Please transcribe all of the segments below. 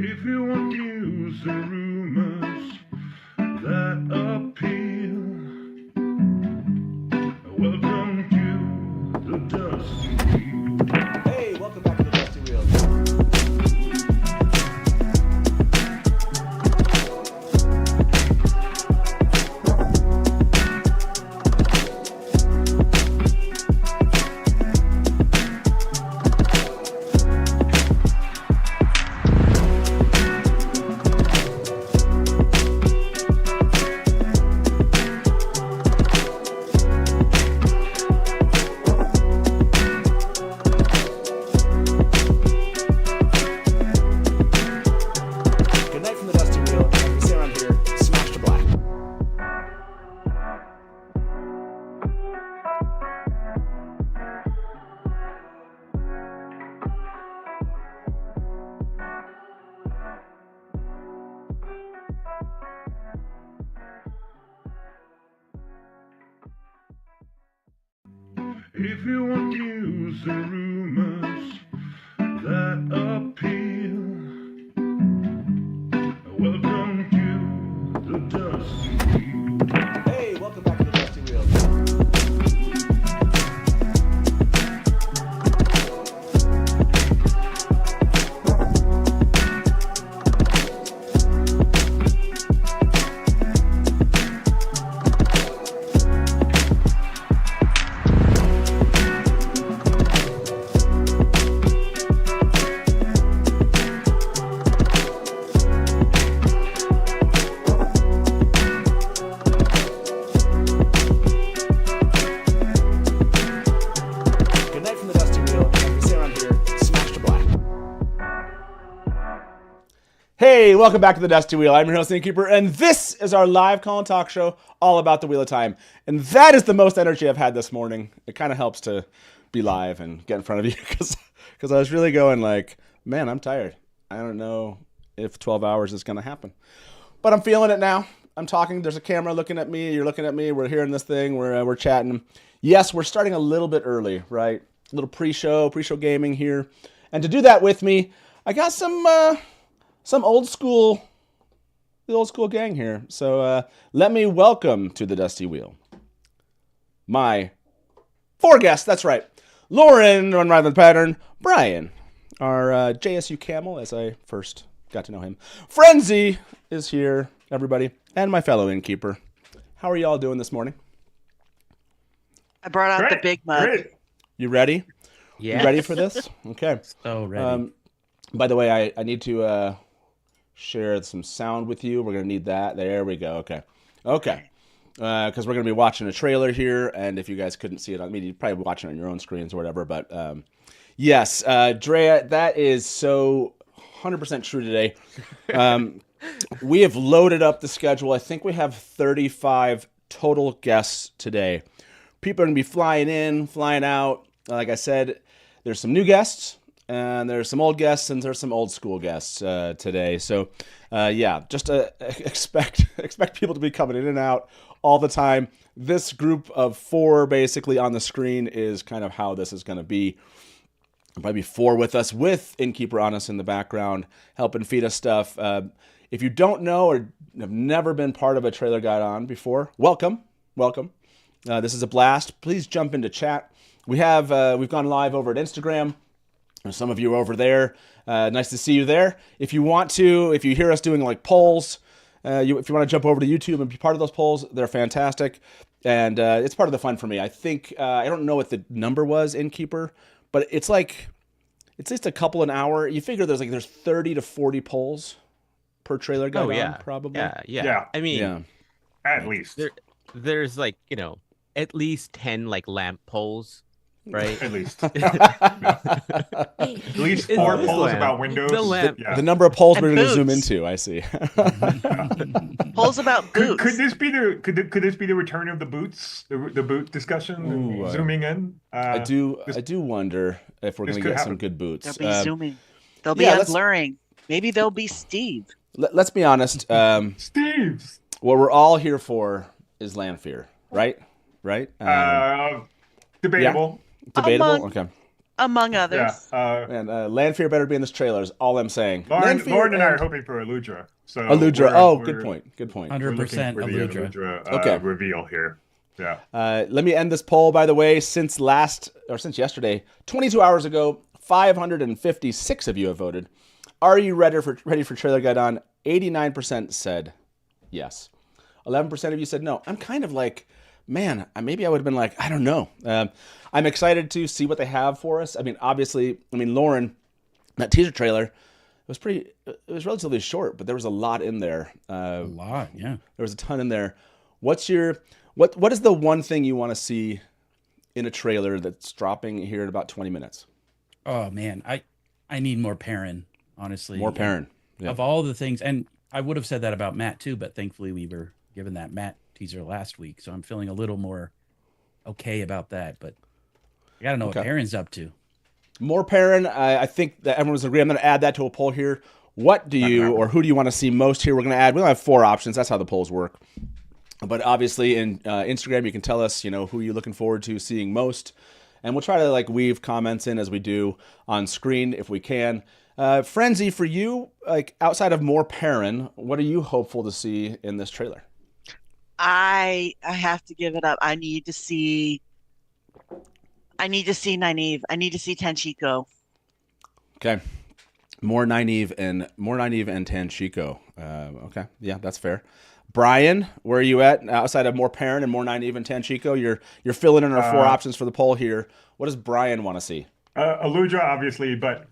If you want news and rumors that appeal, welcome to the Dusty Wheel. Hey, welcome back to the Dusty Wheel. If you want news and rumors that appeal, welcome to the Dusty Wheel. Hey, welcome back to the Dusty Wheel. Hey, welcome back to the Dusty Wheel. I'm your host, Innkeeper, and this is our live call and talk show all about the Wheel of Time. And that is the most energy I've had this morning. It kind of helps to be live and get in front of you because I was really going like, man, I'm tired. I don't know if 12 hours is going to happen. But I'm feeling it now. I'm talking. There's a camera looking at me. You're looking at me. We're hearing this thing. We're chatting. Yes, we're starting a little bit early, right? A little pre-show gaming here. And to do that with me, I got some old school gang here. So let me welcome to the Dusty Wheel my four guests. That's right. Lauren, Run Rather Than Pattern. Brian, our JSU Camel, as I first got to know him. Frenzy is here, everybody. And my fellow Innkeeper. How are y'all doing this morning? I brought out the big mug. Great. You ready? Yeah. You ready for this? Okay. So ready. By the way, I need to share some sound with you. We're going to need that. There we go. Okay. Because we're going to be watching a trailer here, and if you guys couldn't see it, I mean, you're probably watching it on your own screens or whatever, but yes, Drea, that is so 100% true today. We have loaded up the schedule. I think we have 35 total guests today. People are going to be flying in, flying out. Like I said, there's some new guests, and there's some old guests, and there's some old school guests today. So, yeah, just expect people to be coming in and out all the time. This group of four basically on the screen is kind of how this is going to be. Probably four with us, with Innkeeper on us in the background, helping feed us stuff. If you don't know or have never been part of a Trailer Gai'don before, welcome. This is a blast. Please jump into chat. We've gone live over at Instagram. There's some of you over there. Nice to see you there. If you hear us doing like polls, if you want to jump over to YouTube and be part of those polls, they're fantastic. And it's part of the fun for me. I think, I don't know what the number was, Innkeeper, but it's just a couple an hour. You figure there's 30 to 40 polls per Trailer Gai'don, probably. Yeah. I mean, At least. there's like, at least 10 like lamp poles, right? At least. At least four polls about Windows. The number of polls we're going to zoom into, I see. Polls about boots. Could this be the return of the boots? The boot discussion? Zooming in? I do wonder if we're going to get some good boots. They'll be zooming. They'll be unblurring. Maybe they'll be Steve. Let's be honest. Steve's. What we're all here for is land fear, right? Debatable. Yeah? Debatable? Okay. Among others. Yeah. And Lanfear better be in this trailer is all I'm saying. Lauren and I are hoping for Aludra. So Aludra. Good point. Good point. 100% we're looking for the Aludra. reveal here. Yeah. Let me end this poll, by the way. Since yesterday, 22 hours ago, 556 of you have voted. Are you ready for Trailer Gai'don? 89% said yes. 11% of you said no. I'm kind of like, man, maybe I would have been like, I don't know. I'm excited to see what they have for us. I mean, obviously, Lauren, that teaser trailer was relatively short, but there was a lot in there. A lot, yeah. There was a ton in there. What is the one thing you want to see in a trailer that's dropping here in about 20 minutes? Oh man, I need more Perrin, honestly. More Perrin. Yeah. Of all the things, and I would have said that about Matt too, but thankfully we were given that Matt teaser last week, so I'm feeling a little more okay about that. But I gotta know what Perrin's up to. More Perrin. I think that everyone's agreed. I'm going to add that to a poll here. What do you or who do you want to see most here? We're going to add. We only have 4 options. That's how the polls work. But obviously, in Instagram, you can tell us, who you're looking forward to seeing most, and we'll try to weave comments in as we do on screen if we can. Frenzy, for you, outside of more Perrin, what are you hopeful to see in this trailer? I have to give it up. I need to see Nynaeve. I need to see Tanchico. Okay. More Nynaeve and Tanchico. Okay. Yeah, that's fair. Brian, where are you at? Outside of more Perrin and more Nynaeve and Tanchico, you're filling in our 4 options for the poll here. What does Brian want to see? Aludra, obviously, but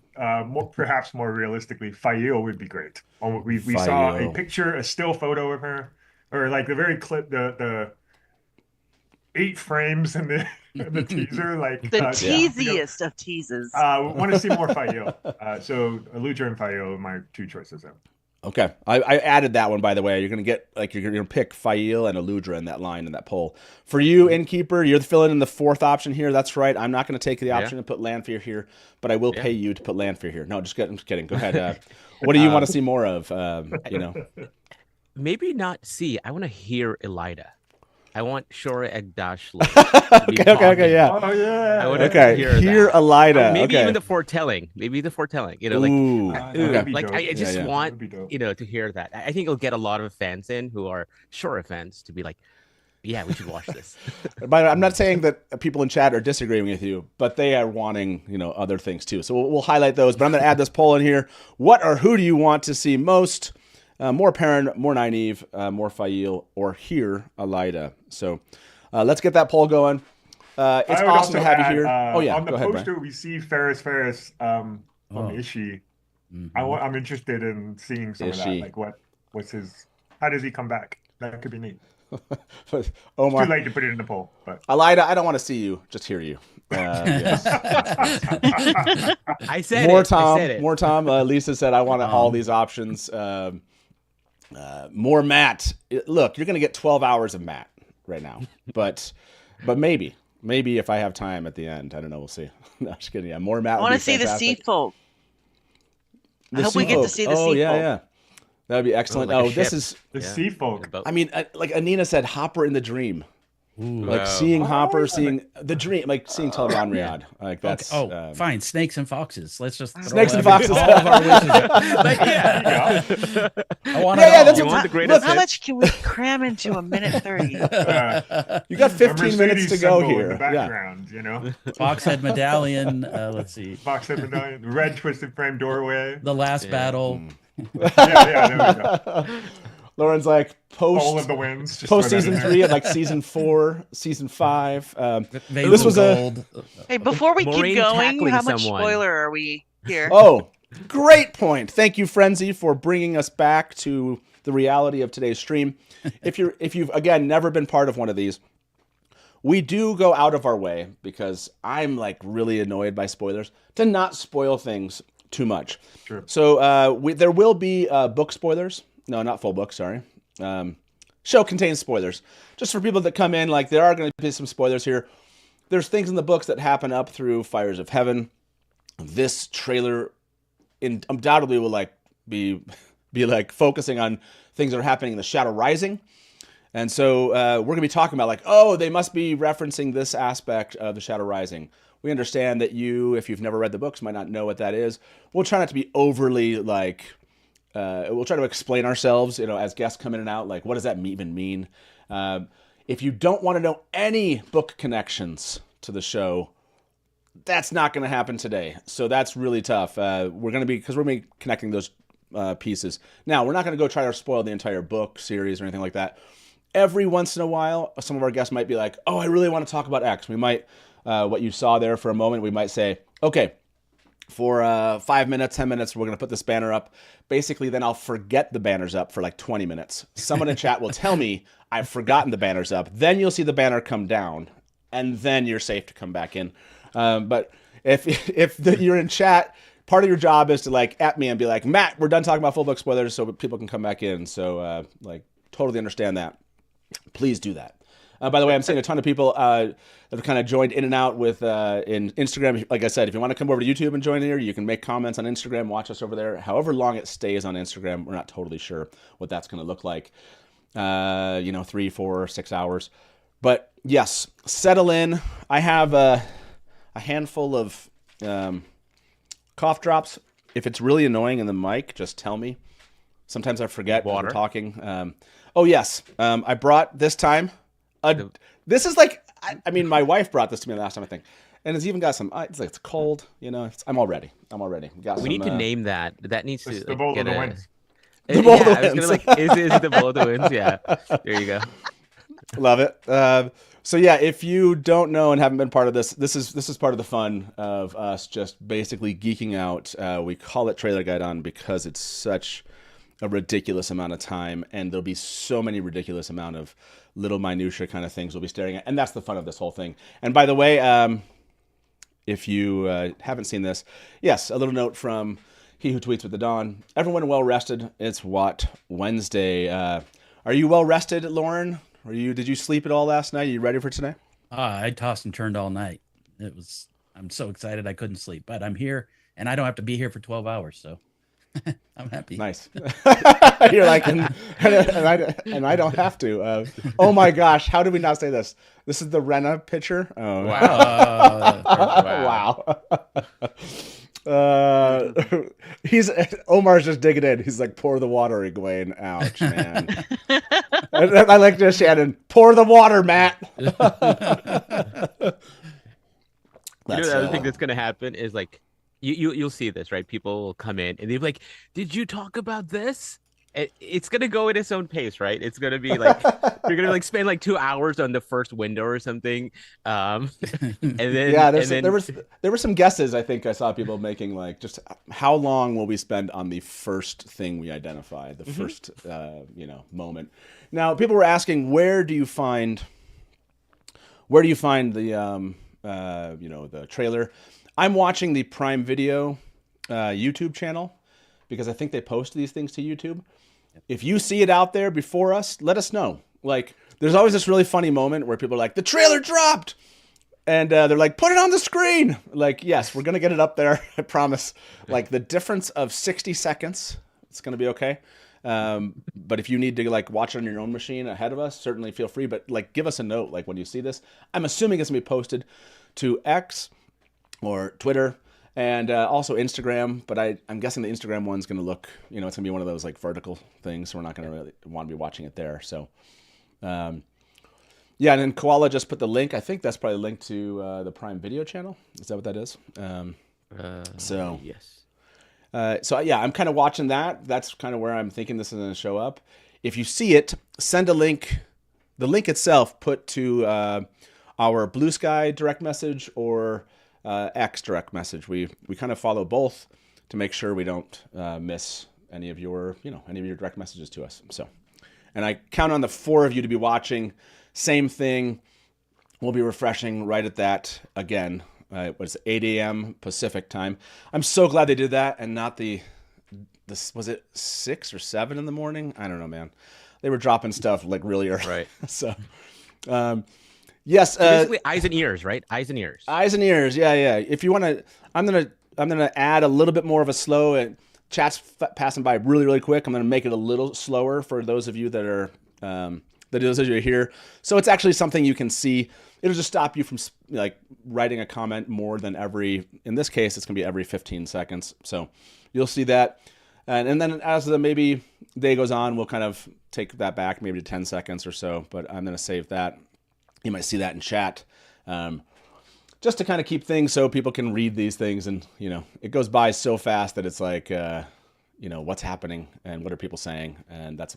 perhaps more realistically, Fail would be great. We saw a picture, a still photo of her, or the very clip, the 8 frames in the teaser, the teasiest of teases. Want to see more Fail. So Aludra and Fail are my 2 choices there. Okay, I added that one, by the way. You're gonna get you're gonna pick Fail and Aludra in that line in that poll. For you, Innkeeper, you're filling in the 4th option here. That's right. I'm not gonna take the option to put Lanfear here, but I will pay you to put Lanfear here. No, I'm just kidding. Go ahead. What do you want to see more of? Maybe not see. I want to hear Elida. I want Shora Egdash. Okay, yeah. Oh yeah. I want to hear Elida. Maybe even the foretelling. I just want to hear that. I think it'll get a lot of fans in who are Shora fans to be like, yeah, we should watch this. But I'm not saying that people in chat are disagreeing with you, but they are wanting other things too. So we'll highlight those. But I'm going to add this poll in here. What or who do you want to see most? More Perrin, more Nynaeve, more Fail, or hear Elida. So let's get that poll going. It's awesome to have you here. On the go ahead, poster, Brian. we see Ferris from Ishii. Mm-hmm. I'm interested in seeing some of that. What's his? How does he come back? That could be neat. Omar, it's too late to put it in the poll. But Elida, I don't want to see you, just hear you. Yes. I said more it. Tom. I said it. More Tom. Lisa said I want all these options. More Matt. Look, you're going to get 12 hours of Matt right now, but maybe if I have time at the end, I don't know. We'll see. No, just kidding. Yeah, more Matt. I want to see the sea folk. I hope we get to see the sea folk. Yeah. That would be excellent. This is the sea folk. I mean, like Anina said, Hopper in the dream. Ooh. Seeing Hopper, seeing the dream, seeing Telban Riyadh. That's fine. Snakes and foxes. Let's just snakes and foxes. All of our wishes. I want that's how much can we cram into a minute 30? You got 15 minutes to go here. In the background, Foxhead medallion. Let's see. Foxhead medallion. Red twisted frame doorway. The last battle. There we go. Lauren's like All of the wins. Post season 3 and season 4, season 5. This was gold. Hey, before we Maureen keep going, how much someone. spoiler are we here? Oh, great point. Thank you, Frenzy, for bringing us back to the reality of today's stream. If you've again never been part of one of these, we do go out of our way, because I'm really annoyed by spoilers, to not spoil things too much. Sure. So there will be book spoilers. No, not full book, sorry. Show contains spoilers. Just for people that come in, there are going to be some spoilers here. There's things in the books that happen up through Fires of Heaven. This trailer undoubtedly will be focusing on things that are happening in the Shadow Rising. And so we're going to be talking about like, oh, they must be referencing this aspect of the Shadow Rising. We understand that you, if you've never read the books, might not know what that is. We'll try not to be overly like, we'll try to explain ourselves, as guests come in and out, like, what does that even mean? If you don't want to know any book connections to the show, that's not going to happen today. So that's really tough. We're going to be connecting those pieces. Now, we're not going to go try to spoil the entire book series or anything like that. Every once in a while, some of our guests might be like, oh, I really want to talk about X. We might, what you saw there for a moment, we might say, okay, for 5 minutes, 10 minutes, we're going to put this banner up. Basically, then I'll forget the banner's up for like 20 minutes. Someone in chat will tell me I've forgotten the banner's up. Then you'll see the banner come down, and then you're safe to come back in. But if you're in chat, part of your job is to like at me and be like, Matt, we're done talking about full book spoilers, so people can come back in. So totally understand that. Please do that. By the way, I'm seeing a ton of people that have kind of joined in and out with in Instagram. Like I said, if you want to come over to YouTube and join here, you can make comments on Instagram, watch us over there. However long it stays on Instagram, we're not totally sure what that's going to look like. 3, 4, 6 hours. But yes, settle in. I have a handful of cough drops. If it's really annoying in the mic, just tell me. Sometimes I forget when we're talking. Oh, yes. I brought this time. This is like, my wife brought this to me last time, I think. And it's even got some, it's cold, I'm all ready. We need to name that. That needs to the bowl of the wind. The bowl of the wind. Is it the bowl of the winds? Yeah. There you go. Love it. So yeah, if you don't know and haven't been part of this is part of the fun of us just basically geeking out. We call it Trailer Gai'don because it's such a ridiculous amount of time, and there'll be so many ridiculous amount of little minutia kind of things we'll be staring at, and that's the fun of this whole thing. And by the way, if you haven't seen this, yes, a little note from He Who Tweets with the Dawn. Everyone well rested. It's what, Wednesday. Are you well rested, Lauren? Did you sleep at all last night? Are you ready for today? I tossed and turned all night. I'm so excited I couldn't sleep, but I'm here and I don't have to be here for 12 hours. So I'm happy. Nice. You're like, and I don't have to. Oh my gosh, how did we not say this? This is the Rena picture. Oh wow. Wow. Omar's just digging in. He's like, pour the water, Egwene. Ouch, man. I like this, Shannon. Pour the water, Matt. The other thing that's gonna happen is like you'll see this, right? People will come in and they'll be like, "Did you talk about this?" It's gonna go at its own pace, right? It's gonna be like you're gonna like spend like 2 hours on the first window or something, and then there were some guesses. I think I saw people making like just how long will we spend on the first thing we identify, the first moment. Now people were asking, where do you find the the trailer? I'm watching the Prime Video YouTube channel because I think they post these things to YouTube. If you see it out there before us, let us know. Like, there's always this really funny moment where people are like, the trailer dropped! And they're like, put it on the screen! Like, yes, we're going to get it up there, I promise. Like, the difference of 60 seconds, it's going to be okay. But if you need to, like, watch it on your own machine ahead of us, certainly feel free. But, like, give us a note, like, when you see this. I'm assuming it's going to be posted to X or Twitter. And also Instagram, but I'm guessing the Instagram one's going to look, it's going to be one of those like vertical things, so we're not going to really want to be watching it there. So, and then Koala just put the link. I think that's probably linked to the Prime Video channel. Is that what that is? Yes. So yeah, I'm kind of watching that. That's kind of where I'm thinking this is going to show up. If you see it, send a link. The link itself put to our Blue Sky direct message or X direct message. We kind of follow both to make sure we don't miss any of your direct messages to us. So, and I count on the 4 of you to be watching. Same thing. We'll be refreshing right at that again. It was 8 a.m. Pacific time. I'm so glad they did that and not this was it 6 or 7 in the morning? I don't know, man. They were dropping stuff like really early. Right. So, yes. Basically, eyes and ears, right? Eyes and ears. Eyes and ears. Yeah. If you want to, I'm gonna add a little bit more of a slow. And chat's passing by really, really quick. I'm gonna make it a little slower for those of you that are those of you here. So it's actually something you can see. It'll just stop you from like writing a comment more than in this case, it's going to be every 15 seconds. So you'll see that. And then as the maybe day goes on, we'll kind of take that back maybe to 10 seconds or so. But I'm going to save that. You might see that in chat. Just to kind of keep things so people can read these things. And, it goes by so fast that it's like, what's happening and what are people saying. And that's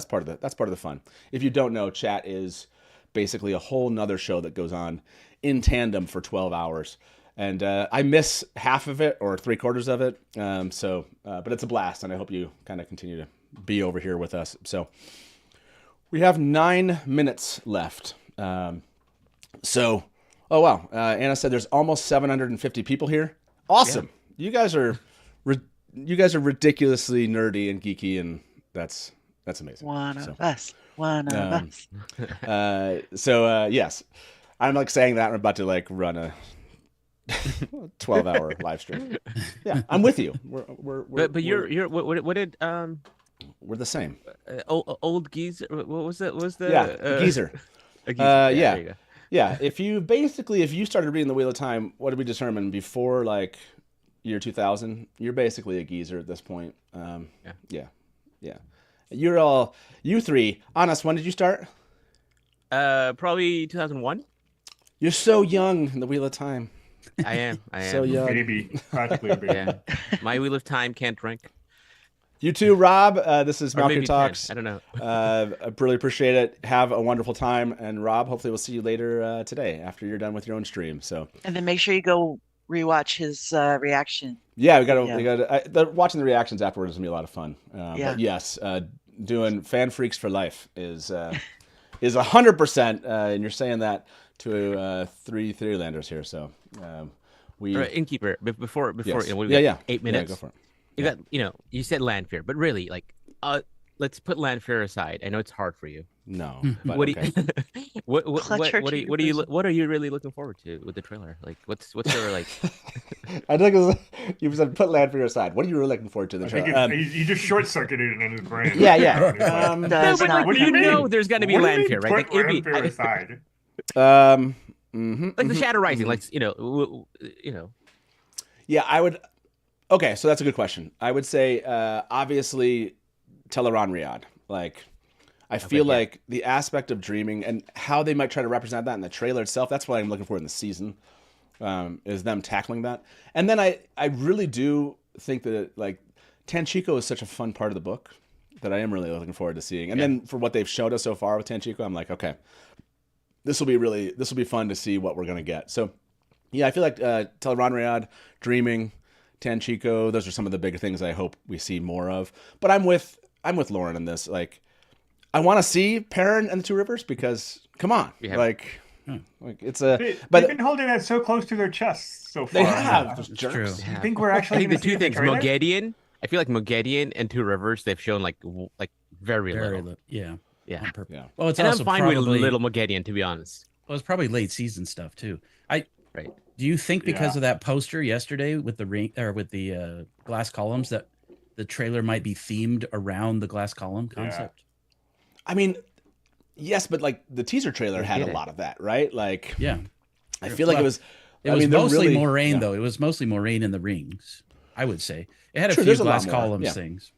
part of the fun. If you don't know, chat is basically a whole nother show that goes on in tandem for 12 hours. And I miss half of it or 3/4 of it. But it's a blast. And I hope you kind of continue to be over here with us. So we have 9 minutes left. Oh, wow. Anna said there's almost 750 people here. Awesome. Yeah. You guys are ridiculously nerdy and geeky, and that's amazing. One of us. Yes. I'm like saying that I'm about to like run a 12-hour live stream. Yeah, I'm with you. But you're what did we're the same. Old geezer. What was that? Was the geezer? A geezer. Yeah. Yeah, if you started reading the Wheel of Time, what did we determine before like year 2000? You're basically a geezer at this point. Yeah. You three. Honest, when did you start? Probably 2001. You're so young in the Wheel of Time. I am. So young. Baby, practically a baby. Yeah. My Wheel of Time can't drink. You too, Rob. This is Malkin Talks. 10. I don't know. I really appreciate it. Have a wonderful time. And Rob, hopefully we'll see you later today after you're done with your own stream. So. And then make sure you go rewatch his reaction. Yeah, we gotta. Watching the reactions afterwards is gonna be a lot of fun. But yes, doing Fan Freaks for Life is 100%. And you're saying that to 3 Theorylanders here. So we Innkeeper before yes. 8 minutes. Yeah, go for it. You got, you said land fear, but really, like, let's put land fear aside. I know it's hard for you. No, but what are you really looking forward to with the trailer? Like, what's your like? I think you said put land fear aside. What are you really looking forward to the trailer? You just short circuited it in his brain. Yeah. What do you know? There's got to be land fear, right? Put land fear aside. Like the Shadow Rising, like Yeah, I would. Okay, so that's a good question. I would say, obviously, Teleron Riyadh. Like, I feel like the aspect of dreaming and how they might try to represent that in the trailer itself, that's what I'm looking for in the season, is them tackling that. And then I really do think that, like, Tanchico is such a fun part of the book that I am really looking forward to seeing. And then for what they've showed us so far with Tanchico, I'm like, okay, this will be fun to see what we're going to get. So, yeah, I feel like Teleron Riyadh, Dreaming, Tanchico, those are some of the bigger things I hope we see more of. But I'm with Lauren in this. Like, I want to see Perrin and the Two Rivers because, come on, like it's a. They've been holding that so close to their chests so far. They have. That's true. You think we're actually? I think the two things, Medallion. I feel like Medallion and Two Rivers, they've shown like very little. Yeah. Yeah. Well, it's and also I'm fine probably, with little Medallion, to be honest. Well, it's probably late season stuff too. Right. Do you think because of that poster yesterday with the ring or with the glass columns that the trailer might be themed around the glass column concept? Yeah. I mean, yes, but like the teaser trailer had a lot of that, right? Like, yeah, I feel like it was. It was mostly Moraine, though. It was mostly Moraine in the rings. I would say it had a few glass columns things.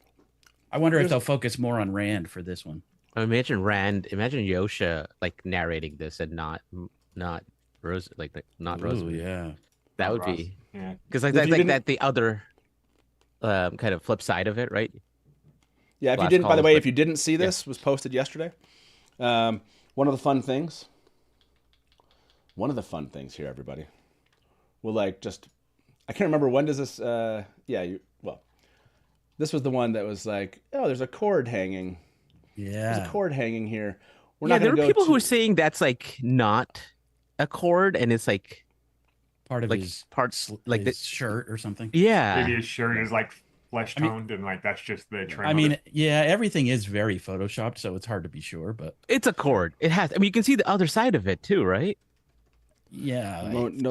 I wonder if they'll focus more on Rand for this one. Imagine Yosha like narrating this and not Rose, not Rose. Yeah, that would be because that the other kind of flip side of it, right? Yeah, if you didn't, by the way, if you didn't see this, was posted yesterday. One of the fun things here, everybody. Well, I can't remember when does this. This was the one that was like, oh, there's a cord hanging. Yeah, there's a cord hanging here. There were people who were saying that's like not a cord, and it's like part of his parts, like his shirt or something. Yeah, maybe his shirt is like flesh toned, and like that's just the trim. I mean, everything is very photoshopped, so it's hard to be sure, but it's a cord. It has. I mean, you can see the other side of it too, right? Yeah, I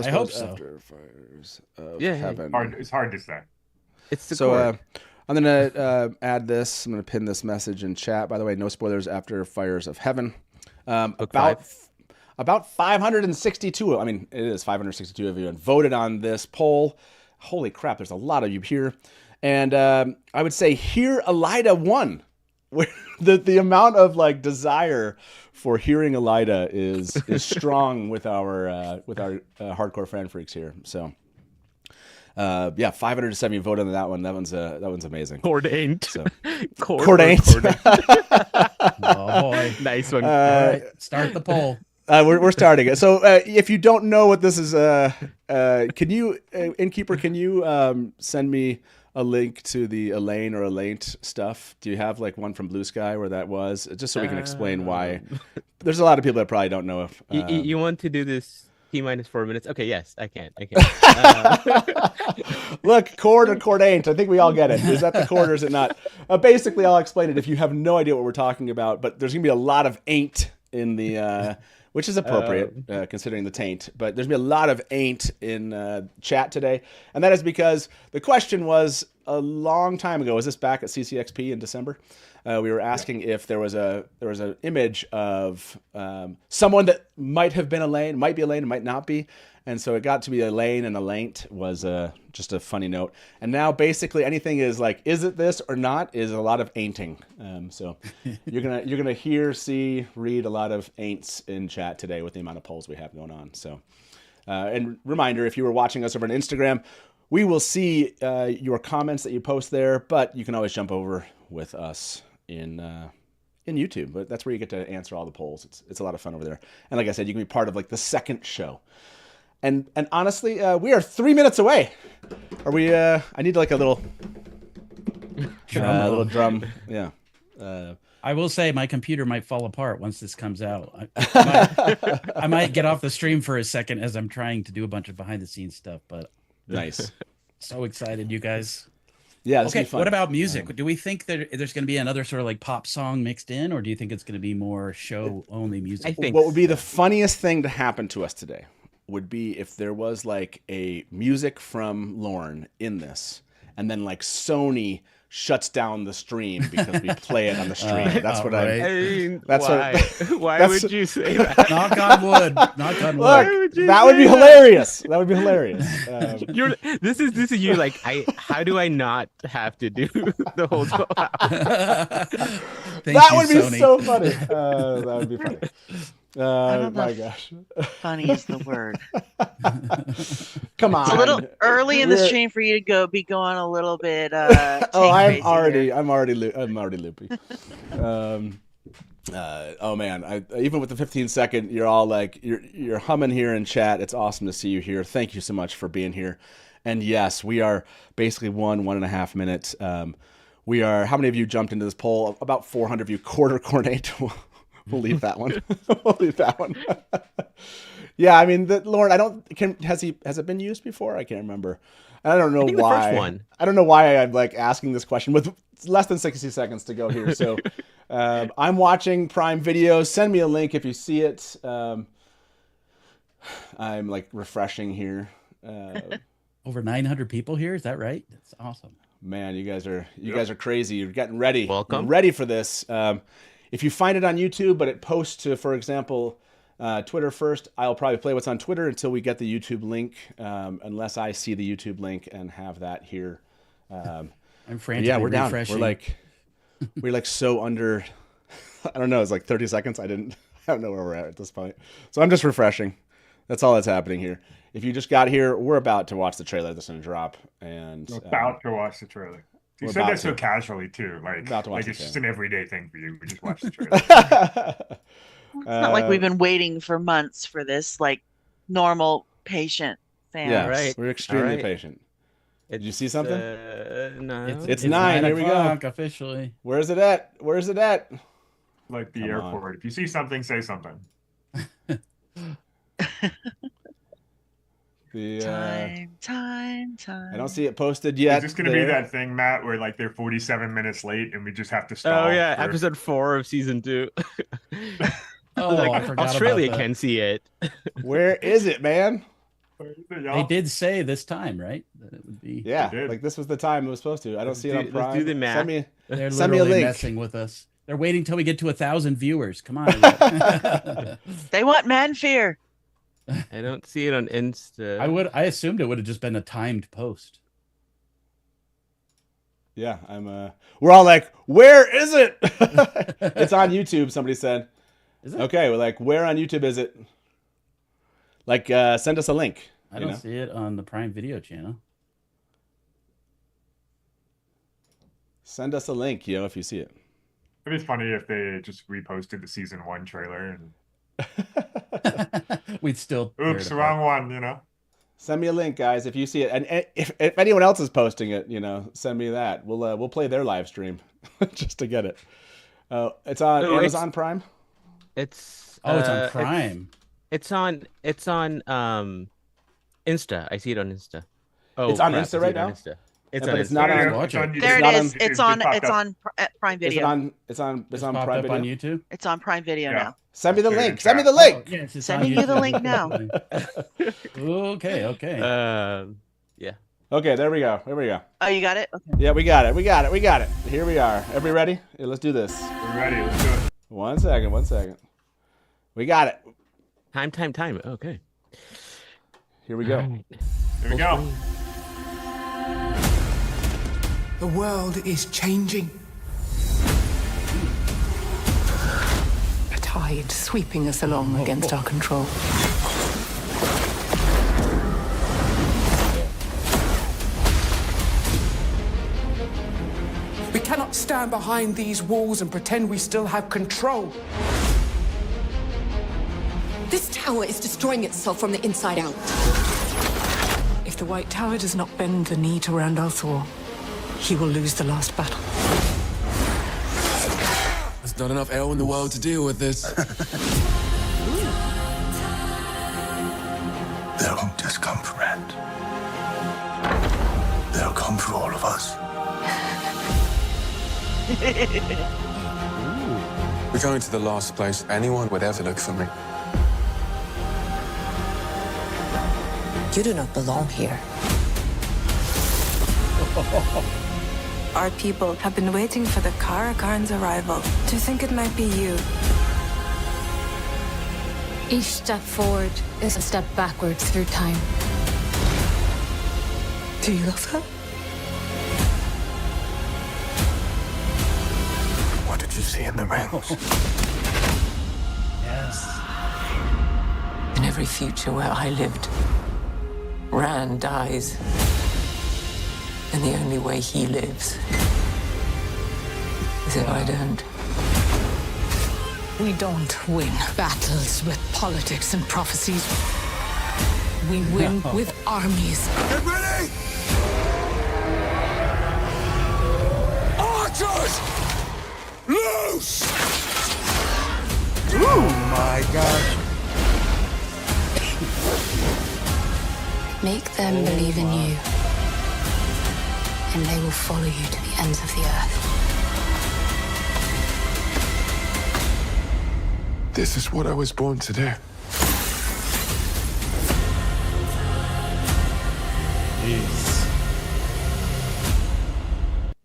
hope so. After fires of heaven. It's hard to say. It's the cord. I'm gonna add this. I'm gonna pin this message in chat. By the way, no spoilers after Fires of Heaven. About 562. I mean, it is 562 of you and voted on this poll. Holy crap! There's a lot of you here, and I would say here Elida won. The amount of like desire for hearing Elida is strong with our hardcore fan freaks here. So. 507 voted on that one. That one's amazing. Cord ain't. So. Cord ain't. Oh boy, nice one. All right, start the poll. We're starting it. So if you don't know what this is, can you, Innkeeper, can you send me a link to the Elaine or Elaine stuff? Do you have like one from Blue Sky where that was? Just so we can explain why. There's a lot of people that probably don't know if you want to do this T-4 minutes. Okay, yes, I can. Look, cord or cord ain't. I think we all get it. Is that the cord or is it not? Basically, I'll explain it if you have no idea what we're talking about. But there's gonna be a lot of ain't in the, which is appropriate considering the taint. But there's gonna be a lot of ain't in chat today, and that is because the question was a long time ago. Was this back at CCXP in December? We were asking if there was an image of someone that might have been Elaine, might be Elaine, might not be, and so it got to be Elaine, and Elaine was just a funny note. And now basically anything is like, is it this or not? Is a lot of ainting. So you're gonna hear, see, read a lot of ain'ts in chat today with the amount of polls we have going on. So and reminder, if you were watching us over on Instagram, we will see your comments that you post there, but you can always jump over with us in YouTube, but that's where you get to answer all the polls. It's a lot of fun over there. And like I said, you can be part of like the second show. And honestly, we are 3 minutes away. Are we? I need like a little drum. Yeah. I will say my computer might fall apart once this comes out. I might get off the stream for a second as I'm trying to do a bunch of behind the scenes stuff. But nice. So excited, you guys. Yeah. Okay. What about music? Do we think that there's going to be another sort of like pop song mixed in, or do you think it's going to be more show only music? I think what would be the funniest thing to happen to us today would be if there was like a music from Lorne in this, and then like Sony shuts down the stream because we play it on the stream. That's what right. I mean, that's why would you say that? Knock on wood. Knock on wood. Look, that would be hilarious. That would be hilarious. This is you like how do I not have to do the whole 12 hours? That would be Sony. So funny. That would be funny. My gosh. Funny is the word. Come on. It's a little early in the stream for you to be going a little bit. I'm already loopy. Oh man, even with the 15-second, you're all like you're humming here in chat. It's awesome to see you here. Thank you so much for being here. And yes, we are basically 1.5 minutes. We are. How many of you jumped into this poll? About 400 of you. Quarter cornate. We'll leave that one. We'll leave that one. Yeah, I mean, Lauren, has it been used before? I can't remember. I don't know why. The first one. I don't know why I'm like asking this question with less than 60 seconds to go here. So I'm watching Prime Video. Send me a link if you see it. I'm like refreshing here. Over 900 people here. Is that right? That's awesome. Man, you guys are crazy. You're getting ready. Welcome. You're ready for this. If you find it on YouTube, but it posts to, for example, Twitter first, I'll probably play what's on Twitter until we get the YouTube link, unless I see the YouTube link and have that here. I'm frantically yeah, we're down. refreshing. We're like so under. I don't know. It's like 30 seconds. I don't know where we're at this point. So I'm just refreshing. That's all that's happening here. If you just got here, we're about to watch the trailer that's going to drop, and about to watch the trailer. You said that so casually too, like it's just an everyday thing for you. We just watch the trailer. It's not like we've been waiting for months for this, like normal patient fan. Yeah, right. We're extremely patient. Did you see something? No. It's 9. Here we go. Officially. Where's it at? Like the airport. If you see something, say something. Time. I don't see it posted yet. Is this going to be that thing, Matt, where like they're 47 minutes late and we just have to stall? Oh yeah, episode 4 of season 2. Oh, like, I forgot Australia about that. can see it. Where is it, man? They did say this time, right? That it would be. Yeah, like this was the time it was supposed to. I don't see it on Prime. Let's do the math. They're send me a literally link. messing with us. They're waiting till we get to 1,000 viewers. Come on. They want man fear. I don't see it on Insta. I assumed it would have just been a timed post. Yeah, we're all like, where is it? It's on YouTube, somebody said. Is it? Okay, we're like, where on YouTube is it? Like, send us a link. I don't see it on the Prime Video channel. Send us a link, if you see it. It'd be funny if they just reposted the season 1 trailer and We'd still. oops, wrong one, Send me a link, guys, if you see it, and if anyone else is posting it, send me that. We'll play their live stream just to get it. It's on Amazon Prime. It's it's on Prime. It's on Insta. I see it on Insta. Oh, it's on crap, Insta right now. It's but on it's Insta. not on. There it is. It's on Prime Video. It's on It's Prime popped up Video. on YouTube. It's on Prime Video now. Send me the Okay, link. chat. Send me the link. Oh, yes, it's Sending on you the YouTube. link now. Okay. Yeah. Okay, there we go. There we go. Oh, you got it? Okay. Yeah, we got it. Here we are. Everybody ready? Yeah, let's do this. We're ready. Let's do it. One second. We got it. Time. Okay. Here we go. Alright. Here we go. The world is changing. A tide sweeping us along against our control. We cannot stand behind these walls and pretend we still have control. This tower is destroying itself from the inside out. If the White Tower does not bend the knee to Rand al'Thor, he will lose the last battle. There's not enough air in the world to deal with this. They'll just come for Rand. They'll come for all of us. We're going to the last place anyone would ever look for me. You do not belong here. Our people have been waiting for the Karakarn's arrival. To think it might be you. Each step forward is a step backwards through time. Do you love her? What did you see in the rings? Yes. In every future where I lived, Rand dies. And the only way he lives is if I don't. We don't win battles with politics and prophecies. We win with armies. Get ready! Archers! Loose! Oh my gosh. Make them believe in you. And they will follow you to the ends of the earth. This is what I was born to do.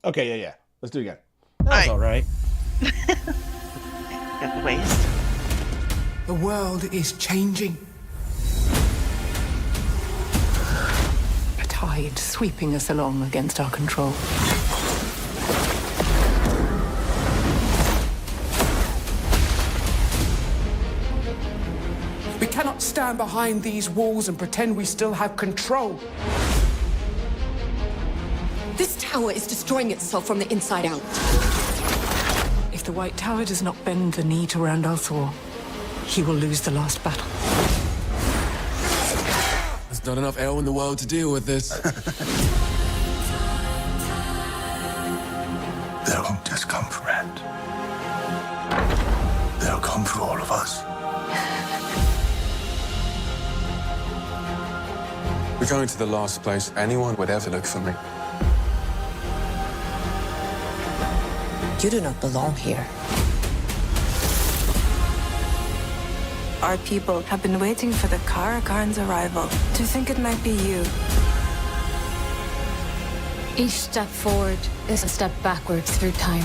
Okay, yeah. Let's do it again. That's all right. Got the waist. The world is changing. A tide sweeping us along against our control. We cannot stand behind these walls and pretend we still have control. This tower is destroying itself from the inside out. If the White Tower does not bend the knee to Rand al'Thor, he will lose the last battle. There's not enough air in the world to deal with this. They'll just come for Rand. They'll come for all of us. We're going to the last place anyone would ever look for me. You do not belong here. Our people have been waiting for the Karakarn's arrival. To think it might be you. Each step forward is a step backwards through time.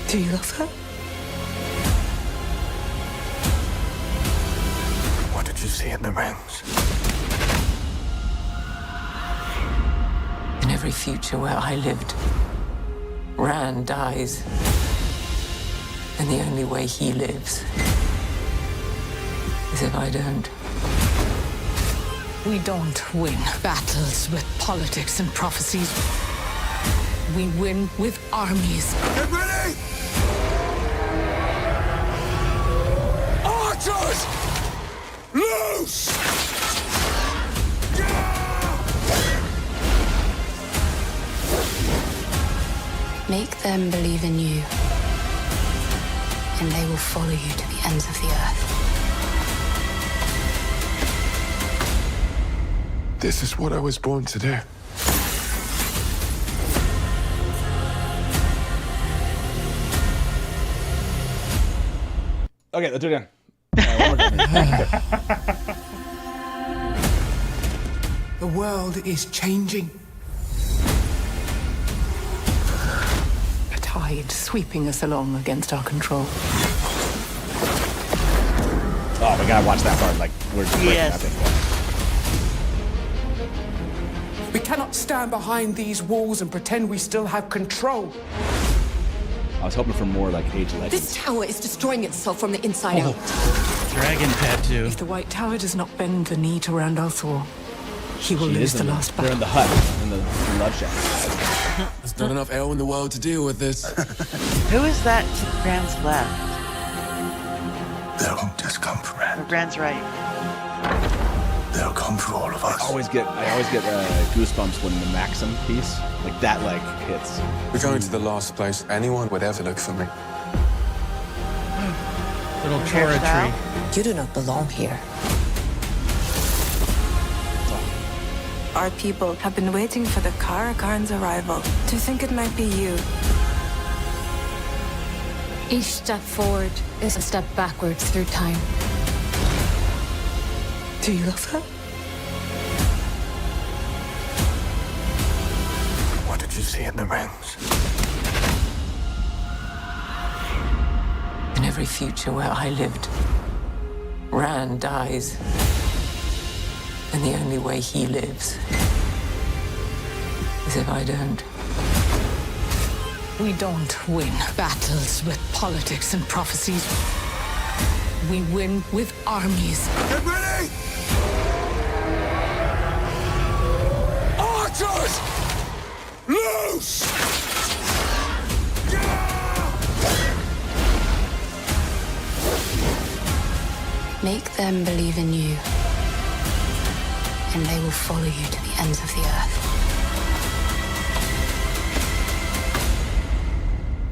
Do you love her? What did you see in the rings? In every future where I lived, Rand dies. And the only way he lives is if I don't. We don't win battles with politics and prophecies. We win with armies. Get ready! Archers! Loose! Make them believe in you, and they will follow you to the ends of the earth. This is what I was born to do. Okay, let's do it again. One more time. The world is changing. A tide sweeping us along against our control. Oh, we gotta watch that part. Like, we're just breaking that thing. We cannot stand behind these walls and pretend we still have control. I was hoping for more like Age of Legends. This tower is destroying itself from the inside out. Dragon tattoo. If the White Tower does not bend the knee to Rand al'Thor, he will lose the last They're battle. in the hut, in the bloodshed. There's not enough ale in the world to deal with this. Who is that to Rand's left? They'll just come for Or Rand. Rand's right? They'll come for all of us. I always get goosebumps when the Maxim piece, like that, like hits. We're going to the last place anyone would ever look for me. Little Chora tree. You do not belong here. Our people have been waiting for the Karakarn's arrival. To think it might be you. Each step forward is a step backwards through time. Do you love her? What did you see in the rings? In every future where I lived, Rand dies. And the only way he lives is if I don't. We don't win battles with politics and prophecies. We win with armies. Get ready! Archers! Loose! Make them believe in you, and they will follow you to the ends of the earth.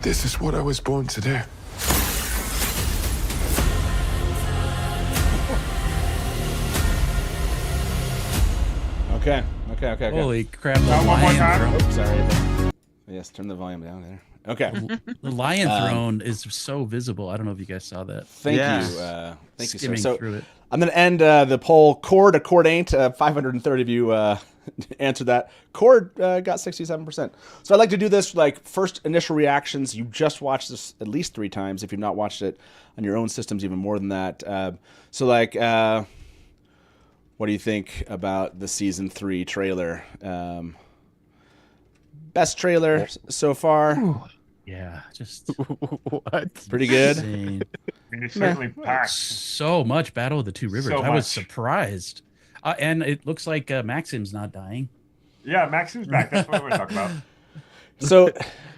This is what I was born to do. Okay. Holy crap! The One more lion time. throne. Oops, sorry. Yes, turn the volume down there. Okay. The lion throne is so visible. I don't know if you guys saw that. Thank Yeah. you. Thank you, sir. Skimming So through it. I'm going to end the poll. Cord, a cord ain't. 530 of you answered that. Cord got 67%. So I'd like to do this like first initial reactions. You just watched this at least 3 times. If you've not watched it on your own systems, even more than that. So like, what do you think about the season 3 trailer? Best trailer so far. Yeah, just What? Pretty good. insane. I mean, it's certainly packed. So much Battle of the Two Rivers. So I was much. surprised. And it looks like Maxim's not dying. Yeah, Maxim's back. That's what we're talking about. So,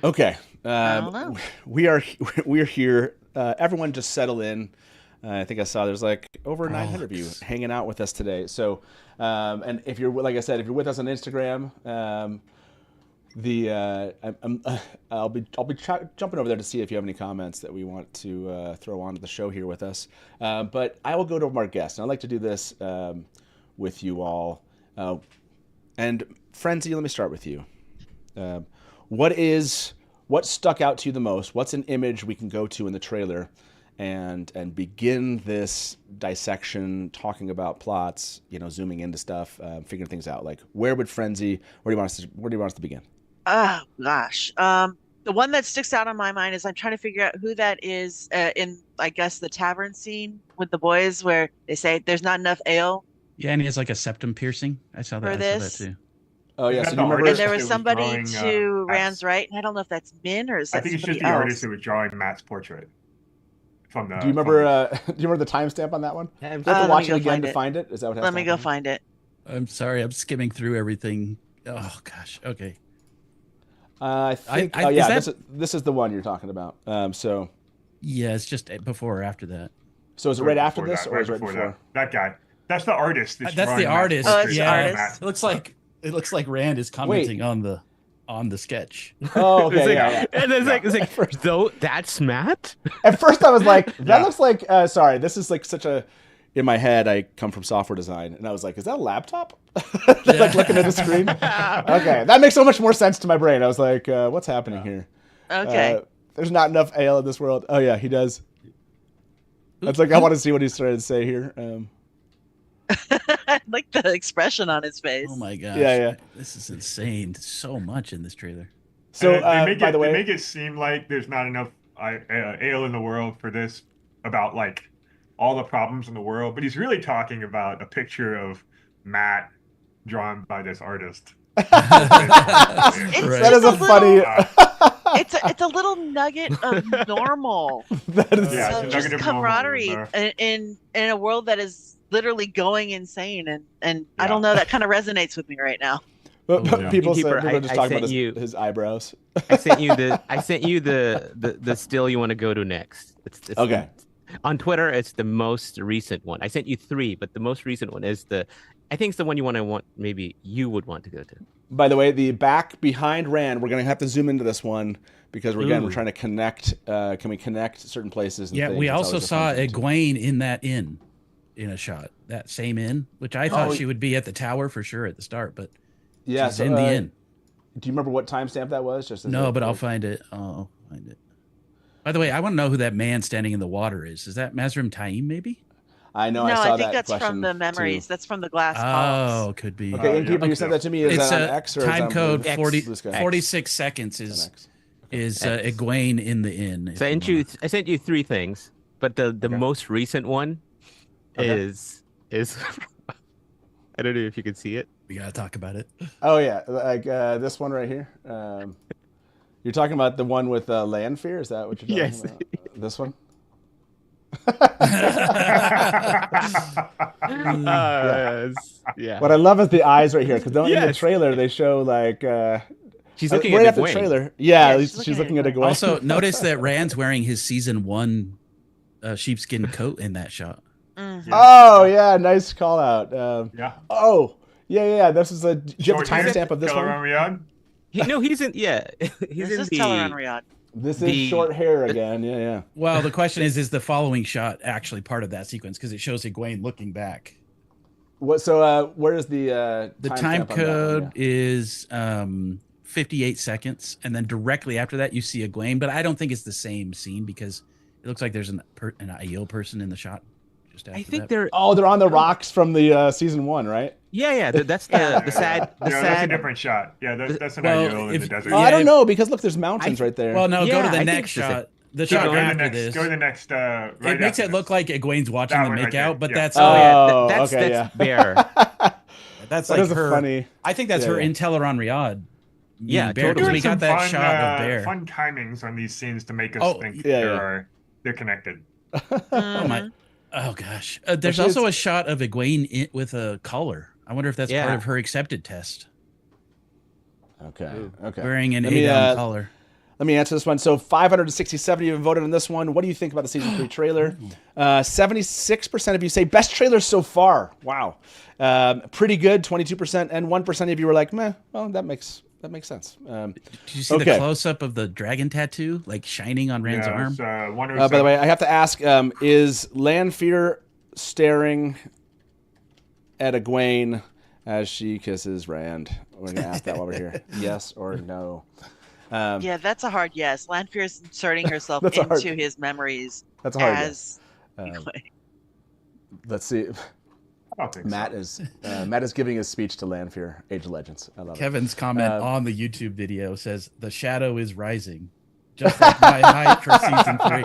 okay, I don't know. we are here. Everyone, just settle in. I think I saw there's like over 900 of you hanging out with us today. So, and if you're like I said, if you're with us on Instagram, I'll be jumping over there to see if you have any comments that we want to throw onto the show here with us. But I will go to our guests, and I'd like to do this with you all. And Frenzy, let me start with you. What stuck out to you the most? What's an image we can go to in the trailer and begin this dissection, talking about plots, zooming into stuff, figuring things out? Like, where do you want us to begin? Oh gosh. The one that sticks out on my mind is I'm trying to figure out who that is in, I guess, the tavern scene with the boys where they say there's not enough ale. Yeah, and he has like a septum piercing. I saw that. For I saw this? that too. Oh yeah, Is so that you the remember? And there was who was somebody drawing, to Rand's Matt's- right, and I don't know if that's Min or is that I think it's just somebody the else. artist who was drawing Matt's portrait. From the. Do you remember? Do you remember the timestamp on that one? Yeah, Do you have to let watch me it go again find to it. find it? Is that what has Let to me go happen? find it. I'm sorry, I'm skimming through everything. Oh gosh. Okay. I think. I- oh yeah, is that- this is the one you're talking about. So Yeah, it's just before or after that. is it right after before this that, or is it right before? that guy? That's the artist. That's drawing the Matt's artist. Oh, it's the yeah, artist. It looks like Rand is commenting on the sketch. Oh, It's okay, like, yeah. and it's like, though that's Matt. At first, I was like, that Yeah. looks like. Sorry, this is like such a. In my head, I come from software design, and I was like, is that a laptop? Like looking at the screen. Okay, that makes so much more sense to my brain. I was like, what's happening here? Okay. There's not enough ale in this world. Oh yeah, he does. That's like I want to see what he's trying to say here. I like the expression on his face. Oh my gosh. Yeah. This is insane. There's so much in this trailer. So they by the way, make it seem like there's not enough ale in the world for this. About like all the problems in the world, but he's really talking about a picture of Matt drawn by this artist. It's that is just a funny. it's a little nugget of normal. That is Yeah, it's a Just nugget of normal camaraderie in there. in a world that is literally going insane, and I don't know, that kind of resonates with me right now. But yeah. people Innkeeper, are just talking about sent you- his eyebrows. I sent you the still you want to go to next. It's Okay. On Twitter, it's the most recent one. I sent you 3, but the most recent one is I think it's the one maybe you would want to go to. By the way, the back behind Rand, we're going to have to zoom into this one because we're trying to connect. Can we connect certain places? And Yeah, things? we That's also always a saw fun thing, too. Egwene in that inn in a shot. That same inn, which I thought she would be at the tower for sure at the start, but Yeah, she's so, in the inn. Do you remember what timestamp that was? Just as No, a- but I'll find it. I'll find it. By the way, I want to know who that man standing in the water is. Is that Mazrim Taim, maybe? I know. No, I saw I think that that's question from the memories. too. That's from the glass columns. Oh, could be. Okay, Innkeeper, you sent that to me. Is It's that on a X or is time that on code Blue? 40, Blue Sky? 46 seconds It's is on X. Egwene in the inn. So I sent you 3 things, but the most recent one is I don't know if you can see it. We gotta talk about it. Oh yeah, like this one right here. You're talking about the one with land fear? Is that what you're talking Yes. about? This one? Yeah. What I love is the eyes right here because in the Yes. trailer they show like She's looking right at after the Egwene. trailer. Yeah, Yeah, she's looking at a Also, notice that Rand's wearing his season 1 sheepskin coat in that shot. Mhm. Oh yeah, nice call out. Yeah. Oh yeah. This is a. Do you have Short the hair, timestamp of this Keller one? Riyadh? He's in. Yeah, he's This in is the. Teller on Riyadh. This is The- short hair again. Yeah. Well, the question is the following shot actually part of that sequence? Because it shows Egwene looking back. What? So where is the The timestamp time on that one? code is 58 seconds, and then directly after that you see Egwene, but I don't think it's the same scene because it looks like there's an Aiel person in the shot just after I think that. they're. Oh, they're on the rocks from the season 1, right? Yeah. That's the sad. The Yeah, sad. that's a different shot. Yeah, that's an Well, ideal in if- the desert. Oh, I don't know because look, there's mountains right there. Well, no, go Yeah, to I the think next it's the same. shot. The Go shot to the after next. this. Go to the next. Right It makes it after look like Egwene's watching That them one make right there, out, but yeah. that's That's okay, Bear. that's That like is a her. funny. I think that's Yeah, her yeah. in Teller on Riyadh. Yeah, Bear, because totally. we got that shot of Bear. Fun timings on these scenes to make us Oh, think yeah. they're connected. Oh my! Oh gosh! There's Actually, also a shot of Egwene with a collar. I wonder if that's Yeah. part of her accepted test. Okay. Wearing an Let me, A-down collar. Let me answer this one. So 567 of you voted on this one. What do you think about the season 3 trailer? 76% of you say best trailer so far. Wow. Pretty good, 22%, and 1% of you were like, meh. Well, that makes sense. Did you see the close-up of the dragon tattoo, like shining on Rand's arm? By the way, I have to ask: is Lanfear staring at Egwene as she kisses Rand? We're gonna ask that while we're here. Yes or no? Yeah, that's a hard yes. Lanfear is inserting herself That's a hard- into his memories That's a hard as Let's see. I don't think Matt is giving his speech to Lanfear, Age of Legends. I love Kevin's it. comment on the YouTube video says, "The shadow is rising." just like my height for season 3.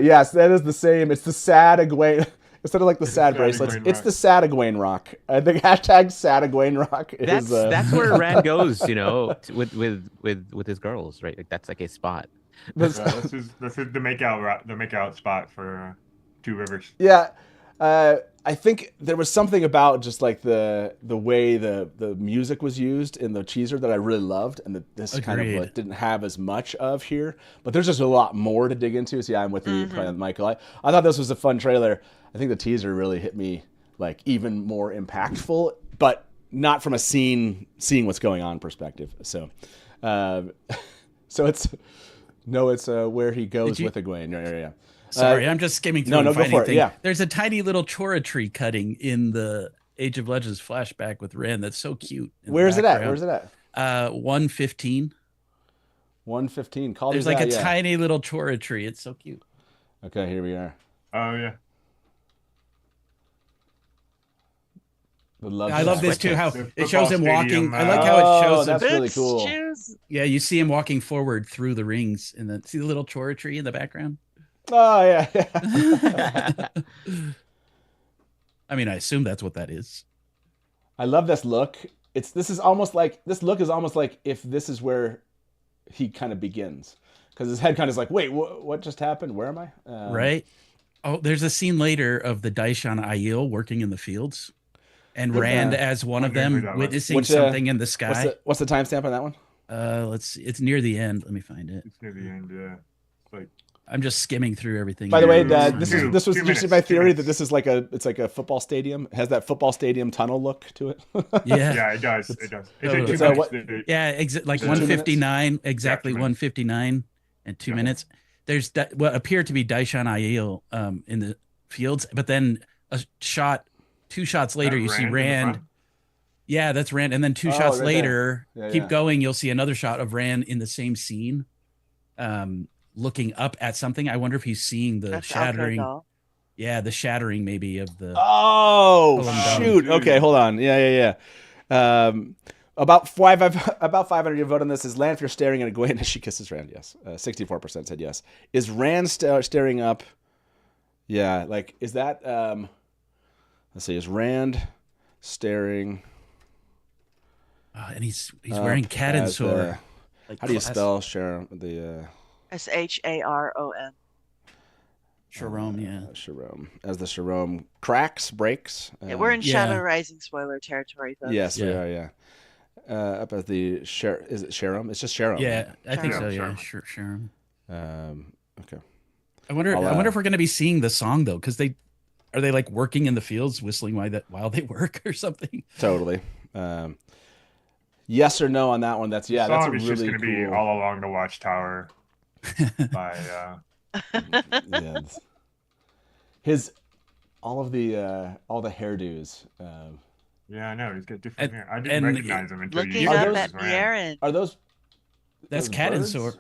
Yes, that is the same. It's the sad Egwene. Instead of like the sad bracelets, it's the sad Egwene rock. I think hashtag sad Egwene rock is. That's where Rand goes, with his girls, right? Like that's like a spot. This is the makeout spot for Two Rivers. Yeah, I think there was something about just like the way the music was used in the teaser that I really loved, and that this kind of like didn't have as much of here. But there's just a lot more to dig into. So yeah, I'm with you, Michael. I thought this was a fun trailer. I think the teaser really hit me like even more impactful, but not from a seeing what's going on perspective. So, it's where he goes with Egwene. Yeah. Sorry, I'm just skimming through. No, go for it. Yeah. There's a tiny little chora tree cutting in the Age of Legends flashback with Rand. That's so cute. Where's it at? 115. 115. There's like a tiny little chora tree. It's so cute. Okay, here we are. Oh yeah. I love this too. How it shows him walking. I like how it shows. That's really cool. Yeah, you see him walking forward through the rings, and then see the little chora tree in the background. Oh yeah. I mean, I assume that's what that is. I love this look. This look is almost like if this is where he kind of begins, because his head kind of is like, wait, what just happened? Where am I? Right. Oh, there's a scene later of the Daishan Aiel working in the fields. And Rand as one of them witnessing something in the sky. What's the timestamp on that one? Let's see. It's near the end. Let me find it. It's near the end, yeah. Like I'm just skimming through everything. By the way, this was just my theory that this is like a football stadium. It has that football stadium tunnel look to it. Yeah, it does. It does. Like 159, exactly 159 and 2 minutes. There's what appeared to be Daishan Aiel in the fields, but then a shot. 2 shots later, you see Rand. Yeah, that's Rand. And then 2 shots later, keep going, you'll see another shot of Rand in the same scene, looking up at something. I wonder if he's seeing the shattering. Yeah, the shattering maybe of the. Oh, shoot. Okay, hold on. Yeah. About 500 you vote on this. Is Lanfear staring at Egwene as she kisses Rand? Yes. 64% said yes. Is Rand staring up? Yeah, like, is that... Let's see. Is Rand staring? And he's wearing Cadensor. How do you spell Sharon? Sharon. Sharon, yeah. Sharon. As the Sharon breaks. Yeah, we're in Shadow Rising spoiler territory, though. Yes, we are. Yeah. Up at the is it Sharon? It's just Sharon. Yeah, I think so. Yeah, Sharon. Okay. I wonder if we're going to be seeing the song though, because are they like working in the fields, whistling while they work or something? Totally. Yes or no on that one? That's a really just going to be All Along the Watchtower by all the hairdos. Yeah, I know he's got different hair. I didn't recognize him until looking up at Aaron. Are those? That's Cadensor.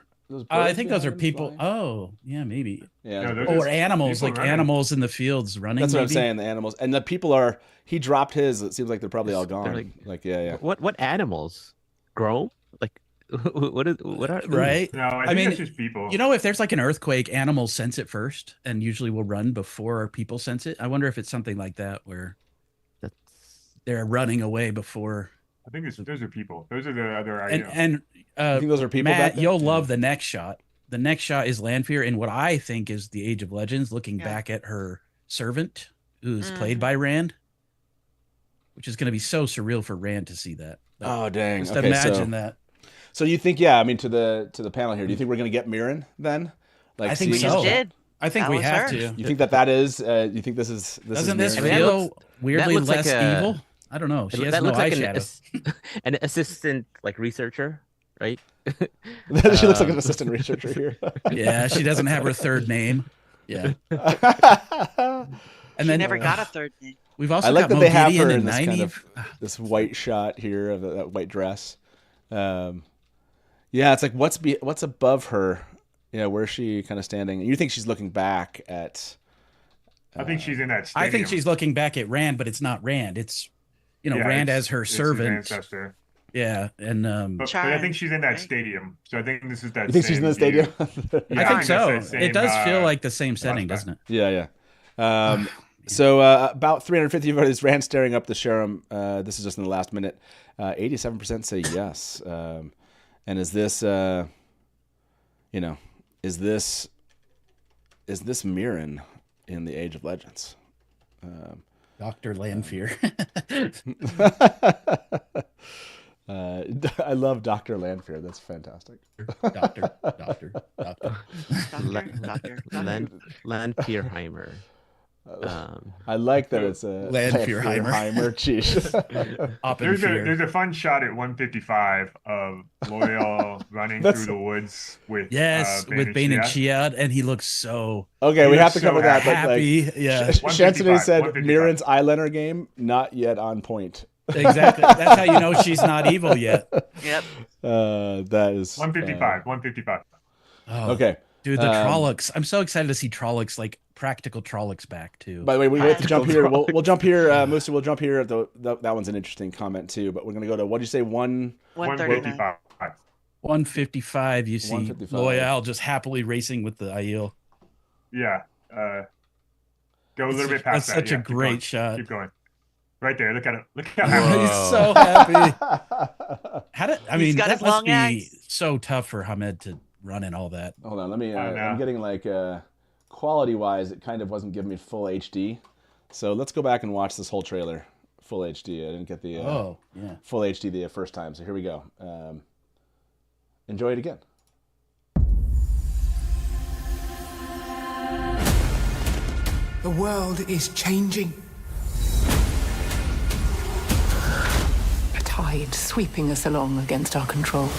I think those are people. Flying? Oh, yeah, maybe. Yeah, or animals, like running. Animals in the fields running. That's what I'm saying. The animals and the people are. He dropped his. It seems like they're probably all gone. Yeah. What animals? Grow? Like what are right? No, I mean, it's just people. If there's like an earthquake, animals sense it first, and usually will run before people sense it. I wonder if it's something like that where they're running away before. I think those are people. Those are the other. And I think those are people. Matt, you'll love the next shot. The next shot is Lanfear in what I think is the Age of Legends, looking back at her servant, who's played by Rand, which is going to be so surreal for Rand to see that. Oh dang! Just imagine that. So you think? Yeah, I mean, to the panel here. Do you think we're going to get Mirren then? Like, I think we just did. I think we have to. You think that is? You think this is? Doesn't this feel weirdly less evil? I don't know. She has no eyeshadow. An assistant, like researcher, right? She looks like an assistant researcher here. Yeah, she doesn't have her third name. Yeah. And then never got a third name. We've also I like got that they have her and in this Nynaeve. kind of this white shot here of that white dress. Yeah, it's like what's above her? Yeah, where's she kind of standing? You think she's looking back at? I think she's in that stadium. I think she's looking back at Rand, but it's not Rand. It's Rand as her servant. His ancestor. Yeah, and but I think she's in that stadium, so I think this is that. You think she's in the stadium? I think so. It does feel like the same setting, doesn't it? Yeah. So about 350 voters ran staring up the Sharam. This is just in the last minute. 87% say yes. And is this, is this Mirren in the Age of Legends? Dr. Lanfear. I love Dr. Lanfear. That's fantastic. Doctor. Lanfearheimer. I like that it's a Lanfearheimer. Cheese. There's a fun shot at 155 of Loyal running through the woods with with Bane and Chiad, and he looks so we have to cover that. Happy, but Shanson said Mirren's eyeliner game not yet on point. Exactly. That's how you know she's not evil yet. Yep. That is 155. Oh, okay, dude, the Trollocs. I'm so excited to see Trollocs, like practical Trollocs back too. By the way, we have to jump here. We'll jump here, Musa. We'll jump here. That one's an interesting comment too. But we're gonna go to what do you say? 135. 155. You see Loyal just happily racing with the Aiel. Yeah. Go a little bit past that. That's such a great shot. Keep going. Right there. Look at it. Look how happy. He's so happy. That must be axe. so tough for Hamed to run and all that. Hold on, let me. I'm getting like quality-wise, it kind of wasn't giving me full HD. So let's go back and watch this whole trailer, full HD. I didn't get the full HD the first time. So here we go. Enjoy it again. The world is changing. A tide sweeping us along against our control.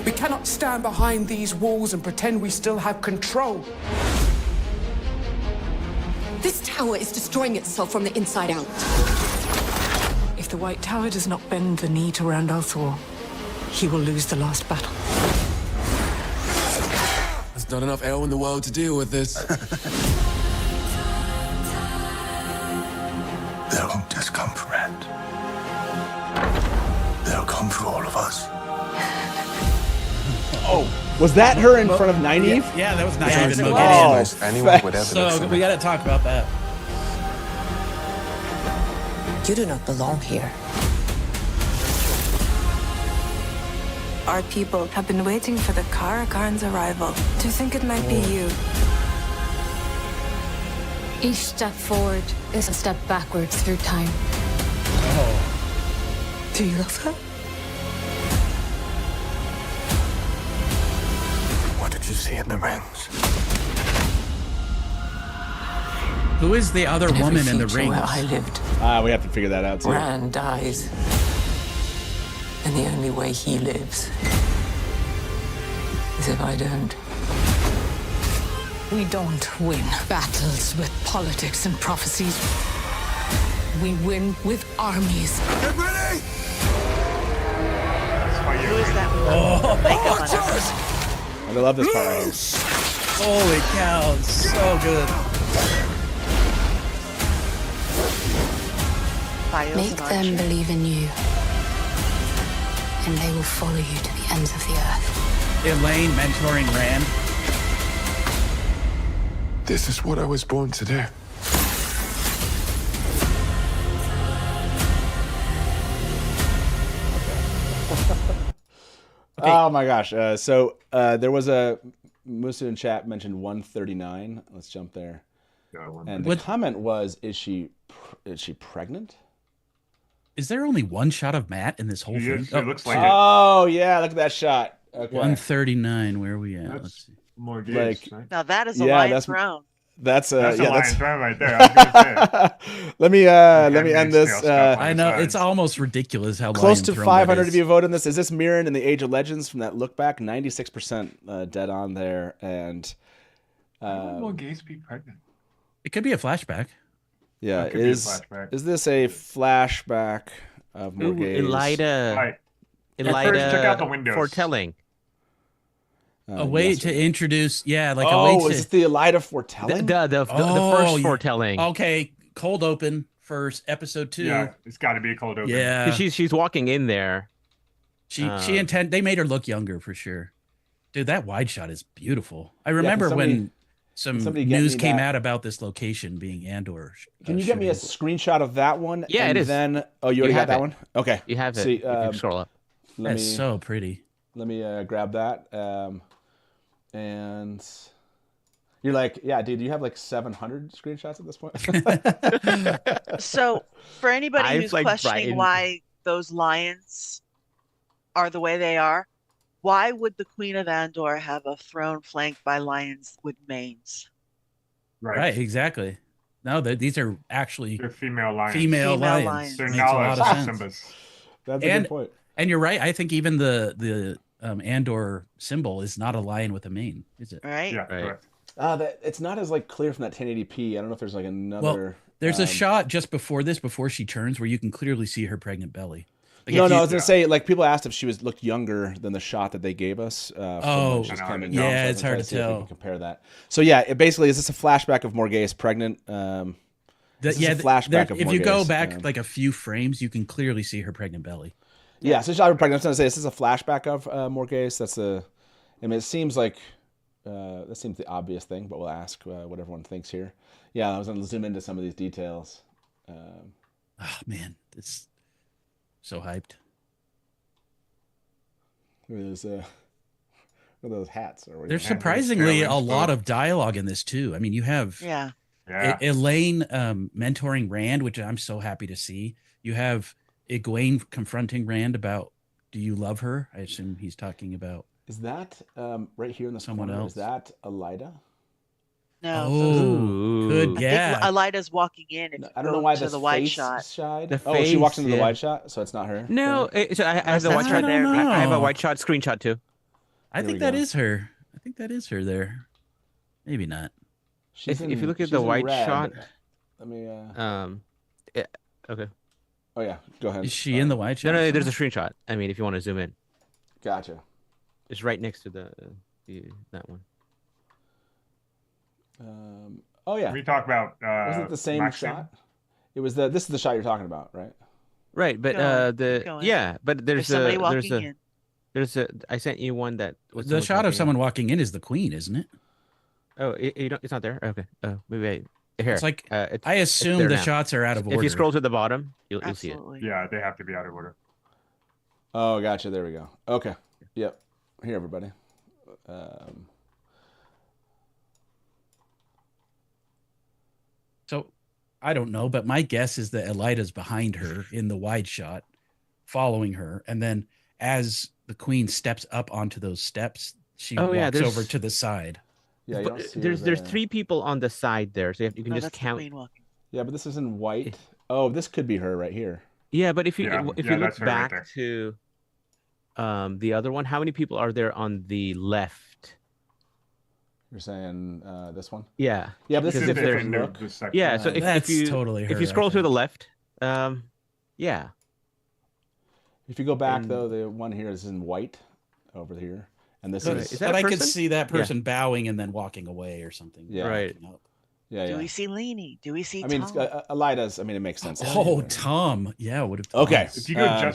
We cannot stand behind these walls and pretend we still have control. This tower is destroying itself from the inside out. If the White Tower does not bend the knee to Rand al'Thor, he will lose the last battle. There's not enough air in the world to deal with this. They won't just come for Rand. They'll come for all of us. Oh, was that her in front of Nynaeve? Yeah, that was Nynaeve and Moghedien. Anyone would ever So we got to talk about that. You do not belong here. Our people have been waiting for the Karakarn's arrival. To think it might be you. Each step forward is a step backwards through time. Do you love her? What did you see in the rings? Who is the other woman in the future rings? where I lived, We have to figure that out too. Rand dies. And the only way he lives is if I don't. We don't win battles with politics and prophecies. We win with armies. Get ready! Who is that with the makeup on her? I love this part right here. Holy cow, it's so good. Make them believe in you, and they will follow you to the ends of the earth. Elaine mentoring Rand. This is what I was born to do. Okay. Oh my gosh. So there was a Musa in chat mentioned 139. Let's jump there. And the comment was, is she pregnant? Is there only one shot of Matt in this whole thing? It looks like it. Oh yeah, look at that shot. Okay. 139. Where are we at? Let's see. More games, right? Now that is a lion throne. That's a lion throne right there. I was gonna say. let me end this. I know it's almost ridiculous how close to lion 500 of you voted on this. Is this Mirren in the Age of Legends from that look back? 96% dead on there, and will Gaze be pregnant? It could be a flashback. Yeah, is this a flashback of Morgaze? Elida. Right. Elida. Check out the windows. Foretelling. A way to introduce, like a way to. Oh, is it the Elaida foretelling? The first foretelling. Okay, cold open first, episode 2. Yeah, it's got to be a cold open. Yeah, she's walking in there. They made her look younger for sure. Dude, that wide shot is beautiful. I remember when some news came out about this location being Andor. Can you get me a screenshot of that one? Yeah, and it is. Then, you already got that one? Okay. You have it. See, if you scroll up. That's so pretty. Let me grab that. And you're like, yeah, dude, you have like 700 screenshots at this point. So for anybody who's questioning why those lions are the way they are, why would the Queen of Andor have a throne flanked by lions with manes? Right, exactly. No, these are actually they're female lions. Female lions. They're Makes a lot of sense. That's a good point. And you're right. I think even the Andor symbol is not a lion with a mane, is it? Right. Yeah, correct. It's not as like clear from that 1080p. I don't know if there's like another. Well, there's a shot just before this, before she turns, where you can clearly see her pregnant belly. Like I was gonna say, like people asked if she looked younger than the shot that they gave us. It's hard to tell. If we can compare that. So it basically is this a flashback of Morgase pregnant? Flashback of Morgase. If you go back like a few frames, you can clearly see her pregnant belly. Yeah, so she's pregnant. I was gonna say, is this a flashback of Morgase? It seems like that seems the obvious thing, but we'll ask what everyone thinks here. Yeah, I was gonna zoom into some of these details. Oh man, it's so hyped. What are those hats? There's surprisingly a lot of dialogue in this too. I mean, you have Elaine mentoring Rand, which I'm so happy to see. You have Egwene confronting Rand about, do you love her? I assume he's talking about. Is that right here in the someone corner? else? Is that Elaida? No. Oh, good. I think Elida's walking in. I don't know why the wide shot. She walks into the wide shot, so it's not her. No, so I have the wide shot there. I have a wide shot screenshot too. I think that is her. I think that is her there. Maybe not. If you look at the wide shot, let me. Okay. Oh yeah, go ahead. Is she in the wide shot? No, there's a screenshot. I mean, if you want to zoom in. Gotcha. It's right next to that one. Oh yeah. We talk about. Was it the same shot? It was this is the shot you're talking about, right? Right, but but there's somebody walking in. I sent you one that was the shot of someone walking in is the Queen, isn't it? Oh, it's not there. Okay. Oh, maybe here. It's like I assume the shots are out of order. If you scroll to the bottom, you'll see it. Yeah, they have to be out of order. Oh, gotcha. There we go. Okay. Yep. Here, everybody. So, I don't know, but my guess is that Elida's behind her in the wide shot, following her, and then as the Queen steps up onto those steps, she walks over to the side. Yeah, you don't see there's 3 people on the side there, so you can just count. Yeah, but this is in white. Oh, this could be her right here. Yeah, but if you look back to the other one, how many people are there on the left? You're saying this one? Yeah. Yeah, but this is a different look. Yeah, so if you scroll to the left, yeah. If you go back though, the one here is in white over here, and this is. But I could see that person bowing and then walking away or something. Yeah. Right. Yeah. Do we see Leanie? Do we see? I mean, Tom? Elida's. I mean, it makes sense. Oh, Tom. Yeah, would have. Okay. If you go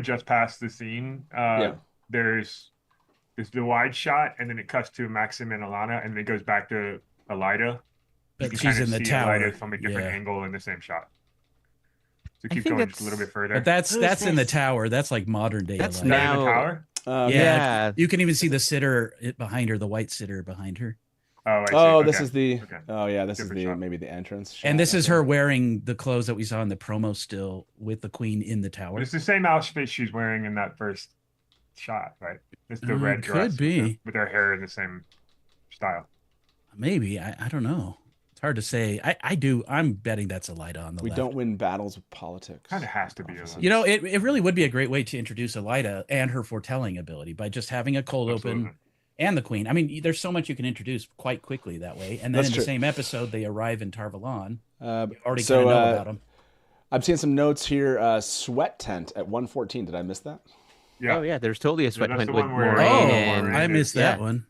just past the scene, there's the wide shot, and then it cuts to Maxim and Alana, and then it goes back to Elaida. But she's in the tower Elaida from a different angle in the same shot. So keep going just a little bit further. But that's in the tower. That's like modern day. That's now in the tower. Yeah, you can even see the sitter behind her, the white sitter behind her. Oh, this is the. Okay. Oh yeah, this is the shot. Maybe the entrance. Shot, and this is her wearing the clothes that we saw in the promo still with the Queen in the tower. It's the same outfit she's wearing in that first shot, right? It's the red dress. Could be with her hair in the same style. Maybe I don't know. It's hard to say. I'm betting that's Elaida on the left. We don't win battles with politics. Kind of has to be. You know, it really would be a great way to introduce Elaida and her foretelling ability by just having a cold open and the Queen. I mean, there's so much you can introduce quite quickly that way. And then the same episode, they arrive in Tarvalon. You already kind of know about them. I'm seeing some notes here. Sweat tent at 1:14. Did I miss that? Yeah. Oh yeah, there's totally a sweat that's hunt the with one where- Moraine Oh, and I missed that one.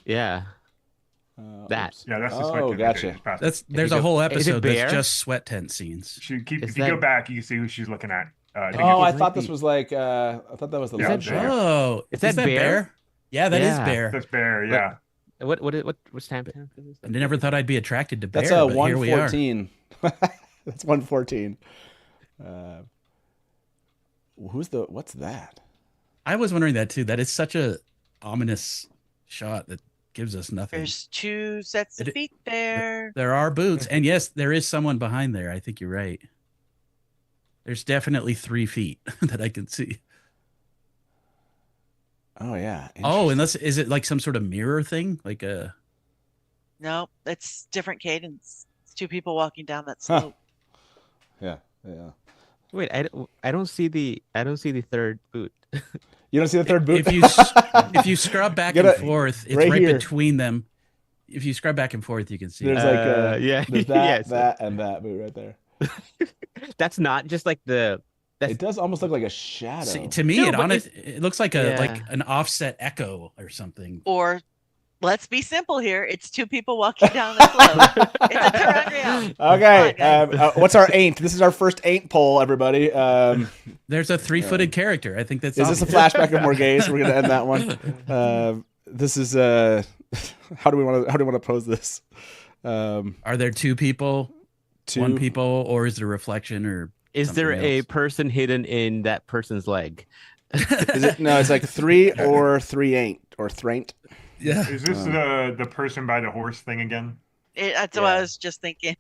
yeah. That. Oops. Yeah, that's the sweat tent. gotcha. Just past There's you a go- whole is it episode that's Bear? just sweat tent scenes. if you go back, you can see who she's looking at. I think Oh, I it's- thought this was like. I thought that was the Yeah, love Bear. shot. Oh, Is that Bear? Yeah, that is Yeah. Bear. that's Bear. Yeah. What stamp? I never thought I'd be attracted to Bear. That's but here we are. 114. That's 114. What's that? I was wondering that too. That is such a ominous shot that gives us nothing. There's 2 sets of feet there. There are boots, and yes, there is someone behind there. I think you're right. There's definitely 3 feet that I can see. Oh yeah. Oh, is it like some sort of mirror thing? Like a No, it's different cadence. It's 2 people walking down that slope. Yeah. Wait, I don't see the third boot. You don't see the third boot? If you scrub back and forth, it's right here. between them. If you scrub back and forth, you can see. There's it. there's that, that, and that boot right there. That's not just like the. It does almost look like a shadow. See, to me, it looks like like an offset echo or something. Or let's be simple here. It's 2 people walking down the slope. It's a terrain. Okay. What's our ain't? This is our first ain't poll, everybody. There's a 3-footed character. I think that's. Is this a flashback of Morghese? We're gonna end that one. This is how do we want to pose this? Are there 2 people? 1 people, or is it a reflection, or is there a else? person hidden in that person's leg? Is it? No, it's like 3 or 3 ain't or thraint. Yeah. Is this the person by the horse thing again? That's what I was just thinking.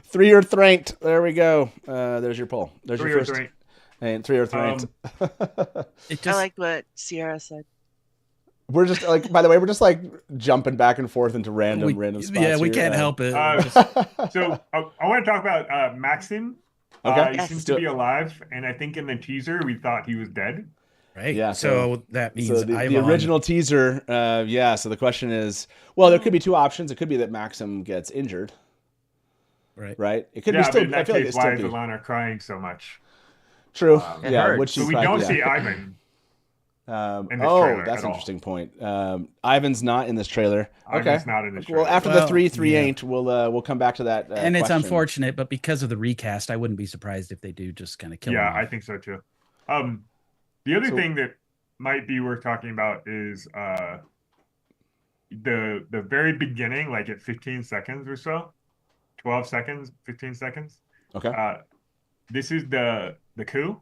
3 or thraint. There we go. There's your poll. There's 3 your or first. thraint. And 3 or thraint. I like what Sierra said. We're just like, by the way, we're just like jumping back and forth into random spots. Yeah, we here. can't help it. So I want to talk about Maxim. Okay. He seems to be alive, and I think in the teaser we thought he was dead. Right. Yeah. So that means the original teaser. Yeah. So the question is, well, there could be 2 options. It could be that Maxim gets injured. Right. Right. It could Yeah, be still. but in that I feel like case, it's still why is be Alana crying so much? true. It Yeah. hurts. Which So we don't see Ivan. In this trailer that's at an all. interesting point. Ivan's not in this trailer. Ivan's not in this trailer. Well, after the 3 ain't, we'll come back to that. And it's question. unfortunate, but because of the recast, I wouldn't be surprised if they do just kind of kill him. Yeah, I think so too. The other thing that might be worth talking about is the very beginning, like at 15 seconds or so, 12 seconds, 15 seconds. Okay. This is the coup.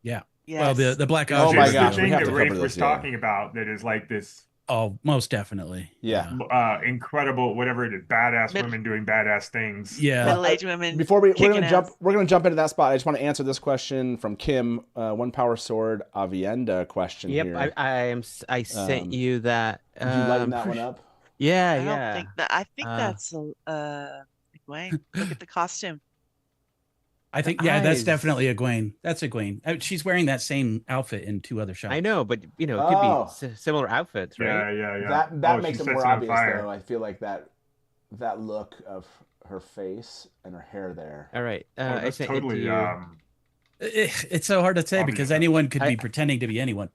Yeah. Yes. Well, the Black Oh Ops. my This is gosh, the we thing have that to Rafe cover was this, yeah. talking about that is like this Oh, most definitely. Yeah. incredible, whatever it is, badass women doing badass things. Yeah. Middle-aged women. Before we're kicking gonna ass. jump into that spot. I just want to answer this question from Kim. One power sword Avienda question Yep, here. I sent you that. Did you lighten that one up? Yeah, I yeah. don't think that. I think that's Egwene. Look at the costume. I think, The that's eyes. definitely Egwene. That's Egwene. She's wearing that same outfit in 2 other shots. I know, but it could be similar outfits, right? Yeah. That Oh, makes she it sets more it on obvious, fire. though. I feel like that look of her face and her hair there. All right. Oh, I that's sent totally. it to you. It's so hard to say because anyone could be pretending to be anyone.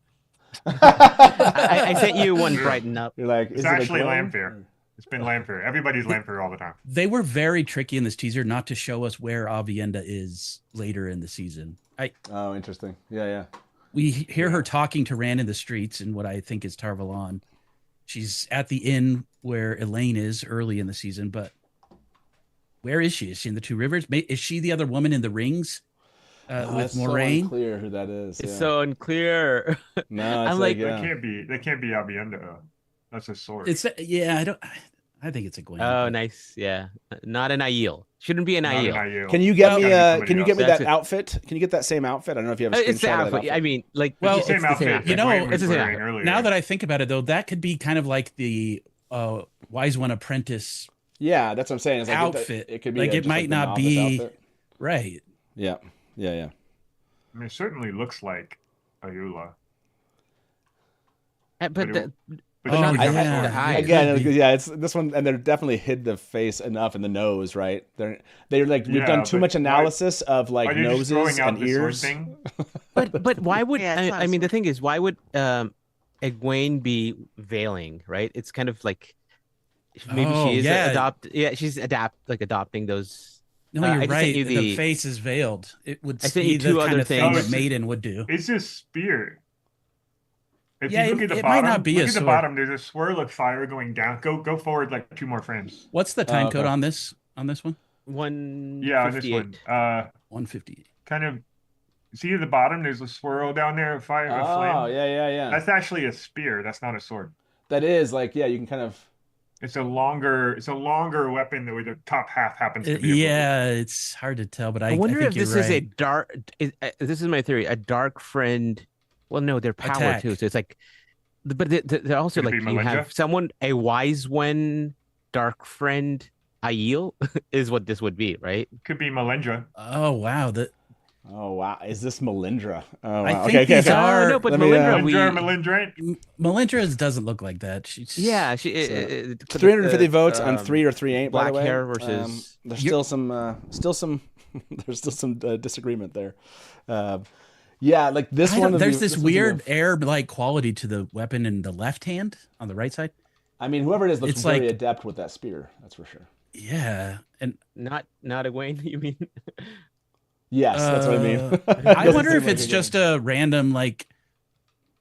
I sent you one brighten up. You're like, It's is actually it a Lamphere. It's been Lamphere. Everybody's Lamphere all the time. They were very tricky in this teaser not to show us where Avienda is later in the season. Oh, interesting. Yeah. We hear her talking to Rand in the streets in what I think is Tarvalon. She's at the inn where Elaine is early in the season, but where is she? Is she in the 2 Rivers? Is she the other woman in the rings with it's Moraine? so unclear who that is. It's yeah. so unclear. No, it's I'm like, like, yeah. That can't be Abienda. That's a sword. I think it's a Gwen. Oh, nice. Yeah, not an Aiel. Shouldn't be an Not an Aiel. Aiel. Can you get me? Gotta be Can you get me That's that it. outfit? Can you get that same outfit? I don't know if you have a It's the screenshot of that outfit. outfit. I mean, like, Well, It's the same outfit. You know, Wayne was it's the same wearing outfit. earlier. Now that I think about it, though, that could be kind of like the Wise One Apprentice Yeah, that's what I'm saying. It's like outfit. It could be like it just might the not novice be outfit. right. Yeah. I mean, it certainly looks like Ayula. but But Oh, she could yeah. jump The eyes. Again, Could be. yeah, it's this one, and they're definitely hid the face enough in the nose, right? They're like we've Yeah, done too but much analysis of why like are they just noses throwing out and the sword ears. thing? But why would Yeah, it's not I a mean the sword. thing is why would Egwene be veiling, right? It's kind of like maybe Oh, she is yeah. she's adopting those. No, you're I just right. sent you The face is veiled. It would I sent be you the two kind other of thing things. that Maiden would do. It's just spear. If Yeah, you look at the it might bottom, not be look a at the sword. bottom. There's a swirl of fire going down. Go forward like 2 more frames. What's the time code okay. on this one? 158. Yeah, on this one. 158. Kind of. See at the bottom. There's a swirl down there of fire, of flame. Oh, yeah. That's actually a spear. That's not a sword. That is like, yeah, you can kind of. It's a longer weapon that with the top half happens to be. Yeah, it's hard to tell, but I wonder think if this you're is a right. dark. This is my theory. A dark friend. Well, no, they're power Attack. too. So it's like, but they're also Could it like be you have Melinda? someone a wise one, dark friend. Aiel is what this would be, right? Could be Melendra. Oh wow, Oh wow, is this Melindra? Oh I wow. think these are. No, but Let me, Melindra, Melindra doesn't look like that. She's she 350 votes on 3 or 3 ain't. By black the way, hair versus. there's still some there's still some disagreement there. Yeah, like this one. There's this weird air-like quality to the weapon in the left hand on the right side. I mean, whoever it is looks It's very like- adept with that spear. That's for sure. Yeah, and Not Egwene, you mean? Yes, that's what I mean. I wonder if it's just a random like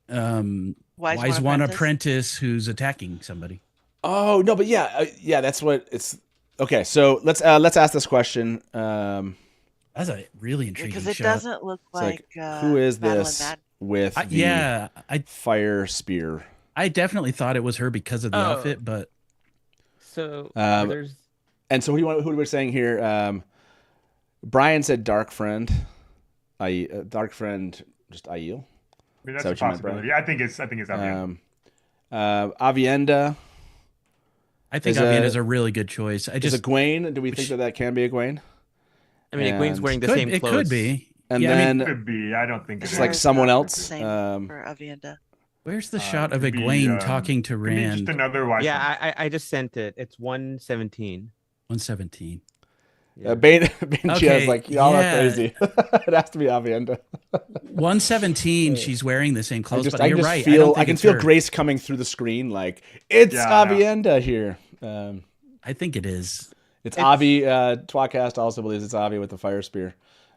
wise one apprentice who's attacking somebody. Oh no, but yeah, that's what it's. Okay, so let's ask this question. That's a really intriguing Because it shot. doesn't look It's like who is Battle of this Mad- with the fire spear? I definitely thought it was her because of the outfit, but so there's. And so who were we saying here? Brian said dark friend. Dark friend, just Aiel. I mean, that's Is that a what you meant, possibility. I think it's Avienda. Avienda. I think Avienda's a really good choice. Is Egwene? Do we think that can be Egwene? I mean, Egwene's wearing the same clothes. It could be. And yeah, then it could be. I don't think it's like someone else. for Avienda. Where's the shot of could be, Egwene talking to could be Rand? just another wise one. Yeah, I just sent it. It's 117. 117. Bane Okay, is like, y'all yeah. are crazy. It has to be Avienda. 117, she's wearing the same clothes, but I you're just right. Feel, I can it's feel her. Grace coming through the screen like, it's Avienda here. I think it is. It's Avi. Twatcast also believes it's Avi with the fire spear.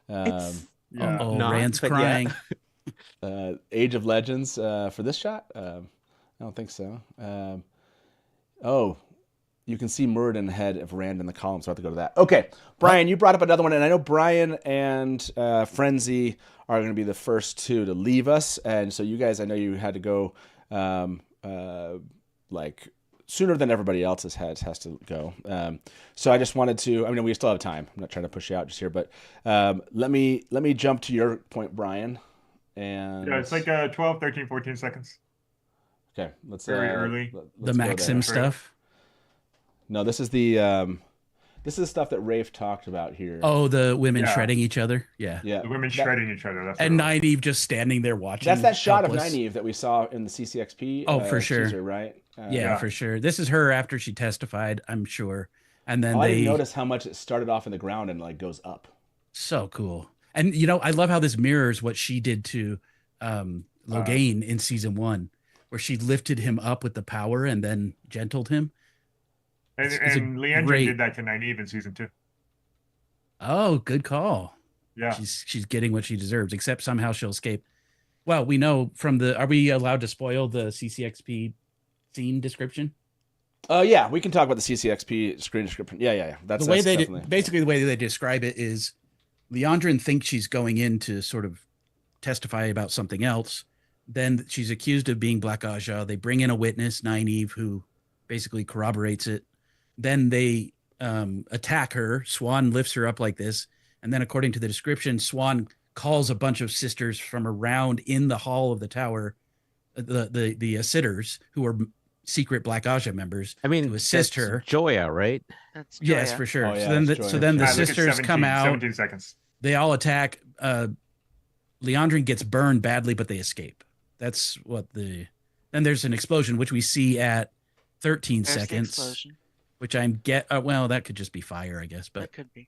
Rand's crying. Age of Legends for this shot? I don't think so. You can see Muradin ahead of Rand in the column, so I have to go to that. Okay, Brian, you brought up another one, and I know Brian and Frenzy are going to be the first two to leave us, and so you guys, I know you had to go like sooner than everybody else's has to go. So I just wanted to. I mean, we still have time. I'm not trying to push you out just here, but let me jump to your point, Brian. And Yeah, it's like 12, 13, 14 seconds. Okay, let's very early. The Maxim stuff. No, this is the stuff that Rafe talked about here. Oh, the women shredding each other. Yeah. Yeah. The women shredding each other. That's And Nynaeve just standing there watching. That's that shot helpless. of Nynaeve that we saw in the CCXP. Oh, for sure. Teaser, right? Yeah, for sure. This is her after she testified, I'm sure. And then I didn't notice how much it started off in the ground and like goes up. So cool. And I love how this mirrors what she did to Logain in season 1, where she lifted him up with the power and then gentled him. And Leandra did that to Nynaeve in season 2. Oh, good call. Yeah. She's getting what she deserves, except somehow she'll escape. Well, we know from are we allowed to spoil the CCXP scene description? Yeah, we can talk about the CCXP screen description. Yeah. That's the way definitely... the way they describe it is Leandrin thinks she's going in to sort of testify about something else. Then she's accused of being Black Aja. They bring in a witness, Nynaeve, who basically corroborates it. Then they attack her. Swan lifts her up like this. And then according to the description, Swan calls a bunch of sisters from around in the hall of the tower, the sitters, who are secret Black Aja members, to assist her. Joya, right? That's Joya. Yes, for sure. Oh, yeah, so then the sisters come out. 17 seconds. They all attack. Leandrin gets burned badly, but they escape. That's what the Then there's an explosion, which we see at 13 There's the seconds, explosion. which well, that could just be fire, I guess. But That could be.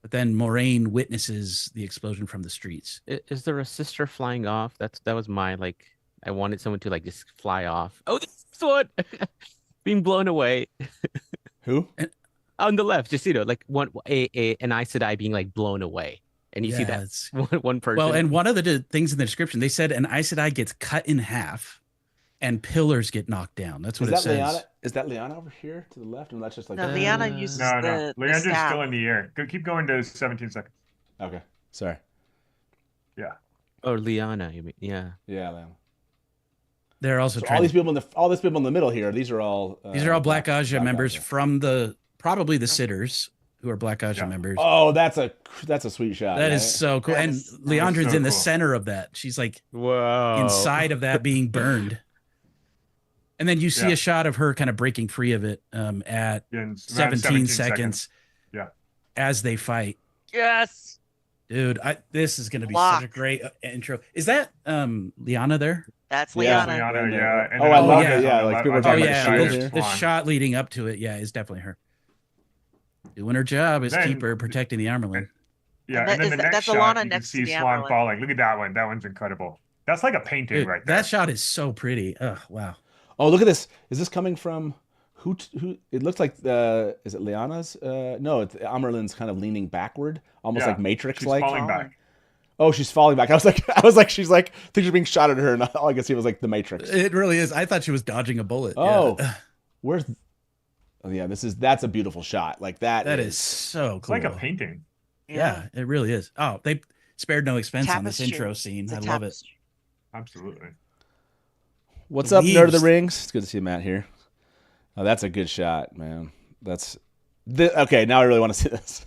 But then Moraine witnesses the explosion from the streets. Is there a sister flying off? That was my like. I wanted someone to like just fly off. Oh, this one being blown away. Who? On the left, just like an Aes Sedai being like blown away, and you see that one person. Well, and one of the things in the description, they said an Aes Sedai gets cut in half, and pillars get knocked down. That's what it says. Lyanna? Is that Lyanna over here to the left? And that's just like No, Lyanna uses no. the Lyanna's staff. still in the air. Keep going to 17 seconds. Okay, sorry. Yeah. Or Lyanna, you mean? Yeah. Yeah, Lyanna. They're also so trying all these people in the middle here. These are all Black Aja members from probably the Sitters, who are Black Aja members. Oh, that's a sweet shot. That is so cool. And Leandrin's in the center of that. She's like inside of that being burned. And then you see a shot of her kind of breaking free of it at 17 seconds. Yeah. As they fight. Yes. Dude, this is going to be such a great intro. Is that Lyanna there? That's Lyanna. Lyanna, yeah. And I love it. Yeah, like people are talking about the shot leading up to it. Yeah, is definitely her. Doing her job as keeper, protecting the Armerlin. Yeah, and then the next shot, you can see Swan falling. Look at that one. That one's incredible. That's like a painting right there. That shot is so pretty. Oh, wow. Oh, look at this. Is this coming from who? It looks like is it Lyanna's? No, it's Amerlin's kind of leaning backward, almost like Matrix-like. She's falling back. Oh, she's falling back. I was like, she's like, I think she's being shot at her, and all I could see was like the Matrix. It really is. I thought she was dodging a bullet. Oh, where's? Oh yeah, that's a beautiful shot. Like that is so cool. It's like a painting. Yeah, it really is. Oh, they spared no expense on this intro scene. I love it. Absolutely. What's up, Nerd of the Rings? It's good to see Matt here. Oh, that's a good shot, man. Okay, now I really want to see this.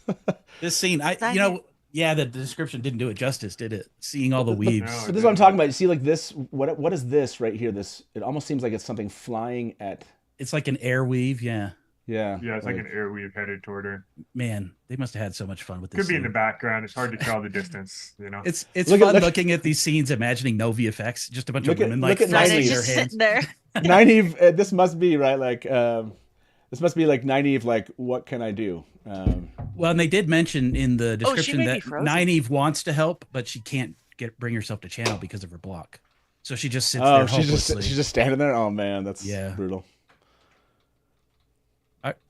This scene, the description didn't do it justice, did it? Seeing all the weaves. No, this is what I'm talking about. You see, like this. What is this right here? It almost seems like it's something flying at. It's like an air weave, yeah. Yeah. Yeah, it's like an air weave headed toward her. Man, they must have had so much fun with this. Could be in the background. It's hard to tell the distance, you know. It's fun looking at these scenes, imagining no VFX, just a bunch of women like Nynaeve just sitting there. Nynaeve, this must be right, like this must be like Nynaeve, like what can I do? Well, and they did mention in the description that Nynaeve wants to help, but she can't bring herself to channel because of her block. So she just sits there hopelessly. She's just standing there. Oh man, that's brutal.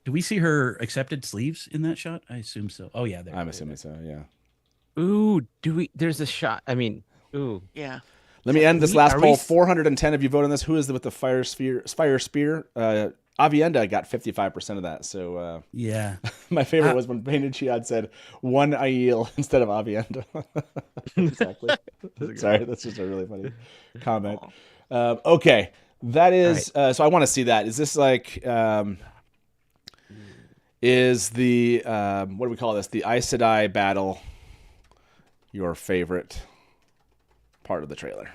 Do we see her accepted sleeves in that shot? I assume so. Oh yeah, I'm assuming so. Yeah. Ooh, there's a shot. I mean, ooh. Yeah. Let me end this last poll. 410 of you voted on this. Who is with the fire spear? Avienda got 55% of that. So yeah. My favorite was when Painted Chiad said one Aiel instead of Avienda. Exactly. Sorry, that's just a really funny comment. Okay, that is. So I want to see that. Is this like? Is the what do we call this? The Aes Sedai battle your favorite part of the trailer?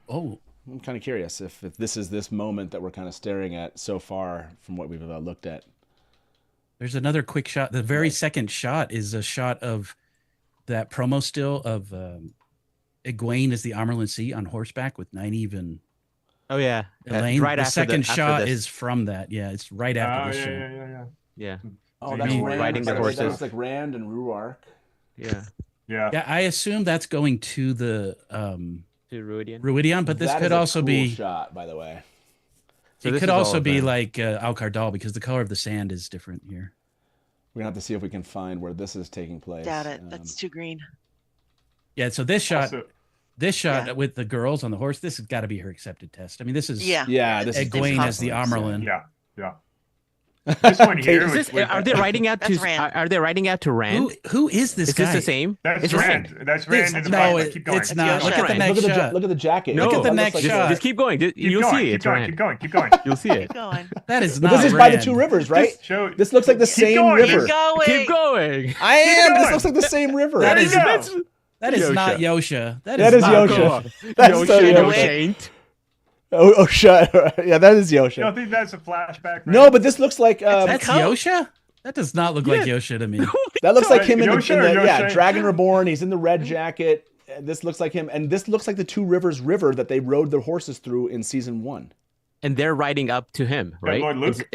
Oh, I'm kind of curious if this is this moment that we're kind of staring at so far from what we've looked at. There's another quick shot. The very second shot is a shot of that promo still of Egwene as the Amerlin Sea on horseback with Nynaeve and oh yeah, Elaine. Right the second shot is from that. Yeah, it's right after this show. Yeah. Oh, that's riding the horses. It's like Rand and Ruark. Yeah. Yeah, I assume that's going to the to Ruidian, but this could also be shot, by the way. So it could also be like Al-Kardal because the color of the sand is different here. We're gonna have to see if we can find where this is taking place. Doubt it. That's too green. Yeah. So this shot. This shot with the girls on the horse, this has got to be her accepted test. I mean, this is this is Egwene as the Amerlin. Yeah. This one here. Are they writing out to? Are they writing out to Rand? Who is this guy? Is this the same? That's Rand. That's Rand. Keep going. It's not. Look at the next shot. Look at the jacket. Look at the next shot. Just keep going. You'll see it. Keep going. You'll see it. Keep going. That is not. This is by the two rivers, right? This looks like the same river. Keep going. I am. This looks like the same river. That is not Yosha. That is Yosha. That's Yosha ain't. Oh, shut. Yeah, that is Yosha. You don't think that's a flashback? Right? No, but this looks like that's Yosha. That does not look like Yosha to me. That looks like him in Yosha the Dragon Reborn. He's in the red jacket. This looks like him, and this looks like the Two Rivers River that they rode their horses through in season 1. And they're riding up to him, right? Lord Luke.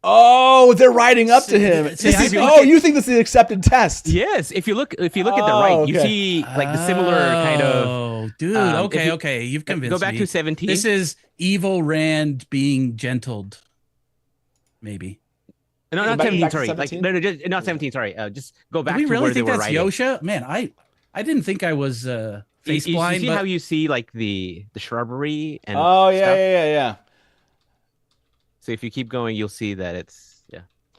Oh, they're riding up to him. You think this is the accepted test? Yes. If you look at the right, you see like the similar kind of. Oh, dude. Okay. You've convinced me. Go back to 17. This is evil Rand being gentled. Maybe. No, not 17. Sorry, like not 17. Sorry, just go back. Do we to really where think they were that's riding. Yosha? Man, I didn't think I was face blind. You see how you see like the shrubbery and yeah. So if you keep going, you'll see that it's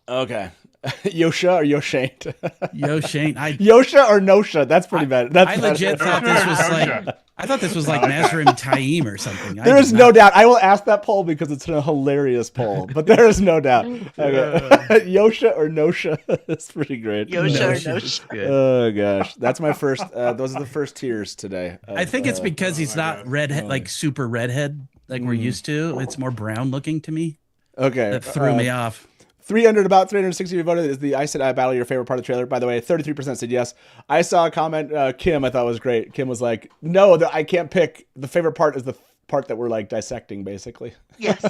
Okay. Yosha or Yoshaint? Yoshaint. Yosha or Nosha? That's pretty bad. I legit thought this was like. I thought this was like Nazrim Taim or something. There is no doubt. I will ask that poll because it's a hilarious poll, but there is no doubt. Okay. Yosha or Nosha? That's pretty great. Yosha or Nosha. Oh gosh, that's my first. Those are the first tiers today. I think it's because he's not redhead, like super redhead, like we're used to. It's more brown looking to me. Okay, that threw me off. About 360 voted is the I Said I Battle your favorite part of the trailer. By the way, 33% said yes. I saw a comment, Kim, I thought was great. Kim was like, no, I can't pick. The favorite part is the part that we're like dissecting, basically. Yes.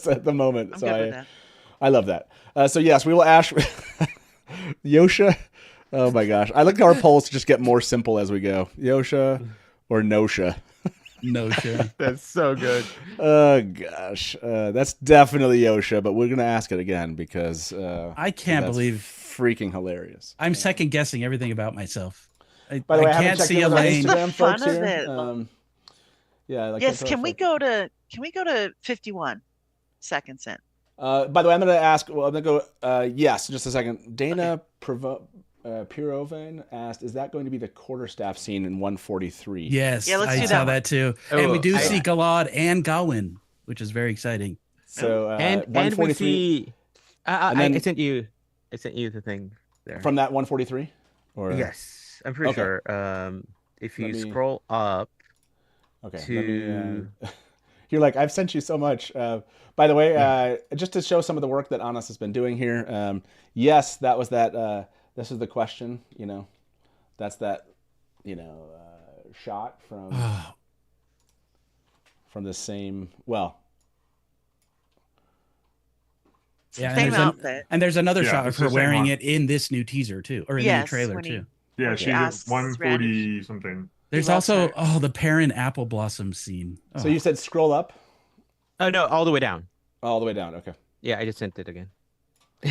At the moment. I'm good with that. I love that. So yes, we will ask Yosha. Oh my gosh. I like how our polls just get more simple as we go. Yosha or Nosha. Nosha. That's so good. Oh gosh, that's definitely Yosha, but we're gonna ask it again because I can't believe freaking hilarious. I'm second guessing everything about myself. By the way, I can't see a lane. Instagram fun folks of here. It. Yes. Can we go to 51 seconds in? By the way, I'm gonna ask. Well, I'm gonna go. Yes, just a second. Dana Pirovan asked, "Is that going to be the quarterstaff scene in 143?" Yes, let's I do saw that that too. And we do see Galad and Gawain, which is very exciting. So and we see. I sent you the thing there from that 143. Or yes, I'm pretty sure. If you scroll up. Okay. You're like, I've sent you so much. By the way, just to show some of the work that Anas has been doing here. Yes, that was that. This is the question. That's that. Shot from the same. Well. Yeah, same outfit. And there's another shot of her wearing it in this new teaser too, or in the new trailer too. Yeah, she's 140 something. There's also the Perrin apple blossom scene. Oh. So you said scroll up? Oh no, all the way down. All the way down. Okay. Yeah, I just sent it again.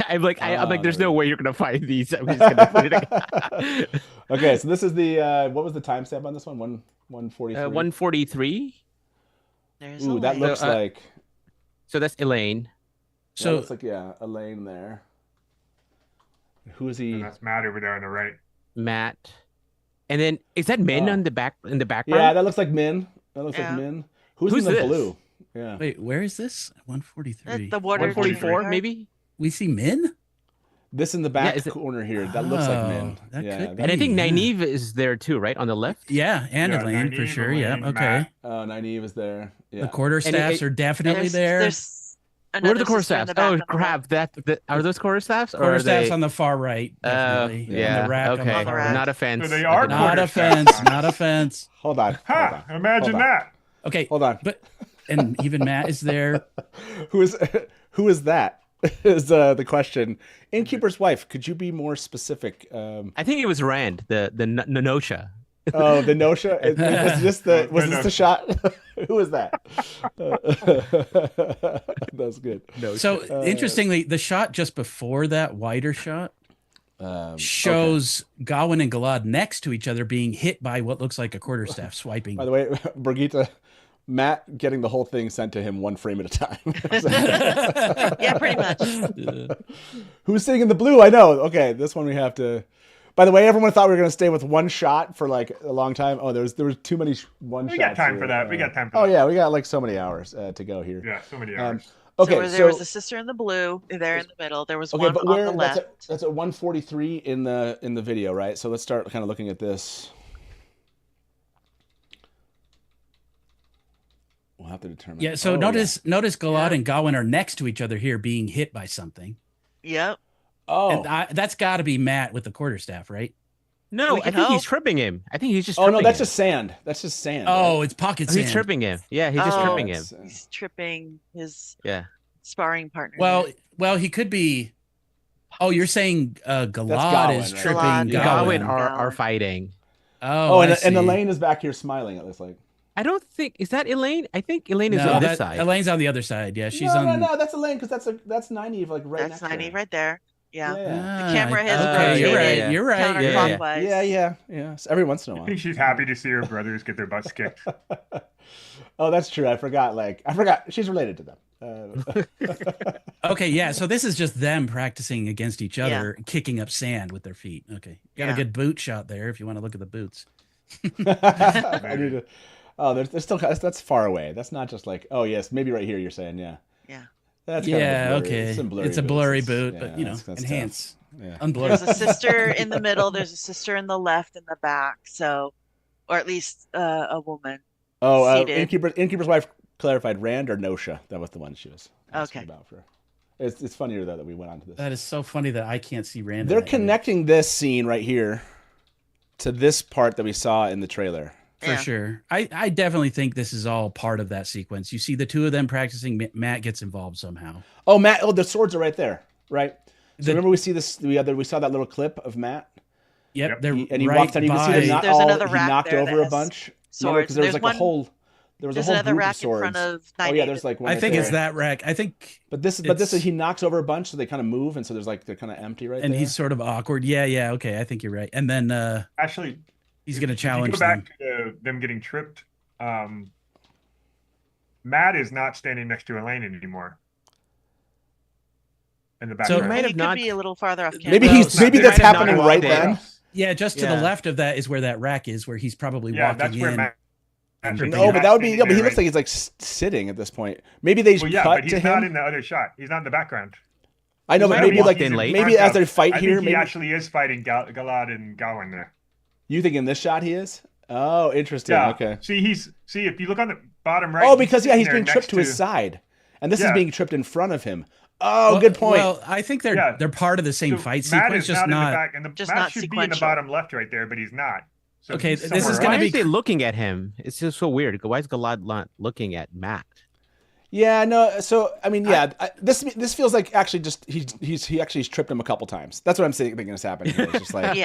I'm like, there's no way you're gonna find these. I'm just gonna put it again. Okay, so this is the what was the timestamp on this one? 143. 143. There's Ooh, that looks like. So that's Elaine. So it looks like Elaine there. Who is he? And that's Matt over there on the right. Matt. And then is that Min in the background? Yeah, that looks like Min. That looks like Min. Who's in the this? blue? Yeah. Wait, where is this? 143. The water. 144, maybe. We see Min. This in the back corner here. That looks like Min. That could be, and I think Nynaeve is there too, right on the left. Yeah, and Elaine for sure. Elaine, Yeah. Okay. Oh, Nynaeve is there. Yeah. The quarterstaffs are definitely there. Where are the quarterstaffs? Oh crap! Are those quarterstaffs? Quarterstaffs on the far right. Definitely. Yeah. On the rack okay. on the right. Not a fence. So they are not a fence. Not a fence. Hold on. Imagine that. Okay. Hold on. But and even Matt is there. Who is that? Is the question. Innkeeper's wife. Could you be more specific? I think it was Rand, the Nosha. Oh, the Nosha. Was this the shot? Who was that? That's good. So interestingly, the shot just before that wider shot shows Gawain and Galad next to each other being hit by what looks like a quarterstaff swiping. By the way, Brigitte, Matt getting the whole thing sent to him one frame at a time. Yeah, pretty much. Who's sitting in the blue? I know. Okay, this one we have to. By the way, everyone thought we were going to stay with one shot for like a long time. Oh, there was too many one shots. We got time for that. We got time for that. Oh yeah, we got like so many hours to go here. Yeah, so many hours. Okay, so there was a sister in the blue. There in the middle. There was one on the left. That's at 143 in the video, right? So let's start kind of looking at this. We'll have to determine. Yeah. So notice Galad and Gawain are next to each other here, being hit by something. Yep. Oh, and that's got to be Matt with the quarterstaff, right? No, I think he's tripping him. I think he's just. Oh no, that's him. just sand. That's just sand. Oh, right? it's pocket sand. He's tripping him. Yeah, he's just tripping him. He's tripping his Yeah. sparring partner. Well, he could be. Oh, you're saying Gai'don is tripping. Gawain are fighting. Oh, and Elaine is back here smiling. It looks like. I don't think is that Elaine. I think Elaine is on this side. Elaine's on the other side. Yeah, she's on. No, that's Elaine because that's Nynaeve like right. That's Nynaeve right there. Yeah. Yeah. The camera has rotated. You're right. Counterclockwise. Yeah. So every once in a while. I think she's happy to see her brothers get their butts kicked. Oh, that's true. I forgot. She's related to them. Okay, yeah. So this is just them practicing against each other, kicking up sand with their feet. Okay, got a good boot shot there if you want to look at the boots. I need to. Oh, there's still that's far away. That's not just like yes, maybe right here. You're saying yeah. That's kind of okay. It's a blurry boot, but enhance. Yeah. Unblurred. There's a sister in the middle. There's a sister in the left, in the back. So, or at least a woman. Oh, Innkeeper's wife clarified Rand or Nosha. That was the one she was asking about. It's funnier though that we went on to this. That is so funny that I can't see Rand. They're connecting this scene right here to this part that we saw in the trailer. For sure. I definitely think this is all part of that sequence. You see the two of them practicing. Matt gets involved somehow. Oh, Matt. Oh, the swords are right there. Right. So remember we see this. We saw that little clip of Matt. Yep. And he walks down. You can see there's another rack. He knocked over a bunch. Swords. Because there was like a whole. There was a whole another group rack of swords. in front of Oh yeah, there's like one. I think it's that rack. I think. But this is he knocks over a bunch, so they kind of move, and so there's like they're kind of empty right there. And he's sort of awkward. Yeah. Okay, I think you're right. And then actually, he's going to challenge go back to them getting tripped. Matt is not standing next to Elaine anymore. In the background. So he could be a little farther off camera. Maybe that's happening right then. Yeah, just to the left of that is where that rack is, where he's probably walking that's where in. Matt. No, but that would be. But he looks like he's like sitting at this point. Maybe they cut but he's to not him. in the other shot. He's not in the background. I know, but maybe as they fight I here, think he maybe actually is fighting Gai'don and Gawain there. You think in this shot he is? Oh, interesting. Yeah. Okay. See, if you look on the bottom right. Oh, because he's being tripped to his side, and this is being tripped in front of him. Oh, good point. Well, I think they're part of the same fight Matt sequence, is just not not. in the back, and Matt should be in the bottom left right there, but he's not. So okay, this is going to be looking at him. It's just so weird. Why is Gai'don not looking at Matt? Yeah, no. So I mean, this feels like actually just he actually tripped him a couple times. That's what I'm thinking is happening. Here. It's just like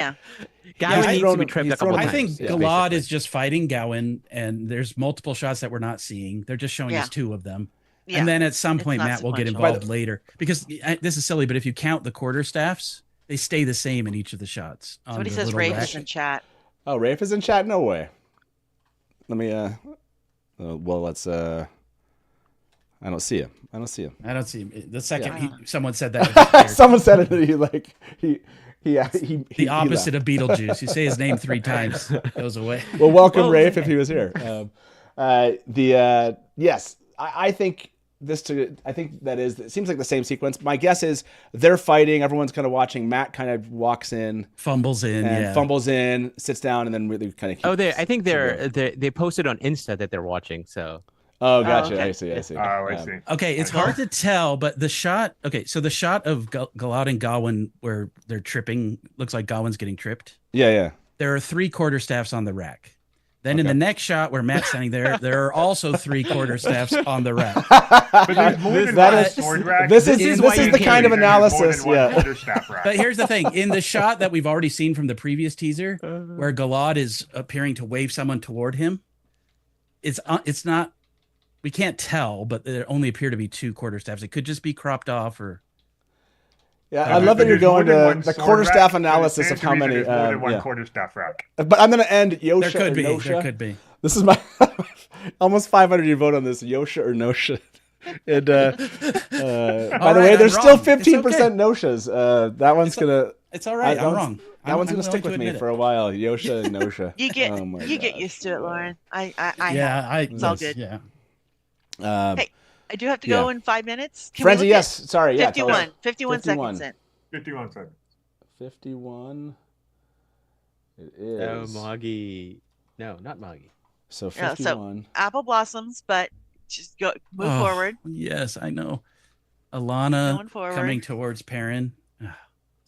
Gawain needs to be tripped a couple times. I think Gai'don is just fighting Gawain, and there's multiple shots that we're not seeing. They're just showing us two of them. Yeah. And then at some point, Matt will get involved later. Because this is silly, but if you count the quarterstaffs, they stay the same in each of the shots. That's what he says. Rafe is in chat. Oh, Rafe is in chat? No way. Let me. Well, let's. I don't see him. I don't see him. The second someone said that. Someone said it. He the opposite of Beetlejuice. You say his name 3 times, it goes away. Well, welcome Rafe if he was here. Yes, I think it seems like the same sequence. My guess is they're fighting. Everyone's kind of watching. Matt kind of walks in, fumbles in, sits down, and then really kind of. I think they posted on Insta that they're watching. So. Oh, gotcha. Okay. I see. I see. Okay, it's hard to tell, but the shot. Okay, so the shot of Gai'don and Gawain where they're tripping looks like Gawain's getting tripped. Yeah. There are 3 quarterstaffs on the rack. Then in the next shot where Matt's standing there are also 3 quarterstaffs on the rack. But there's more than one sword rack. This is the kind of analysis. But here's the thing: in the shot that we've already seen from the previous teaser, where Gai'don is appearing to wave someone toward him, it's not. We can't tell, but there only appear to be 2 quarterstaffs. It could just be cropped off, or. Yeah, I love that you're going to the quarterstaff analysis of how many. There's more than one quarterstaff rack. But I'm going to end Yosha. There could be. This is my almost 500. You vote on this, Yosha or Nosha. And by the way, there's still 15% Noshas. That one's gonna. It's all right. I'm wrong. That one's gonna stick with me for a while. Yosha and Nosha. You get used to it, Lauren. It's all good. Yeah. Hey, I do have to go in 5 minutes. Frenzy, yes. Sorry. 51 seconds in. 51 seconds. 51. It is. No, Moggy. No, not Moggy. So 51. So apple blossoms, but just move forward. Yes, I know. Alana coming towards Perrin.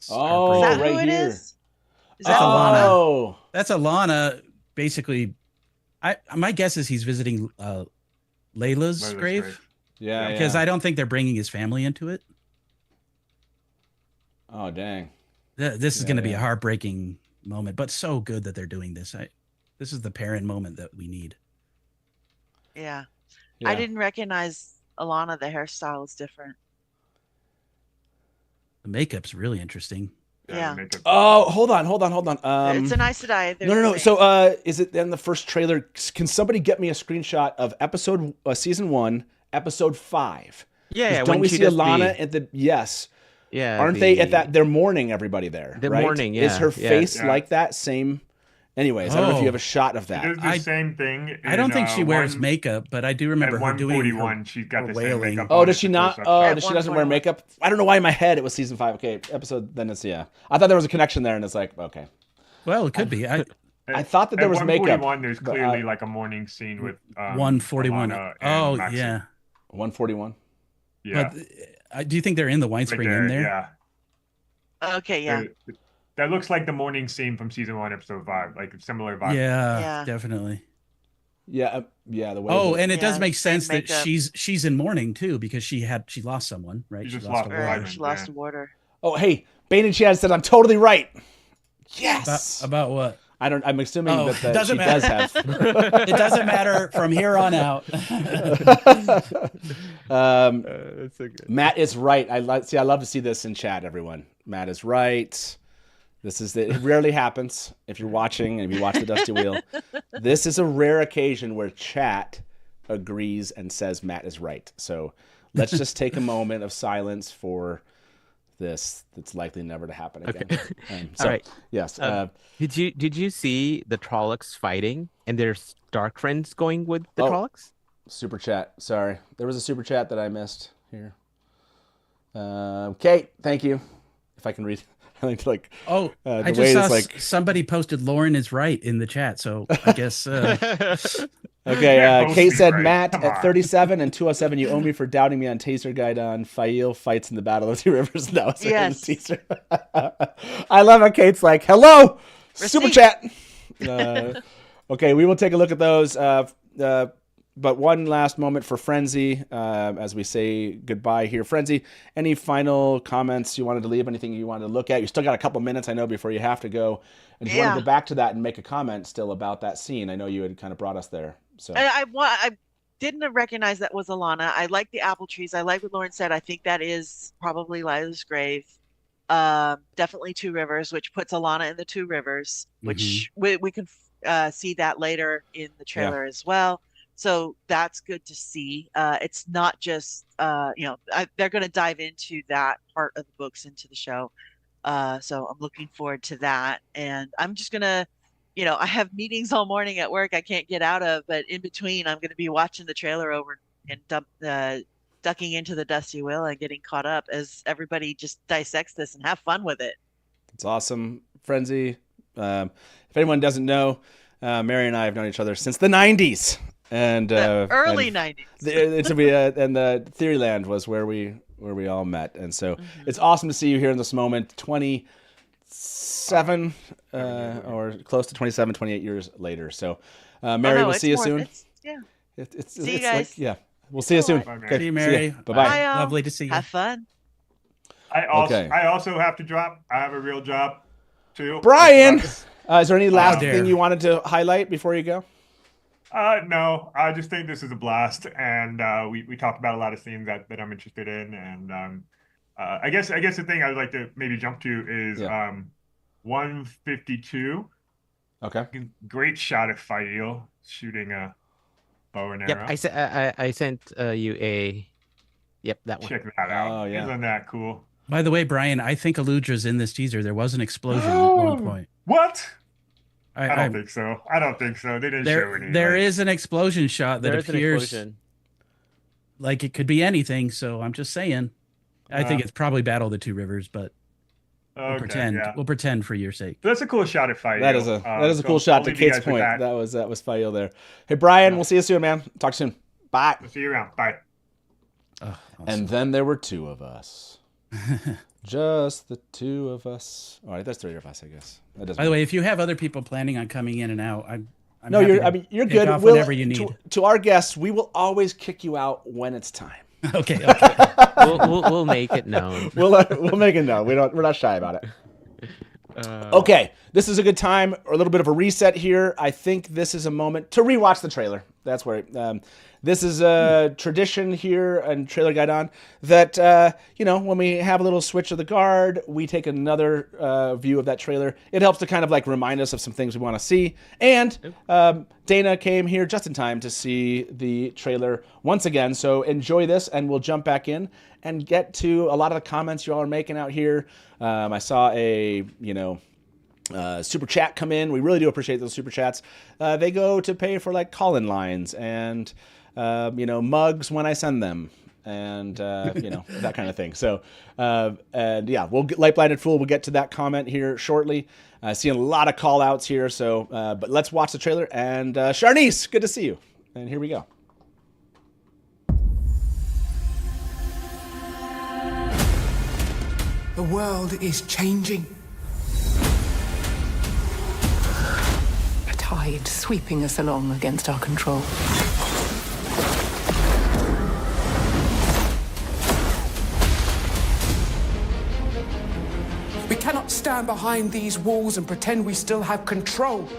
Oh, is that right who it here. is That's Alana. That's Alana. Basically, my guess is he's visiting Layla's grave. Yeah, because I don't think they're bringing his family into it. Oh dang! This is going to be a heartbreaking moment, but so good that they're doing this. This is the parent moment that we need. Yeah. I didn't recognize Alana. The hairstyle is different. The makeup's really interesting. Yeah. Oh, hold on. It's a Aes Sedai. No. So, is it in the first trailer? Can somebody get me a screenshot of season 1, episode 5? Yeah. Don't we see Alana at the? Yes. Yeah. Aren't they at that? They're mourning everybody there. They're right? mourning. Yeah. Is her face like that? Same. Anyways, I don't know if you have a shot of that. It is the same thing. I don't think she wears makeup, but I do remember her doing her, she's got the wailing. same makeup. Oh, does she not? Oh, she doesn't wear makeup? I don't know why in my head it was season 5. Okay, episode, then it's, I thought there was a connection there, and it's like, okay. Well, it could be. I thought that there was makeup. 141, there's clearly like a morning scene with 141. Oh, Maxim. yeah. 141? Yeah. But do you think they're in the Wine Spring in there? Yeah. Okay, yeah. That looks like the morning scene from season 1, episode 5, like a similar vibe. Yeah, definitely. Yeah, the way. And it does make sense that she's in mourning too, because she lost someone, right? She lost a warder. Oh, hey, Bane and Chad said I'm totally right. Yes. About what? I'm assuming that she matter. does have. It doesn't matter from here on out. That's so good. Matt is right. I love to see this in chat, everyone. Matt is right. It rarely happens if you're watching and if you watch the Dusty Wheel. This is a rare occasion where chat agrees and says Matt is right. So let's just take a moment of silence for this. That's likely never to happen again. Okay. All right. Yes. Did you see the Trollocs fighting and there's Dark Friends going with the Trollocs? Super chat. Sorry, there was a super chat that I missed here. Kate, thank you. If I can read. I think I just saw somebody posted Lauren is right in the chat, so I guess. Okay, Kate said, right. Matt, at 37 and 207, you owe me for doubting me on Taser Gai'don. Fail fights in the Battle of the Two Rivers. That was yes. Teaser. I love how Kate's like, hello, super chat. Okay, we will take a look at those. But one last moment for Frenzy as we say goodbye here. Frenzy, any final comments you wanted to leave? Anything you wanted to look at? You still got a couple minutes, I know, before you have to go. And if you want to go back to that and make a comment still about that scene, I know you had kind of brought us there. So I didn't recognize that was Alana. I like the apple trees. I like what Lauren said. I think that is probably Lila's grave. Definitely Two Rivers, which puts Alana in the Two Rivers, which we can see that later in the trailer as well. So that's good to see. It's not just, they're going to dive into that part of the books into the show. So I'm looking forward to that. And I'm just going to, I have meetings all morning at work I can't get out of, but in between, I'm going to be watching the trailer over and ducking into the Dusty Wheel and getting caught up as everybody just dissects this and have fun with it. It's awesome. Frenzy. If anyone doesn't know, Mary and I have known each other since the 90s. And early 90s. And the Theoryland was where we all met, and so it's awesome to see you here in this moment, 27 or close to 27, 28 years later. So, Mary, we'll see you soon. See you guys. We'll see you soon. Bye, see you, Mary. Bye bye. Lovely to see you. Have fun. I also have to drop. I have a real job too. Brian, is there any last thing you wanted to highlight before you go? No, I just think this is a blast, and we talked about a lot of scenes that I'm interested in, and I guess the thing I'd like to maybe jump to is 152. Okay. Great shot of Fail shooting a bow and arrow. Yep, I sent you a. Yep, that one. Check that out. Oh yeah, isn't that cool? By the way, Brian, I think Eludra's in this teaser. There was an explosion at one point. What? I don't think so. They didn't show any. There is an explosion shot that appears like it could be anything. So I'm just saying. I think it's probably Battle of the Two Rivers, but we'll pretend. Yeah. We'll pretend for your sake. That's a cool shot of Fail. That is a cool shot. To Kate's point, that was Fail there. Hey Brian, we'll see you soon, man. Talk soon. Bye. We'll see you around. Bye. Oh, awesome. And then there were two of us. Just the two of us. All right, there's three of us, I guess. That doesn't By the way, if you have other people planning on coming in and out, I'm no, you're pick good. Off whenever you need. To our guests, we will always kick you out when it's time. Okay. we'll make it known. We'll make it known. We're not shy about it. Okay, this is a good time, or a little bit of a reset here. I think this is a moment to rewatch the trailer. That's where this is a tradition here in Trailer Gai'don that when we have a little switch of the guard, we take another view of that trailer. It helps to kind of like remind us of some things we want to see. And Dana came here just in time to see the trailer once again. So enjoy this, and we'll jump back in and get to a lot of the comments you all are making out here. I saw a super chat come in. We really do appreciate those super chats. They go to pay for like call-in lines and mugs when I send them, and that kind of thing. So Light Blinded Fool, we'll get to that comment here shortly. Seeing a lot of call outs here, so but let's watch the trailer. And Sharnice, good to see you, and here we go. The world is changing. A tide sweeping us along against our control. We cannot stand behind these walls and pretend we still have control.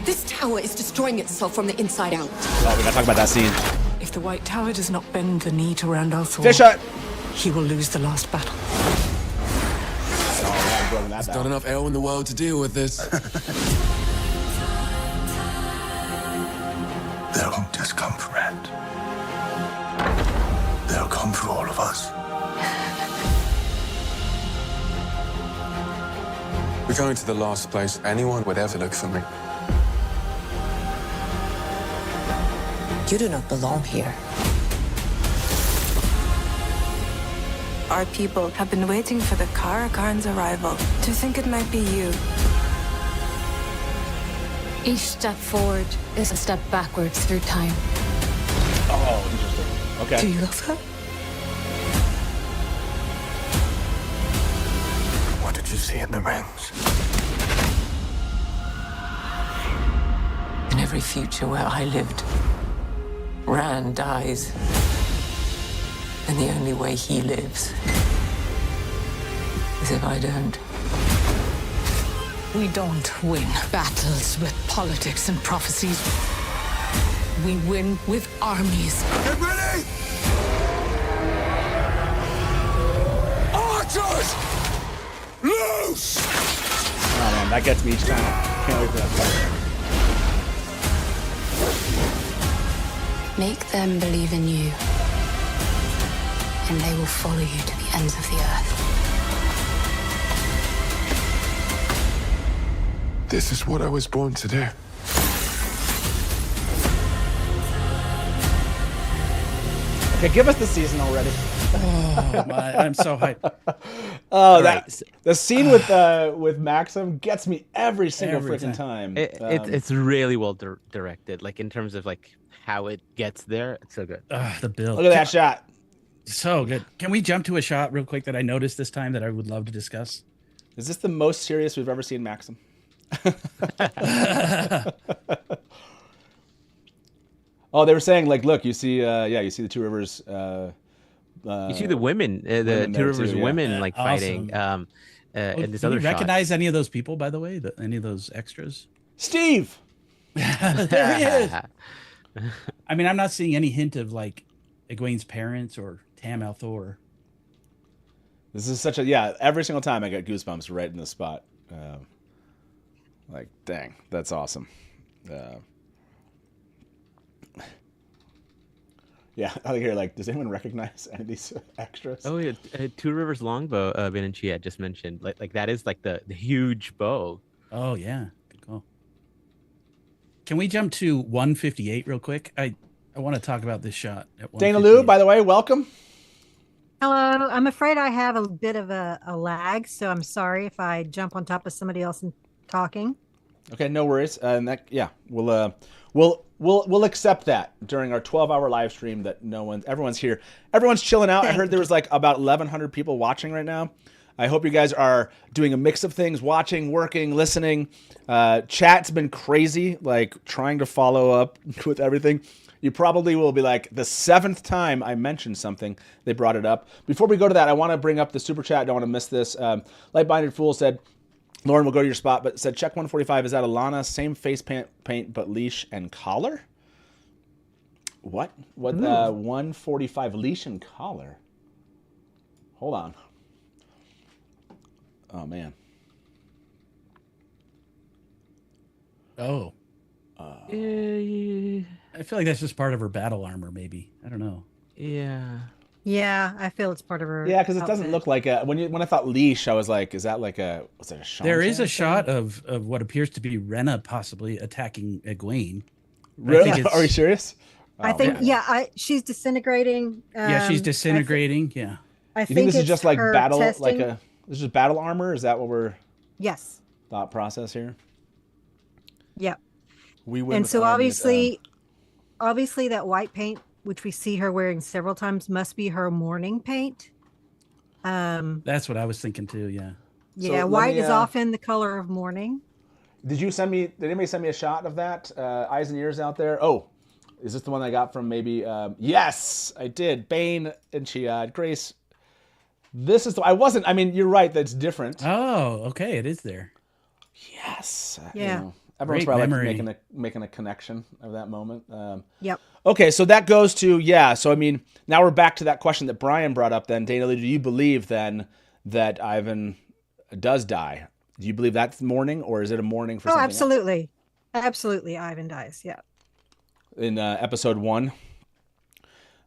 This tower is destroying itself from the inside out. Oh, we gotta talk about that scene. If the White Tower does not bend the knee to Randall Thor, Fish shot. He will lose the last battle. There's not enough air in the world to deal with this. They'll just come for Rand. They'll come for all of us. We're going to the last place anyone would ever look for me. You do not belong here. Our people have been waiting for the Karakarn's arrival to think it might be you. Each step forward is a step backwards through time. Oh, interesting. Okay. Do you love her? What did you see in the rings? In every future where I lived, Rand dies. And the only way he lives is if I don't. We don't win battles with politics and prophecies. We win with armies. Get ready! Archers! Loose! Oh man, that gets me each time. Can't wait for that part. Make them believe in you, and they will follow you to the ends of the earth. This is what I was born to do. Okay, give us the season already. Oh my, I'm so hyped. Oh, the scene with Maxim gets me every single freaking time. It's really well directed, like in terms of like how it gets there. It's so good. The build. Look at that shot. So good. Can we jump to a shot real quick that I noticed this time that I would love to discuss? Is this the most serious we've ever seen Maxim? Oh, they were saying like, look, you see, you see the Two Rivers. You see the women, the Two Rivers women like awesome. fighting. And this do other you recognize any of those people, by the way? Any of those extras? Steve. There he is. I mean, I'm not seeing any hint of like Egwene's parents or Tam Althor. This is such a every single time I get goosebumps right in the spot. Like, dang, that's awesome. Yeah, I hear like, does anyone recognize any of these extras? Oh yeah, Two Rivers longbow. Ben and Chi had just mentioned like that is like the huge bow. Oh yeah, good call. Can we jump to 158 real quick? I want to talk about this shot. At Dana Lou, by the way, welcome. Hello. I'm afraid I have a bit of a lag, so I'm sorry if I jump on top of somebody else and talking. Okay, no worries. And that, yeah, we'll accept that during our 12-hour live stream that everyone's here. Everyone's chilling out. I heard there was like about 1,100 people watching right now. I hope you guys are doing a mix of things, watching, working, listening. Chat's been crazy, like trying to follow up with everything. You probably will be like, the 7th time I mentioned something, they brought it up. Before we go to that, I want to bring up the super chat. I don't want to miss this. Light-Binded Fool said, Lauren, we'll go to your spot, but said, check 145. Is that Alana? Same face paint, but leash and collar? What? 145 leash and collar? Hold on. Oh, man. Oh. I feel like that's just part of her battle armor, maybe. I don't know. Yeah. Yeah, I feel it's part of her. Yeah, because it doesn't look like a. When I thought leash, I was like, is that like a? Was it a Sean? There is a shot of what appears to be Rena possibly attacking Egwene. Really? Are you serious? I think she's disintegrating. Yeah, she's disintegrating. Yeah. I think this is just like battle, testing. like a. This is battle armor. Is that what we're? Yes. Thought process here. Yep. We win. And so obviously that white paint, which we see her wearing several times, must be her morning paint. That's what I was thinking too. Yeah. Yeah, white is often the color of mourning. Did anybody send me a shot of that? Eyes and ears out there. Oh, is this the one I got from maybe? Yes, I did. Bane and Chiad. Grace. This is I mean, you're right. That's different. Oh, okay. It is there. Yes. Yeah. Everyone's probably like making a connection of that moment. Yep. Okay, so that goes to, so I mean, now we're back to that question that Brian brought up then. Dana, do you believe then that Ivan does die? Do you believe that's mourning, or is it a mourning for something absolutely. Else? Absolutely, Ivan dies, yeah. In episode 1?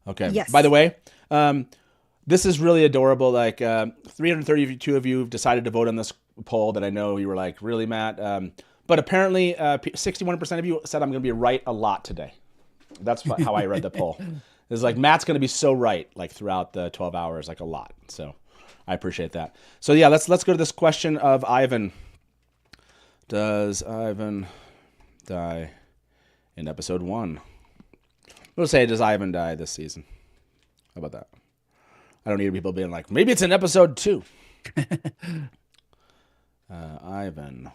Okay. Yes. By the way, this is really adorable. Like, 332 of you have decided to vote on this poll that I know you were like, really, Matt? But apparently, 61% of you said I'm going to be right a lot today. That's how I read the poll. It's like Matt's going to be so right, like throughout the 12 hours, like a lot. So I appreciate that. So yeah, let's go to this question of Ivan. Does Ivan die in episode 1? We'll say, does Ivan die this season? How about that? I don't need people being like, maybe it's in episode 2. Ivan.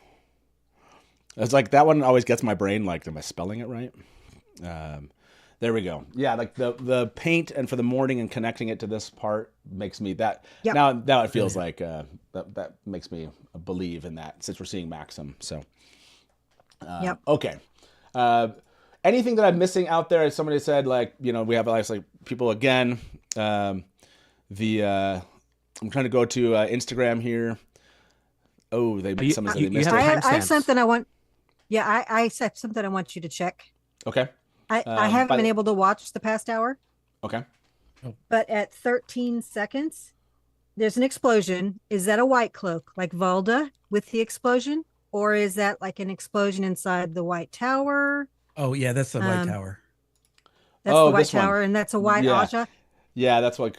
It's like that one always gets my brain like, am I spelling it right? There we go. Yeah, like the paint and for the morning and connecting it to this part makes me that. Yep. Now it feels like that makes me believe in that since we're seeing Maxim. So, okay. Anything that I'm missing out there? As somebody said, like, we have like people again. I'm trying to go to Instagram here. Oh, somebody said they missed it. I have something I want. Yeah, I have something I want you to check. Okay. I haven't been able to watch the past hour. Okay. But at 13 seconds, there's an explosion. Is that a white cloak like Valda with the explosion? Or is that like an explosion inside the White Tower? Oh, yeah, that's the White Tower. That's the White Tower, and that's a white Aja? Yeah, that's like,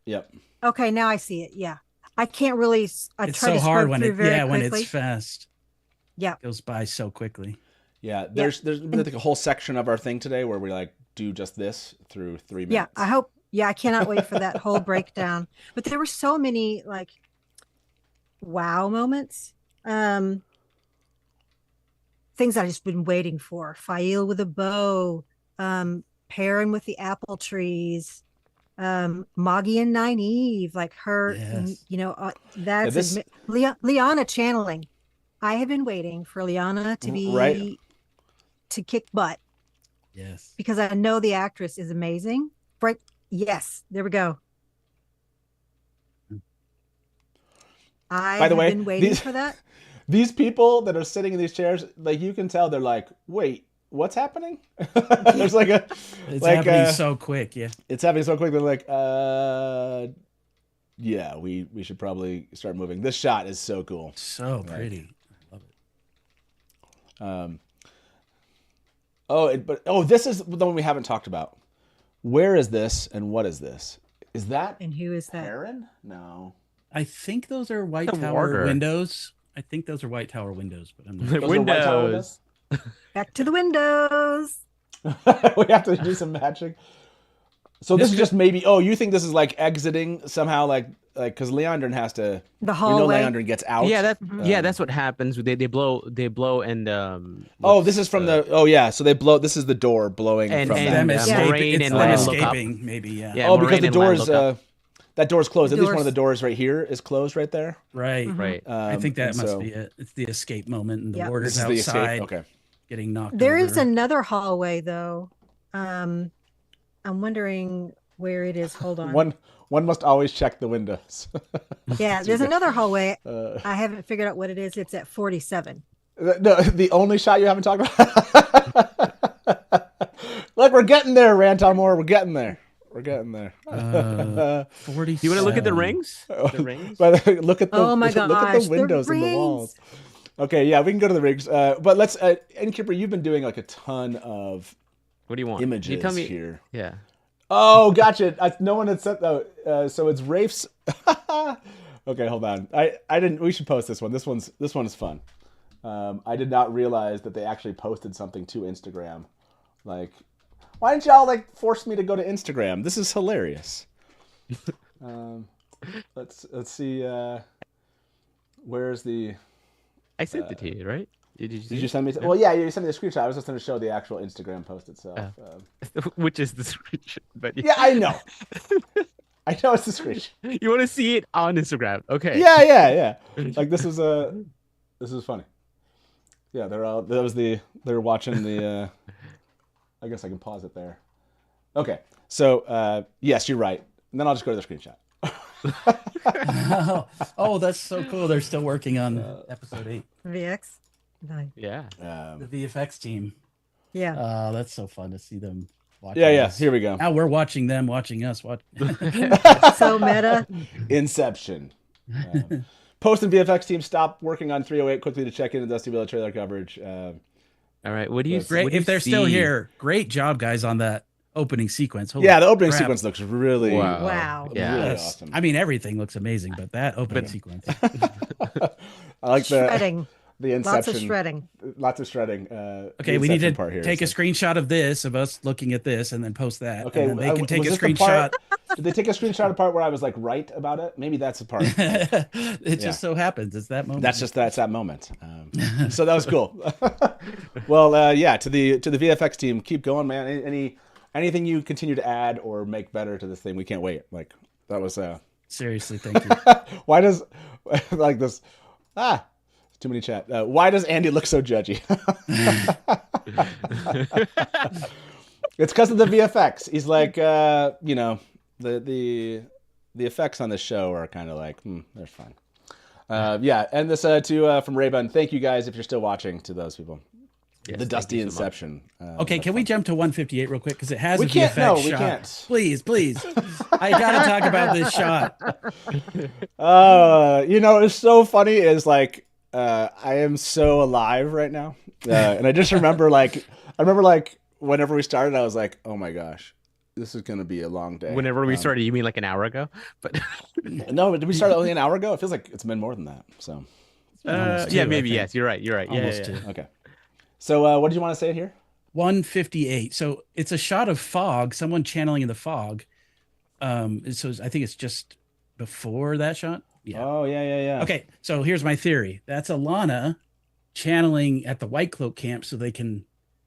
yep. Okay, now I see it, yeah. I can't really... It's so hard when it's fast. Yeah. It goes by so quickly. Yeah, there's like a whole section of our thing today where we like do just this through 3 minutes. Yeah, I cannot wait for that whole breakdown. But there were so many like wow moments. Things I just been waiting for. Fail with a bow, Perrin with the apple trees, Moggy and Nynaeve, like her, that's Lyanna channeling. I have been waiting for Lyanna to be to kick butt. Yes. Because I know the actress is amazing. Right. Yes. There we go. By the way, been waiting for that. These people that are sitting in these chairs, like you can tell they're like, wait, what's happening? There's like it's happening so quick. Yeah. It's happening so quick. They're like, yeah, we should probably start moving. This shot is so cool. So pretty. Love it. This is the one we haven't talked about. Where is this and what is this? Is that and who is that? Perrin? No. I think those are White Tower windows. I think those are White Tower windows, but I'm not. Those are White Tower windows? Back to the windows. We have to do some matching. So this is just maybe. Oh, you think this is like exiting somehow, like because Leandrin has to. The hallway. Leandrin gets out. Yeah, that's what happens. They blow and Oh, this is from the. Oh yeah, so they blow. This is the door blowing and from them that. escaping. and them look up. escaping, maybe. Yeah. Yeah, Oh, Moraine because the and Lan doors. look up. That door's closed. The At least one doors- of the doors right here is closed right there. Right. Right. I think that and must so- be it. It's the escape moment, and the Yep. warder's This is the escape. outside Okay. getting knocked There over. is another hallway though. I'm wondering where it is. Hold on. One must always check the windows. Yeah, there's another hallway. I haven't figured out what it is. It's at 47. No, the only shot you haven't talked about. Look, we're getting there, Rantalmore. We're getting there. We're getting there. 40. You want to look at the rings? The rings. But look at the Oh my look at gosh, the the windows and the rings. walls. Okay, yeah, we can go to the rigs. But let's Innkeeper, you've been doing like a ton of What do you want? images You tell me. here. Yeah. Oh, gotcha. No one had said that. So it's Rafe's. Okay, hold on. I didn't. We should post this one. This one is fun. I did not realize that they actually posted something to Instagram. Like, why didn't y'all like force me to go to Instagram? This is hilarious. Let's see. Where's the? I sent it to you, right? Did you send me? Well, yeah, you sent me the screenshot. I was just going to show the actual Instagram post itself. Which is the screenshot? But yeah, I know. I know it's the screenshot. You want to see it on Instagram? Okay. Yeah. Like this is funny. Yeah, they're watching the. I guess I can pause it there. Okay, so yes, you're right. And then I'll just go to the screenshot. Oh, that's so cool. They're still working on episode 8. VX. Nice. Yeah. The VFX team. Yeah. That's so fun to see them watching. Yeah. us. Here we go. Now we're watching them watching us. Watch. So meta. Inception. Post and VFX team stop working on 308 quickly to check in the Dusty Wheel trailer coverage. All right. What do you? Great. What do you If they're still see? here, great job, guys, on that opening sequence. Holy Yeah, the opening crap. sequence looks really, Wow. Yeah. really Yes. awesome. I mean, everything looks amazing, but that opening sequence. I like Shredding. the Inception. Lots of shredding. Lots of shredding. Okay, we need to take a screenshot of this, of us looking at this, and then post that. Okay, and then they can take was a this the screenshot. part- Did they take a screenshot of the part where I was like right about it? Maybe that's the part. It just so happens it's that moment. That's that moment. So that was cool. Well, yeah. To the VFX team, keep going, man. Anything you continue to add or make better to this thing, we can't wait. Like that was seriously, thank you. Why does like this? Too many chat. Why does Andy look so judgy? It's because of the VFX. He's like, the effects on the show are kind of like, they're fine. Yeah, and this from Raybun. Thank you guys if you're still watching. To those people, Yes, the Dusty thank you so much. Inception. Okay, can we jump to 158 real quick because it has We a can't. VFX No, shot. we can't. Please. I gotta talk about this shot. It's so funny. Is like, I am so alive right now, and I just remember whenever we started, I was like, oh my gosh, this is gonna be a long day. Whenever we started, you mean like an hour ago? But no, did we start only an hour ago? It feels like it's been more than that. So, yeah, maybe yes. You're right. Yeah. Almost two. Okay. So, what did you want to say here? 158. So it's a shot of fog, someone channeling in the fog. So I think it's just before that shot. Yeah. Oh, yeah. Okay, so here's my theory. That's Alana channeling at the White Cloak camp so they can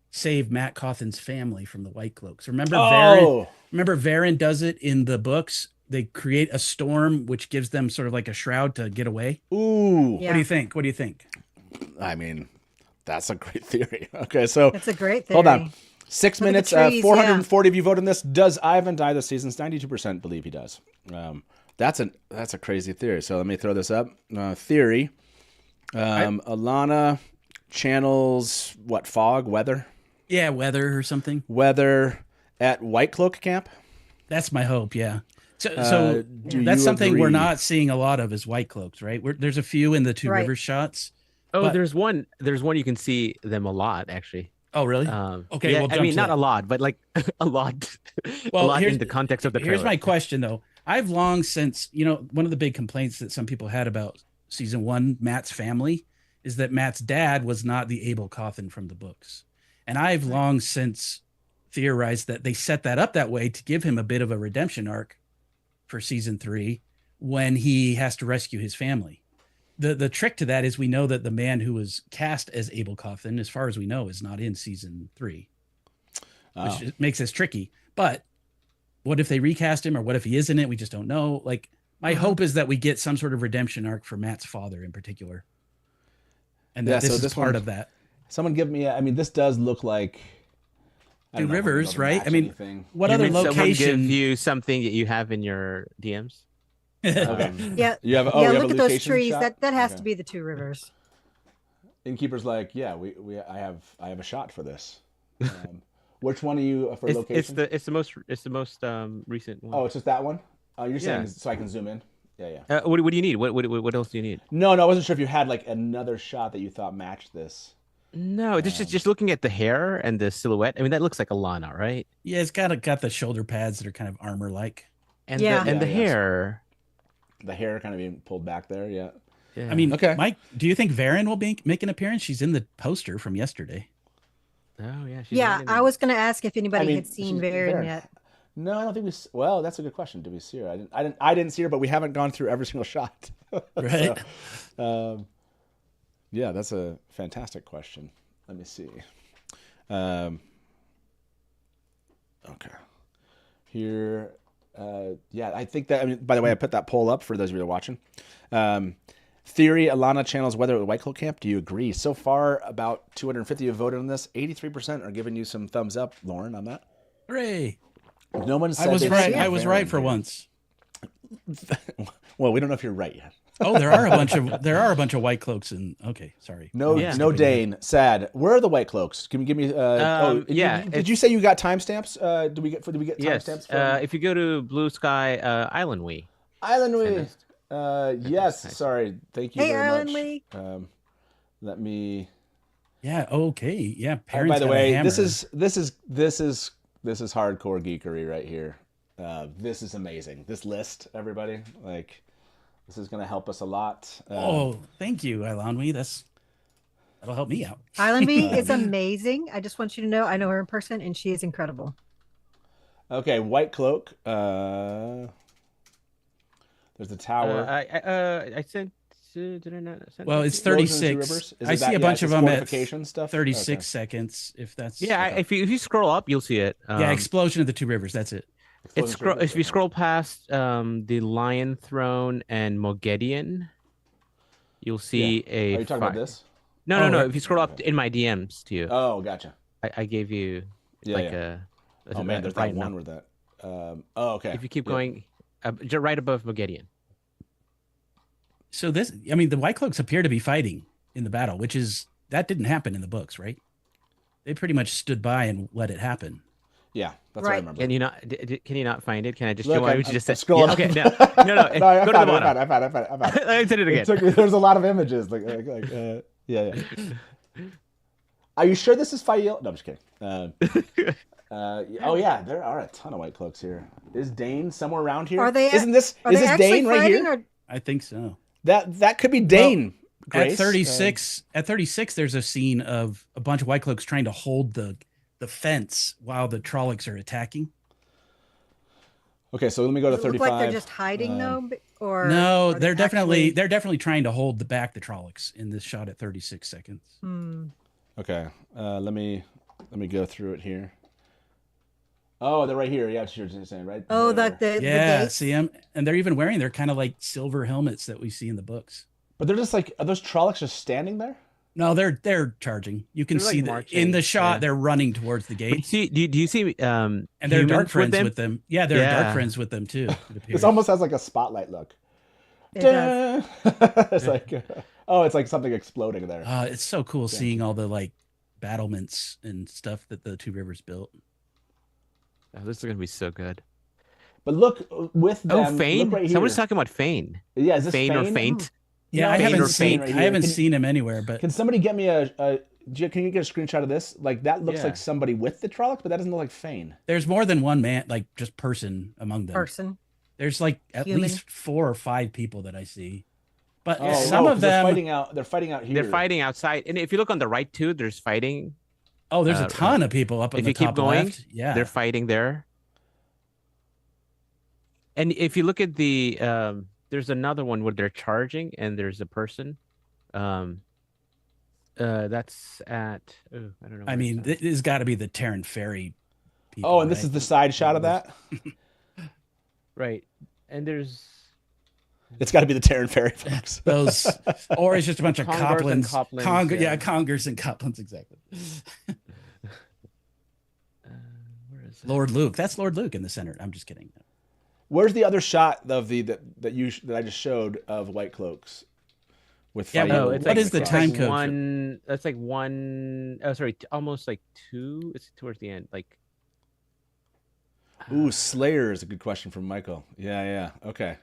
save Matt Cawthon's family from the White Cloaks. Remember Varen does it in the books. They create a storm which gives them sort of like a shroud to get away. Ooh. Yeah. What do you think? I mean, that's a great theory. Okay, so That's a great theory. hold on. 6 Look at minutes. the trees, 440 of you voted on this. Does Ivan die this season? 92% believe he does. That's a crazy theory. So let me throw this up. Theory. Alana channels what? Fog, weather. Yeah, weather or something. Weather at White Cloak camp. That's my hope. Yeah. So do that's you something we're agree? not seeing a lot of is White Cloaks, right? There's a few in the Two Right. Rivers shots. Oh, But- there's one you can see them a lot actually. Oh, really? Okay, yeah, we'll I jump mean to not that. a lot, but like a lot. Well, a lot here's in the context of the trailer. Here's my question though. I've long since, one of the big complaints that some people had about season 1 Matt's family is that Matt's dad was not the Abel Cawthon from the books. And I've long since theorized that they set that up that way to give him a bit of a redemption arc for season 3 when he has to rescue his family. The trick to that is we know that the man who was cast as Abel Cawthon, as far as we know, is not in season 3, which makes this tricky. But what if they recast him, or what if he is in it? We just don't know. Like, my hope is that we get some sort of redemption arc for Matt's father in particular. And that this is part of that. Someone give me, I mean, this does look like Two Rivers, right? I mean, what other location? Someone give you something that you have in your DMs? Okay. Yeah. You have, look at those trees. Shot? That has to be the Two Rivers. Innkeeper's like, yeah, I have a shot for this. Which one are you for location? It's the most recent one. Oh, it's just that one. You're saying so I can zoom in. Yeah. What do you need? What else do you need? No, I wasn't sure if you had like another shot that you thought matched this. No, just looking at the hair and the silhouette. I mean, that looks like Alana, right? Yeah, it's got the shoulder pads that are kind of armor-like, and the hair. The hair kind of being pulled back there. Yeah. I mean, okay. Mike, do you think Varen will make an appearance? She's in the poster from yesterday. Oh yeah. Yeah, I was going to ask if anybody had seen Varen yet. No, I don't think we. Well, that's a good question. Did we see her? I didn't see her, but we haven't gone through every single shot. Right. So, yeah, that's a fantastic question. Let me see. Okay. Here. Yeah, I think that. I mean, by the way, I put that poll up for those of you that are watching. Theory: Alana channels weather at White Cloak Camp. Do you agree? So far, about 250 have voted on this. 83% are giving you some thumbs up, Lauren, on that. Hooray! No one said I was right. I was right for once. Well, we don't know if you're right yet. Oh, there are a bunch of White Cloaks in. Okay, sorry. No Dane. Sad. Where are the White Cloaks? Can you give me? Did you say you got timestamps? Did we get timestamps? Yes. If you go to Blue Sky Island Wee. Yes. Sorry. Thank you very Island much. Wee. Let me. Yeah. Okay. Yeah. By the way, this is hardcore geekery right here. This is amazing. This list, everybody, like, this is going to help us a lot. Thank you, Ilanwi. That'll help me out. Ilanwi is amazing. I just want you to know, I know her in person, and she is incredible. Okay, White Cloak. There's the tower. I sent. Did I not send? Well, it's 36. I see a bunch of them at 36 seconds. If that's if you scroll up, you'll see it. Explosion of the Two Rivers. That's it. If you scroll past the Lion Throne and Medallion, you'll see a. Are you talking about this? No. If you scroll up in my DMs to you. Oh, gotcha. I gave you a. Oh man, there's that one with that. Okay. If you keep going, right above Medallion. So the White Cloaks appear to be fighting in the battle, that didn't happen in the books, right? They pretty much stood by and let it happen. Yeah, that's what I remember. Can you not find it? Can I just? Look, you just scroll up. Okay, no. Go to the bottom. I found it. I did it again. There's a lot of images. Yeah. Are you sure this is Fael? No, I'm just kidding. Oh yeah, there are a ton of White Cloaks here. Is Dane somewhere around here? Are they? Isn't this? Is this Dane right here? Or... I think so. That could be Dane. Well, at 36, there's a scene of a bunch of White Cloaks trying to hold the fence while the Trollocs are attacking. Okay, so let me go to 35. Look like they're just hiding though, or no, they're definitely trying to hold the Trollocs in this shot at 36 seconds. Okay, let me go through it here. Oh, they're right here. Yeah, you're saying, right? Oh, the gates? See them, and they're even wearing their kind of like silver helmets that we see in the books. But they're just like, are those Trollocs just standing there? No, they're charging. You can see that in the shot. They're running towards the gates. Do you see? And they're dark friends with them. Yeah, they're dark friends with them too. It almost has like a spotlight look. It does. It's like, it's like something exploding there. It's so cool seeing all the like battlements and stuff that the Two Rivers built. Oh, this is gonna be so good. But look with them. Oh, Fane! Right, someone's talking about Fane. Yeah, is this Fane or Faint? Yeah, no, I haven't seen him anywhere. But can somebody get me can you get a screenshot of this? Like that looks like somebody with the Trollocs, but that doesn't look like Fane. There's more than one man, like just person among them. Person. There's like at least 4 or 5 people that I see. But Oh, some of them they're fighting out. They're fighting out here. They're fighting outside, and if you look on the right too, there's fighting. Oh, there's a ton of people up on if the you keep top going, left. Yeah, they're fighting there. And if you look at the, there's another one where they're charging, and there's a person. That's at. Oh, I don't know. I mean, this has got to be the Terran Ferry people. Oh, and this is the side shot of that. Right, and there's. It's got to be the Terran Ferry folks. Those, or it's just a bunch of Congars and Coplans. Coplans, Yeah, Congars and Coplans, exactly. Where is Lord Luke. That's Lord Luke in the center. I'm just kidding. Where's the other shot of that I just showed of White Cloaks? With what is the time code? One. That's like one. Oh, sorry, almost like two. It's towards the end. Like. Ooh, Slayer is a good question from Michael. Yeah. Okay.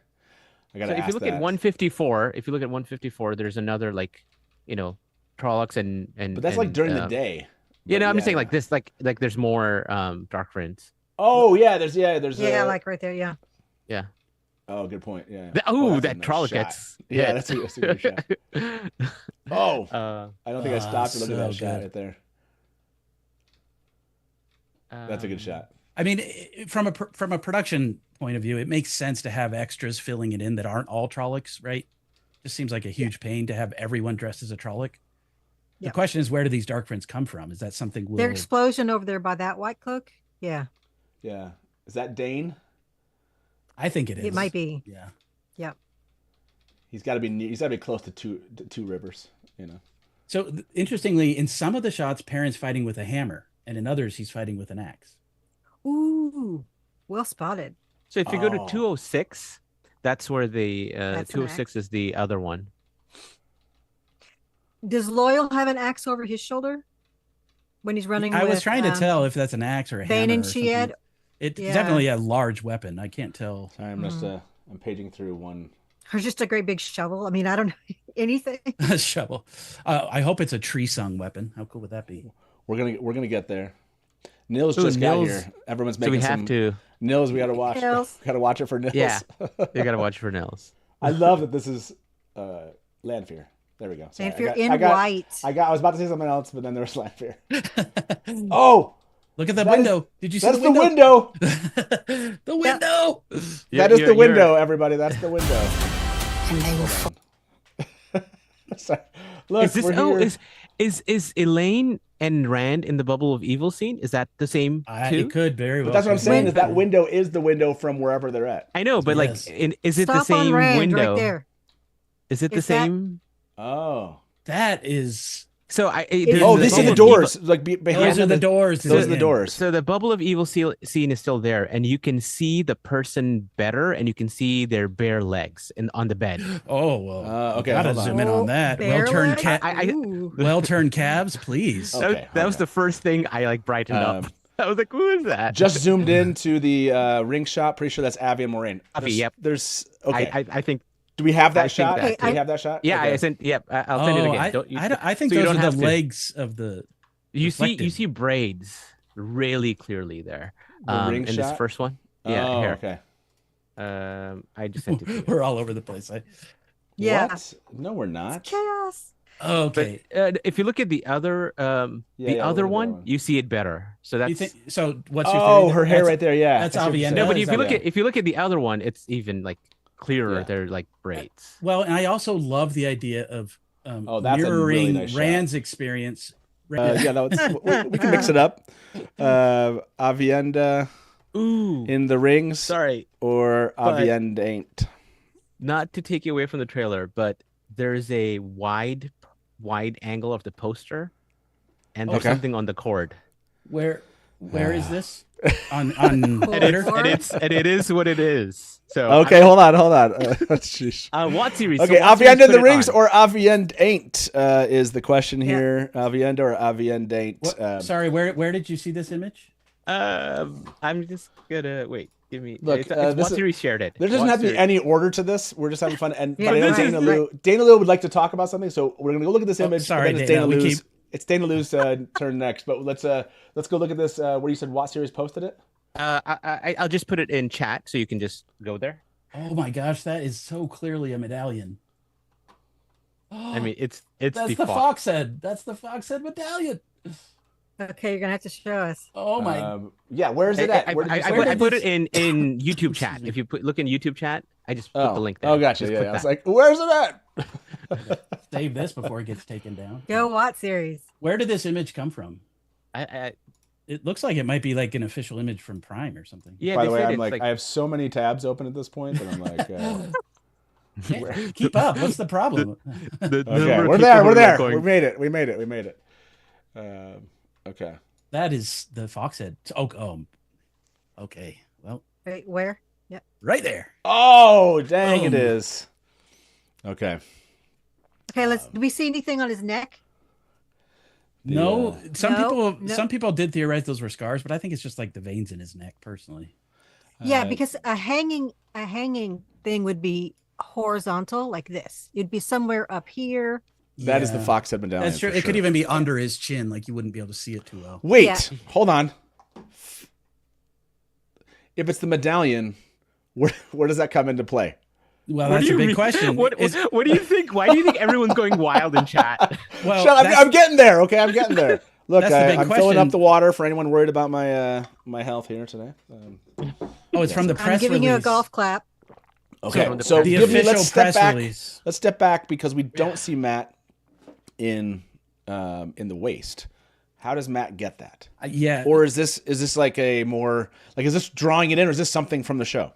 I gotta. So if you look at 154, there's another like, Trollocs and. But that's like during the day. I'm just saying like this, like there's more Dark Friends. Oh yeah, there's like right there, yeah. Yeah. Oh, good point. Yeah. That Trolloc gets. Yeah, that's a good shot. Oh, I don't think I stopped to look at that shot right there. That's a good shot. I mean, from a production point of view, it makes sense to have extras filling it in that aren't all Trollocs, right? Just seems like a huge pain to have everyone dressed as a Trolloc. The question is, where do these Dark Friends come from? Is that something? Their explosion over there by that White Cloak? Yeah. Yeah. Is that Dane? I think it is. It might be. Yeah. Yep. He's got to be close to two rivers, So interestingly, in some of the shots, Perrin's fighting with a hammer, and in others, he's fighting with an axe. Ooh, well spotted. So if you go to 206, that's where the 206 is the other one. Does Loyal have an axe over his shoulder when he's running? I was trying to tell if that's an axe or a Bane hammer. and Shied. It's definitely a large weapon. I can't tell. Sorry, I'm paging through one. Or just a great big shovel. I mean, I don't know anything. A shovel. I hope it's a tree sung weapon. How cool would that be? We're gonna get there. Nils just got here. Everyone's making Nils, we gotta watch. Gotta watch it for Nils. Yeah, you gotta watch it for Nils. I love that this is Lanfear. There we go. Sorry. Lanfear in white. I was about to say something else, but then there was Lanfear. Oh, look at that window. Did you see that's the window? The window. That is the window, everybody. That's the window. And they will fall. Sorry. Look, is this, is Elaine and Rand in the Bubble of Evil scene? Is that the same too? It could very well. But that's what I'm saying. Is that window is the window from wherever they're at? I know, but is it Stop the same on Rand window? right there. Is it the same? Oh, that is. So these are the doors. Like behind those are the doors. Those are the doors. So the Bubble of Evil scene is still there, and you can see the person better, and you can see their bare legs on the bed. Oh well. Okay. Gotta zoom in on that. Well turned calves, please. That was the first thing I brightened up. I was like, who is that? Just zoomed into the ring shot. Pretty sure that's Avi and Moraine. Yep. There's okay. I think. Do we have that shot? Do we have that shot? Yeah, okay. I sent. Yep, I'll send it again. I think those are the legs of the. You see braids really clearly there. Ring in shot? this first one. Yeah. Here. Okay. I just sent it to you. We're all over the place. Yeah. What? No, we're not. It's chaos. Okay. But, if you look at the other, other one, you see it better. So that's. What's your her hair right there? Yeah, that's Avienda. No, but if you look at the other one, it's even clearer. They're like braids. Well, and I also love the idea of that's mirroring a really nice Rand's experience. We can mix it up. Avienda in the rings. Sorry. Or Avienda ain't. Not to take you away from the trailer, but there's a wide angle of the poster, and there's something on the cord. Where is this? On Twitter? and it is what it is. So okay, hold on. What series? Okay, Avienda in the rings or Avienda ain't is the question here. Avienda or Avienda ain't. Sorry, where did you see this image? I'm just gonna wait. Give me. Look, it's what series shared it. There doesn't have to be any order to this. We're just having fun. But I know Dana Lou would like to talk about something, so we're gonna go look at this image. Sorry, it's Dana Lou's turn next. But let's go look at this. Where you said what series posted it? I'll just put it in chat so you can just go there. Oh my gosh, that is so clearly a medallion. I mean, it's That's the fox head. That's the fox head medallion. Okay, you're gonna have to show us. Oh my! Yeah, where is it at? I put it in YouTube chat. If you look in YouTube chat, I just put the link there. Oh, gotcha. Yeah, I was like, where's it at? Save this before it gets taken down. Go Watt series. Where did this image come from? It looks like it might be like an official image from Prime or something. Yeah. By the way, I'm like, I have so many tabs open at this point that I'm like, keep up. What's the problem? Okay, we're there. We're there. We made it. We made it. We made it. Okay. That is the fox head. Okay. Well. Wait, where? Yep. Right there. Oh, dang! It is. Okay. Okay. Do we see anything on his neck? No. Some people did theorize those were scars, but I think it's just like the veins in his neck, personally. Yeah, because a hanging thing would be horizontal like this. It'd be somewhere up here. That is the fox head medallion. That's true. It could even be under his chin, like you wouldn't be able to see it too well. Wait, hold on. If it's the medallion, where does that come into play? Well, that's a big question. What do you think? Why do you think everyone's going wild in chat? Well, I'm getting there. Okay, I'm getting there. Look, I'm filling up the water for anyone worried about my health here today. It's from the press I'm giving release. you a golf clap. Okay, so the official let's step press back. release. Let's step back because we don't see Matt in the waist. How does Matt get that? Or is this like a more like is this drawing it in, or is this something from the show?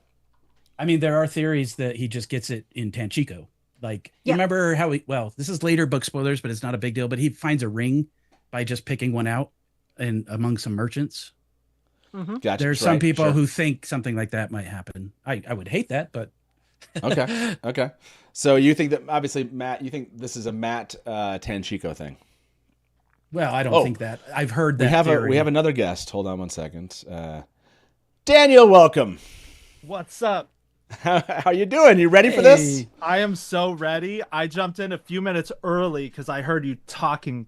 I mean, there are theories that he just gets it in Tanchico. Like, you remember how this is later book spoilers, but it's not a big deal. But he finds a ring by just picking one out and among some merchants. Mm-hmm. Gotcha. There's some people who think something like that might happen. I would hate that, but okay. So you think that obviously Matt, you think this is a Matt Tanchico thing? Well, I don't think that. I've heard that. We have another guest. Hold on one second. Daniel, welcome. What's up? How you doing? You ready for this? I am so ready. I jumped in a few minutes early because I heard you talking.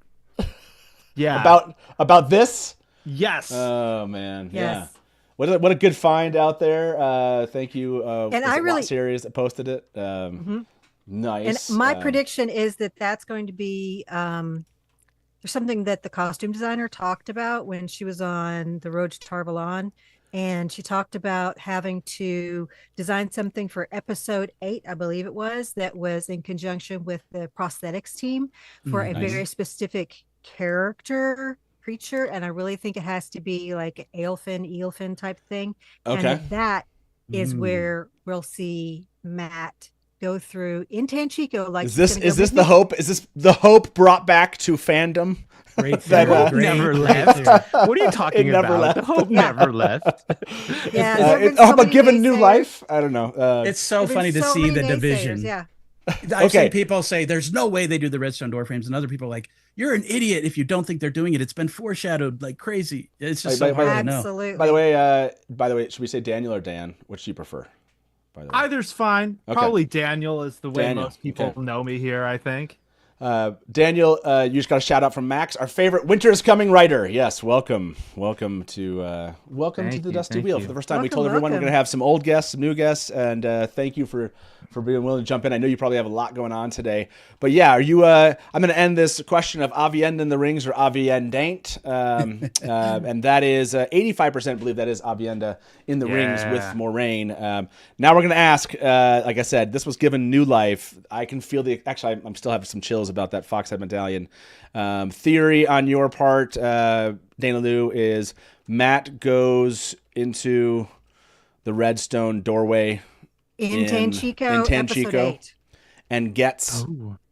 Yeah. About this? Yes. Oh man. Yes. Yeah. What a good find out there. Thank you. And I really series that posted it. Nice. And my prediction is that that's going to be there's something that the costume designer talked about when she was on the road to Tarvalon. And she talked about having to design something for episode 8, I believe it was, that was in conjunction with the prosthetics team for a very specific creature. And I really think it has to be like an eelfin type thing. Okay. And that is where we'll see Matt go through in Tanchico. Like, is this the hope? Is this the hope brought back to fandom? Great that never left. What are you talking about? Never left. The hope never left. Yeah. But given new life, I don't know. It's so funny to see the division. Yeah. I've seen people say there's no way they do the Redstone door frames, and other people are like, you're an idiot if you don't think they're doing it. It's been foreshadowed like crazy. It's just so hard to know. Absolutely. By the way, should we say Daniel or Dan? Which do you prefer? By the way. Either's fine. Okay. Probably Daniel is the way Daniel. most people know me here, I think. Daniel, you just got a shout out from Max, our favorite winter is coming writer. Yes, welcome to the Dusty Wheel. For the first time, we told everyone we're going to have some old guests, some new guests, and thank you for being willing to jump in. I know you probably have a lot going on today, but yeah, are you? I'm going to end this question of Aviend in the rings or Aviendant, and that is 85% believe that is Avienda in the rings with Moraine. Now we're going to ask, like I said, this was given new life. I can feel I'm still having some chills about that Foxhead medallion. Theory on your part, Dana Lou, is Matt goes into the Redstone doorway in Tanchico, episode 8. And gets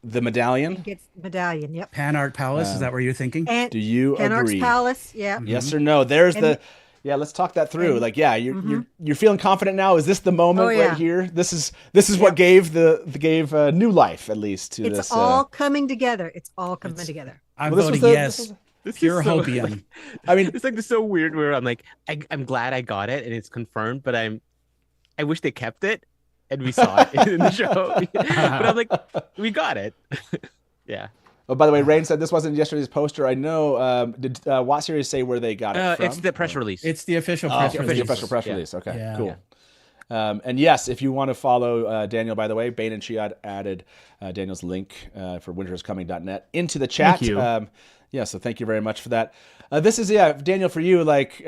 the medallion. Gets the medallion. Yep. Panart Palace. Is that what you're thinking? And do you Panart's agree? Palace. Yeah. Yes or no? There's Yeah, let's talk that through. You're feeling confident now. Is this the moment right here? This is what gave new life at least to this. It's all coming together. It's all coming together. I'm voting yes. Pure hopium. I mean, it's like this so weird where I'm like, I'm glad I got it and it's confirmed, but I wish they kept it and we saw it in the show. But I'm like, we got it. Yeah. Oh, by the way, Rain said this wasn't yesterday's poster. I know. Did Watt Series say where they got it from? It's the press release. It's the official press release. Official press release. Okay, cool. And yes, if you want to follow Daniel, by the way, Bane and Chiad added Daniel's link for winteriscoming.net into the chat. Thank you. Yeah, so thank you very much for that. This is, Daniel, for you, like,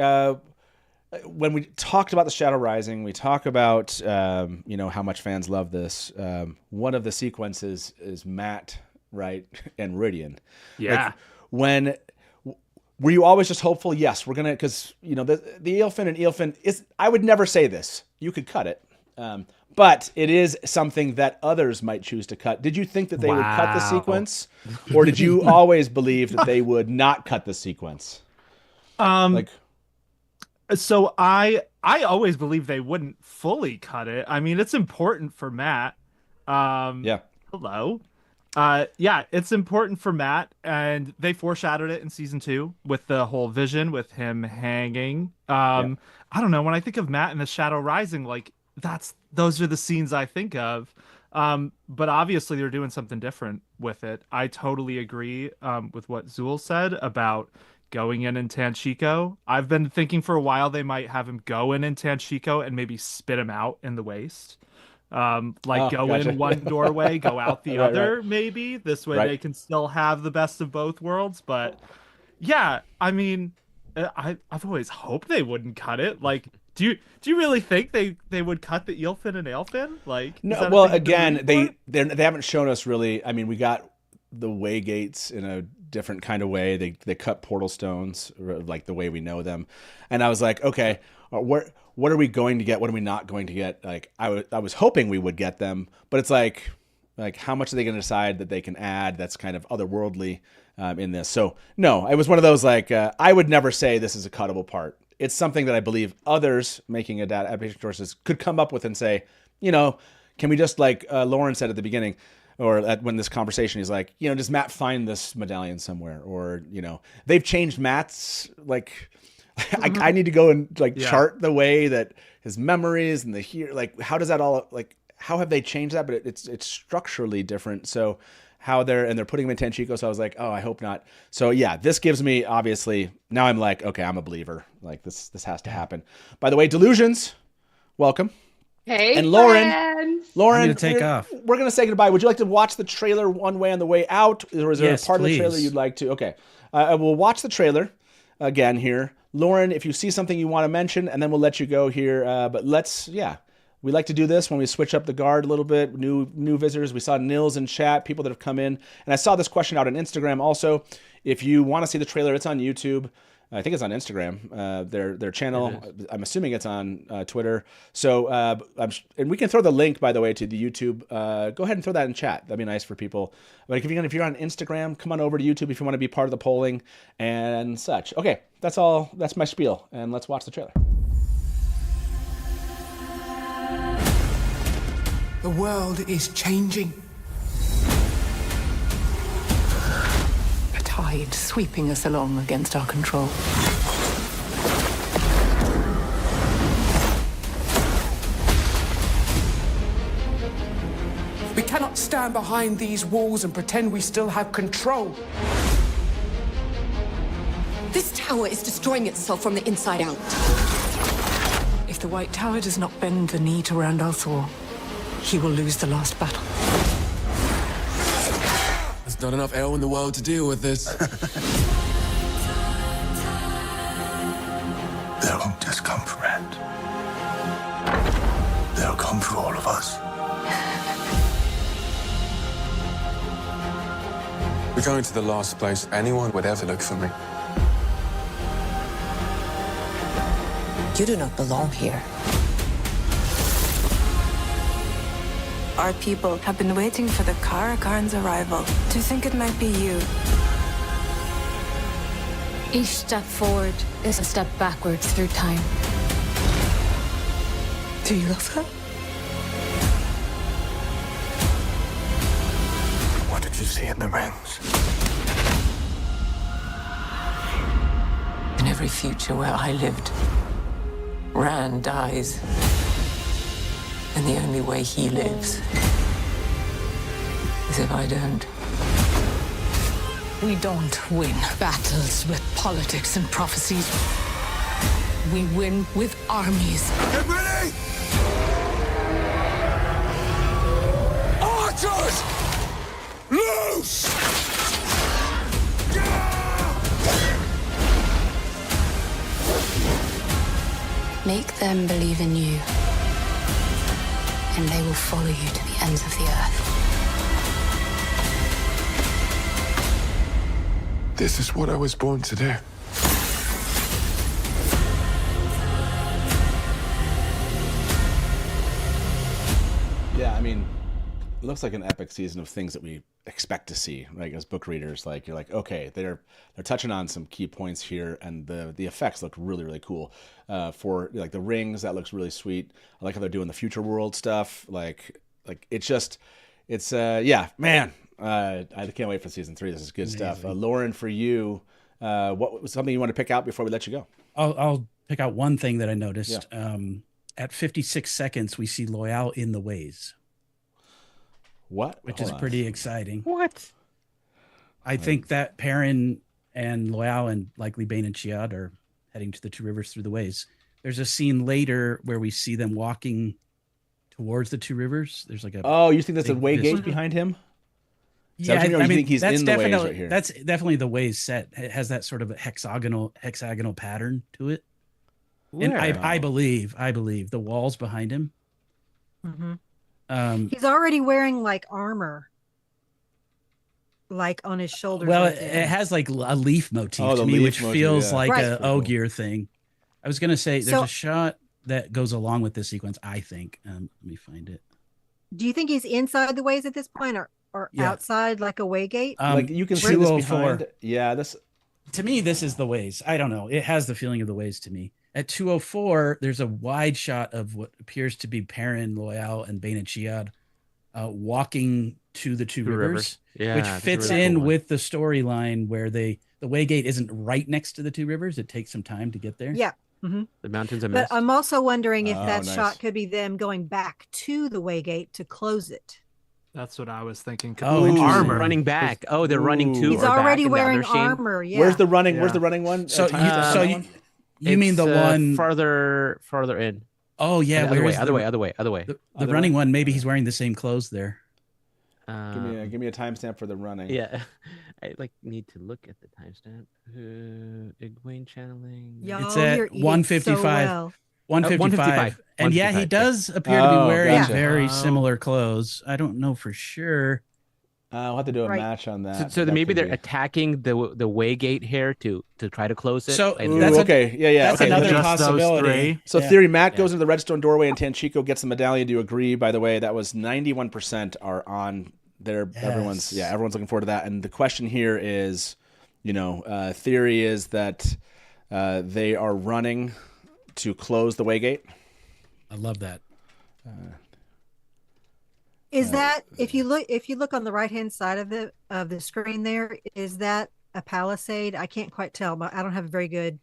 when we talked about the Shadow Rising, we talk about, how much fans love this. One of the sequences is Matt, right, and Ridian. Yeah. Like, were you always just hopeful? Yes, we're going to, because, the Eelfinn and Eelfinn is, I would never say this. You could cut it. But it is something that others might choose to cut. Did you think that they would cut the sequence? Or did you always believe that they would not cut the sequence? So I always believed they wouldn't fully cut it. I mean, it's important for Matt. Hello. It's important for Matt, and they foreshadowed it in season 2 with the whole vision with him hanging. I don't know, when I think of Matt and the Shadow Rising, like those are the scenes I think of. But obviously they're doing something different with it. I totally agree with what Zool said about going in Tanchico. I've been thinking for a while they might have him go in Tanchico and maybe spit him out in the waste. In one doorway, go out the other, maybe. This way they can still have the best of both worlds. But yeah, I mean, I've always hoped they wouldn't cut it. Like, do you really think they would cut the Eelfinn and Aelfinn? Like, no. Well, again, they haven't shown us really. I mean, we got the way gates in a different kind of way. They cut portal stones like the way we know them, and I was like, okay, what are we going to get? What are we not going to get? Like, I was hoping we would get them, but it's like how much are they going to decide that they can add that's kind of otherworldly in this? So no, it was one of those like I would never say this is a cuttable part. It's something that I believe others making adaptation courses could come up with and say, can we just, like Lauren said at the beginning, or when this conversation, he's like, does Matt find this medallion somewhere? Or, they've changed Matt's, like, I need to go and chart the way that his memories and how does that all, like, how have they changed that? But it's structurally different. So how they're putting him in Tanchico. So I was like, oh, I hope not. So yeah, this gives me, obviously, now I'm like, okay, I'm a believer. Like this has to happen. By the way, Delusions, welcome. Hey, and Lauren, I'm gonna take off. We're gonna say goodbye. Would you like to watch the trailer one way on the way out, or is there a part of the trailer you'd like to? Okay, I will watch the trailer again here. Lauren, if you see something you want to mention, and then we'll let you go here. But we like to do this when we switch up the guard a little bit. New visitors. We saw Nils in chat, people that have come in, and I saw this question out on Instagram also. If you want to see the trailer, it's on YouTube. I think it's on Instagram. Their channel. I'm assuming it's on Twitter. So and we can throw the link, by the way, to the YouTube. Go ahead and throw that in chat. That'd be nice for people. Like if you're on Instagram, come on over to YouTube if you want to be part of the polling and such. Okay, that's all. That's my spiel, and let's watch the trailer. The world is changing. A tide sweeping us along against our control. We cannot stand behind these walls and pretend we still have control. This tower is destroying itself from the inside out. If the White Tower does not bend the knee to Randall Thor, he will lose the last battle. There's not enough air in the world to deal with this. They won't just come for Red. They'll come for all of us. We're going to the last place anyone would ever look for me. You do not belong here. Our people have been waiting for the Karakarn's arrival. To think it might be you. Each step forward is a step backwards through time. Do you love her? What did you see in the rings? In every future where I lived, Rand dies. And the only way he lives is if I don't. We don't win battles with politics and prophecies. We win with armies. Get ready! Cut! Loose! Make them believe in you, and they will follow you to the ends of the earth. This is what I was born to do. Yeah, I mean, it looks like an epic season of things that we expect to see, right? As book readers, like you're like, okay, they're touching on some key points here, and the effects look really, really cool. For like the rings, that looks really sweet. I like how they're doing the future world stuff. Like it's yeah, man. I can't wait for season 3. This is good stuff. Lauren, for you, what was something you want to pick out before we let you go? I'll pick out one thing that I noticed. Yeah. At 56 seconds, we see Loyal in the ways. What? Which is pretty exciting. What? I think that Perrin and Loyal and likely Bane and Chiad are heading to the Two Rivers through the ways. There's a scene later where we see them walking towards the Two Rivers. There's like a you think that's a way gate behind him? Yeah, I mean, think he's that's in the definitely ways right here? That's definitely the ways set. It has that sort of a hexagonal pattern to it. Where? And I believe the walls behind him. Mm-hmm. He's already wearing like armor, like on his shoulders. Well, it has like a leaf motif to me, which feels like a Ogier thing. I was gonna say there's a shot that goes along with this sequence. I think. Let me find it. Do you think he's inside the ways at this point, or outside like a way gate? Like you can see this behind. Yeah, this. To me, this is the ways. I don't know. It has the feeling of the ways to me. At 2:04, there's a wide shot of what appears to be Perrin, Loyal, and Bane and Chiad walking to the Two Rivers, which fits in with the storyline where the Waygate isn't right next to the Two Rivers. It takes some time to get there. Yeah. Mm-hmm. The mountains are mist. But I'm also wondering if that shot could be them going back to the Waygate to close it. That's what I was thinking. Armor running back. Oh, they're running to. He's already wearing armor. Yeah. Where's the running? Where's the running one? You mean the one farther in? Oh yeah, other way. The running one. Maybe he's wearing the same clothes there. Give me a timestamp for the running. Yeah, I need to look at the timestamp. Egwene channeling. It's at 1:55. 1:55. And yeah, he does appear to be wearing very similar clothes. I don't know for sure. I'll have to do a match on that. So maybe they're attacking the Waygate here to try to close it. So that's okay. That's another possibility. So theory, Matt goes into the redstone doorway and Tanchico gets the medallion. Do you agree? By the way, that was 91% are on there. Yes. Everyone's looking forward to that. And the question here is, theory is that they are running to close the Waygate. I love that. Is that if you look on the right hand side of the screen there, is that a palisade? I can't quite tell, but I don't have a very good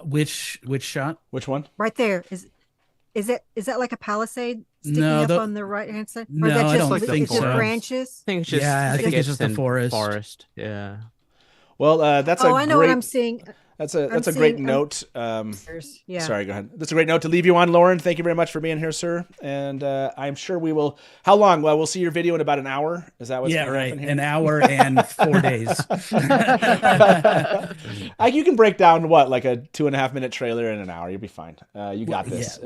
which shot? Which one? Right there. Is that like a palisade sticking up on the right hand side? Or that I don't think so. Branches? I think it's just I think it's just the forest. Yeah. Well, that's I know what I'm seeing. That's a great note. Yeah. Sorry, go ahead. That's a great note to leave you on, Lauren. Thank you very much for being here, sir. And I'm sure we will. How long? Well, we'll see your video in about an hour. Is that what's going to happen here? An hour and 4 days. You can break down like a 2.5 minute trailer in an hour. You'll be fine. You got this.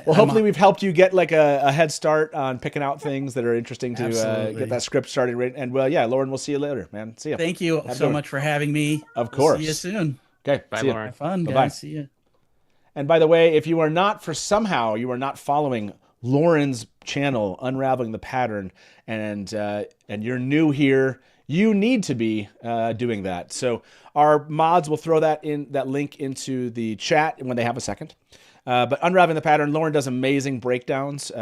Hopefully we've helped you get like a head start on picking out things that are interesting to get that script started. And Lauren, we'll see you later, man. See you. Thank you so much for having me. Of course. See you soon. Okay, bye, Lauren. Have fun, guys. See you. And by the way, if you are not following Lauren's channel, Unraveling the Pattern, and you're new here, you need to be doing that. So our mods will throw that link into the chat when they have a second. But Unraveling the Pattern, Lauren does amazing breakdowns.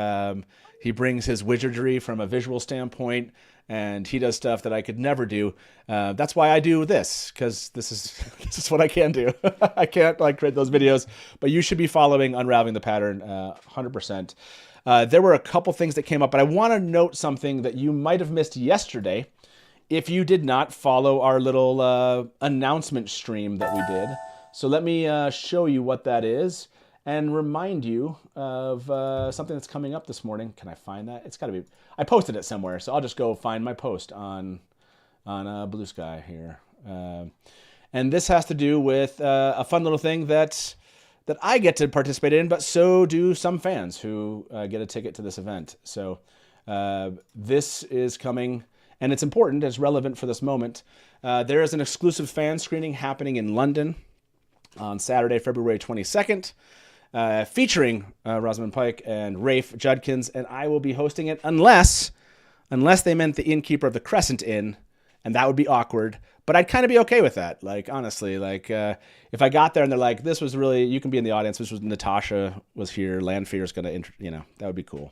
He brings his wizardry from a visual standpoint, and he does stuff that I could never do. That's why I do this, because this is what I can do. I can't create those videos, but you should be following Unraveling the Pattern 100%. There were a couple things that came up, but I want to note something that you might have missed yesterday if you did not follow our little announcement stream that we did. So let me show you what that is. and remind you of something that's coming up this morning. Can I find that? It's got to be. I posted it somewhere, so I'll just go find my post on Blue Sky here. And this has to do with a fun little thing that I get to participate in, but so do some fans who get a ticket to this event. So this is coming, and it's important, it's relevant for this moment. There is an exclusive fan screening happening in London on Saturday, February 22nd, featuring Rosamund Pike and Rafe Judkins, and I will be hosting it unless they meant the Innkeeper of the Crescent Inn, and that would be awkward. But I'd kind of be okay with that. Like, honestly, like if I got there and they're like, this was really, you can be in the audience. This was Natasha was here. Landfear's going to, that would be cool.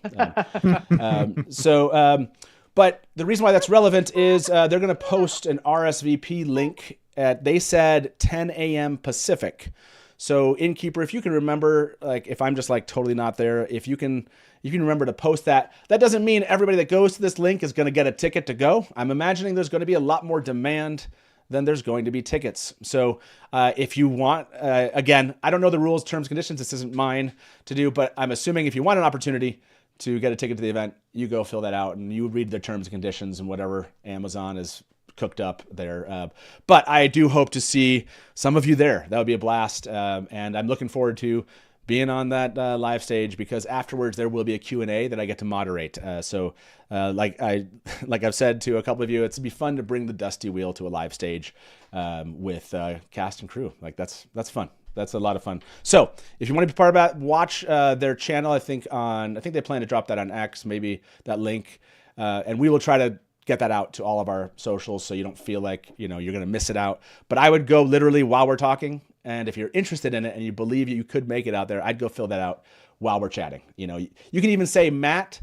But the reason why that's relevant is they're going to post an RSVP link at, they said 10 a.m. Pacific. So Innkeeper, if you can remember, like if I'm just like totally not there, if you can remember to post that. That doesn't mean everybody that goes to this link is going to get a ticket to go. I'm imagining there's going to be a lot more demand than there's going to be tickets. So if you want, again, I don't know the rules, terms, conditions. This isn't mine to do, but I'm assuming if you want an opportunity to get a ticket to the event, you go fill that out and you read the terms and conditions and whatever Amazon is cooked up there. But I do hope to see some of you there. That would be a blast. And I'm looking forward to being on that live stage, because afterwards there will be a Q&A that I get to moderate. Like I've said to a couple of you, it's be fun to bring the Dusty Wheel to a live stage with cast and crew. Like that's fun. That's a lot of fun. So if you want to be part of that, watch their channel. I think they plan to drop that on X, maybe that link, and we will try to get that out to all of our socials so you don't feel like you're going to miss it out. But I would go literally while we're talking, and if you're interested in it and you believe you could make it out there, I'd go fill that out while we're chatting. You can even say, Matt,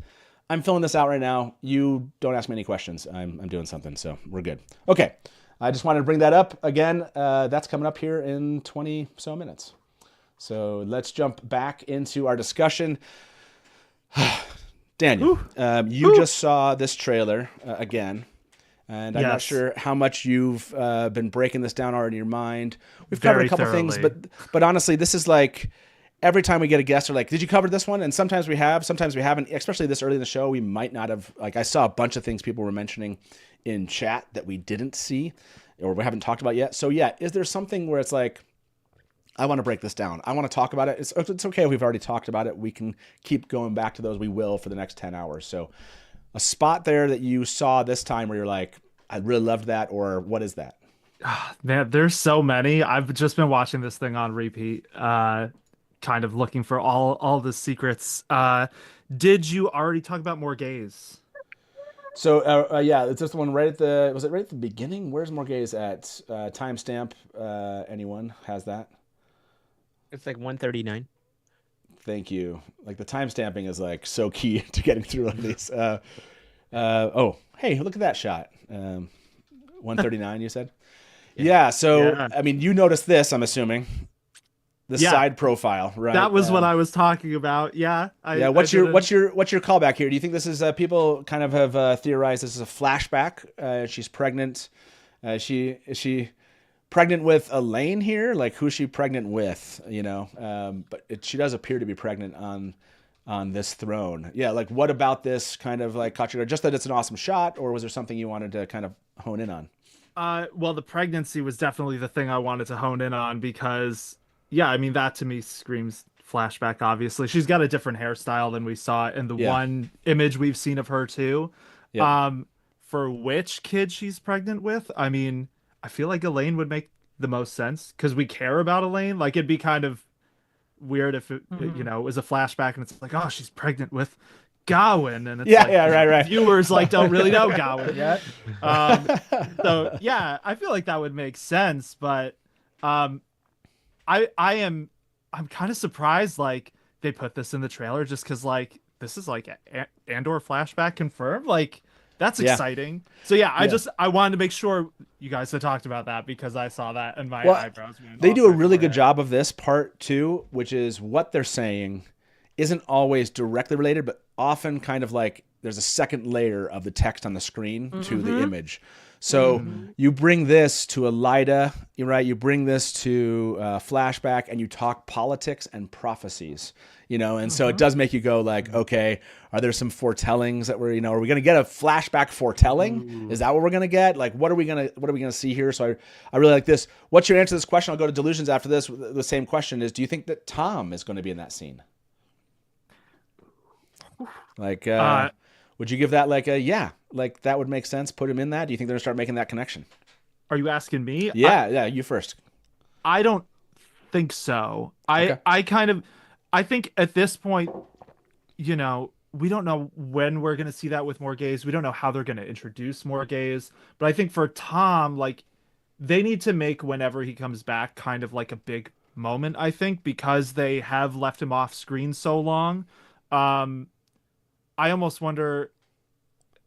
I'm filling this out right now. You don't ask me any questions. I'm doing something, so we're good. Okay, I just wanted to bring that up again. That's coming up here in 20 so minutes. So let's jump back into our discussion. Daniel, you just saw this trailer again, and I'm not sure how much you've been breaking this down already in your mind. We've covered a couple things, but honestly, this is like every time we get a guest, they're like, did you cover this one? And sometimes we have, sometimes we haven't, especially this early in the show. We might not have, like I saw a bunch of things people were mentioning in chat that we didn't see or we haven't talked about yet. So yeah, is there something where it's like, I want to break this down. I want to talk about it. It's okay if we've already talked about it. We can keep going back to those. We will for the next 10 hours. So a spot there that you saw this time where you're like, I really loved that, or what is that? Man, there's so many. I've just been watching this thing on repeat, kind of looking for all the secrets. Did you already talk about Morgaze? So yeah, it's just the one right at the, was it right at the beginning? Where's Morgaze at? Timestamp, anyone has that? It's like 1:39. Thank you. Like the timestamping is like so key to getting through all these. Oh, hey, look at that shot. 1:39, you said? Yeah. So, yeah. I mean, you noticed this, I'm assuming. The side profile, right? That was what I was talking about. Yeah. What's your callback here? Do you think this is people kind of have theorized this is a flashback? She's pregnant. Is she pregnant with Elaine here? Like, who's she pregnant with? But she does appear to be pregnant on this throne. Yeah. Like, what about this kind of like caught you? Just that it's an awesome shot, or was there something you wanted to kind of hone in on? Well, the pregnancy was definitely the thing I wanted to hone in on because. Yeah, I mean, that to me screams flashback, obviously. She's got a different hairstyle than we saw in the one image we've seen of her, too. Yeah. For which kid she's pregnant with, I mean, I feel like Elaine would make the most sense because we care about Elaine. Like, it'd be kind of weird if it, was a flashback and it's like, oh, she's pregnant with Gawain. And it's right. Viewers, don't really know Gawain yet. So, yeah, I feel like that would make sense, but... I'm kind of surprised they put this in the trailer just because this is Andor flashback confirmed. That's exciting. So I wanted to make sure you guys had talked about that because I saw that and my eyebrows. They do a really good job of this part too, which is what they're saying isn't always directly related, but often kind of there's a second layer of the text on the screen to the image. So you bring this to Elida, right? You bring this to flashback, and you talk politics and prophecies, and so it does make you go like, okay, are there some foretellings that we're, are we going to get a flashback foretelling? Is that what we're going to get? Like, what are we going to see here? So I really like this. What's your answer to this question? I'll go to Delusions after this. The same question is, do you think that Tom is going to be in that scene? Like, would you give that like a, yeah, like that would make sense? Put him in that. Do you think they're going to start making that connection? Are you asking me? Yeah, you first. I don't think so. Okay. I think at this point, we don't know when we're going to see that with more gays. We don't know how they're going to introduce more gays. But I think for Tom, like, they need to make whenever he comes back kind of like a big moment, I think, because they have left him off screen so long. I almost wonder,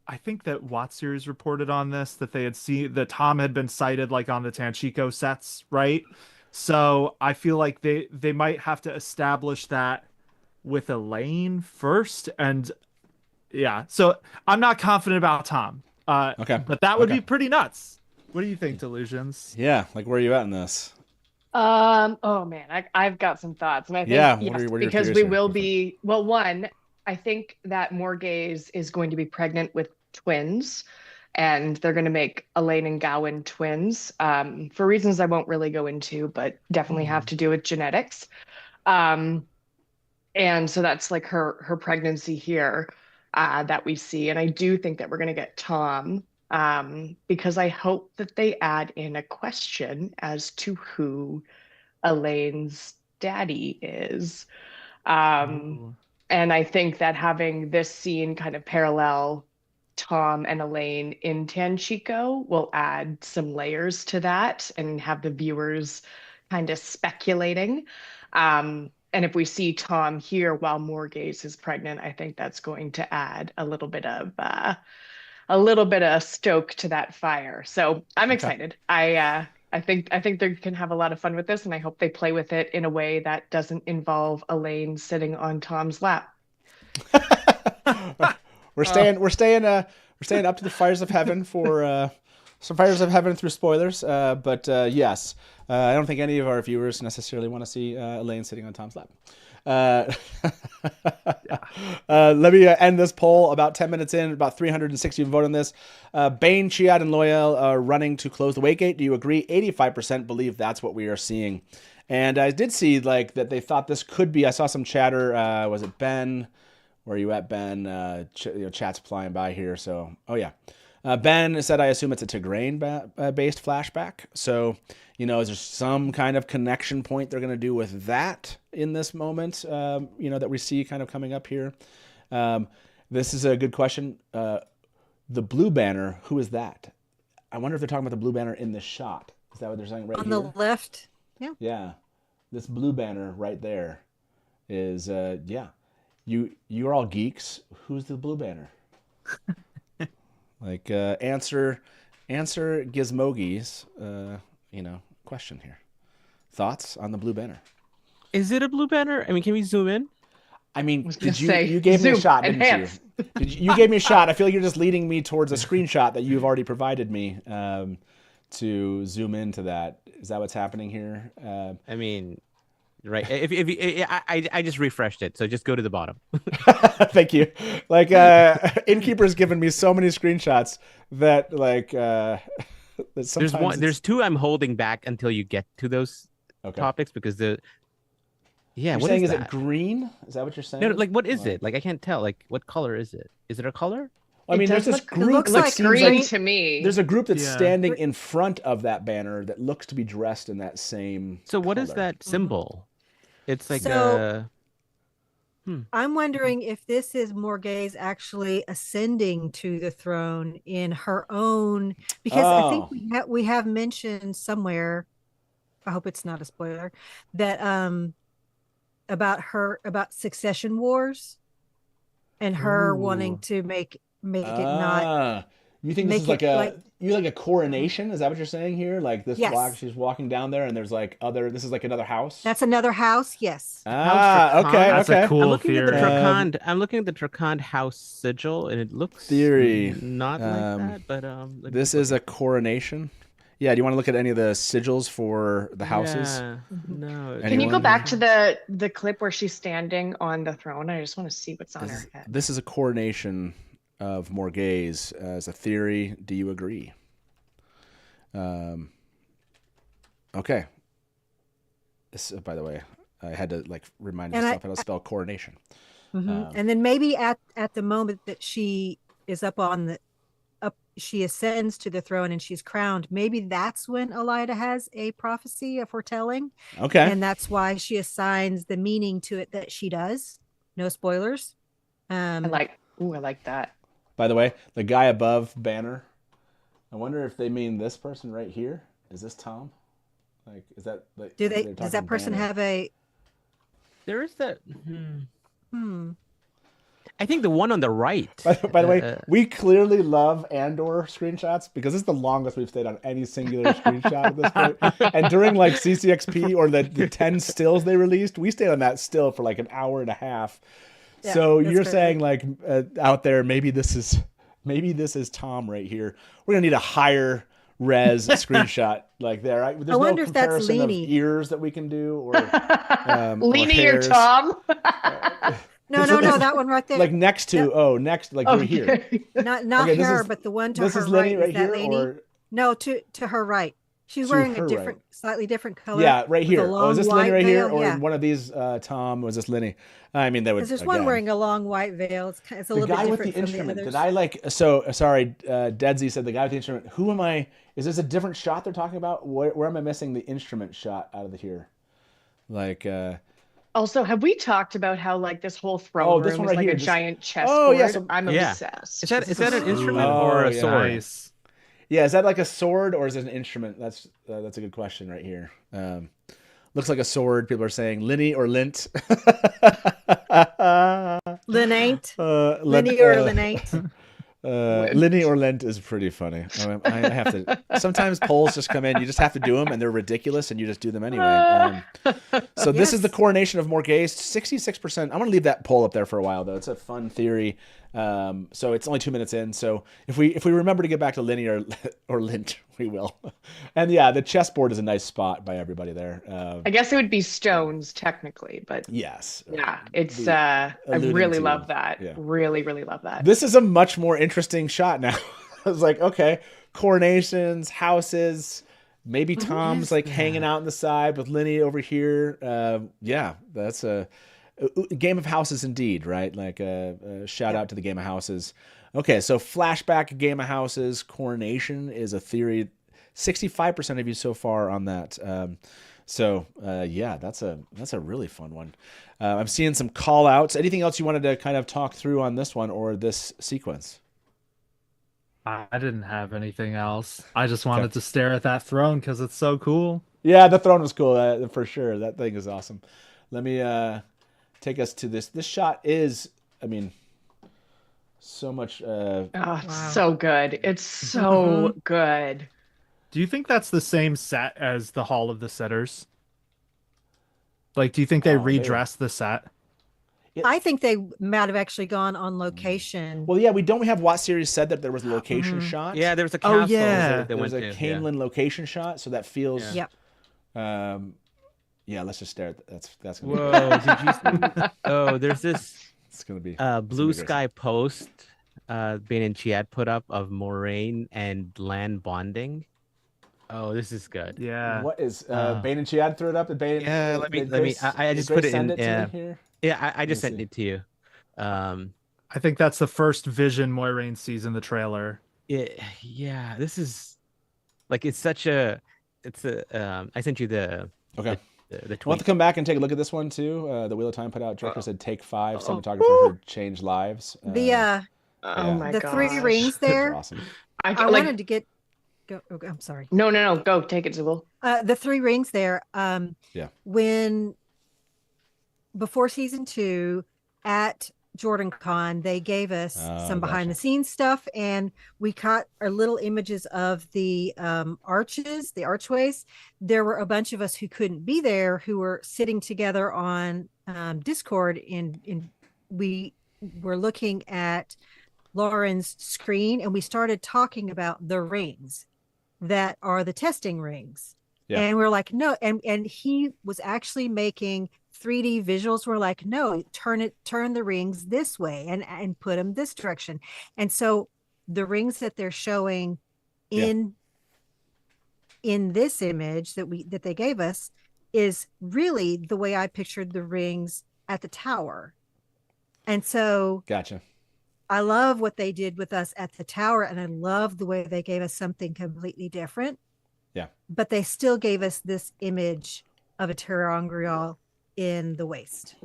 I think that Watseries reported on this, that they had seen that Tom had been sighted like on the Tanchico sets, right? So I feel like they might have to establish that with Elaine first. And yeah, so I'm not confident about Tom. Okay. But that would be pretty nuts. What do you think, Delusions? Yeah, like where are you at in this? Oh man, I've got some thoughts, and I think yes, because we will be one. I think that Morgaze is going to be pregnant with twins, and they're going to make Elaine and Gawain twins for reasons I won't really go into, but definitely have to do with genetics. And so that's like her pregnancy here that we see, and I do think that we're going to get Tom. Because I hope that they add in a question as to who Elaine's daddy is. And I think that having this scene kind of parallel Tom and Elaine in Tanchico will add some layers to that and have the viewers kind of speculating. And if we see Tom here while Morgaze is pregnant, I think that's going to add a little bit of stoke to that fire. So I'm excited. I think they can have a lot of fun with this, and I hope they play with it in a way that doesn't involve Elaine sitting on Tom's lap. We're staying up to the fires of heaven for some fires of heaven through spoilers. But yes, I don't think any of our viewers necessarily want to see Elaine sitting on Tom's lap. Let me end this poll. About 10 minutes in, about 360 vote on this. Bane, Chiad, and Loyal are running to close the wake gate. Do you agree? 85% believe that's what we are seeing. And I did see like that they thought this could be. I saw some chatter. Was it Ben? Where are you at, Ben? Chat's flying by here. So, oh yeah. Ben said, I assume it's a Tigraine-based flashback. So, is there some kind of connection point they're going to do with that in this moment, that we see kind of coming up here? This is a good question. The blue banner, who is that? I wonder if they're talking about the blue banner in this shot. Is that what they're saying right here? On the left? Yeah. Yeah. This blue banner right there is, You're all geeks. Who's the blue banner? Like, answer Gizmogi's, question here. Thoughts on the blue banner? Is it a blue banner? I mean, can we zoom in? I mean, you gave me a shot, didn't you? You gave me a shot. I feel like you're just leading me towards a screenshot that you've already provided me to zoom into that. Is that what's happening here? I mean, right. I just refreshed it, so just go to the bottom. Thank you. Like, Innkeeper's given me so many screenshots that there's two I'm holding back until you get to those topics because You're saying is it green? Is that what you're saying? No, like what is it? Like I can't tell. Like what color is it? Is it a color? I mean, there's this group. It looks like green to me. There's a group that's standing in front of that banner that looks to be dressed in that same. So what is that symbol? It's like I'm wondering if this is Morgaze actually ascending to the throne in her own, because I think we have mentioned somewhere, I hope it's not a spoiler, that about succession wars and her wanting to make it not. You think this is like a coronation? Is that what you're saying here? Like this block, she's walking down there, and there's like this is like another house. That's another house. Yes. Okay. That's a cool I'm looking theory. at the Trakand. I'm looking at the Trakand house sigil, and it looks not like that. But this is a coronation. Yeah. Do you want to look at any of the sigils for the houses? Yeah. No. Can you go back to the clip where she's standing on the throne? I just want to see what's on her head. This is a coronation of Morghese as a theory. Do you agree? Okay. This, by the way, I had to remind myself how to spell coronation. And then maybe at the moment that she is she ascends to the throne and she's crowned. Maybe that's when Elaida has a prophecy, a foretelling. Okay. And that's why she assigns the meaning to it that she does. No spoilers. I like that. By the way, the guy above Banner, I wonder if they mean this person right here. Is this Tom? Is that does that person have a? There is that. I think the one on the right. By the way, we clearly love Andor screenshots because it's the longest we've stayed on any singular screenshot at this point. And during CCXP or the 10 stills they released, we stayed on that still for an hour and a half. Yeah, so you're saying out there, maybe this is Tom right here. We're gonna need a higher res screenshot there. Right? There's I wonder no if that's comparison of Leanie. ears that we can do or Leanie or Tom. No, that one right there. Next to over here. Not her, but the one to her right. This is Lenny right here, Leanie? or no, to her right. She's wearing a slightly different color. Yeah, right here. Is this Lenny right here, or yeah. one of these? Tom, was this Lenny? I mean, that would. There's one wearing a long white veil. It's a little bit different with the from instrument. the others. Did I So sorry, Deadsy said the guy with the instrument. Who am I? Is this a different shot they're talking about? Where am I missing the instrument shot out of here? Also, have we talked about how this whole throne room is right a here. giant chessboard? Yes, I'm obsessed. Is that an instrument or a sword? Nice. Yeah, is that like a sword or is it an instrument? That's a good question right here. Looks like a sword. People are saying Linny or Lint. Linate. Linny or Linate. Linny or Lent is pretty funny. I have to. Sometimes polls just come in. You just have to do them, and they're ridiculous, and you just do them anyway. So this is the coronation of Morghese. 66%. I'm going to leave that poll up there for a while, though. It's a fun theory. So it's only 2 minutes in. So if we remember to get back to Linny or Lint, we will. And yeah, the chessboard is a nice spot by everybody there. I guess it would be stones technically, but yes. Yeah, it's. I really love that. Yeah. Really, really love that. This is a much more interesting shot now. I was like, okay, coronations, houses. Maybe Tom's hanging out on the side with Linny over here. Yeah, that's a game of houses indeed, right? Shout out to the game of houses. Okay, so flashback game of houses, coronation is a theory. 65% of you so far on that. Yeah, that's a really fun one. I'm seeing some call outs. Anything else you wanted to kind of talk through on this one or this sequence? I didn't have anything else. I just wanted to stare at that throne because it's so cool. Yeah, the throne was cool for sure. That thing is awesome. Let me take us to this. This shot is, so much. So good. It's so good. Do you think that's the same set as the Hall of the Sitters? Do you think they redressed the set? I think they might have actually gone on location. Well, yeah, we have what series said that there was a location shot. Yeah, there was a castle. Oh, yeah. There was a Canelan location shot, so that feels. Yeah. Yeah, let's just stare at that. That's gonna Whoa! Did you see? Oh, there's this. It's gonna be blue sky post. Bane and Chiat put up of Moraine and land bonding. Oh, this is good. Yeah. What is Bane and Chiat threw it up? Yeah, let me. I just put it in. Here? Yeah, I just sent it to you. I think that's the first vision Moiraine sees in the trailer. Yeah, this is it's such a. It's a. I sent you the. Okay. The tweet. Want to come back and take a look at this one too? The Wheel of Time put out. Director said take 5. Cinematographer heard change lives. The my God. 3 rings there. Awesome. I wanted to get. Go. Okay, I'm sorry. No. Go take it, Zubul. The 3 rings there. Yeah. When before season 2, at Jordan Con, they gave us some behind the scenes stuff, and we caught our little images of the arches, the archways. There were a bunch of us who couldn't be there, who were sitting together on Discord, and we were looking at Lauren's screen, and we started talking about the rings that are the testing rings. Yeah. And we're like, no, and he was actually making 3D visuals. We're like, no, turn the rings this way and put them this direction. And so the rings that they're showing in this image that they gave us is really the way I pictured the rings at the tower. And so gotcha. I love what they did with us at the tower, and I love the way they gave us something completely different. Yeah. But they still gave us this image of a ter'angreal in the waste.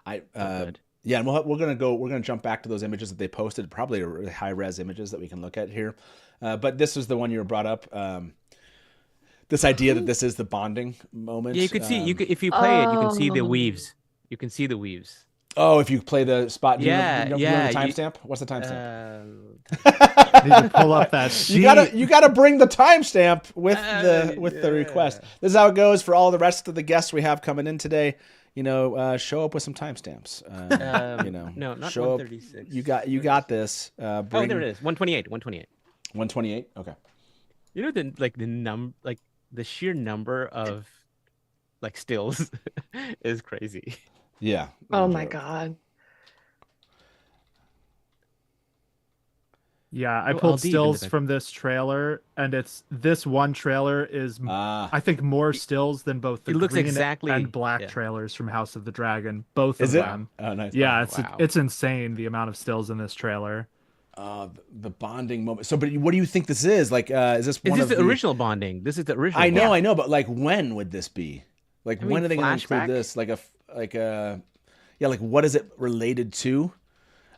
And we're gonna jump back to those images that they posted, probably really high res images that we can look at here. But this is the one you brought up. This idea that this is the bonding moment. Yeah, you could see if you play it, you can see the weaves. You can see the weaves. Oh, if you play the spot, you know the timestamp? What's the timestamp? Need to pull up that sheet. You gotta bring the timestamp with the request. This is how it goes for all the rest of the guests we have coming in today. Show up with some timestamps. No, not 136. You got this. Oh, there it is. 128. 128. Okay. The sheer number of stills is crazy. Yeah. Oh my God. Yeah, I pulled stills from this trailer, and this one trailer is I think more stills than both the green and black trailers from House of the Dragon. Both of them. Oh, nice. Yeah, it's insane the amount of stills in this trailer. The bonding moment. So, but what do you think this is? Is this the original bonding? This is the original. I know, but when would this be? When are they going to include this? What is it related to?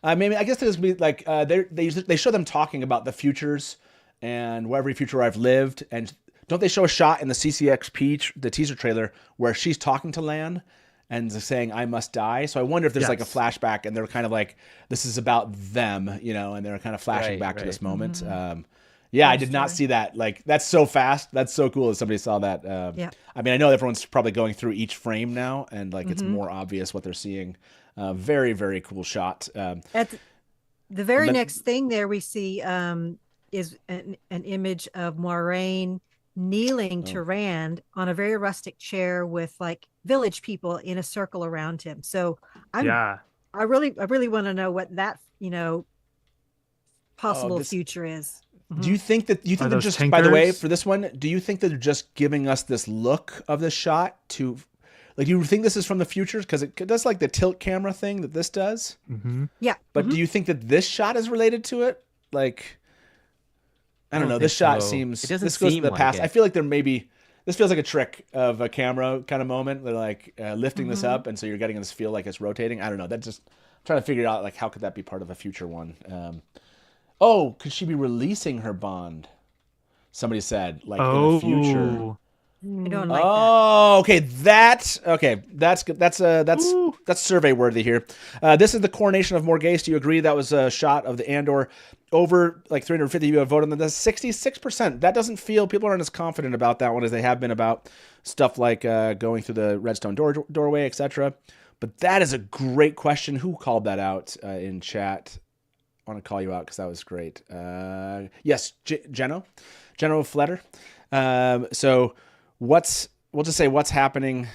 Maybe I guess there's be they show them talking about the futures and every future I've lived, and don't they show a shot in the CCXP the teaser trailer where she's talking to Lan and saying I must die? So I wonder if there's a flashback and they're kind of this is about them, and they're kind of flashing back to this moment. Mm-hmm. I did not see that. That's so fast. That's so cool that somebody saw that. I mean, I know everyone's probably going through each frame now, and it's more obvious what they're seeing. Very, very cool shot. At the very next thing there we see is an image of Moiraine kneeling to Rand on a very rustic chair with village people in a circle around him. So I really want to know what that possible future is. Do you think that they're just tinkers? By the way, for this one, do you think that they're just giving us this look of the shot to do you think this is from the future? Because it does the tilt camera thing that this does. Mm-hmm. Yeah. But do you think that this shot is related to it? I don't know. This shot seems it doesn't this goes seem to the past. It. I feel like this feels like a trick of a camera kind of moment. They're lifting this up, and so you're getting this feel like it's rotating. I don't know. That's just I'm trying to figure out how could that be part of a future one. Could she be releasing her bond? Somebody said, in the future. I don't like that. Okay. That's good. That's survey worthy here. This is the coronation of Morghese. Do you agree that was a shot of the Andor? Over 350 people have voted on that. That's 66%. That doesn't feel people aren't as confident about that one as they have been about stuff like going through the Redstone doorway, etc. But that is a great question. Who called that out in chat? I want to call you out because that was great. Yes, Geno Fletter. So we'll just say what's happening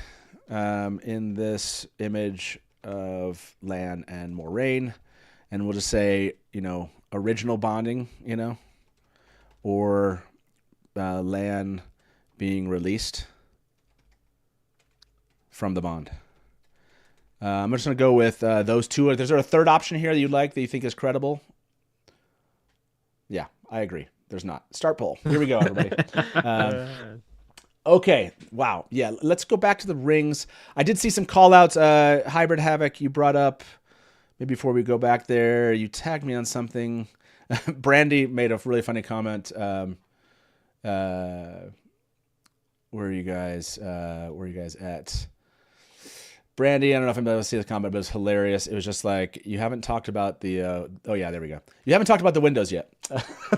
in this image of Lan and Moiraine, and we'll just say original bonding, or Lan being released from the bond. I'm just going to go with those two. Is there a third option here that you'd like that you think is credible? Yeah, I agree. There's not. Start poll. Here we go, everybody. Okay. Wow. Yeah, let's go back to the rings. I did see some call-outs. Hybrid Havoc, you brought up. Maybe before we go back there, you tagged me on something. Brandy made a really funny comment. Where are you guys at? Brandy, I don't know if anybody will see the comment, but it was hilarious. It was just like, you haven't talked about the, oh yeah, there we go. You haven't talked about the windows yet.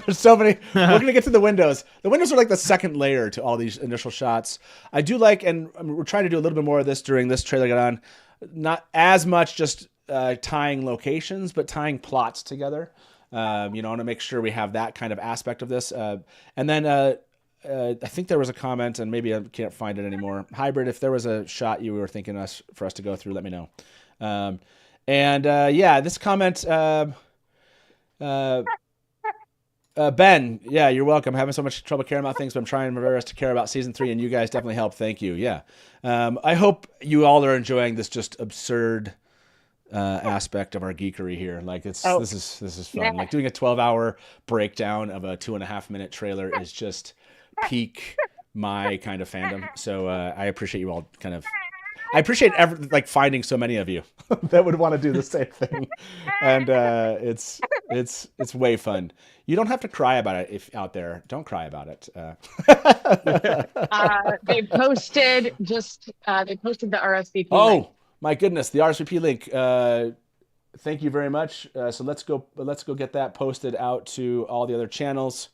There's so many. We're going to get to the windows. The windows are like the second layer to all these initial shots. I do like, and we're trying to do a little bit more of this during this trailer Gai'don. Not as much just tying locations, but tying plots together. I want to make sure we have that kind of aspect of this. And then, I think there was a comment, and maybe I can't find it anymore. Hybrid, if there was a shot you were thinking for us to go through, let me know. This comment, Ben, yeah, you're welcome. Having so much trouble caring about things, but I'm trying my best to care about season 3, and you guys definitely help. Thank you. Yeah. I hope you all are enjoying this just absurd aspect of our geekery here. Like this is fun. Yeah. Like doing a 12-hour breakdown of a 2.5-minute trailer is just peak my kind of fandom. So I appreciate you all I appreciate finding so many of you that would want to do the same thing. And it's way fun. You don't have to cry about it if out there. Don't cry about it. They posted the RSVP link. My goodness, the RSVP link. Thank you very much. So let's go get that posted out to all the other channels.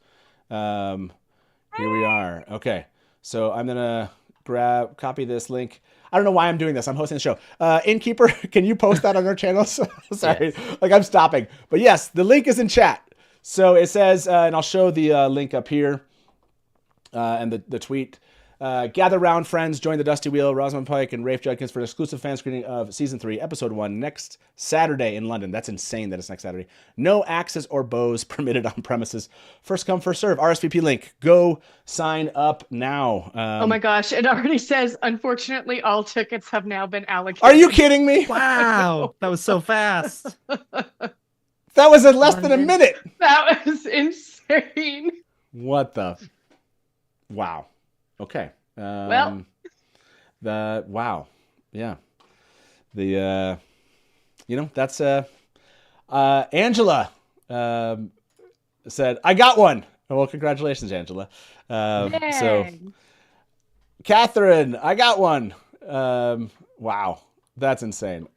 Here we are. Okay. So I'm going to copy this link. I don't know why I'm doing this. I'm hosting the show. Innkeeper, can you post that on our channels? Sorry. Yes. I'm stopping. But yes, the link is in chat. So it says, and I'll show the link up here and the tweet. Gather round, friends. Join the Dusty Wheel, Rosamund Pike, and Rafe Judkins for an exclusive fan screening of Season 3, Episode 1, next Saturday in London. That's insane that it's next Saturday. No axes or bows permitted on premises. First come, first serve. RSVP link. Go sign up now. Oh my gosh. It already says, unfortunately, all tickets have now been allocated. Are you kidding me? Wow. That was so fast. That was in less than a minute. That was insane. What the? Wow. Okay. Wow. Yeah. That's Angela said, I got one. Well, congratulations, Angela. So Catherine, I got one. Wow. That's insane.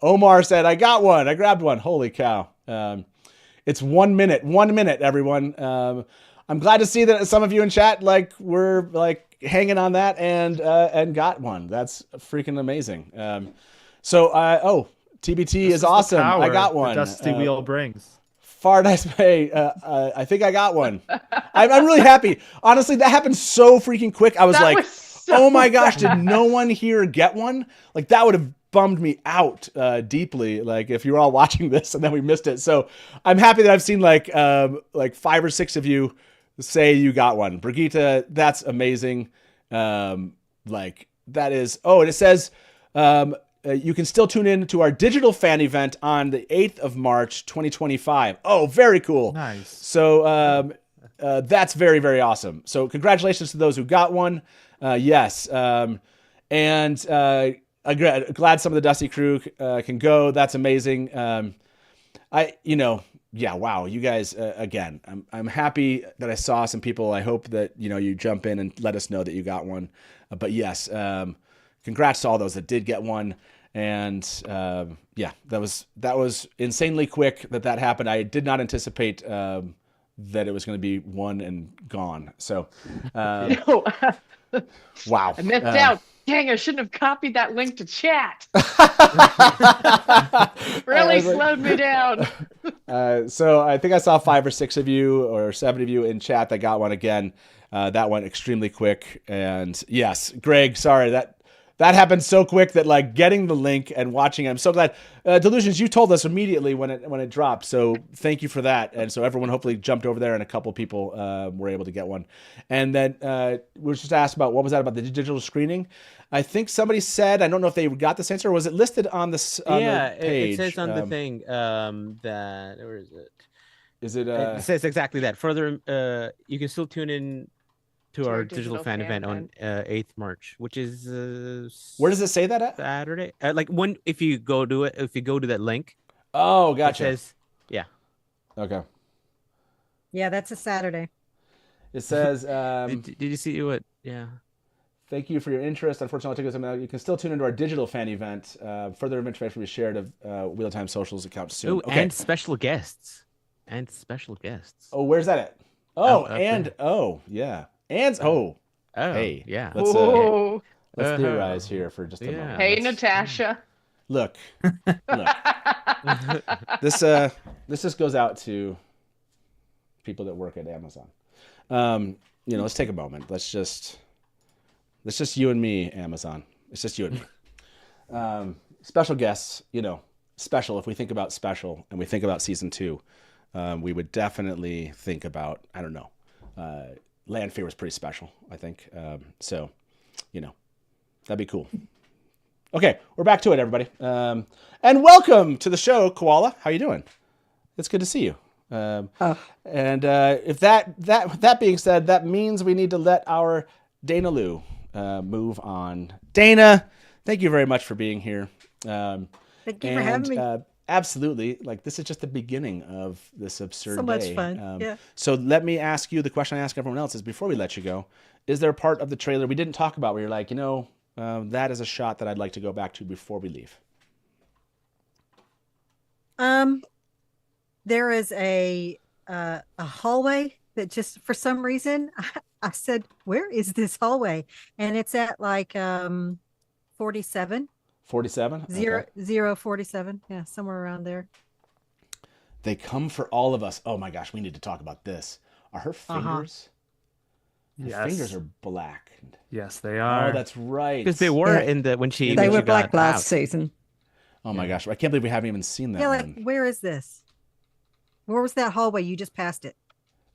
Omar said, I got one. I grabbed one. Holy cow. It's 1 minute. 1 minute, everyone. I'm glad to see that some of you in chat were hanging on that and got one. That's freaking amazing. TBT is awesome. I got one. The Dusty Wheel brings. Far nice pay. I think I got one. I'm really happy. Honestly, that happened so freaking quick. I was oh my gosh, did no one here get one? That would have bummed me out deeply, if you were all watching this and then we missed it. So I'm happy that I've seen 5 or 6 of you say you got one. Brigitte, that's amazing. That is, and it says you can still tune in to our digital fan event on the 8th of March, 2025. Oh, very cool. Nice. So that's very, very awesome. So congratulations to those who got one. Yes. I'm glad some of the Dusty crew can go. That's amazing. Yeah, wow. You guys, again, I'm happy that I saw some people. I hope that, you jump in and let us know that you got one. But yes, congrats to all those that did get one. And that was insanely quick that happened. I did not anticipate that it was going to be one and gone. So, wow. I missed out. Dang, I shouldn't have copied that link to chat. Really slowed me down. So I think I saw 5 or 6 of you or 7 of you in chat that got one again. That went extremely quick. And yes, Greg, sorry, that happened so quick that getting the link and watching it, I'm so glad. Delusions, you told us immediately when it dropped. So thank you for that. And so everyone hopefully jumped over there and a couple people were able to get one. And then we were just asked about, what was that about the digital screening? I think somebody said, I don't know if they got this answer, or was it listed on the page? It says on the thing that, where is it? Is it? It says exactly that. Further, you can still tune in to our digital fan event on 8th March, which is where does it say that at? Saturday. If you go to that link. Oh, gotcha. It says, yeah. Okay. Yeah, that's a Saturday. It says. Did you see what? Yeah. Thank you for your interest. Unfortunately, I'll take this. You can still tune into our digital fan event. Further information will be shared of Wheel of Time socials account soon. Oh, and special guests. Oh, where's that at? Oh, yeah. Hey, yeah. Let's theorize here for just a moment. Hey, Natasha. Look. This just goes out to people that work at Amazon. Let's take a moment. Let's just you and me, Amazon. It's just you and me. Special guests, special. If we think about special and we think about season 2, we would definitely think about, I don't know, Land Fear was pretty special, I think. So, that'd be cool. Okay, we're back to it, everybody. And welcome to the show, Koala. How you doing? It's good to see you. And if that being said, that means we need to let our Dana Lou move on. Dana, thank you very much for being here. Thank you for having me. Absolutely. This is just the beginning of this absurd so much day. fun. Yeah. So let me ask you the question I ask everyone else is, before we let you go, is there a part of the trailer we didn't talk about where you're like, that is a shot that I'd like to go back to before we leave? There is a hallway that just, for some reason, I said, where is this hallway? And it's at 47. 47? Zero 47. Yeah, somewhere around there. They come for all of us. Oh my gosh, we need to talk about this. Are her fingers? Her fingers are black. Yes, they are. Oh, that's right. Because they were when she were black got last out. season. Oh my gosh, I can't believe we haven't even seen that. Yeah, one. where is this? Where was that hallway? You just passed it.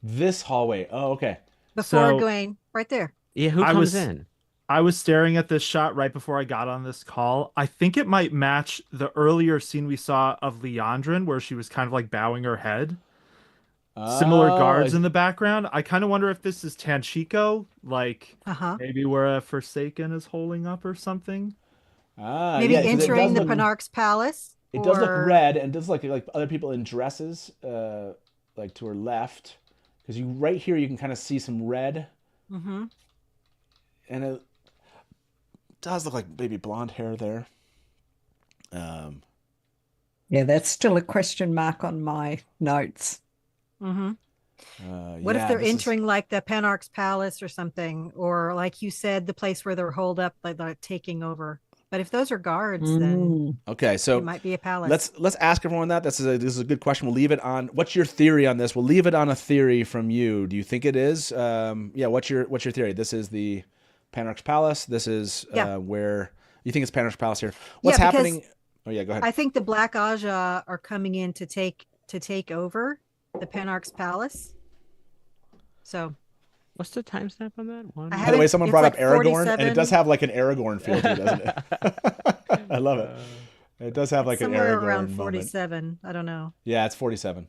This hallway. Oh, okay. Before going right there. Yeah, who comes in? I was staring at this shot right before I got on this call. I think it might match the earlier scene we saw of Leandrin, where she was kind of bowing her head. Similar guards in the background. I kind of wonder if this is Tanchico, maybe where a Forsaken is holding up or soming. Maybe entering the Penarch's palace. It does look red, and does look like other people in dresses, to her left. Because right here you can kind of see some red. Mm-hmm. And it does look like maybe blonde hair there. Yeah, that's still a question mark on my notes. Mm-hmm. What if they're entering the Penarch's palace or something, or like you said, the place where they're holed up, like taking over? But if those are guards, then okay, so it might be a palace. Let's ask everyone that. This is a good question. We'll leave it on. What's your theory on this? We'll leave it on a theory from you. Do you think it is? What's your theory? This is the Penarch's palace. This is where you think it's Penarch's palace here. What's happening? Oh yeah, go ahead. I think the Black Aja are coming in to take over the Penarch's palace. So, what's the timestamp on that one? By the way, someone brought up Aragorn, and it does have an Aragorn feel to it, doesn't it? I love it. It does have an Aragorn somewhere around moment. 47. I don't know. Yeah, it's 47.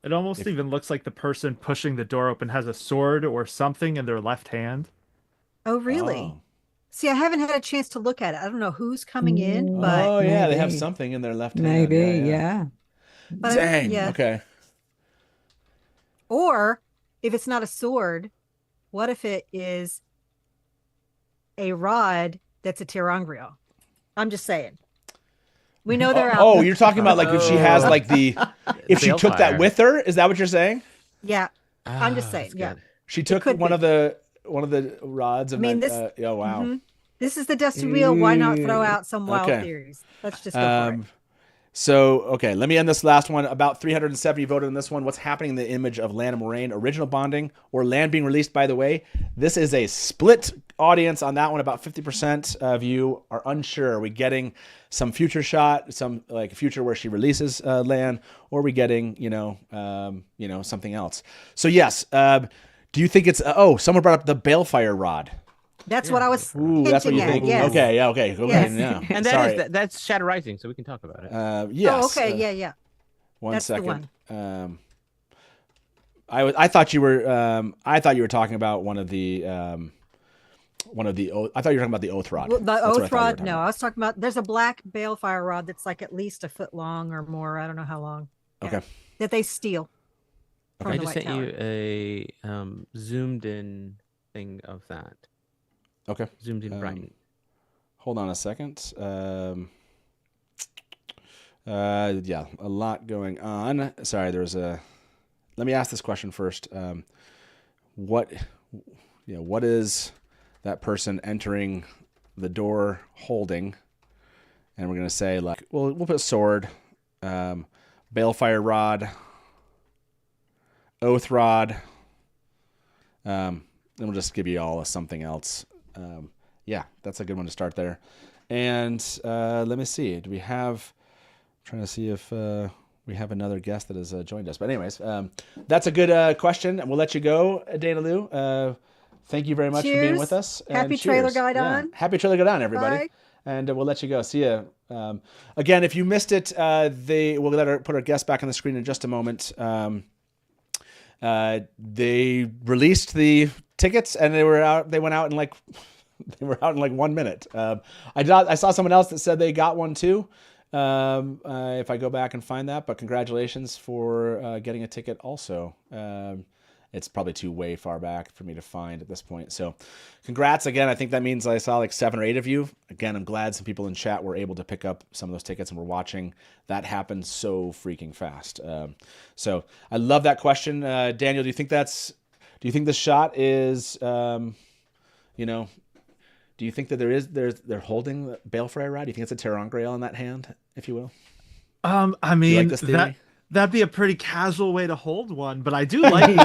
It almost even looks like the person pushing the door open has a sword or something in their left hand. Oh, really? Oh. See, I haven't had a chance to look at it. I don't know who's coming in, but oh yeah, they have something in their left hand. Maybe, yeah. But dang. Okay. Or if it's not a sword, what if it is a rod that's a terangrial? I'm just saying. We know they're out. Oh, you're talking about if she has if she took that with her? Is that what you're saying? Yeah, I'm just saying. Yeah, she took one of the rods. Of oh wow. Mm-hmm. This is the Dusty Wheel. Why not throw out some wild theories? Let's just go for it. So, okay, let me end this last one. About 370 voted on this one. What's happening in the image of Lan and Moraine? Original bonding or Lan being released, by the way? This is a split audience on that one. About 50% of you are unsure. Are we getting some future shot, some future where she releases Lan, or are we getting, something else? So, yes. Do you think it's... someone brought up the Balefire rod. That's what I was that's what you think. Yes. Okay, yeah, okay. Yes. Yeah. And that's Shadow Rising, so we can talk about it. Yes. Oh, okay, yeah. One that's second. The one. I thought you were talking about one of the I thought you were talking about the Oath Rod. Well, the Oath Rod, no. I was talking about there's a black Balefire rod that's at least a foot long or more. I don't know how long. Okay. That they steal. I just sent you a zoomed in thing of that. Okay. Zoomed in bright. Hold on a second. Yeah, a lot going on. Sorry, let me ask this question first. What is that person entering the door holding? And we're going to say, like, we'll put sword, balefire rod, oath rod. Then we'll just give you all something else. Yeah, that's a good one to start there. And let me see. Do we have... I'm trying to see if we have another guest that has joined us. But anyways, that's a good question. And we'll let you go, Dana Lou. Thank you very much for being with us. And Happy Trailer Gai'don. Yeah. Happy Trailer Gai'don, everybody. Bye. And we'll let you go. See you. Again, if you missed it, we'll put our guest back on the screen in just a moment. They released the tickets, and they went out in like 1 minute. I saw someone else that said they got one too. If I go back and find that, but congratulations for getting a ticket also. It's probably way far back for me to find at this point. So congrats again. I think that means I saw like 7 or 8 of you. Again, I'm glad some people in chat were able to pick up some of those tickets and were watching. That happened so freaking fast. So I love that question. Daniel, do you think this shot is, do you think that they're holding the balefire rod? Do you think it's a Terran Grail in that hand, if you will? I mean, that'd be a pretty casual way to hold one, but I do like the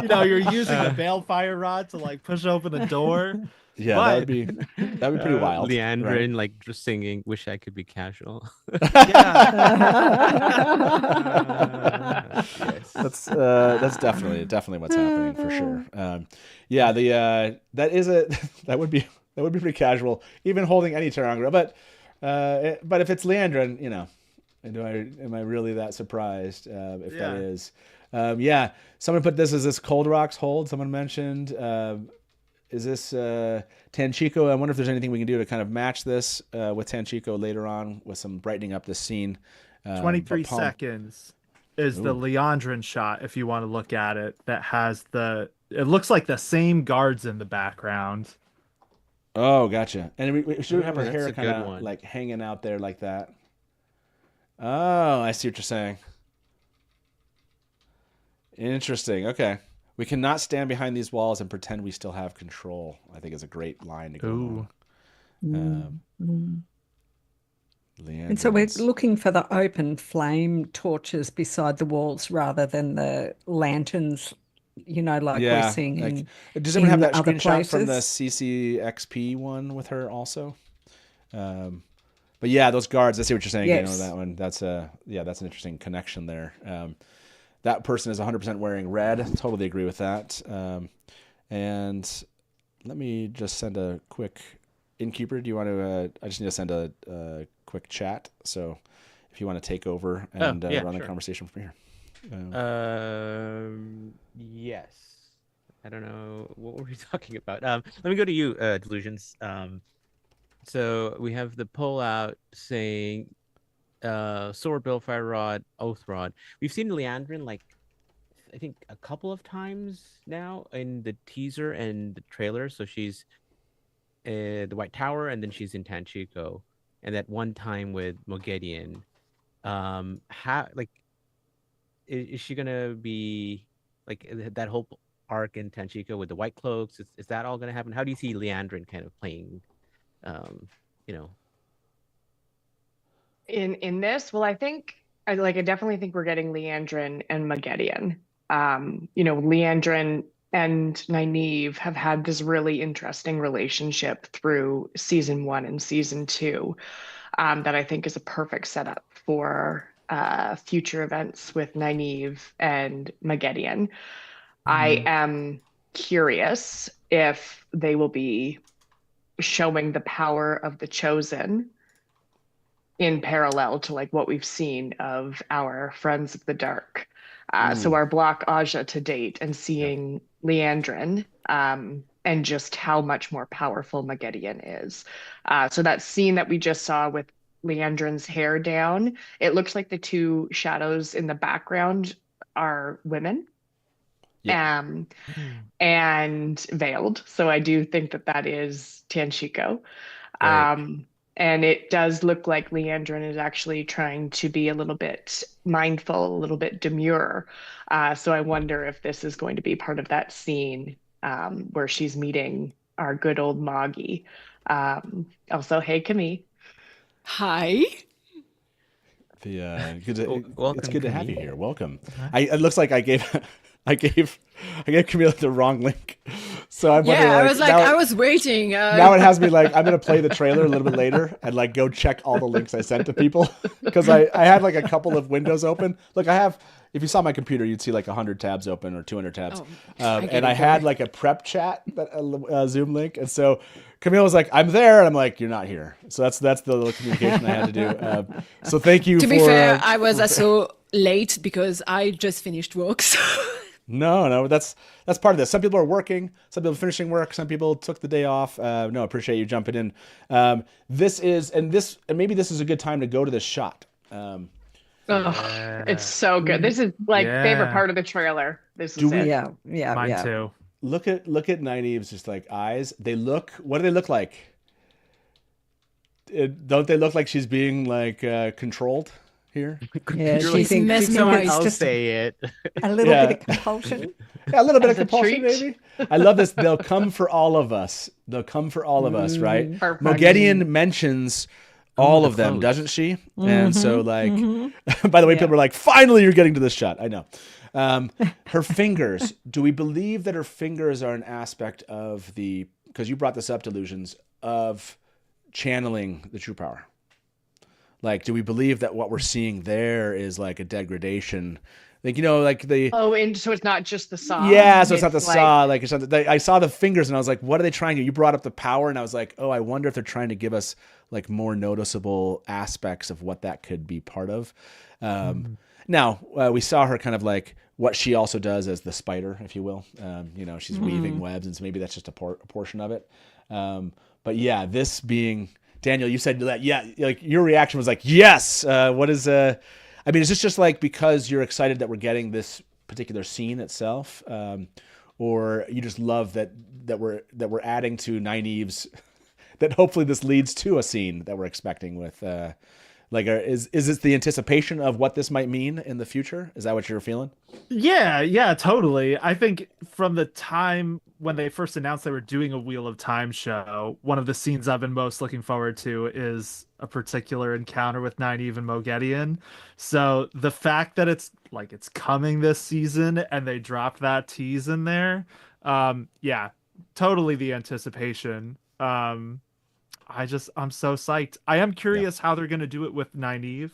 theory. You're using a balefire rod to like push open a door. Yeah, that'd be pretty wild. Leandrin, right? Just singing "Wish I Could Be Casual." Yes. That's definitely what's happening for sure. That would be pretty casual, even holding any Terrangra. But if it's Leandrin, am I really that surprised if that is? Someone put this as this Cold Rocks hold. Someone mentioned. Is this Tanchico? I wonder if there's anything we can do to kind of match this with Tanchico later on with some brightening up this scene. 23 seconds is the Leandrin shot, if you want to look at it, that has it looks like the same guards in the background. Oh, gotcha. And we should have her hair kind of like hanging out there like that. Oh, I see what you're saying. Interesting. Okay. We cannot stand behind these walls and pretend we still have control. I think is a great line to go on. And so we're looking for the open flame torches beside the walls rather than the lanterns, we're seeing does anyone have that screenshot from the CCXP one with her also? But yeah, those guards, I see what you're saying. Yes. That one. That's an interesting connection there. That person is 100% wearing red. Totally agree with that. And let me just send a quick Innkeeper. Do you want to? I just need to send a quick chat. So if you want to take over and run the conversation from here. Yes. I don't know. What were we talking about? Let me go to you, Delusions. So we have the pull out saying sword, balefire rod, oath rod. We've seen Leandrin I think a couple of times now in the teaser and the trailer. So she's the White Tower, and then she's in Tanchico, and that one time with Medallion. Is she gonna be like that whole arc in Tanchico with the white cloaks? Is that all gonna happen? How do you see Leandrin kind of playing? In this, well, I definitely think we're getting Leandrin and Medallion. Leandrin and Nynaeve have had this really interesting relationship through season 1 and season 2 that I think is a perfect setup for future events with Nynaeve and Medallion. I am curious if they will be showing the power of the Chosen in parallel to what we've seen of our Friends of the Dark. So our block Aja to date, and seeing Leandrin and just how much more powerful Medallion is. So that scene that we just saw with Leandrin's hair down, it looks like the two shadows in the background are women. and veiled. So I do think that is Tanshiko. And it does look like Leandrin is actually trying to be a little bit mindful, a little bit demure. So I wonder if this is going to be part of that scene where she's meeting our good old Moggy. Also, hey, Camille. Hi. Welcome, it's good to Camille. have you here. Welcome. It looks like I gave Camille the wrong link. So I'm wondering, I was like, I was waiting. Now it has me like, I'm going to play the trailer a little bit later and like go check all the links I sent to people. Because I had like a couple of windows open. Look, I have, if you saw my computer, you'd see like 100 tabs open or 200 tabs. And I had like a prep chat, Zoom link. And so Camille was like, I'm there. And I'm like, you're not here. So that's the little communication I had to do. So thank you. To be fair, I was also late because I just finished work. So. No, that's part of this. Some people are working, some people are finishing work, some people took the day off. No, appreciate you jumping in. Maybe this is a good time to go to this shot. It's so good. This is like favorite part of the trailer. This is it. Yeah, mine too. Look at Nynaeve's just like eyes. What do they look like? Don't they look like she's being like controlled here? Yeah, she thinks mesmerized. I'll say it. A little bit of compulsion. Yeah, a little bit of compulsion, maybe. I love this. They'll come for all of us. Right? Perfect. Mogedion mentions all of them, doesn't she? And so, like, by the way, people are like, finally, you're getting to this shot. I know. Her fingers. Do we believe that her fingers are an aspect of because you brought this up, Delusions, of channeling the true power? Like, do we believe that what we're seeing there is like a degradation? Like, and so it's not just the saw. Yeah, so it's not the saw. Like, it's not I saw the fingers and I was like, what are they trying to do? You brought up the power and I was like, oh, I wonder if they're trying to give us like more noticeable aspects of what that could be part of. Now, we saw her kind of like what she also does as the spider, if you will. She's weaving webs, and so maybe that's just a portion of it. But yeah, this being... Daniel, you said that, like your reaction was like, yes. What is is this just like because you're excited that we're getting this particular scene itself, or you just love that we're adding to Nynaeve's, that hopefully this leads to a scene that we're expecting with, is this the anticipation of what this might mean in the future? Is that what you're feeling? Yeah, totally. I think from the time when they first announced they were doing a Wheel of Time show, one of the scenes I've been most looking forward to is a particular encounter with Nynaeve and Mogedion. So the fact that it's coming this season and they dropped that tease in there, totally the anticipation. I'm so psyched. I am curious how they're going to do it with Nynaeve,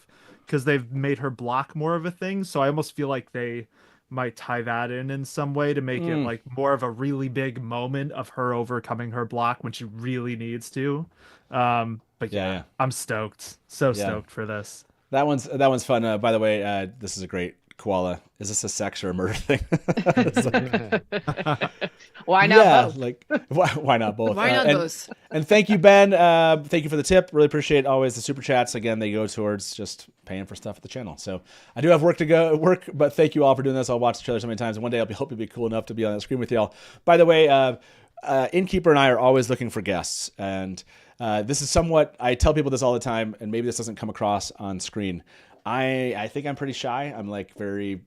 because they've made her block more of a thing. So I almost feel like they might tie that in some way to make it like more of a really big moment of her overcoming her block when she really needs to. But yeah, I'm stoked. So stoked for this. That one's fun. By the way, this is a great koala. Is this a sex or a murder thing? Why not both? Like why not both? Why not both? And thank you, Ben. Thank you for the tip. Really appreciate always the super chats. Again, they go towards just paying for stuff at the channel. So I do have work, but thank you all for doing this. I'll watch the trailer so many times. One day I'll hope you'll be cool enough to be on the screen with y'all. By the way, Innkeeper and I are always looking for guests, and this is somewhat. I tell people this all the time, and maybe this doesn't come across on screen. I think I'm pretty shy. I'm like very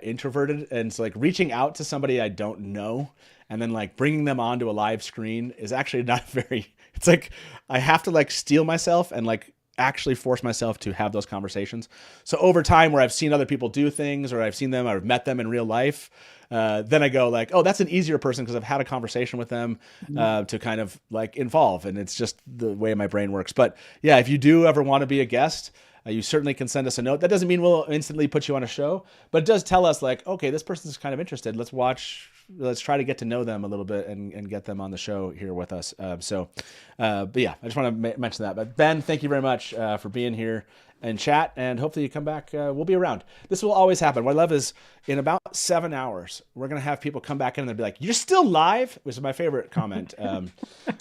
introverted, and so like reaching out to somebody I don't know and then like bringing them onto a live screen is actually not very. It's like I have to like steel myself and like actually force myself to have those conversations. So over time, where I've seen other people do things, or I've met them in real life, then I go like, oh, that's an easier person because I've had a conversation with them to kind of like involve, and it's just the way my brain works. But yeah, if you do ever want to be a guest, you certainly can send us a note. That doesn't mean we'll instantly put you on a show, but it does tell us like, okay, this person's kind of interested. Let's try to get to know them a little bit and get them on the show here with us. But yeah, I just want to mention that. But Ben, thank you very much for being here and chat, and hopefully you come back. We'll be around. This will always happen. What I love is in about 7 hours, we're going to have people come back in and they'll be like, you're still live? Which is my favorite comment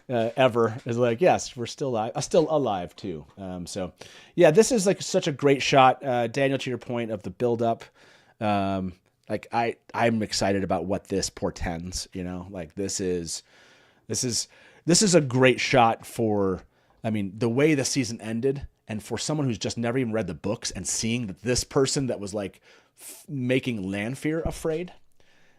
ever, is like, yes, we're still live. Still alive too. So yeah, this is like such a great shot. Daniel, to your point of the build up, like I'm excited about what this portends. You know, like this is a great shot for. I mean, the way the season ended, and for someone who's just never even read the books and seeing that this person that was like making Lanfear afraid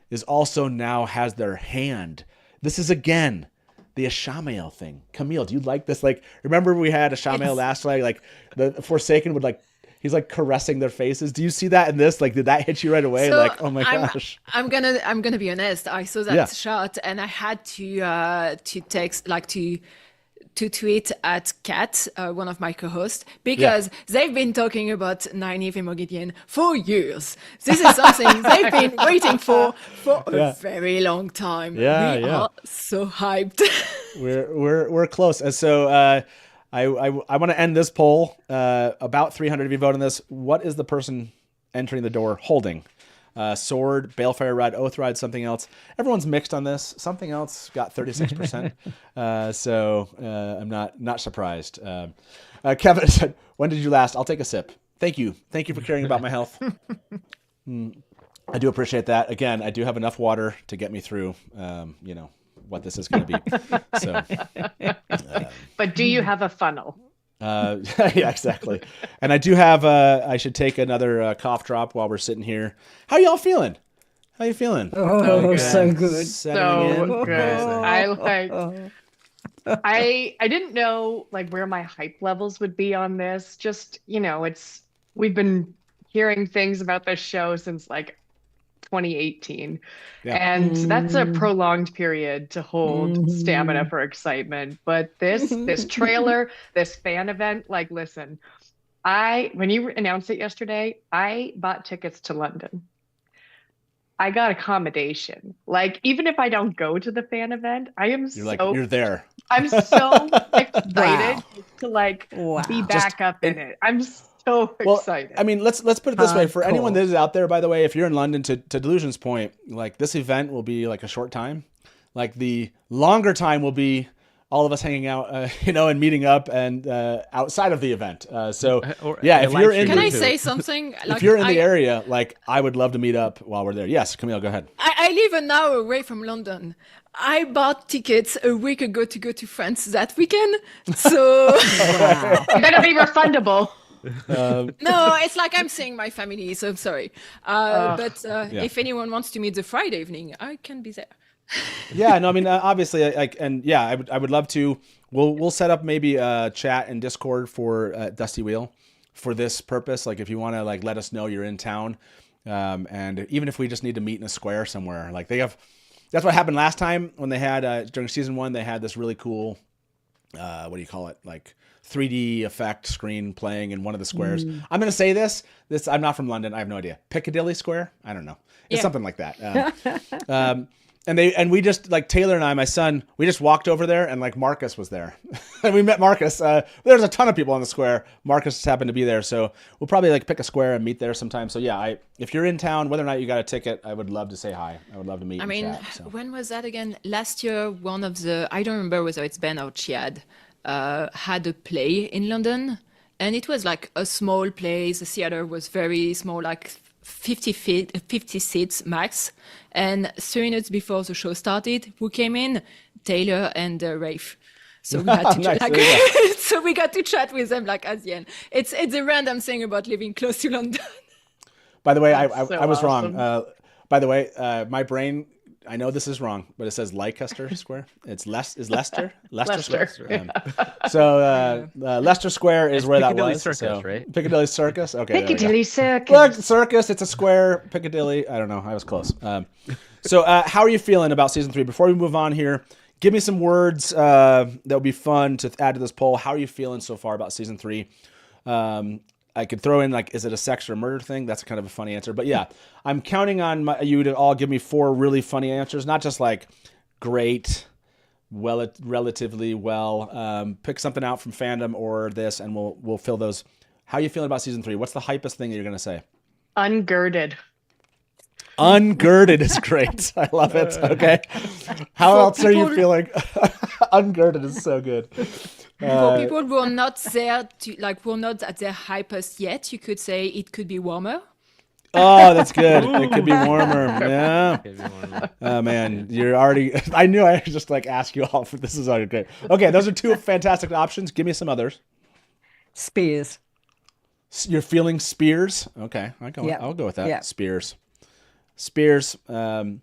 is also now has their hand. This is again the Ishamael thing. Camille, do you like this? Like, remember we had Ishamael last night? Like the Forsaken would like. He's like caressing their faces. Do you see that in this? Like, did that hit you right away? So like, oh my gosh. I'm gonna be honest. I saw that shot and I had to text to tweet at Kat, one of my co-hosts, because they've been talking about Nynaeve and Moghedien for years. This is something they've been waiting for a very long time. We are so hyped. We're close. And so I want to end this poll. About 300 of you vote on this. What is the person entering the door holding? Sword, Balefire Rod, Oath Rod, something else. Everyone's mixed on this. Something else got 36%. So I'm not surprised. Kevin said, "When did you last?" I'll take a sip. Thank you for caring about my health. I do appreciate that. Again, I do have enough water to get me through. What this is going to be. So, but do you have a funnel? Yeah, exactly. And I do have. I should take another cough drop while we're sitting here. How y'all feeling? How you feeling? Oh, so good. So good. I didn't know like where my hype levels would be on this. Just we've been hearing things about this show since like 2018, and that's a prolonged period to hold stamina for excitement. But this trailer, this fan event, like, listen, when you announced it yesterday, I bought tickets to London. I got accommodation. Like, even if I don't go to the fan event, you're there. I'm so excited to be back up in it. I'm so excited. I mean, let's put it this way. For anyone that is out there, by the way, if you're in London, to Delusion's point, like, this event will be like a short time. Like, the longer time will be all of us hanging out, and meeting up and outside of the event. If you're in, can I say something? If you're in the area, like, I would love to meet up while we're there. Yes, Camille, go ahead. I live an hour away from London. I bought tickets a week ago to go to France that weekend, so better be refundable. No, it's like I'm seeing my family, so I'm sorry. If anyone wants to meet the Friday evening, I can be there. Yeah, no, I mean, obviously, I would love to. We'll set up maybe a chat and Discord for Dusty Wheel for this purpose. Like, if you want to let us know you're in town, and even if we just need to meet in a square somewhere, like that's what happened last time when they had during season 1. They had this really cool, what do you call it, like 3D effect screen playing in one of the squares. I'm going to say this. I'm not from London. I have no idea. Piccadilly Square? I don't know. It's something like that. And we just, like, Taylor and I, my son, we just walked over there, and like Marcus was there. And we met Marcus. There's a ton of people on the square. Marcus just happened to be there. So we'll probably pick a square and meet there sometime. So yeah, if you're in town, whether or not you got a ticket, I would love to say hi. I would love to meet. When was that again? Last year, one of I don't remember whether it's Ben or Chiad, had a play in London, and it was like a small place. The theater was very small, like 50 seats max. And 3 minutes before the show started, who came in? Taylor and Rafe. So we had to so we got to chat with them at the end. It's a random thing about living close to London. By the way, I was wrong. By the way, my brain, I know this is wrong, but it says Leicester Square. It's Leicester Square. Leicester Square is where Piccadilly that was. Circus, right? Piccadilly Circus. Okay. Piccadilly Circus. Look, Circus. It's a square. Piccadilly. I don't know. I was close. So how are you feeling about season 3? Before we move on here, give me some words that would be fun to add to this poll. How are you feeling so far about season 3? I could throw in, is it a sex or murder thing? That's kind of a funny answer. But yeah, I'm counting on you to all give me 4 really funny answers, not just great, relatively well. Pick something out from fandom or this, and we'll fill those. How are you feeling about season 3? What's the hypest thing that you're going to say? Ungirded. Ungirded is great. I love it. Okay. How else are you feeling? Ungirded is so good. For people who are not there, who are not at their hypest yet, you could say it could be warmer. Oh, that's good. It could be warmer. Yeah. Oh man, you're already. I knew I just like ask you all for this. Is already great. Okay, those are two fantastic options. Give me some others. Spears. You're feeling spears? Okay, I'll go with that. Yeah. Spears. Sorry,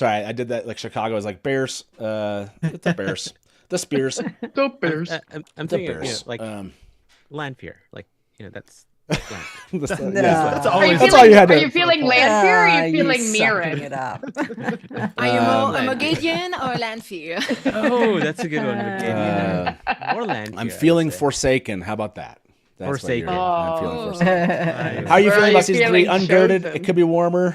I did that like Chicago was like Bears. The Bears. The Spears. The Bears. I'm thinking Bears. like land fear. Like that's. That's all you had. Are you feeling land fear or are you feeling Mirren? It up. Are you more Gai'don or Lanfear? Oh, that's a good one. More land fear. I'm feeling forsaken. How about that? That's forsaken. I'm feeling forsaken. How are you feeling about season 3? Ungirded. Chosen? It could be warmer.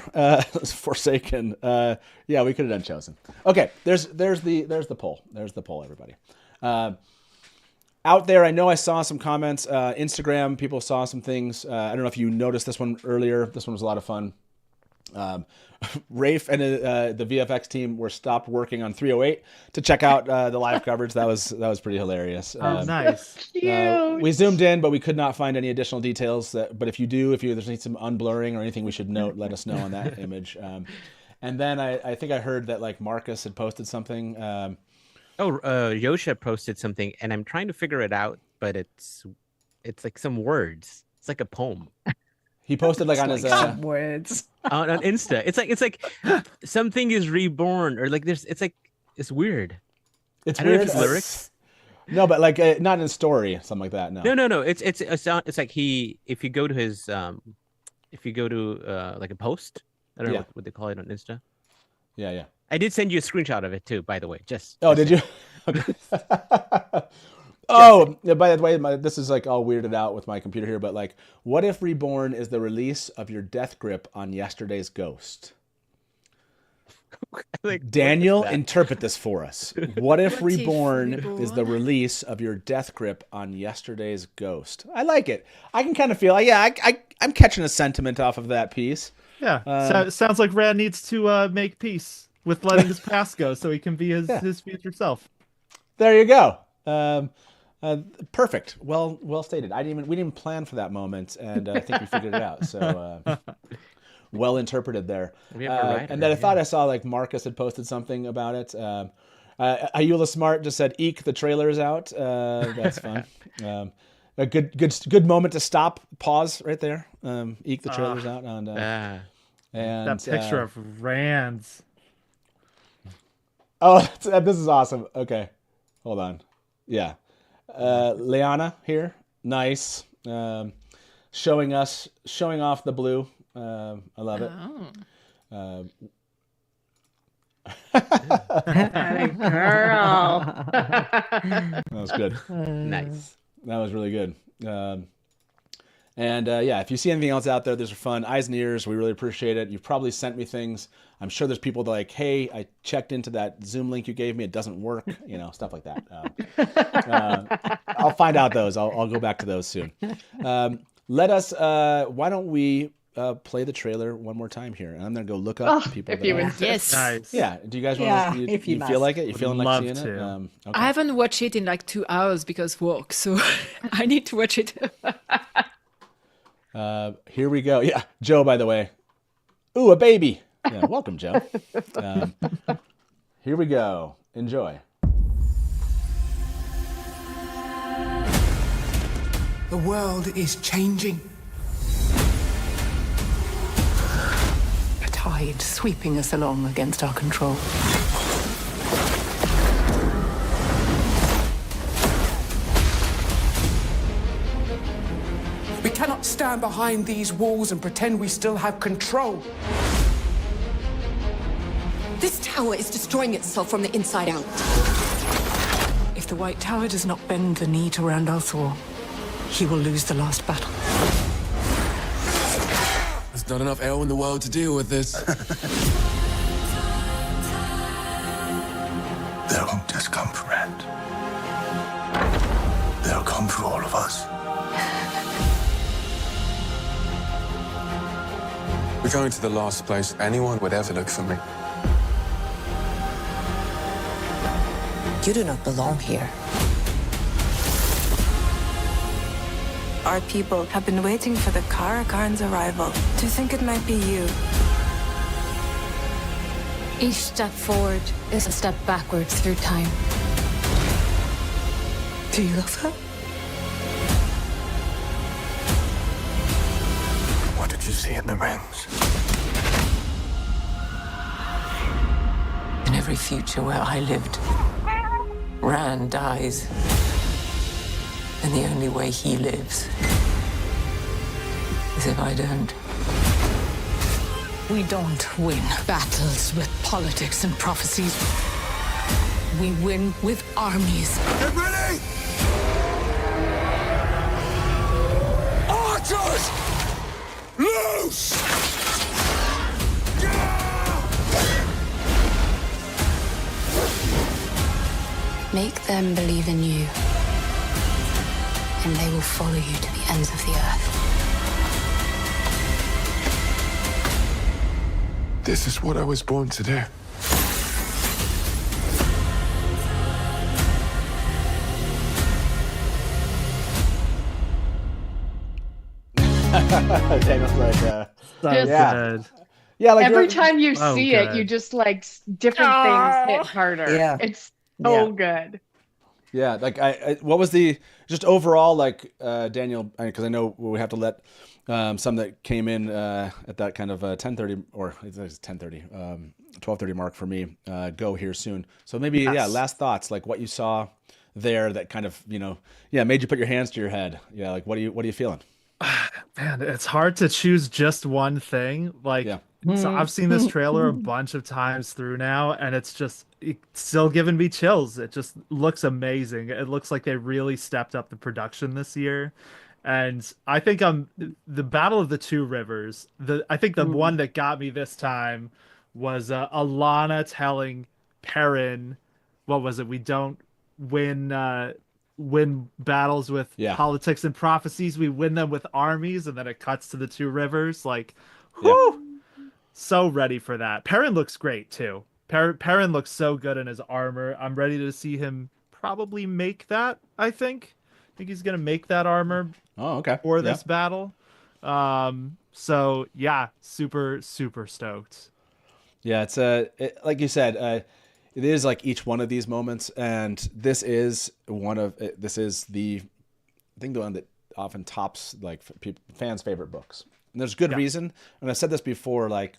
Forsaken. Yeah, we could have done chosen. Okay, there's the poll. There's the poll, everybody. Out there, I know I saw some comments. Instagram, people saw some things. I don't know if you noticed this one earlier. This one was a lot of fun. Rafe and the VFX team were stopped working on 308 to check out the live coverage. That was pretty hilarious. Nice. We zoomed in, but we could not find any additional details. But if there's some unblurring or anything we should note, let us know on that image. And then I think I heard that like Marcus had posted something. Yosha posted something, and I'm trying to figure it out, but it's like some words. It's like a poem. He posted like on his words on Insta. It's like something is reborn, or like it's weird. It's I don't weird. know if it's lyrics. No, but like not in a story, something like that. No. It's like if you go to his like a post. I don't know what they call it on Insta. Yeah. I did send you a screenshot of it too, by the way. Did you? Oh, yeah, by the way, this is like all weirded out with my computer here, but like, what if Reborn is the release of your death grip on yesterday's ghost? Like, Daniel, interpret this for us. What if Reborn is the release of your death grip on yesterday's ghost? I like it. I can kind of feel, I'm catching a sentiment off of that piece. Yeah, sounds like Rad needs to make peace with letting his past go so he can be his future self. There you go. Perfect. Well stated. We didn't even plan for that moment, and I think we figured it out. So well interpreted there. And then I thought I saw like Marcus had posted something about it. Ayula Smart just said, "Eek, the trailer is out." That's fun. A good moment to stop, pause right there. Eek, the trailer's out. And that picture of Rands. Oh, this is awesome. Okay, hold on. Yeah. Liana here. Nice. Showing off the blue. I love it. Girl. That was good. Nice. That was really good. If you see anything else out there, those are fun. Eyes and ears, we really appreciate it. You've probably sent me things. I'm sure there's people that are like, hey, I checked into that Zoom link you gave me. It doesn't work. Stuff like that. I'll find out those. I'll go back to those soon. Why don't we play the trailer one more time here? And I'm going to go look up people. Yes. Nice. Yeah. Do you guys want to? If you feel like it? You feeling like seeing it? Okay. I haven't watched it in like 2 hours because work, so I need to watch it. Here we go. Yeah, Joe, by the way. Ooh, a baby. Yeah, welcome, Joe. Here we go. Enjoy. The world is changing. A tide sweeping us along against our control. We cannot stand behind these walls and pretend we still have control. This tower is destroying itself from the inside out. If the White Tower does not bend the knee to Randalthor, he will lose the last battle. There's not enough air in the world to deal with this. They'll just come for Rand. They'll come for all of us. We're going to the last place anyone would ever look for me. You do not belong here. Our people have been waiting for the Karakarn's arrival. To think it might be you. Each step forward is a step backwards through time. Do you love her? What did you see in the rings? In every future where I lived, Rand dies. And the only way he lives is if I don't. We don't win battles with politics and prophecies. We win with armies. Get ready! Archers! Loose! Make them believe in you, and they will follow you to the ends of the earth. This is what I was born to do. Daniel's like, Just- yeah, like every time you Oh, see good. it, you just like different things hit harder. Yeah. It's so good. Yeah, like what was the just overall like Daniel? Because I know we have to let some that came in at that kind of 10:30 or it's 10:30, 12:30 mark for me go here soon. So maybe last thoughts, like what you saw there that kind of made you put your hands to your head. Yeah, like what are you feeling? Man, it's hard to choose just one thing. Like, so I've seen this trailer a bunch of times through now, and it's still giving me chills. It just looks amazing. It looks like they really stepped up the production this year. And I think the Battle of the Two Rivers. I think the one that got me this time was Alana telling Perrin, what was it? We don't win battles with politics and prophecies. We win them with armies. And then it cuts to the Two Rivers. Like, whew, so ready for that. Perrin looks great too. Perrin looks so good in his armor. I'm ready to see him probably make that. I think he's gonna make that armor. Oh, okay. For this battle. So yeah, super stoked. Yeah, it's like you said, it is like each one of these moments, and this is the one that often tops like fans' favorite books. And there's good reason. And I've said this before, like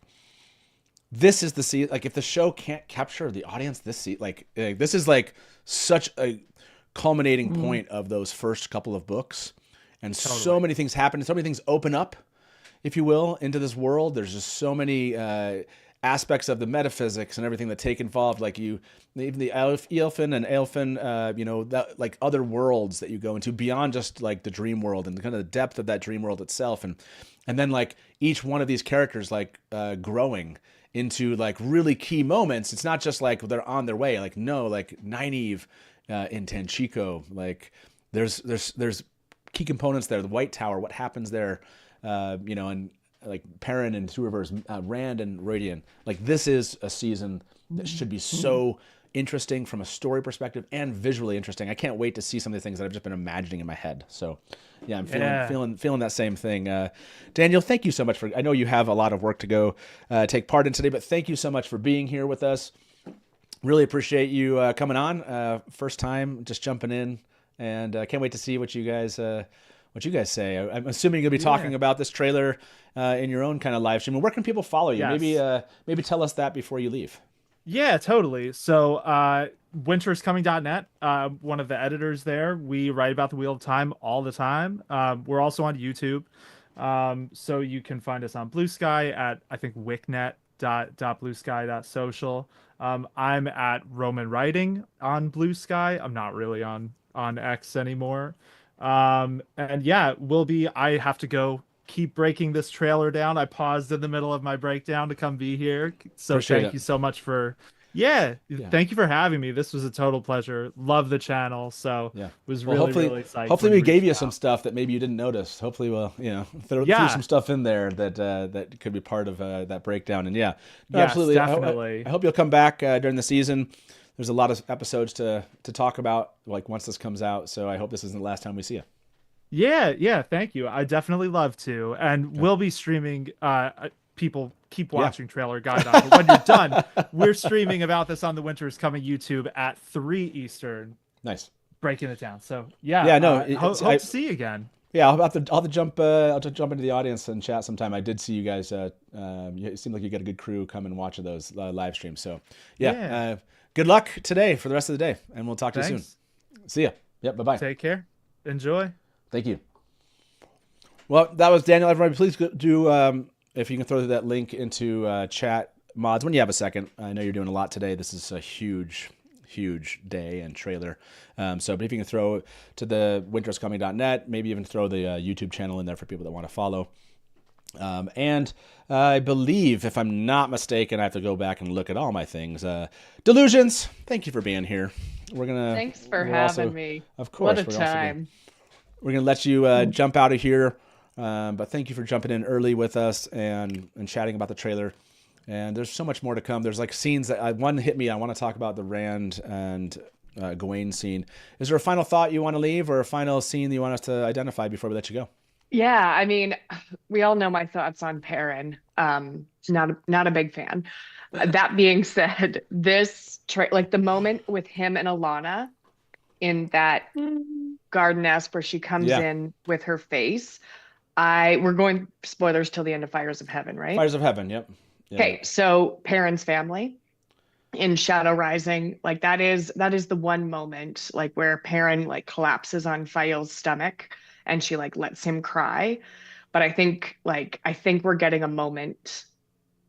this is the season. Like if the show can't capture the audience, this is like such a culminating point of those first couple of books, and so many things happen, so many things open up, if you will, into this world. There's just so many aspects of the metaphysics and everything that take involved, like even the Elfin and Elfin, that like other worlds that you go into beyond just like the dream world and kind of the depth of that dream world itself, and then like each one of these characters like growing into like really key moments. It's not just like they're on their way, like no, like Nynaeve in Tanchico, like there's key components there. The White Tower, what happens there, and like Perrin and Two Rivers, Rand and Rodian. Like this is a season that should be so interesting from a story perspective and visually interesting. I can't wait to see some of the things that I've just been imagining in my head. So yeah, I'm feeling that same thing. Daniel, thank you so much I know you have a lot of work to go take part in today, but thank you so much for being here with us. Really appreciate you coming on. First time just jumping in, and can't wait to see what you guys say. I'm assuming you're going to be talking about this trailer in your own kind of live stream. And where can people follow you? Yes. Maybe tell us that before you leave. Yeah, totally. So winterscoming.net, one of the editors there, we write about the Wheel of Time all the time. We're also on YouTube. So you can find us on Blue Sky at, I think, wicknet.bluesky.social. I'm at Roman Writing on Blue Sky. I'm not really on X anymore. And yeah, I have to go keep breaking this trailer down. I paused in the middle of my breakdown to come be here. So thank you so much for thank you for having me. This was a total pleasure. Love the channel. So was really excited. Hopefully we gave you some stuff that maybe you didn't notice. Hopefully we'll throw some stuff in there that could be part of that breakdown. And absolutely, definitely. I hope you'll come back during the season. There's a lot of episodes to talk about, like once this comes out. So I hope this isn't the last time we see you. Yeah, thank you. I definitely love to, and we'll be streaming. People keep watching Trailer Gai'don, but when you're done, we're streaming About This on the Winter is Coming YouTube at 3 Eastern. Nice. Breaking it down. So hope to see you again. Yeah, I'll have to jump. I'll jump into the audience and chat sometime. I did see you guys. It seemed like you got a good crew come and watch those live streams. So good luck today for the rest of the day, and we'll talk to you soon. See ya. Yep. Bye bye. Take care. Enjoy. Thank you. Well, that was Daniel. Everybody, please do if you can throw that link into chat, mods, when you have a second. I know you're doing a lot today. This is a huge day and trailer. But if you can throw to the winteriscoming.net, maybe even throw the YouTube channel in there for people that want to follow. And I believe, if I'm not mistaken, I have to go back and look at all my things. Delusions, thank you for being here. Thanks for having me. Of course. What a time. We're going to let you jump out of here. But thank you for jumping in early with us and chatting about the trailer. And there's so much more to come. There's like scenes that one hit me. I want to talk about the Rand and Gawain scene. Is there a final thought you want to leave, or a final scene that you want us to identify before we let you go? Yeah, I mean, we all know my thoughts on Perrin. Not a big fan. That being said, this like the moment with him and Alana in that garden nest where she comes in with her face. We're going spoilers till the end of Fires of Heaven, right? Fires of Heaven, yep. Okay, so Perrin's family in Shadow Rising, like that is the one moment like where Perrin like collapses on Fael's stomach and she like lets him cry. But I think we're getting a moment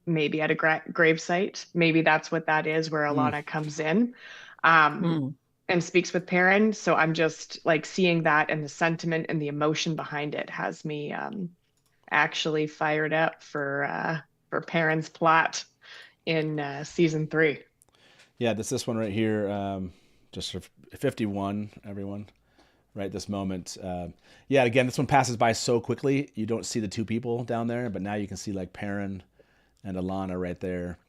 maybe at a gravesite. Maybe that's what that is, where Alana comes in and speaks with Perrin. So I'm just like seeing that, and the sentiment and the emotion behind it has me actually fired up for Perrin's plot in season 3. Yeah, this one right here, just for 51, everyone, right this moment. Again, this one passes by so quickly, you don't see the two people down there, but now you can see like Perrin and Alana right there.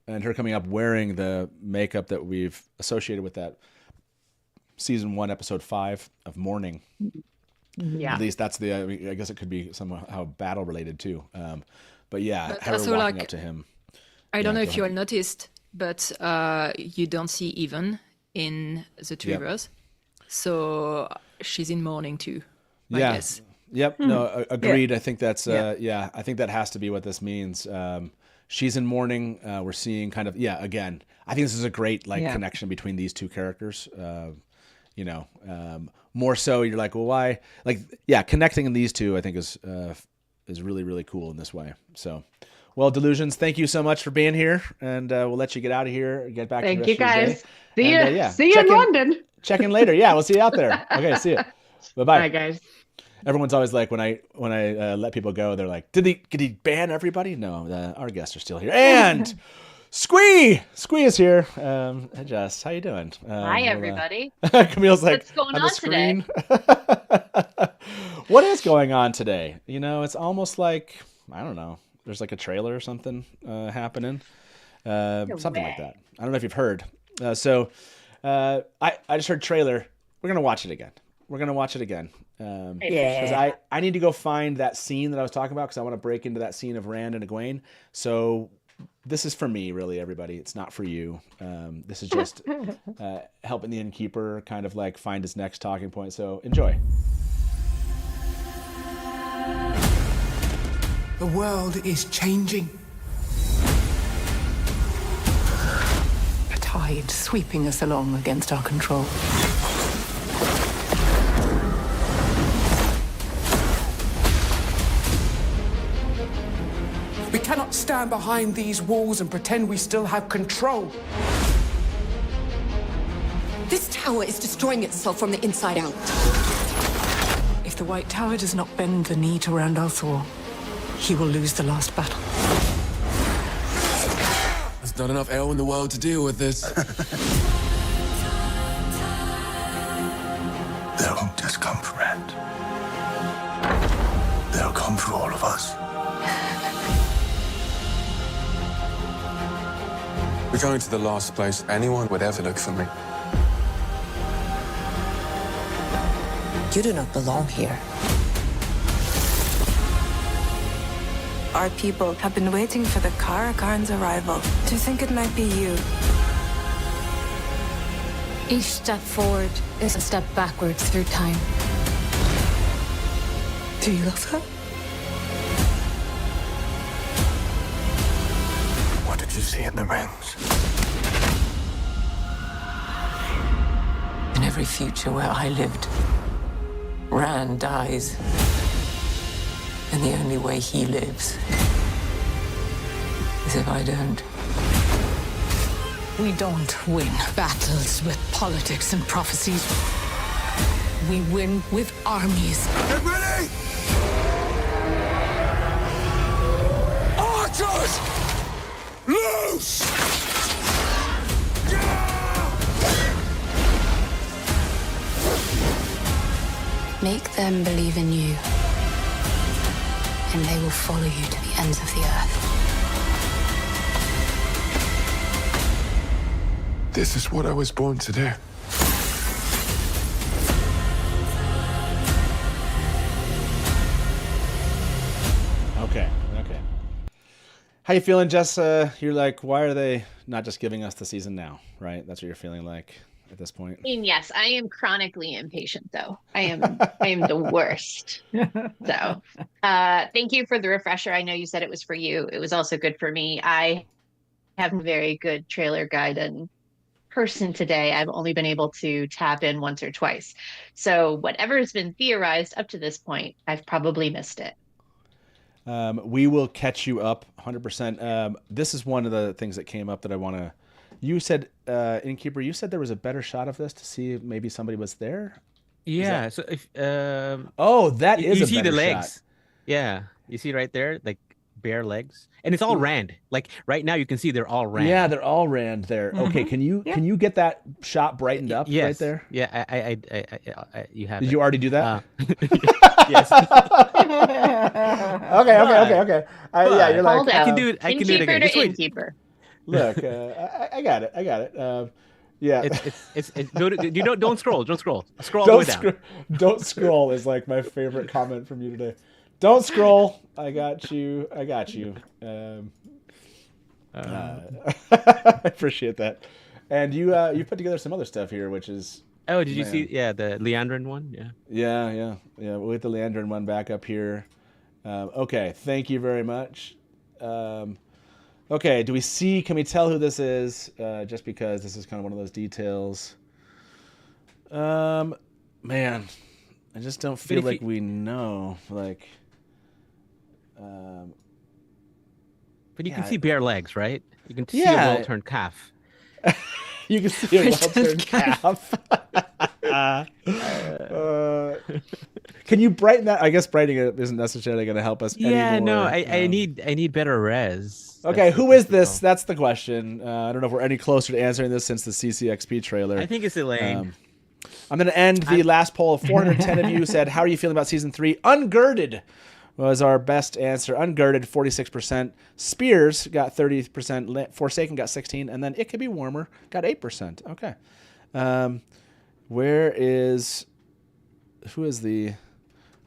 And her coming up wearing the makeup that we've associated with that season 1, episode 5 of Mourning. Yeah. At least that's I guess it could be somehow battle related too. But her also walking up to him. I don't know if you all noticed, but you don't see Even in the Two Rivers. So she's in mourning too, I guess. Yep. No, agreed. I think that's, I think that has to be what this means. She's in mourning. We're seeing kind of, again, I think this is a great connection between these two characters. More so you're like, well, why? Connecting in these two, I think is really, really cool in this way. So, well, Delusions, thank you so much for being here, and we'll let you get out of here, get back to the rest of your day. See you. See you in London. Check in later. Yeah, we'll see you out there. Okay, see you. Bye-bye. Bye, guys. Everyone's always like, when I let people go, they're like, did he ban everybody? No, our guests are still here. And Squee is here. Hey, Jess, how you doing? Hi, everybody. Camille's like, what's going on today? What is going on today? It's almost like, I don't know, there's like a trailer or something happening. Something like that. I don't know if you've heard. I just heard trailer. We're going to watch it again. Because I need to go find that scene that I was talking about, because I want to break into that scene of Rand and Egwene. So this is for me, really, everybody. It's not for you. This is just helping the Innkeeper kind of like find his next talking point. So enjoy. The world is changing. A tide sweeping us along against our control. We cannot stand behind these walls and pretend we still have control. This tower is destroying itself from the inside out. If the White Tower does not bend the knee to Rand al'Thor, he will lose the last battle. There's not enough air in the world to deal with this. They won't just come for Rand. They'll come for all of us. We're going to the last place anyone would ever look for me. You do not belong here. Our people have been waiting for the Karakarn's arrival. Do you think it might be you? Each step forward is a step backwards through time. Do you love her? What did you see in the rings? In every future where I lived, Rand dies. And the only way he lives is if I don't. We don't win battles with politics and prophecies. We win with armies. Get ready! Archers! Loose! Make them believe in you, and they will follow you to the ends of the earth. This is what I was born to do. Okay. How you feeling, Jess? You're like, why are they not just giving us the season now, right? That's what you're feeling like at this point. I mean, yes, I am chronically impatient, though. I am the worst. So, thank you for the refresher. I know you said it was for you. It was also good for me. I have a very good trailer Gai'don person today. I've only been able to tap in once or twice. So whatever has been theorized up to this point, I've probably missed it. We will catch you up 100%. This is one of the things that came up that I want to... You said, Innkeeper, you said there was a better shot of this to see if maybe somebody was there? Yeah. So if that is you a see better the legs. shot. Yeah. You see right there, like bare legs. And it's all Rand. Like right now you can see they're all Rand. Yeah, they're all Rand there. Okay, can you get that shot brightened up yes. right there? Yeah, I you have Did it. you already do that? Yes. Okay. Yeah, you're like, I can do it. I can do it again. Innkeeper to Innkeeper. Look, I got it. Yeah, it's don't scroll. Scroll all the way down. Don't scroll is like my favorite comment from you today. Don't scroll. I got you. I appreciate that. And you put together some other stuff here, which is. Oh, did you see? Yeah, the Leandrin one. Yeah. We'll get the Leandrin one back up here. Okay, thank you very much. Okay, can we tell who this is? Just because this is kind of one of those details. Man, I just don't feel like we know. Like, but you can see bare legs, right? You can see a well-turned calf. You can see a well-turned calf. Can you brighten that? I guess brightening it isn't necessarily going to help us anymore. I need better res. Okay, who is this? That's the question. I don't know if we're any closer to answering this since the CCXP trailer. I think it's Elaine. I'm going to end the last poll of 410 of you said, how are you feeling about season 3? Ungirded was our best answer. Ungirded, 46%. Spears got 30%. Forsaken got 16%. And then It Could Be Warmer got 8%. Okay.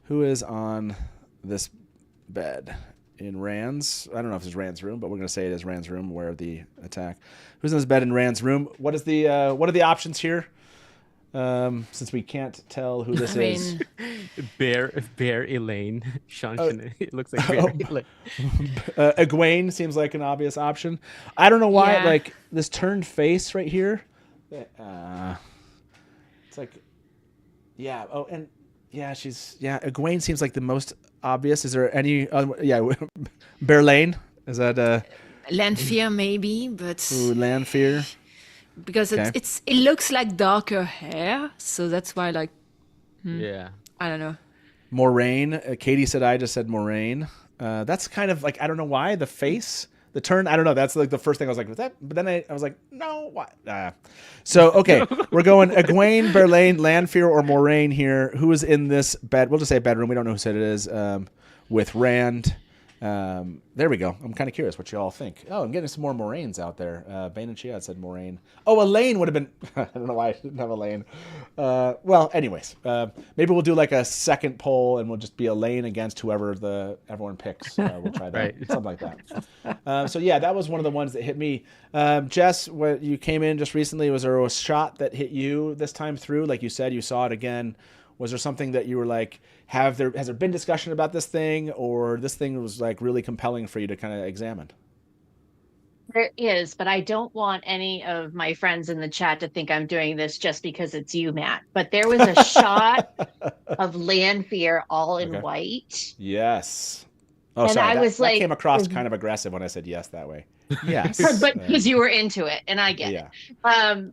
Who is on this bed? In Rand's, I don't know if it's Rand's room, but we're going to say it is Rand's room where the attack. Who's in this bed in Rand's room? What are the options here? Since we can't tell who this is. Bear Elaine. Sean, it looks like Bear Elaine. Egwene seems like an obvious option. I don't know why, like this turned face right here. It's like, yeah. Oh, and yeah, Egwene seems like the most obvious. Is there any other? Yeah, Berlane. Is that Lanfear maybe, but Lanfear. Because it looks like darker hair, so that's why I don't know. Moraine. Katie said I just said Moraine. That's kind of like, I don't know why the face, the turn. I don't know. That's like the first thing I was like, was that? But then I was like, no, what? So okay, we're going Egwene, Berlane, Lanfear, or Moraine here. Who is in this bed? We'll just say bedroom. We don't know who said it is. With Rand. There we go. I'm kind of curious what you all think. Oh, I'm getting some more Moraines out there. Bane and Chiad said Moraine. Oh, Elaine would have been... I don't know why I didn't have Elaine. Well, anyways. Maybe we'll do like a second poll and we'll just be Elaine against whoever everyone picks. We'll try that. Right. Something like that. So yeah, that was one of the ones that hit me. Jess, when you came in just recently, was there a shot that hit you this time through? Like you said, you saw it again. Was there something that you were like, has there been discussion about this thing, or this thing was like really compelling for you to kind of examine? There is, but I don't want any of my friends in the chat to think I'm doing this just because it's you, Matt. But there was a shot of Lanfear all in white. Yes. Oh, and sorry. I was like, that came across kind of aggressive when I said yes that way. Yes. But because you were into it, and I get it.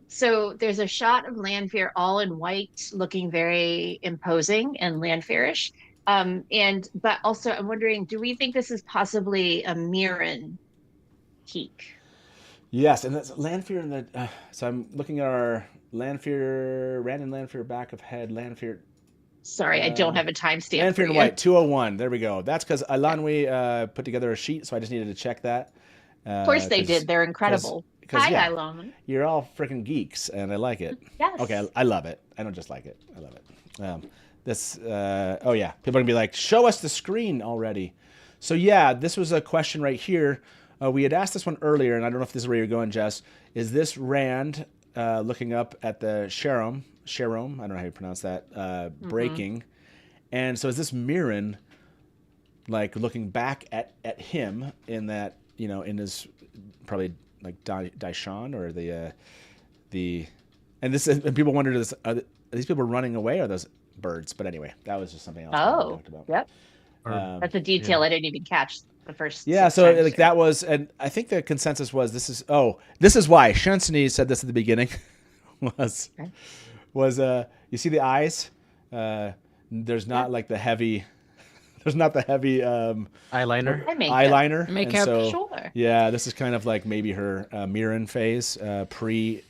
So there's a shot of Lanfear all in white, looking very imposing and Lanfearish. But also I'm wondering, do we think this is possibly a Mirren peak? Yes, and that's Lanfear in the. So I'm looking at our Lanfear, Randon Lanfear back of head, Lanfear. Sorry, I don't have a timestamp. Lanfear in white, 201. There we go. That's because Eilonwy put together a sheet, so I just needed to check that. Of course they did. They're incredible. Hi, Eilonwy. You're all freaking geeks, and I like it. Yes. Okay, I love it. I don't just like it. I love it. Oh yeah, people are gonna be like, show us the screen already. So yeah, this was a question right here. We had asked this one earlier, and I don't know if this is where you're going, Jess. Is this Rand looking up at the Sharom? I don't know how you pronounce that. Breaking, and so is this Mirren, like looking back at him in that, in his probably like Daishan or and people wondered, are these people running away or are those birds? But anyway, that was just something else we talked about. Yep. That's a detail I didn't even catch the first. Yeah, so like that was, and I think the consensus was this is why Shansani said this at the beginning was you see the eyes? There's not like the heavy. There's not the heavy eyeliner. Makeup. So, sure. Yeah, this is kind of like maybe her Mirren phase, pre-eyeliner.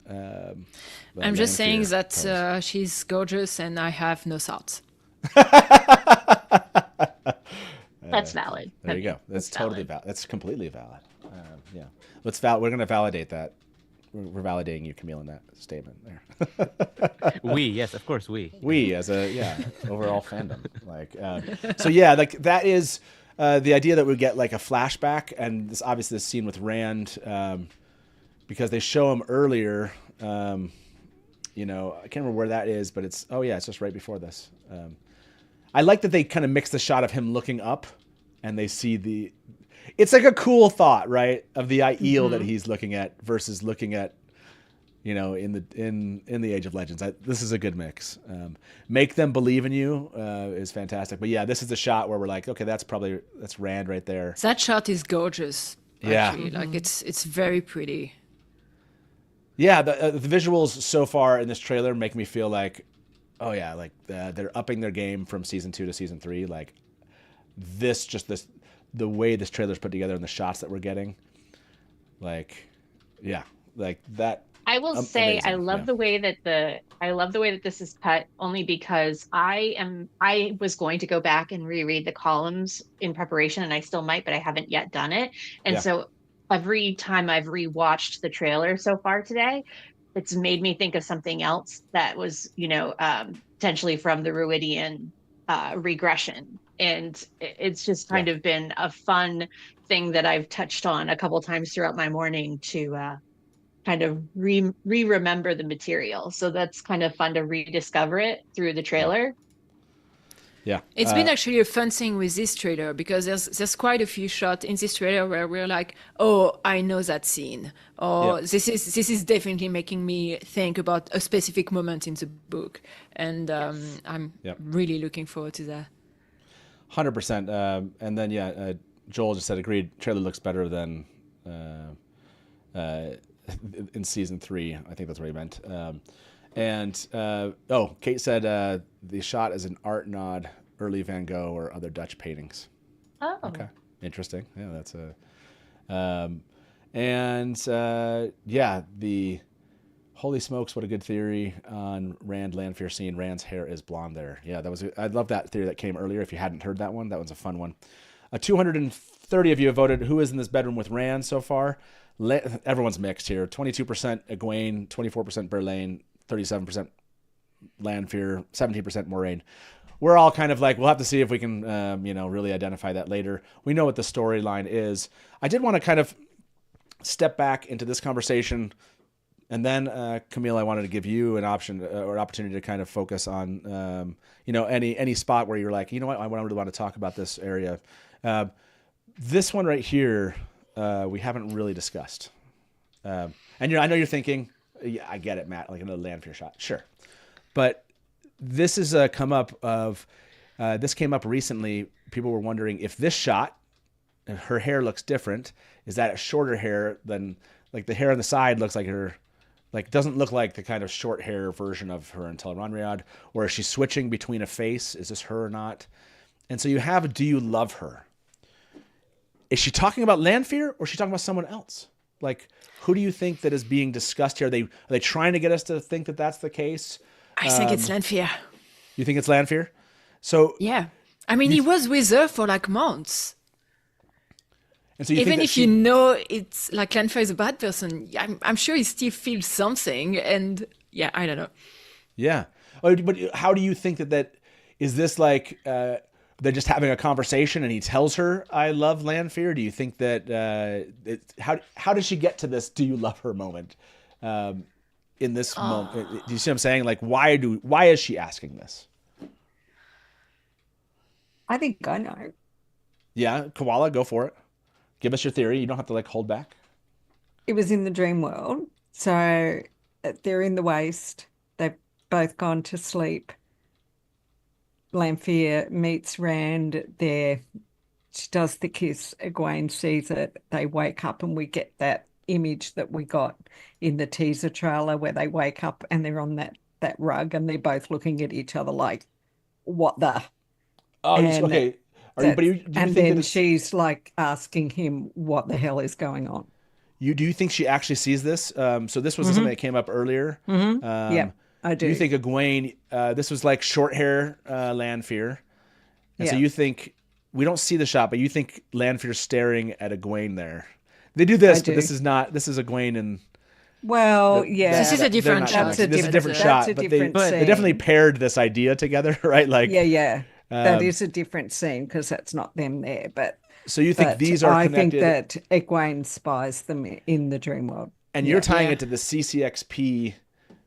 I'm just saying that she's gorgeous and I have no thoughts. That's valid. There you go. That's totally valid. That's completely valid. Yeah. We're going to validate that. We're validating you, Camille, in that statement there. Yes, of course, we as overall fandom. So yeah, like that is the idea that we get like a flashback, and this obviously this scene with Rand, because they show him earlier. I can't remember where that is, but it's just right before this. I like that they kind of mix the shot of him looking up, and they see it's like a cool thought, right? Of the Aiel that he's looking at versus looking at, in the Age of Legends. This is a good mix. Make them believe in you is fantastic. But yeah, this is the shot where we're like, okay, that's Rand right there. That shot is gorgeous. Actually. Like it's very pretty. Yeah, the visuals so far in this trailer make me feel like, oh yeah, like they're upping their game from season 2 to season 3. Like the way this trailer's put together and the shots that we're getting, like that. I will say amazing. I love the way that this is cut, only because I was going to go back and reread the columns in preparation, and I still might, but I haven't yet done it. And so every time I've rewatched the trailer so far today, it's made me think of something else that was, potentially from the Ruidian regression. And it's just kind of been a fun thing that I've touched on a couple times throughout my morning to kind of remember the material. So that's kind of fun to rediscover it through the trailer. Yeah. It's been actually a fun thing with this trailer, because there's quite a few shots in this trailer where we're like, oh, I know that scene. Or this is definitely making me think about a specific moment in the book. And I'm really looking forward to that. 100%. And then, Joel just said, agreed, trailer looks better than in season 3. I think that's what he meant. Kate said the shot is an art nod, early Van Gogh or other Dutch paintings. Oh. Okay. Interesting. Yeah, that's a... Holy smokes, what a good theory on Rand Lanfear scene. Rand's hair is blonde there. Yeah, I love that theory that came earlier. If you hadn't heard that one, that one's a fun one. 230 of you have voted who is in this bedroom with Rand so far. Everyone's mixed here. 22% Egwene, 24% Berlain, 37% Lanfear, 17% Moraine. We're all kind of like, we'll have to see if we can, really identify that later. We know what the storyline is. I did want to kind of step back into this conversation, and then Camille, I wanted to give you an option or opportunity to kind of focus on, any spot where you're like, you know what, I really want to talk about this area. This one right here, we haven't really discussed. And I know you're thinking, yeah, I get it, Matt, like another Lanfear shot, sure, but this is a come up of. This came up recently. People were wondering if this shot, her hair looks different. Is that a shorter hair than, like, the hair on the side looks like her, like, doesn't look like the kind of short hair version of her in Tel'aran'rhiod, or is she switching between a face? Is this her or not? And so you have, do you love her? Is she talking about Lanfear, or is she talking about someone else? Like, who do you think that is being discussed here? Are they trying to get us to think that that's the case? I think it's Lanfear. You think it's Lanfear? So yeah, I mean, he was with her for like months. And so you even think if you know it's like Lanfear is a bad person, I'm sure he still feels something. And yeah, I don't know. Yeah, but how do you think that is this like they're just having a conversation and he tells her I love Lanfear? Do you think that how did she get to this do you love her moment? In this moment, do you see what I'm saying? Like, why is she asking this? I think I know. Yeah, Koala, go for it. Give us your theory. You don't have to like hold back. It was in the dream world. So they're in the waste. They've both gone to sleep. Lanfear meets Rand there. She does the kiss. Egwene sees it. They wake up and we get that image that we got in the teaser trailer where they wake up and they're on that rug and they're both looking at each other like, what the? Oh, okay. Do you think then she's like asking him what the hell is going on. Do you think she actually sees this? So this was something that came up earlier. Yeah, I do. You think Egwene, this was like short hair Lanfear. And so you think, we don't see the shot, but you think Lanfear's staring at Egwene there. They do this, but this is Egwene and... Well, yeah. This is a different shot. This is a different shot, but they definitely paired this idea together, right? Like, yeah. That is a different scene because that's not them there. But so you think these are connected? I think that Egwene spies them in the dream world. And you're tying it to the CCXP.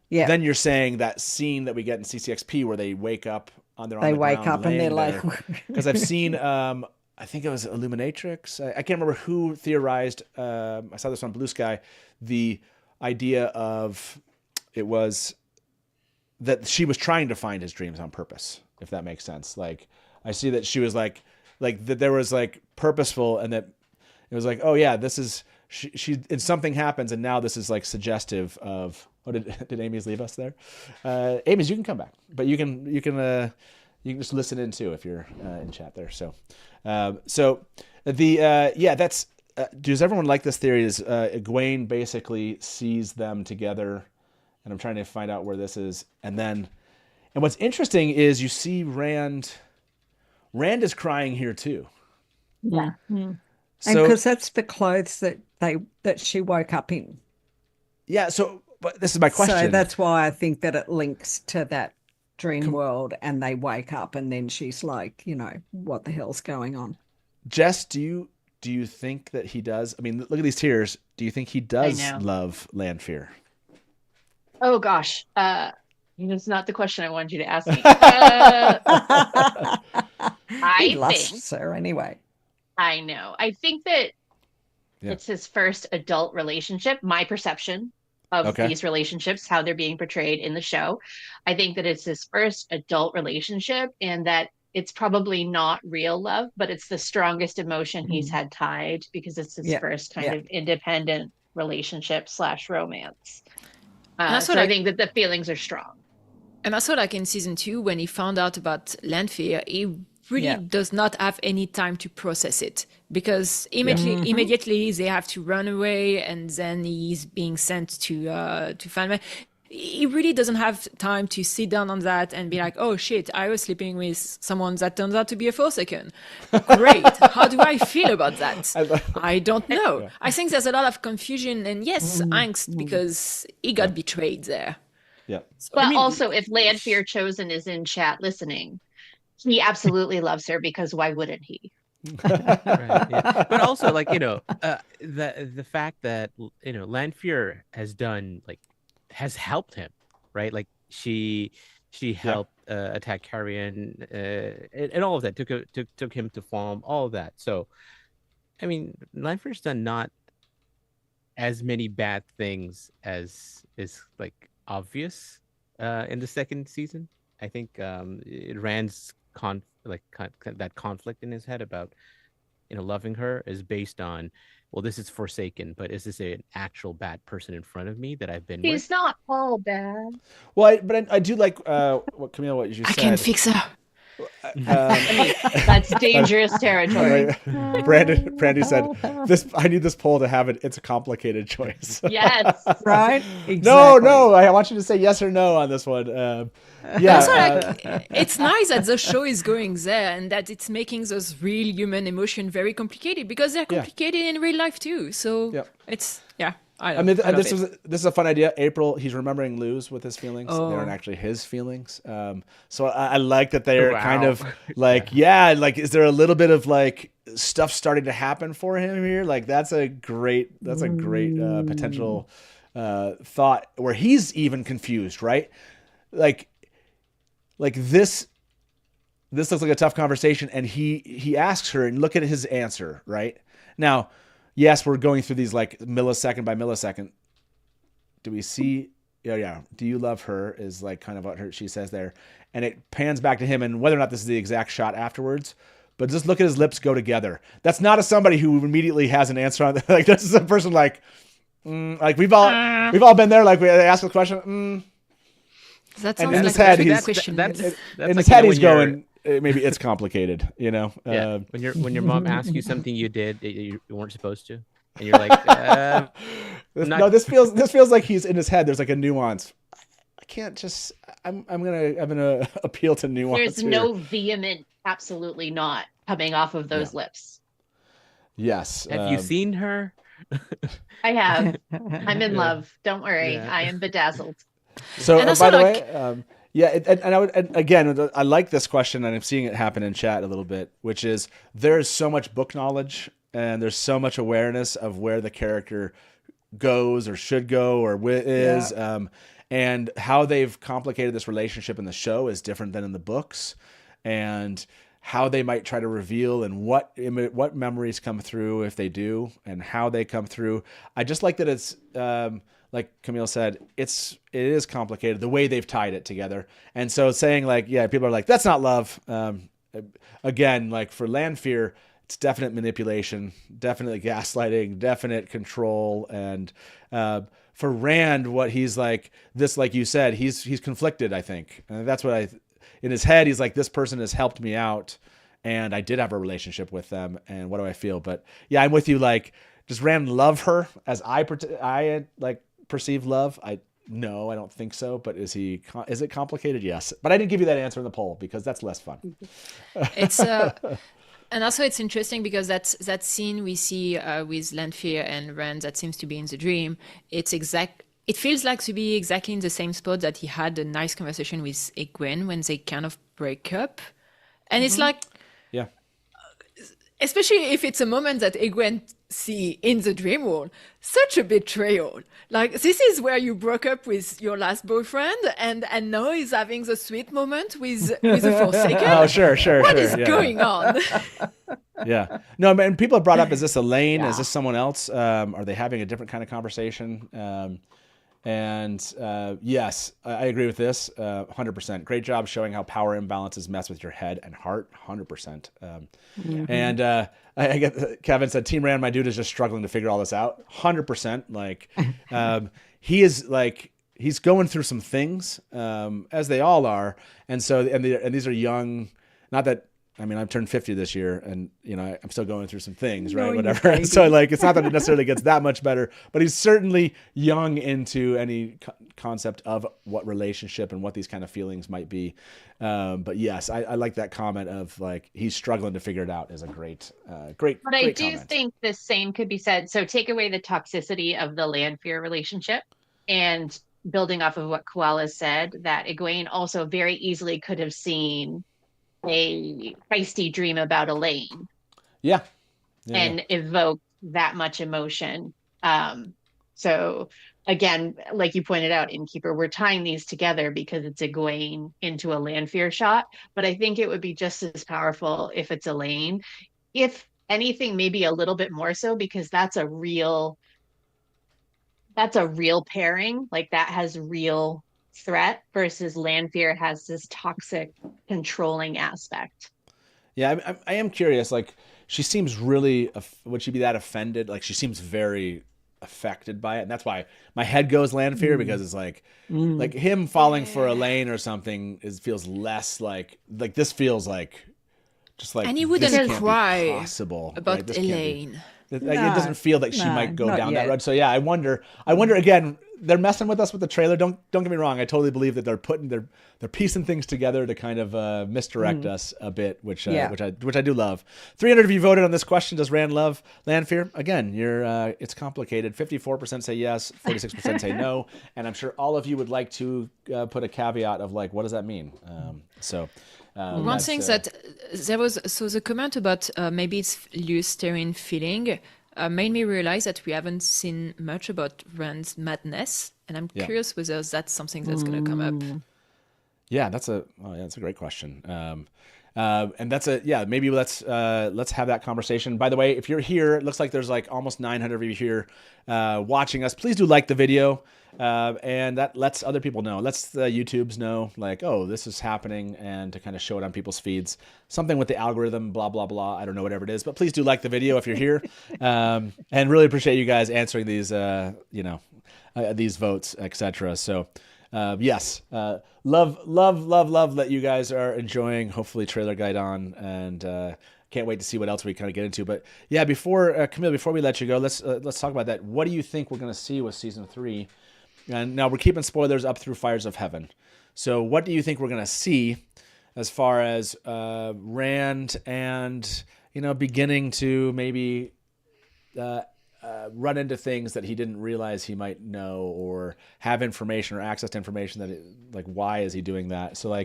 Yeah. Then you're saying that scene that we get in CCXP where they wake up on their own. They wake up and they're like, because I've seen, I think it was Illuminatrix. I can't remember who theorized. I saw this on Blue Sky. The idea of it was that she was trying to find his dreams on purpose, if that makes sense. Like, I see that she was like that there was like purposeful, and that it was like, oh yeah, this is she and something happens, and now this is like suggestive of. Oh, did Amy's leave us there? Amy's, you can come back, but you can just listen in too if you're in chat there. So that's. Does everyone like this theory? Is Egwene basically sees them together, and I'm trying to find out where this is, and what's interesting is you see Rand is crying here too. Yeah, and because that's the clothes that she woke up in. Yeah. So, but this is my question. So that's why I think that it links to that dream world, and they wake up, and then she's like, what the hell's going on? Jess, do you think that he does? I mean, look at these tears. Do you think he does love Lanfear? Oh gosh, it's not the question I wanted you to ask me. He lusts her anyway. I know. I think that it's his first adult relationship. My perception of these relationships, how they're being portrayed in the show. I think that it's his first adult relationship, and that it's probably not real love, but it's the strongest emotion he's had tied, because it's his first kind of independent relationship / romance. So I think that the feelings are strong. And also, like in season 2, when he found out about Lanfear, he really does not have any time to process it, because immediately they have to run away, and then he's being sent to find. He really doesn't have time to sit down on that and be like, oh shit, I was sleeping with someone that turns out to be a Forsaken. Great. How do I feel about that? I don't know. Yeah. I think there's a lot of confusion and angst because he got betrayed there. Yeah. But also, if Lanfear Chosen is in chat listening, he absolutely loves her, because why wouldn't he? Right, yeah. But also, like, the fact that, Lanfear has helped him, right? Like she helped attack Carrion, and all of that, took him to farm, all of that. So, I mean, Lanfear's done not as many bad things as is like obvious in the second season. I think Rand's that conflict in his head about loving her is based on, well, this is Forsaken, but is this an actual bad person in front of me that I've been with? He's not all bad. Well, I do like what you said. I can fix her. That's dangerous territory. Brandy said, I need this poll to have it. It's a complicated choice. Yes. Right? Exactly. No. I want you to say yes or no on this one. It's nice that the show is going there and that it's making those real human emotion very complicated, because they're complicated in real life too. So it's this is a fun idea. April, he's remembering Luz with his feelings. They aren't actually his feelings. So I like that they're kind of like, is there a little bit of like stuff starting to happen for him here? Like that's a great potential thought where he's even confused, right? Like this looks like a tough conversation, and he asks her, and look at his answer right now. Yes, we're going through these like millisecond by millisecond. Do we see? Yeah. Do you love her? Is like kind of what she says there, and it pans back to him, and whether or not this is the exact shot afterwards, but just look at his lips go together. That's not a somebody who immediately has an answer on. Like this is a person like we've all been there. Like they ask the question. That and sounds in like his head, he's he's going. Maybe it's complicated, Yeah. When your mom asks you something you did that you weren't supposed to, and you're like, this feels like he's in his head. There's like a nuance. I can't just. I'm gonna appeal to nuance. There's no vehement, absolutely not coming off of those lips. Yes. Have you seen her? I have. I'm in love. Don't worry. I am bedazzled. So by the way. I like this question, and I'm seeing it happen in chat a little bit, which is there's so much book knowledge and there's so much awareness of where the character goes or should go or is, and how they've complicated this relationship in the show is different than in the books, and how they might try to reveal and what memories come through if they do, and how they come through. I just like that it's like Camille said, it is complicated the way they've tied it together. And so saying like, people are like, that's not love. Again, like for Lanfear, it's definite manipulation, definitely gaslighting, definite control. And for Rand, what he's like, this, like you said, he's conflicted, I think. And that's what in his head, he's like, this person has helped me out, and I did have a relationship with them, and what do I feel? But I'm with you. Like, does Rand love her as I perceive love? No, I don't think so. But is it complicated? Yes. But I didn't give you that answer in the poll because that's less fun. It's and also it's interesting because that scene we see with Lanfear and Rand that seems to be in the dream. It feels like to be exactly in the same spot that he had a nice conversation with Egwene when they kind of break up, and it's like, especially if it's a moment that Egwene see in the dream world, such a betrayal. Like, this is where you broke up with your last boyfriend, and now he's having the sweet moment with a Forsaken. Oh, sure. What is going on? Yeah. No, man, people have brought up, is this Elaine? Is this someone else? Are they having a different kind of conversation? Yes, I agree with this 100%. Great job showing how power imbalances mess with your head and heart. 100%. And I get Kevin said, Team Rand, my dude is just struggling to figure all this out. 100%. Like he is like, he's going through some things as they all are. And so, and these are young, not that I mean, I've turned 50 this year, and I'm still going through some things, right? Whatever. So like, it's not that it necessarily gets that much better, but he's certainly young into any concept of what relationship and what these kind of feelings might be. But yes, I like that comment of like he's struggling to figure it out. Is a great. But I do think the same could be said. So take away the toxicity of the Lanfear relationship, and building off of what Koala said, that Egwene also very easily could have seen a feisty dream about Elaine. Yeah. And evoke that much emotion. So again, like you pointed out, Innkeeper, we're tying these together because it's Egwene into a Lanfear shot, but I think it would be just as powerful if it's Elaine. If anything, maybe a little bit more so, because that's a real pairing. Like that has real threat versus Lanfear has this toxic controlling aspect. Yeah, I am curious. Like, she seems really, would she be that offended? Like, she seems very affected by it, and that's why my head goes Lanfear, because it's like him falling for Elaine or something feels less like this feels like just like, and he wouldn't cry possible about Elaine. It doesn't feel like she might go down that road. So yeah, I wonder again. They're messing with us with the trailer. Don't get me wrong. I totally believe that they're piecing things together to kind of misdirect us a bit, which I do love. 300 of you voted on this question. Does Rand love Lanfear? Again, it's complicated. 54% say yes, 46% say no, and I'm sure all of you would like to put a caveat of like, what does that mean? One thing that there was, so the comment about maybe it's Lusterian feeling made me realize that we haven't seen much about Rand's madness, and I'm curious whether that's something that's going to come up. Yeah, that's a great question. And maybe let's have that conversation. By the way, if you're here, it looks like there's like almost 900 of you here watching us. Please do like the video. And that lets other people know. Lets the YouTubes know, like, oh, this is happening, and to kind of show it on people's feeds. Something with the algorithm, blah, blah, blah. I don't know, whatever it is. But please do like the video if you're here. And really appreciate you guys answering these, these votes, etc. So, yes, love that you guys are enjoying, hopefully, Trailer Gai'don, and can't wait to see what else we kind of get into. But yeah, Camille, before we let you go, let's talk about that. What do you think we're going to see with season 3? And now we're keeping spoilers up through Fires of Heaven. So what do you think we're going to see as far as Rand and, beginning to maybe run into things that he didn't realize he might know, or have information or access to information that why is he doing that? So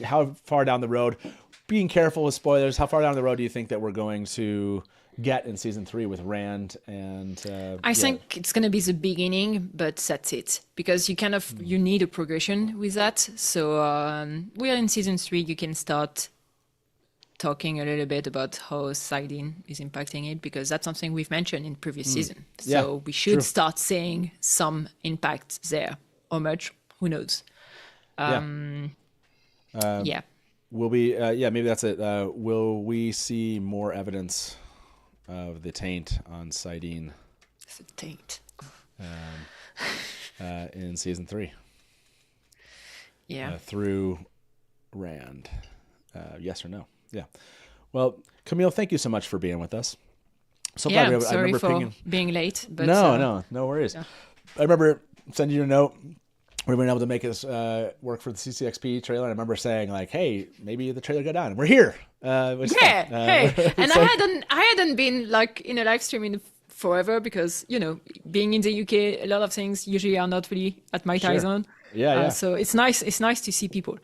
how far down the road, being careful with spoilers, how far down the road do you think that we're going to get in season 3 with Rand? And I think it's going to be the beginning, but that's it, because you need a progression with that. So we're in season 3. You can start talking a little bit about how Saidin is impacting it, because that's something we've mentioned in previous season. So we should start seeing some impact there. How much? Who knows? Will we? Maybe that's it. Will we see more evidence of the taint on Saidin? The taint. In season 3. Yeah. Through Rand. Yes or no? Yeah. Well, Camille, thank you so much for being with us. So glad sorry for being late. But no worries. Yeah. I remember sending you a note. We weren't able to make us work for the CCXP trailer. I remember saying like, "Hey, maybe the trailer got down. We're here." And I hadn't been like in a live stream in forever, because being in the UK, a lot of things usually are not really at my time zone. Yeah. So it's nice to see people.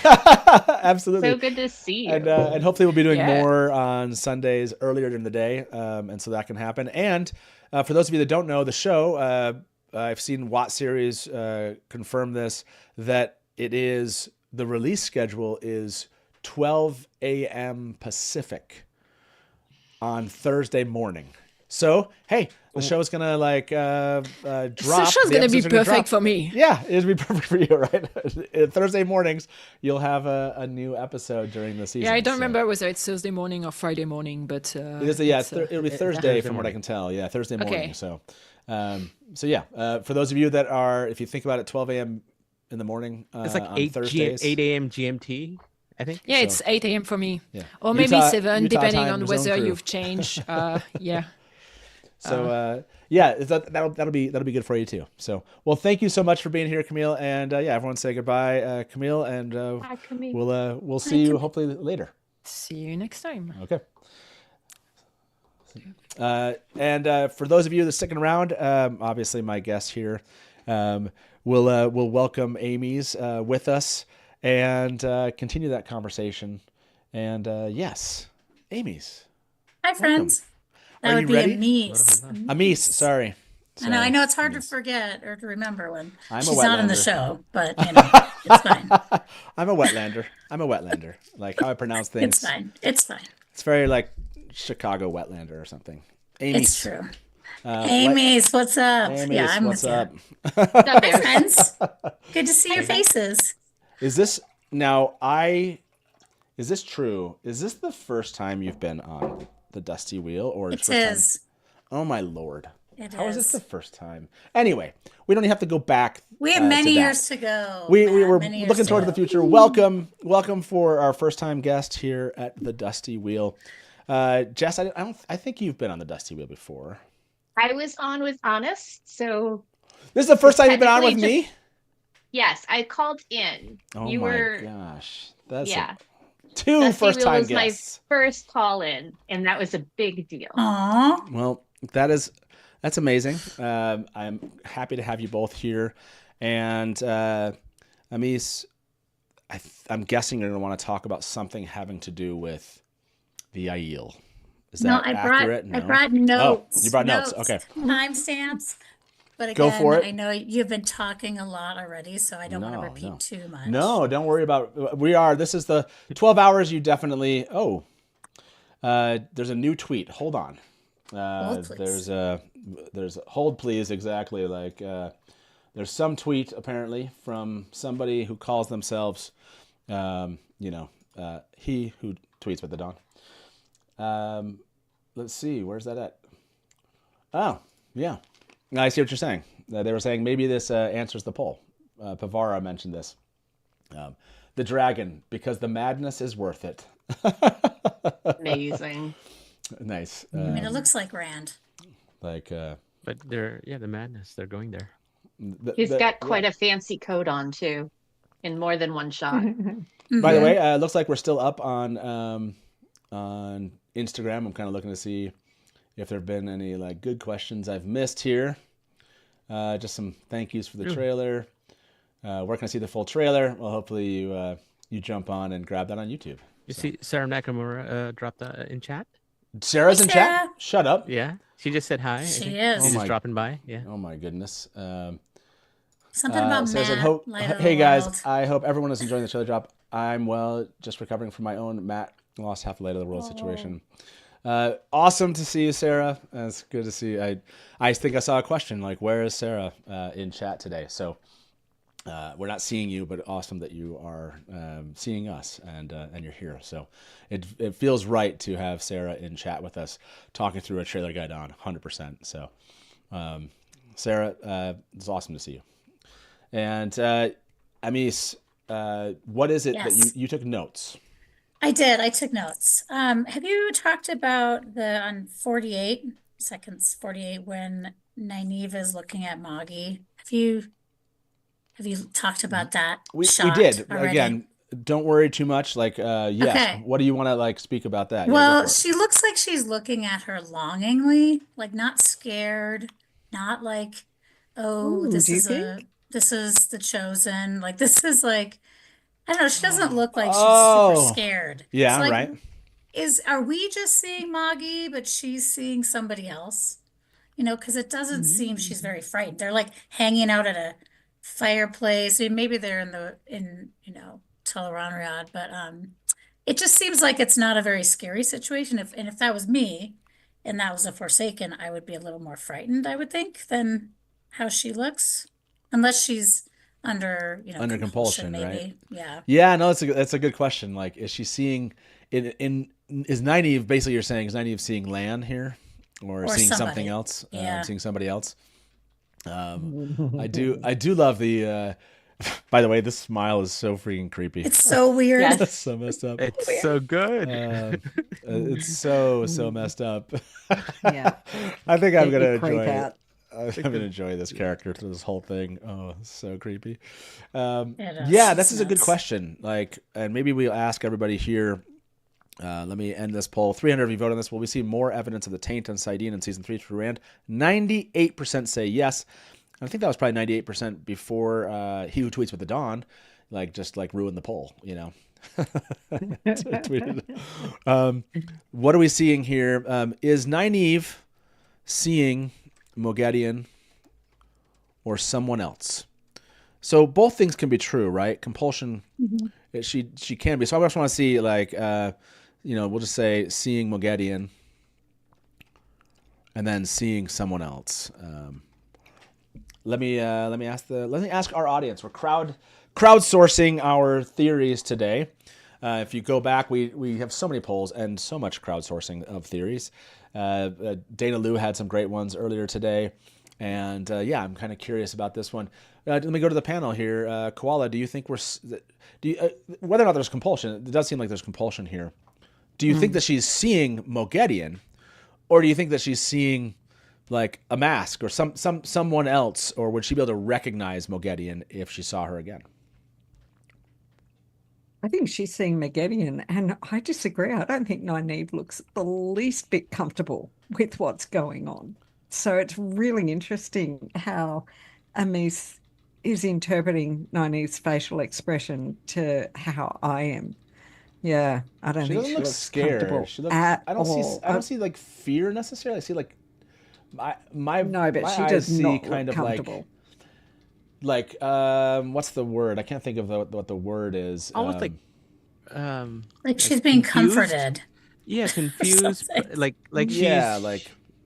Absolutely. So good to see you. And hopefully we'll be doing more on Sundays earlier in the day, and so that can happen. And for those of you that don't know the show. I've seen Watt Series confirm this, that the release schedule is 12 a.m. Pacific on Thursday morning. So, hey, the show's going to drop. The show's going to be perfect for me. Yeah, it'll be perfect for you, right? Thursday mornings, you'll have a new episode during the season. Yeah, I don't remember whether it's Thursday morning or Friday morning, but... it'll be Thursday from what I can tell. Yeah, Thursday morning, so... for those of you that are, if you think about it, 12 a.m. in the morning, it's like on 8 Thursdays. 8 a.m. GMT. I think. Yeah, So- it's 8 a.m. for me. Yeah. Or maybe Utah- 7, Utah depending time on zone whether crew. you've changed. Yeah. So yeah, that'll be good for you too. So well, thank you so much for being here, Camille, and yeah, everyone say goodbye, Camille, and Bye, Camille. we'll see you hopefully later. See you next time. Okay. And for those of you that are sticking around, obviously my guest here, we'll welcome Amy's with us and continue that conversation. And yes, Amy's. Hi, friends. That Are would you be ready? Amis. Amis, sorry. I know it's hard to forget or to remember when I'm a she's not on the wetlander. show, but it's fine. I'm a wetlander. Like how I pronounce things. It's fine. It's fine. It's very like Chicago wetlander or something. Amy's. It's true. Amy's, what's up? Amy's, Yeah, I'm what's with up? you. Hi, friends. Good to see your faces. Is this now? Is this true? Is this the first time you've been on the Dusty Wheel, or It first is. Time? Oh my lord! How is is. this the first time? Anyway, we don't have to go back. We have many years to go. We Matt, were many years looking to toward go. the future. Welcome for our first time guest here at the Dusty Wheel. Jess, I think you've been on the Dusty Wheel before. I was on with Honest, so This is the first time you've been on with technically me. yes, I called in. Oh you my were gosh, that's yeah. two Dusty first Wheel time was guests. my first call in, and that was a big deal. Aww. Well, that's amazing. I'm happy to have you both here, and Amis, I'm guessing you're going to want to talk about something having to do with the Aiel. Is that accurate? I brought notes. Oh, you brought notes. Okay. Timestamps. But again, Go for it. I know you've been talking a lot already, so I don't want to repeat too much. No, don't worry about it. This is the 12 hours you definitely. Oh, there's a new tweet. Hold on. Hold, please. There's hold please. Exactly. Like there's some tweet apparently from somebody who calls themselves, he who tweets with the dawn. Let's see. Where's that at? Oh, yeah. I see what you're saying. They were saying maybe this answers the poll. Pavara mentioned this. The dragon, because the madness is worth it. Amazing. Nice. I mean, it looks like Rand. But the madness. They're going there. He's got quite a fancy coat on too, in more than one shot. By the way, it looks like we're still up on Instagram. I'm kind of looking to see if there have been any like good questions I've missed here. Just some thank yous for the trailer. Where can I see the full trailer? Well, hopefully you jump on and grab that on YouTube. You see Sarah Nakamura dropped in chat? Sarah's in Sarah. chat? Shut up. Yeah. She just said hi. She is. She's just dropping by. Yeah. Oh my goodness. Something about Sarah said, Matt. Light of hey the guys, world. I hope everyone is enjoying the trailer drop. I'm well, just recovering from my own Matt lost half the light of the world situation. Awesome to see you, Sarah. It's good to see you. I think I saw a question like, where is Sarah in chat today? So we're not seeing you, but awesome that you are seeing us and you're here. So it feels right to have Sarah in chat with us, talking through a trailer Gai'don, 100%. So Sarah, it's awesome to see you. And Amis, what is it that you took notes? I did. I took notes. Have you talked about on 48 seconds, 48, when Nynaeve is looking at Moggy? Have you talked about that? We shot did. already? Again, don't worry too much. Like, yes. Okay. What do you want to like speak about that? Yeah, Well, go for it. she looks like she's looking at her longingly, like not scared, not like, oh, Ooh, this do you is think? this is the chosen. Like this is like, I don't know. She doesn't look like she's Oh. super scared. Yeah, It's like, right. Are we just seeing Moggy, but she's seeing somebody else? Because it doesn't seem she's very frightened. They're like hanging out at a fireplace. I mean, maybe they're in Tel'aran'rhiod, but it just seems like it's not a very scary situation. If that was me, and that was a Forsaken, I would be a little more frightened, I would think, than how she looks, unless she's under Under compulsion, maybe. right? Yeah. Yeah, no, that's a good question. Like, is she seeing is Nynaeve, basically you're saying, is Nynaeve seeing Lan here? Or seeing somebody. something else? Yeah. Seeing somebody else? I do love the By the way, this smile is so freaking creepy. It's so weird. Yes. It's so messed up. It's so good. It's so messed up. Yeah. I think I'm gonna creep enjoy it. out. I'm gonna enjoy this character through this whole thing. Oh, it's so creepy. It is. Yeah, this is a good Nuts. question. Like, and maybe we'll ask everybody here. Let me end this poll. 300 of you vote on this. Will we see more evidence of the taint on Gai'don in season 3 through Rand? 98% say yes. I think that was probably 98% before He Who Tweets with the Dawn, just ruined the poll, you know. Tweeted. What are we seeing here? Is Nynaeve seeing Medallion or someone else? So both things can be true, right? Compulsion, she can be. So I just want to see, we'll just say seeing Medallion and then seeing someone else. Let me ask our audience. We're crowdsourcing our theories today. If you go back, we have so many polls and so much crowdsourcing of theories. Dana Liu had some great ones earlier today, and I'm kind of curious about this one. Let me go to the panel here. Koala, do you think whether or not there's compulsion? It does seem like there's compulsion here. Do you think that she's seeing Medallion, or do you think that she's seeing a mask or someone else, or would she be able to recognize Medallion if she saw her again? I think she's seeing Medallion, and I disagree. I don't think Nynaeve looks the least bit comfortable with what's going on. So it's really interesting how Amis is interpreting Nynaeve's facial expression to how I am. Yeah, I don't think she looks scared. She looks, I don't see fear necessarily. I see no, but she does not kind look of comfortable. What's the word? I can't think of what the word is. Almost like she's being comforted. Yeah, confused.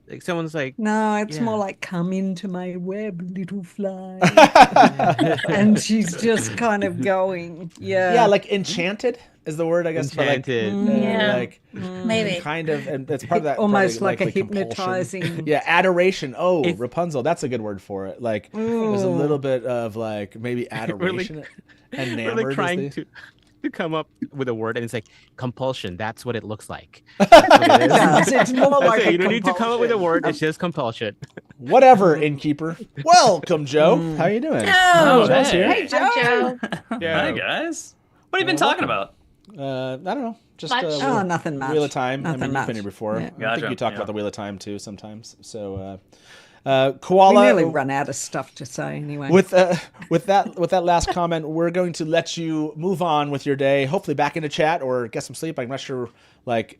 like someone's no, it's more like come into my web, little fly. And she's just kind of going, enchanted is the word, I guess. Enchanted. Maybe kind of, and it's part of that almost probably, like a hypnotizing. Yeah, adoration. Oh, Rapunzel, that's a good word for it. There's a little bit of maybe adoration and we're trying to come up with a word, and it's compulsion. That's what it looks like. It's more like you don't need to come up with a word. It's just compulsion. Whatever, Innkeeper. Welcome, Joe. How are you doing? Joe's here. Hey, Joe. Hi, guys. What have you been talking about? I don't know. Just nothing much. Wheel of Time. Nothing You've much. been here before. Yeah. I think you talk about the Wheel of Time too sometimes. So, Koala. We nearly run out of stuff to say anyway. With that last comment, we're going to let you move on with your day. Hopefully, back into chat or get some sleep. I'm not sure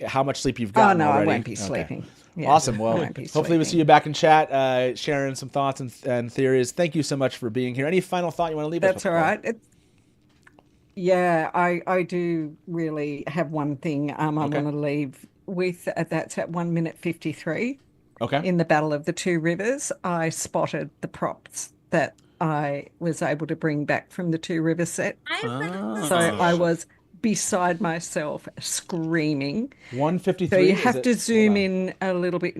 how much sleep you've gotten. Oh no, already. I won't be sleeping. Yeah, awesome. Well, hopefully we'll see you back in chat, sharing some thoughts and theories. Thank you so much for being here. Any final thought you want to leave us with? That's all right. I do really have one thing I want to leave with. That's at 1 minute 53. Okay. In the Battle of the Two Rivers, I spotted the props that I was able to bring back from the Two Rivers set. So I was beside myself screaming. 153. So you have to zoom in a little bit.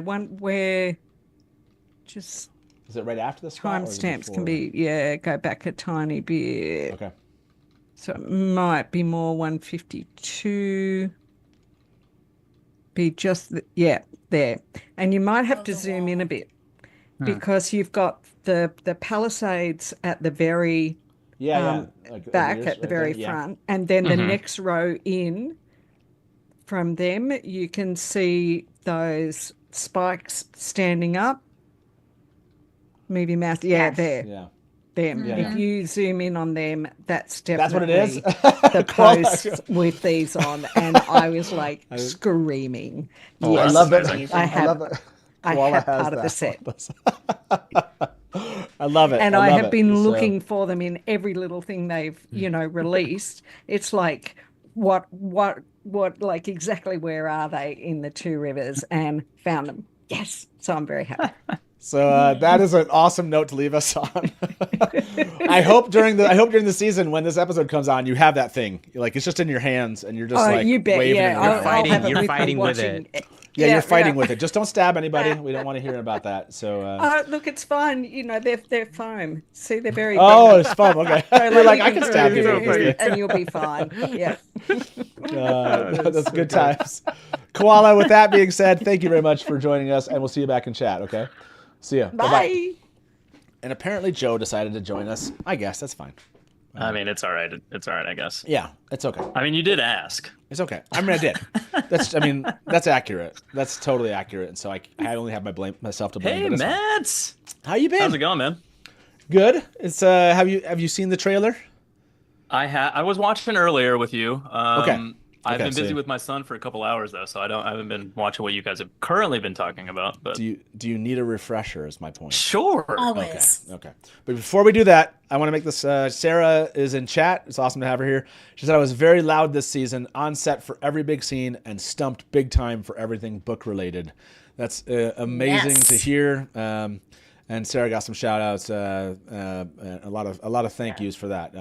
One where just... Is it right after the spot? Timestamps can be, go back a tiny bit. Okay. So it might be more 152. Be just, there. And you might have to zoom in a bit because you've got the Palisades at the very back at the very front. And then the next row in from them, you can see those spikes standing up. Move your mouse. Yeah, there. Yeah. Them. Yeah. If you zoom in on them, that's definitely what it is? the posts with these on. And I was screaming. Oh, yes, I love it. I have Koala part of the set. I love it. And I have been looking for them in every little thing they've, released. It's like what exactly where are they in the Two Rivers, and found them. Yes. So I'm very happy. So that is an awesome note to leave us on. I hope during the season when this episode comes on, you have that thing. It's just in your hands and you're just you bet, waving yeah. it. You're fighting with it. Yeah, you're fighting with it. Just don't stab anybody. We don't want to hear about that. So look, it's fun. You know, they're foam. See, they're very. Oh, it's foam. Okay. So You're like, I can stab you, and you'll be fine. Yeah. That's good times. Koala. With that being said, thank you very much for joining us, and we'll see you back in chat. Okay. See ya. Bye. Bye-bye. And apparently Joe decided to join us. I guess that's fine. I mean, it's all right. It's all right, I guess. Yeah, it's okay. I mean, you did ask. It's okay. I mean, I did. That's accurate. That's totally accurate. And so I only have myself to blame. Hey, Matt. How you been? How's it going, man? Good. It's have you seen the trailer? I was watching earlier with you. Okay. I've been busy with my son for a couple hours though, so I haven't been watching what you guys have currently been talking about. But do you need a refresher? Is my point. Sure. Always. Okay. But before we do that, I want to make this. Sarah is in chat. It's awesome to have her here. She said I was very loud this season, on set for every big scene, and stumped big time for everything book related. That's amazing to hear. And Sarah got some shout outs, a lot of thank yous for that.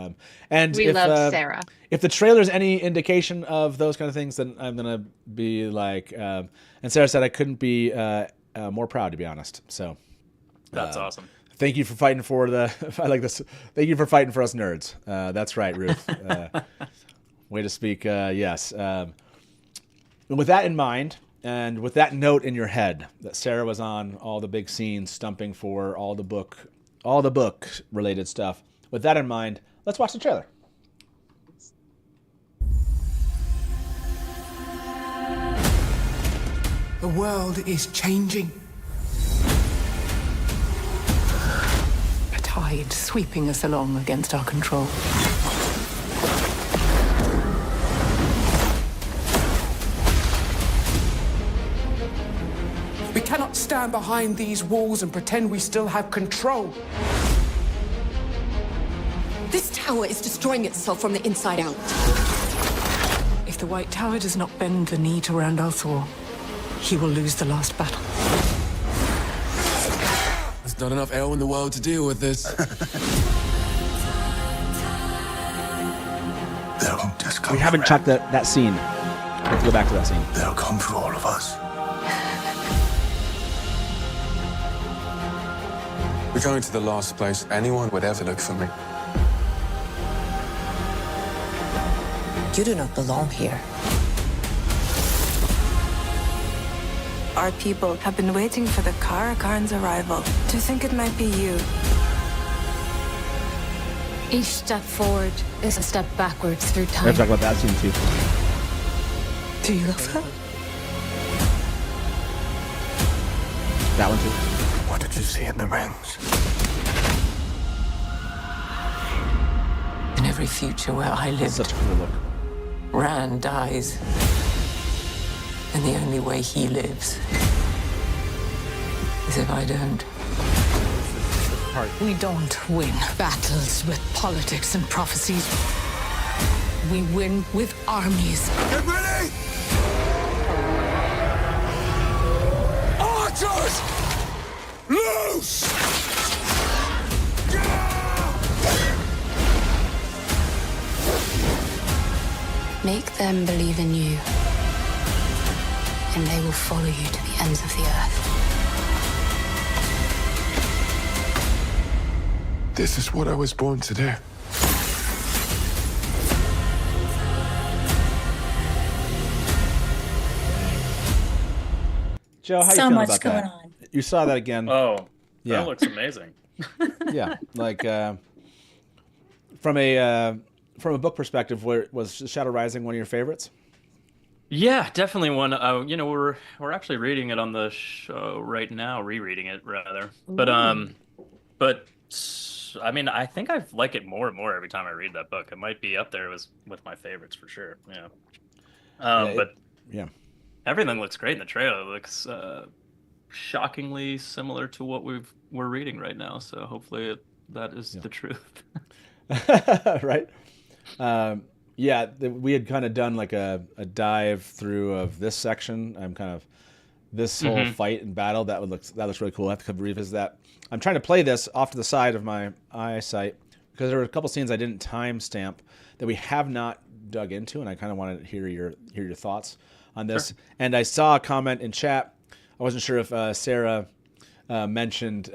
And we love Sarah. If the trailer is any indication of those kind of things, then I'm going to be like, and Sarah said I couldn't be more proud, to be honest. So that's awesome. Thank you for fighting for I like this. Thank you for fighting for us nerds. That's right, Ruth. Way to speak. Yes. And with that in mind, and with that note in your head that Sarah was on all the big scenes, stumping for all the book related stuff. With that in mind, let's watch the trailer. The world is changing. A tide sweeping us along against our control. We cannot stand behind these walls and pretend we still have control. This tower is destroying itself from the inside out. If the White Tower does not bend the knee to Randall Thor, he will lose the last battle. There's not enough air in the world to deal with this. We haven't checked that scene. Let's go back to that scene. They'll come for all of us. We're going to the last place anyone would ever look for me. You do not belong here. Our people have been waiting for the Karakarn's arrival. To think it might be you. Each step forward is a step backwards through time. Let's talk about that scene too. Do you love her? That one too. What did you see in the rings? In every future where I lived, Such a cool look. Rand dies. And the only way he lives is if I don't. We don't win battles with politics and prophecies. We win with armies. Get ready! Archers! Loose! Make them believe in you, and they will follow you to the ends of the earth. This is what I was born to do. Joe, how you feeling about that? You saw that again. Oh, yeah. That looks amazing. Yeah, like from a book perspective, was Shadow Rising one of your favorites? Yeah, definitely one. You know, we're actually reading it on the show right now, rereading it rather. But I mean, I think I like it more and more every time I read that book. It might be up there with my favorites for sure. Yeah. But everything looks great in the trailer. It looks shockingly similar to what we're reading right now. So hopefully that is the truth. Right. Yeah, we had kind of done like a dive through of this section. I'm kind of this whole fight and battle that looks really cool. I have to come revisit that. I'm trying to play this off to the side of my eyesight because there were a couple scenes I didn't timestamp that we have not dug into, and I kind of wanted to hear your thoughts on this. Sure. And I saw a comment in chat. I wasn't sure if Sarah mentioned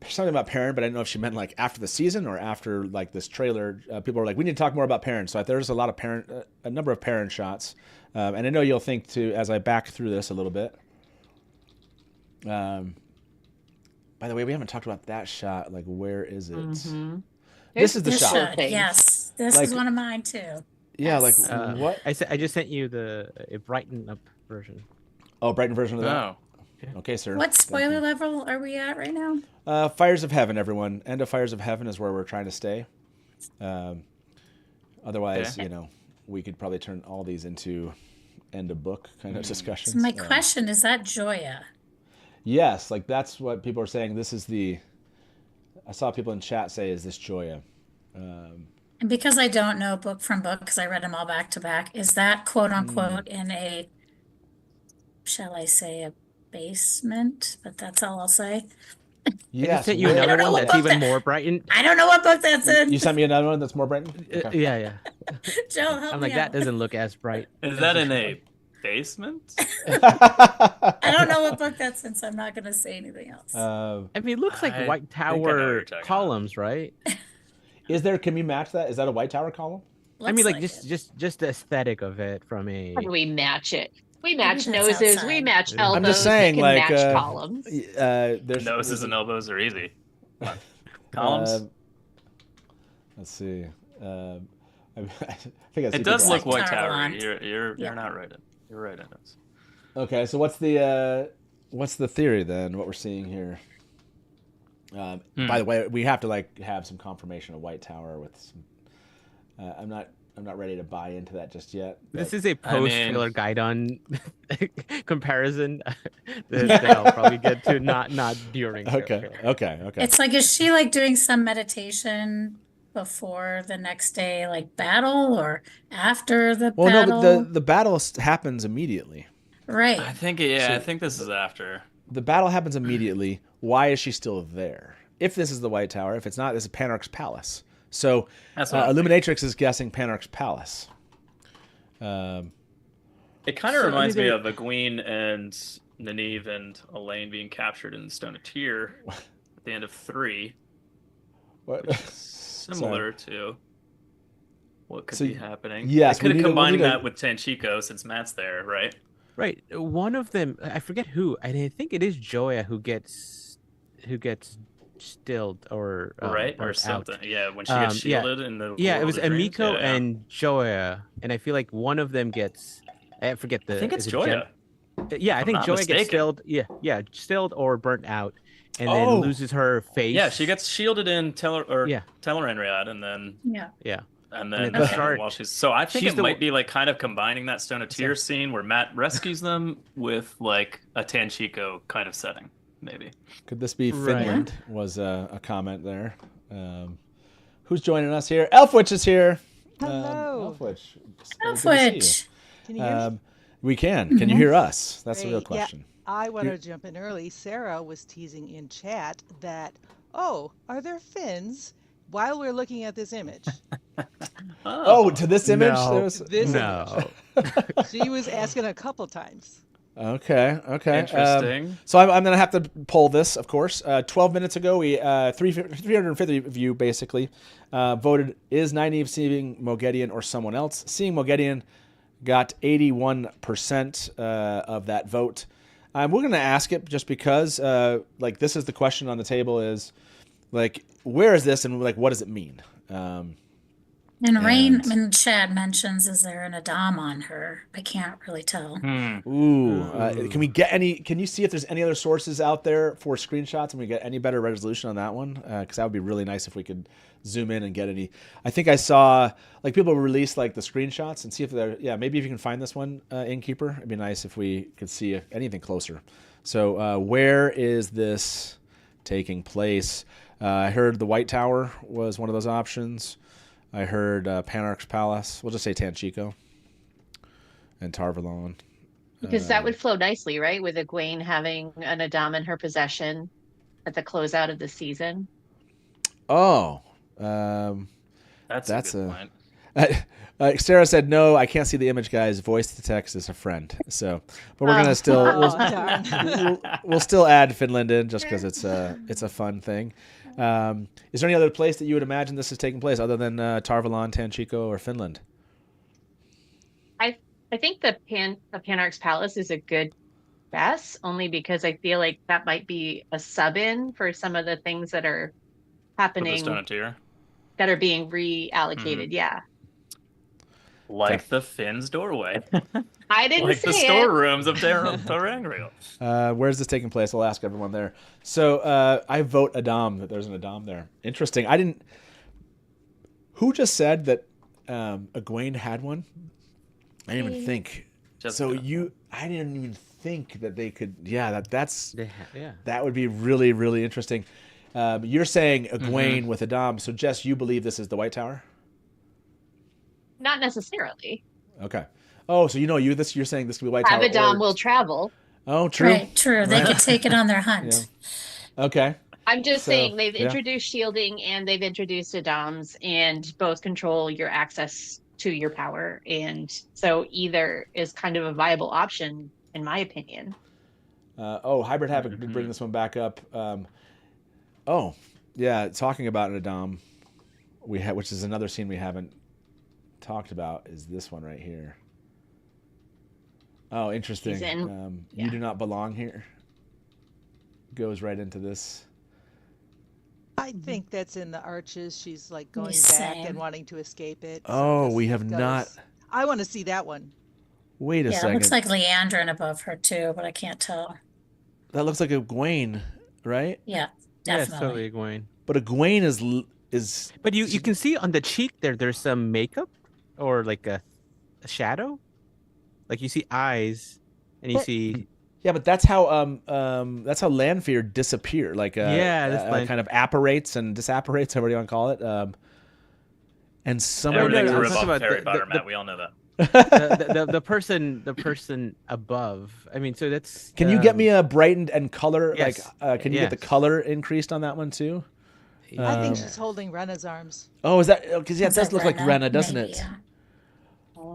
something about Perrin, but I didn't know if she meant like after the season or after like this trailer. People were like, we need to talk more about Perrin. So there's a lot of Perrin, a number of Perrin shots. And I know you'll think too, as I back through this a little bit. By the way, we haven't talked about that shot. Like, where is it? Mm-hmm. This is the shot. Yes, this is one of mine too. Yeah, yes. Like what? I just sent you the Brighton up version. Oh, Brighton version of that. Oh. Okay, sir. What spoiler level are we at right now? Fires of Heaven, everyone. End of Fires of Heaven is where we're trying to stay. Otherwise, we could probably turn all these into end of book kind of discussions. So my question is that Joya? Yes, like that's what people are saying. This is I saw people in chat say, is this Joya? And because I don't know book from book, because I read them all back to back, is that quote unquote in a, shall I say, a basement? But that's all I'll say. Yes. I sent you another one that's even more Brighton. I don't know what book that's in. You sent me another one that's more Brighton? Okay. Yeah. Joe, help I'm like, me that out. doesn't look as bright. Is that in a basement? I don't know what book that's in, so I'm not going to say anything else. I mean, it looks like White Tower columns, right? Can we match that? Is that a White Tower column? I mean, like just the aesthetic of it from a. How do we match it? We match noses. Outside. We match elbows. I'm just saying, we can match columns. Noses and elbows are easy. Columns. Let's see. I think it does look White Tower. You're not right. You're right in it. Okay, so what's the theory then? What we're seeing here? By the way, we have to have some confirmation of White Tower with some. I'm not ready to buy into that just yet. This is a post-trailer Gai'don comparison that I'll probably get to, not during. Okay. It's like, is she like doing some meditation before the next day, like battle, or after the battle? Well, no, but the battle happens immediately. Right. I think I think this is after. The battle happens immediately. Why is she still there? If this is the White Tower, if it's not, this is Panarch's palace. So Illuminatrix is guessing Panarch's palace. It kind of reminds me of Egwene and Nynaeve and Elaine being captured in the Stone of Tyr at the end of 3. What? Similar to what could be happening. Yes, they could have combined that with Tanchico since Matt's there, right? Right. One of them, I forget who. I think it is Joya who gets stilled or or something. Yeah, when she gets shielded in the it was Emiko yeah. and Joya, and I feel like one of them gets. I forget the. I think it's Joya. I think Joya gets stilled. Yeah, stilled or burnt out, and then loses her face. Yeah, she gets shielded in Tel'aran'rhiod, and then and then while she's I think it might be like kind of combining that Stone of Tyr scene where Matt rescues them with like a Tanchico kind of setting. Maybe. Could this be Finland? Was a comment there. Who's joining us here? Elfwitch is here. Hello. Elfwitch. Can you hear me? We can. Can you hear us? That's the real question. Yeah, I want to jump in early. Sarah was teasing in chat that, are there fins while we're looking at this image? To this image? No. Image. She was asking a couple times. Okay. Interesting. So I'm going to have to poll this, of course. 12 minutes ago, we 350 of you basically voted, is Nynaeve seeing Moghedien or someone else? Seeing Moghedien got 81% of that vote. We're going to ask it just because, this is the question on the table is, where is this and, what does it mean? And Rain and Chad mentions, is there an Adam on her? I can't really tell. Can we get any? Can you see if there's any other sources out there for screenshots, and we get any better resolution on that one? Because that would be really nice if we could zoom in and get any. I think I saw people release the screenshots and see if they're maybe if you can find this one, Innkeeper. It'd be nice if we could see anything closer. So where is this taking place? I heard the White Tower was one of those options. I heard Panarch's Palace. We'll just say Tanchico and Tarvalon. Because that would flow nicely, right? With Egwene having an Adam in her possession at the closeout of the season. That's a good point. Sarah said, no, I can't see the image, guys. Voice to text is a friend. So, but we're going to still, we'll still add Finland in just because it's a fun thing. Is there any other place that you would imagine this is taking place other than Tarvalon, Tanchico, or Finland? I think the Panarch's Palace is a good guess, only because I feel like that might be a sub-in for some of the things that are happening that are being reallocated. Yeah. Like the Finn's doorway. I didn't like say the storerooms of Terangriel. Where's this taking place? I'll ask everyone there. So I vote Adam, that there's an Adam there. Interesting. Who just said that Egwene had one? I didn't even think. I didn't even think that they could. Yeah, that would be really, really interesting. You're saying Egwene with Adam. So Jess, you believe this is the White Tower? Not necessarily. Okay. Oh, so you're saying this could be White Tower. Abaddon will travel. Oh, true. Right, true. They could take it on their hunt. Yeah. Okay. I'm just saying they've introduced shielding and they've introduced Adams, and both control your access to your power, and so either is kind of a viable option in my opinion. Hybrid Havoc did bring this one back up. Talking about an Adam, which is another scene we haven't talked about, is this one right here. Oh, interesting. You do not belong here. Goes right into this. I think that's in the Arches. She's like going back and wanting to escape it. We have not. I want to see that one. Wait a second. It looks like Leandrin above her too, but I can't tell. That looks like Egwene, right? Yeah, definitely. Yeah, it's totally Egwene. But Egwene is. But you can see on the cheek there's some makeup or like a shadow. Like you see eyes, and you see. Yeah, but that's how Lanfear disappear. Like kind of apparates and disapparates, however you want to call it. And everything's above Harry Potter, Matt. We all know that. the person above. I mean, so that's. Can you get me a brightened and color? Yes. Can you get the color increased on that one too? I think she's holding Rena's arms. Oh, is that because it does look like Rena, doesn't it? Yeah.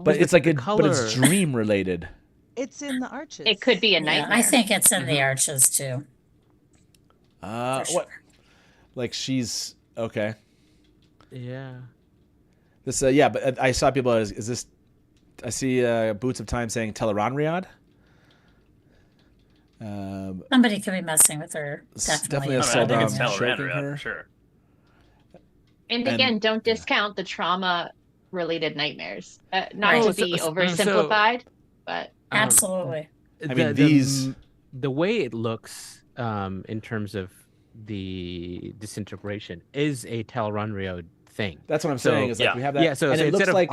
But it's like but it's dream related. It's in the Arches. It could be a nightmare. I think it's in the Arches too. What? Like she's okay. Yeah. This but I saw people. Is this? I see Boots of Time saying Teleronriad. Somebody could be messing with her. Definitely a choking her. Sure. And again, don't discount the trauma-related nightmares. Not to be oversimplified, but absolutely. I mean, the way it looks in terms of the disintegration is a Tel'aran'rhiod thing. That's what I'm saying. Is like we have that. Yeah. So it looks like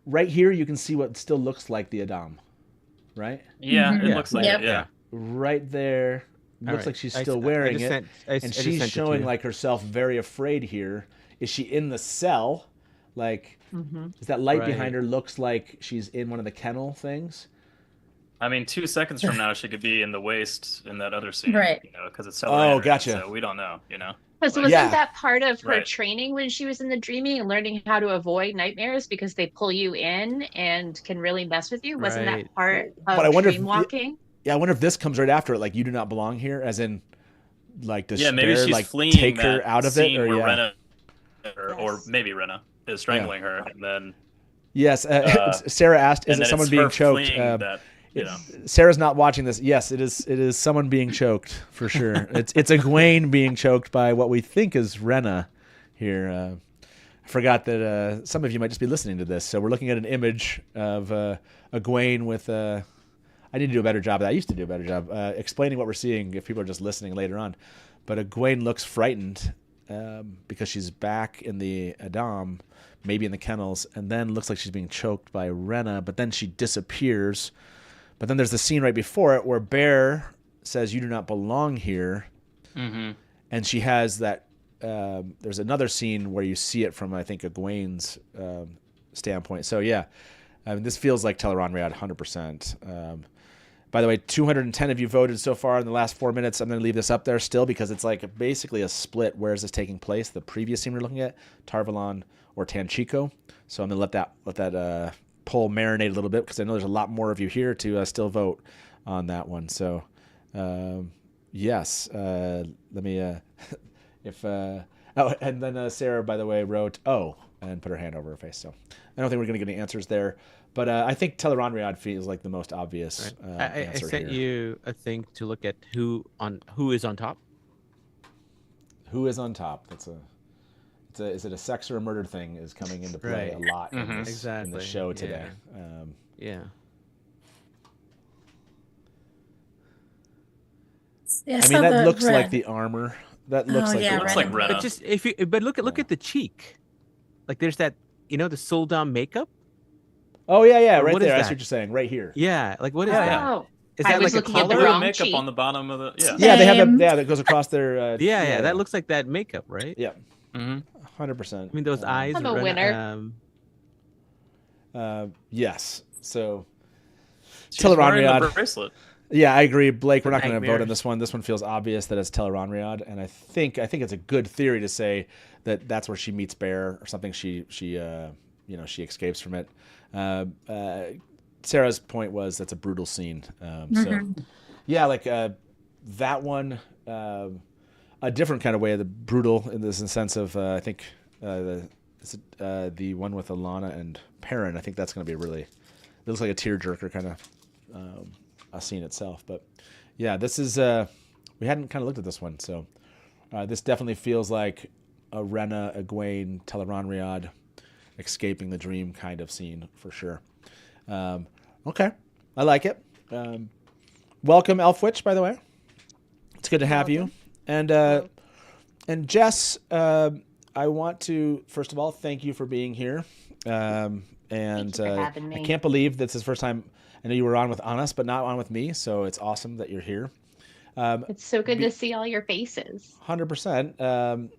right here you can see what still looks like the Adam, right? Yeah, it looks like it. Yeah. Right there. Looks like she's still wearing it, and she's showing like herself very afraid here. Is she in the cell? Like, is that light behind her looks like she's in one of the kennel things? I mean, 2 seconds from now, she could be in the waist in that other scene, right? Because it's so gotcha. So we don't know, Because wasn't that part of her training when she was in the dreaming and learning how to avoid nightmares because they pull you in and can really mess with you? Wasn't that part of dream walking? I wonder if this comes right after it, like you do not belong here, as in, like despair, maybe she's like fleeing take her out of it, or Rena, or maybe Rena is strangling her, and then. Yes, Sarah asked, "Is it someone being choked?" Sarah's not watching this. Yes, it is. It is someone being choked for sure. It's Egwene being choked by what we think is Rena here. I forgot that some of you might just be listening to this. So we're looking at an image of Egwene with. I need to do a better job of that. I used to do a better job explaining what we're seeing if people are just listening later on. But Egwene looks frightened because she's back in the Adam, maybe in the kennels, and then looks like she's being choked by Rena, but then she disappears. But then there's the scene right before it where Bear says, "You do not belong here." Mm-hmm. And she has that, there's another scene where you see it from, I think, Egwene's standpoint. So, yeah, I mean, this feels like Tel'aran'rhiod 100%. By the way, 210 of you voted so far in the last 4 minutes. I'm going to leave this up there still because it's like basically a split. Where is this taking place? The previous scene we're looking at, Tarvalon or Tanchico. So I'm gonna let that poll marinate a little bit because I know there's a lot more of you here to still vote on that one. So yes, let me and then Sarah, by the way, wrote and put her hand over her face. So I don't think we're gonna get any answers there. But I think Tel'aran'rhiod feels like the most obvious answer. I sent here. you a thing to look at who is on top. Who is on top? Is it a sex or a murder thing is coming into play a lot in the show today. Yeah. I mean, that looks like the armor. That looks like looks like Rena. But just look at the cheek. Like there's that, the Sul'dam makeup. Oh yeah, right there. That's what you're saying, right here. Yeah, like what is that? Is I that was like a looking at the collar? wrong makeup cheek. on the bottom of the Yeah, they have that goes across their. Yeah, that looks like that makeup, right? Yeah, 100%. I mean, those eyes. I'm a winner. Yes. So Tel'aran'rhiod. The bracelet. Yeah, I agree, Blake. We're not going to vote on this one. This one feels obvious that it's Tel'aran'rhiod, and I think it's a good theory to say that that's where she meets Bear or something. She escapes from it. Sarah's point was that's a brutal scene. So yeah, like that one, a different kind of way of the brutal in the sense of I think the one with Alana and Perrin. I think that's going to be it looks like a tearjerker kind of a scene itself. But yeah, this is we hadn't kind of looked at this one, so this definitely feels like a Rena, Egwene, Tel'aran'rhiod escaping the dream kind of scene for sure. Okay, I like it. Welcome, Elfwitch, by the way. It's good to have you. And Jess, I want to first of all thank you for being here. And I can't believe this is the first time. I know you were on with Anas, but not on with me. So it's awesome that you're here. It's so good to see all your faces. 100%.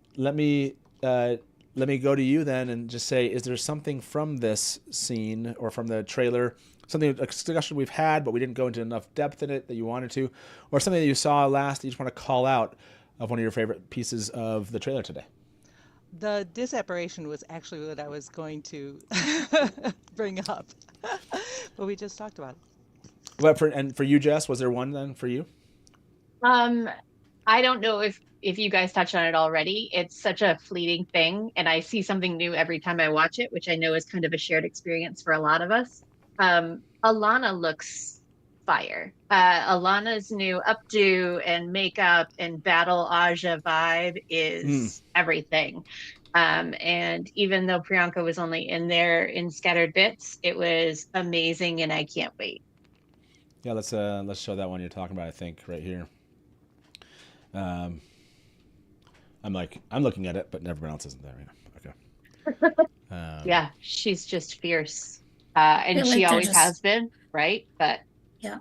Let me go to you then and just say, is there something from this scene or from the trailer, a discussion we've had, but we didn't go into enough depth in it that you wanted to, or something that you saw last that you just want to call out of one of your favorite pieces of the trailer today? The disapparition was actually what I was going to bring up, but we just talked about it. But for you, Jess, was there one then for you? I don't know if you guys touched on it already. It's such a fleeting thing, and I see something new every time I watch it, which I know is kind of a shared experience for a lot of us. Alana looks fire. Alana's new updo and makeup and battle Aja vibe is everything. And even though Priyanka was only in there in scattered bits, it was amazing, and I can't wait. Yeah, let's show that one you're talking about. I think right here. I'm looking at it, but everyone else isn't there. Okay. Yeah, she's just fierce, and she always has been, right? But yeah,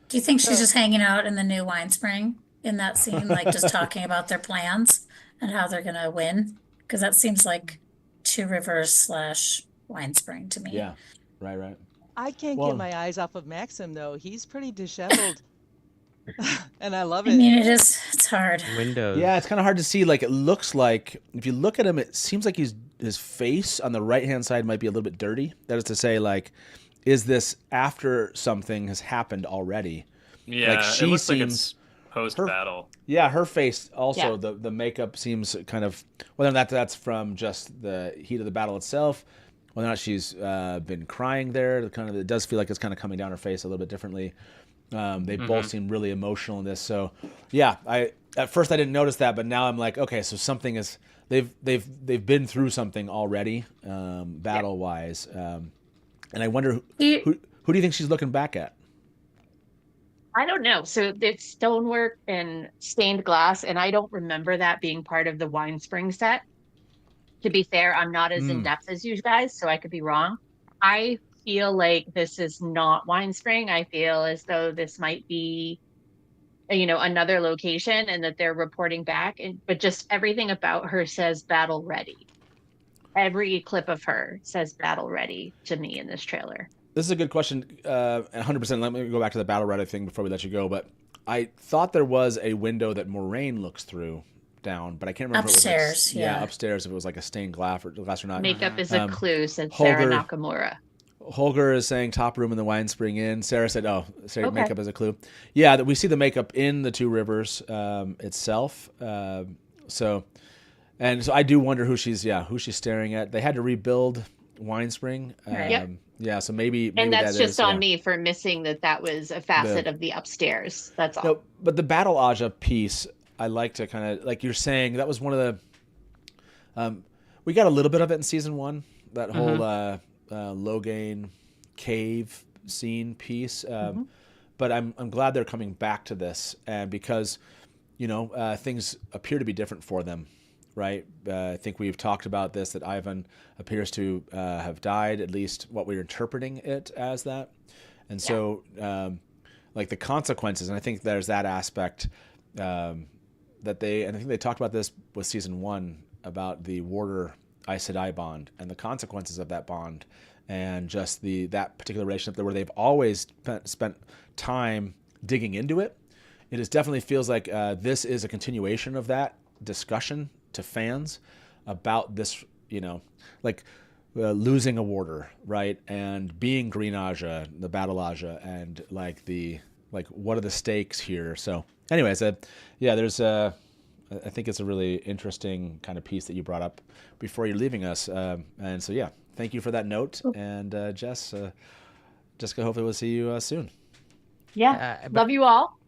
do you think she's just hanging out in the new wine spring in that scene, like just talking about their plans and how they're gonna win? Because that seems like Two Rivers / wine spring to me. Yeah, right. I can't get my eyes off of Maxim though. He's pretty disheveled. And I love it. I mean, it's hard. Windows. Yeah, it's kind of hard to see. Like, it looks like, if you look at him, it seems like his face on the right-hand side might be a little bit dirty. That is to say, like, is this after something has happened already? Yeah, like, it looks like it's post-battle. Yeah, her face also, the makeup seems kind of, whether or not that's from just the heat of the battle itself, whether or not she's been crying there, it does feel like it's kind of coming down her face a little bit differently. They both seem really emotional in this. So, yeah, at first I didn't notice that, but now I'm like, okay, so something is they've been through something already, battle wise, and I wonder who do you think she's looking back at? I don't know. So it's stonework and stained glass, and I don't remember that being part of the wine spring set. To be fair, I'm not as in depth as you guys, so I could be wrong. I feel like this is not wine spring. I feel as though this might be another location, and that they're reporting back, but just everything about her says battle ready. Every clip of her says battle ready to me in this trailer. This is a good question. 100%. Let me go back to the battle ready thing before we let you go, but I thought there was a window that Moraine looks through down, but I can't remember upstairs. If it was upstairs, if it was like a stained glass or not. Makeup is a clue, said Sarah Nakamura. Holger is saying top room in the Wine Spring Inn. Sarah said, makeup is a clue. Yeah, that we see the makeup in the Two Rivers itself. So I do wonder who she's staring at. They had to rebuild Wine Spring. Yeah, so maybe and that's just on me for missing that was a facet of the upstairs. That's all. No, but the Battle Aja piece, I like to kind of, like you're saying, that was one of the. We got a little bit of it in season 1. That whole. Logain cave scene piece, but I'm glad they're coming back to this, and because things appear to be different for them, right? I think we've talked about this, that Ivan appears to have died, at least what we're interpreting it as that, and so like the consequences, and I think there's that aspect that I think they talked about this with season 1 about the warder Aes Sedai bond and the consequences of that bond, and just that particular relationship there, where they've always spent time digging into it. It definitely feels like this is a continuation of that discussion to fans about this, losing a warder, right, and being Green Aja, the Battle Aja, and what are the stakes here? So, anyways, there's I think it's a really interesting kind of piece that you brought up before you're leaving us. And so, thank you for that note. And Jessica, hopefully we'll see you soon. Yeah. Love you all.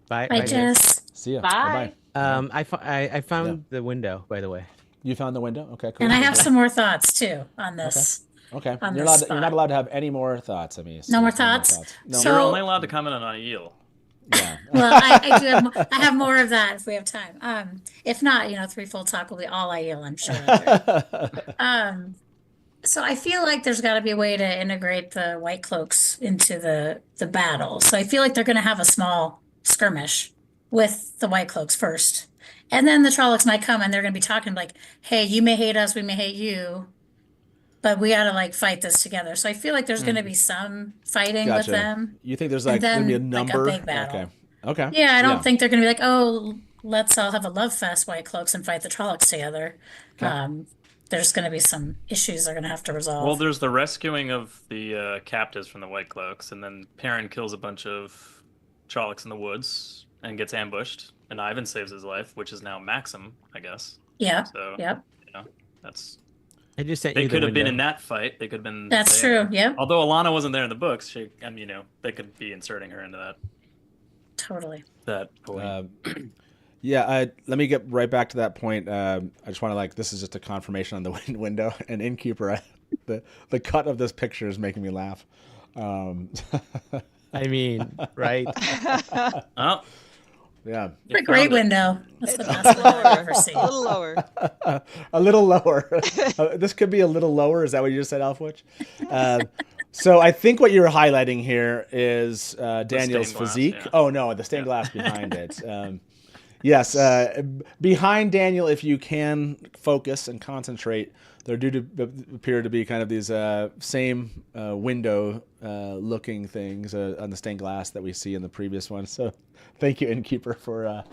Bye, Jess. See ya. Bye. I found the window, by the way. You found the window? Okay, cool. And I have some more thoughts too on this. Okay. You're not allowed to have any more thoughts. No more thoughts? No. So you're only allowed to comment on Aiel. Yeah. Well, I have more of that if we have time. If not, threefold talk will be all Aiel, I'm sure. So I feel like there's got to be a way to integrate the White Cloaks into the battle. So I feel like they're going to have a small skirmish with the White Cloaks first, and then the Trollocs might come and they're going to be talking like, "Hey, you may hate us, we may hate you, but we got to fight this together." So I feel like there's going to be some fighting with them. You think there's going to be a number? A big battle. Okay. Yeah, I don't think they're going to be like, "Oh, let's all have a love fest, White Cloaks, and fight the Trollocs together." Okay. There's going to be some issues they're going to have to resolve. Well, there's the rescuing of the captives from the White Cloaks, and then Perrin kills a bunch of Trollocs in the woods and gets ambushed, and Ivan saves his life, which is now Maxim, I guess. Yeah. So, that's. I just sent they could have been in that fight. They could have been. That's true. Yeah. Although Alana wasn't there in the books, they could be inserting her into that. Totally. That point. Let me get right back to that point. I just want to this is just a confirmation on the window. And Innkeeper, the cut of this picture is making me laugh. I mean, right? Oh. Yeah. It's a great window. That's the best window I've ever seen. A little lower. A little lower. This could be a little lower. Is that what you just said, Alfwitch? So I think what you're highlighting here is Daniel's physique. Glass, yeah. Oh, no, the stained glass behind it. Yes, behind Daniel, if you can focus and concentrate, there do appear to be kind of these same window-looking things on the stained glass that we see in the previous one. So, thank you, Innkeeper, for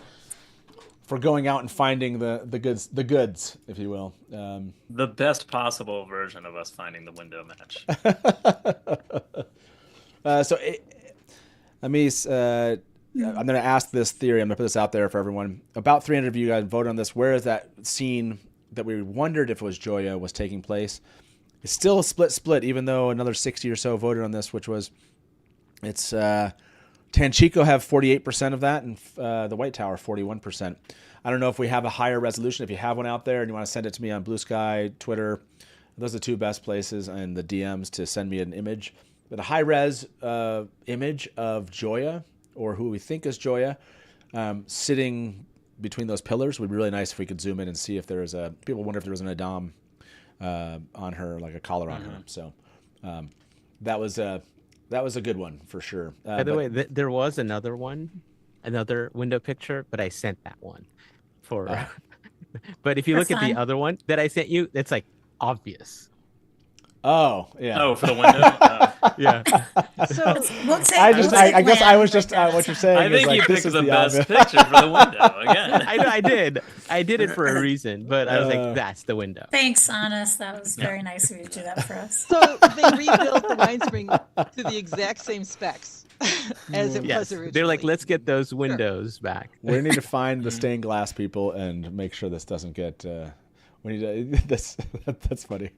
going out and finding the goods, if you will. The best possible version of us finding the window match. I'm going to ask this theory. I'm going to put this out there for everyone. About 300 of you guys voted on this. Where is that scene that we wondered if it was Joya was taking place? It's still a split, even though another 60 or so voted on this, it's Tanchico have 48% of that, and the White Tower 41%. I don't know if we have a higher resolution. If you have one out there and you want to send it to me on Blue Sky, Twitter, those are the two best places, and the DMs to send me an image. But a high-res image of Joya, or who we think is Joya, sitting between those pillars would be really nice if we could zoom in and see if there is people wonder if there was an Adam on her, like a collar on her. So that was a good one for sure. By the way, there was another window picture, but I sent that one but if you look at the other one that I sent you, it's obvious. Oh, yeah. Oh, for the window. Yeah. So we'll take, I guess I was just what you're saying. I think like, you this picked is the best obvious. picture for the window again. I did. I did it for a reason, but I was like, that's the window. Thanks, Honest. That was very nice of you to do that for us. So they rebuilt the wine spring to the exact same specs as it was originally. They're like, let's get those windows back. We need to find the stained glass people and make sure this doesn't get. We need to. That's funny.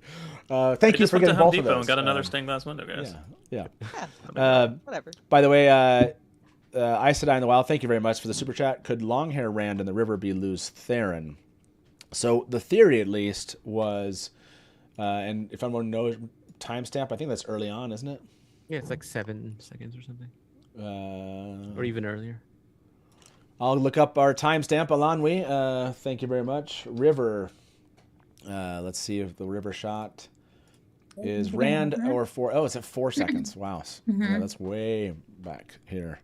Thank you for getting both of those. And got another stained glass window, guys. Yeah. Whatever. By the way, Aes Sedai in the Wild, thank you very much for the super chat. Could Longhair Rand in the river be Luz Theron? So the theory, at least, was, and if anyone knows timestamp, I think that's early on, isn't it? Yeah, it's like 7 seconds or something, or even earlier. I'll look up our timestamp, Alanwi. Thank you very much. River. Let's see if the river shot is Rand or 4. Oh, it's at 4 seconds. Wow. Yeah, that's way back here.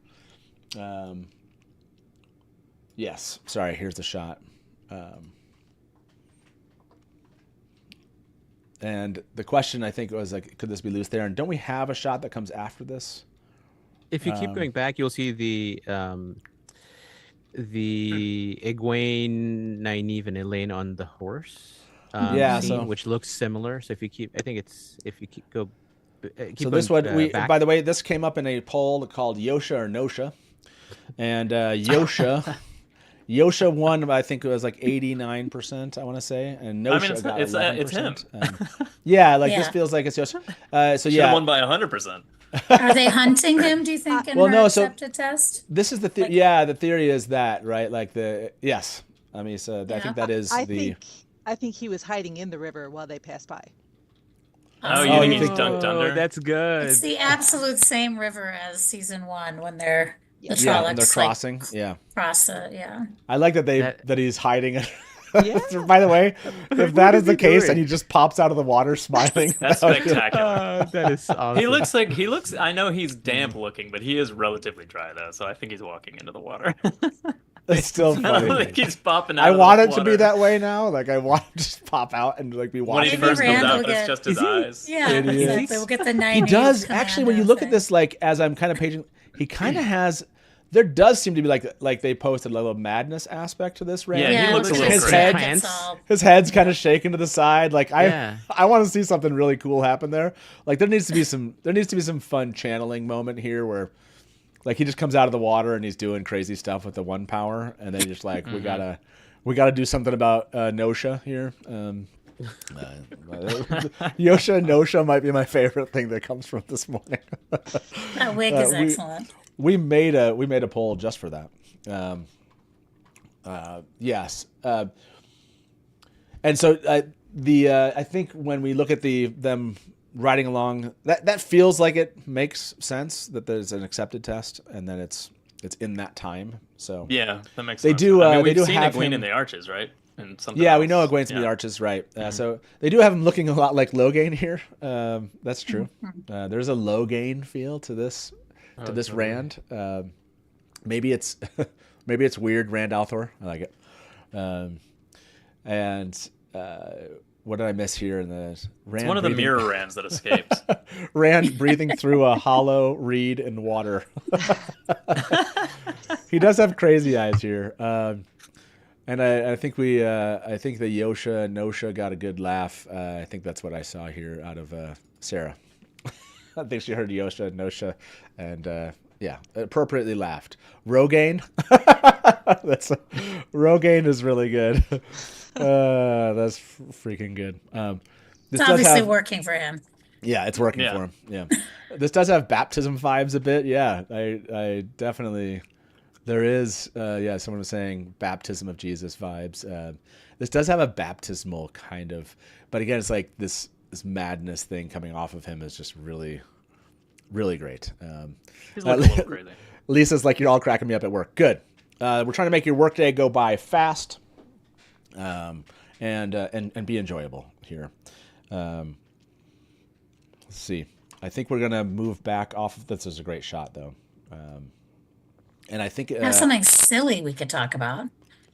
Yes. Sorry. Here's the shot. And the question, I think, was like, could this be Luz Theron? Don't we have a shot that comes after this? If you keep going back, you'll see the Egwene, Nynaeve, and Elaine on the horse. Scene, which looks similar. So if you keep, I think it's if you keep go. Keep so this one, by the way, this came up in a poll called Yosha or Nosha, and Yosha won. I think it was like 89%. I want to say, and Nosha got 11%. It's him. This feels like it's Yosha. Should've won by 100%. Are they hunting him, do you think, in her accepted test? This is the theory. Yeah, the theory is that, right? Like yes. I mean, so I think that is I think he was hiding in the river while they passed by. Oh, you think he's dunked under? That's good. It's the absolute same river as season 1 when they're the Trollocs, when they're crossing. Cross I like that that he's hiding it. By the way, if that is the case and he just pops out of the water smiling, that's spectacular. That is awesome. He looks. I know he's damp looking, but he is relatively dry though, so I think he's walking into the water. It's still funny. I don't think he's popping out. I want it to be that way now. Like I want to just pop out and like be watching. When he first comes out, it's just his eyes. Yeah, exactly. We'll get the 90s. He does actually. When you look at this, like as I'm kind of paging, he kind of has. There does seem to be like they posted a little madness aspect to this, right? Yeah, he looks a little his head's kind of shaking to the side. Like I want to see something really cool happen there. Like there needs to be some fun channeling moment here where like he just comes out of the water and he's doing crazy stuff with the one power, and then just like we gotta do something about Nosha here. Yosha and Nosha might be my favorite thing that comes from this morning. That wig is excellent. We made a poll just for that. Yes. And so I think when we look at them riding along, that feels like it makes sense that there's an accepted test and then it's in that time. So yeah, that makes sense. We've seen Egwene in the Arches, right? And we know Egwene's in the Arches, right? So they do have him looking a lot like Logain here. That's true. There's a Logain feel to this. Rand, maybe it's weird Rand al'Thor. I like it. And what did I miss here in the Rand? It's one of the mirror Rands that escaped. Rand breathing through a hollow reed in water. He does have crazy eyes here. And I think the Yosha and Nosha got a good laugh. I think that's what I saw here out of Sarah. I think she heard Yosha and Nosha and appropriately laughed. Rogaine. Rogaine is really good. That's freaking good. It's obviously working for him. Yeah, it's working for him. Yeah. This does have baptism vibes a bit. Yeah, I definitely there is someone was saying baptism of Jesus vibes. This does have a baptismal kind of, but again it's like this madness thing coming off of him is just really, really great. He's looking a little crazy. Lisa's like, you're all cracking me up at work. Good. We're trying to make your workday go by fast, and be enjoyable here. Let's see. I think we're gonna move back off of this. Is a great shot though, and I think have something silly we could talk about.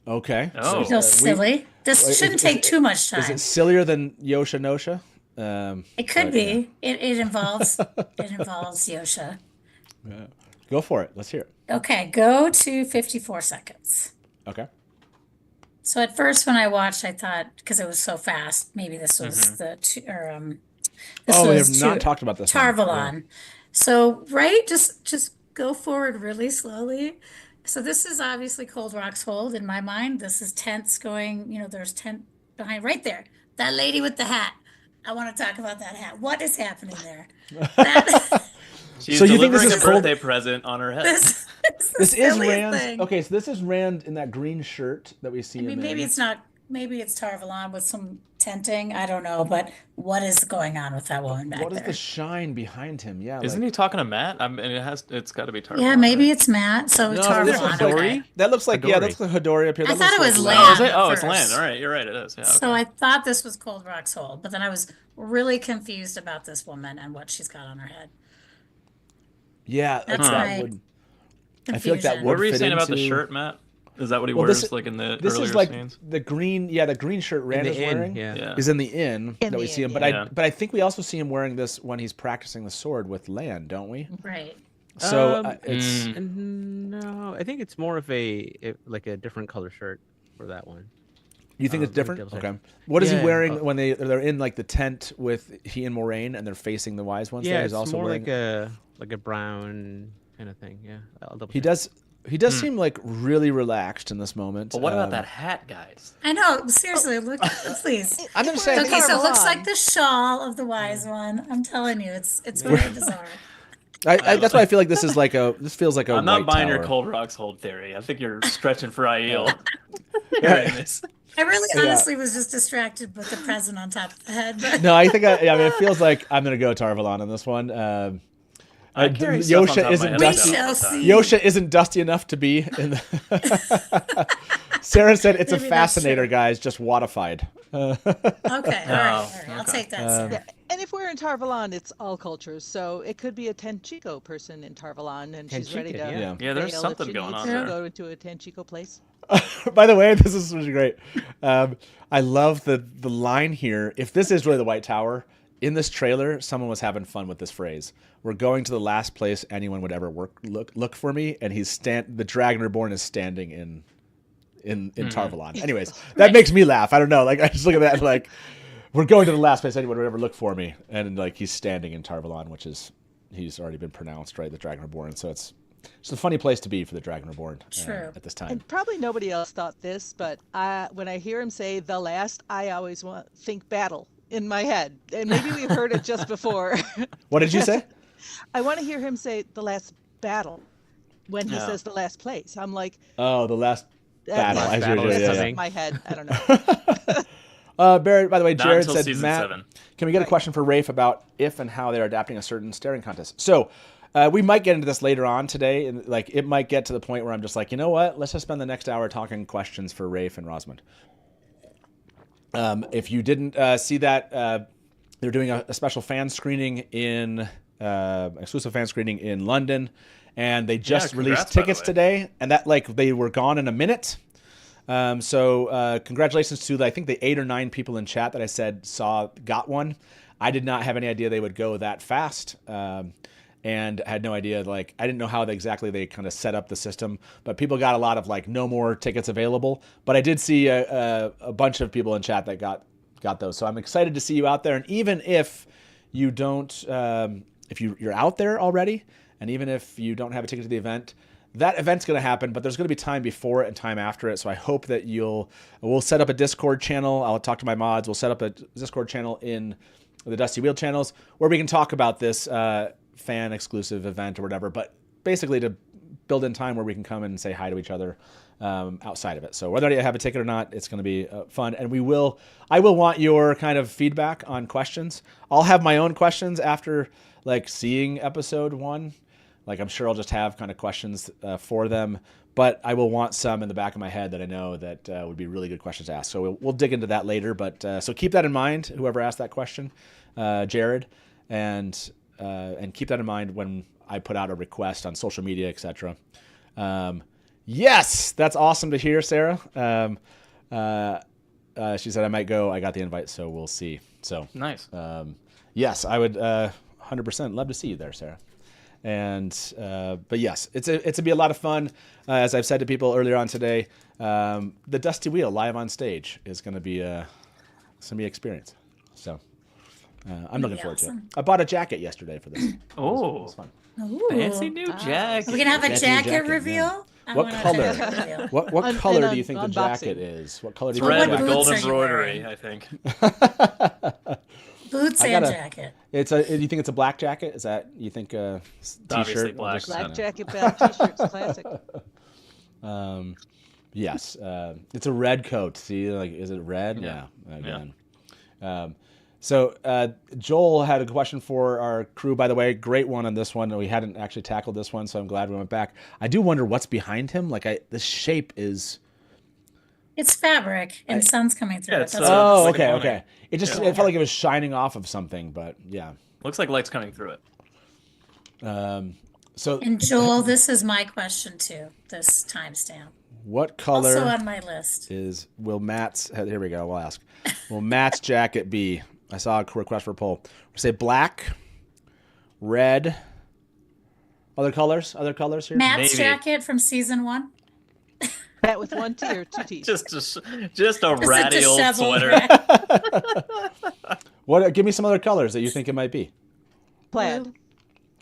Okay. So silly. This shouldn't take too much time. Is it sillier than Yosha Nosha? It could be. Yeah. It involves Yosha. Go for it. Let's hear it. Okay, go to 54 seconds. Okay. So at first, when I watched, I thought because it was so fast, maybe this was we have not talked about this. Tarvalon. Yeah. So just go forward really slowly. So this is obviously Cold Rock's Hold in my mind. This is tents going. There's tent behind right there. That lady with the hat. I want to talk about that hat. What is happening there? She's delivering a birthday present on her head. This is Rand. Thing. Okay, so this is Rand in that green shirt that we see. Maybe it's not. Maybe it's Tarvalon with some tenting. I don't know, but what is going on with that woman back there? What is the shine behind him? Yeah, isn't he talking to Matt? It's got to be Tarvalon. Yeah, maybe it's Matt. So it's Tarvalon. Okay. That looks like that looks like Hidori up here. I thought it was Land. It's Land. All right, you're right. It is. Yeah. So I thought this was Cold Rock's Hold, but then I was really confused about this woman and what she's got on her head. Yeah, that's right. I feel like that would. What were you saying about the shirt, Matt? Is that what he wears like in the this earlier is like scenes? The green shirt Rand is wearing is in the inn that we see him. But I think we also see him wearing this when he's practicing the sword with Land, don't we? Right. So it's no, I think it's more of a different color shirt for that one. You think it's different? Okay. What is he wearing when they're in like the tent with he and Moraine and they're facing the wise ones? Yeah, he's also more wearing... like a brown kind of thing. Yeah, He does seem like really relaxed in this moment. But what about that hat, guys? I know. Seriously, look, please. I'm just saying. Okay, so it looks like the shawl of the wise one. I'm telling you, it's really bizarre. That's why I feel like this feels like a. I'm not buying your Cold Rock's Hold theory. I think you're stretching for Aiel. I really honestly was just distracted with the present on top of the head. But... No, I think it feels like I'm gonna go Tarvalon on this one. Yosha isn't dusty. Yosha isn't dusty enough to be in the. Sarah said it's maybe a fascinator, guys, just wadified. Okay, all right. I'll take that. And if we're in Tarvalon, it's all cultures. So it could be a Tenchico person in Tarvalon, and she's ready to. Yeah, there's something going on there. Go into a Tenchico place. By the way, this is really great. I love the line here. If this is really the White Tower, in this trailer, someone was having fun with this phrase. We're going to the last place anyone would ever look for me, and the Dragon Reborn is standing in Tarvalon. Anyways, that makes me laugh. I don't know. Like I just look at that like we're going to the last place anyone would ever look for me, and like he's standing in Tarvalon, which is he's already been pronounced, right? The Dragon Reborn. So it's a funny place to be for the Dragon Reborn at this time. And probably nobody else thought this, but when I hear him say the last, I always think battle in my head, and maybe we've heard it just before. What did you say? I want to hear him say the last battle when he says the last place. I'm like, oh, the last battle. Last battle is in my head. I don't know. Barrett, by the way, Jared said, Matt, 7. Can we get a question for Rafe about if and how they're adapting a certain staring contest? So we might get into this later on today, and like it might get to the point where I'm just like, you know what? Let's just spend the next hour talking questions for Rafe and Rosamund. If you didn't see that, they're doing a special fan screening exclusive fan screening in London, and they just released tickets today, and that they were gone in a minute. So congratulations to I think the 8 or 9 people in chat that I said got one. I did not have any idea they would go that fast. And had no idea, I didn't know how exactly they kind of set up the system, but people got a lot of no more tickets available. But I did see a bunch of people in chat that got those. So I'm excited to see you out there. And even if you don't, if you're out there already, and even if you don't have a ticket to the event, that event's going to happen, but there's going to be time before it and time after it. So I hope that we'll set up a Discord channel. I'll talk to my mods. We'll set up a Discord channel in the Dusty Wheel channels where we can talk about this fan exclusive event or whatever, but basically to build in time where we can come and say hi to each other outside of it. So whether you have a ticket or not, it's going to be fun. And I will want your kind of feedback on questions. I'll have my own questions after seeing episode 1. I'm sure I'll just have kind of questions for them, but I will want some in the back of my head that I know that would be really good questions to ask. So we'll dig into that later, but so keep that in mind, whoever asked that question, Jared, and keep that in mind when I put out a request on social media, etc. Yes, that's awesome to hear, Sarah. She said I might go. I got the invite, so we'll see. So nice. Yes, I would 100% love to see you there, Sarah. And but yes, it's be a lot of fun. As I've said to people earlier on today, the Dusty Wheel live on stage is going to be an experience. So I'm looking forward to it. I bought a jacket yesterday for this. Oh, it was fun. Ooh. Fancy new jacket. Are we gonna have a jacket reveal? Yeah. What color? What color do you think the jacket is? What color do you think? Red with gold embroidery, I think. Boots and jacket. Do you think it's a black jacket? Is that you think a Obviously t-shirt? Black jacket, black t-shirts, classic. Yes, it's a red coat. See, like, is it red? Yeah. Again. So Joel had a question for our crew, by the way. Great one on this one. We hadn't actually tackled this one, so I'm glad we went back. I do wonder what's behind him. The shape is... It's fabric, and sun's coming through it. Okay. It just it felt like it was shining off of something, but yeah. Looks like light's coming through it. And Joel, this is my question too, this timestamp. What color also on my list will Matt's... Here we go, we'll ask. Will Matt's jacket be... I saw a request for a poll. We'll say black, red. Other colors here? Matt's jacket from season 1. Matt with 1 T or 2 T's? Just a ratty old sweater. Give me some other colors that you think it might be. Plaid.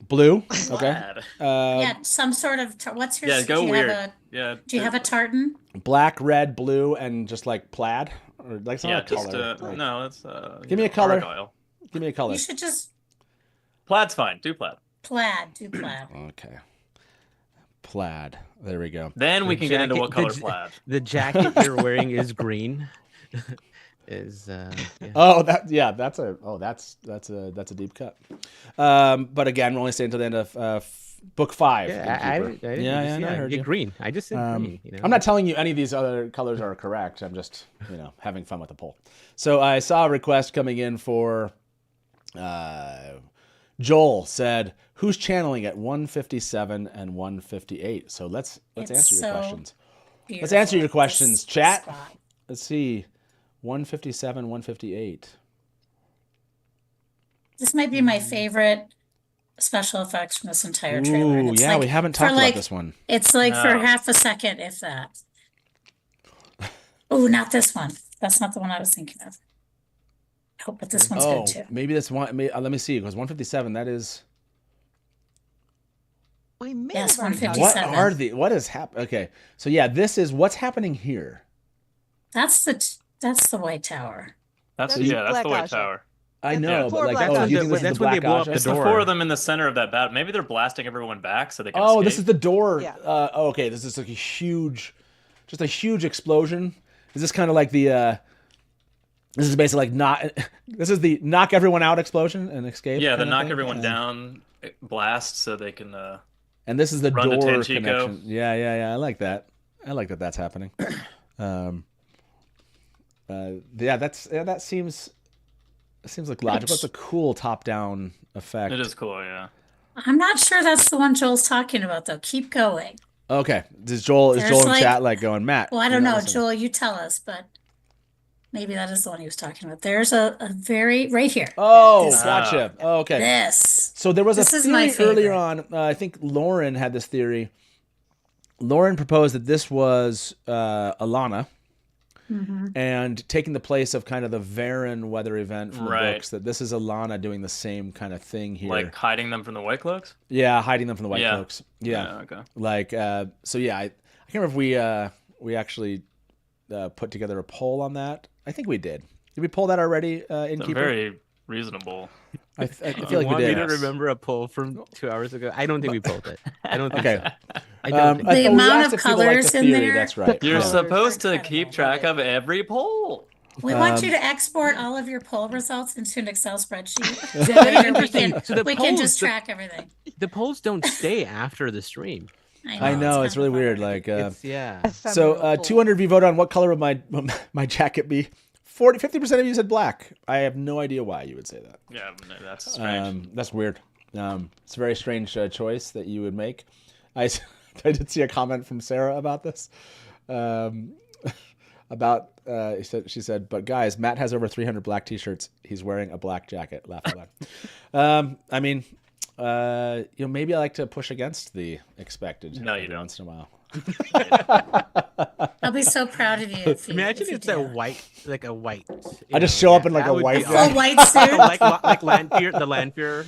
Blue. Okay. Yeah, some sort of. What's your? Yeah, go weird. Do you have a tartan? Black, red, blue, and just like plaid, or like some other color. No, it's. Give me a color. Argyle. Give me a color. You should just. Plaid's fine. Do plaid. Do plaid. Okay. Plaid. There we go. Then we can get into what color plaid. The jacket you're wearing is green. That's a deep cut. But again, we're only staying until the end of book 5. I heard you. Green. I just said green. I'm not telling you any of these other colors are correct. I'm just having fun with the poll. So I saw a request coming in for Joel said, who's channeling at 157 and 158? So let's answer your questions. Let's answer your questions, chat. Let's see. 157, 158. This might be my favorite special effects from this entire trailer. Ooh, yeah, we haven't talked about this one. It's for half a second, if that. Oh, not this one. That's not the one I was thinking of. I hope that this one's good too. Maybe this one. Let me see. Because 157, that is. Yes, 157. What is happening? Okay, so yeah, this is what's happening here. That's the White Tower. That's the White Tower. I know, but that's when they blow up the door. It's the 4 of them in the center of that battle. Maybe they're blasting everyone back so they can escape. This is the door. Yeah. Okay, this is like a huge explosion. Is this kind of like the? This is basically this is the knock everyone out explosion and escape. Yeah, the knock everyone down blast so they can. And this is the door connection. Yeah. I like that. I like that that's happening. That seems like logical. It's a cool top-down effect. It is cool, yeah. I'm not sure that's the one Joel's talking about, though. Keep going. Okay. Is Joel in chat going, Matt? Well, I don't know. Joel, you tell us, but maybe that is the one he was talking about. There's a very right here. Oh, gotcha. Oh, okay. This. So there was a theory earlier on. I think Lauren had this theory. Lauren proposed that this was Alana. Mm-hmm. And taking the place of kind of the Varen weather event from the books, that this is Alana doing the same kind of thing here. Like hiding them from the White Cloaks? Yeah, hiding them from the White Cloaks. Yeah. Okay. Like, so yeah, I can't remember if we actually put together a poll on that. I think we did. Did we pull that already, Innkeeper? Very reasonable. I feel like we did. You want me to remember a poll from 2 hours ago? I don't think we pulled it. I don't think so. The amount of colors in there. That's right. You're supposed to keep track of every poll. We want you to export all of your poll results into an Excel spreadsheet. We can just track everything. The polls don't stay after the stream. I know it's really weird. Like, yeah. So 200 of you vote on what color would my jacket be. 50% of you said black. I have no idea why you would say that. Yeah, that's strange. That's weird. It's a very strange choice that you would make. I did see a comment from Sarah about this. about she said, but guys, Matt has over 300 black t-shirts. He's wearing a black jacket. Laugh out loud. I mean, maybe I like to push against the expected. No, you don't. Once in a while. I'll be so proud of you. Imagine if it's a white. I just show up in like a white, full white suit, like Lanfear, the Lanfear.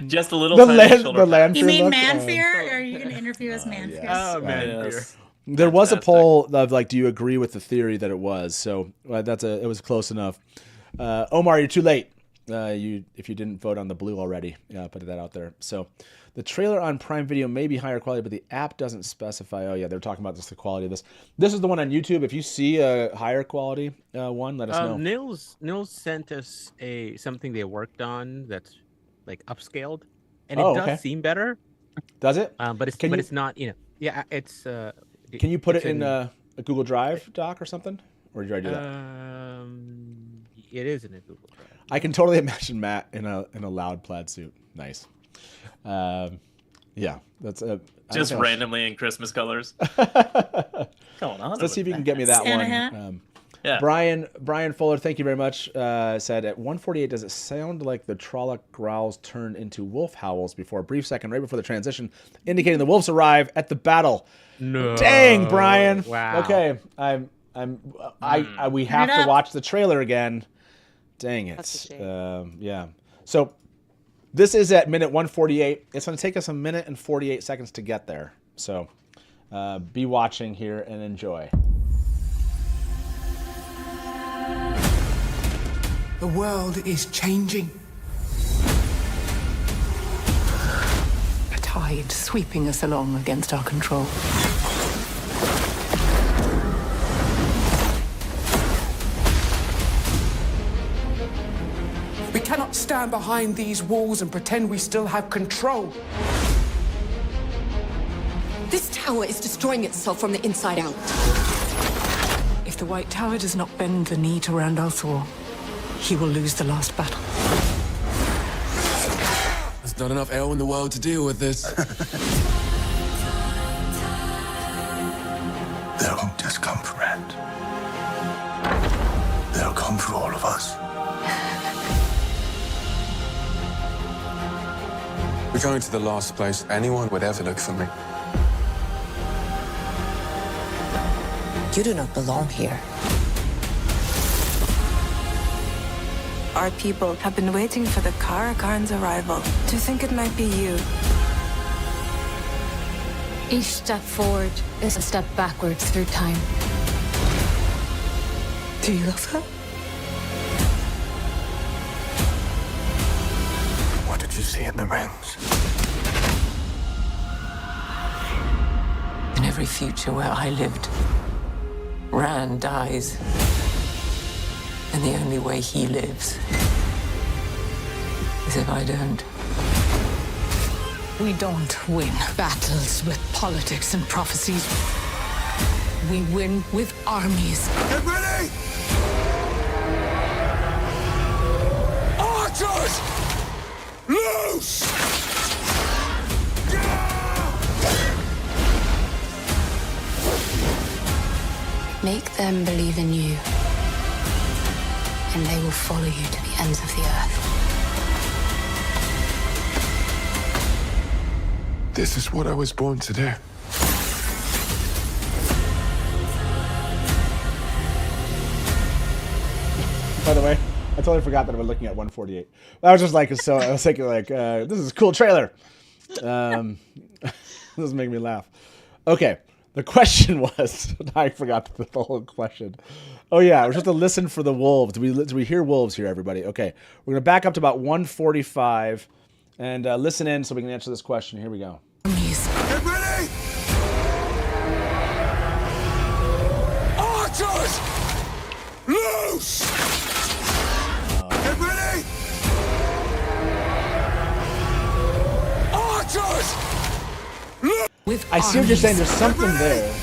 Just a little. The Lanfear. You mean Manfear? Or are you going to interview as Manfear? Yes. Oh, Manfear. Yes. There was a poll of like, do you agree with the theory that it was? So it was close enough. Omar, you're too late. If you didn't vote on the blue already, put that out there. So the trailer on Prime Video may be higher quality, but the app doesn't specify. Oh yeah, they're talking about just the quality of this. This is the one on YouTube. If you see a higher quality one, let us know. Nils sent us something they worked on that's like upscaled, and it does seem better. Does it? But it's not. Yeah, it's. Can you put it in a Google Drive doc or something? Or did I do that? It is in a Google Drive. I can totally imagine Matt in a loud plaid suit. Nice. Yeah, that's just randomly in Christmas colors. Going on. Let's see if you can get me that one. Yeah. Brian Fuller, thank you very much. Said at 148, does it sound like the Trolloc growls turn into wolf howls before a brief second, right before the transition, indicating the wolves arrive at the battle? No. Dang, Brian. Wow. Okay, we have to watch the trailer again. Dang it. That's a shame. Yeah. So this is at minute 148. It's going to take us a minute and 48 seconds to get there. So be watching here and enjoy. The world is changing. A tide sweeping us along against our control. We cannot stand behind these walls and pretend we still have control. This tower is destroying itself from the inside out. If the White Tower does not bend the knee to Rand al'Thor, he will lose the last battle. There's not enough air in the world to deal with this. They won't just come for Rand. They'll come for all of us. We're going to the last place anyone would ever look for me. You do not belong here. Our people have been waiting for the Karakarn's arrival. To think it might be you. Each step forward is a step backwards through time. Do you love her? What did you see in the rings? In every future where I lived, Rand dies. And the only way he lives is if I don't. We don't win battles with politics and prophecies. We win with armies. Get ready! Archers! Loose! Make them believe in you, and they will follow you to the ends of the earth. This is what I was born to do. By the way, I totally forgot that I was looking at 148. I was just like, I was thinking like, this is a cool trailer. This is making me laugh. Okay. The question was, I forgot the whole question. Oh yeah, we're supposed to listen for the wolves. Do we hear wolves here, everybody? Okay, we're gonna back up to about 145 and listen in so we can answer this question. Here we go. Get ready! Archers! Loose! Get ready! Archers! I see what you're saying. There's something there.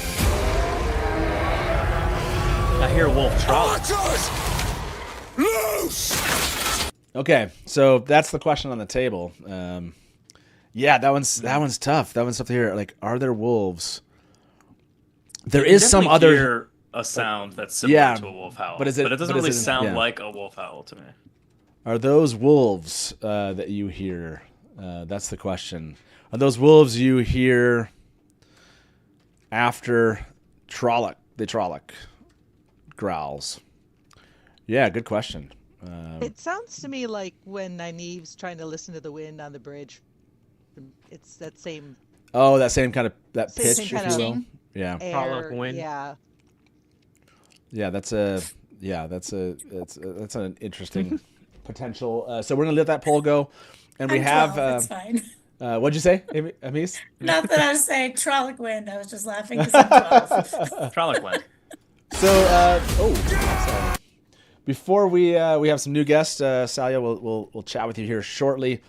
I hear wolf troll. Loose! Okay, so that's the question on the table. Yeah, that one's tough. That one's tough to hear. Like, are there wolves? There is some other. a sound that's similar to a wolf howl. But it doesn't really sound like a wolf howl to me. Are those wolves that you hear? That's the question. Are those wolves you hear after the Trolloc growls? Yeah, good question. It sounds to me like when Nynaeve's trying to listen to the wind on the bridge. It's that same. Oh, that same kind of pitch, same if you will. Yeah. Air, yeah. Yeah, that's an interesting potential. So we're gonna let that poll go, and we have. It's fine. What'd you say, Amis? Not that I was saying Trolloc wind. I was just laughing because I'm 12. Trolloc wind. So, sorry. Before we have some new guests, Salia, we'll chat with you here shortly.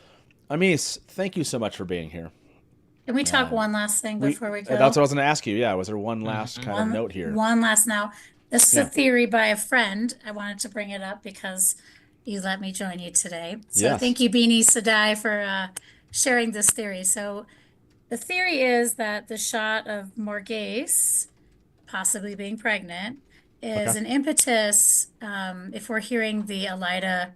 Amis, thank you so much for being here. Can we talk one last thing before we go? That's what I was going to ask you. Yeah, was there one last kind of note here? One last now. This is a theory by a friend. I wanted to bring it up because you let me join you today. So thank you, Beanie Sadai, for sharing this theory. So the theory is that the shot of Morghese possibly being pregnant is an impetus, if we're hearing the Elaida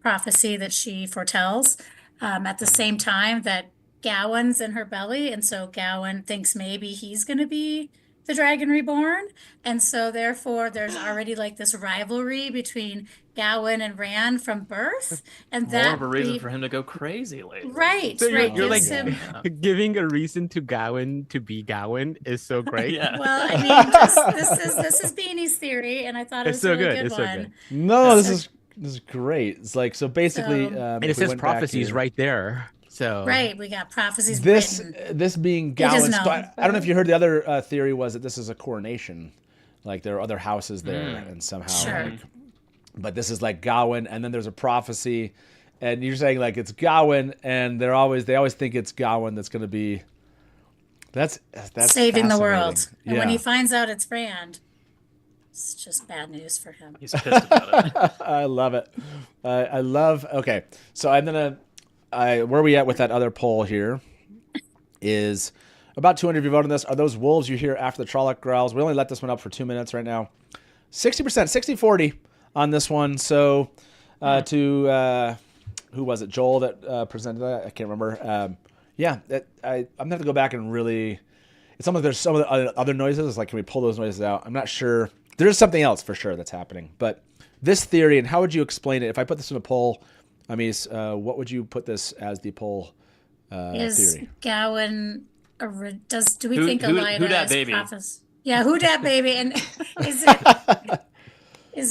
prophecy that she foretells, at the same time that Gai'don's in her belly, and so Gai'don thinks maybe he's going to be the Dragon Reborn, and so therefore there's already like this rivalry between Gai'don and Rand from birth, and more of a reason for him to go crazy later. Right, so right. You're like giving a reason to Gai'don to be Gai'don is so great. Yeah. Well, I mean, this is Beanie's theory, and I thought it was so a really good. good It's so one. good. No, this is great. It's like so basically, and it says prophecies right there. So right, we got prophecies. This written. being Gai'don's. I don't know if you heard the other theory was that this is a coronation, like there are other houses there, and somehow, but this is like Gai'don, and then there's a prophecy, and you're saying like it's Gai'don, and they always think it's Gai'don that's going to be. That's saving the world, and yeah. when he finds out it's Rand, it's just bad news for him. He's pissed about it. I love it. I love. Okay, so I'm gonna. Where are we at with that other poll here? Is about 200 of you voted on this. Are those wolves you hear after the Trolloc growls? We only let this one up for 2 minutes right now. 60%, 60-40 on this one. So to who was it? Joel that presented that? I can't remember. I'm gonna have to go back and really. It's almost there's some of the other noises. It's like, can we pull those noises out? I'm not sure. There's something else for sure that's happening. But this theory, and how would you explain it? If I put this in a poll, Amis, what would you put this as the poll theory? Gai'don do we think Elaida is prophecy? Yeah, who dat baby? And is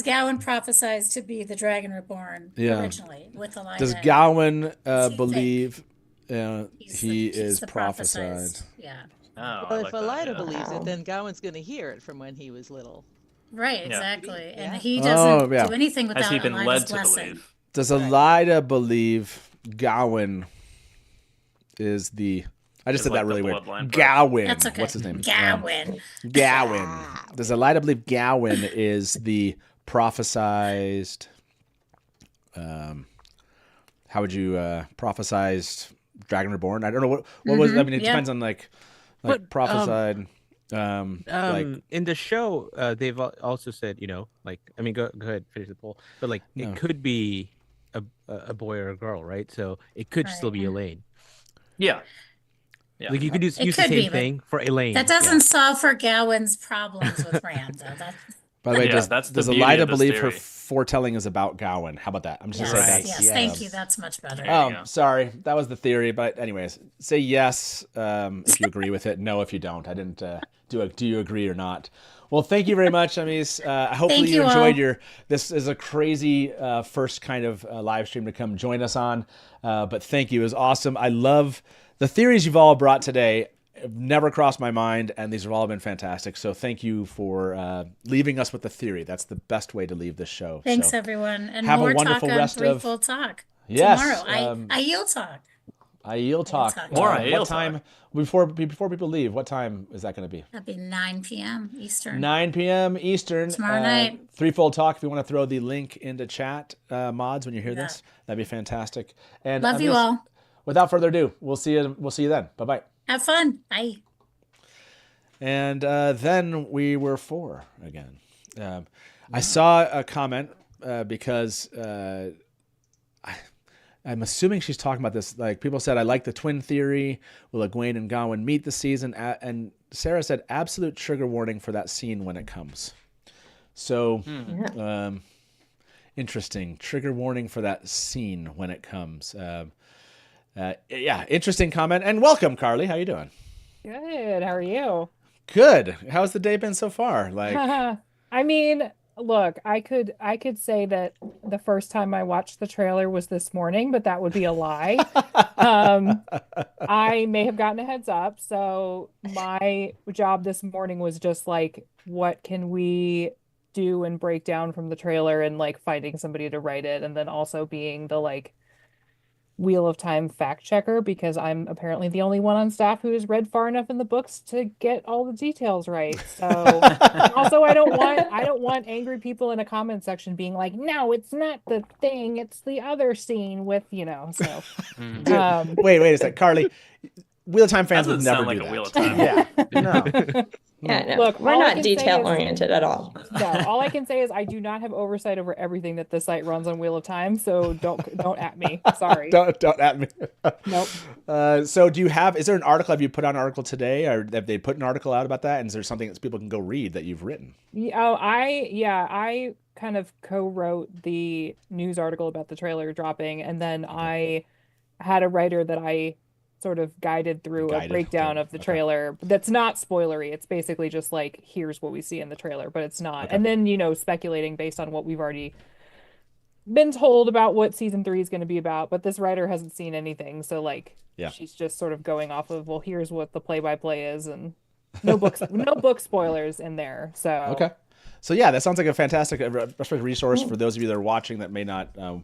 Gai'don prophesized to be the Dragon Reborn originally with Elaida? Does Gai'don believe he is prophesied? Yeah. Oh, well, if Elaida believes it, then Gai'don's going to hear it from when he was little. Right, exactly. Yeah. And he doesn't do anything without Elaida's blessing. Does Elaida believe Gai'don is the... I just said that really weird. Gai'don. That's okay. What's his name? Gai'don. Gai'don. Does Elaida believe Gai'don is the prophesized... how would you... prophesized Dragon Reborn? I don't know what was... I mean, it depends on like prophesied... in the show, they've also said, go ahead, finish the poll. But it could be a boy or a girl, right? So it could still be Elaine. Yeah. Like you could use the same thing for Elaine. That doesn't solve for Gai'don's problems with Rand, though. By the way, does Elaida believe her foretelling is about Gai'don? How about that? I'm just gonna say that. Yes, thank you. That's much better. Sorry, that was the theory. But anyways, say yes if you agree with it. No if you don't. I didn't. Do you agree or not? Well, thank you very much, Amis. Hopefully you enjoyed this is a crazy first kind of live stream to come join us on. But thank you. It was awesome. I love the theories you've all brought today. Have never crossed my mind, and these have all been fantastic. So thank you for leaving us with the theory. That's the best way to leave this show. Thanks, everyone. And have more a wonderful talk rest on of Full Talk yes, tomorrow. I yield talk. Aiel talk. What time before people leave? What time is that going to be? That'd be 9 p.m. Eastern. 9 p.m. Eastern. Tomorrow night. Threefold Talk. If you want to throw the link into chat, mods, when you hear this, that'd be fantastic. And love you all. Without further ado, we'll see you then. Bye bye. Have fun. Bye. And then we were 4 again. I saw a comment because I'm assuming she's talking about this. Like, people said, I like the twin theory. Will Egwene and Gawain meet this season? And Sarah said, absolute trigger warning for that scene when it comes. So, interesting. Trigger warning for that scene when it comes. Yeah, interesting comment. And welcome, Carly. How you doing? Good. How are you? Good. How's the day been so far? Like, I mean, look, I could say that the first time I watched the trailer was this morning, but that would be a lie. I may have gotten a heads up. So my job this morning was just like, what can we do and break down from the trailer, and like finding somebody to write it, and then also being the like Wheel of Time fact checker, because I'm apparently the only one on staff who has read far enough in the books to get all the details right. So also I don't want angry people in a comment section being like, no, it's not the thing, it's the other scene with, so wait a second, Carly. Wheel of Time fans would never sound like do a that. Wheel of Time. Yeah. No. Yeah, no. Look, we're not detail oriented at all. No, all I can say is I do not have oversight over everything that the site runs on Wheel of Time, so don't at me. Sorry. don't at me. Nope. So is there an article? Have you put out an article today, or have they put an article out about that? And is there something that people can go read that you've written? I kind of co-wrote the news article about the trailer dropping, and then I had a writer that I sort of guided through a breakdown of the trailer that's not spoilery. It's basically just like, here's what we see in the trailer, but it's not. And then, speculating based on what we've already been told about what season 3 is going to be about. But this writer hasn't seen anything. So like, she's just sort of going off of, well, here's what the play-by-play is, and no books, no book spoilers in there. So, okay. So yeah, that sounds like a fantastic resource for those of you that are watching that may not. For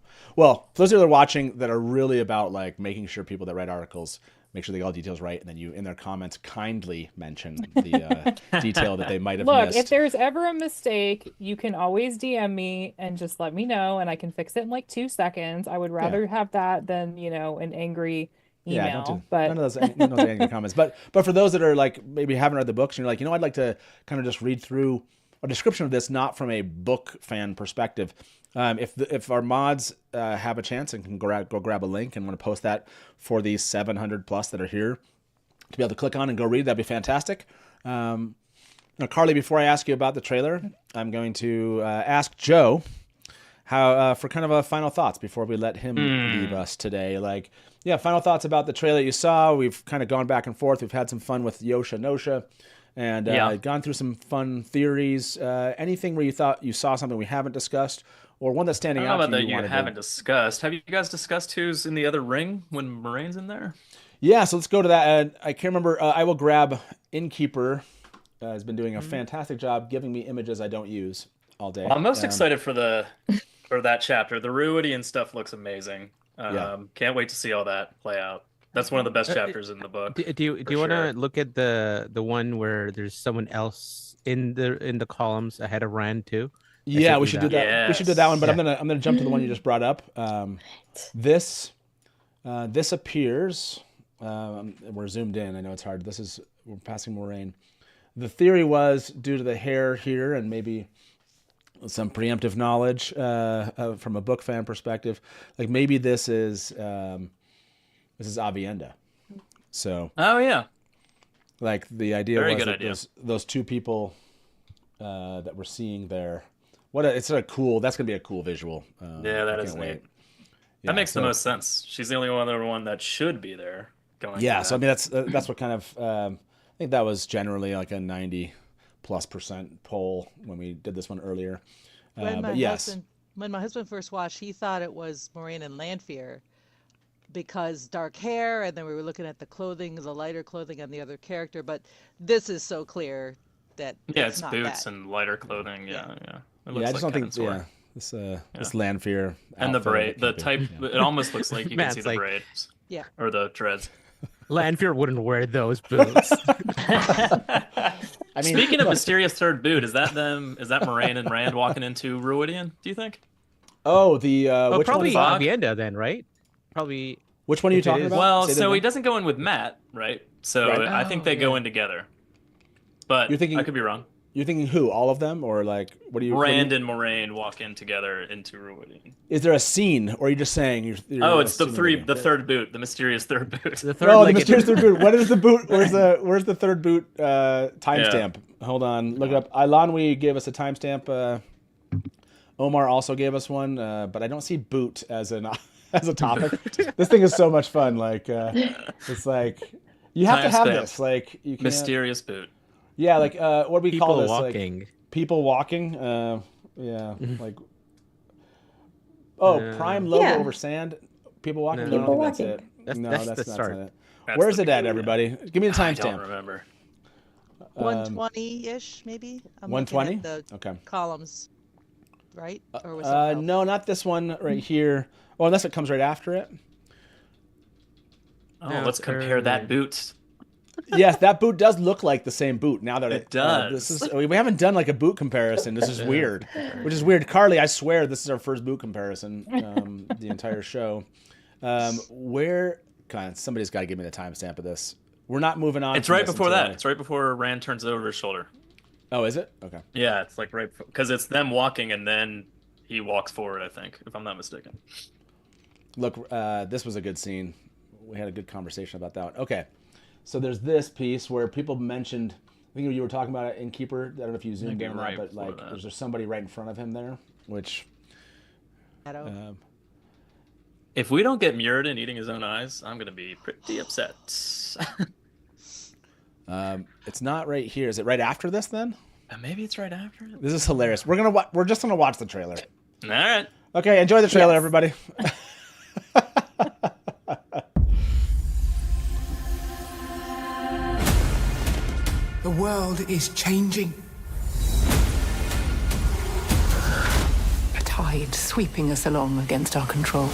those of you that are watching that are really about like making sure people that write articles make sure they get all details right, and then you in their comments kindly mention the detail that they might have missed. If there's ever a mistake, you can always DM me and just let me know, and I can fix it in like 2 seconds. I would rather have that than an angry email. Yeah, don't do but none of those angry comments. But for those that are like maybe haven't read the books and you're like, I'd like to kind of just read through a description of this, not from a book fan perspective. If our mods have a chance and can go grab a link and want to post that for these 700 plus that are here to be able to click on and go read, that'd be fantastic. Now, Carly, before I ask you about the trailer, I'm going to ask Joe how for kind of a final thoughts before we let him leave us today. Final thoughts about the trailer you saw. We've kind of gone back and forth. We've had some fun with Yosha Nosha. And gone through some fun theories. Anything where you thought you saw something we haven't discussed, or one that's standing out to you? You haven't discussed. Have you guys discussed who's in the other ring when Moraine's in there? Yeah, so let's go to that. I can't remember. I will grab Innkeeper. Has been doing a fantastic job giving me images I don't use all day. Well, I'm most excited for that chapter. The Ruidian stuff looks amazing. Can't wait to see all that play out. That's one of the best chapters in the book. Do you want to look at the one where there's someone else in the columns ahead of Rand too? Yeah, we should do that. Yes. We should do that one. But I'm gonna jump to the one you just brought up. This appears. We're zoomed in. I know it's hard. We're passing Moraine. The theory was due to the hair here and maybe some preemptive knowledge from a book fan perspective. Like maybe this is. This is Avienda. So. Oh yeah. Like the idea Very was good that idea. Those two people that we're seeing there. It's a cool. That's gonna be a cool visual. That is neat. That makes the most sense. She's the only other one that should be there. Yeah. So I mean that's what kind of. I think that was generally like a 90+% poll when we did this one earlier. When my husband first watched, he thought it was Moraine and Lanfear. Because dark hair, and then we were looking at the clothing, the lighter clothing on the other character, but this is so clear that it's not boots that. And lighter clothing. Yeah. I just don't think this Lanfear and the braid, the type. It almost looks like you can see the braids. Yeah. Or the dreads. Lanfear wouldn't wear those boots. Speaking of mysterious third boot, is that them? Is that Moraine and Rand walking into Ruidian? Do you think? Oh, which probably one is Avienda then, right? Probably. Which one are you talking about? Well, so he doesn't go in with Matt, right? So right. I think they go in together. but I could be wrong. You're thinking who? All of them, or like what do you? Rand and Moraine walk in together into Rhuidean. Is there a scene, or are you just saying you're it's the third boot, the mysterious third boot. The mysterious third boot. What is the boot? Where's the third boot timestamp? Hold on, look it up. Ilanwi gave us a timestamp. Omar also gave us one, but I don't see boot as a topic. This thing is so much fun. Like it's like you have to have this. Like you can't... mysterious boot. Yeah, like what do we call this? Walking. Like people walking. Yeah, like prime logo over sand. People walking. No, people walking. That's it. That's the not start. it. Where's it at, everybody? Give me the timestamp. I don't remember. 120-ish, maybe. 120. The okay. Columns, right? Or was it no, not this one right here. Well, unless it comes right after it. Oh, let's compare that boot. Yes, that boot does look like the same boot. Now that it does. We haven't done like a boot comparison. This is weird. Which is weird. Carly, I swear this is our first boot comparison. The entire show. God, somebody's got to give me the timestamp of this. We're not moving on. It's right before that. It's right before Rand turns it over his shoulder. Oh, is it? Okay. Yeah, it's like right because it's them walking and then he walks forward. I think, if I'm not mistaken. Look, this was a good scene. We had a good conversation about that one. Okay. So there's this piece where people mentioned, I think you were talking about it, Innkeeper. I don't know if you zoomed in or not, but like, there's just somebody right in front of him there, which. If we don't get Muradin eating his own eyes, I'm gonna be pretty upset. It's not right here. Is it right after this then? Maybe it's right after. This is hilarious. We're just gonna watch the trailer. All right. Okay, enjoy the trailer, everybody. The world is changing. A tide sweeping us along against our control.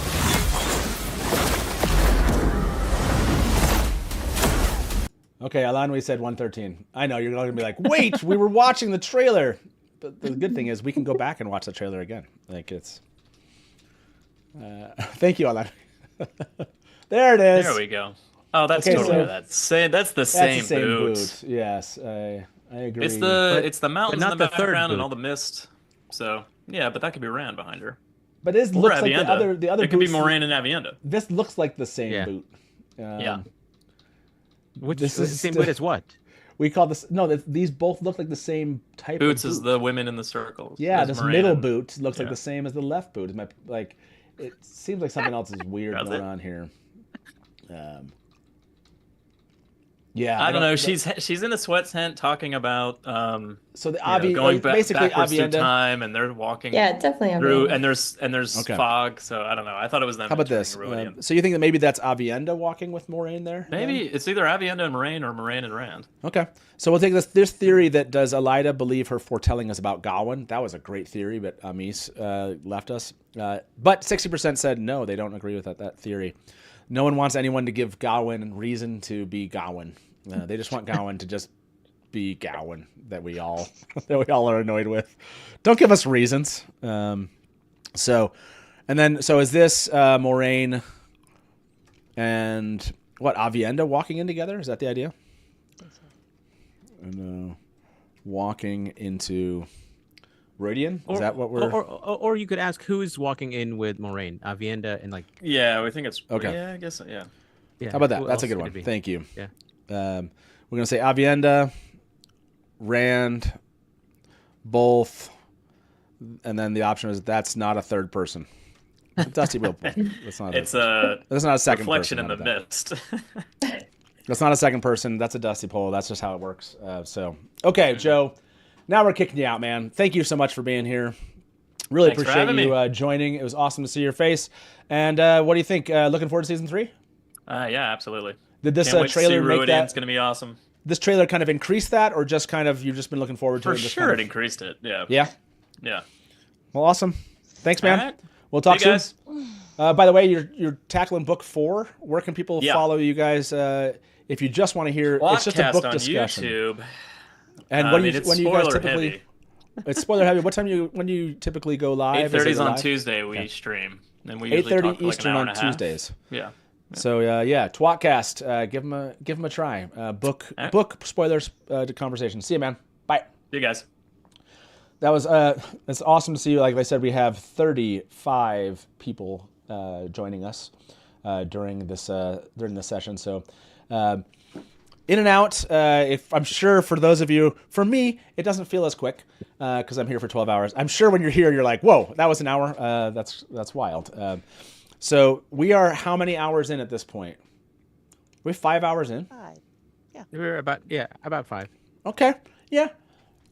Okay, Alanwi said 113. I know, you're going to be like, wait, we were watching the trailer. But the good thing is we can go back and watch the trailer again. Like it's... thank you, Alanwi. There it is. There we go. Oh, that's totally that. That's the same boot. Yes, I agree. It's the mountains in the background and all the mist. So yeah, but that could be Rand behind her. But it looks like the other. It could be Moraine and Avienda. This looks like the same boot. Yeah. Which is the same boot as what? We call this these both look like the same type. Boots of boot. As the women in the circles. Yeah, this middle boot looks like the same as the left boot. It seems like something else is weird going on here. Yeah, I don't know. She's in a sweat tent talking about so the going basically backwards through Avienda. time, and they're walking definitely through, and there's fog. So I don't know. I thought it was them. How about this? So you think that maybe that's Avienda walking with Moraine there? Maybe it's either Avienda and Moraine or Moraine and Rand. Okay, so we'll take this theory that does Elida believe her foretelling us about Gawain? That was a great theory, but Amis left us. But 60% said no, they don't agree with that theory. No one wants anyone to give Gawain reason to be Gawain. They just want Gawain to just be Gawain that we all are annoyed with. Don't give us reasons. So is this Moraine and Avienda walking in together? Is that the idea? And walking into Rhuidean? Is that what we're? Or you could ask who's walking in with Moraine, Avienda, and like. Yeah, we think it's okay. Yeah, I guess yeah. How about that? That's a good one. Thank you. Yeah. We're gonna say Avienda, Rand, both, and then the option is that's not a third person. Dusty will. That's not. That's not a second reflection person. in the mist. That's not a second person. That's a Dusty poll. That's just how it works. Okay, Joe. Now we're kicking you out, man. Thank you so much for being here. Really appreciate you joining. It was awesome to see your face. And what do you think? Looking forward to season 3? Yeah, absolutely. Did this trailer make that? It's going to be awesome. This trailer kind of increased that, or just kind of you've just been looking forward to it? For sure, it increased it. Yeah. Yeah. Yeah. Well, awesome. Thanks, man. Right. We'll talk soon. Guys. By the way, you're tackling book 4. Where can people follow you guys if you just want to hear? It's just a book on discussion. YouTube. And when you guys typically? Heavy. It's spoiler heavy. What time when you typically go live? 8:30 on Tuesday we stream, and we usually talk for like Eastern an hour and on a half. Tuesdays. Yeah. So yeah, Twatcast, give him a try. Book spoilers to conversation. See you, man. Bye. See you guys. That was it's awesome to see you. Like I said, we have 35 people joining us during this session. So in and out. If I'm sure for those of you, for me, it doesn't feel as quick because I'm here for 12 hours. I'm sure when you're here, you're like, whoa, that was an hour. That's wild. So we are how many hours in at this point? We're 5 hours in. 5. Yeah. We're about 5. Okay. Yeah.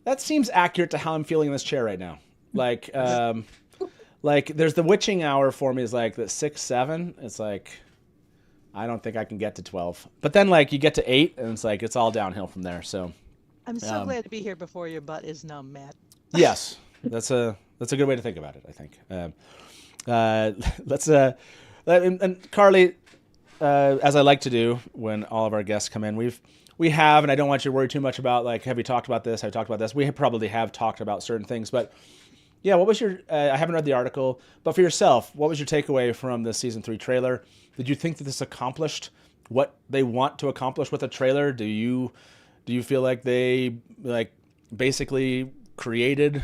That seems accurate to how I'm feeling in this chair right now. Like, like there's the witching hour for me is like the 6, 7. It's like, I don't think I can get to 12. But then like you get to 8 and it's like, it's all downhill from there. So I'm so glad to be here before your butt is numb, Matt. Yes. That's a good way to think about it, I think. Let's and Carly, as I like to do when all of our guests come in, we have, and I don't want you to worry too much about like, have we talked about this? Have we talked about this? We probably have talked about certain things, but yeah, what was your, I haven't read the article, but for yourself, what was your takeaway from the season 3 trailer? Did you think that this accomplished what they want to accomplish with a trailer? Do you feel like they like basically created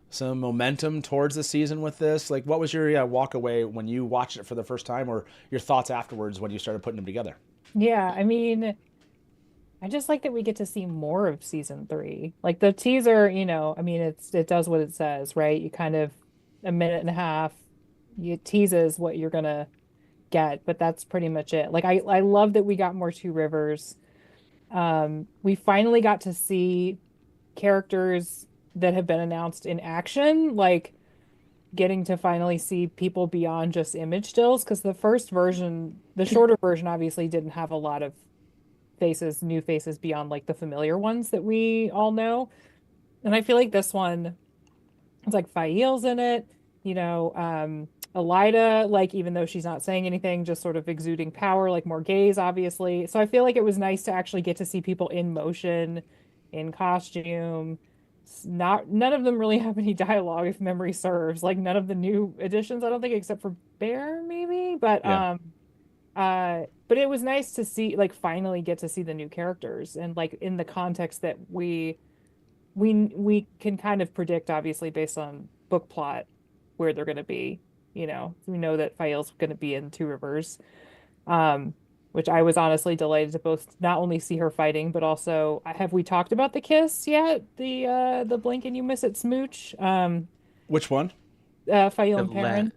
some momentum towards the season with this? Like, what was your walk away when you watched it for the first time, or your thoughts afterwards when you started putting them together? Yeah, I mean, I just like that we get to see more of season 3. Like the teaser, I mean, it does what it says, right? You kind of a minute and a half, it teases what you're gonna get, but that's pretty much it. Like I love that we got more Two Rivers. We finally got to see characters that have been announced in action, like getting to finally see people beyond just image stills, because the first version, the shorter version, obviously didn't have a lot of new faces beyond like the familiar ones that we all know. And I feel like this one, it's like Fael's in it, Elida, like even though she's not saying anything, just sort of exuding power, like more gaze, obviously. So I feel like it was nice to actually get to see people in motion, in costume. None of them really have any dialogue, if memory serves. Like none of the new additions, I don't think, except for Bear, maybe. But but it was nice to see, like, finally get to see the new characters, and like in the context that we can kind of predict, obviously based on book plot, where they're going to be. We know that Fael's going to be in Two Rivers, which I was honestly delighted to both not only see her fighting, but also, have we talked about the kiss yet? The blink and you miss it smooch. Which one? Fael and Perrin.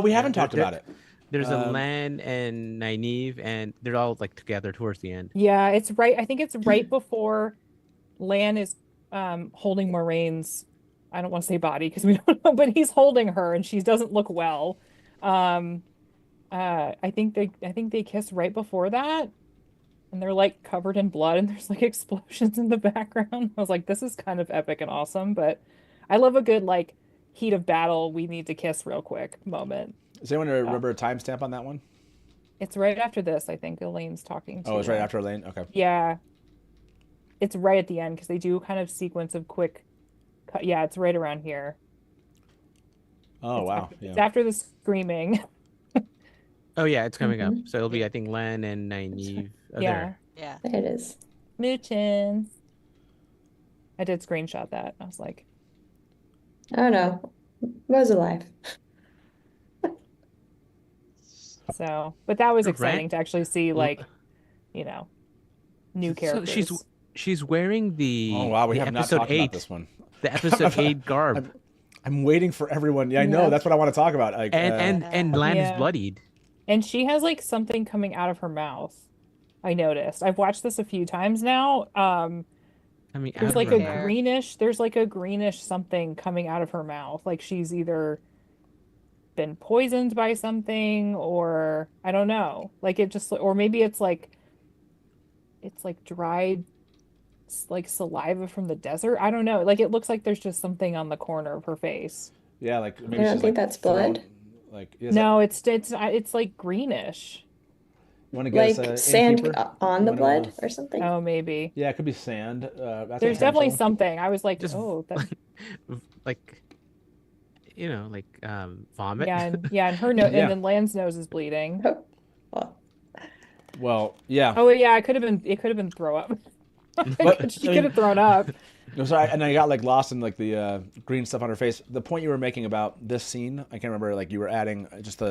We haven't talked about it. There's a Lan and Nynaeve, and they're all like together towards the end. Yeah, it's right. I think it's right before Lan is holding Moiraine's, I don't want to say body because we don't know, but he's holding her and she doesn't look well. I think they kiss right before that, and they're like covered in blood and there's like explosions in the background. I was like, this is kind of epic and awesome, but I love a good like heat of battle, we need to kiss real quick moment. Does anyone remember a timestamp on that one? It's right after this, I think Elaine's talking to. Oh, it's right after Elaine? Okay. Yeah. It's right at the end because they do kind of sequence of quick cut. Yeah, it's right around here. Oh, wow. It's after the screaming. Oh, yeah, it's coming up. So it'll be, I think, Lan and Nynaeve. There. Yeah. There it is. Moochin. I did screenshot that. I was like, oh no, Mo's alive. So, but that was exciting to actually see, like, new characters. So she's wearing the oh wow, we have not talked about this one. The episode 8 garb. I'm waiting for everyone. Yeah, I know. That's what I want to talk about. Like, and Lan is bloodied. And she has like something coming out of her mouth. I noticed. I've watched this a few times now. There's like a greenish something coming out of her mouth. Like she's either been poisoned by something, or I don't know. Like it just, or maybe it's like dried like saliva from the desert. I don't know. Like it looks like there's just something on the corner of her face. Yeah, like maybe I don't think that's blood. No, it's like greenish. Want to guess, like sand on the blood or something? Oh, maybe. Yeah, it could be sand. There's definitely something. I was like, just that's like vomit. Yeah, and her nose, and then Lan's nose is bleeding. Well, Well, yeah. Oh yeah, it could have been throw up. She could have thrown up. No, sorry, and I got like lost in like the green stuff on her face. The point you were making about this scene, I can't remember. Like you were adding just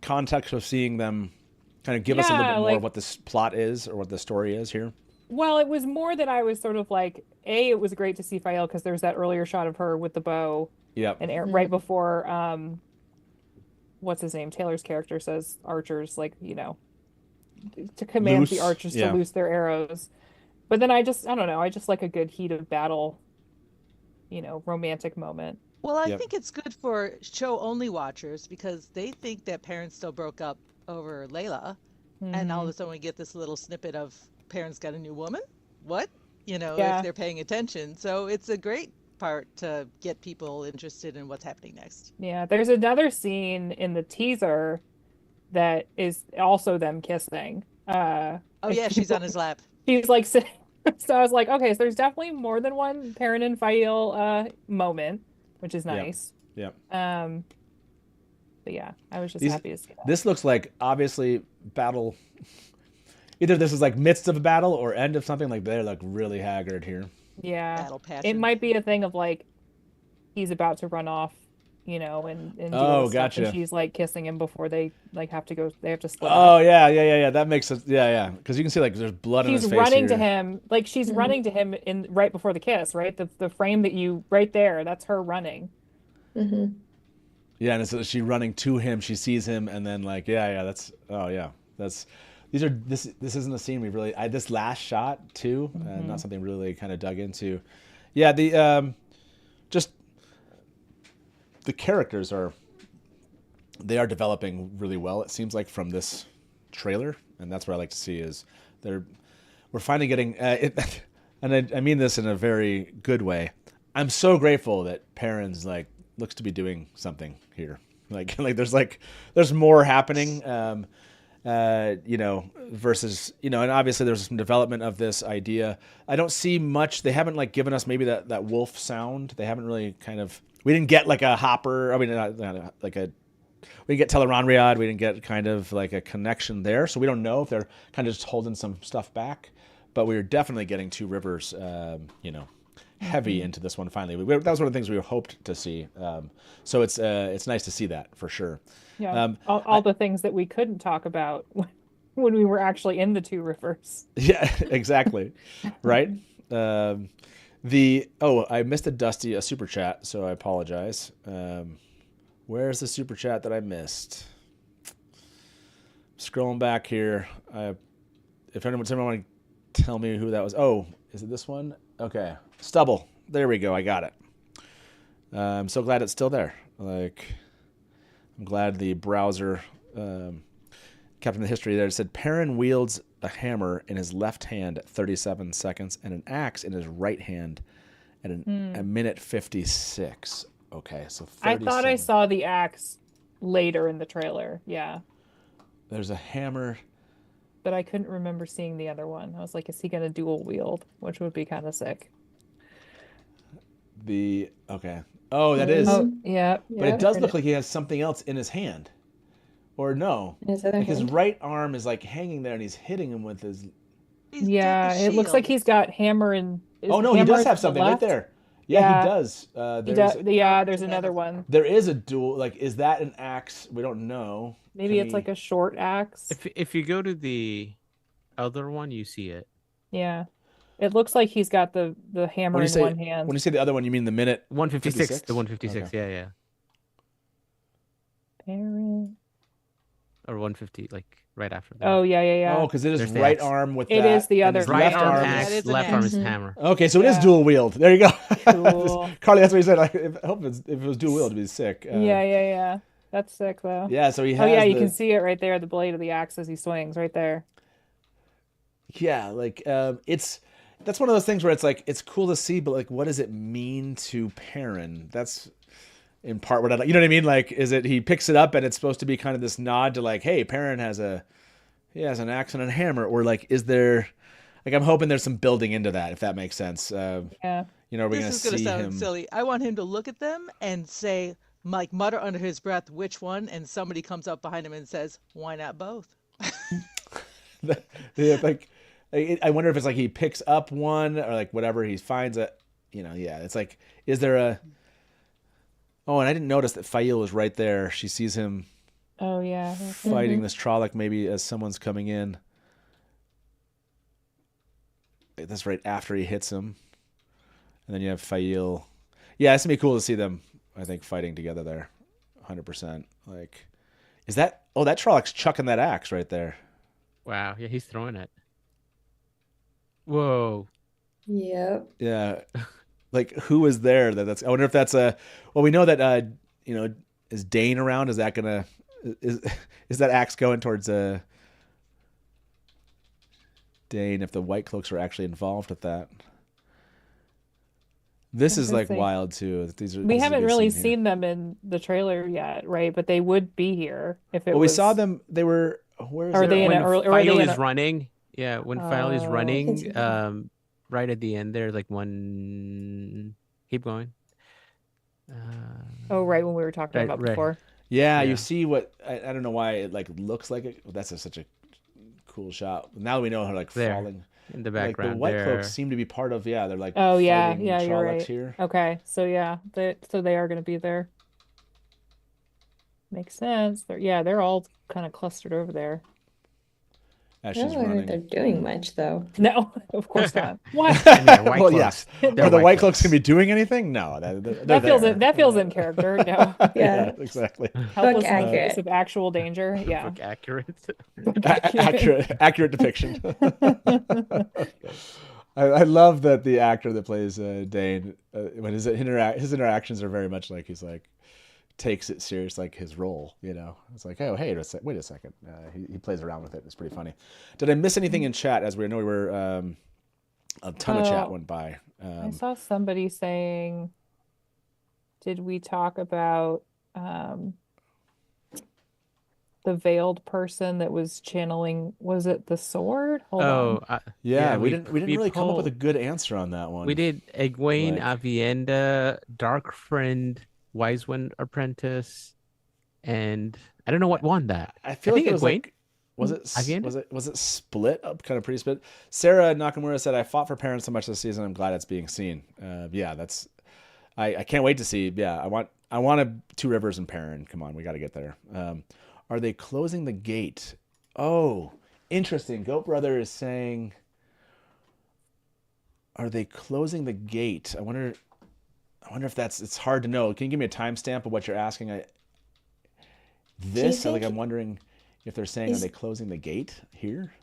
context of seeing them, kind of give us a little bit more of what this plot is or what the story is here. Well, it was more that I was sort of like, it was great to see Fael because there's that earlier shot of her with the bow. Yep. And right before, what's his name? Taylor's character says archers, like, to command the archers to loose their arrows. But then I don't know. I just like a good heat of battle, romantic moment. Well, I think it's good for show-only watchers because they think that parents still broke up over Layla. Mm-hmm. And all of a sudden we get this little snippet of parents got a new woman. What? If they're paying attention. So it's a great part to get people interested in what's happening next. Yeah, there's another scene in the teaser that is also them kissing. She's on his lap. She's like sitting. So I was like, okay, so there's definitely more than one Perrin and Fael moment, which is nice. Yeah. But yeah, I was just happy to see that. This looks like obviously battle. Either this is like midst of a battle or end of something. Like they're like really haggard here. Yeah, battle passion. It might be a thing of like he's about to run off, and do gotcha. And she's like kissing him before they like have to go. They have to split. Oh yeah. That makes sense. Yeah. Because you can see like there's blood on his face. She's running here. to him, like she's running to him in right before the kiss, right? The frame that you right there, that's her running. Mm-hmm. Yeah, and so she's running to him. She sees him, and then like this isn't a scene we really. This last shot too, not something really kind of dug into. Yeah, the just the characters are developing really well. It seems like from this trailer, and that's what I like to see is we're finally getting it, and I mean this in a very good way. I'm so grateful that Perrin's like looks to be doing something here. Like there's more happening. Versus, and obviously there's some development of this idea. I don't see much. They haven't like given us maybe that wolf sound. They haven't really we didn't get like a hopper. I mean, we didn't get Tel'aran'rhiod. We didn't get kind of like a connection there. So we don't know if they're kind of just holding some stuff back, but we're definitely getting Two Rivers, heavy into this one finally. That was one of the things we hoped to see. So it's nice to see that for sure. Yeah, all the things that we couldn't talk about when we were actually in the Two Rivers. Yeah, exactly. Right. I missed a super chat, so I apologize. Where's the super chat that I missed? Scrolling back here. If anyone want to tell me who that was. Oh, is it this one? Okay, Stubble. There we go. I got it. I'm so glad it's still there. I'm glad the browser kept in the history there. It said Perrin wields a hammer in his left hand at 37 seconds and an axe in his right hand at a minute 56. Okay, so 37. I thought I saw the axe later in the trailer. Yeah. There's a hammer. But I couldn't remember seeing the other one. I was like, is he going to dual wield? Which would be kind of sick. Okay. Oh, that is. Oh, yeah. But it does look like he has something else in his hand. Or no. His right arm is like hanging there and he's hitting him with his. Yeah, it looks like he's got hammer and. Oh, no, he does have something right there. Yeah, he does. There's another one. There is a dual. Like, is that an axe? We don't know. Maybe it's like a short axe. If you go to the other one, you see it. Yeah. It looks like he's got the hammer in one hand. When you say the other one, you mean the minute 156? The 156, okay. Yeah. Perrin. Or 150, like right after that. Oh, yeah. Oh, because it is right arm with it that. It is the other. Right arm axe, left arm is hammer. Okay, so it is dual wield. There you go. Cool. Carly, that's what he said. I hope if it was dual wield, it'd be sick. Yeah. That's sick, though. Yeah, so he has. Oh, yeah, you can see it right there, the blade of the axe as he swings right there. Yeah, that's one of those things where it's like it's cool to see, but like, what does it mean to Perrin? That's in part what you know what I mean. Like, is it he picks it up and it's supposed to be kind of this nod to like, hey, Perrin has an axe and a hammer, or like, is there? Like, I'm hoping there's some building into that, if that makes sense. Yeah. Are we going to see him? This is going to sound silly. I want him to look at them and say, like, mutter under his breath, which one? And somebody comes up behind him and says, why not both? like, I wonder if it's like he picks up one or like whatever he finds it. Yeah, it's like, is there a? Oh, and I didn't notice that Fail is right there. She sees him. Oh yeah, fighting this Trolloc maybe as someone's coming in. That's right after he hits him, and then you have Fail. Yeah, it's gonna be cool to see them. I think fighting together there, 100%. Like, is that? Oh, that Trolloc's chucking that axe right there. Wow. Yeah, he's throwing it. Whoa. Yep. Yeah. Like, who is there? That's. I wonder if that's a. Well, we know that. Is Dane around? Is that gonna? Is that axe going towards Dane? If the White Cloaks are actually involved with that. This is like wild too. We haven't really seen them in the trailer yet, right? But they would be here if it was. We saw them. They were. Where is are they in when Fael is running? Yeah, when Fael is running, right at the end, there's like one. Keep going. Right when we were talking about before. Yeah, you see what I don't know why it like looks like it. That's such a cool shot. Now we know how like there, falling in the background. Like the White Cloaks seem to be part of. Yeah, they're like. Oh yeah, you're right. Here. Okay, so yeah, they are going to be there. Makes sense. They're all kind of clustered over there. I don't know if they're doing much though. No, of course not. What? Well, yes. Are the White Cloaks going to be doing anything? No, that feels in character. No. Yeah, exactly. Book accurate. Of actual danger. Yeah. Book accurate. Accurate depiction. I love that the actor that plays Dane, when his interactions are very much like he's like takes it serious, like his role. It's like, oh hey, wait a second. He plays around with it. It's pretty funny. Did I miss anything in chat? As we know, we were a ton of chat went by. I saw somebody saying, did we talk about the veiled person that was channeling? Was it the sword? Hold on. Yeah, we didn't really come up with a good answer on that one. We did Egwene, Avienda, Dark Friend, Wise One Apprentice, and I don't know what won that. I think it was Egwene. Was it split up? Kind of pretty split. Sarah Nakamura said, "I fought for parents so much this season. I'm glad it's being seen." That's. I can't wait to see. Yeah, I want a Two Rivers and Perrin. Come on, we got to get there. Are they closing the gate? Oh, interesting. Goat Brother is saying, are they closing the gate? I wonder if it's hard to know. Can you give me a timestamp of what you're asking? I'm wondering if they're saying, are they closing the gate here?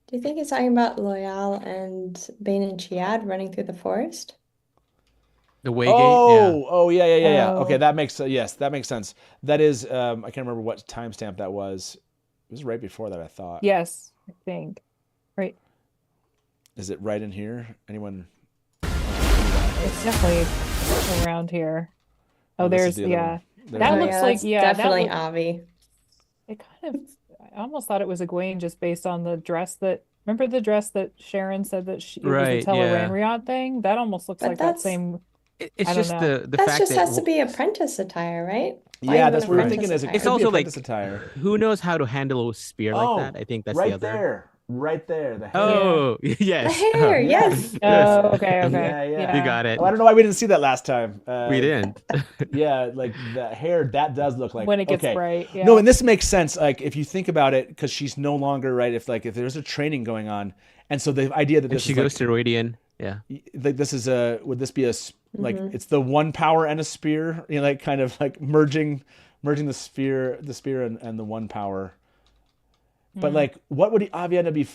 Do you think he's talking about Loyal and Bane and Chiad running through the forest? The way gate. Yeah. Oh. Okay, that makes that makes sense. That is, I can't remember what timestamp that was. It was right before that, I thought. Yes, I think. Right. Is it right in here? Anyone? It's definitely around here. Oh, there's that looks like definitely Avi. It kind of. I almost thought it was Egwene just based on the dress that. Remember the dress that Sharon said that it was a Tel'aran'rhiod thing? That almost looks like that same. It's just the that fact just has to be apprentice attire, right? Yeah, that's what we're thinking. It's also like attire. Who knows how to handle a spear like that? I think that's the other. Right there, the hair. Oh, yes. The hair, yes. Oh, okay. Yeah. You got it. I don't know why we didn't see that last time. We didn't. Yeah, like the hair, that does look like when it gets bright. Yeah. No, and this makes sense. Like if you think about it, because she's no longer right. If there's a training going on, and so the idea that this she goes to Radian. Yeah. Like this is would this be like it's the one power and a spear? Like kind of like merging the spear and the one power. But like, what would Avienda be?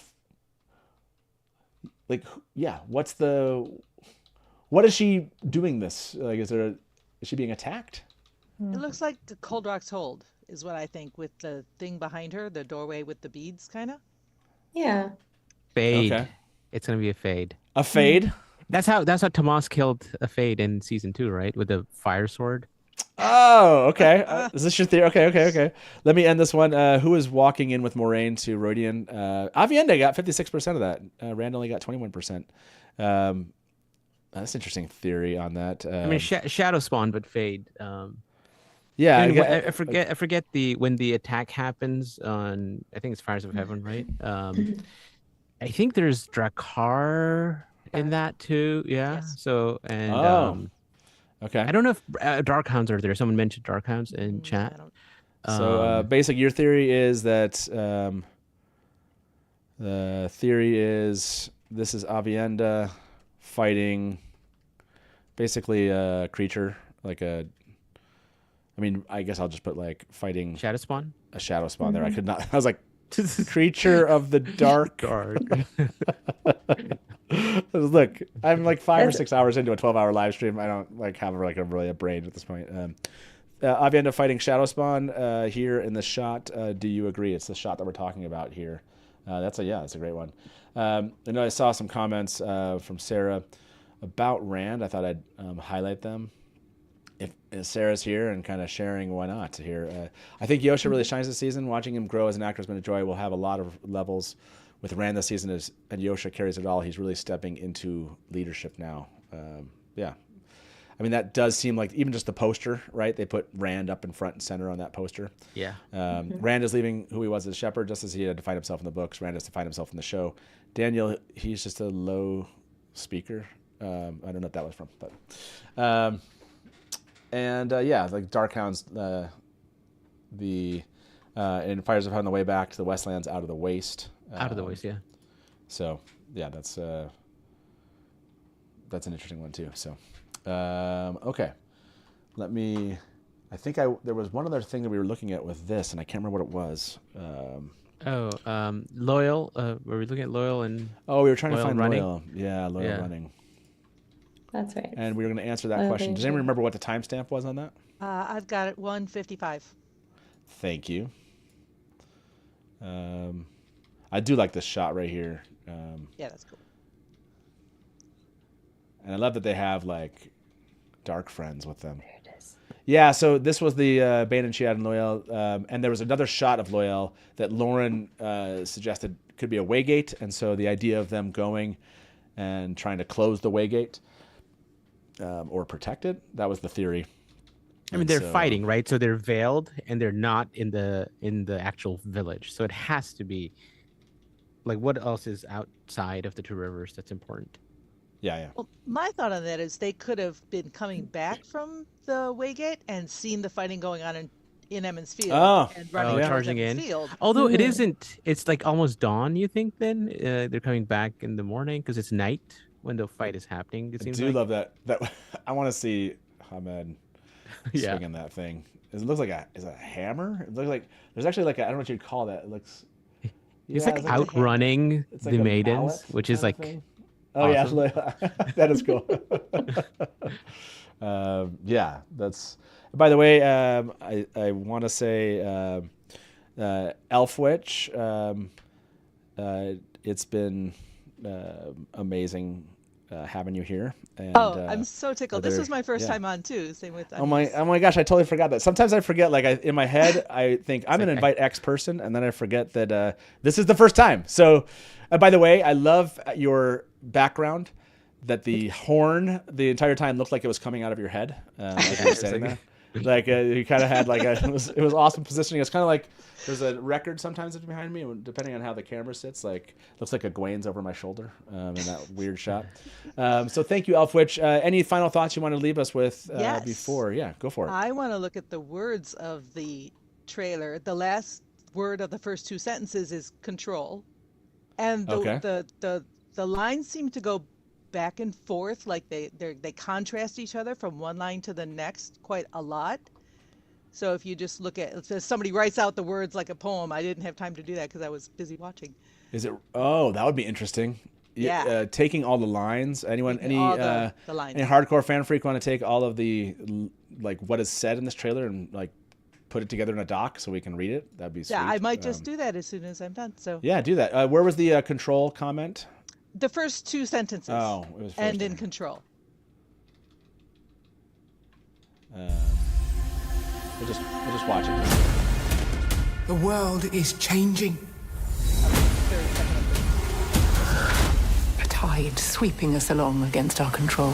Like, yeah, what is she doing this? Like, is she being attacked? It looks like Cold Rock's Hold is what I think, with the thing behind her, the doorway with the beads, kind of. Yeah. Fade. Okay. It's gonna be a fade. A fade? That's how Tomas killed a fade in season 2, right? With the fire sword. Oh, okay. Is this your theory? Okay. Let me end this one. Who is walking in with Moraine to Rodian? Avienda got 56% of that. Rand only got 21%. That's an interesting theory on that. I mean, Shadow Spawn, but Fade. Yeah, I forget when the attack happens on. I think it's Fires of Heaven, right? I think there's Drakkar in that too. Yeah. Yes. So and okay. I don't know if Darkhounds are there. Someone mentioned Darkhounds in chat. So basic, your theory is that the theory is this is Avienda fighting basically a creature like a. I mean, I guess I'll just put like fighting Shadow Spawn. A Shadow Spawn there. I could not. I was like, creature of the dark. Look, I'm like 5 or 6 hours into a 12-hour live stream. I don't like have like a brain at this point. Avienda fighting Shadow Spawn here in the shot. Do you agree? It's the shot that we're talking about here. That's a great one. I know I saw some comments from Sarah about Rand. I thought I'd highlight them. If Sarah's here and kind of sharing, why not here? I think Yosha really shines this season. Watching him grow as an actor has been a joy. We'll have a lot of levels with Rand this season, and Yosha carries it all. He's really stepping into leadership now. Yeah. I mean, that does seem like even just the poster, right? They put Rand up in front and center on that poster. Yeah. Rand is leaving who he was as a shepherd, just as he had to find himself in the books. Rand has to find himself in the show. Daniel, he's just a low speaker. I don't know what that was from, but... like Darkhounds, in Fires of Heaven on the way back to the Westlands, out of the waste. Out of the waste, yeah. So yeah, that's an interesting one too. So okay, I think there was one other thing that we were looking at with this, and I can't remember what it was. Loyal. Were we looking at Loyal and? Oh, we were trying to find running? Loyal. Yeah, Loyal running. That's right. And we were going to answer that question. Does anyone remember what the timestamp was on that? I've got it 1:55. Thank you. I do like this shot right here. Yeah, that's cool. And I love that they have like dark friends with them. There it is. Yeah, so this was the Bane and Chiad and Loyal, and there was another shot of Loyal that Lauren suggested could be a waygate, and so the idea of them going and trying to close the waygate. Or protected. That was the theory. I mean, they're fighting, right? So they're veiled, and they're not in the actual village. So it has to be like, what else is outside of the two rivers that's important? Yeah. Well, my thought on that is they could have been coming back from the waygate and seen the fighting going on in Emmons Field and running charging in. Field. Although it isn't. It's like almost dawn. You think then they're coming back in the morning because it's night when the fight is happening. It seems. I do love that. I want to see Hamed swinging that thing. It looks like a hammer. It looks like there's actually like I don't know what you'd call that. It looks. It's like outrunning the maidens, which is like. Oh awesome. Yeah, that is cool. Yeah, that's. By the way, I want to say, Elf Witch. It's been amazing. Having you here. And, I'm so tickled. This was my first time on too. Same with. Oh my gosh! I totally forgot that. Sometimes I forget. Like in my head, I think I'm gonna invite X person, and then I forget that this is the first time. So, by the way, I love your background. That the horn the entire time looked like it was coming out of your head. As you were saying that. Like you kind of had like it was awesome positioning. It's kind of like there's a record sometimes that's behind me, depending on how the camera sits. Like looks like a Gawain's over my shoulder in that weird shot. So thank you, Elfwitch. Any final thoughts you want to leave us with before? Yeah, go for it. I want to look at the words of the trailer. The last word of the first two sentences is control, and the lines seem to go back and forth, like they contrast each other from one line to the next quite a lot. So if you just look at, if somebody writes out the words like a poem, I didn't have time to do that because I was busy watching. Is it? Oh, that would be interesting. Yeah. Taking all the lines. Anyone? Taking the lines. Any hardcore fan freak want to take all of the like what is said in this trailer and like put it together in a doc so we can read it? That'd be sweet. Yeah, I might just do that as soon as I'm done. So yeah, do that. Where was the control comment? The first two sentences. Oh, it was first end in control. We'll just watch it. The world is changing. A tide sweeping us along against our control.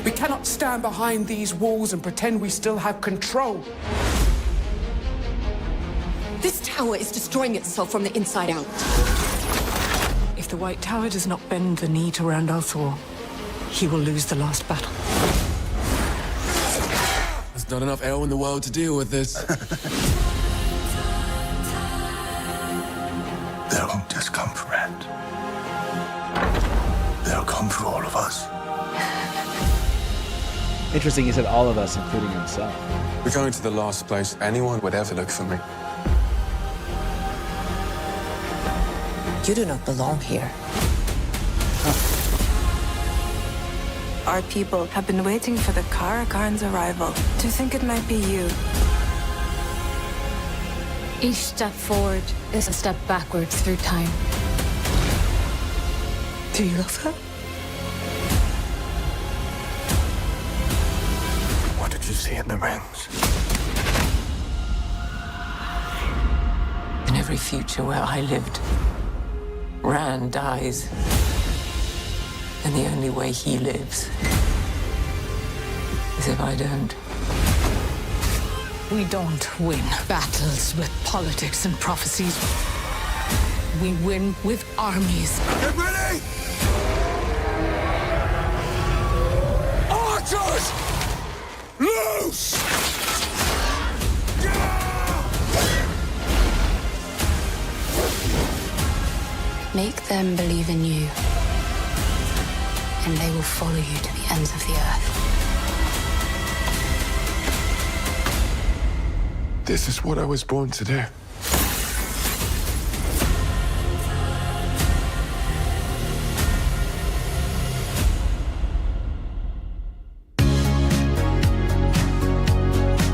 We cannot stand behind these walls and pretend we still have control. This tower is destroying itself from the inside out. If the White Tower does not bend the knee to Rand Thor, he will lose the last battle. There's not enough air in the world to deal with this. They won't just come for Rand. They'll come for all of us. Interesting, he said all of us, including himself. We're going to the last place anyone would ever look for me. You do not belong here. Our people have been waiting for the Karakarn's arrival. To think it might be you. Each step forward is a step backwards through time. Do you love her? What did you see in the rings? In every future where I lived, Rand dies. And the only way he lives is if I don't. We don't win battles with politics and prophecies. We win with armies. Get ready! Archers! Loose! Make them believe in you, and they will follow you to the ends of the earth. This is what I was born to do.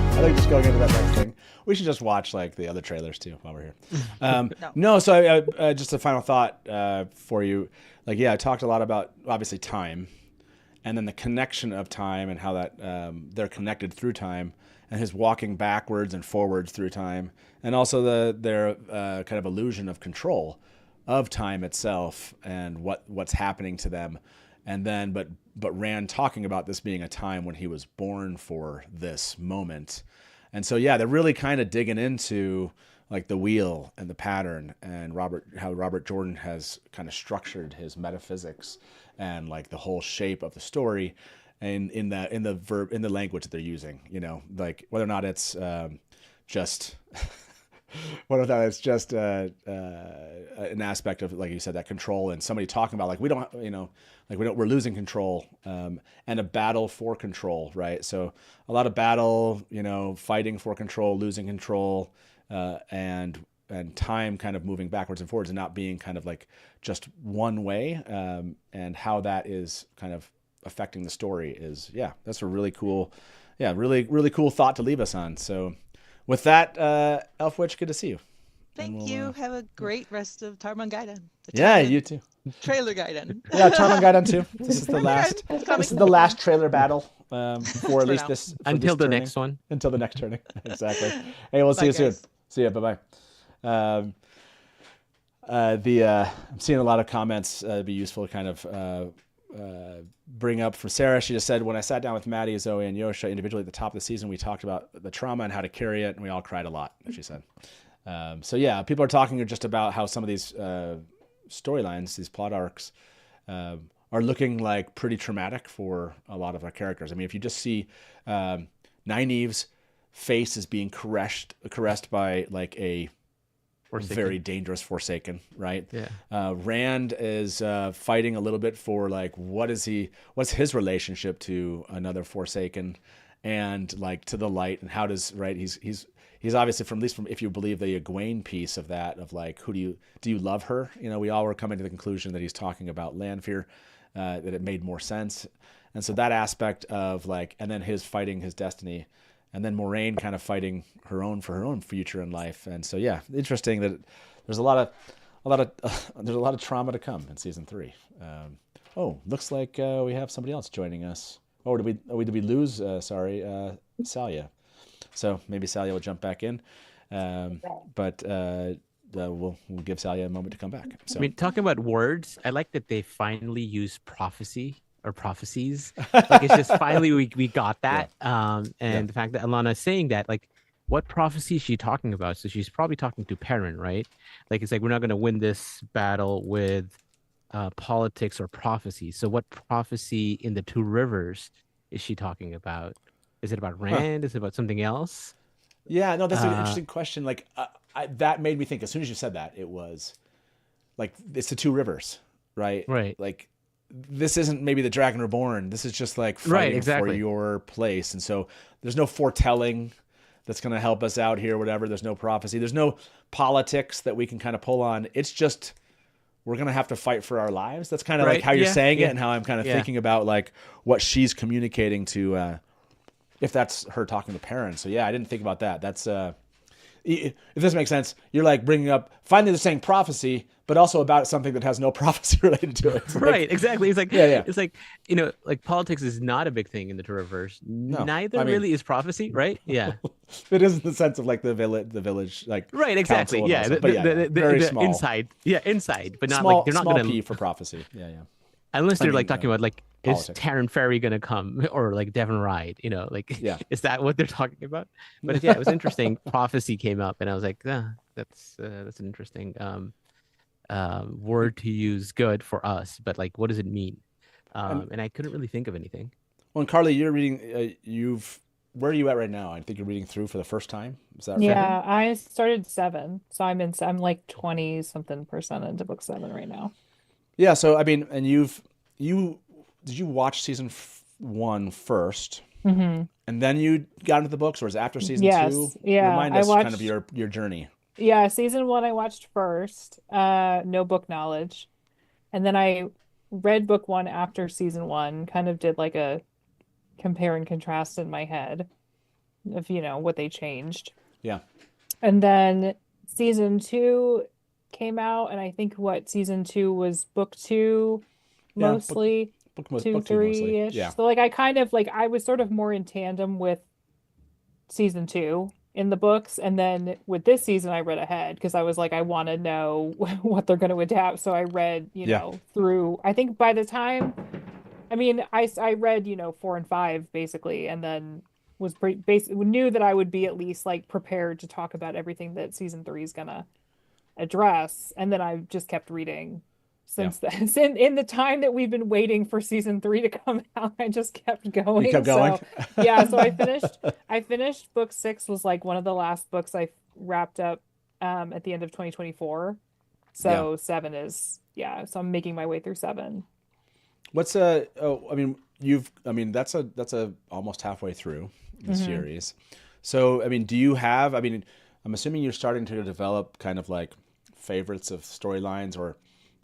I think just going into that next thing, we should just watch like the other trailers too while we're here. No, so just a final thought for you. Like, yeah, I talked a lot about obviously time, and then the connection of time and how that they're connected through time, and his walking backwards and forwards through time, and also their kind of illusion of control of time itself and what's happening to them, and then but Rand talking about this being a time when he was born for this moment. And so, yeah, they're really kind of digging into like the wheel and the pattern and how Robert Jordan has kind of structured his metaphysics and like the whole shape of the story and in the language that they're using, you know, like whether or not it's just an aspect of, like you said, that control and somebody talking about like we're losing control and a battle for control, right? So a lot of battle, you know, fighting for control, losing control, and time kind of moving backwards and forwards and not being kind of like just one way, and how that is kind of affecting the story is, yeah, that's a really cool thought to leave us on. So with that, Elfwitch, good to see you. Thank you. Have a great rest of Tarmon Gai'don. Yeah, you too. Trailer Gai'don. Yeah, Tarmon Gai'don too. This is the last. This is the last trailer battle for at least this. Until the next one. Until the next turning. Exactly. Hey, we'll see you soon. See ya. Bye bye. I'm seeing a lot of comments. It'd be useful to kind of bring up from Sarah. She just said, when I sat down with Maddie, Zoe, and Yosha individually at the top of the season, we talked about the trauma and how to carry it, and we all cried a lot, she said. So yeah, people are talking just about how some of these storylines, these plot arcs, are looking like pretty traumatic for a lot of our characters. I mean, if you just see Nynaeve's face is being caressed by like a very dangerous Forsaken, right? Yeah. Rand is fighting a little bit for like what's his relationship to another Forsaken, and like to the light, and how does, right? He's obviously from if you believe the Egwene piece of that, of like, who do you love her? You know, we all were coming to the conclusion that he's talking about Lanfear, that it made more sense, and so that aspect of like, and then his fighting his destiny. And then Moiraine kind of fighting her own future in life, and so yeah, interesting that there's a lot of trauma to come in season 3. Looks like we have somebody else joining us. Oh, did we lose? Salia. So maybe Salia will jump back in, but we'll give Salia a moment to come back. So. I mean, talking about words, I like that they finally use prophecy or prophecies. Like it's just finally we got that. And the fact that Alana's saying that, like, what prophecy is she talking about? So she's probably talking to Perrin, right? Like it's like we're not going to win this battle with politics or prophecy. So what prophecy in the Two Rivers is she talking about? Is it about Rand? Is it about something else? Yeah, no, that's an interesting question. Like that made me think. As soon as you said that, it was like it's the Two Rivers, right? Right. Like this isn't maybe the Dragon Reborn. This is just like fighting for your place, and so there's no foretelling that's going to help us out here. Whatever. There's no prophecy. There's no politics that we can kind of pull on. It's just we're going to have to fight for our lives. That's kind of like how you're saying it, and how I'm kind of thinking about like what she's communicating to. If that's her talking to Perrin. So yeah, I didn't think about that. That's if this makes sense, you're like bringing up finally they're saying prophecy, but also about something that has no prophecy related to it. It's right, like, exactly. It's like it's like, you know, like politics is not a big thing in the Twitterverse. No, Neither really is prophecy, right? Yeah. It is in the sense of like the village, like right, exactly. Yeah, very the small. inside, but not small, like they're not small going P for prophecy. Yeah. Unless they're like talking about like, politics. Is Taryn Ferry gonna come, or like Devon Ride? You know, like is that what they're talking about? But yeah, it was interesting. Prophecy came up, and I was like, that's an interesting word to use. Good for us, but like, what does it mean? And I couldn't really think of anything. Well, and Carly, you're reading. Where are you at right now? I think you're reading through for the first time. Is that right? Yeah, I started 7, so I'm like 20-something% into book 7 right now. Yeah, so I mean, and did you watch season 1 first, and then you got into the books, or was it after season 2? Yeah, remind us kind of your journey. Yeah, season 1 I watched first, no book knowledge, and then I read book 1 after season 1. Kind of did like a compare and contrast in my head of what they changed. Yeah, and then season 2 came out, and I think season 2 was book 2 mostly. Book 2, 3-ish. Yeah. So like I kind of like I was sort of more in tandem with season 2 in the books, and then with this season I read ahead because I was like I want to know what they're going to adapt. So I read through. I think by the time, I mean I read 4 and 5 basically, and then was knew that I would be at least like prepared to talk about everything that season 3 is gonna address, and then I just kept reading since then. In the time that we've been waiting for season 3 to come out, I just kept going. You kept going? So, yeah, so I finished book 6 was like one of the last books I wrapped up at the end of 2024. So 7 is so I'm making my way through 7. What's that's almost halfway through the series. So I mean, do you have I'm assuming you're starting to develop kind of like favorites of storylines or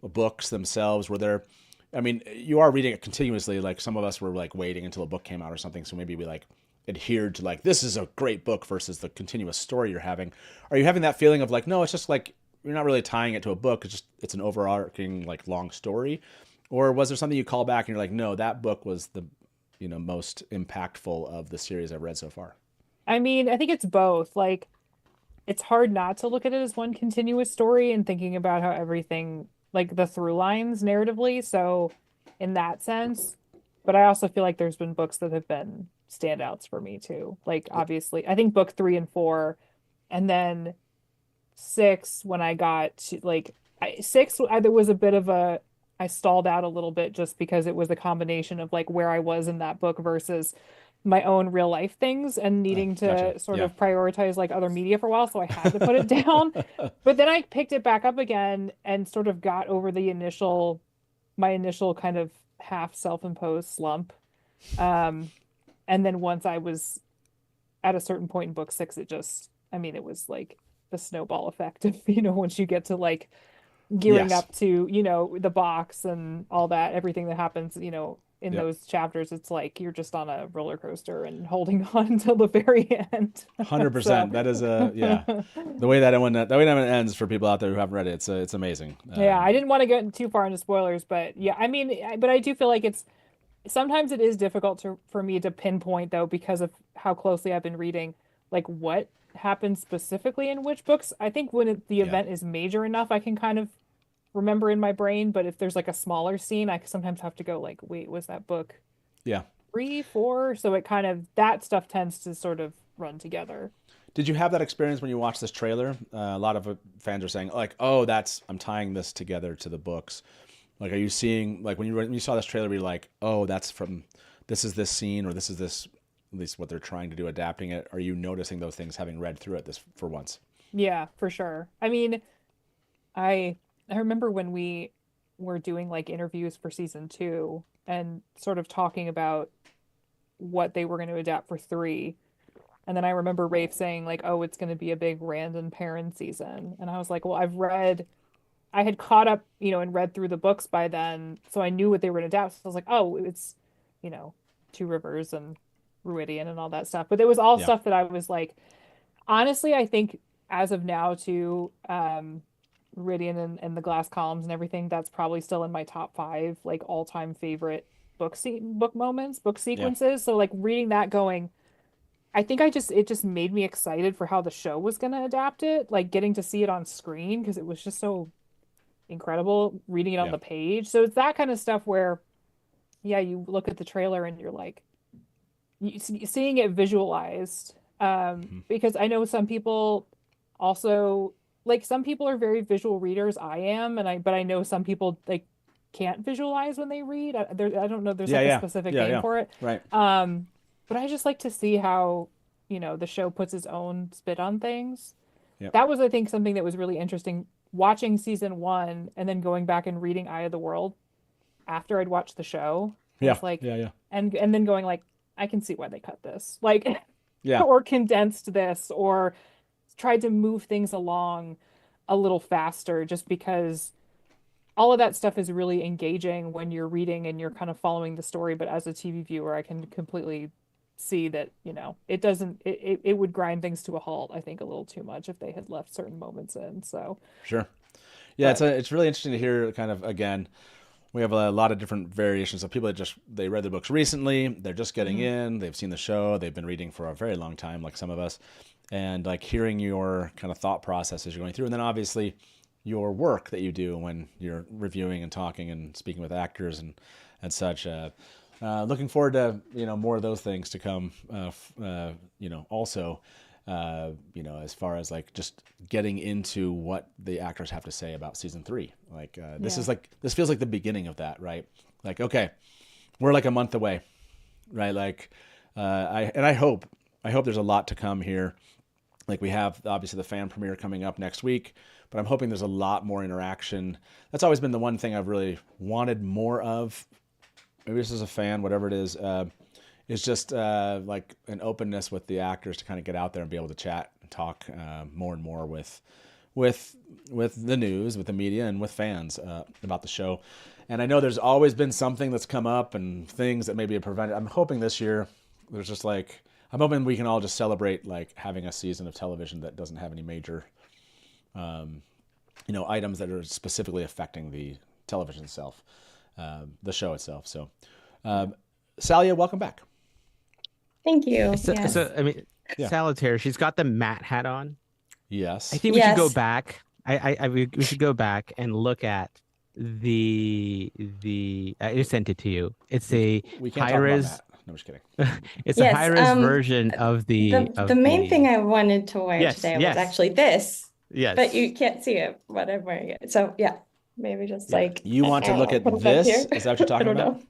books themselves. You are reading it continuously. Like some of us were like waiting until a book came out or something. So maybe we like adhered to like, this is a great book versus the continuous story you're having. Are you having that feeling of like, no, it's just like, you're not really tying it to a book. It's an overarching like long story. Or was there something you call back and you're like, no, that book was the, most impactful of the series I've read so far? I mean, I think it's both. Like, it's hard not to look at it as one continuous story and thinking about how everything, like the through lines narratively. So in that sense, but I also feel like there's been books that have been standouts for me too. Like obviously I think book 3 and 4, and then 6, when I got to like 6, there was a bit of I stalled out a little bit just because it was a combination of like where I was in that book versus my own real life things and needing to sort of prioritize like other media for a while. So I had to put it down, but then I picked it back up again and sort of got over my initial kind of half self-imposed slump. And then once I was at a certain point in book 6, it was like the snowball effect of, once you get to like gearing up to, the box and all that, everything that happens, in those chapters, it's like you're just on a roller coaster and holding on until the very end. 100%. So. That is the way that one ends for people out there who haven't read it. It's amazing. I didn't want to get too far into spoilers, but but I do feel like sometimes it is difficult for me to pinpoint though, because of how closely I've been reading, like what happens specifically in which books. I think when the event is major enough, I can kind of remember in my brain, but if there's like a smaller scene, I sometimes have to go like, wait, was that book 3, 4? So it kind of, that stuff tends to sort of run together. Did you have that experience when you watched this trailer? A lot of fans are saying like, oh, I'm tying this together to the books. Like, are you seeing, like when you saw this trailer, were you like, oh, this is this scene, or this is this, at least what they're trying to do, adapting it? Are you noticing those things having read through it this for once? Yeah, for sure. I mean, I remember when we were doing like interviews for season 2 and sort of talking about what they were going to adapt for 3. And then I remember Rafe saying like, oh, it's going to be a big Rand and Perrin season. And I was like, well, I had caught up, and read through the books by then. So I knew what they were going to adapt. So I was like, oh, it's, Two Rivers and Ruidian and all that stuff. But it was all stuff that I was like, honestly, I think as of now too, Ruidian and the Glass Columns and everything, that's probably still in my top 5, like all-time favorite book moments, book sequences. Yeah. So like reading that going, I think it just made me excited for how the show was going to adapt it, like getting to see it on screen, because it was just so incredible reading it on the page. So it's that kind of stuff where, you look at the trailer and you're like, seeing it visualized, because I know some people also, like some people are very visual readers. I am, but I know some people like can't visualize when they read. I don't know. There's a specific name for it. Right. But I just like to see how, the show puts its own spit on things. Yep. That was, I think, something that was really interesting watching season 1 and then going back and reading Eye of the World after I'd watched the show. And then going like, I can see why they cut this. Like, or condensed this, or tried to move things along a little faster, just because all of that stuff is really engaging when you're reading and you're kind of following the story. But as a TV viewer, I can completely see that, it would grind things to a halt, I think, a little too much if they had left certain moments in. So sure. Yeah, it's really interesting to hear kind of, again, we have a lot of different variations of people that they read the books recently, they're just getting in, they've seen the show, they've been reading for a very long time, like some of us, and like hearing your kind of thought process as you're going through, and then obviously your work that you do when you're reviewing and talking and speaking with actors and such. Looking forward to more of those things to come. Also, as far as like just getting into what the actors have to say about season 3. Like this feels like the beginning of that, right? Like, okay, we're like a month away, right? Like, I hope there's a lot to come here. Like we have obviously the fan premiere coming up next week, but I'm hoping there's a lot more interaction. That's always been the one thing I've really wanted more of. Maybe this is a fan, whatever it is just like an openness with the actors to kind of get out there and be able to chat and talk more and more with the news, with the media, and with fans about the show. And I know there's always been something that's come up and things that maybe have prevented. I'm hoping this year there's just like, I'm hoping we can all just celebrate like having a season of television that doesn't have any major, items that are specifically affecting the television itself, the show itself. So, Salia, welcome back. Thank you. So I mean, Solitaire, she's got the Matt hat on. Yes. I think we should go back. We should go back and look at the I just sent it to you. It's a high res. No, I'm just kidding. It's a high res version of the main thing I wanted to wear today was actually this. Yes. But you can't see it what I'm wearing it. So maybe just like you want to look at this? Is that what you're talking about? Know.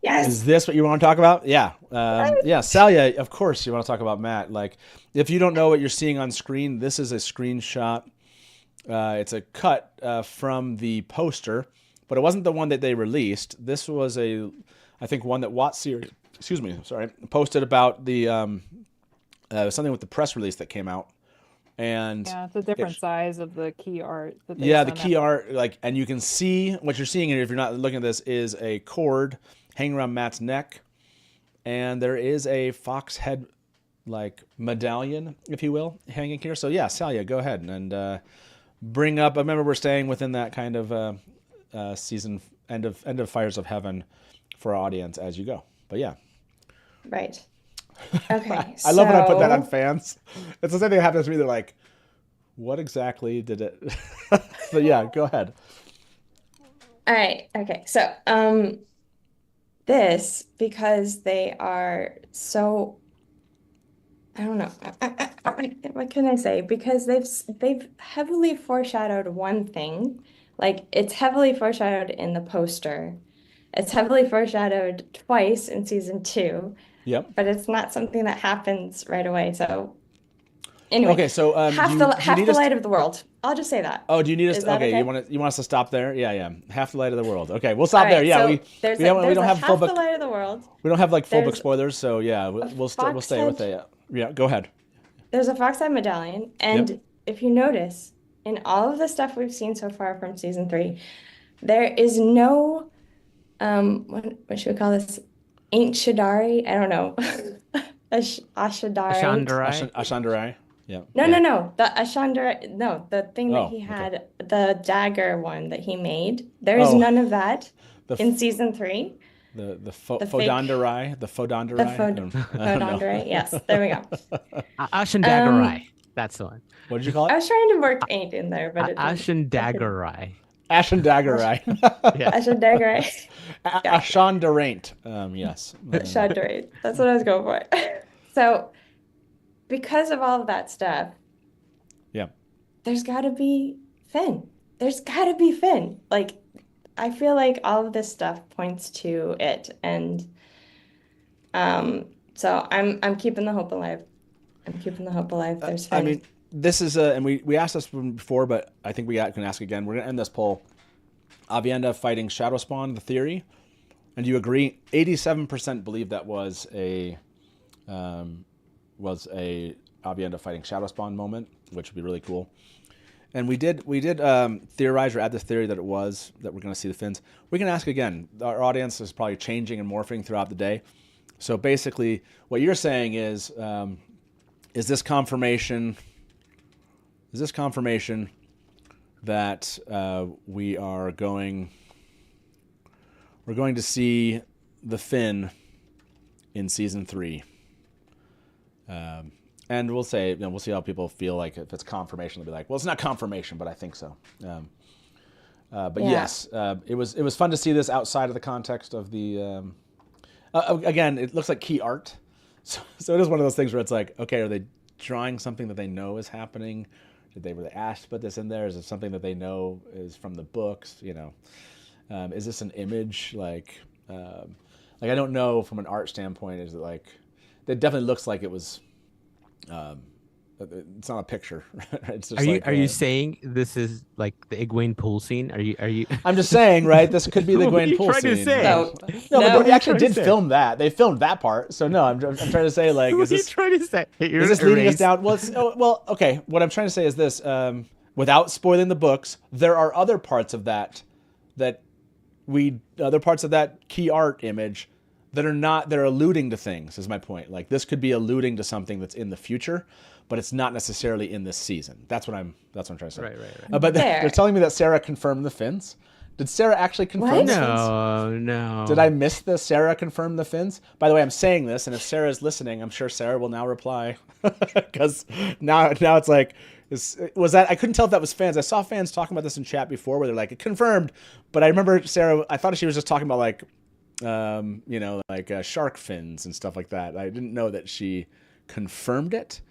Yes. Is this what you want to talk about? Yeah. Salia, of course you want to talk about Matt. Like, if you don't know what you're seeing on screen, this is a screenshot. It's a cut from the poster, but it wasn't the one that they released. This was I think one that WotSeries, posted about the something with the press release that came out. And it's a different size of the key art. The key art, like, and you can see what you're seeing here. If you're not looking at this, is a cord hanging around Matt's neck, and there is a fox head, like medallion, if you will, hanging here. So Salia, go ahead and bring up. I remember we're staying within that kind of season end of Fires of Heaven for our audience as you go. But right. Okay. I love when I put that on fans. It's the same thing that happens to me. They're like, what exactly did it? So yeah, go ahead. All right. Okay. So, this, because they are so, I don't know. What can I say? Because they've heavily foreshadowed one thing. Like, it's heavily foreshadowed in the poster. It's heavily foreshadowed twice in season 2. Yep. But it's not something that happens right away. So anyway, okay. So half the light of the world. I'll just say that. Oh, do you need us? Okay, okay? You want us to stop there? Yeah. Half the light of the world. Okay, we'll stop there. Yeah, so we there's don't have half full book. The light of the world. We don't have like full book spoilers, so yeah, we'll stay with it. Yeah, go ahead. There's a foxhead medallion, and if you notice, in all of the stuff we've seen so far from season 3, there is no what should we call this? Ain't Shadari? I don't know. Ashandarai. Yeah. No. The Ashandra. No, the thing that he had, the dagger one that he made. There is none of that in season 3. The Fodondarai. The Fodondarai. Yes, there we go. Ashandagarai. That's the one. What did you call it? I was trying to work ain't in there, but Ashandagarai. Ashandagarai. Yeah. Ashandagarai. Ashandaraint. Yes. Ashandaraint. That's what I was going for. So, because of all of that stuff, there's got to be Finn. Like, I feel like all of this stuff points to it, and so I'm keeping the hope alive. There's Finn. I mean, this is and we asked this before, but I think we can ask again. We're gonna end this poll. Aviendha fighting Shadowspawn, the theory, and you agree? 87% believe that was a Aviendha fighting Shadowspawn moment, which would be really cool. And we did theorize or add this theory that we're going to see the Finns. We can ask again. Our audience is probably changing and morphing throughout the day. So basically, what you're saying is this confirmation? Is this confirmation that we're going to see the Finn in season 3? And we'll say, we'll see how people feel. Like if it's confirmation, they'll be like, well, it's not confirmation, but I think so. But yes, it was fun to see this outside of the context of the. Again, it looks like key art, so it is one of those things where it's like, okay, are they drawing something that they know is happening? Did they really ask to put this in there? Is it something that they know is from the books? Is this an image? Like I don't know from an art standpoint. Is it like? It definitely looks like it was. It's not a picture. It's just are you saying this is like the Egwene pool scene? Are you? I'm just saying, right? This could be the Egwene pool scene. No, but they actually did film that. They filmed that part. So no, I'm trying to say, like, what are you trying to say? Is this leading us down? Well, okay. What I'm trying to say is this: without spoiling the books, there are other parts of that key art image that are alluding to things, is my point. Like, this could be alluding to something that's in the future, but it's not necessarily in this season. That's what I'm trying to say. Right. But they're telling me that Sarah confirmed the Finns. Did Sarah actually confirm the Finns? No. Did I miss the Sarah confirmed the Finns? By the way, I'm saying this, and if Sarah is listening, I'm sure Sarah will now reply. Because now it's like, was that? I couldn't tell if that was fans. I saw fans talking about this in chat before where they're like, confirmed. But I remember Sarah, I thought she was just talking about like, shark fins and stuff like that. I didn't know that she confirmed it.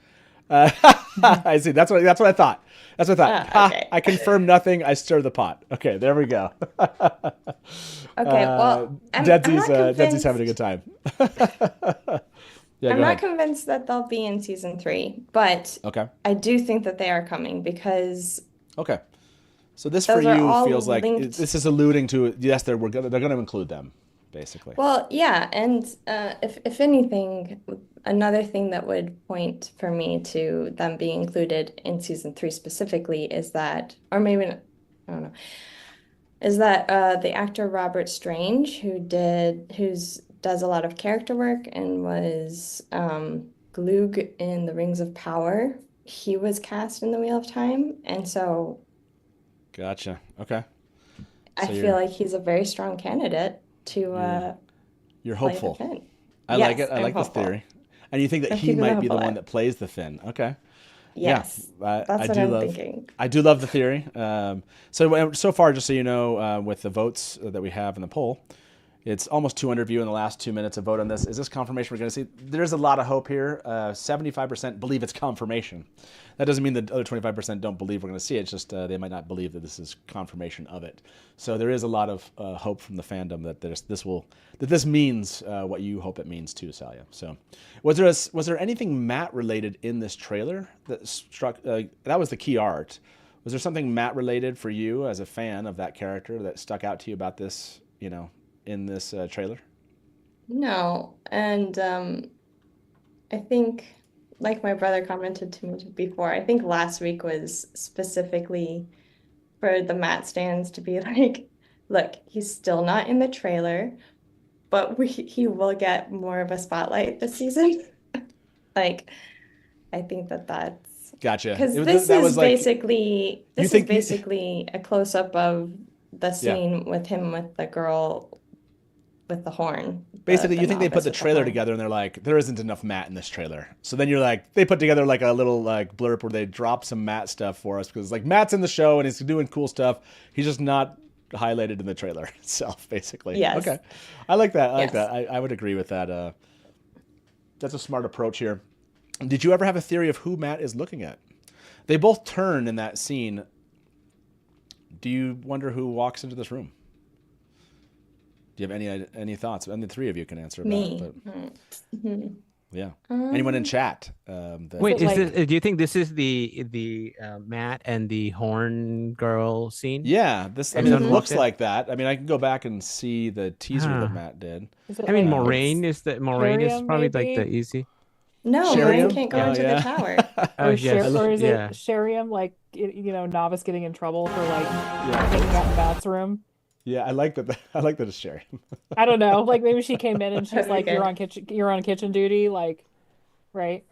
I see. That's what I thought. Okay. I confirmed nothing. I stir the pot. Okay, there we go. Okay. Well, Deadsy's having a good time. I'm not convinced that they'll be in season 3, but I do think that they are coming because. Okay. So this for you feels like this is alluding to, yes, they're going to include them. Basically. Well, yeah, and if anything, another thing that would point for me to them being included in season 3 specifically is that, or maybe not, I don't know, is that the actor Robert Strange, who does a lot of character work and was Glug in the Rings of Power, he was cast in the Wheel of Time, and so. Gotcha. Okay. I feel like he's a very strong candidate. You're hopeful. Finn. I like it. I like this theory. And you think that he might be the one that plays the Finn. Okay. Yes, that's what I'm thinking. I do love the theory. So far, just so you know, with the votes that we have in the poll, it's almost 200 view in the last 2 minutes of vote on this. Is this confirmation we're going to see? There's a lot of hope here. 75% believe it's confirmation. That doesn't mean the other 25% don't believe we're going to see it. It's just they might not believe that this is confirmation of it. So there is a lot of hope from the fandom that this means what you hope it means too, Salia. So was there anything Matt related in this trailer that struck? That was the key art. Was there something Matt related for you as a fan of that character that stuck out to you about this? In this trailer? No, and I think, like my brother commented to me before, I think last week was specifically for the Matt stands to be like, look, he's still not in the trailer, but he will get more of a spotlight this season. Like, I think that's gotcha. Because this is basically a close-up of the scene with him with the girl with the horn. Basically, you think they put the trailer together and they're like, there isn't enough Matt in this trailer. So then you're like, they put together like a little like blurb where they drop some Matt stuff for us because like Matt's in the show and he's doing cool stuff. He's just not highlighted in the trailer itself, basically. Yes. Okay. I like that. I like that. I would agree with that. That's a smart approach here. Did you ever have a theory of who Matt is looking at? They both turn in that scene. Do you wonder who walks into this room? Do you have any thoughts? And the three of you can answer. Me. Yeah. Anyone in chat? Wait, do you think this is the Matt and the horn girl scene? Yeah, it looks like that. I mean, I can go back and see the teaser that Matt did. Moraine is probably like the easy. No, Moraine can't go into the tower. Or is it Sheriam, like novice getting in trouble for like hanging out in Matt's room? Yeah, I like that. I like that it's Sherry. I don't know. Like maybe she came in and she's like, "You're on kitchen duty." Like, right?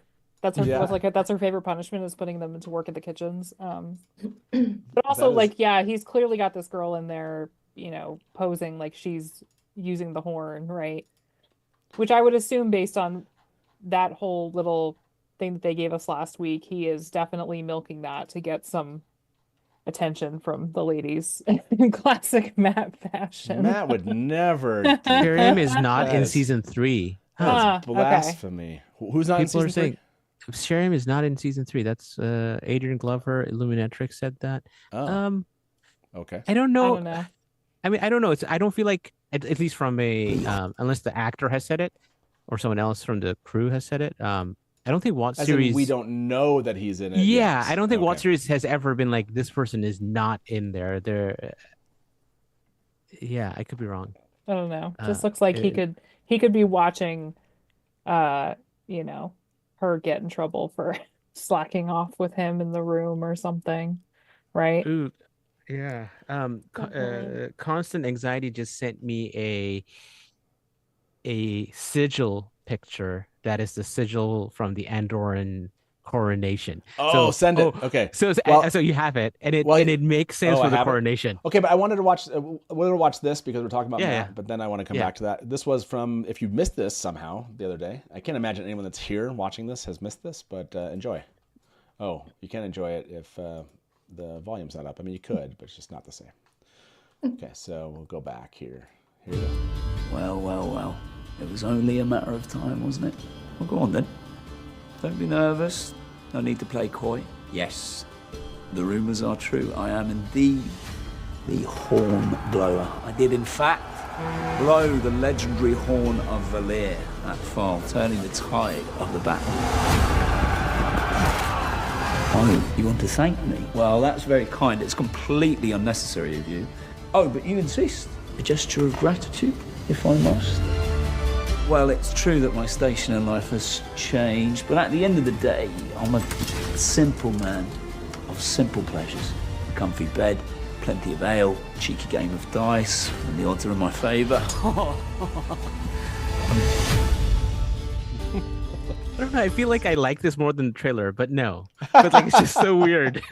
That's her. That's her favorite punishment is putting them into work at the kitchens. But also, he's clearly got this girl in there, posing like she's using the horn, right? Which I would assume, based on that whole little thing that they gave us last week, he is definitely milking that to get some attention from the ladies in classic Matt fashion. Matt would never. Sheriam is not in season 3. That's blasphemy. Okay. Who's not in season 3? Sheriam is not in season 3. That's Adrian Glover, Illuminatrix said that. Okay. I don't know. I mean, I don't know. I don't feel like, at least from unless the actor has said it or someone else from the crew has said it. I don't think Walt series. We don't know that he's in it. Yeah, yet. I don't think Walt series has ever been like this person is not in there. Yeah, I could be wrong. I don't know. Just looks like he could be watching, her get in trouble for slacking off with him in the room or something, right? Ooh, yeah. Constant Anxiety just sent me a sigil picture. That is the sigil from the Andorran coronation. Oh, send it. Okay. So you have it, and it makes sense for the coronation. Okay, but I wanted to watch this because we're talking about Matt, but then I want to come back to that. This was from, if you missed this somehow the other day, I can't imagine anyone that's here watching this has missed this, but enjoy. Oh, you can't enjoy it if the volume's not up. I mean, you could, but it's just not the same. Okay, so we'll go back here. Here we go. Well. It was only a matter of time, wasn't it? Well, go on then. Don't be nervous. No need to play coy. Yes, the rumours are true. I am indeed the horn blower. I did, in fact, blow the legendary horn of Valir, that file, turning the tide of the battle. Oh, you want to thank me? Well, that's very kind. It's completely unnecessary of you. Oh, but you insist. A gesture of gratitude, if I must. Well, it's true that my station in life has changed, but at the end of the day, I'm a simple man of simple pleasures. A comfy bed, plenty of ale, a cheeky game of dice, and the odds are in my favour. I don't know, I feel like I like this more than the trailer, but no. But like, it's just so weird.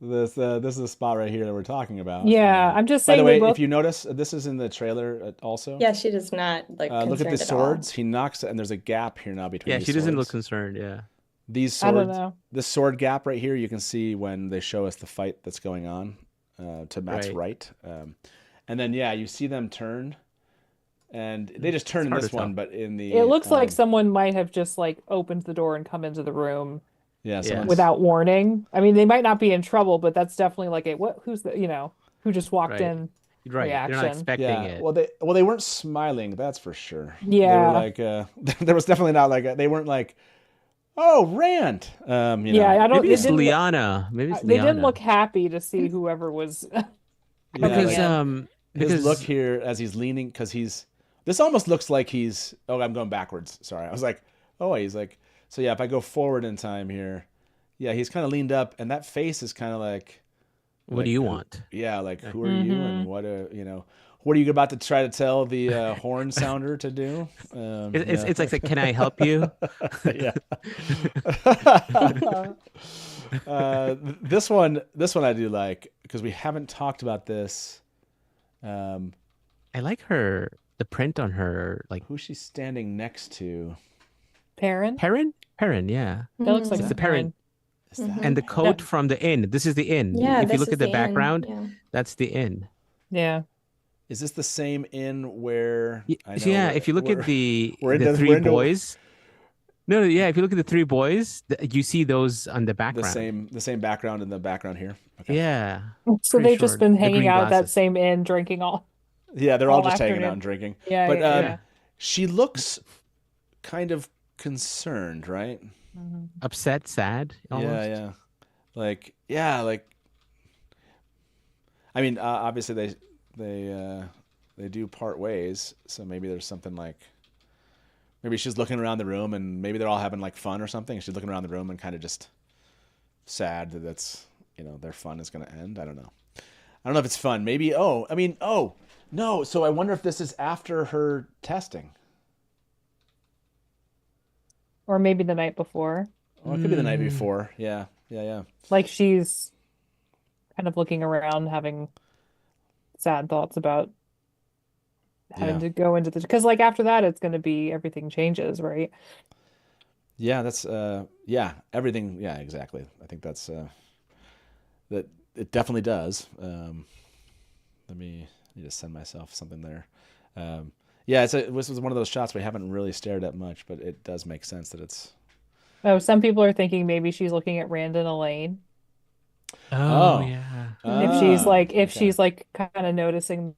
This is a spot right here that we're talking about. Yeah, I'm just saying. By the way, if you notice, this is in the trailer also. Yeah, she does not look at the swords. He knocks, and there's a gap here now between. Yeah, these she doesn't swords. look concerned. Yeah. These swords, I don't know. This sword gap right here, you can see when they show us the fight that's going on to Matt's right. And then, you see them turn. And they just turn in this one, but in the... It looks like someone might have just like opened the door and come into the room. Yeah, without warning. I mean, they might not be in trouble, but that's definitely like who's the, who just walked in reaction. They're not expecting it. Well, they weren't smiling, that's for sure. Yeah. They were like, there was definitely not like, they weren't like, oh, Rand. I don't. Maybe it's Liana. Maybe it's they Liana. didn't look happy to see whoever was. Because his look here as he's leaning, because this almost looks like he's. Oh, I'm going backwards. Sorry, I was like, oh, he's like. So if I go forward in time here, he's kind of leaned up, and that face is kind of like. What do you want? Yeah, like who are you, and what what are you about to try to tell the horn sounder to do? It's like, can I help you? Yeah. This one I do like, because we haven't talked about this. I like the print on her, like who's she standing next to? Perrin, yeah. That looks like it's the Perrin. And the coat from the inn. This is the inn. Yeah, if you look at the background, that's the inn. Yeah. Is this the same inn where? If you look at the three boys. No, if you look at the three boys, you see those on the background. The same background in the background here. Okay. Yeah. So they've just been hanging out at that same inn, drinking all. Yeah, they're all just hanging out and drinking. Yeah, but she looks kind of concerned, right? Mm-hmm. Upset, sad. Almost. Like. I mean, obviously they do part ways, so maybe there's something like. Maybe she's looking around the room, and maybe they're all having like fun or something. She's looking around the room and kind of just sad that that's their fun is going to end. I don't know. I don't know if it's fun. Maybe. No. So I wonder if this is after her testing, or maybe the night before. Oh, it could be the night before. Yeah. Like she's kind of looking around, having sad thoughts about having to go into because like after that it's going to be everything changes, right? Yeah, that's everything. Yeah, exactly. I think that's that it definitely does. Let me just send myself something there. This was one of those shots we haven't really stared at much, but it does make sense that it's. Oh, some people are thinking maybe she's looking at Rand and Elaine. Oh yeah. If she's like kind of noticing,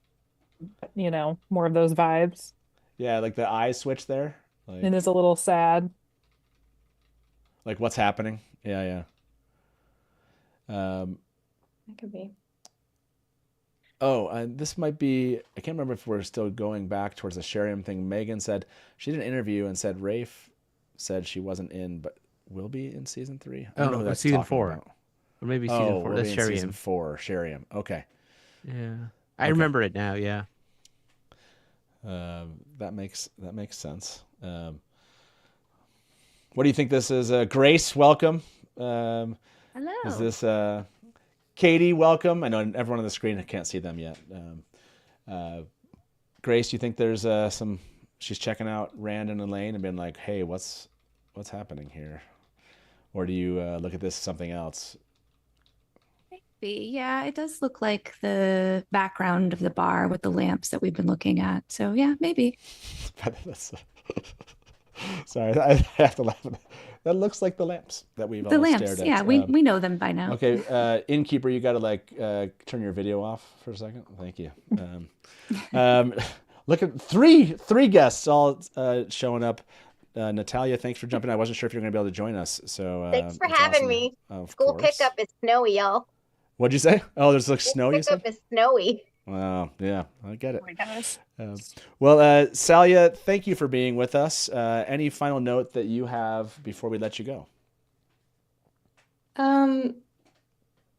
more of those vibes. Yeah, like the eyes switch there. And is a little sad. Like what's happening? Yeah. That could be. Oh, and this might be. I can't remember if we're still going back towards the Sheriam thing. Megan said she did an interview and said Rafe said she wasn't in, but will be in season 3. I don't know who that's season 4. About. Or maybe season 4. That's Sheriam. Season 4, Sheriam. Okay. Yeah, I remember it now. Yeah. That makes sense. What do you think this is? Grace, welcome. Hello. Is this Katie? Welcome. I know everyone on the screen can't see them yet. Grace, do you think there's some? She's checking out Rand and Elaine and been like, "Hey, what's happening here?" Or do you look at this as something else? Maybe. Yeah, it does look like the background of the bar with the lamps that we've been looking at. So yeah, maybe. Sorry, I have to laugh. That looks like the lamps that we've all stared at. Yeah, we know them by now. Okay, Innkeeper, you got to turn your video off for a second. Thank you. Look at three guests all showing up. Natalia, thanks for jumping in. I wasn't sure if you were going to be able to join us. So thanks for having awesome. me. School pickup is snowy, y'all. What'd you say? Oh, there's like snow. You said? Pickup is snowy. Wow, yeah, I get it. Oh my gosh. Well, Salia, thank you for being with us. Any final note that you have before we let you go?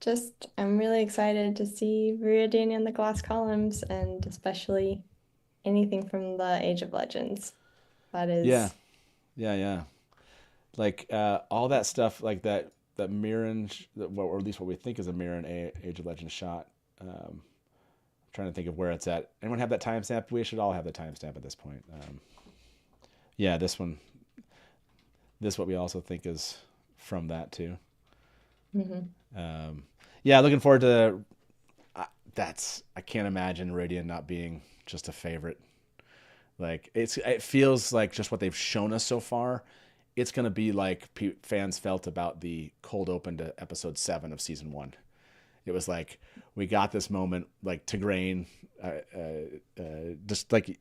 Just I'm really excited to see Viridian and the Glass Columns, and especially anything from the Age of Legends. That is. Yeah. Like all that stuff, like that Mirren, or at least what we think is a Mirren Age of Legends shot. I'm trying to think of where it's at. Anyone have that timestamp? We should all have the timestamp at this point. This one. This what we also think is from that too. Mm-hmm. Yeah, looking forward to I can't imagine Radiant not being just a favorite. Like it feels like just what they've shown us so far. It's going to be like fans felt about the cold open to episode 7 of season 1. It was like, we got this moment, like Tigraine, just like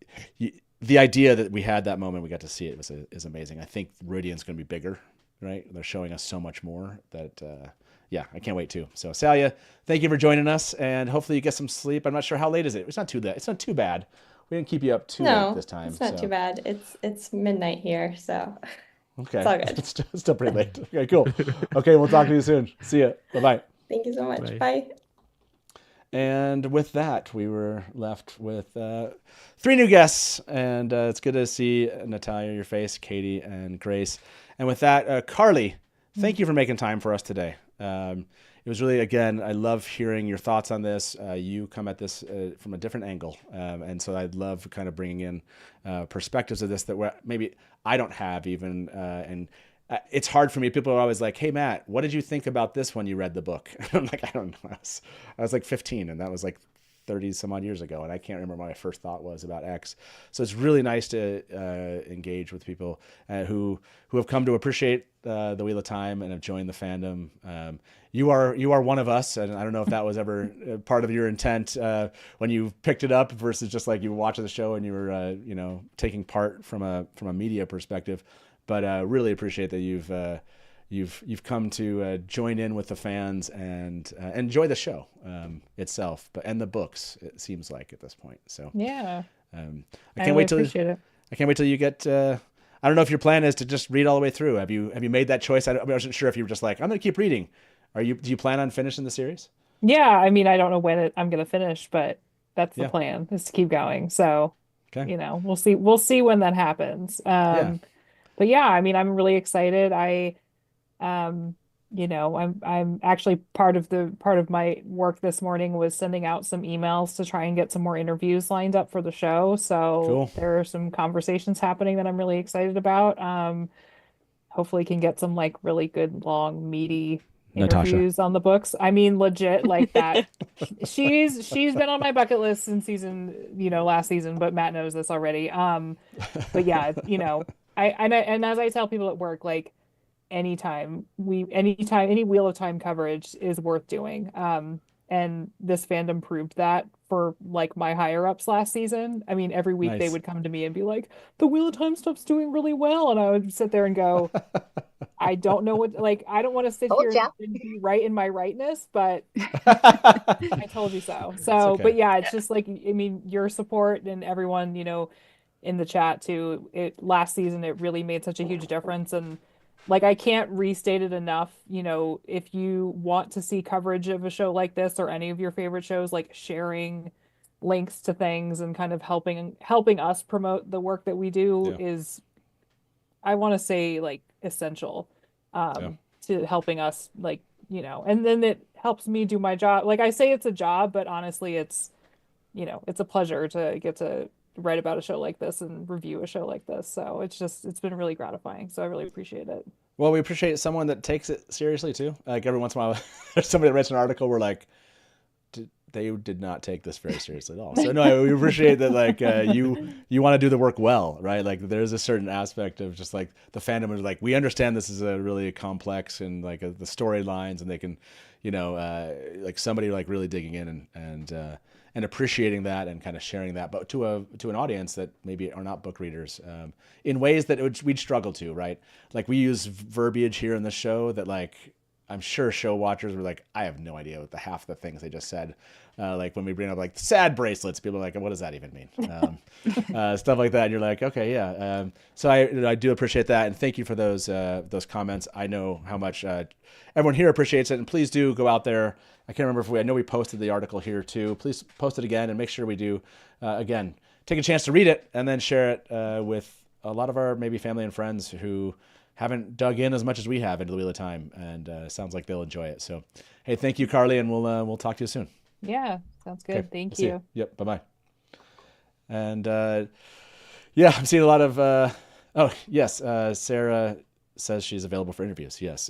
the idea that we had that moment, we got to see it is amazing. I think Radiant's going to be bigger, right? They're showing us so much more that, yeah, I can't wait too. So Salia, thank you for joining us, and hopefully you get some sleep. I'm not sure how late is it. It's not too bad. We didn't keep you up too late this time. It's not too bad. It's midnight here, so okay. It's all good. It's still pretty late. Okay, cool. Okay, we'll talk to you soon. See ya. Bye-bye. Thank you so much. Bye. And with that, we were left with 3 new guests, and it's good to see Natalia, your face, Katie, and Grace. And with that, Carly, thank you for making time for us today. It was really, again, I love hearing your thoughts on this. You come at this from a different angle. And so I'd love kind of bringing in perspectives of this that maybe I don't have even. And it's hard for me. People are always like, hey, Matt, what did you think about this when you read the book? I'm like, I don't know. I was like 15, and that was like 30 some odd years ago, and I can't remember what my first thought was about X. So it's really nice to engage with people who have come to appreciate the Wheel of Time and have joined the fandom. You are one of us, and I don't know if that was ever part of your intent when you picked it up versus just like you were watching the show and you were taking part from a media perspective. But really appreciate that you've come to join in with the fans and enjoy the show itself, and the books. It seems like at this point. So yeah, I can't wait till you get. I don't know if your plan is to just read all the way through. Have you made that choice? I wasn't sure if you were just like, I'm going to keep reading. Do you plan on finishing the series? Yeah, I mean, I don't know when I'm going to finish, but that's the plan, is to keep going. So, okay. We'll see when that happens. But yeah, I mean, I'm really excited. I'm actually part of my work this morning was sending out some emails to try and get some more interviews lined up for the show. So cool. There are some conversations happening that I'm really excited about. Hopefully can get some like really good, long, meaty interviews on the books. I mean, legit, like that. She's been on my bucket list since last season, but Matt knows this already. But yeah, and as I tell people at work, like anytime any Wheel of Time coverage is worth doing. And this fandom proved that for like my higher ups last season. I mean, every week they would come to me and be like, the Wheel of Time stuff's doing really well. And I would sit there and go, I don't know I don't want to sit here and be right in my rightness, but I told you so. So, okay. But yeah, it's just like, I mean, your support and everyone, in the chat too, last season, it really made such a huge difference. And like, I can't restate it enough. If you want to see coverage of a show like this or any of your favorite shows, like sharing links to things and kind of helping us promote the work that we do is, I want to say, like, essential to helping us, like, and then it helps me do my job. Like, I say it's a job, but honestly, it's a pleasure to get to write about a show like this and review a show like this. So it's been really gratifying. So I really appreciate it. Well, we appreciate someone that takes it seriously too. Like every once in a while, there's somebody that writes an article where like, they did not take this very seriously at all. So no, we appreciate that. Like you want to do the work well, right? Like there's a certain aspect of just like the fandom is like, we understand this is a really complex and like the storylines, and they can, like somebody like really digging in and appreciating that and kind of sharing that, but to an audience that maybe are not book readers, in ways that we'd struggle to, right? Like we use verbiage here in the show that like, I'm sure show watchers were like, I have no idea what half the things they just said. Like when we bring up like sad bracelets, people are like, what does that even mean? Stuff like that. And you're like, okay, yeah. So I do appreciate that. And thank you for those comments. I know how much everyone here appreciates it. And please do go out there. I can't remember I know we posted the article here too. Please post it again and make sure we do, again, take a chance to read it and then share it with a lot of our maybe family and friends who haven't dug in as much as we have into the Wheel of Time, and sounds like they'll enjoy it. So, hey, thank you, Carly, and we'll talk to you soon. Yeah, sounds good. Okay, thank you. Yep, bye-bye. And yeah, I'm seeing a lot of. Oh yes, Sarah says she's available for interviews. Yes.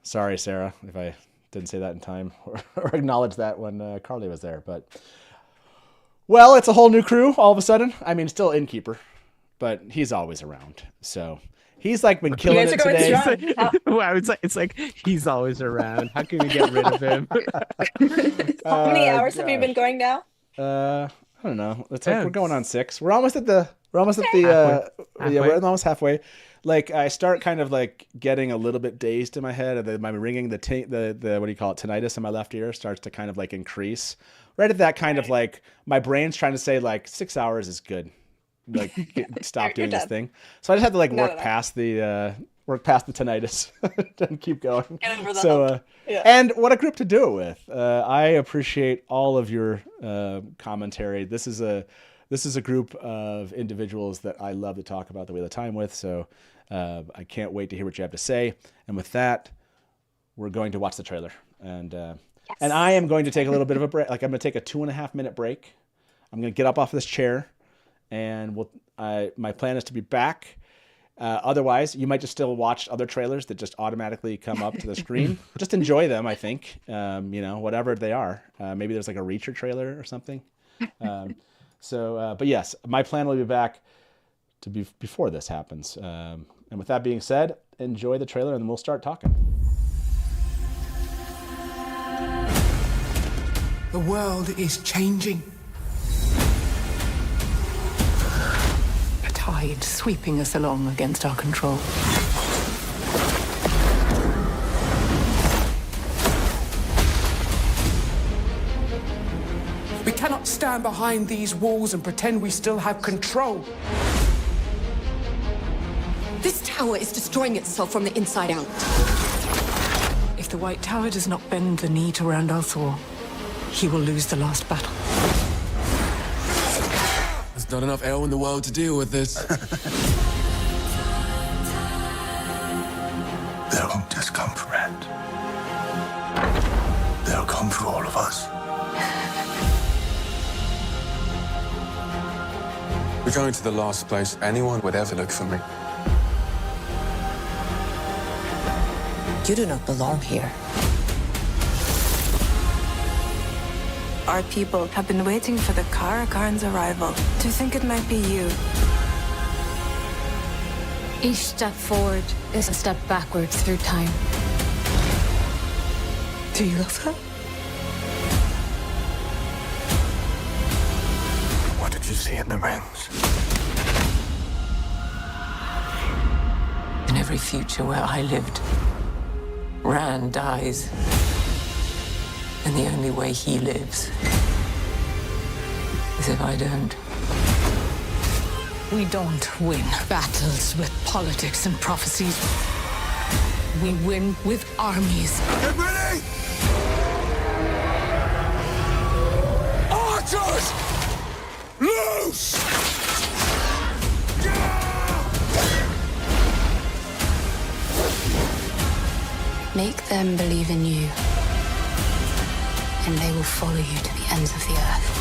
Sorry, Sarah, if I didn't say that in time or acknowledge that when Carly was there. But, well, it's a whole new crew all of a sudden. I mean, still Innkeeper, but he's always around. So he's like been killing it today. Wow, it's like he's always around. How can we get rid of him? How many hours have you been going now? I don't know. It's like we're going on 6. We're almost at the halfway. Yeah, we're almost halfway. Like I start kind of like getting a little bit dazed in my head, and then my ringing, the what do you call it, tinnitus in my left ear starts to kind of like increase. Right at that kind of like my brain's trying to say like 6 hours is good. Like stop doing this thing. So I just had to like work past the tinnitus and keep going. So and what a group to do it with. I appreciate all of your commentary. This is a group of individuals that I love to talk about the Wheel of Time with. So I can't wait to hear what you have to say. And with that, we're going to watch the trailer. And and I am going to take a little bit of a break. Like I'm going to take a 2.5 minute break. I'm going to get up off this chair, and my plan is to be back. Otherwise, you might just still watch other trailers that just automatically come up to the screen. Just enjoy them, I think. Whatever they are. Maybe there's like a Reacher trailer or something. But yes, my plan will be back to be before this happens. And with that being said, enjoy the trailer and then we'll start talking. The world is changing. A tide sweeping us along against our control. We cannot stand behind these walls and pretend we still have control. This tower is destroying itself from the inside out. If the White Tower does not bend the knee to Randall Thor, he will lose the last battle. There's not enough air in the world to deal with this. They won't just come for Rand. They'll come for all of us. We're going to the last place anyone would ever look for me. You do not belong here. Our people have been waiting for the Karakarn's arrival to think it might be you. Each step forward is a step backwards through time. Do you love her? What did you see in the rings? In every future where I lived, Rand dies. And the only way he lives is if I don't. We don't win battles with politics and prophecies. We win with armies. Get ready! Archers! Loose! Make them believe in you, and they will follow you to the ends of the earth.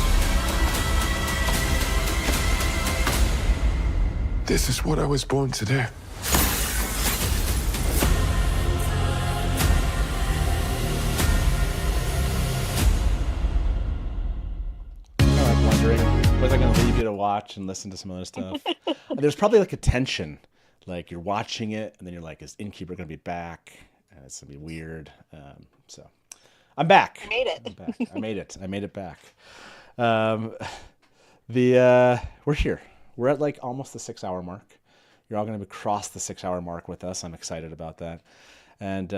This is what I was born to do. I'm wondering, was I going to leave you to watch and listen to some other stuff? There's probably like a tension. Like you're watching it, and then you're like, is Innkeeper going to be back? And it's going to be weird. So I'm back. I made it. I'm back. I made it. I made it back. We're here. We're at like almost the 6 hour mark. You're all going to cross the 6 hour mark with us. I'm excited about that. And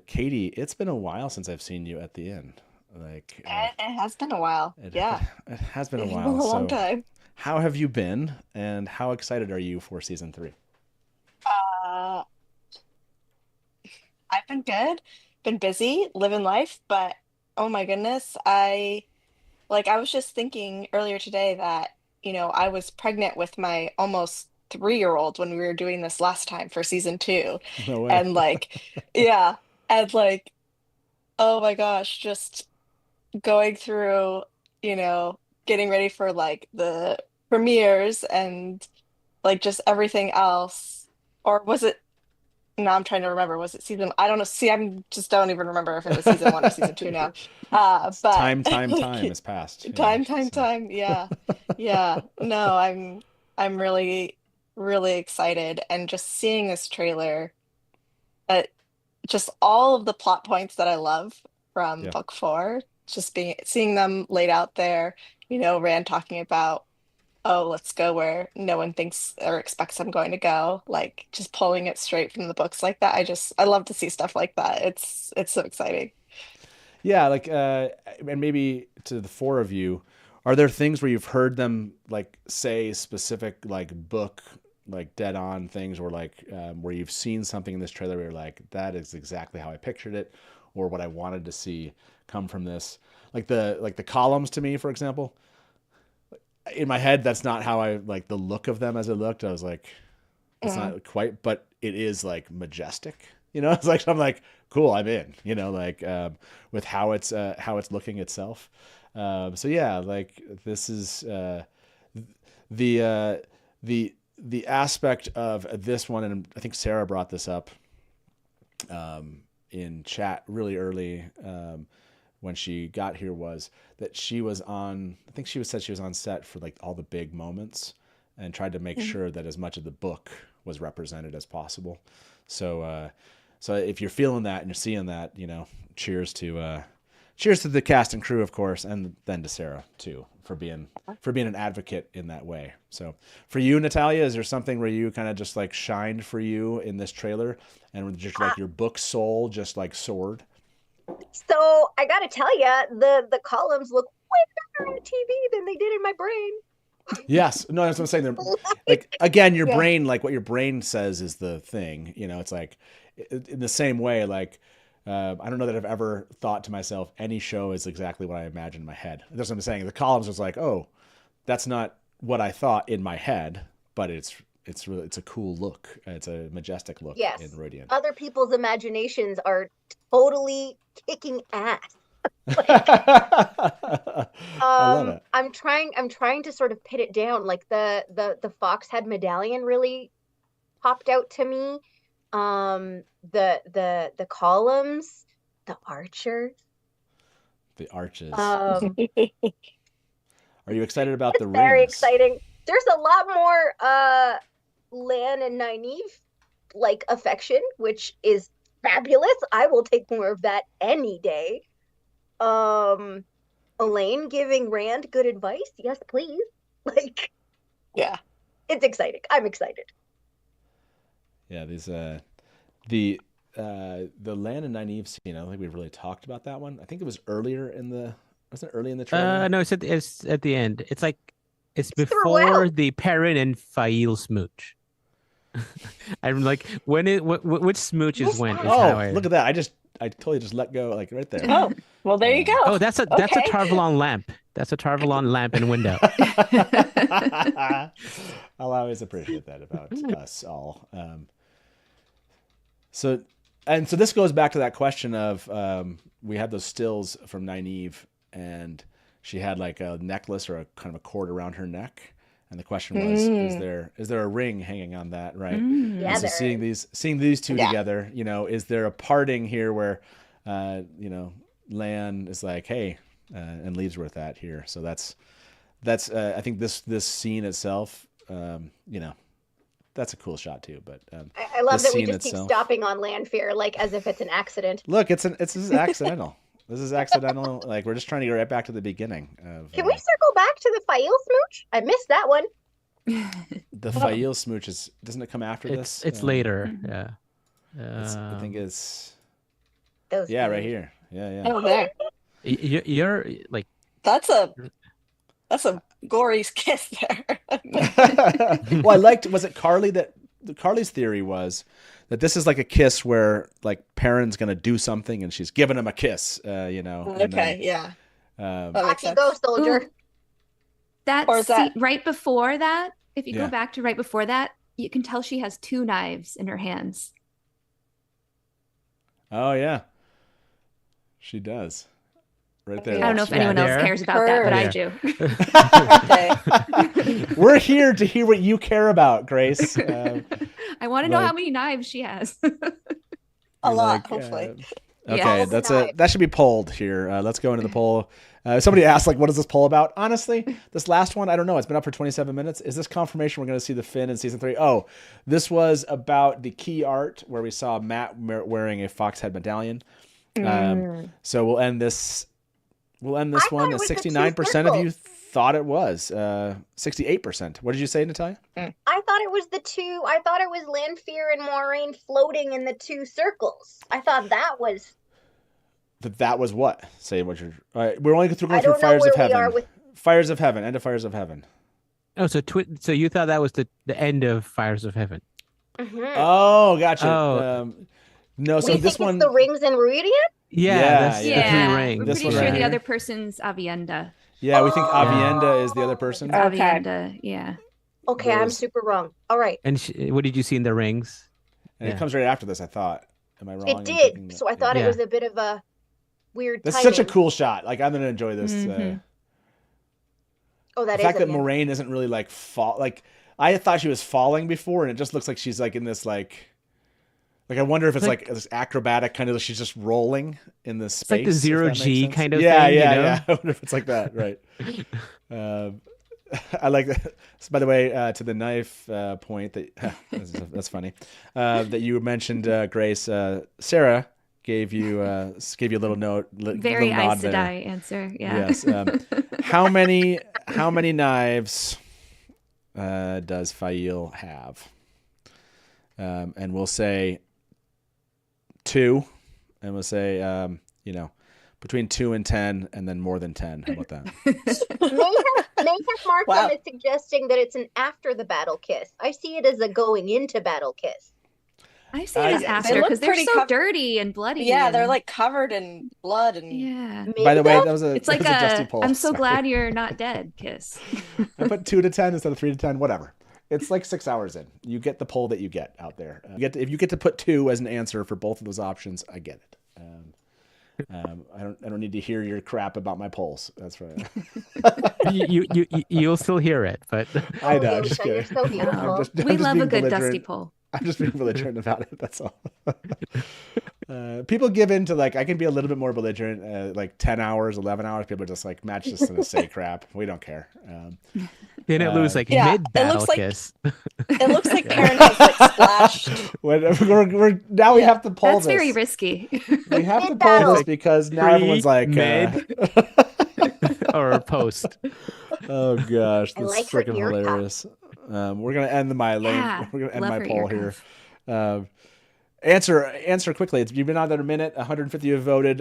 Katie, it's been a while since I've seen you at the inn. Like it has been a while. It has been a while. A long time. How have you been, and how excited are you for season 3? I've been good, been busy, living life, but oh my goodness, I was just thinking earlier today that, I was pregnant with my almost 3-year-old when we were doing this last time for season 2. No way. And yeah, and oh my gosh, just going through, getting ready for the premieres and just everything else. Or was it now I'm trying to remember. Was it season? I don't know. See, I'm just don't even remember if it was season 1 or season 2 now. But time like, has passed. Time. Yeah, yeah. No, I'm really, really excited, and just seeing this trailer, just all of the plot points that I love from book 4, just seeing them laid out there. Rand talking about, oh, let's go where no one thinks or expects I'm going to go. Like just pulling it straight from the books like that. I love to see stuff like that. It's so exciting. Yeah, like and maybe to the 4 of you, are there things where you've heard them like say specific like book like dead on things, or like where you've seen something in this trailer where you're like, that is exactly how I pictured it, or what I wanted to see come from this? Like the columns, to me, for example, in my head, that's not how I like the look of them as it looked. I was like, it's not quite, but it is like majestic. It's like, I'm like, cool, I'm in. Like with how it's looking itself. So yeah, like this is the aspect of this one, and I think Sarah brought this up in chat really early when she got here, was that she was on, I think she said she was on set for like all the big moments and tried to make sure that as much of the book was represented as possible. So if you're feeling that and you're seeing that, cheers to the cast and crew, of course, and then to Sarah too for being an advocate in that way. So for you, Natalia, is there something where you kind of just like shined for you in this trailer, and just like your book soul just like soared? So I gotta tell you, the columns look way better on the TV than they did in my brain. Yes, no, that's what I'm saying. They're, like, again, your brain, like what your brain says is the thing. It's like in the same way. Like I don't know that I've ever thought to myself, any show is exactly what I imagined in my head. That's what I'm saying. The columns was like, oh, that's not what I thought in my head, but it's a cool look. It's a majestic look. Yes. In Radiant. Other people's imaginations are totally kicking ass. I love it. I'm trying to sort of pin it down. Like the fox head medallion really popped out to me. The columns, the archers. The arches. Are you excited about the rings? Very exciting. There's a lot more Lan and Nynaeve like affection, which is fabulous. I will take more of that any day. Elaine giving Rand good advice. Yes, please. Like, yeah, it's exciting. I'm excited. Yeah, these the Lan and Nynaeve scene. I don't think we've really talked about that one. I think it was earlier in the. Wasn't it early in the trailer? No, it's at the end. It's like it's before the Perrin and Fail smooch. I'm like, which smooch is when? Is look at that! I totally just let go, like right there. Oh, well, there you go. Oh, that's a Tarvalon lamp. That's a Tarvalon lamp and window. I'll always appreciate that about us all. So this goes back to that question of we had those stills from Nynaeve, and she had like a necklace or a kind of a cord around her neck. And the question was, is there a ring hanging on that, right? Yeah, so seeing these two together, is there a parting here where, Lan is like, hey, and leaves with that here. So that's I think this scene itself, that's a cool shot too. But I love that we just keep stopping on Lanfear, like as if it's an accident. Look, this is accidental. This is accidental. Like, we're just trying to get right back to the beginning. Can we circle back to the Fael smooch? I missed that one. The Fael smooch doesn't it come after this? It's later. Yeah. I think it's. Those right here. Yeah. Oh, there. You're like. That's a gory's kiss there. Well, I liked. Was it Carly that? Carly's theory was that this is like a kiss where like Perrin's gonna do something and she's giving him a kiss, Okay, yeah. That makes sense. Go, soldier. That right before that, if you go back to right before that, you can tell she has 2 knives in her hands. Oh yeah, she does. Right there. I don't know if anyone else cares about that, but I do. We're here to hear what you care about, Grace. I want to know how many knives she has. A lot, hopefully. Okay, that should be polled here. Let's go into the poll. Somebody asked, like, what is this poll about? Honestly, this last one, I don't know. It's been up for 27 minutes. Is this confirmation we're going to see the Finn in season 3? Oh, this was about the key art where we saw Matt wearing a fox head medallion. So we'll end this. We'll end this one. 69% of you thought it was. 68%. What did you say, Natalia? I thought it was the two. I thought it was Lanfear and Moiraine floating in the two circles. I thought that was. That was what? Say what you're. All right, we're only going through Fires of Heaven. Fires of Heaven. End of Fires of Heaven. Oh, so you thought that was the end of Fires of Heaven? Mm-hmm. Oh, gotcha. Oh. No, so this one. It's the rings in Rhuidian? Yeah. We're pretty sure the other person's Avienda. Yeah, we think Avienda is the other person. Avienda, yeah. Okay, I'm super wrong. All right. And what did you see in the rings? And it comes right after this, I thought. Am I wrong? It did. So I thought it was a bit of a weird That's timing. such a cool shot. Like, I'm going to enjoy this. Oh, that the is fact that Moiraine isn't really like fall. Like, I thought she was falling before, and it just looks like she's like in this like I wonder if it's like this acrobatic kind of. She's just rolling in this space. It's like the zero G kind of thing. Yeah. I wonder if it's like that, right? I like that. So, by the way, to the knife point that that's funny that you mentioned, Grace. Sarah gave you a little note. Very little Aes Sedai answer. Yeah. Yes. How many knives does Fail have? And we'll say 2, and we'll say between 2 and 10, and then more than 10. How about that? Mayhem Markham is suggesting that it's an after the battle kiss. I see it as a going into battle kiss. I see it as after because they're so dirty and bloody. Yeah, they're like covered in blood and. Yeah. By the way, that was a. It's like a Dusty poll. I'm so glad you're not dead kiss. I put 2 to 10 instead of 3 to 10. Whatever. It's like 6 hours in. You get the poll that you get out there. If you get to put 2 as an answer for both of those options, I get it. I don't need to hear your crap about my polls. That's right. You'll still hear it, but I know. I'm just kidding. So beautiful. We love a good Dusty poll. I'm just being belligerent about it. That's all. People give in to I can be a little bit more belligerent. 10 hours, 11 hours. People are just like, Matt's just gonna say crap. We don't care. Then it lose mid battle kiss. It looks like Karen has splashed. Now we have to poll That's this. very risky. We have to poll this because now everyone's like mid or post. Oh gosh, that's freaking hilarious. We're gonna end my poll here. Answer quickly. You've been on there a minute. 150 have voted.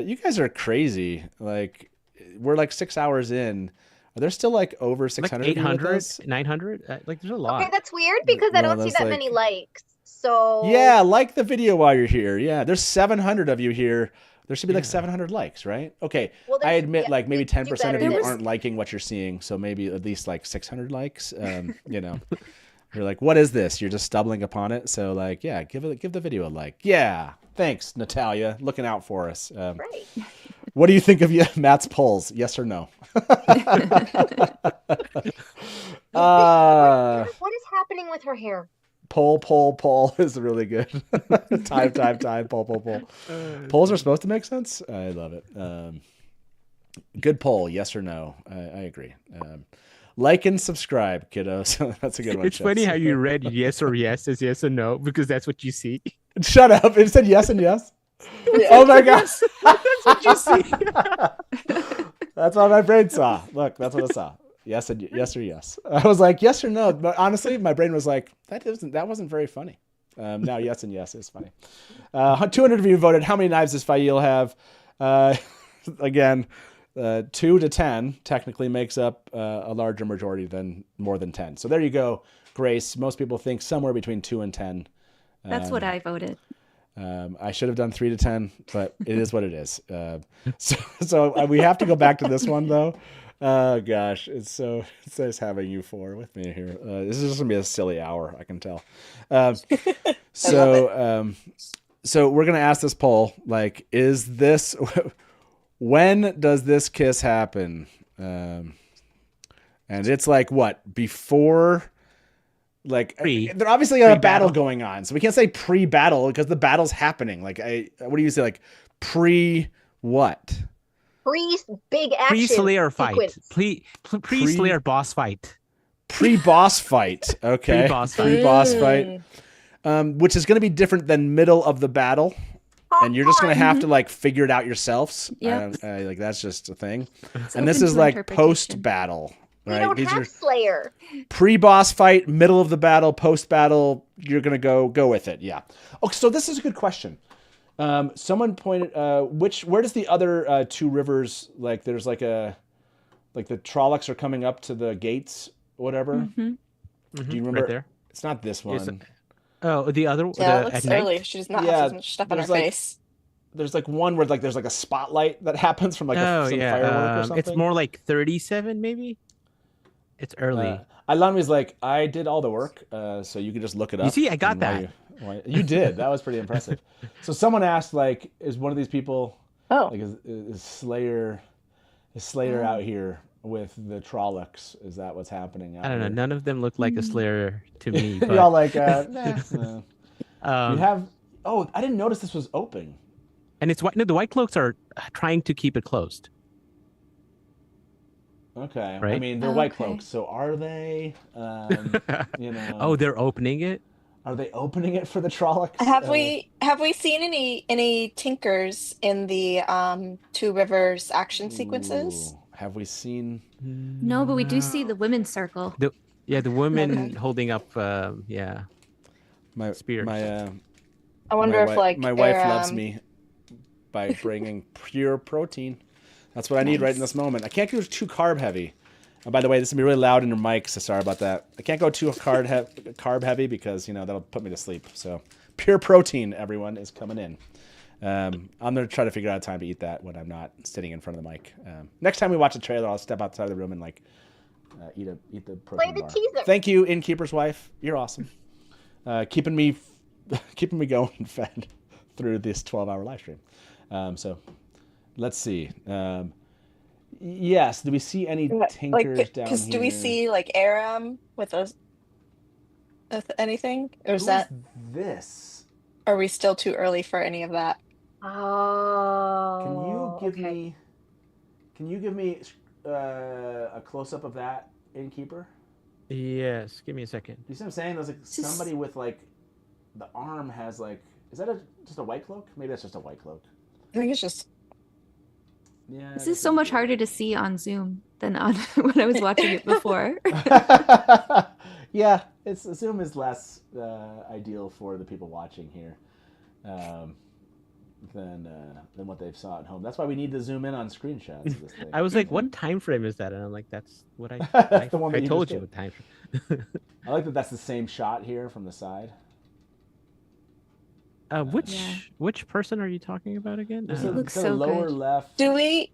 You guys are crazy. Like, we're 6 hours in. Are there still over 600? 800, 900? There's a lot. Okay, that's weird because I don't see that many likes. So yeah, like the video while you're here. Yeah, there's 700 of you here. There should be 700 likes, right? Okay, well, I admit maybe 10% of you aren't liking what you're seeing, so maybe at least 600 likes. You're like, what is this? You're just stumbling upon it. So give the video a like. Yeah, thanks, Natalia, looking out for us. Right. What do you think of Matt's polls? Yes or no? What is happening with her hair? Poll is really good. time, poll. Polls are supposed to make sense. I love it. Good poll, yes or no. I agree. Like and subscribe, kiddos. That's a good one. It's funny how you read yes or yes as yes or no because that's what you see. Shut up! It said yes and yes. Oh my gosh! That's what you see. That's what my brain saw. Look, that's what it saw. Yes or yes. I was like yes or no, but honestly, my brain was like that wasn't very funny. Now yes and yes is funny. 200 of you voted. How many knives does Fail have? Again, 2 to 10 technically makes up a larger majority than more than 10. So there you go, Grace. Most people think somewhere between 2 and 10. That's what I voted. I should have done 3 to 10, but it is what it is. So we have to go back to this one though. Oh gosh, it's nice having you 4 with me here. This is just gonna be a silly hour, I can tell. So we're gonna ask this poll: is this when does this kiss happen? And it's what before. Like they're obviously a battle going on, so we can't say pre-battle because the battle's happening. Like what do you say? Like pre what? Big action. Pre-Slayer fight. Pre-Slayer boss fight. Pre-boss fight. Okay. Pre-boss fight. Which is going to be different than middle of the battle. And you're just going to have to like figure it out yourselves. Yep. Like that's just a thing. And this is like post-battle. We don't have Slayer. Pre-boss fight, middle of the battle, post-battle. You're going to go with it. Yeah. Oh, so this is a good question. Someone pointed, where does the other two rivers, like there's like the Trollocs are coming up to the gates, whatever. Mm-hmm. Do you remember? Right there. It's not this one. The other one? Yeah, it looks early. She does not have as much stuff on her face. There's like one where like there's like a spotlight that happens from like some firework or something. It's more like 37 maybe. It's early. Alani's like, I did all the work, so you can just look it up. You see, I got that. You did. That was pretty impressive. So someone asked, like, is one of these people, like, is Slayer out here with the Trollocs? Is that what's happening? I don't know. None of them look like a Slayer to me. You're all like, nah. You have. Oh, I didn't notice this was open. And it's white. No, the White Cloaks are trying to keep it closed. Okay. Right? I mean, they're White Cloaks, so are they? Oh, they're opening it? Are they opening it for the Trollocs? Have we seen any Tinkers in the Two Rivers action sequences? Have we seen? No, but we do see the women's circle. The women holding up, my spears. I wonder if my wife loves me by bringing pure protein. That's what I need right in this moment. I can't go too carb heavy. And by the way, this is gonna be really loud in your mic, so sorry about that. I can't go too carb heavy because that'll put me to sleep. So pure protein, everyone, is coming in. I'm gonna try to figure out a time to eat that when I'm not sitting in front of the mic. Next time we watch a trailer, I'll step outside of the room and like eat the protein bar. Teaser. Thank you, Innkeeper's wife. You're awesome. Keeping me going and fed through this 12-hour live stream. So let's see. Yes. Do we see any Tinkers down here? Do we see like Aram with anything, or is that this? Are we still too early for any of that? Oh. Can you give me a close up of that, Innkeeper? Yes. Give me a second. You see what I'm saying? There's like somebody with like the arm has like. Is that just a White Cloak? Maybe that's just a White Cloak. I think it's just. Yeah. This is so much harder to see on Zoom than on when I was watching it before. Yeah, Zoom is less ideal for the people watching here than what they've saw at home. That's why we need to zoom in on screenshots of this thing. I was like, what time frame is that? And I'm like, that's what I told you what time frame. I like that that's the same shot here from the side. Which person are you talking about again? It looks so lower good. Left. Do we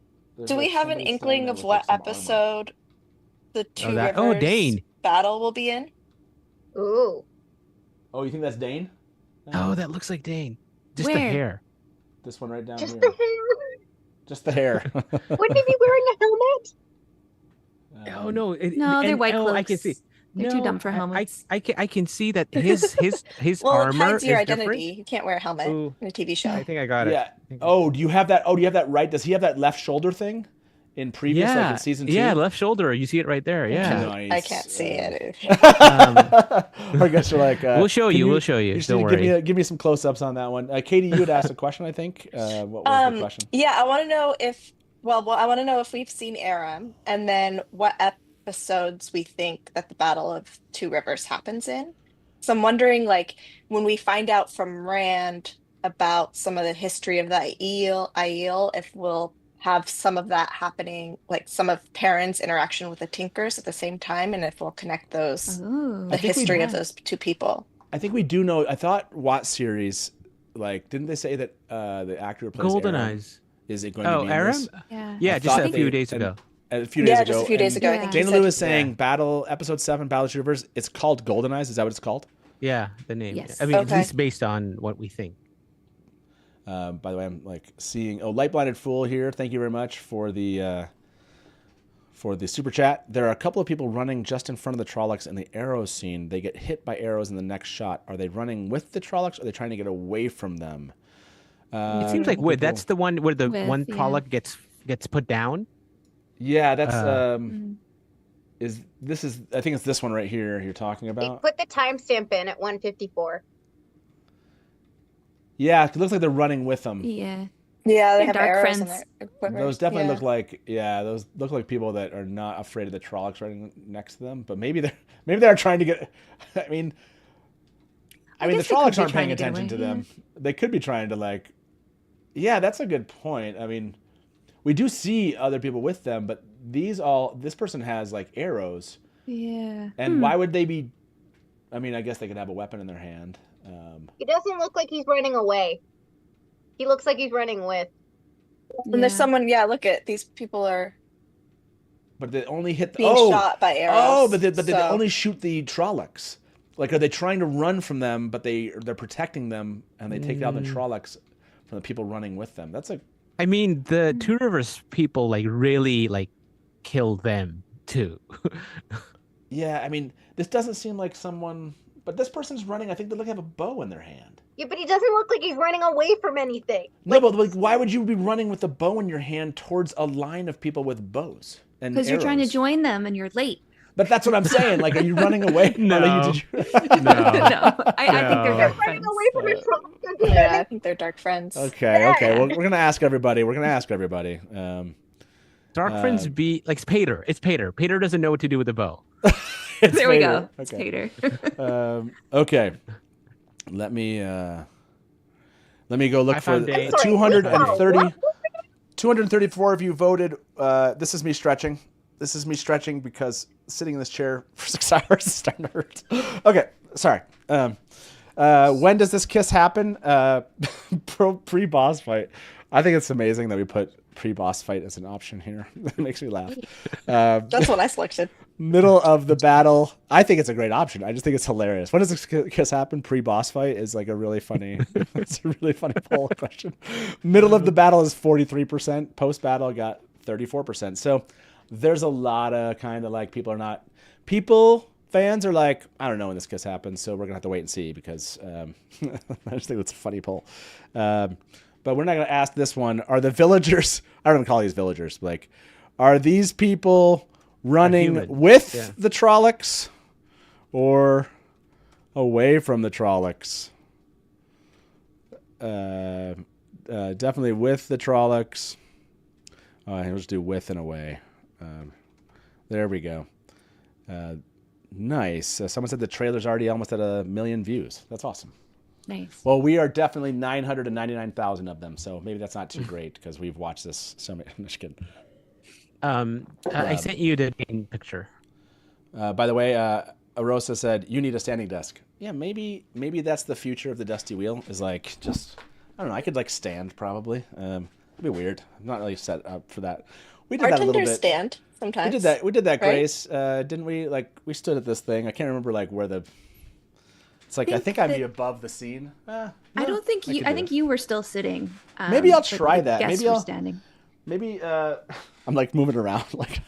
have an inkling of what episode the Two Rivers Dane battle will be in? Ooh. Oh, you think that's Dane? Oh, that looks like Dane. Just Where? the hair. This one right down Just here. the hair. Just the hair. Wouldn't he be wearing a helmet? Oh no! They're White Cloaks. I can see. They're too dumb for helmets. I can see that his well, armor it hides your is identity. different. You can't wear a helmet in a TV show. I think I got it. Yeah. Oh, do you have that? Oh, do you have that right? Does he have that left shoulder thing in previous, like in season 2? Yeah, left shoulder. You see it right there. Yeah. Nice. I can't see it. I guess you're like. We'll show you. We'll show you. Don't worry. Give me some close-ups on that one. Katie, you had asked a question, I think. What was the question? Yeah, I want to know if. Well, I want to know if we've seen Aram, and then what episodes we think that the Battle of Two Rivers happens in. So I'm wondering, like, when we find out from Rand about some of the history of the Aiel, if we'll have some of that happening, like some of Perrin's interaction with the Tinkers at the same time, and if we'll connect those, the history of those two people. I think we do know. I thought Watt series, like, didn't they say that the actor who plays Golden Aram, Eyes. Is it going to be in Aram? this? Yeah, just a few days ago. A few days ago. Just a few days ago. I think Dana Lou was saying episode 7, Battle of the Rivers. It's called Golden Eyes. Is that what it's called? Yeah, the name. Yes. I mean, at least based on what we think. By the way, I'm like seeing Light Blinded Fool here. Thank you very much for the for the super chat. There are a couple of people running just in front of the Trollocs in the arrow scene. They get hit by arrows in the next shot. Are they running with the Trollocs, or are they trying to get away from them? It seems like wood. That's the one where the one Trolloc gets put down. Yeah, that's I think it's this one right here you're talking about. They put the timestamp in at 1:54. Yeah, it looks like they're running with them. Yeah. Yeah, they have dark arrows friends. in their equipment. Those definitely look like people that are not afraid of the Trollocs running next to them. But maybe they're trying to get. I mean, the Trollocs aren't paying attention to them. They could be trying to like. Yeah, that's a good point. I mean, we do see other people with them, but this person has like arrows. Yeah. And why would they be? I mean, I guess they could have a weapon in their hand. He doesn't look like he's running away. He looks like he's running with. And there's someone. Yeah, look at these people are. But they only hit being shot by arrows. Oh, but they only shoot the Trollocs. Like, are they trying to run from them? But they're protecting them, and they take out the Trollocs from the people running with them. That's I mean, the Two Rivers people like really like kill them too. Yeah, I mean, this doesn't seem like someone. But this person's running. I think they have a bow in their hand. Yeah, but he doesn't look like he's running away from anything. No, but like, why would you be running with a bow in your hand towards a line of people with bows and Because you're trying to join them and you're late. But that's what I'm saying. Like, are you running away? No. No. I think they're dark friends. Running away from it. Yeah, I think they're dark friends. Okay. Well, we're gonna ask everybody. Dark friends be like Pater. It's Pater. Pater doesn't know what to do with a bow. There we go. Okay. It's Pater. Okay. Let me go look for 234 of you voted. This is me stretching. Because sitting in this chair for 6 hours is starting to hurt. Okay, sorry. When does this kiss happen? Pre-boss fight. I think it's amazing that we put pre-boss fight as an option here. That makes me laugh. That's what I selected. Middle of the battle. I think it's a great option. I just think it's hilarious. When does this kiss happen? Pre-boss fight is like a really funny. It's a really funny poll question. Middle of the battle is 43%. Post-battle got 34%. So there's a lot of kind of like fans are like, I don't know when this kiss happens, so we're gonna have to wait and see because I just think that's a funny poll. But we're not gonna ask this one. Are the villagers? I don't even call these villagers. Like, are these people running with the Trollocs or away from the Trollocs? Definitely with the Trollocs. I'll just do with and away. There we go. Nice. Someone said the trailer's already almost at 1 million views. That's awesome. Nice. Well, we are definitely 999,000 of them, so maybe that's not too great because we've watched this so many. I'm just kidding. I sent you the main picture. By the way, Arosa said you need a standing desk. Yeah, maybe that's the future of the Dusty Wheel. Is like just I don't know. I could like stand probably. It'd be weird. I'm not really set up for that. We did that a little bit. Stand sometimes. We did that, right? Grace. Didn't we? Like we stood at this thing. I can't remember like where the. It's like I think I'd be above the scene. I don't think you. I think you were still sitting. Maybe I'll try that. Maybe I'll standing. Maybe I'm like moving around like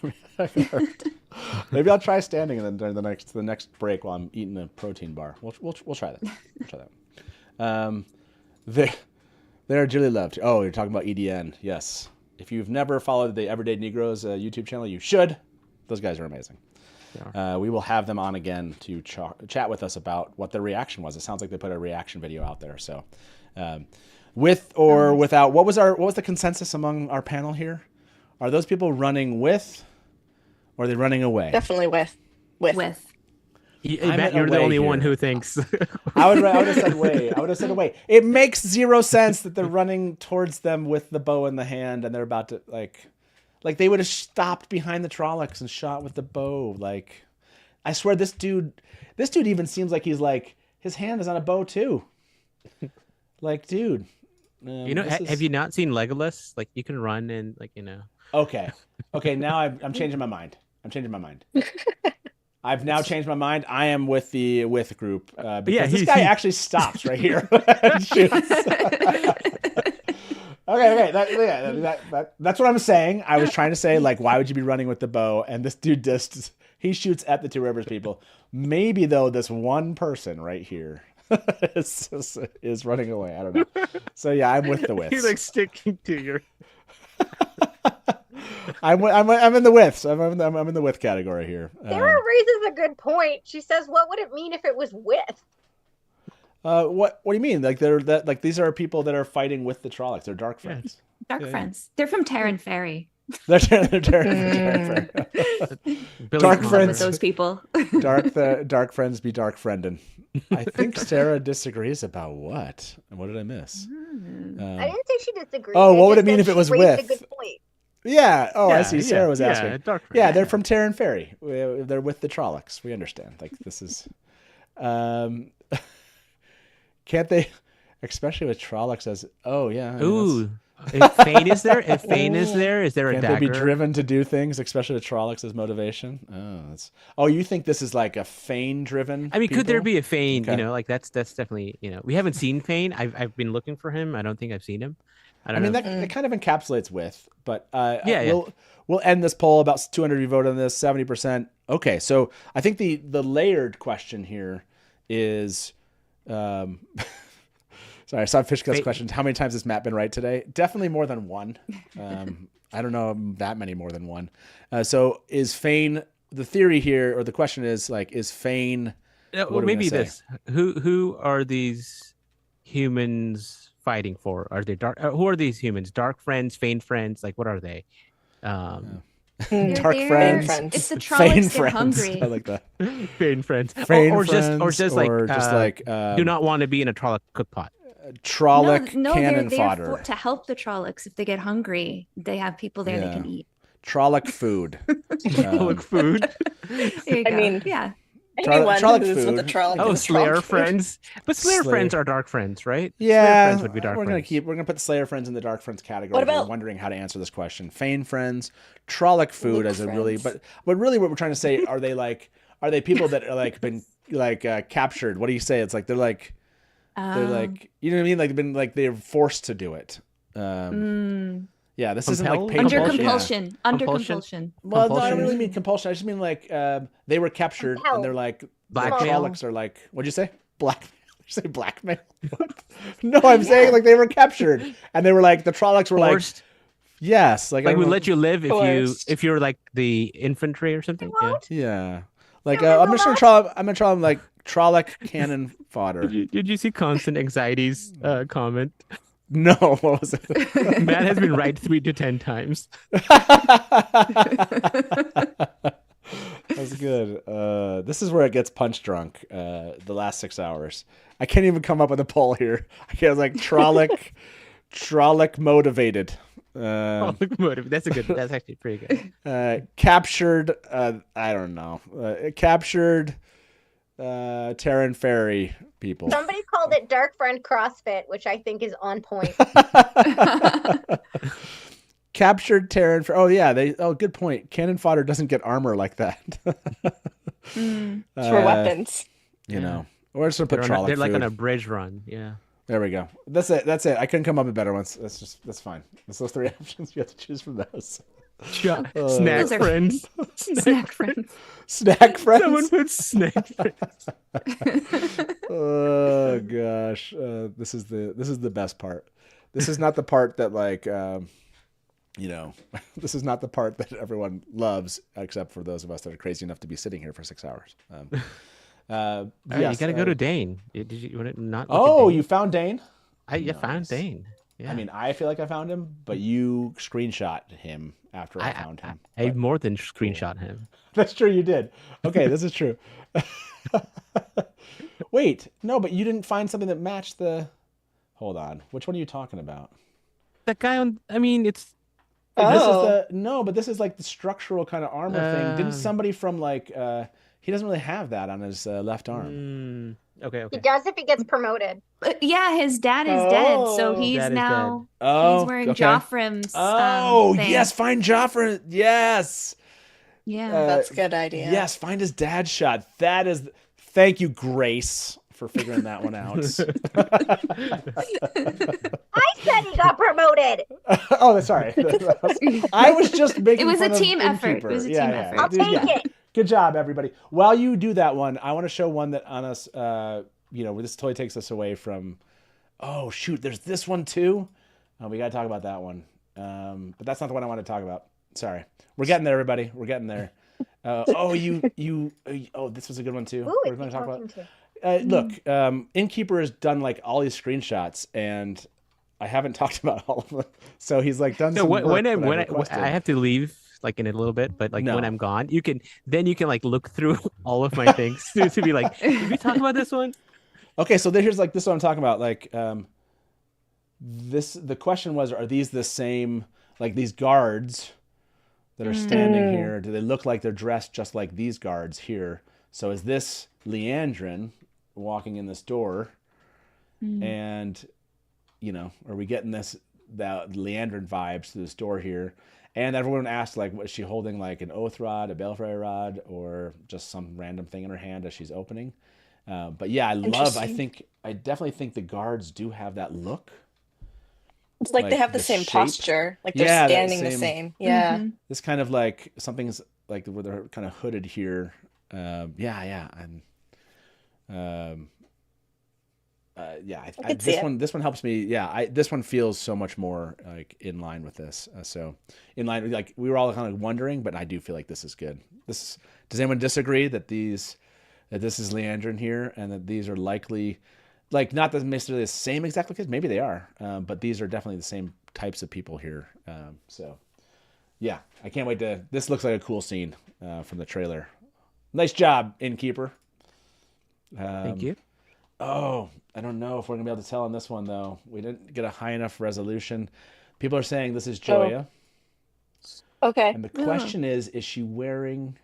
maybe I'll try standing and then during the next break while I'm eating a protein bar. We'll try that. We'll try that. They're dearly loved. Oh, you're talking about EDN. Yes. If you've never followed the Everyday Negroes YouTube channel, you should. Those guys are amazing. Yeah. We will have them on again to chat with us about what the reaction was. It sounds like they put a reaction video out there. So, with or without, what was the consensus among our panel here? Are those people running with, or are they running away? Definitely with. Matt, you're the only one who thinks. I would have said away. It makes zero sense that they're running towards them with the bow in the hand and they're about to like they would have stopped behind the Trollocs and shot with the bow. Like, I swear this dude even seems like he's like his hand is on a bow too. Like, dude. Have you not seen Legolas? Like, you can run and like, Okay. Now I'm changing my mind. I've now changed my mind. I am with the group because this guy actually stops right here. And shoots. Okay. That's what I'm saying. I was trying to say, like, why would you be running with the bow? And this dude he shoots at the Two Rivers people. Maybe though, this one person right here is running away. I don't know. So yeah, I'm with the withs. You're like sticking to your. I'm in the withs. I'm in the with category here. Sarah raises a good point. She says, "What would it mean if it was with?" What do you mean? Like these are people that are fighting with the Trollocs. They're dark friends. Dark friends. They're from Terran Ferry. They're Terran Ferry. Dark friends. Those people. Dark friends be dark friendin'. I think Sarah disagrees about what? What did I miss? I didn't say she disagreed. Oh, what would it mean if it was with? A good point. Yeah. Oh, I see. Sarah was asking. Yeah, they're from Terran Ferry. They're with the Trollocs. We understand. Like this is. Can't they, especially with Trollocs as? Oh yeah. Ooh. If Fane is there, is there a dagger? Can't they be driven to do things, especially with Trollocs as motivation? Oh, you think this is like a Fane-driven? I mean, people? Could there be a Fane? Okay. You know, like that's definitely, you know, we haven't seen Fane. I've been looking for him. I don't think I've seen him. I mean, that kind of encapsulates with, but we'll end this poll. About 200 of you voted on this, 70%. Okay, so I think the layered question here is. Sorry, I saw Fishgut's question. How many times has Matt been right today? Definitely more than one. I don't know that many more than one. So is Fane, the theory here, or the question is, like, is Fane... Well, maybe this. Who are these humans fighting for? Are they dark? Who are these humans? Dark friends, Fane friends? Like, what are they? Dark friends. It's the Trollocs. They're hungry. I like that. Fane friends. Or just like do not want to be in a Trolloc cookpot. Trolloc cannon they're fodder. to help the Trollocs if they get hungry. They have people there they can eat. Trolloc food. Trolloc food. I mean, yeah. Anyone Trolloc who's food. with a Trolloc. Oh, Slayer friends. But Slayer friends are dark friends, right? Yeah, Slayer friends would be dark we're friends. gonna put the Slayer friends in the dark friends category. What about... We're wondering how to answer this question. Fane friends, Trolloc food as a really, but really what we're trying to say, are they people that are like been like captured? What do you say? It's like they're like you know what I mean? Like been like they're forced to do it. Yeah, this isn't like under compulsion. Yeah. Under compulsion. Well, no, I don't really mean compulsion. I just mean like they were captured and they're like blackmail. Trollocs are like, what'd you say? Blackmail. Did you say blackmail? No, I'm saying like they were captured and they were like the Trollocs were forced. Like, yes, like we let you live if you're like the infantry or something. Yeah. Like I'm just gonna try them like Trolloc cannon fodder. Did you see Constant Anxiety's comment? No, what was it? Matt has been right 3 to 10 times. That's good. This is where it gets punch drunk. The last 6 hours. I can't even come up with a poll here. I was like Trolloc motivated. That's actually pretty good. Captured. I don't know. Captured. Terran Ferry people. Somebody called it Dark Friend CrossFit, which I think is on point. Captured Terran. Oh yeah, good point. Cannon fodder doesn't get armor like that. It's for weapons. You know, or just put Trolloc. They're like on a bridge run. Yeah. There we go. That's it. I couldn't come up with better ones. That's fine. That's those 3 options. You have to choose from those. Snack friends. Snack friends. Snack friends. Someone put snack friends. Oh gosh, this is the best part. This is not the part that like this is not the part that everyone loves, except for those of us that are crazy enough to be sitting here for 6 hours. Yes, you got to go to Dane. Did you want to not? Oh, you found Dane? I found Dane. Yeah. I mean, I feel like I found him, but you screenshot him after I found him. I more than screenshot him. That's true, you did. Okay, this is true. Wait, no, but you didn't find something that matched the... Hold on. Which one are you talking about? That guy on... I mean, it's... But this is like the structural kind of armor thing. Didn't somebody from like... he doesn't really have that on his left arm. Okay. He does if he gets promoted. Yeah, his dad is dead, so he's now he's wearing Joffrim's. thing. Yes, find Joffrim. Yes. Yeah, that's a good idea. Yes, find his dad's shot. That is. Thank you, Grace, for figuring that one out. I said he got promoted. Oh, sorry. I was just making. It was fun a team of effort. Innkeeper. It was a team effort. I'll take it. Good job, everybody. While you do that one, I want to show one that on us. This totally takes us away from. Oh shoot! There's this one too. Oh, we got to talk about that one. But that's not the one I want to talk about. Sorry. We're getting there, everybody. We're getting there. This was a good one too. Ooh, We're going to talk about. Look, Innkeeper has done like all these screenshots, and I haven't talked about all of them. So he's like done. So when I have to leave like in a little bit, but like when I'm gone, you can like look through all of my things to be like, did we talk about this one? Okay, so here's like this is what I'm talking about. Like, the question was, are these the same? Like these guards that are standing here, do they look like they're dressed just like these guards here? So is this Leandrin walking in this door? And, are we getting that Leandrin vibes through this door here? And everyone asked, like, was she holding like an oath rod, a belfry rod, or just some random thing in her hand as she's opening? But yeah, I definitely think the guards do have that look. It's like they have the same posture, like they're standing the same. Yeah. Mm-hmm. This kind of like something's like where they're kind of hooded here. This one helps me. Yeah, this one feels so much more like in line with this. So in line, like we were all kind of wondering, but I do feel like this is good. Does anyone disagree that this is Leandrin here, and that these are likely? Like, not necessarily the same exact location. Maybe they are, but these are definitely the same types of people here. So, yeah, I can't wait to... This looks like a cool scene from the trailer. Nice job, Innkeeper. Thank you. Oh, I don't know if we're going to be able to tell on this one, though. We didn't get a high enough resolution. People are saying this is Joya. Okay. And the question is she wearing...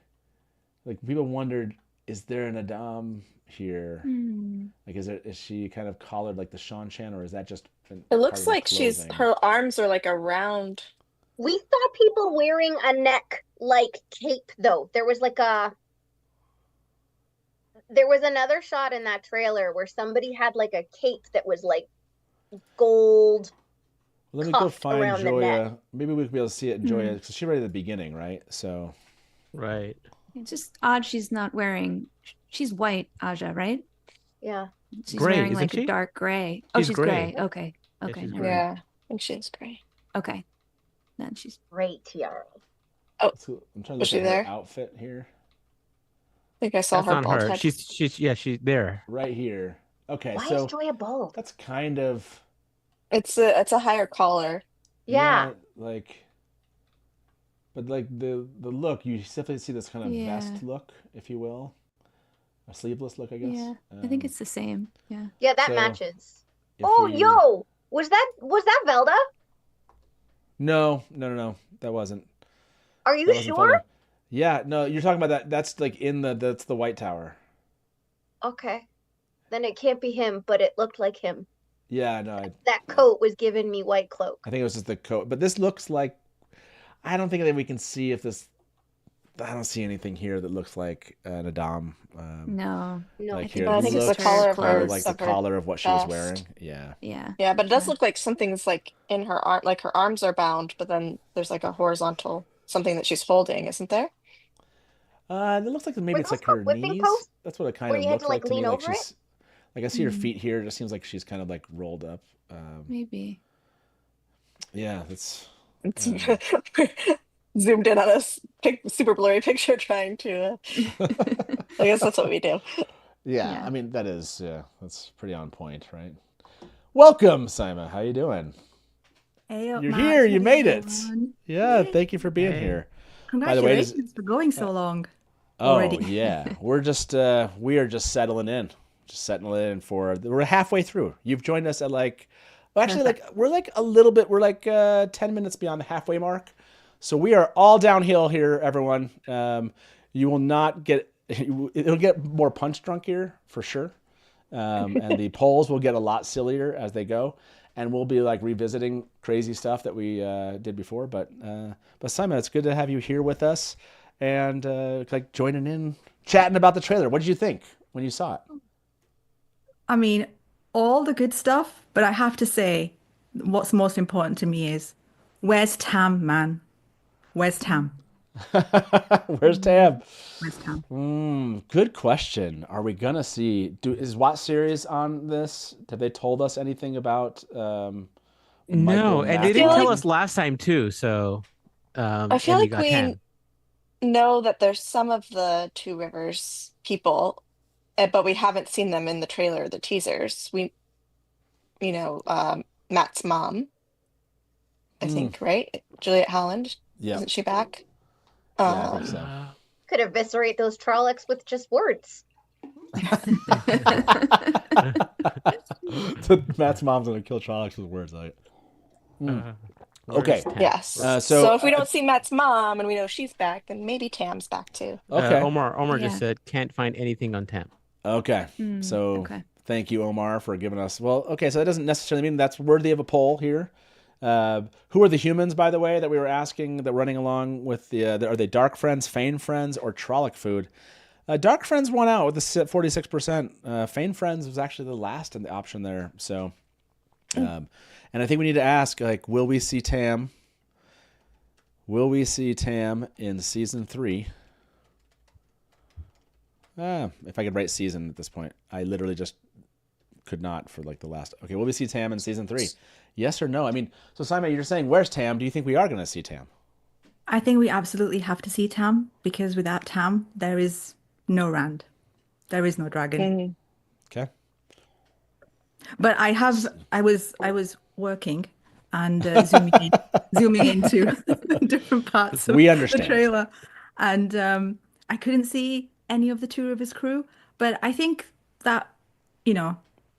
Like, people wondered, is there an Adam... here, like is she kind of collared like the Shan, or is that just it looks like her arms are like around? We saw people wearing a neck like cape though. There was another shot in that trailer where somebody had like a cape that was like gold. Let me go find Joya. Maybe we could be able to see it in Joya because she's right at the beginning, right? So right. It's just odd she's not wearing. She's white, Aja, right? Yeah. She's gray, wearing like she? A dark gray. She's gray. Okay. Okay. Yeah, I think she's gray. Okay. Then she's great tiara. Oh, I'm trying to look at her outfit here. I think I saw her bald head. She's there. Right here. Okay, Why is Joya bald? That's kind of... It's a higher collar. Yeah. But like the look, you definitely see this kind of vest look, if you will. A sleeveless look, I guess. Yeah, I think it's the same. Yeah. Yeah, that matches. Yo, was that Velda? No, that wasn't. Are you sure? Velda. Yeah, no, you're talking about that. That's like that's the White Tower. Okay, then it can't be him, but it looked like him. Yeah, no. That coat was giving me white cloak. I think it was just the coat, but this looks like. I don't think that we can see if this. I don't see anything here that looks like an Adam. No. I think it's the collar of her, like the collar of what she was wearing. Yeah. Yeah, but it does look like something's like in her arm, like her arms are bound, but then there's like a horizontal something that she's holding, isn't there? It looks like maybe it's like her knees. Post? That's what it kind of looks like to me. Like she's, like I see her feet here. It just seems like she's kind of like rolled up. Maybe. Yeah, that's. Zoomed in on a super blurry picture trying to I guess that's what we do. Yeah, I mean that's pretty on point, right? Welcome, Simon. How you doing? Hey, you're here. You made it. Yeah, thank you for being here. Congratulations for going so long. Already. Yeah, we are just settling in, we're halfway through. You've joined us at we're like a little bit. We're like 10 minutes beyond the halfway mark. So we are all downhill here, everyone. You will not get... It'll get more punch drunk here, for sure. And the polls will get a lot sillier as they go. And we'll be like revisiting crazy stuff that we did before. But Simon, it's good to have you here with us. And like joining in, chatting about the trailer. What did you think when you saw it? I mean, all the good stuff. But I have to say, what's most important to me is where's Tam, man? Where's Tam? Where's Tam? Where's Tam? Good question. Are we gonna see? Is Watt series on this? Have they told us anything about? No, and they didn't tell us last time too. So, I feel and you like got we Tam. know that there's some of the Two Rivers people, but we haven't seen them in the trailer, the teasers. Matt's mom, I think, right? Juliet Holland. Yeah. Isn't she back? Yeah, I think so. Could eviscerate those Trollocs with just words. So Matt's mom's gonna kill Trollocs with words. Okay. Yes. So if we don't see Matt's mom and we know she's back, then maybe Tam's back too. Okay. Omar just said can't find anything on Tam. Okay. Thank you, Omar, for giving us. Well, okay, so that doesn't necessarily mean that's worthy of a poll here. Who are the humans, by the way, that we were asking, that running along with are they Dark Friends, Fane Friends, or Trolloc food? Dark Friends won out with the 46%. Fane Friends was actually the last in the option there. So, and I think we need to ask, like, will we see Tam? Will we see Tam in season 3? If I could write season at this point, I literally just could not for like the last. Okay, will we see Tam in season 3? Yes or no? I mean, so Simon, you're saying where's Tam? Do you think we are going to see Tam? I think we absolutely have to see Tam, because without Tam, there is no Rand. There is no dragon. Okay. But I was working and zooming into different parts of the trailer, and I couldn't see any of the Two Rivers crew. But I think that,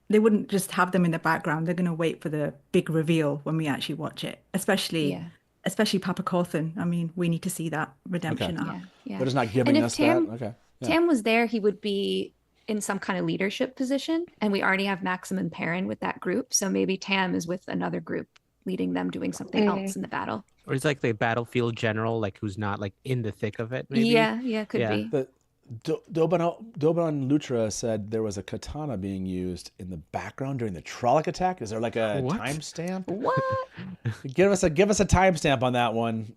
they wouldn't just have them in the background. They're going to wait for the big reveal when we actually watch it, especially Papa Cawthon. I mean, we need to see that redemption arc. Yeah. But it's not giving us that. Okay. Yeah. Tam was there, he would be in some kind of leadership position, and we already have Maxim and Perrin with that group. So maybe Tam is with another group, leading them, doing something else in the battle. Or he's like the battlefield general, like who's not like in the thick of it. Maybe. Yeah, could be. But Doban Lutra said there was a katana being used in the background during the Trolloc attack. Is there like a timestamp? What? Give us a timestamp on that one.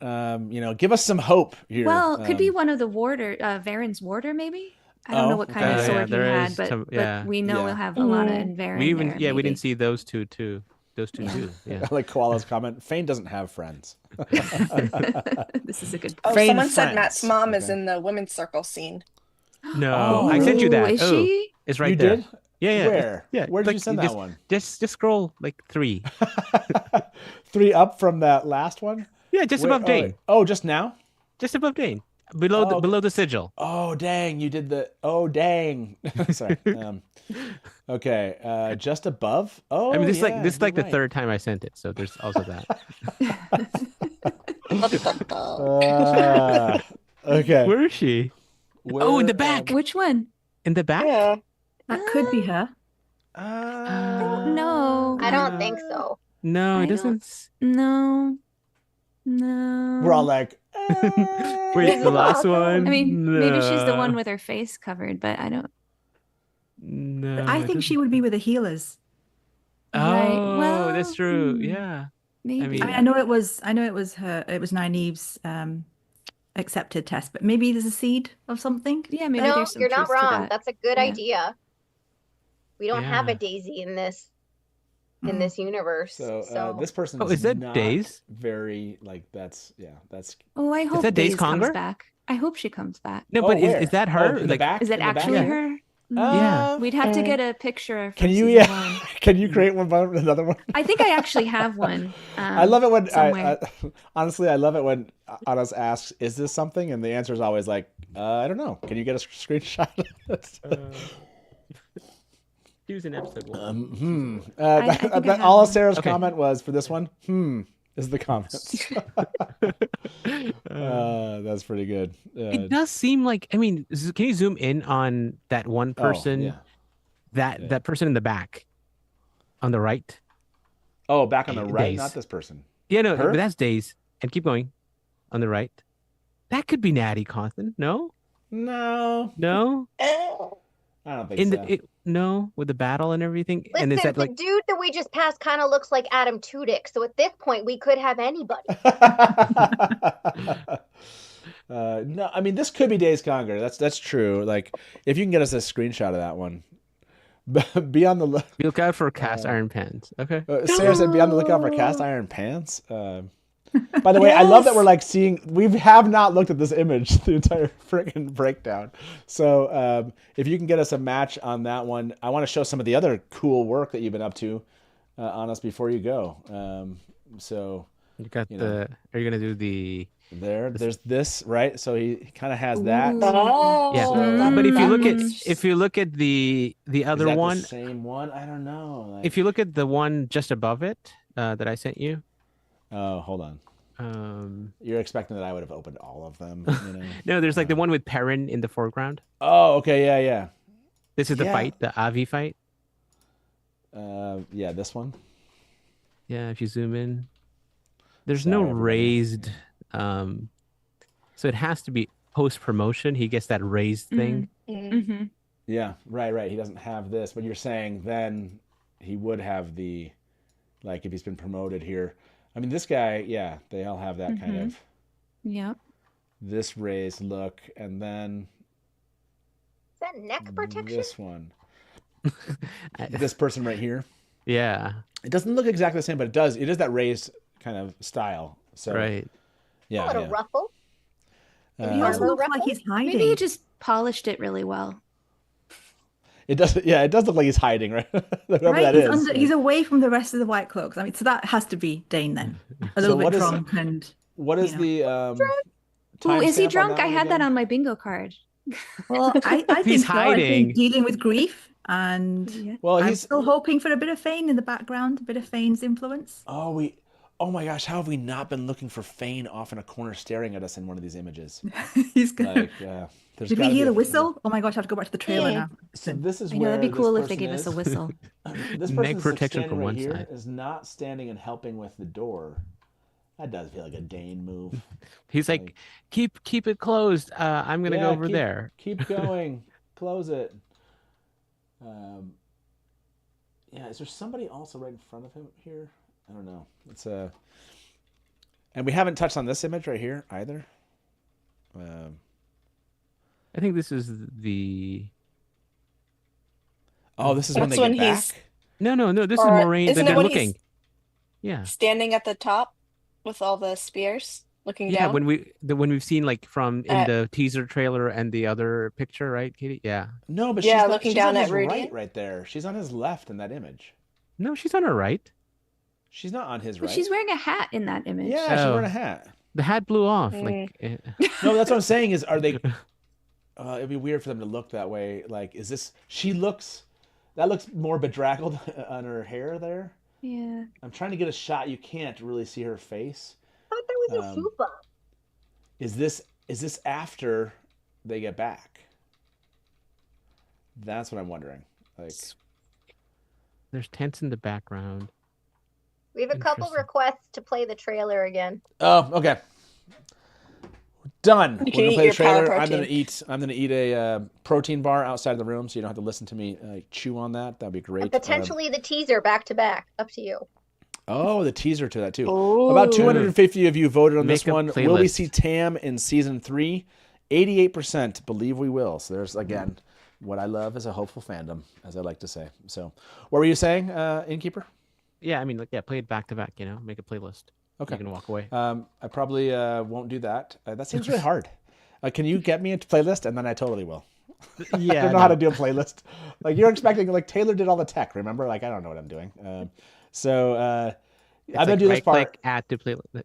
Give us some hope here. Well, it could be one of the warder, Varen's warder, maybe. I don't know what kind of sword he had, but we know we'll have a lot of Varen. We didn't see those two too. Those two too. Yeah. I like Koala's comment. Fane doesn't have friends. This is a good. Someone said Matt's mom is in the women's circle scene. No, I sent you that. Is she? It's right you there. Did? Yeah. Where? Yeah. Where did you send that one? Just scroll like 3. 3 up from that last one? Yeah, just above Dane. Oh, just now? Just above Dane. Below the sigil. Oh, dang. You did the... Oh, dang. Sorry. Okay. Just above? Oh, I mean, this is like the 3rd time I sent it, so there's also that. Okay. Where is she? In the back. Which one? In the back? Yeah. That could be her. No. I don't think so. No, it doesn't. No. We're all like... Wait, the last one? I mean, maybe she's the one with her face covered, but I don't... No. But I think she would be with the healers. Oh, Right. Well, that's true. Yeah. Maybe. I know it was her. It was Nynaeve's accepted test, but maybe there's a seed of something. Yeah, maybe No, there's some you're not truth to wrong. that. That's a good Yeah. idea. We don't have a Daisy in this universe. So this person is that not Daze? Very that's. Oh, I hope that Daze Daze comes Conger? back. I hope she comes back. No, but where? is that her? In the back? Is it In the back? actually Yeah. her? Yeah. We'd have to get a picture. Can from you? season Yeah. one. Can you create another one? I think I actually have one. I love it when somewhere. honestly, I love it when Anas asks, "Is this something?" And the answer is always like, "I don't know. Can you get a screenshot?" He was in episode 1. I think I have all of one. Sarah's comment was for this one. Is the comments. That's pretty good. It does seem like, I mean, can you zoom in on that one person? yeah. That person in the back on the right? Oh, back on the right, Daze. not this person. Yeah, no, Her? but that's Daze. And keep going on the right. That could be Natty Cawthon. No? No. No? I don't think so. No, with the battle and everything. Listen, and is that the like dude that we just passed kind of looks like Adam Tudyk, so at this point we could have anybody. No, I mean this could be Days Conquer. That's true. Like if you can get us a screenshot of that one, be on the look out for cast iron pans. Okay. Sarah said, "Be on the lookout for cast iron pants." By the way, I love that we're like seeing. We have not looked at this image the entire freaking breakdown. So if you can get us a match on that one, I want to show some of the other cool work that you've been up to on us before you go. So you got the. Are you gonna do the? There's this, right? So he kind of has that. Yeah, so, but if you look at the other one, the same one. I don't know. Like, if you look at the one just above it that I sent you. Oh, hold on. You're expecting that I would have opened all of them? You know? No, there's like the one with Perrin in the foreground. Oh, okay, yeah. This is the fight, the Avi fight. Yeah, this one. Yeah, if you zoom in, there's no raised. So it has to be post promotion. He gets that raised thing. Mm-hmm. Yeah, right. He doesn't have this, but you're saying then he would have the, like if he's been promoted here. I mean, this guy, yeah, they all have that kind of. Yep. This raised look, and then. Is that neck protection? This one. This person right here. Yeah. It doesn't look exactly the same, but it does. It is that raised kind of style. So. Right. Yeah. A little ruffle. He also looks like he's hiding. Maybe he just polished it really well. It does. Yeah, it does look like he's hiding, right? Whoever that is. He's away from the rest of the White Cloaks. I mean, so that has to be Dane then. A little bit drunk and. What is the? Oh, is he drunk? I had that on my bingo card. Well, I think he's so. hiding. I think dealing with grief, and I'm still hoping for a bit of Fane in the background, a bit of Fane's influence. Oh my gosh, how have we not been looking for Fane off in a corner staring at us in one of these images? He's good. Like, did we hear the whistle? Oh my gosh, I have to go back to the trailer now. So this is I know, where that'd be cool if they person gave us a whistle. This Neck person's protection standing from right one here side. is not standing and helping with the door. That does feel like a Dane move. He's like, keep it closed. I'm gonna go over there. Keep going. Close it. Yeah, is there somebody also right in front of him here? I don't know. It's and we haven't touched on this image right here either. I think this is the. Oh, this is when they get back. No. This is Moraine. They're looking. Yeah. Standing at the top with all the spears, looking down. Yeah, when we've seen like from in the teaser trailer and the other picture, right, Katie? Yeah. No, but yeah, she's looking she's down on at his Rudian. right there. She's on his left in that image. No, she's on her right. She's not on his But right. she's wearing a hat in that image. Yeah, she's wearing a hat. The hat blew off. No, that's what I'm saying. Is are they? It'd be weird for them to look that way. Like, is this? That looks more bedraggled on her hair there. Yeah. I'm trying to get a shot. You can't really see her face. I thought there was a fupa. Is this after they get back? That's what I'm wondering. Like, there's tents in the background. We have a couple requests to play the trailer again. Oh, okay. Done. We're gonna play the trailer. I'm gonna protein. eat a protein bar outside of the room, so you don't have to listen to me chew on that. That'd be great. And potentially the teaser back to back. Up to you. Oh, the teaser to that too. Ooh. About 250 of you voted on this one. Playlist. Will we see Tam in season 3? 88% believe we will. So there's again, what I love is a hopeful fandom, as I like to say. So, what were you saying, Innkeeper? Yeah, I mean, play it back to back. Make a playlist. Okay. You can walk away. I probably won't do that. That seems really hard. Can you get me a playlist, and then I totally will. Yeah, I don't know how to do a playlist. Like you're expecting, like Taylor did all the tech. Remember, like I don't know what I'm doing. I'm gonna do this part. Add to playlist.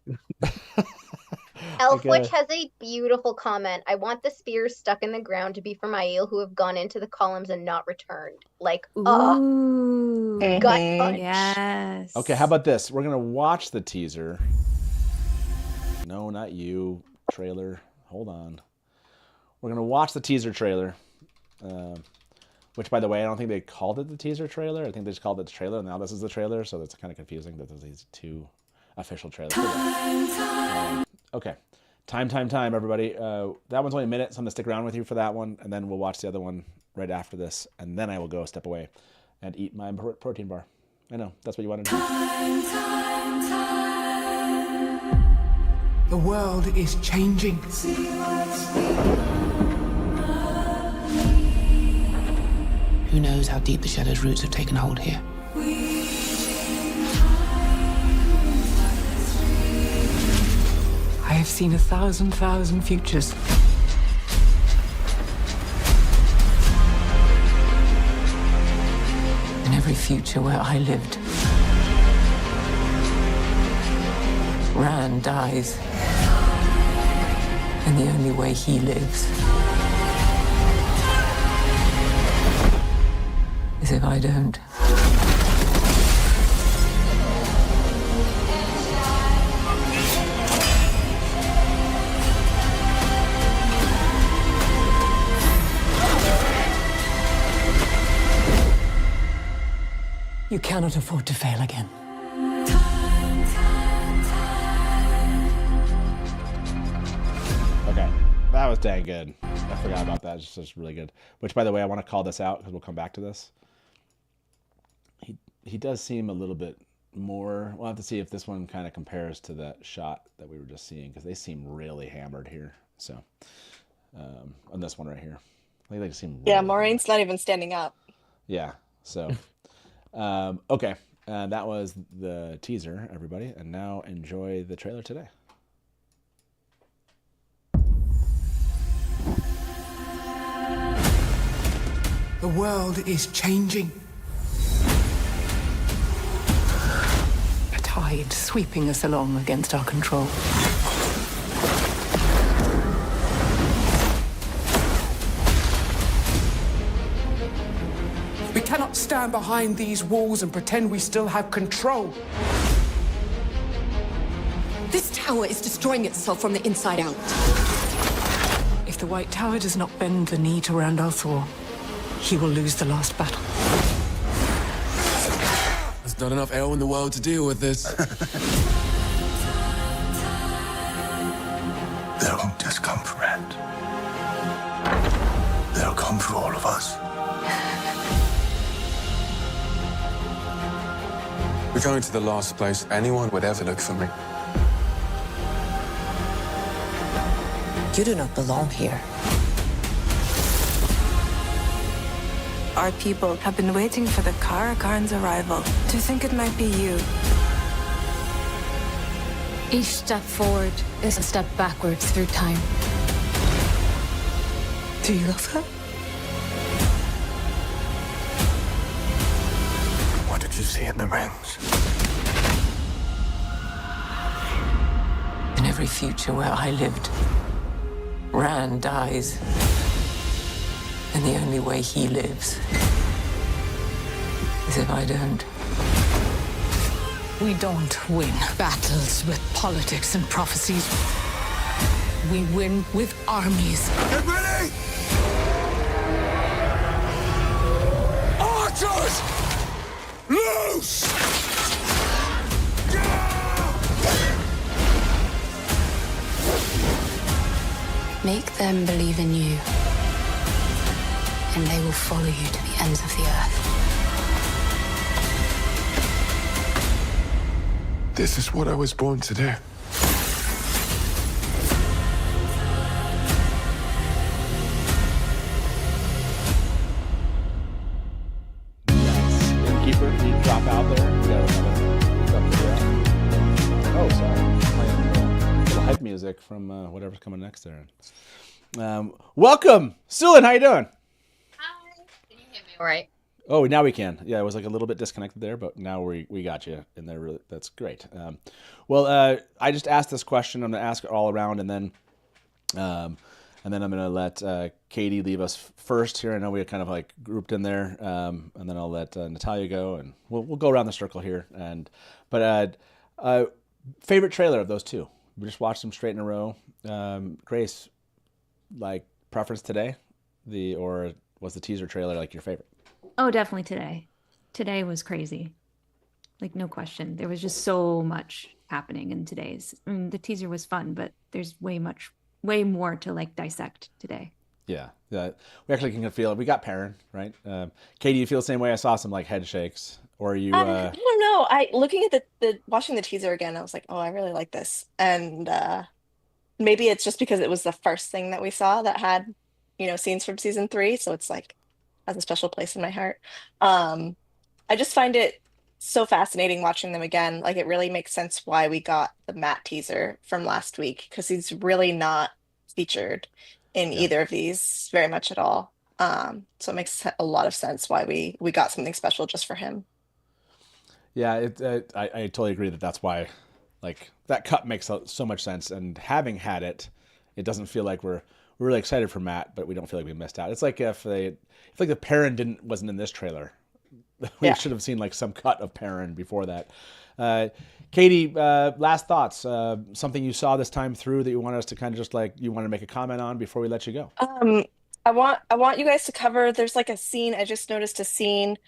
Elfwitch has a beautiful comment. I want the spears stuck in the ground to be for my eel who have gone into the columns and not returned. Like, Ooh. gut punch. Yes. Okay, how about this? We're gonna watch the teaser. No, not you. Trailer. Hold on. We're gonna watch the teaser trailer. Which, by the way, I don't think they called it the teaser trailer. I think they just called it the trailer. Now this is the trailer, so that's kind of confusing that there's these two official trailers. Okay. Time, everybody. That one's only a minute, so I'm going to stick around with you for that one, and then we'll watch the other one right after this, and then I will go step away and eat my protein bar. I know, that's what you want to do. The world is changing. Who knows how deep the Shadow's roots have taken hold here? I have seen 1,000 futures. In every future where I lived, Rand dies, and the only way he lives is if I don't. You cannot afford to fail again. Okay, that was dang good. I forgot about that. It's just really good. Which, by the way, I want to call this out because we'll come back to this. He does seem a little bit more. We'll have to see if this one kind of compares to that shot that we were just seeing, because they seem really hammered here. So, on this one right here, I think they just seem. Yeah, Maureen's not even standing up. Yeah. So, okay, that was the teaser, everybody, and now enjoy the trailer today. The world is changing. A tide sweeping us along against our control. We cannot stand behind these walls and pretend we still have control. This tower is destroying itself from the inside out. If the White Tower does not bend the knee to Rand al'Thor, he will lose the last battle. There's not enough air in the world to deal with this. They won't just come for Rand. They'll come for all of us. We're going to the last place anyone would ever look for me. You do not belong here. Our people have been waiting for the Karakarn's arrival. To think it might be you. Each step forward is a step backwards through time. Do you love her? What did you see in the rings? In every future where I lived, Rand dies, and the only way he lives is if I don't. We don't win battles with politics and prophecies. We win with armies. Get ready! Archers! Loose! Make them believe in you, and they will follow you to the ends of the earth. This is what I was born to do. Innkeeper, can you drop out there? Oh, sorry. Playing a little hype music from whatever's coming next there. Welcome, Sulin. How you doing? Hi. Can you hear me all right? Oh, now we can. Yeah, it was like a little bit disconnected there, but now we got you in there. Really, that's great. I just asked this question. I'm gonna ask it all around, and then I'm gonna let Katie leave us first here. I know we kind of like grouped in there, and then I'll let Natalia go, and we'll go around the circle here. But favorite trailer of those two? We just watched them straight in a row. Grace, like preference today, or was the teaser trailer like your favorite? Oh, definitely today. Today was crazy. Like, no question. There was just so much happening in today's. I mean, the teaser was fun, but there's way more to like dissect today. Yeah, we actually can feel it. We got Perrin, right? Katie, you feel the same way? I saw some like head shakes. Or are you? I don't know. I looking at the watching the teaser again, I was like, oh, I really like this. And maybe it's just because it was the first thing that we saw that had, scenes from season 3, so it's like has a special place in my heart. Um, I just find it so fascinating watching them again. Like it really makes sense why we got the Matt teaser from last week because he's really not featured in either of these very much at all. So it makes a lot of sense why we got something special just for him. Yeah, I totally agree that's why, like that cut makes so much sense. And having had it, it doesn't feel like we're really excited for Matt, but we don't feel like we missed out. It's like if like the Perrin wasn't in this trailer, we should have seen like some cut of Perrin before that. Katie, last thoughts? Something you saw this time through that you want us to kind of just like you want to make a comment on before we let you go? I want you guys to cover. There's like a scene. I just noticed a scene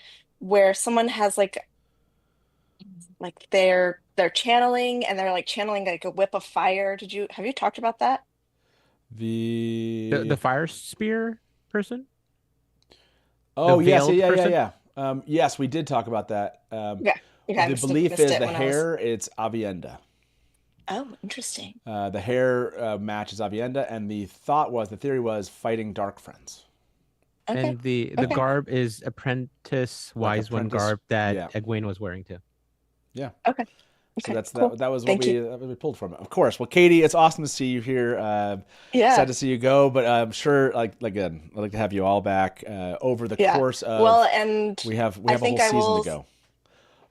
where someone has like they're channeling and they're like channeling like a whip of fire. Have you talked about that? The fire spear person? Oh, yes, yeah. Yes, we did talk about that. Yeah. The belief is the hair, it's Avienda. Oh, interesting. The hair matches Avienda, and the theory was fighting dark friends. Okay. And the garb is apprentice wise one garb that Egwene was wearing too. Yeah. Okay. So that's cool. that was what we pulled from it. Of course. Well, Katie, it's awesome to see you here. Sad to see you go, but I'm sure again, I'd like to have you all back over the course of. Well, and we have a whole season to go.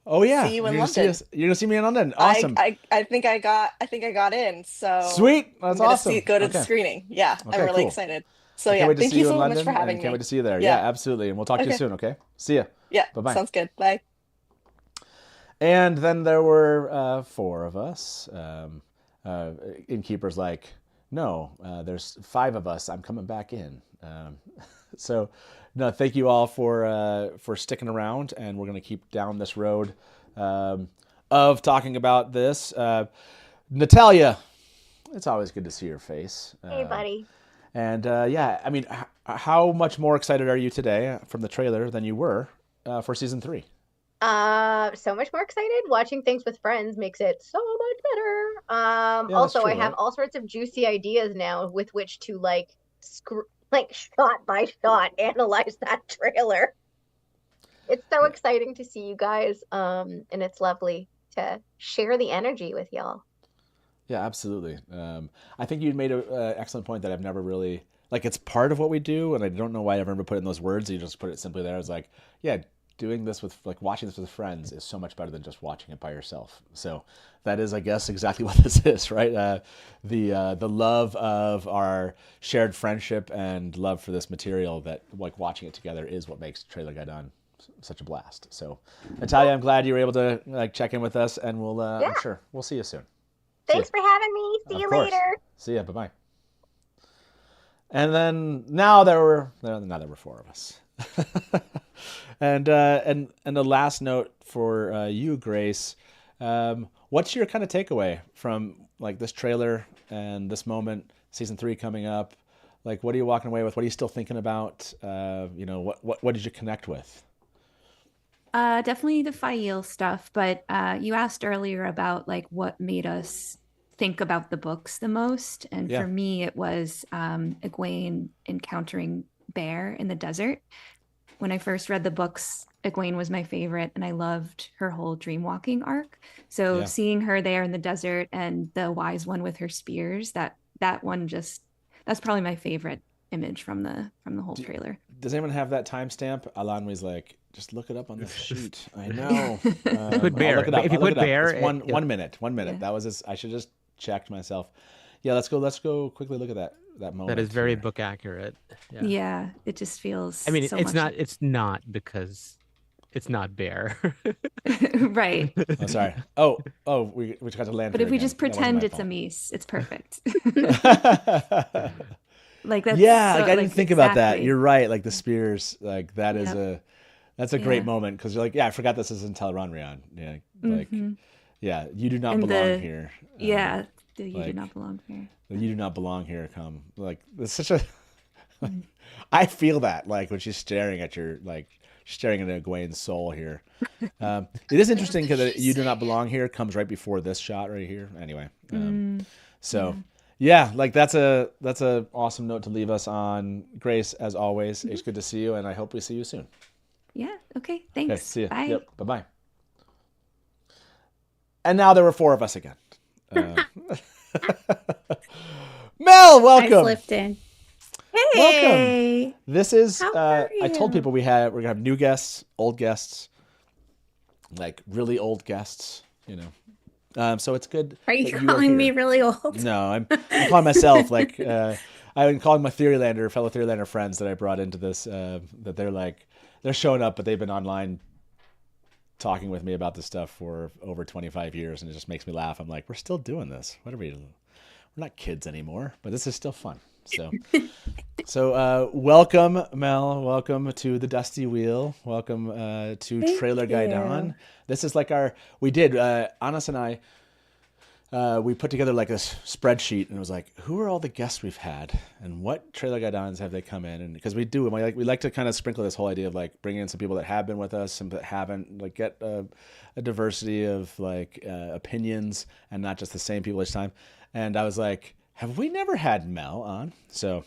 Oh yeah, see you in London. You're gonna see me in London. Awesome. I think I got in. So sweet. That's awesome. Go to the screening. Yeah, okay, I'm really excited. So yeah, thank you so much for having me. Can't wait to see you there. Yeah, absolutely. And we'll talk to you soon. Okay. See ya. Yeah. Bye-bye. Sounds good. Bye. And then there were 4 of us. Innkeeper's like, no, there's 5 of us. I'm coming back in. So, no, thank you all for sticking around, and we're going to keep down this road of talking about this. Natalia, it's always good to see your face. Hey, buddy. And I mean, how much more excited are you today from the trailer than you were for season 3? So much more excited. Watching things with friends makes it so much better. Also, I have all sorts of juicy ideas now with which to like shot by shot analyze that trailer. It's so exciting to see you guys, and it's lovely to share the energy with y'all. Yeah, absolutely. I think you made an excellent point that I've never really it's part of what we do, and I don't know why I've never put it in those words. You just put it simply there. It's like, yeah. Doing this with watching this with friends is so much better than just watching it by yourself. So that is, I guess, exactly what this is, right? The love of our shared friendship and love for this material that watching it together is what makes Trailer Gai'don such a blast. So Natalia, I'm glad you were able to check in with us, and I'm sure we'll see you soon. Thanks for having me. See you later. See ya. Bye-bye. And then now there were 4 of us. And the last note for you, Grace, what's your kind of takeaway from this trailer and this moment, season 3 coming up? What are you walking away with? What are you still thinking about? What did you connect with? Definitely the Fael stuff, but you asked earlier about what made us think about the books the most, and for me it was Egwene encountering Bear in the desert. When I first read the books, Egwene was my favorite, and I loved her whole dream walking arc. So seeing her there in the desert and the wise one with her spears, that one that's probably my favorite image from the whole trailer. Does anyone have that timestamp? Alanwi's like, just look it up on the sheet. I know. Put Bear. If you put Bear, it's 1 minute. 1 minute. That was I should just checked myself. Yeah, let's go quickly look at that moment. That is very book accurate. Yeah, it just feels. I mean, so it's much... It's not because it's not Bear. Right. Oh, sorry. Oh, we just got to land. But if we just pretend it's a Mies, it's perfect. That's I didn't think about that. You're right. The spears, that is that's a great moment because you're I forgot this is in Tel'aran'rhian. Yeah, you do not belong here. You do not belong here. You do not belong here. Come, it's such a I feel that like when she's staring at staring into Egwene's soul here. It is interesting because "You Do Not Belong Here" comes right before this shot right here. Anyway, like that's a awesome note to leave us on. Grace, as always, it's good to see you, and I hope we see you soon. Yeah. Okay. Thanks. Okay, see you. Bye. Yep. Bye-bye. And now there were 4 of us again. Mel, welcome. I slipped in. Hey. Welcome. This is. How are you? I told people we're gonna have new guests, old guests, like really old guests. So it's good. Are you calling me really old? No, I'm calling myself like. I'm calling my fellow Theorylander friends that I brought into this. That they're showing up, but they've been online talking with me about this stuff for over 25 years, and it just makes me laugh. I'm like, we're still doing this. What are we? We're not kids anymore, but this is still fun. So, welcome, Mel. Welcome to the Dusty Wheel. Welcome to Trailer Gai'don. This is like Anas and I. We put together like a spreadsheet, and it was like, who are all the guests we've had, and what Trailer Gai'dons have they come in? And because we like to kind of sprinkle this whole idea of like bringing in some people that have been with us, some that haven't, like get a diversity of like opinions and not just the same people each time. And I was like, have we never had Mel on? So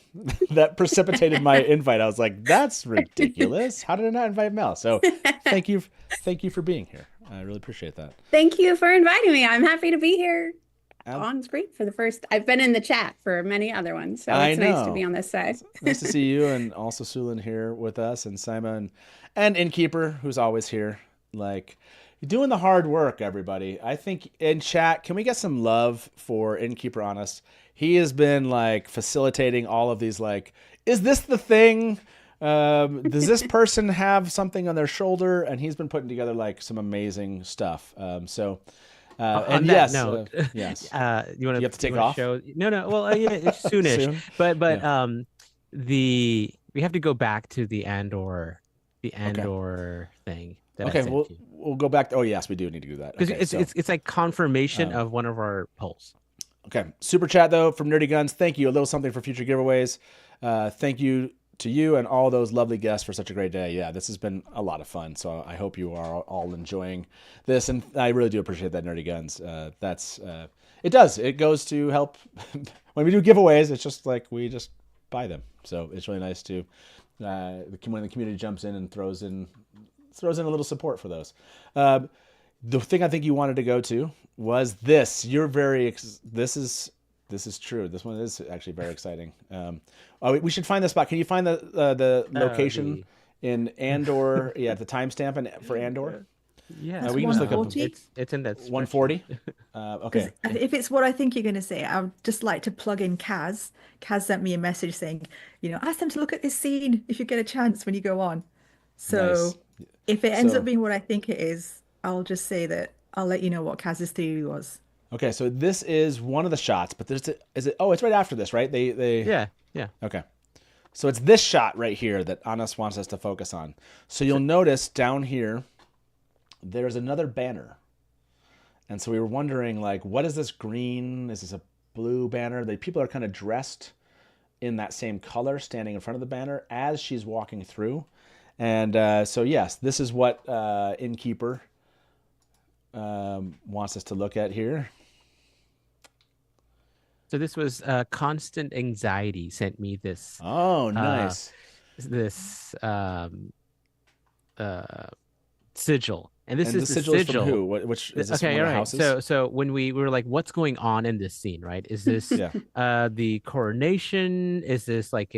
that precipitated my invite. I was like, that's ridiculous. How did I not invite Mel? So thank you for being here. I really appreciate that. Thank you for inviting me. I'm happy to be here on screen for the first. I've been in the chat for many other ones, so it's nice to be on this side. Nice to see you, and also Sulin here with us, and Simon, and Innkeeper, who's always here. Like, you're doing the hard work, everybody. I think in chat, can we get some love for Innkeeper Honest? He has been like facilitating all of these. Like, is this the thing? Does this person have something on their shoulder? And he's been putting together like some amazing stuff. On and that yes, note, yes. You want to take off? No. Well, yeah, it's soonish. Soon? But we have to go back to the Andor thing. That I sent you. We'll go back. Oh yes, we do need to do that because it's like confirmation of one of our polls. Okay, super chat though from Nerdy Guns. Thank you. A little something for future giveaways. Thank you to you and all those lovely guests for such a great day. Yeah, this has been a lot of fun. So I hope you are all enjoying this, and I really do appreciate that, Nerdy Guns. It goes to help when we do giveaways. It's just like we just buy them. So it's really nice to when the community jumps in and throws in a little support for those. The thing I think you wanted to go to was this. This is true. This one is actually very exciting. We should find the spot. Can you find the location in Andor? Yeah, the timestamp for Andor. Yeah, we can just look up. It's in that 140. Okay. If it's what I think you're going to say, I would just like to plug in Kaz. Kaz sent me a message saying, ask them to look at this scene if you get a chance when you go on. So nice. If it ends up being what I think it is, I'll just say that I'll let you know what Kaz's theory was. Okay, so this is one of the shots, but it's right after this, right? Yeah. Okay. So it's this shot right here that Anas wants us to focus on. So you'll notice down here, there's another banner. And so we were wondering, like, what is this green? Is this a blue banner? The people are kind of dressed in that same color, standing in front of the banner as she's walking through. And so, yes, this is what Innkeeper wants us to look at here. So this was Constant Anxiety sent me this. Oh, nice. This sigil. And this is the sigil. Is from who? Which is this one of the houses? So when we were like, what's going on in this scene, right? Is this the coronation? Is this like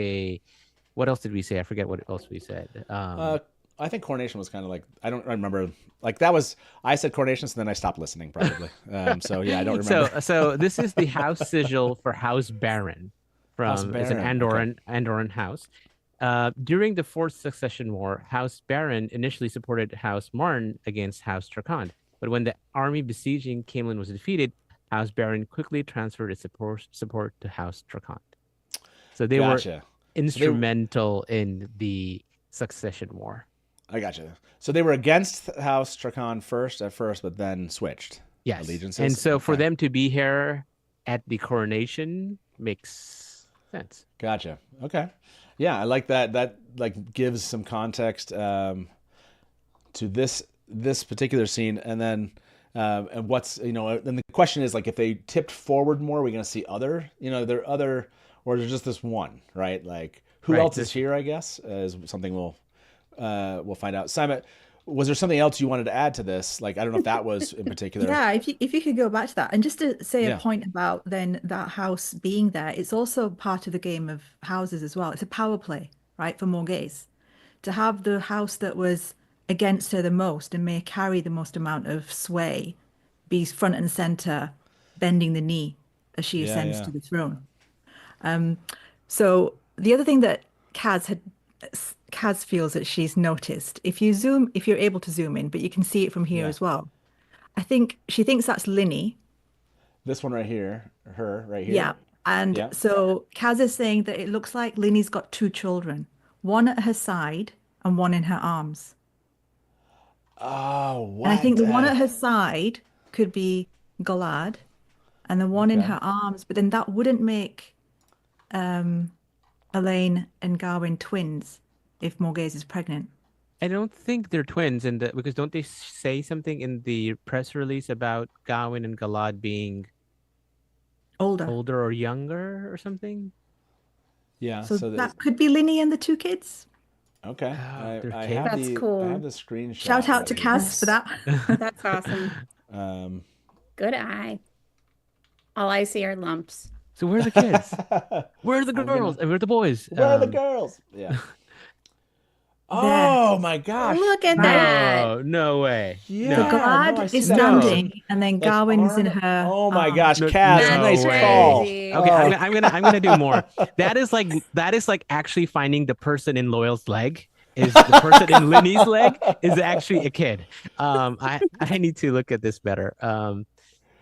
what else did we say? I forget what else we said. I think coronation was kind of like, I don't remember. Like that was, I said coronation, so then I stopped listening probably. So yeah, I don't remember. So this is the house sigil for House Baron from it's an Andoran house. During the Fourth Succession War, House Baron initially supported House Marn against House Trakand. But when the army besieging Camelin was defeated, House Baron quickly transferred its support to House Trakand. So they were instrumental in the Succession War. I gotcha. So they were against House Trakand at first, but then switched. Yes. Allegiances. And so for them to be here at the coronation makes sense. Gotcha. Okay. Yeah, I like that. That like gives some context to this particular scene, and then and what's and the question is like if they tipped forward more, are we going to see other there are other, or there's just this one, right? Like who else is here? I guess is something we'll find out. Simon, was there something else you wanted to add to this? Like I don't know if that was in particular. Yeah, if you could go back to that, and just to say a point about then that house being there, it's also part of the game of houses as well. It's a power play, right, for Morghese to have the house that was against her the most and may carry the most amount of sway be front and center, bending the knee as she ascends to the throne. So the other thing that Kaz feels that she's noticed, if you're able to zoom in, but you can see it from here as well. I think she thinks that's Linny. This one right here, her right here. Yeah. And so Kaz is saying that it looks like Linny's got two children, one at her side and one in her arms. Oh, what? And I think the one at her side could be Galad and the one in her arms, but then that wouldn't make Elaine and Gawain twins if Morghese is pregnant. I don't think they're twins, because don't they say something in the press release about Gawain and Galad being older or younger or something? Yeah, so that could be Linny and the two kids. Okay, That's cool. I have the screenshot. Shout out to Kaz for that. That's awesome. Good eye. All I see are lumps. So where are the kids? Where are the girls? And where are the boys? Where are the girls? Yeah. Oh my gosh! Look at that! Oh, no way! Yeah, so Galad is standing, and then Gawain's in her. Oh my gosh, Kaz! Nice call. Okay, I'm gonna do more. That is like actually finding the person in Loyal's leg. Is the person in Linny's leg is actually a kid. I need to look at this better.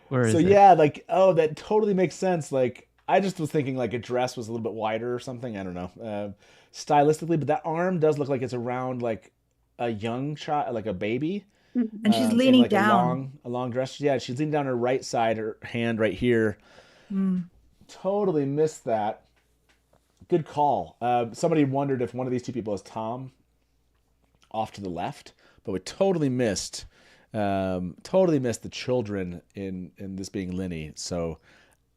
Where is it? Yeah, like that totally makes sense. Like I just was thinking like a dress was a little bit wider or something. I don't know. Stylistically, but that arm does look like it's around like a young child, like a baby. And she's leaning like down. A long dress. Yeah, she's leaning down her right side, her hand right here. Totally missed that. Good call. Somebody wondered if one of these two people is Tom off to the left, but we totally missed the children in this being Linny. So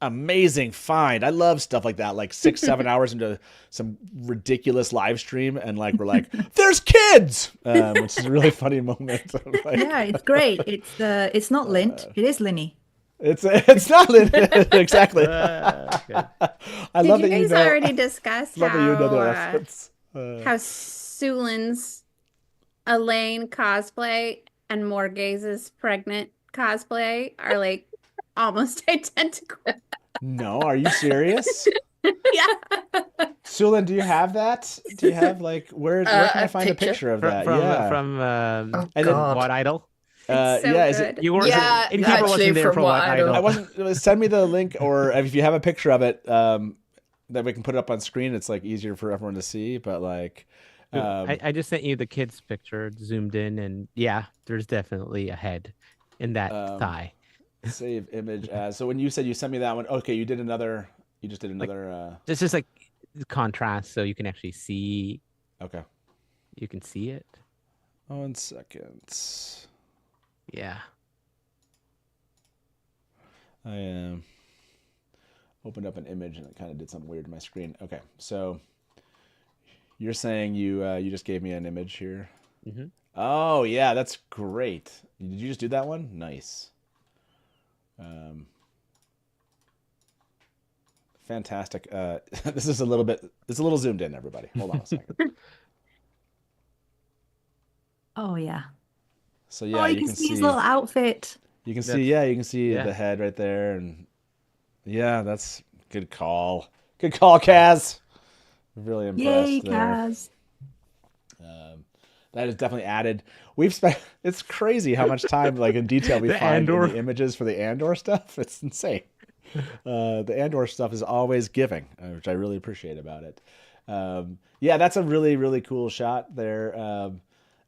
amazing find. I love stuff like that, like 6-7 hours into some ridiculous live stream and like we're like there's kids, which is a really funny moment. Like, yeah, it's great. It's not Lint, it is Linny. It's not Lint. Exactly. I love that you guys already discussed how Sulin's Elaine cosplay and Morghese's pregnant cosplay are like almost identical. No, are you serious? Yeah. Sulin, do you have that? Do you have like where can I find a picture of that? From What Idol? Is it? You weren't. Innkeeper wasn't there for What Idol. I wasn't. Send me the link, or if you have a picture of it, that we can put it up on screen. It's like easier for everyone to see. But like, I just sent you the kids' picture, zoomed in, and yeah, there's definitely a head in that thigh. Save image as. So when you said you sent me that one, okay, you just did another. It's just like contrast, so you can actually see. Okay. You can see it. 1 second. Yeah. I opened up an image and it kind of did something weird to my screen. Okay, so you're saying you just gave me an image here. Mm-hmm. Oh yeah, that's great. Did you just do that one? Nice. Fantastic. This is a little zoomed in, everybody. Hold on a second. Oh yeah. So yeah, you can see his little outfit. You can see the head right there, and yeah, that's good call. Good call, Kaz. Really impressed. Yay, there. Kaz. That is definitely added. We've spent. It's crazy how much time, like in detail, we find in the images for the Andor stuff. It's insane. The Andor stuff is always giving, which I really appreciate about it. Yeah, that's a really, really cool shot there,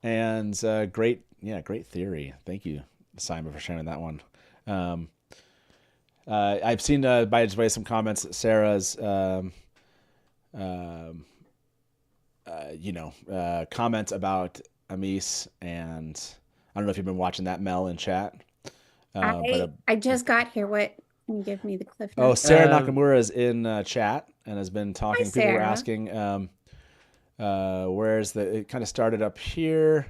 and great theory. Thank you, Simon, for sharing that one. I've seen, by the way, some comments. Sarah's comment about Amis, and I don't know if you've been watching that, Mel, in chat. I just got here. What can you give me the cliff notes? Oh, notes? Sarah Nakamura is in chat and has been talking. Hi, People were Sarah. asking, where's the? It kind of started up here.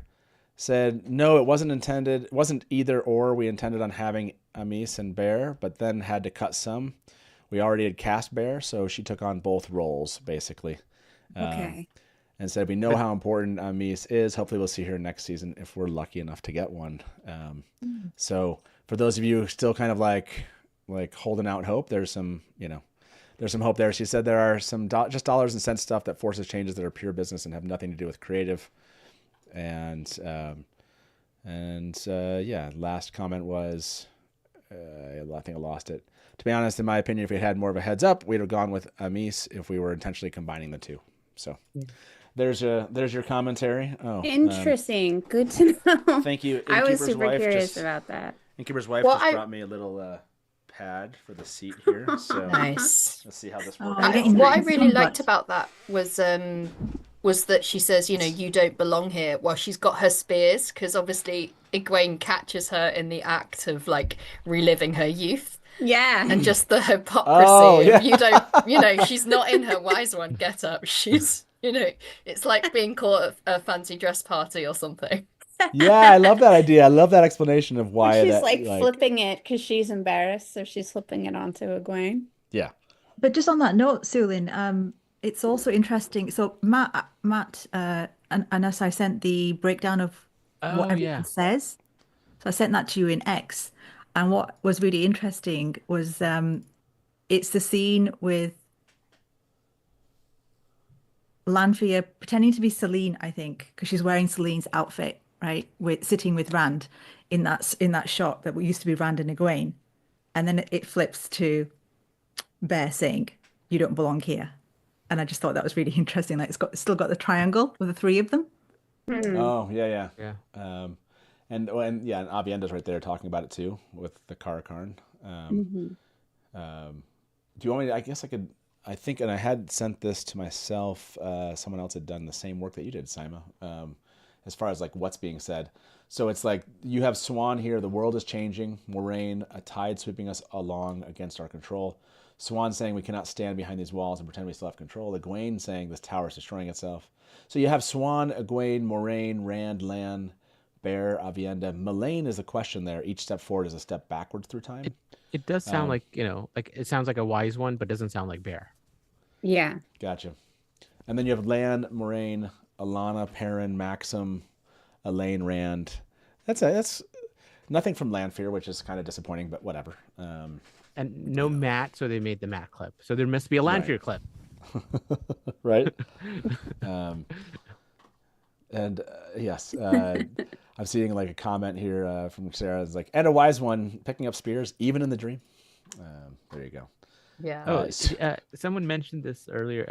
Said no, it wasn't intended. It wasn't either or. We intended on having Amis and Bear, but then had to cut some. We already had cast Bear, so she took on both roles basically. Okay. And said we know how important Amis is. Hopefully, we'll see her next season if we're lucky enough to get one. So for those of you still kind of like holding out hope, there's some hope there. She said there are some just dollars and cents stuff that forces changes that are pure business and have nothing to do with creative. And last comment was, I think I lost it. To be honest, in my opinion, if we had more of a heads up, we'd have gone with Amis if we were intentionally combining the two. So there's your commentary. Oh, interesting. Good to know. Thank you. I was super curious about that. Innkeeper's wife just brought me a little pad for the seat here. So nice. Let's see how this works. What I really liked about that was that she says, you don't belong here. Well, she's got her spears, because obviously Egwene catches her in the act of like reliving her youth. Yeah. And just the hypocrisy of you don't, she's not in her wise one get up. She's, it's like being caught at a fancy dress party or something. Yeah, I love that idea. I love that explanation of why she's like flipping it because she's embarrassed, so she's flipping it onto Egwene. Yeah. But just on that note, Sulin, it's also interesting. So Matt, and as I sent the breakdown of what everyone says, so I sent that to you in X. And what was really interesting was it's the scene with Lanfear pretending to be Celine, I think, because she's wearing Celine's outfit, right? Sitting with Rand in that shot that used to be Rand and Egwene, and then it flips to Bear saying, "You don't belong here." And I just thought that was really interesting. Like it's still got the triangle with the three of them. Oh yeah. And Avienda's right there talking about it too with the Karakarn. Do you want me to, I guess I could, I think, and I had sent this to myself, someone else had done the same work that you did, Sima, as far as like what's being said. So it's like you have Swan here, the world is changing, Moraine, a tide sweeping us along against our control. Swan saying we cannot stand behind these walls and pretend we still have control. Egwene saying this tower is destroying itself. So you have Swan, Egwene, Moraine, Rand, Lan, Bear, Avienda. Melaine is a question there. Each step forward is a step backwards through time. It does sound like, like it sounds like a wise one, but doesn't sound like Bear. Yeah. Gotcha. And then you have Lan, Moraine, Alana, Perrin, Maxim, Elaine, Rand. That's nothing from Lanfear, which is kind of disappointing, but whatever. And no Matt, so they made the Matt clip. So there must be a Lanfear clip. Right? Yes, I'm seeing like a comment here from Sarah. It's like, and a wise one picking up spears even in the dream. There you go. Yeah. Someone mentioned this earlier.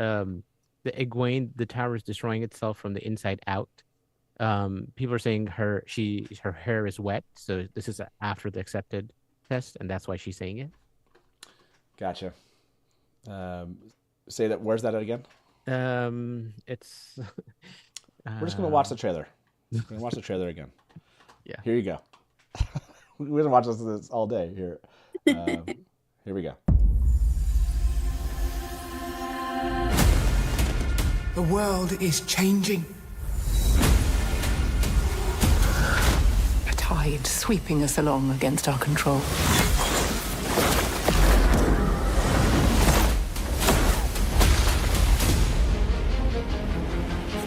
The Egwene, the tower is destroying itself from the inside out. People are saying her hair is wet, so this is after the accepted test, and that's why she's saying it. Gotcha. Say that. Where's that at again? It's. We're just gonna watch the trailer. We're gonna watch the trailer again. Yeah. Here you go. We're gonna watch this all day. Here. Here we go. The world is changing. A tide sweeping us along against our control.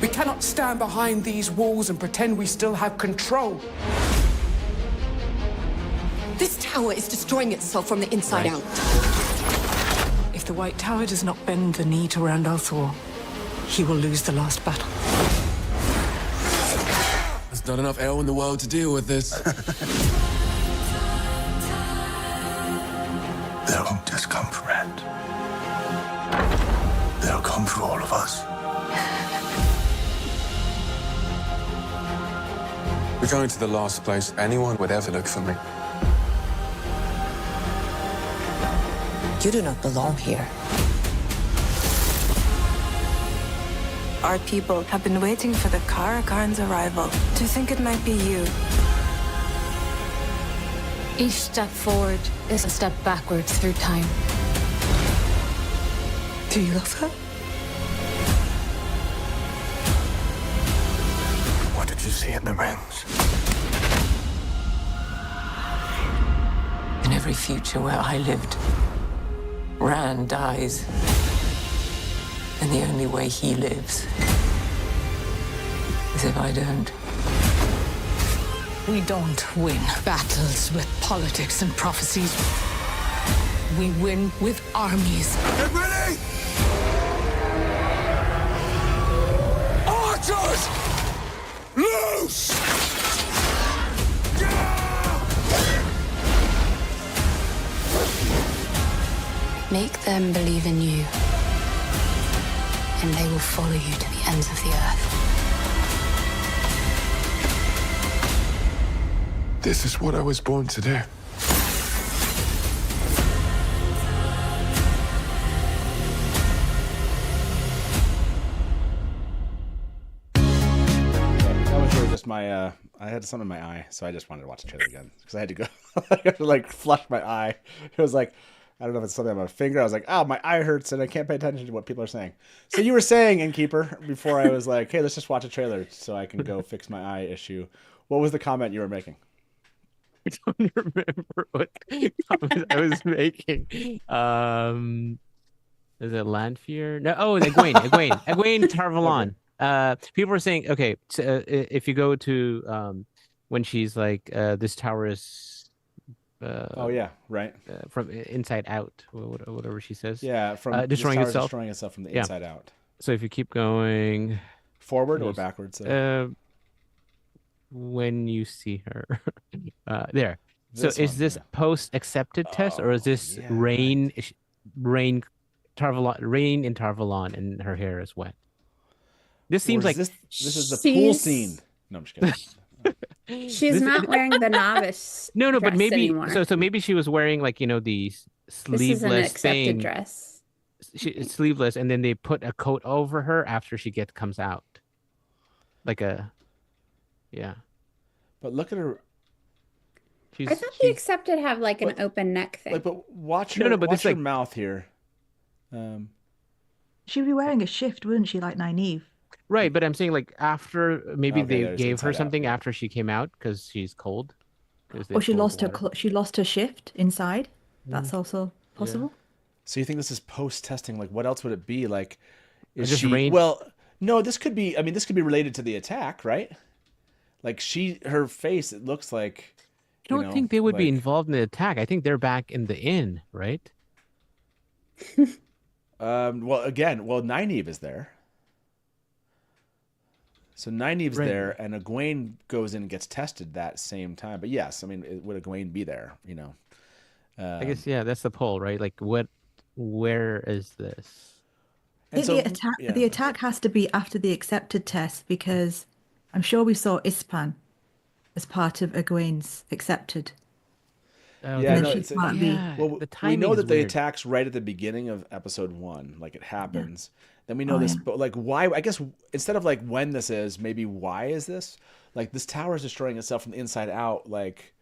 We cannot stand behind these walls and pretend we still have control. This tower is destroying itself from the inside out. If the White Tower does not bend the knee to Rand al'Thor, he will lose the last battle. There's not enough air in the world to deal with this. They'll just come for Rand. They'll come for all of us. We're going to the last place anyone would ever look for me. You do not belong here. Our people have been waiting for the Karakarn's arrival. To think it might be you. Each step forward is a step backwards through time. Do you love her? What did you see in the rings? In every future where I lived, Rand dies. And the only way he lives is if I don't. We don't win battles with politics and prophecies. We win with armies. Get ready! Archers! Loose! Make them believe in you, and they will follow you to the ends of the earth. This is what I was born to do. That was really just my, I had something in my eye, so I just wanted to watch the trailer again. Because I had to go, I had to like flush my eye. It was like, I don't know if it's something on my finger. I was like, oh, my eye hurts and I can't pay attention to what people are saying. So you were saying, Innkeeper, before I was like, hey, let's just watch a trailer so I can go fix my eye issue. What was the comment you were making? I don't remember what comment I was making. Is it Lanfear? No, oh, Egwene Tarvalon. Okay. People were saying, okay, so, if you go to when she's like, this tower is oh yeah, right. From inside out, whatever she says. Yeah, from destroying itself. Destroying itself from the inside out. So if you keep going forward or backwards, when you see her, there. So is this post accepted test, or is this rain in Tarvalon and her hair is wet? This seems like this is the pool scene. No, I'm just kidding. She's not wearing the novice. No, but maybe anymore. so maybe she was wearing like the sleeveless this is an accepted thing. Dress. It's sleeveless, and then they put a coat over her after she comes out, like a, yeah. But look at her. I thought the accepted have like an open neck thing. Like, but watch her. But watch her mouth here. She'd be wearing a shift, wouldn't she, like Nynaeve? Right, but I'm saying like after maybe they gave her something after she came out because she's cold. Or she lost her shift inside. That's also possible. Yeah. So you think this is post testing? Like, what else would it be? Like, is just she? rain? Well, no. This could be. I mean, this could be related to the attack, right? Like her face. It looks like. I don't think they would be involved in the attack. I think they're back in the inn, right? Well, Nynaeve is there. So Nynaeve's there, and Egwene goes in and gets tested that same time. But yes, I mean, would Egwene be there? I guess that's the poll, right? Like, where is this? I think the attack has to be after the accepted test, because I'm sure we saw Ispan as part of Egwene's accepted. Well, we know that the attack's right at the beginning of episode 1, like it happens. Yeah. Then we know this, but like why? I guess instead of like when this is, maybe why is this? Like this tower is destroying itself from the inside out. Like,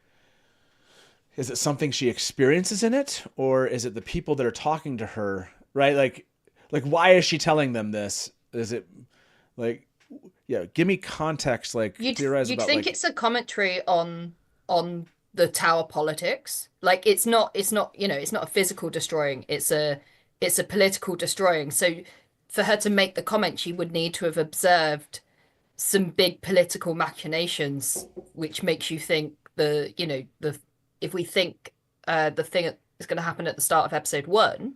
is it something she experiences in it, or is it the people that are talking to her? Right? Like why is she telling them this? Is it like, give me context. Like theorize about. You'd think it's a commentary on the tower politics. Like it's not it's not a physical destroying, it's a political destroying. So for her to make the comment, she would need to have observed some big political machinations, which makes you think if we think the thing is going to happen at the start of episode 1,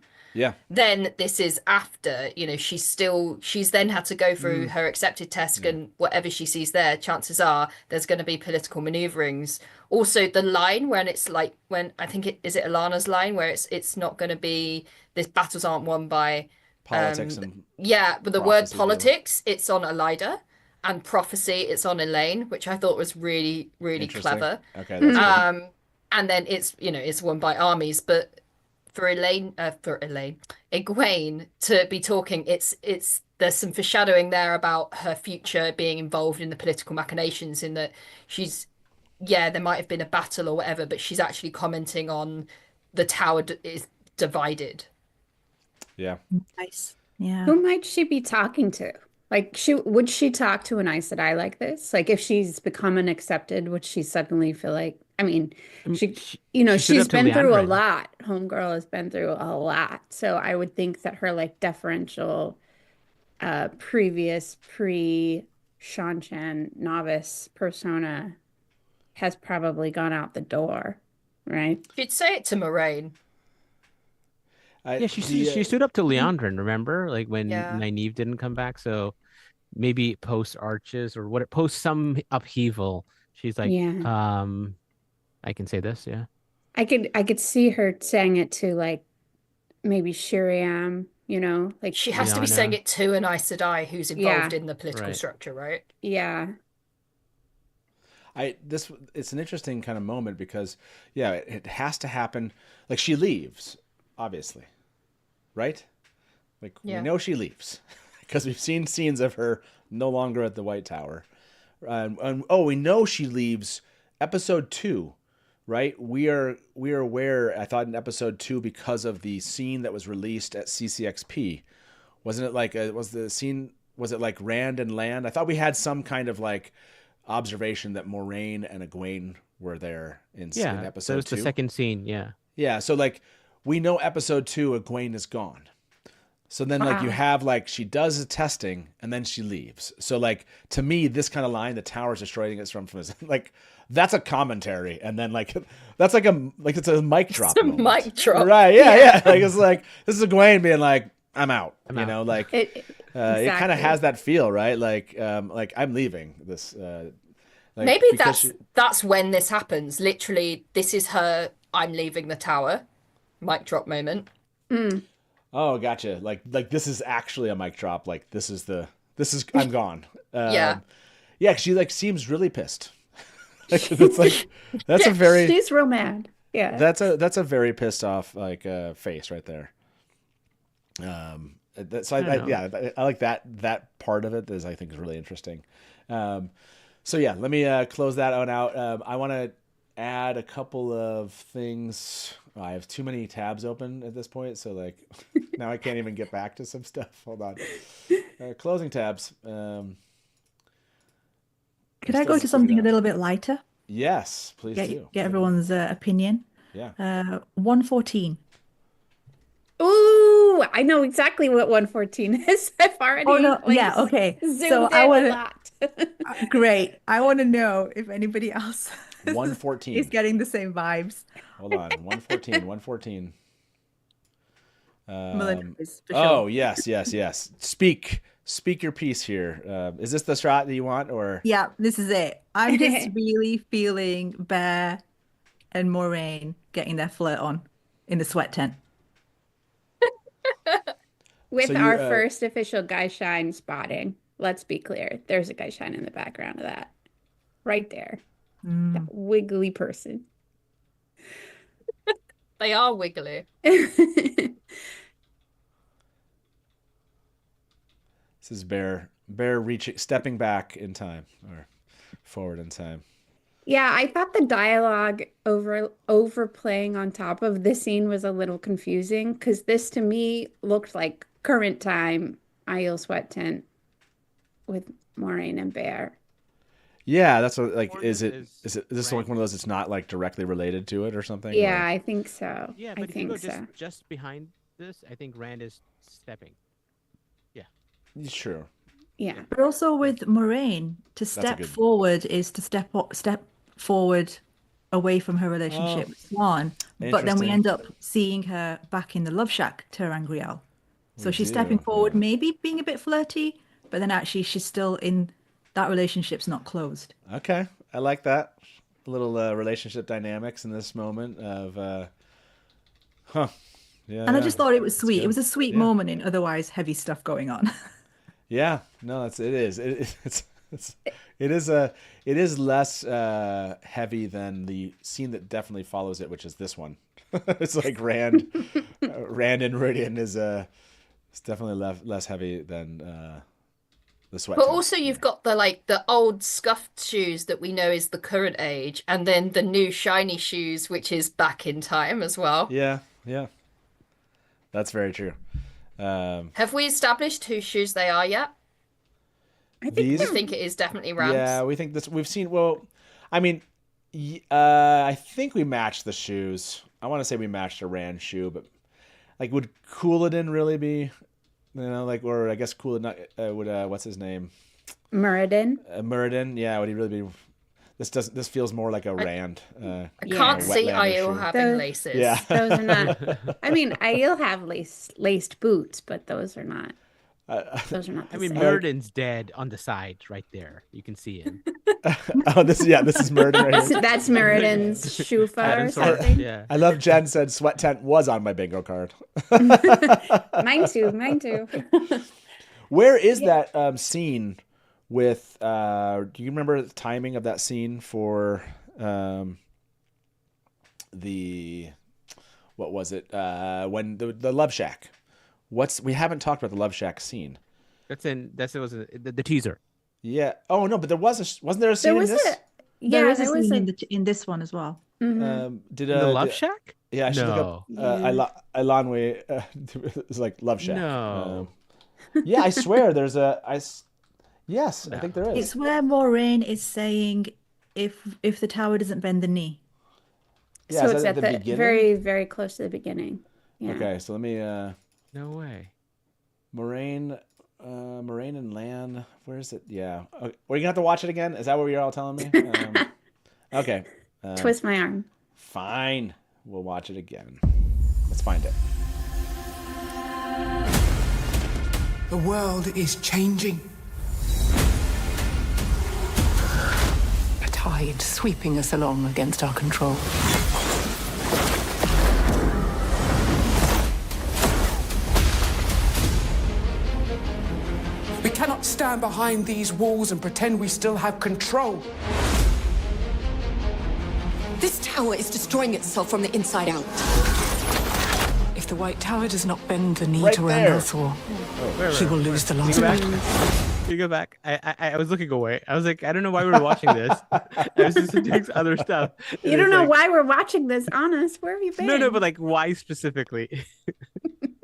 then this is after, she's then had to go through her accepted test, and whatever she sees there, chances are there's going to be political maneuverings. Also, the line when it's like, when I think is it Alana's line where it's not going to be, these battles aren't won by politics and but the word politics, it's on Elida, and prophecy, it's on Elaine, which I thought was really, really clever. Okay, that's and then it's it's won by armies, but Egwene to be talking. It's there's some foreshadowing there about her future being involved in the political machinations in that there might have been a battle or whatever, but she's actually commenting on the tower is divided. Yeah. Nice. Yeah. Who might she be talking to? Like, would she talk to an Aes Sedai like this? Like, if she's become an accepted, would she suddenly feel like? I mean, she's been through a lot. Homegirl has been through a lot, so I would think that her like deferential, previous pre-Shan novice persona has probably gone out the door, right? She'd say it to Moraine. She stood up to Liandrin, remember? Like when Nynaeve didn't come back. So maybe post Arches or post some upheaval. She's like, I can say this, yeah. I could see her saying it to like maybe Shiriam, like she has to be saying it to an Aes Sedai who's involved in the political structure, right? Yeah. It's an interesting kind of moment because it has to happen. Like she leaves, obviously. Right? Like we know she leaves because we've seen scenes of her no longer at the White Tower. We know she leaves episode 2, right? We are aware, I thought in episode 2 because of the scene that was released at CCXP. Wasn't it like was it like Rand and Land? I thought we had some kind of like observation that Moraine and Egwene were there in episode 2. So it's the second scene, yeah. Yeah, so like we know episode 2, Egwene is gone. So then like you have like she does the testing and then she leaves. So like to me, this kind of line, the tower's destroying us from like that's a commentary. And then like that's like it's a mic drop. It's a mic drop. Right. Yeah. Like it's like this is Egwene being like, I'm out. Like it kind of has that feel, right? Like I'm leaving this. Maybe that's when this happens. Literally, this is her. I'm leaving the tower. Mic drop moment. Oh, gotcha. Like this is actually a mic drop. Like this is I'm gone. Yeah. She like seems really pissed. It's like that's a very. She's real mad. Yeah. That's a very pissed off like face right there. So I like that part of it. I think is really interesting. So yeah, let me close that one out. I want to add a couple of things. I have too many tabs open at this point, so like now I can't even get back to some stuff. Hold on. Closing tabs. Could I go to something a little bit lighter? Yes, please do. Get everyone's opinion. Yeah. 114. Ooh, I know exactly what 114 is. I've already. Oh no! Yeah. Okay. So I want to. Great. I want to know if anybody else 114 is getting the same vibes. Hold on. 114. Sure. Yes. Speak your piece here. Is this the shot that you want, or? Yeah, this is it. I'm just really feeling Bear and Moraine getting their flirt on in the sweat tent. With our first official Gai'don spotting, let's be clear. There's a Gai'don in the background of that. Right there. That wiggly person. They are wiggly. This is Bear stepping back in time or forward in time. Yeah, I thought the dialogue overplaying on top of this scene was a little confusing because this to me looked like current time Aiel sweat tent with Moraine and Bear. Yeah, that's what, like, is this like one of those that's not like directly related to it or something? Yeah, or? I think so. Yeah, but if you go just behind this, I think Rand is stepping. Yeah. Sure. Yeah. But also with Moraine, to step forward is to step forward away from her relationship with Swan. But then we end up seeing her back in the Love Shack to Angriel. So she's stepping forward, maybe being a bit flirty, but then actually she's still in that relationship's not closed. Okay. I like that. A little relationship dynamics in this moment of Yeah. And I just thought it was sweet. It was a sweet moment in otherwise heavy stuff going on. Yeah. No, it is. It is less heavy than the scene that definitely follows it, which is this one. It's like Rand and Meridian is it's definitely less heavy than the sweat. But also you've got the old scuffed shoes that we know is the current age, and then the new shiny shoes, which is back in time as well. Yeah. That's very true. Have we established whose shoes they are yet? I think it is definitely Rand's. Yeah, we think this. We've seen. Well, I mean, I think we matched the shoes. I want to say we matched a Rand shoe, but like, would Cooladin really be? Or I guess Cooladin would. What's his name? Muradin. Muradin. Yeah, would he really be? This feels more like a Rand. I can't see Aiel having laces. Yeah, those are not. I mean, Aiel have laced boots, but those are not. Those are not. I mean, Muradin's dead on the side, right there. You can see him. This is Muradin right here. That's Muradin's shufa or something. Yeah. I love Jen said sweat tent was on my bingo card. Mine too. Where is that scene with? Do you remember the timing of that scene for the? What was it? When the Love Shack. We haven't talked about the Love Shack scene. It was the teaser. Yeah. Oh no, but wasn't there a scene in this? There is a scene in this one as well. Mm-hmm. The Love Shack? Yeah, I should look up. Elanwe is like Love Shack. No. Yeah, I swear there's Yes, no. I think there is. It's where Moraine is saying, if the tower doesn't bend the knee. Yeah, so it's at the very, very close to the beginning. Yeah. Okay, so let me. No way. Moraine and Lan. Where is it? Yeah. Okay. We're gonna have to watch it again. Is that what you're all telling me? Okay. Twist my arm. Fine. We'll watch it again. Let's find it. The world is changing. A tide sweeping us along against our control. We cannot stand behind these walls and pretend we still have control. This tower is destroying itself from the inside out. If the White Tower does not bend the knee to Randalthor, he will lose the last battle. You go back. I was looking away. I was like, I don't know why we were watching this. I was just doing other stuff. You don't know why we're watching this, honest. Where have you been? No, but like, why specifically?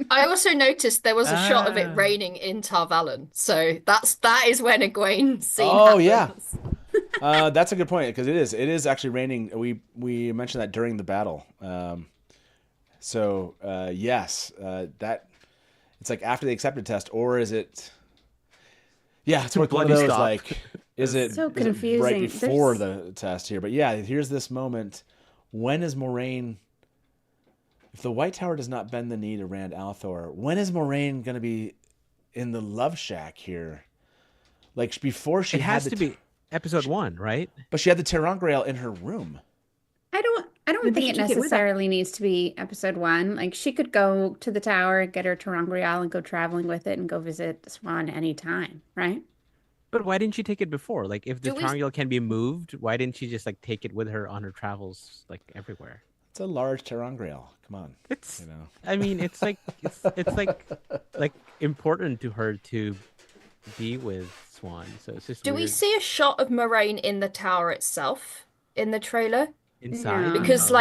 I also noticed there was a shot of it raining in Tar Valon, so that is when Egwene scene happens. Yeah. That's a good point, because it is actually raining. We mentioned that during the battle. Yes, that it's like after the accepted test, or is it? Yeah, it's one of those like, is it so confusing right before the test here? But yeah, here's this moment. When is Moraine? If the White Tower does not bend the knee to Rand al'Thor, when is Moraine going to be in the Love Shack here? Like before she has to be episode 1, right? But she had the ter'angreal in her room. I don't think it necessarily needs to be episode 1. Like she could go to the tower, get her ter'angreal, and go traveling with it, and go visit Swan anytime, right? But why didn't she take it before? Like, if the ter'angreal can be moved, why didn't she just like take it with her on her travels, like everywhere? It's a large ter'angreal. Come on, it's I mean, it's like it's like important to her to be with Swan. So it's just. Do we see a shot of Moraine in the tower itself in the trailer? Inside, no. Because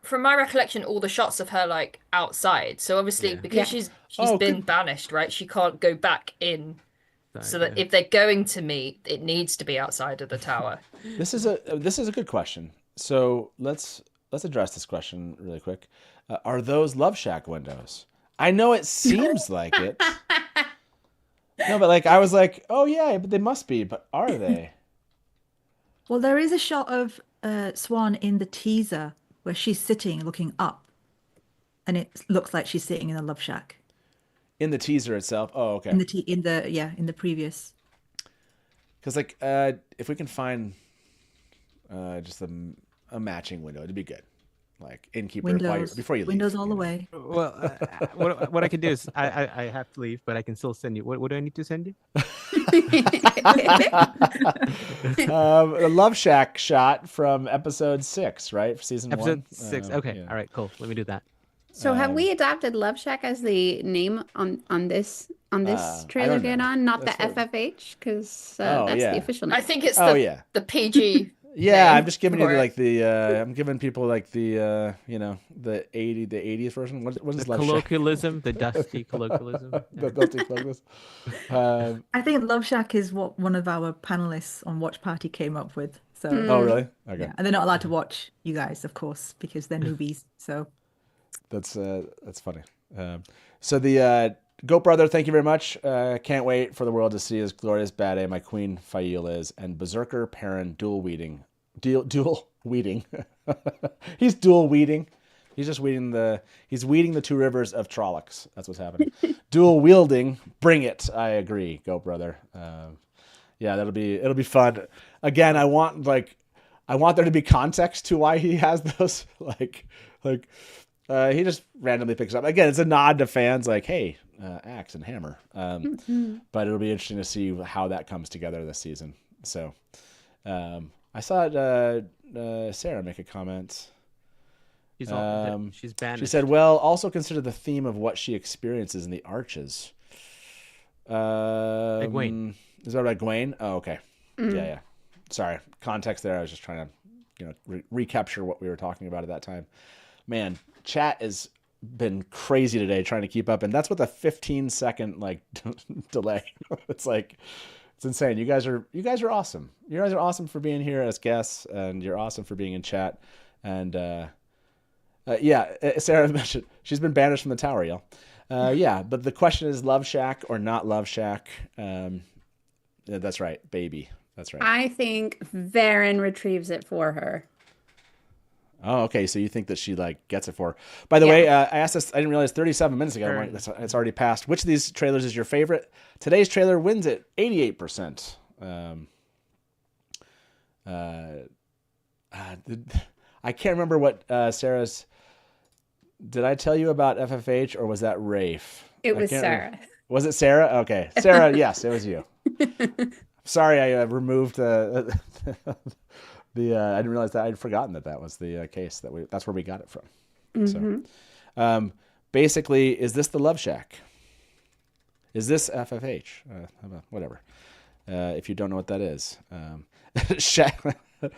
from my recollection, all the shots of her like outside. So obviously, because she's been banished, right? She can't go back in. So that if they're going to meet, it needs to be outside of the tower. This is a good question. So let's address this question really quick. Are those Love Shack windows? I know it seems like it. No, but like I was like, oh yeah, but they must be. But are they? Well, there is a shot of Swan in the teaser where she's sitting looking up, and it looks like she's sitting in a Love Shack. In the teaser itself. Oh, okay. In the previous. Because like if we can find just a matching window, it'd be good. Like Innkeeper, before you leave. Windows all the way. Well, what I can do is I have to leave, but I can still send you. What do I need to send you? A Love Shack shot from episode 6, right? For season 1. Episode 6. Okay. Yeah. All right. Cool. Let me do that. So have we adopted Love Shack as the name on this trailer? Gai'don, not the FFH, because that's the official name. I think it's the PG. Yeah, I'm just giving you like I'm giving people like the the 80s version. What is the colloquialism, the dusty colloquialism? The dusty colloquialism. I think Love Shack is what one of our panelists on Watch Party came up with. So Oh really? Okay. Yeah, and they're not allowed to watch you guys, of course, because they're newbies. So that's funny. So the Goat Brother, thank you very much. Can't wait for the world to see as glorious bad A my queen Fail is, and Berserker Perrin dual weeding. He's dual weeding. He's just weeding the 2 rivers of Trollocs. That's what's happening. Dual wielding, bring it. I agree, Goat Brother. Yeah, it'll be fun. Again, I want there to be context to why he has those he just randomly picks up. Again, it's a nod to fans like, hey, axe and hammer. But it'll be interesting to see how that comes together this season. So I saw Sarah make a comment. She's banished. She said, well, also consider the theme of what she experiences in the arches. Egwene. Is that about Egwene? Oh, okay. Yeah. Sorry. Context there. I was just trying to recapture what we were talking about at that time. Man, chat has been crazy today trying to keep up, and that's with a 15-second delay. It's insane. You guys are awesome. You guys are awesome for being here as guests, and you're awesome for being in chat. And Sarah mentioned she's been banished from the tower, y'all. Yeah, but the question is Love Shack or not Love Shack. That's right, baby. That's right. I think Varen retrieves it for her. Oh, okay. So you think that she gets it for her. By the way, I asked this, I didn't realize 37 minutes ago. It's already passed. Which of these trailers is your favorite? Today's trailer wins it 88%. I can't remember what Sarah's. Did I tell you about FFH or was that Rafe? It was Sarah. Remember. Was it Sarah? Okay. Sarah, yes, it was you. Sorry, I removed the. I didn't realize that I'd forgotten that was the case that's where we got it from. Mm-hmm. So, basically, is this the Love Shack? Is this FFH? Whatever. If you don't know what that is, this Shackant or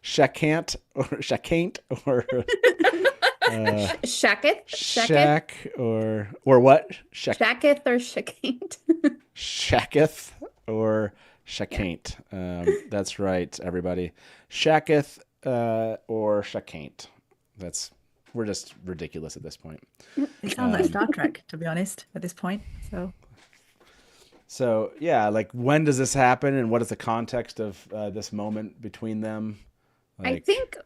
Shackant or Shacketh or what? Shacketh or Shackant? Shacketh or Shackant. That's right, everybody. Shacketh or Shackant. We're just ridiculous at this point. It sounds like Star Trek, to be honest, at this point. So yeah, when does this happen, and what is the context of this moment between them? I think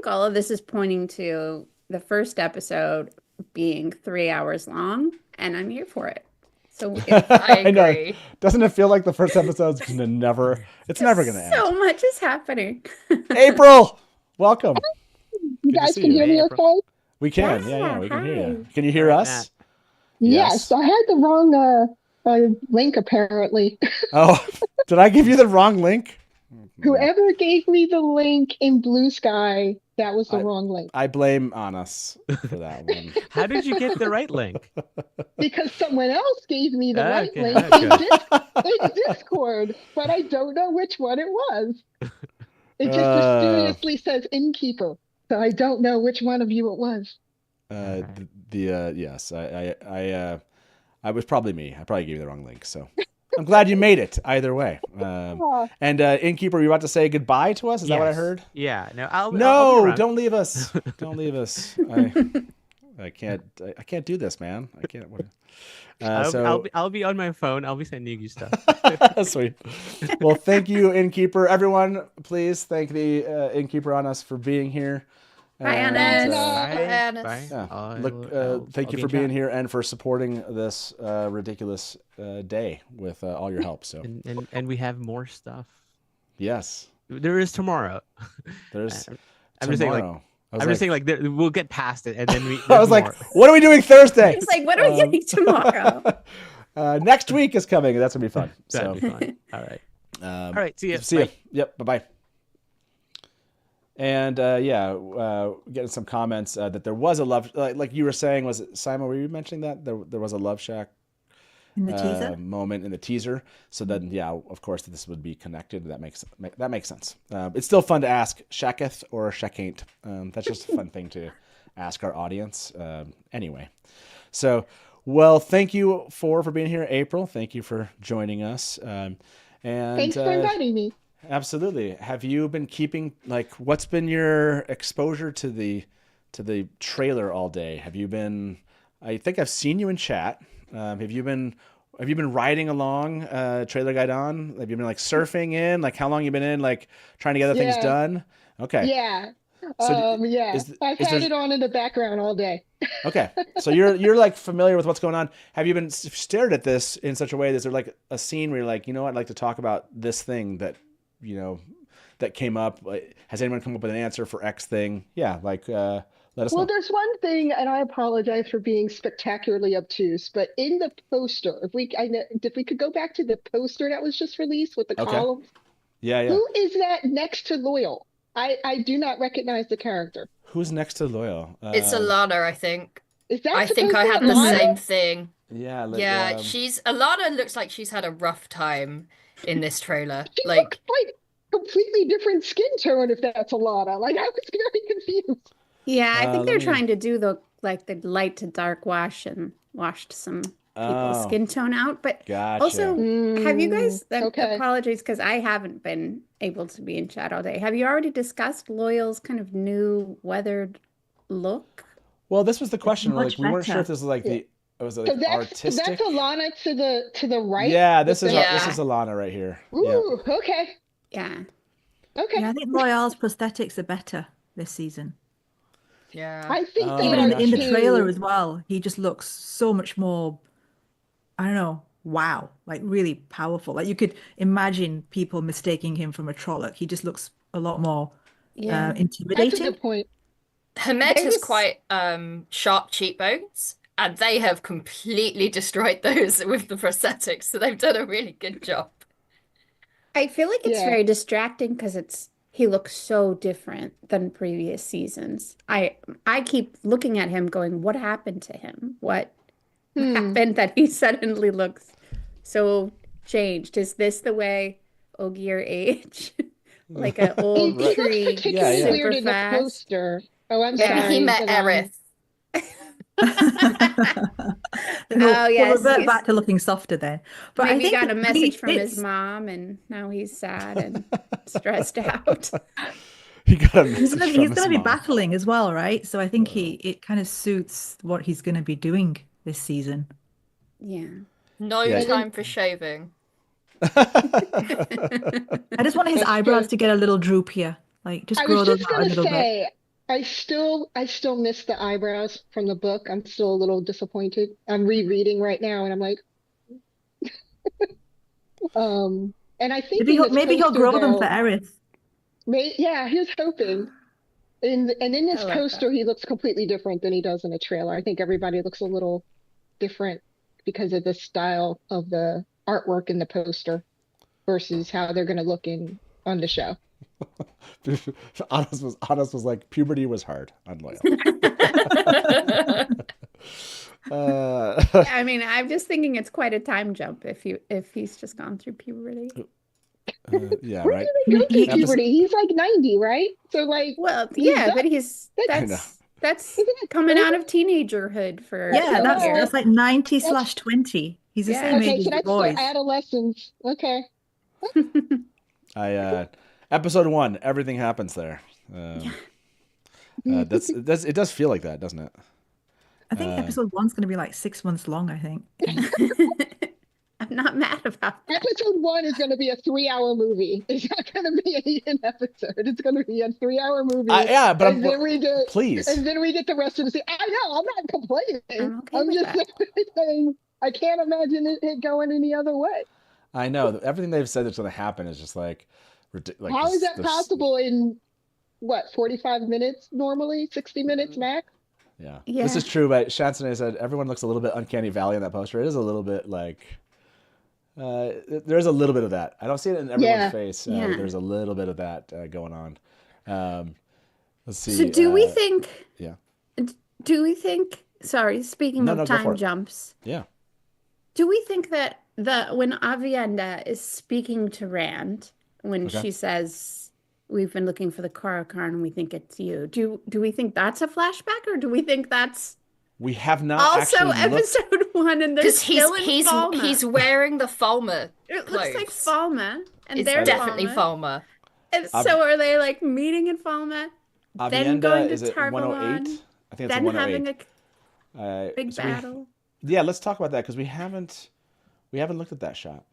all of this is pointing to the first episode being 3 hours long, and I'm here for it. So I agree. Doesn't it feel like the first episode's gonna never? It's never gonna end. So much is happening. April, welcome. You guys can hear me okay? We can. Yeah, we can hear you. Can you hear us? Yes. I had the wrong link apparently. Oh, did I give you the wrong link? Whoever gave me the link in Blue Sky, that was the wrong link. I blame Anas for that one. How did you get the right link? Because someone else gave me the right link in Discord, but I don't know which one it was. It just mysteriously says Innkeeper, so I don't know which one of you it was. Yes, I was probably me. I probably gave you the wrong link, so I'm glad you made it either way. And Innkeeper, you about to say goodbye to us? Is that what I heard? Yeah. No, I'll don't leave us. Don't leave us. I can't do this, man. I can't. I'll be on my phone. I'll be sending you stuff. Sweet. Well, thank you, Innkeeper. Everyone, please thank the Innkeeper on us for being here. Bye, Anas. Bye. Thank you for being here and for supporting this ridiculous day with all your help. So and we have more stuff. Yes, there is tomorrow. I'm just saying, like, we'll get past it, and then we. I was like, what are we doing Thursday? It's like, what are we getting tomorrow? Next week is coming. That's gonna be fun. That'd be fun. All right. All right. See you. See you. Yep. Bye bye. And getting some comments that there was a love, like you were saying, was it Simon? Were you mentioning that there was a Love Shack in the teaser moment in the teaser? So then, of course, this would be connected. That makes sense. It's still fun to ask Shacketh or Shackaint. That's just a fun thing to ask our audience. Anyway, so thank you for being here, April. Thank you for joining us. And thanks for inviting me. Absolutely. Have you been keeping, like, what's been your exposure to the trailer all day? Have you been? I think I've seen you in chat. Have you been riding along Trailer Gai'don? Have you been like surfing in? Like, how long you been in? Like, trying to get other things done? Okay. Yeah. So I've had it on in the background all day. Okay. So you're like familiar with what's going on. Have you been stared at this in such a way? Is there like a scene where you're like, I'd like to talk about this thing that that came up? Has anyone come up with an answer for X thing? Yeah, let us know. Well, there's one thing, and I apologize for being spectacularly obtuse, but in the poster, if we could go back to the poster that was just released with the columns. Yeah. Who is that next to Loyal? I do not recognize the character. Who's next to Loyal? It's Alana, I think. Is that? I think I had the same thing. Yeah. Alana looks like she's had a rough time in this trailer. She looks like completely different skin tone if that's Alana. Like, I was very confused. Yeah, I think they're trying to do the light to dark wash and washed some people's skin tone out. But also, have you guys, apologies because I haven't been able to be in chat all day. Have you already discussed Loyal's kind of new weathered look? Well, this was the question. Like, we weren't sure if this was like the artistic. That's Alana to the right. Yeah, this is Alana right here. Ooh, okay. Yeah. Okay. Yeah, I think Loyal's prosthetics are better this season. Yeah. I think even in the trailer as well, he just looks so much more, I don't know, wow, like really powerful. Like you could imagine people mistaking him from a Trolloc. He just looks a lot more intimidating. That's a good point. Hamed has quite sharp cheekbones, and they have completely destroyed those with the prosthetics, so they've done a really good job. I feel like it's very distracting because he looks so different than previous seasons. I keep looking at him going, what happened to him? What happened that he suddenly looks so changed? Is this the way Ogier age? Like an old tree, super in fast. The poster. Oh, I'm sorry. He met Aerith. Oh yes, we'll revert back to looking softer then. But maybe I think he got a message from his mom, and now he's sad and stressed out. He got a message he's going to be battling as well, right? So I think it kind of suits what he's going to be doing this season. Yeah. No time for shaving. I just want his eyebrows to get a little droopier, like just grow those out a little bit. I still miss the eyebrows from the book. I'm still a little disappointed. I'm rereading right now, and I'm like, and I think maybe he'll grow them for Aerith. Yeah, he was hoping. And in this poster, he looks completely different than he does in a trailer. I think everybody looks a little different because of the style of the artwork in the poster versus how they're going to look on the show. Honest was like, puberty was hard on Loyal. I mean, I'm just thinking it's quite a time jump if he's just gone through puberty. Yeah, Where right. do they go through puberty? He's like 90, right? So like, well, yeah, but that's coming out of teenagerhood for that's like 90/20. He's the same age as the boys. Adolescence. Okay. Episode 1, everything happens there. It does feel like that, doesn't it? I think episode 1's going to be like 6 months long, I think. I'm not mad about that. Episode 1 is going to be a 3-hour movie. It's not going to be an episode. It's going to be a 3-hour movie. Please. And then we get the rest of the season. I know, I'm not complaining. I'm just saying, I can't imagine it going any other way. I know. Everything they've said that's going to happen is just like... How is that possible in what, 45 minutes normally, 60 minutes max. Yeah. This is true, but Chansonnet said everyone looks a little bit uncanny valley in that poster. It is a little bit like there's a little bit of that. I don't see it in everyone's face. There's a little bit of that going on. Let's see. So do we think? Yeah. Do we think? Sorry, speaking of time jumps. Yeah. Do we think that when Aviendha is speaking to Rand, when she says, "We've been looking for the Karakarn and we think it's you," do we think that's a flashback, or do we think that's? We have not also actually episode 1, and they're still in Falmer. He's wearing the Falmer. It looks like Falmer, and it's definitely Falmer. And so are they like meeting in Falmer? Then going to Tarvalon? I think it's then 108. having a big battle. Let's talk about that because we haven't looked at that shot.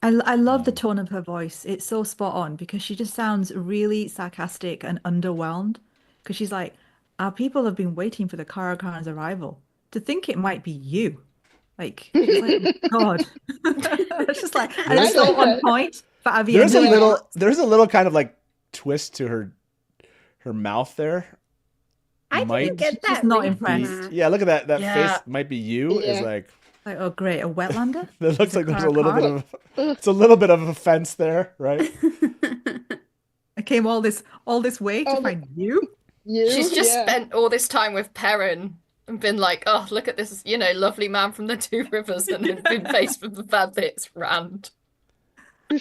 I love the tone of her voice. It's so spot on because she just sounds really sarcastic and underwhelmed. Because she's like, our people have been waiting for the Karakarn's arrival. To think it might be you. Like, oh God. It's just like, and it's so on point for Aviendha. There's a little kind of like twist to her mouth there. I didn't get that. She's not impressed. Yeah, look at that. That face might be you. Is like, oh great, a wetlander. It looks like there's a little bit of it's a little bit of offense there, right? I came all this way to find you. She's just spent all this time with Perrin and been like, oh, look at this, lovely man from the Two Rivers, and then been faced with the fact that it's Rand. I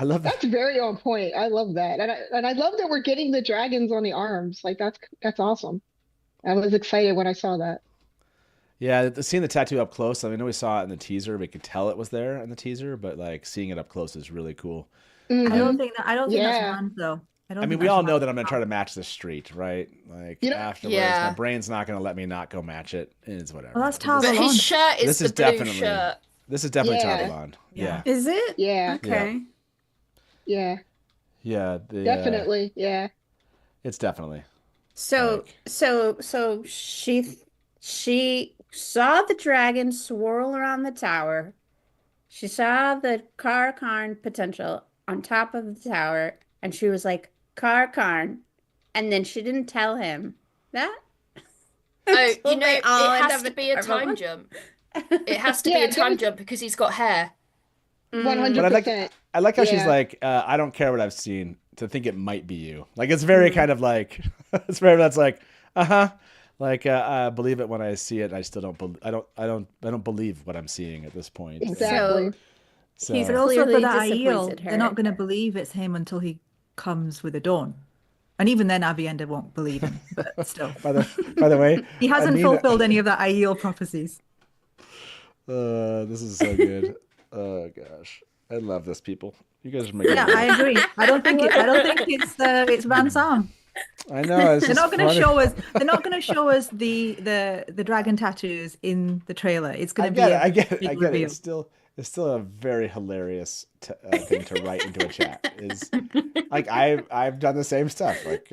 love that. That's very on point. I love that, and I love that we're getting the dragons on the arms. Like that's awesome. I was excited when I saw that. Yeah, seeing the tattoo up close. I know we saw it in the teaser. We could tell it was there in the teaser, but like seeing it up close is really cool. Mm-hmm. I don't think that's Rand though. I mean, we all know that I'm going to try to match the street, right? Like afterwards, my brain's not going to let me not go match it. It's whatever. Well, that's Tarvalon. But his shirt is the blue shirt. This is definitely Tarvalon. Yeah. Is it? Yeah. Okay. Yeah. Yeah. Definitely. Yeah. It's definitely. So she saw the dragon swirl around the tower. She saw the Karakarn potential on top of the tower, and she was like, Karakarn, and then she didn't tell him that. Oh, it has to be a time jump. It has to be a time jump because he's got hair. 100%. I like how she's like, I don't care what I've seen. To think it might be you. Like it's very kind of like it's very that's like like I believe it when I see it. I still don't. I don't believe what I'm seeing at this point. Exactly. So he's also for that Aiel. They're not going to believe it's him until he comes with a dawn. And even then, Aviendha won't believe him. But still. By the way, he hasn't fulfilled any of the Aiel prophecies. This is so good. Oh gosh, I love this, people. You guys are making. Yeah, I agree. I don't think it's Rand's arm. I know. They're not going to show us. They're not going to show us the dragon tattoos in the trailer. It's going to be. I get it. It's still a very hilarious thing to write into a chat. Is like I've done the same stuff. Like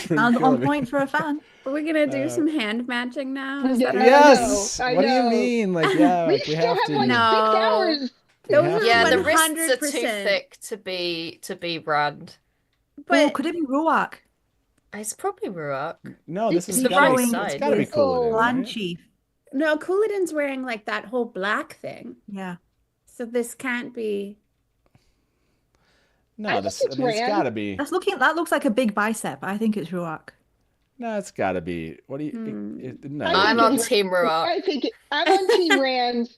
sounds on point for a fan. Are we gonna do some hand matching now? Yes. What do you mean? Like we have to. Like 6 hours. The wrists are too thick to be Rand. But could it be Ruach? It's probably Ruach. No, this is the right side. It's gotta be Couladin. Land Chief. No, Couladin's wearing like that whole black thing. Yeah. So this can't be. No, it's gotta be. That looks like a big bicep. I think it's Ruach. No, it's gotta be. What do you? No. I'm on Team Ruach. I'm on Team Rand.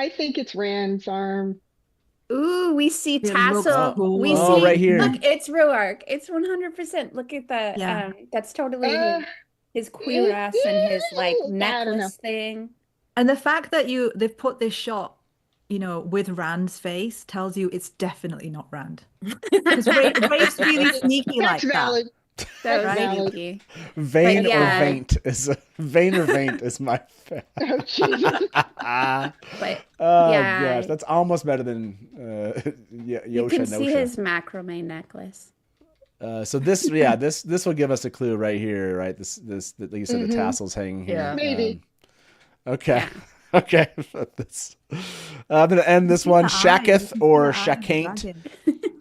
I think it's Rand's arm. Ooh, we see tassel. Cool. We see right here. Look, it's Ruach. It's 100%. Look at that. Yeah. That's totally his cuirass and his like necklace thing. And the fact that they've put this shot, with Rand's face tells you it's definitely not Rand. Because Ray's really sneaky like valid. that. That's sneaky. Vain or vaint is my favorite. Oh, Jesus. Gosh, that's almost better than Yosha. You can see his macrame necklace. So this will give us a clue right here, right? This like you said, the tassels hanging here. Yeah, maybe. Okay. Yeah. Okay. I'm gonna end this one. Shaketh or Shakaint.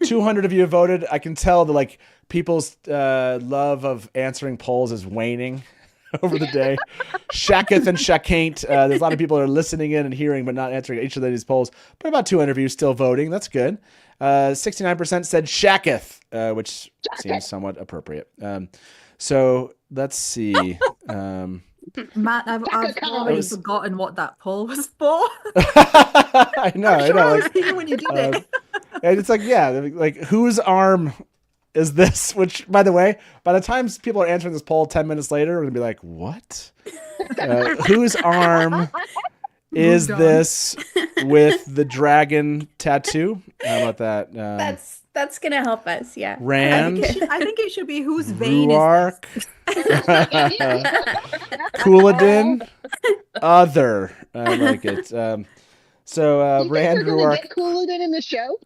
200 of you have voted. I can tell that like people's love of answering polls is waning over the day. Shaketh and Shakaint. There's a lot of people that are listening in and hearing, but not answering each of these polls. But about 200 of you still voting. That's good. 69% said Shaketh, which seems somewhat appropriate. So let's see. Matt, I've already forgotten what that poll was for. I know. I'm sure I know. I was here when you did it. And it's like, yeah, like whose arm is this? Which, by the way, by the time people are answering this poll 10 minutes later, we're gonna be like, what? Whose arm is this with the dragon tattoo? How about that? That's gonna help us. Yeah. Rand. I think it should be whose vein Ruark. is this? Couladin. Other. I like it. Rand Ruark. Get Couladin in the show.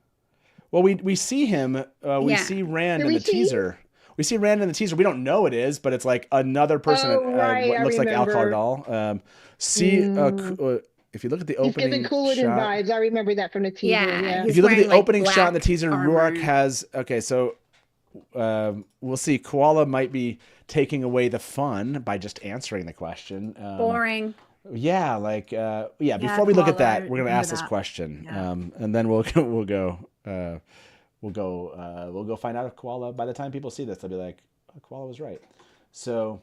Well, we see him. We see Rand in the teaser. We see Rand in the teaser. We don't know it is, but it's like another person. What looks like Alcala doll. If you look at the opening, he's giving Couladin vibes. I remember that from the teaser. Yeah. If you look at the opening shot in the teaser, Ruark has. Okay, so we'll see. Koala might be taking away the fun by just answering the question. Boring. Yeah, before we look at that, we're gonna ask this question, and then we'll go find out if Koala. By the time people see this, they'll be like, oh, Koala was right. So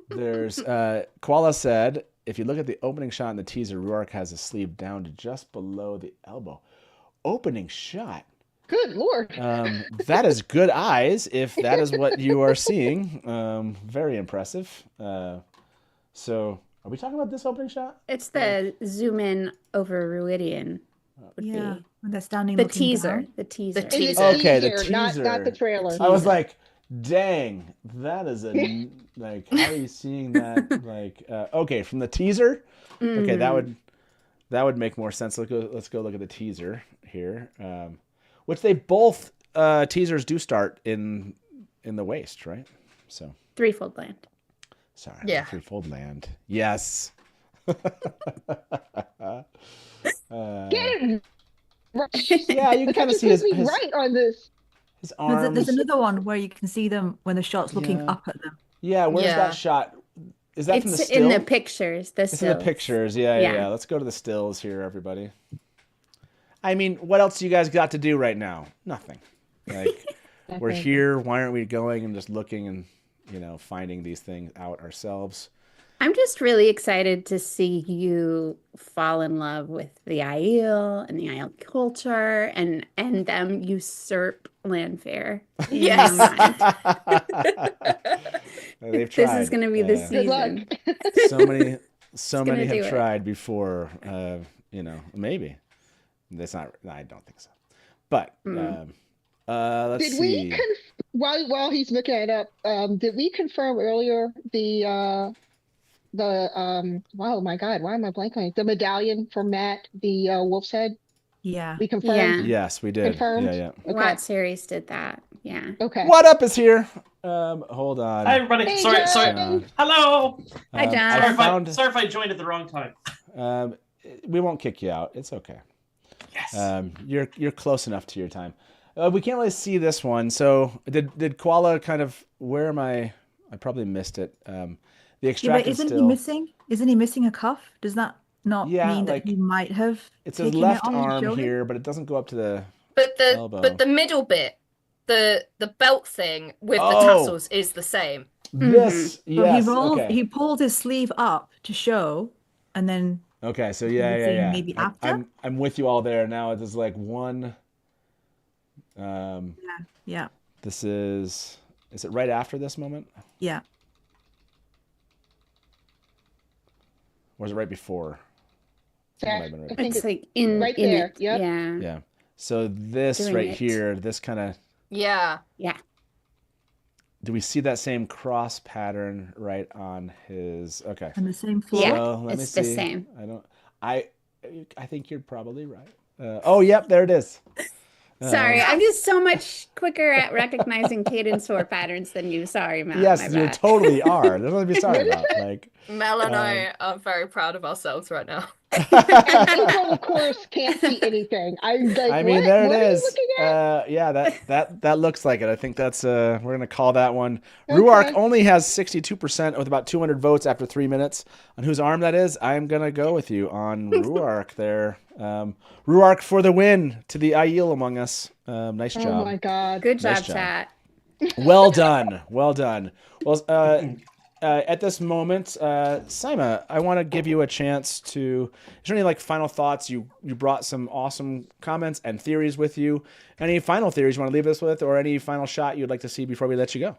there's Koala said, if you look at the opening shot in the teaser, Ruark has his sleeve down to just below the elbow. Opening shot. Good Lord. That is good eyes, if that is what you are seeing. Very impressive. So are we talking about this opening shot? It's the zoom in over Ruidian. When they're standing the teaser. The teaser. Okay, the teaser. Not the trailer. I was like, dang, that is like, how are you seeing that? Like, okay, from the teaser. Okay, that would make more sense. Let's go look at the teaser here. Which they both teasers do start in the waist, right? So Threefold Land. Sorry, Threefold Land. Yes. Get him. Yeah, you can kind of see his right on this. His arms. There's another one where you can see them when the shot's looking up at them. Yeah, where's that shot? Is that from the still? In the pictures. It's in the pictures. Yeah. Let's go to the stills here, everybody. I mean, what else do you guys got to do right now? Nothing. Like, we're here. Why aren't we going and just looking and, finding these things out ourselves? I'm just really excited to see you fall in love with the Aiel and the Aiel culture and them usurp Landfair. Yes. They've tried. This is going to be the season. So many have tried before. Maybe. That's not. I don't think so. But let's see. While he's looking it up, did we confirm earlier oh my God, why am I blanking? The medallion for Matt, the wolf's head? Yeah. We confirmed? Yeah. Yes, we did. Confirmed? Yeah. Okay. Watt series did that. Yeah. Okay. What up is here? Hold on. Hi, everybody. Hey, sorry. John. Hello. Hi, John. Sorry if I joined at the wrong time. We won't kick you out. It's okay. Yes. You're close enough to your time. We can't really see this one. So did Koala kind of? Where am I? I probably missed it. The extracted isn't still. he missing? Isn't he missing a cuff? Does that not mean that he might have? It's his left arm here, but it doesn't go up to the elbow. But the middle bit, the belt thing with the tassels is the same. Yes. Yes. He pulled his sleeve up to show, and then. Okay, so yeah. Maybe after. I'm with you all there now. There's like one. Yeah. This is it right after this moment? Yeah. Or is it right before? I think it's like right there. Yep. Yeah. So this here, this kind of. Yeah. Do we see that same cross pattern right on his? Okay. On the same floor. Yeah, so let me see. the same. I think you're probably right. Yep, there it is. Sorry, I'm just so much quicker at recognizing cadence four patterns than you. Sorry, Mel. Yes, you totally are. There's nothing to be sorry about. Like Mel and I are very proud of ourselves right now. And April, of course, can't see anything. I'm like, I mean, what? there What it are you is. looking at? Yeah, that looks like it. I think that's we're gonna call that one. Okay. Ruark only has 62% with about 200 votes after 3 minutes. On whose arm that is, I'm gonna go with you on Ruark there. Ruark for the win to the Aiel among us. Nice job. Oh my God. Good job, Nice job. chat. Well done. Well done. Well, at this moment, Sima, I want to give you a chance to. Is there any like final thoughts? You brought some awesome comments and theories with you. Any final theories you want to leave us with, or any final shot you'd like to see before we let you go?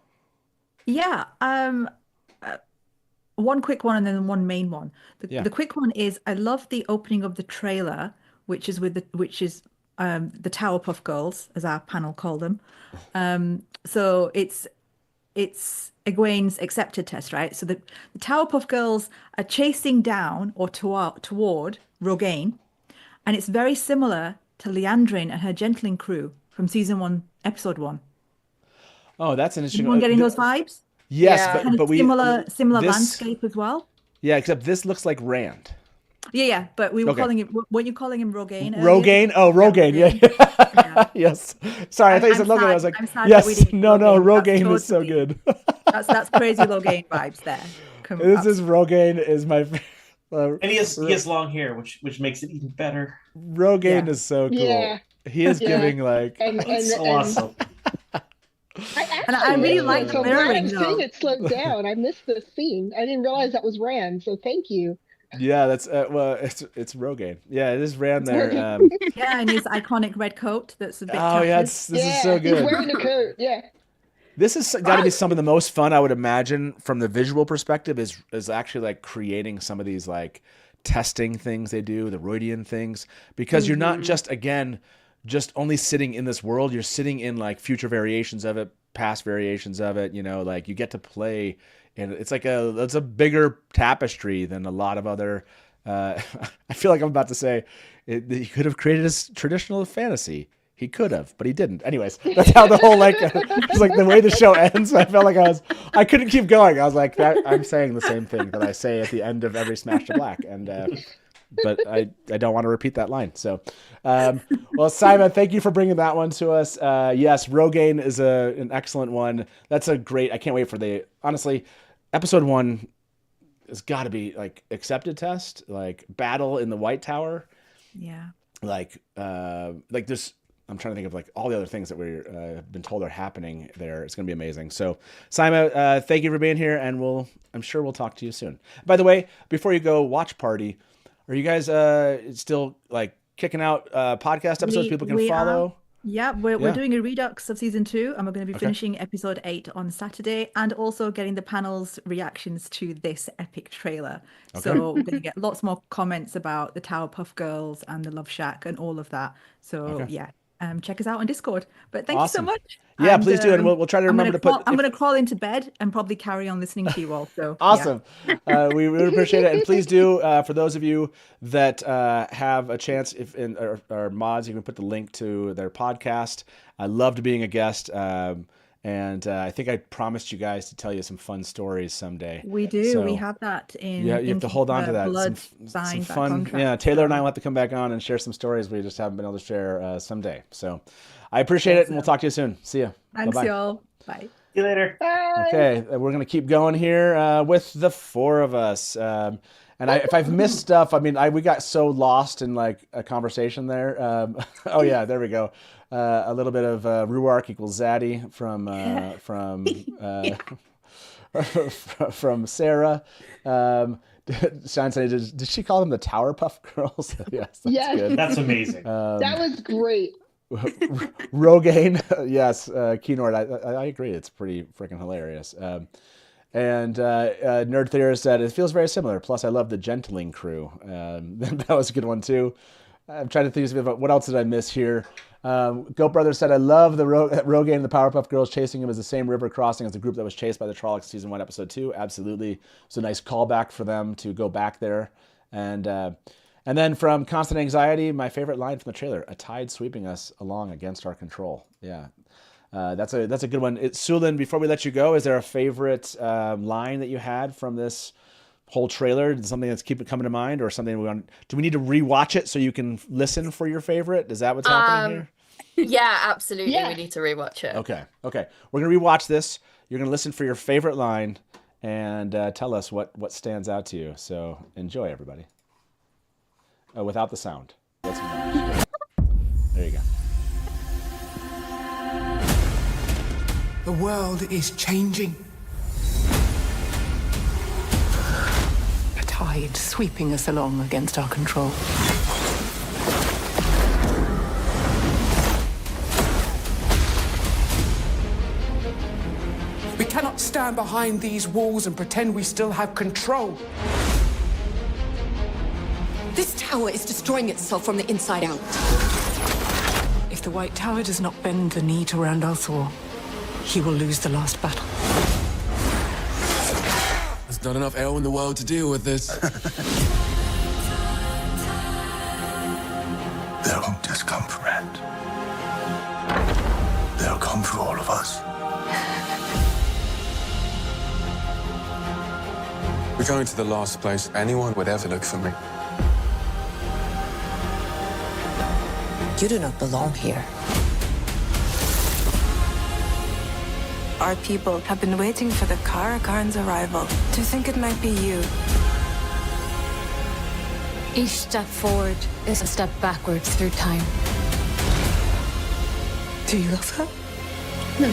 Yeah. One quick one and then one main one. The quick one is I love the opening of the trailer, which is the Towerpuff Girls, as our panel call them. So it's Egwene's accepted test, right? So the Towerpuff Girls are chasing down or toward Rogaine, and it's very similar to Liandrin and her gentling crew from season 1, episode 1. Oh, that's an interesting. Anyone getting those vibes? Yes, yeah. but similar landscape as well. Yeah, except this looks like Rand. Yeah, but we were calling him. Weren't you calling him Rogaine? Rogaine? Oh, Rogaine. Yeah. Yes. Sorry, I thought you said Logan. I was like, yes. No, Rogaine is so good. That's crazy Rogaine vibes there. This is Rogaine is my. And he has long hair, which makes it even better. Rogaine is so cool. Yeah. He is giving like. That's awesome. I really like the layering. I'm seeing it slowed down. I missed this scene. I didn't realize that was Rand. So thank you. Yeah, that's it's Rogaine. Yeah, it is Rand there. Yeah, and his iconic red coat. That's a bit. Oh yeah, this is so good. He's wearing a coat. Yeah. This has got to be some of the most fun I would imagine from the visual perspective. Is actually like creating some of these like testing things they do, the Roidian things, because you're not just only sitting in this world. You're sitting in like future variations of it, past variations of it. You know, like you get to play. And it's like it's a bigger tapestry than a lot of other. I feel like I'm about to say he could have created a traditional fantasy. He could have, but he didn't. Anyways, that's how the whole it's like the way the show ends. I felt like I couldn't keep going. I was like, I'm saying the same thing that I say at the end of every Smash to Black, and but I don't want to repeat that line. So, well, Simon, thank you for bringing that one to us. Yes, Rogaine is an excellent one. That's a great. I can't wait for honestly. Episode 1 has got to be like accepted test, like battle in the White Tower. Yeah. Like this. I'm trying to think of like all the other things that we've been told are happening there. It's going to be amazing. So, Simon, thank you for being here, and I'm sure we'll talk to you soon. By the way, before you go, watch party. Are you guys still like kicking out podcast episodes people can follow? Yeah, we're doing a redux of season 2, and we're going to be finishing episode 8 on Saturday, and also getting the panel's reactions to this epic trailer. Okay. So we're going to get lots more comments about the Towerpuff Girls and the Love Shack and all of that. So check us out on Discord. But thank you so much. Yeah, please do, and we'll try to remember to put. I'm going to crawl into bed and probably carry on listening to you all. So awesome. Yeah. We really appreciate it, and please do for those of you that have a chance, if in our mods, you can put the link to their podcast. I loved being a guest. And I think I promised you guys to tell you some fun stories someday. We do. So, we have that in. Yeah, you have to hold on to that. Some fun. Yeah, Taylor and I will have to come back on and share some stories we just haven't been able to share someday. So I appreciate it, and we'll talk to you soon. See you. Thanks, Bye-bye. y'all. Bye. See you later. Bye. Okay, we're gonna keep going here with the 4 of us. And if I've missed stuff, I mean, we got so lost in like a conversation there. Oh yeah, there we go. A little bit of Ruark equals Zaddy from Sarah. Sean said, did she call them the Towerpuff Girls? Yes, that's good. That's amazing. That was great. Rogaine, yes. Keynord, I agree. It's pretty freaking hilarious. And Nerd Theorist said, it feels very similar. Plus, I love the Gentling crew. That was a good one, too. I'm trying to think about what else did I miss here. Goat Brother said, I love the Rogaine and the Powerpuff Girls chasing him as the same river crossing as the group that was chased by the Trollocs season 1, episode 2. Absolutely. It's a nice callback for them to go back there. And then from Constant Anxiety, my favorite line from the trailer, a tide sweeping us along against our control. Yeah. That's a good one. Sulin, before we let you go, is there a favorite line that you had from this whole trailer? Is something that's keep it coming to mind, or something do we need to rewatch it so you can listen for your favorite? Is that what's happening here? Yeah, absolutely. Yeah. We need to rewatch it. Okay. We're gonna rewatch this. You're gonna listen for your favorite line and tell us what stands out to you. So enjoy, everybody. Without the sound. There you go. The world is changing. A tide sweeping us along against our control. We cannot stand behind these walls and pretend we still have control. This tower is destroying itself from the inside out. If the White Tower does not bend the knee to Randall Thor, he will lose the last battle. There's not enough air in the world to deal with this. They won't just come for Rand. They'll come for all of us. We're going to the last place anyone would ever look for me. You do not belong here. Our people have been waiting for the Karakarn's arrival. To think it might be you. Each step forward is a step backwards through time. Do you love her? No.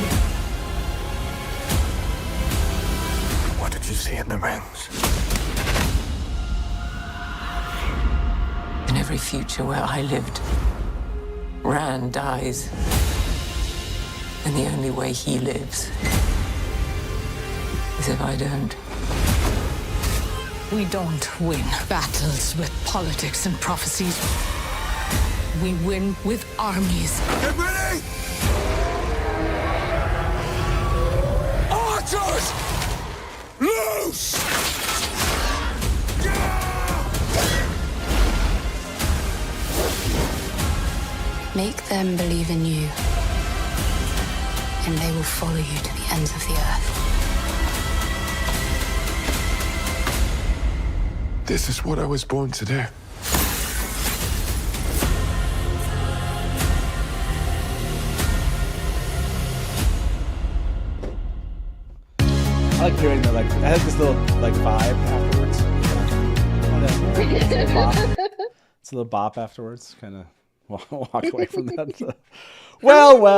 What did you see in the rings? In every future where I lived, Rand dies. And the only way he lives is if I don't. We don't win battles with politics and prophecies. We win with armies. Get ready! Archers! Loose! Make them believe in you, and they will follow you to the ends of the earth. This is what I was born to do. I like hearing the I had this little vibe afterwards. It's a little bop afterwards. Kind of walk away from that. Well.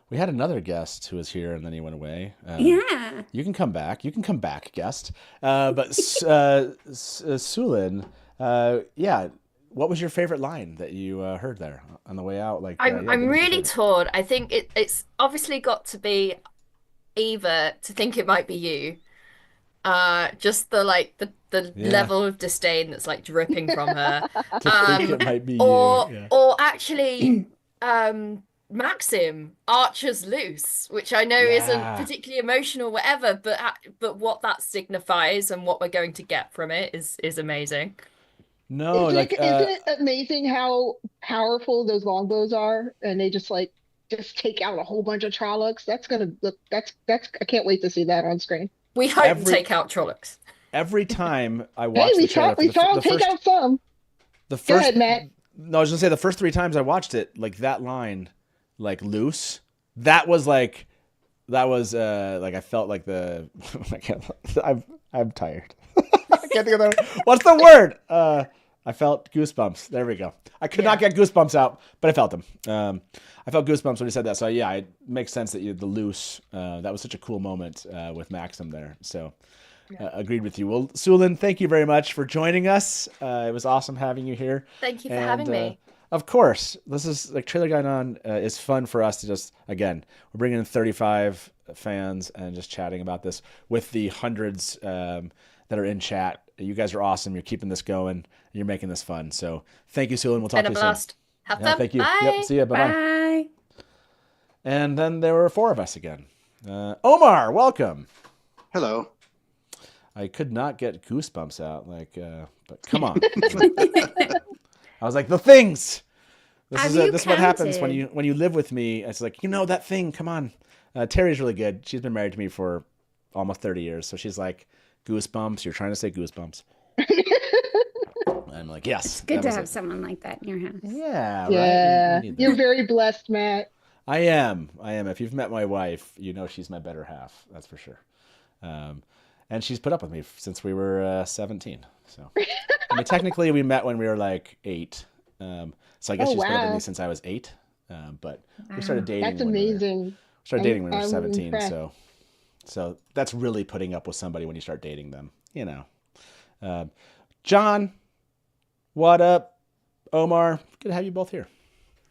We had another guest who was here and then he went away. Yeah. You can come back. Guest. But Sulin, yeah. What was your favorite line that you heard there on the way out? I'm really torn. I think it's obviously got to be either To Think It Might Be You. Just the level of disdain that's dripping from her. Think it might be or actually Maxim, Archer's Loose, which I know isn't particularly emotional, whatever, but what that signifies and what we're going to get from it is amazing. No, isn't it amazing how powerful those longbows are, and they just take out a whole bunch of Trollocs? That's gonna look. That's. I can't wait to see that on screen. We hope to take out Trollocs. Every time I watch we saw him take out some. The first, go ahead, Matt. No, I was gonna say the first 3 times I watched it, that line, loose. That was I felt like the. I'm tired. I can't think of that. What's the word? I felt goosebumps. There we go. I could not get goosebumps out, but I felt them. I felt goosebumps when he said that. So yeah, it makes sense that the loose. That was such a cool moment with Maxim there. So agreed with you. Well, Sulin, thank you very much for joining us. It was awesome having you here. Thank you for having me. Of course, this is Trailer Gai'don is fun for us to just, again, we're bringing in 35 fans and just chatting about this with the hundreds that are in chat. You guys are awesome. You're keeping this going. And you're making this fun. So thank you, Sulin. We'll talk to you soon. Have fun. Thank you. Bye. Yep, see you. Bye-bye. Bye. And then there were 4 of us again. Omar, welcome. Hello. I could not get goosebumps out, but come on. I was like, the things. This is what happens when you live with me. It's that thing. Come on. Terry's really good. She's been married to me for almost 30 years, so she's like, Goosebumps. You're trying to say goosebumps. I'm like, yes. It's good to have someone like that in your house. Yeah, yeah. right? You're very blessed, Matt. I am. If you've met my wife, you know she's my better half. That's for sure. And she's put up with me since we were 17. So, I mean, technically we met when we were like 8. So I guess she's put up with me since I was 8. But we started dating. That's amazing. Started dating when we were 17. So that's really putting up with somebody when you start dating them. You know. John, what up? Omar, good to have you both here.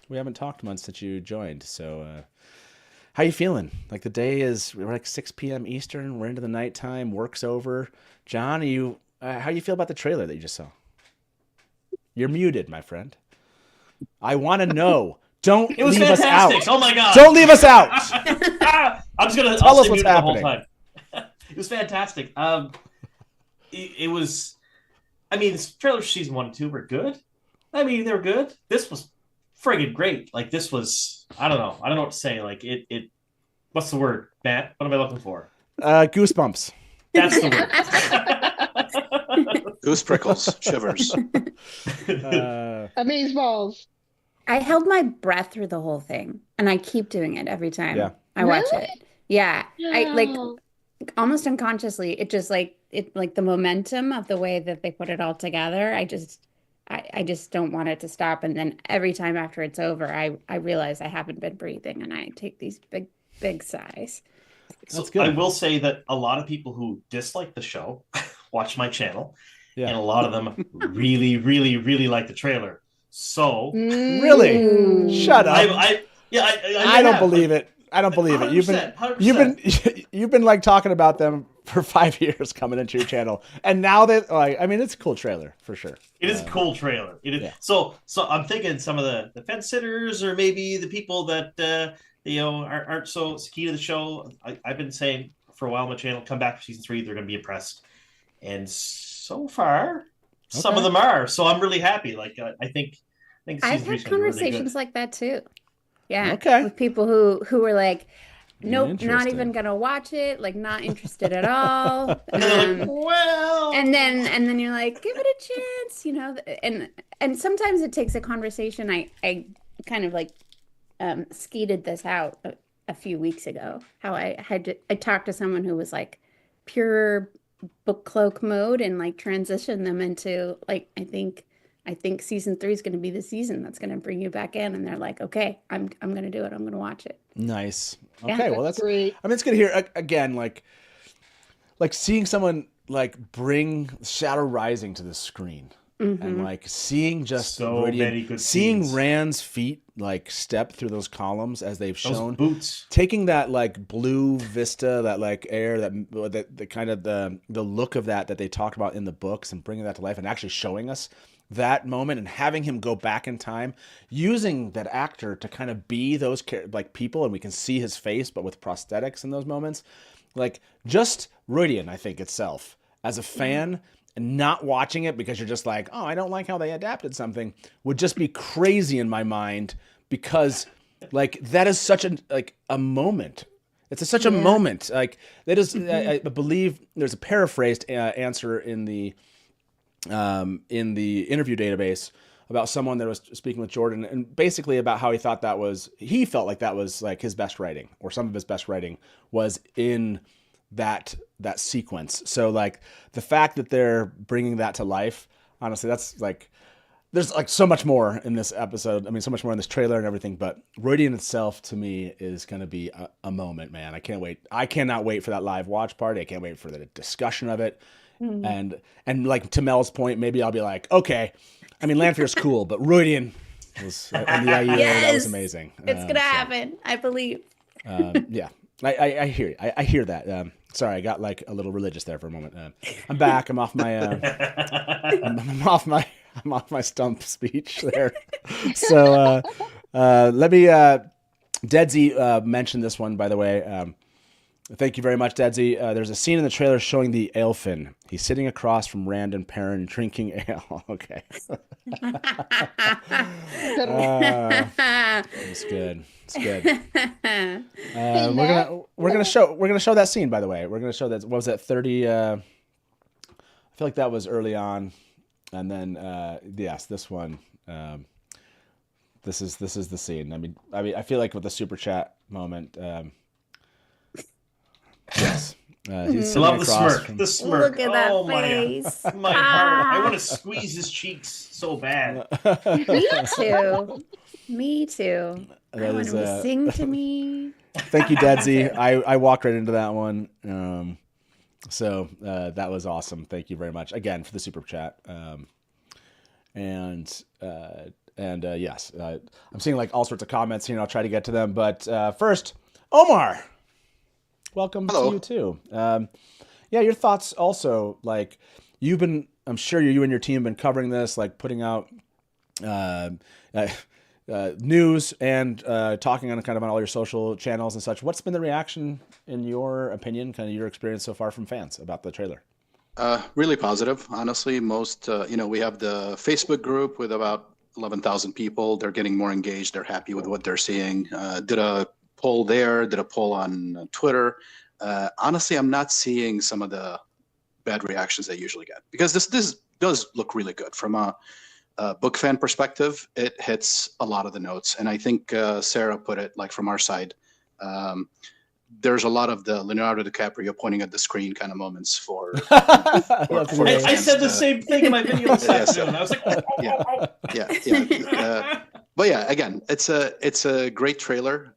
We haven't talked much since you joined. So, how you feeling? Like the day we're like 6 p.m. Eastern. We're into the nighttime. Work's over. John, how you feel about the trailer that you just saw? You're muted, my friend. I want to know. Don't leave us out. Oh my god! Don't leave us out. I'm just gonna tell us what's happening. The whole time. It was fantastic. It was. I mean, the trailers for season 1 and 2 were good. I mean, they were good. This was friggin' great. Like this was. I don't know what to say. Like it. What's the word, Matt? What am I looking for? Goosebumps. That's the word. Goose prickles, shivers. Amazeballs. I held my breath through the whole thing, and I keep doing it every time I watch it. Yeah, I like almost unconsciously. It just like the momentum of the way that they put it all together. I just don't want it to stop. And then every time after it's over, I realize I haven't been breathing, and I take these big sighs. So I will say that a lot of people who dislike the show watch my channel, and a lot of them really, really, really like the trailer. So really, shut up. I don't believe it. I don't believe it. You've been like talking about them for 5 years coming into your channel, and now that I mean, it's a cool trailer for sure. It is a cool trailer. It is. Yeah. So I'm thinking some of the fence sitters, or maybe the people that aren't so key to the show. I've been saying for a while on my channel, come back for season 3. They're going to be impressed, and so far. Some of them are, so I'm really happy. Like I think I've had conversations really like that too. Yeah, okay. With people who were like, nope, not even gonna watch it, like not interested at all. Well, and then you're like, give it a chance, you know. And sometimes it takes a conversation. I kind of like skeeted this out a few weeks ago. How I talked to someone who was like pure book cloak mode and like transition them into like I think season 3 is going to be the season that's going to bring you back in, and they're like, okay, I'm going to do it. I'm going to watch it. Nice. Okay, well that's great. I mean, it's good to hear again, like seeing someone like bring Shadow Rising to the screen. And like seeing just so many good seeing scenes. Rand's feet like step through those columns as they've shown, boots, taking that like blue vista, that like air, that the kind of the look of that they talked about in the books, and bringing that to life and actually showing us that moment, and having him go back in time, using that actor to kind of be those like people, and we can see his face but with prosthetics in those moments. Like just Rodian, I think itself as a fan. And not watching it because you're just like, oh, I don't like how they adapted something, would just be crazy in my mind, because like that is such a moment. It's such a moment. Like that is, I believe there's a paraphrased answer in the interview database about someone that was speaking with Jordan, and basically about how he felt that was like his best writing, or some of his best writing was in that sequence. So like the fact that they're bringing that to life, honestly, that's like, there's like so much more in this episode. I mean, so much more in this trailer and everything, but Rodian itself to me is going to be a moment, man. I can't wait. I cannot wait for that live watch party. I can't wait for the discussion of it. And like to Mel's point, maybe I'll be like, okay, I mean, Lanfear's cool, but Rodian was in the IEA, that was amazing. It's going to happen. I believe. Yeah. I hear you. I hear that. Sorry, I got like a little religious there for a moment. I'm back. I'm off my I'm off my stump speech there. So let me Deadsy mentioned this one, by the way. Thank you very much, Deadsy. There's a scene in the trailer showing the Aelfin. He's sitting across from Rand and Perrin drinking ale. Okay. It's good. It's good. We're gonna show that scene, by the way. We're gonna show that. What was that? 30 feel like that was early on, and then yes, this one. This is the scene. I mean, I feel like with the super chat moment. Yes. I love the smirk. The smirk. Look at that face. My heart. I want to squeeze his cheeks so bad. Me too. I want him to sing to me. Thank you, Deadsy. I walked right into that one. So that was awesome. Thank you very much again for the super chat. And yes, I'm seeing like all sorts of comments here, and I'll try to get to them. But first, Omar, welcome to you too. Yeah, your thoughts also. Like I'm sure you and your team have been covering this, like putting out news and talking on kind of on all your social channels and such. What's been the reaction, in your opinion, kind of your experience so far from fans about the trailer? Really positive, honestly. Most, we have the Facebook group with about 11,000 people. They're getting more engaged. They're happy with what they're seeing. Did a poll there, did a poll on Twitter. Honestly, I'm not seeing some of the bad reactions they usually get, because this does look really good. From a book fan perspective, it hits a lot of the notes. And I think Sarah put it, like, from our side, there's a lot of the Leonardo DiCaprio pointing at the screen kind of moments for I said the same thing in my video this afternoon. I was like, but yeah, again, it's a great trailer.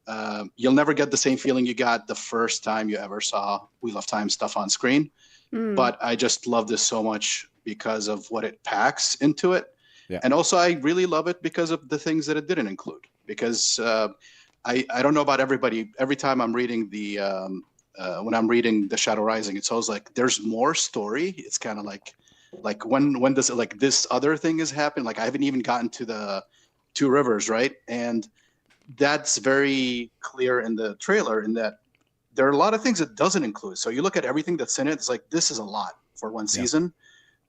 You'll never get the same feeling you got the first time you ever saw Wheel of Time stuff on screen. But I just love this so much because of what it packs into it. Yeah. And also I really love it because of the things that it didn't include, because I don't know about everybody. Every time I'm reading when I'm reading The Shadow Rising, it's always like there's more story. It's kind of like when does it, like, this other thing is happening? Like, I haven't even gotten to the Two Rivers, right? And that's very clear in the trailer, in that there are a lot of things it doesn't include. So you look at everything that's in it, it's like, this is a lot for one season.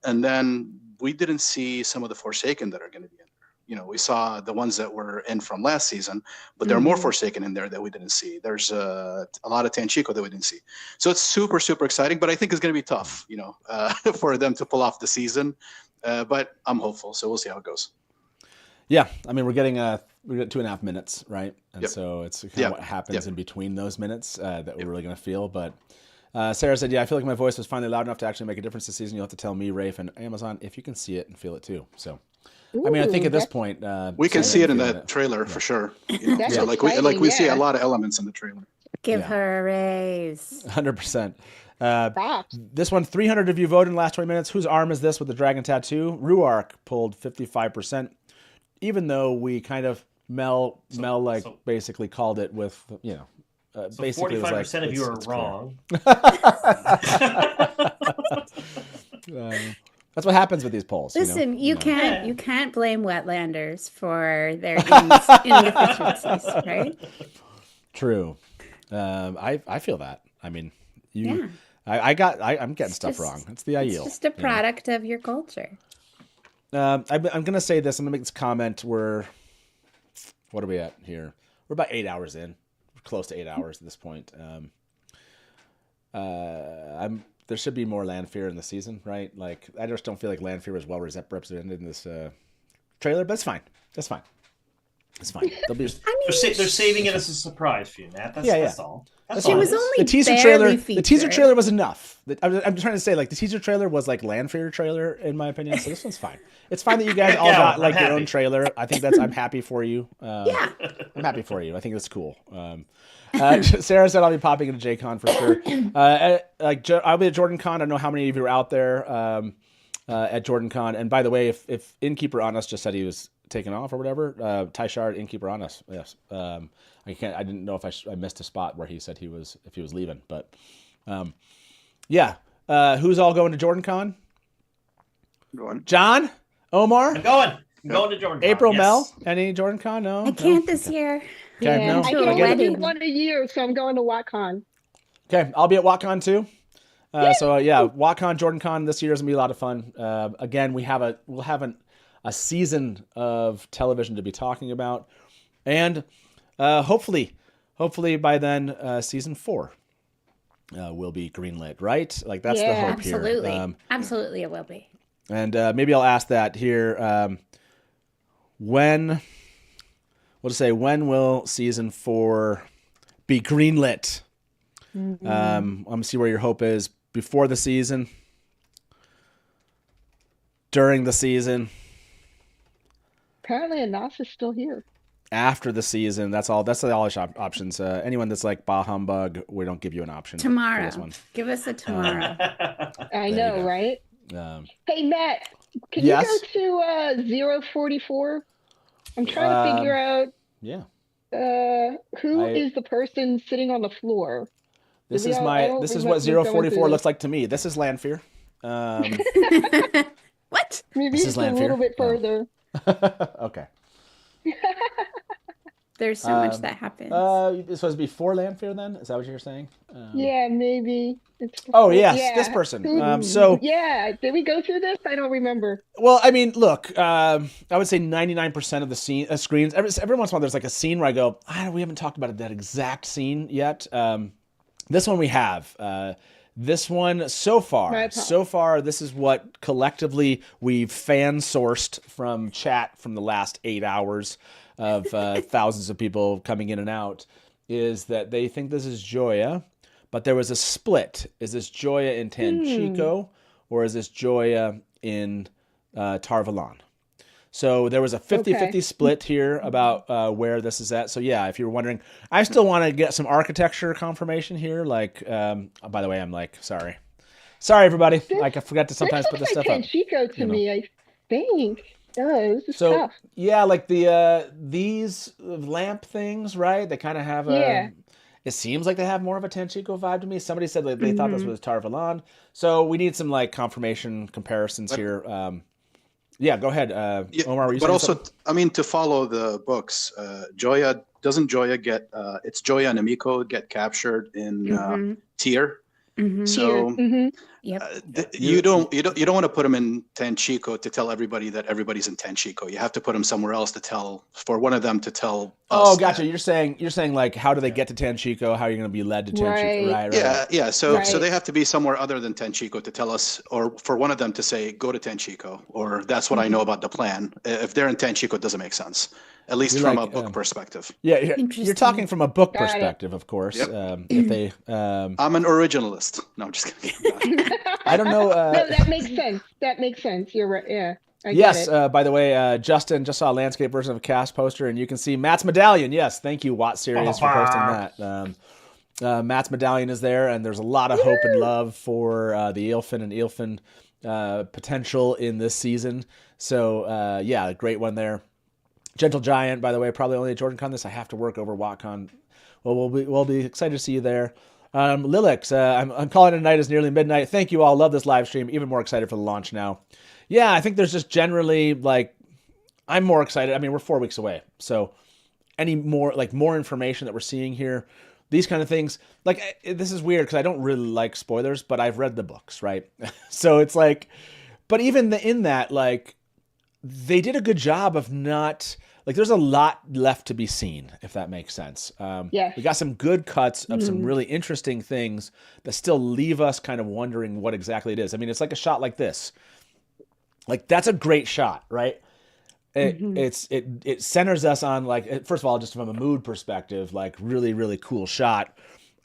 And then we didn't see some of the Forsaken that are going to be in there. We saw the ones that were in from last season, but there are more Forsaken in there that we didn't see. There's a lot of Tanchico that we didn't see. So it's super, super exciting, but I think it's going to be tough, for them to pull off the season. But I'm hopeful, so we'll see how it goes. Yeah, I mean, we got 2.5 minutes, right? And so it's kind of what happens in between those minutes that we're really going to feel. But Sarah said, I feel like my voice was finally loud enough to actually make a difference this season. You'll have to tell me, Rafe, and Amazon if you can see it and feel it too. So, I mean, I think at this point we can see it in the trailer for sure. So we see a lot of elements in the trailer. Give her a raise. 100%. This one, 300 of you voted in the last 20 minutes. Whose arm is this with the dragon tattoo? Ruark pulled 55%, even though we kind of basically called it with, so basically 45% of you are wrong. That's what happens with these polls. Listen, you can't blame wetlanders for their inefficiencies, right? True. I feel that. I mean, I'm getting stuff wrong. It's the Aiel. It's just a product of your culture. I'm going to say this. I'm going to make this comment. What are we at here? We're about 8 hours in. We're close to 8 hours at this point. There should be more Lanfear in the season, right? Like, I just don't feel like Lanfear was well represented in this trailer, but it's fine. That's fine. It's fine. They're saving it as a surprise for you, Matt. That's all. She was only the teaser trailer. The teaser trailer was enough. I'm trying to say, like, the teaser trailer was like Lanfear trailer in my opinion. So this one's fine. It's fine that you guys all got like your own trailer. I think I'm happy for you. I'm happy for you. I think that's cool. Sarah said I'll be popping into JCon for sure. I'll be at Jordan Con. I don't know how many of you are out there at Jordan Con. And by the way, if Innkeeper on us just said he was taken off or whatever, Tyshard, Innkeeper on us. Yes. I didn't know if I missed a spot where he said if he was leaving, but who's all going to Jordan Con? John, Omar, I'm going to Jordan Con. April, Mel, any Jordan Con? No, I can't this year. Okay, I can only do one a year, so I'm going to WatCon. Okay, I'll be at WatCon too. WatCon, Jordan Con this year is gonna be a lot of fun. Again, we'll have a season of television to be talking about, and hopefully by then season 4 will be greenlit, right? Like that's the hope absolutely. here. Absolutely, it will be. And maybe I'll ask that here. When will season 4 be greenlit? Mm-hmm. I'm gonna see where your hope is. Before the season, during the season. Apparently, Anas is still here. After the season, that's all. That's all options. Anyone that's like bah humbug, we don't give you an option. Tomorrow, for this one. Give us a tomorrow. I know, right? Hey, Matt, can yes? you go to 044? I'm trying to figure out. Yeah. Who is the person sitting on the floor? This is what 044 looks like to me. This is Lanfear. What? Maybe it's a little bit further. Okay. There's so much that happens. It's supposed to be before Lanfear then? Is that what you're saying? Yeah, maybe. Yes, this person. Did we go through this? I don't remember. Well, I mean, look, I would say 99% of the screens, every once in a while there's like a scene where I go, we haven't talked about that exact scene yet. This one we have. This one, so far, this is what collectively we've fan-sourced from chat from the last 8 hours of thousands of people coming in and out, is that they think this is Joya, but there was a split. Is this Joya in Tanchico, or is this Joya in Tar-Valon? So there was a 50-50 split here about where this is at. So yeah, if you're wondering, I still want to get some architecture confirmation here. Like, by the way, I'm like, sorry everybody. I forgot to sometimes put this stuff up. Tanchico to me, I think. Oh, this is so tough. Yeah, like these lamp things, right? They kind of have a. It seems like they have more of a Tanchico vibe to me. Somebody said they thought this was Tar-Valon. So we need some like confirmation comparisons here. Yeah, go ahead, Omar. Were you but also, something? I mean, to follow the books, doesn't Joya get? It's Joya and Amiko get captured in Tyr. So you don't want to put them in Tanchico to tell everybody that everybody's in Tanchico. You have to put them somewhere else for one of them to tell. Oh, gotcha. You're saying like, how do they get to Tanchico? How are you going to be led to Tanchico? Right. Yeah. So they have to be somewhere other than Tanchico to tell us, or for one of them to say, go to Tanchico, or that's what I know about the plan. If they're in Tanchico, it doesn't make sense. At least from a book perspective. Yeah, you're talking from a book perspective, of course. Yep. If they, I'm an originalist. No, I'm just kidding. I don't know. No, that makes sense. You're right. Yeah. Yes. By the way, Justin just saw a landscape version of a cast poster, and you can see Matt's medallion. Yes, thank you, Watt Series, for posting that. Matt's medallion is there, and there's a lot of hope and love for the Eilfin and Eilfin potential in this season. So yeah, great one there. Gentle Giant, by the way, probably only at Jordan Con this. I have to work over WattCon. Well, we'll be excited to see you there. Lilix, I'm calling it a night. It's nearly midnight. Thank you all. Love this live stream. Even more excited for the launch now. Yeah, I think there's just generally like, I'm more excited. I mean, we're 4 weeks away. So any more information that we're seeing here, these kind of things, like this is weird because I don't really like spoilers, but I've read the books, right? So it's like, but even in that, like, they did a good job of not, like, there's a lot left to be seen, if that makes sense. We got some good cuts of some really interesting things that still leave us kind of wondering what exactly it is. I mean, it's like a shot like this. Like, that's a great shot, right? It centers us on, like, first of all, just from a mood perspective, like, really, really cool shot.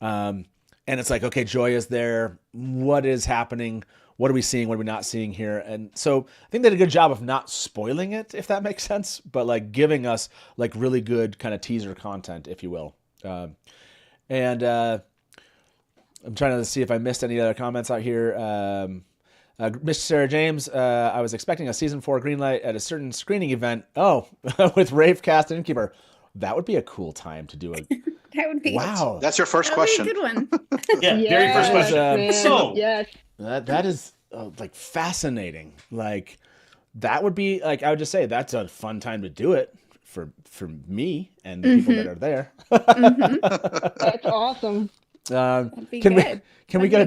And it's like, okay, Joya's there. What is happening? What are we seeing? What are we not seeing here? And so I think they did a good job of not spoiling it, if that makes sense, but like giving us like really good kind of teaser content, if you will. And I'm trying to see if I missed any other comments out here. Mr. Sarah James, I was expecting a season 4 greenlight at a certain screening event. Oh, with Rafe, Cast, and Innkeeper. That would be a cool time to do it. That would be. Wow. That's your first question. Be a good one. Very first question. So yes. That is like fascinating. Like that would be like, I would just say that's a fun time to do it for me and the people that are there. That's awesome. Can we get a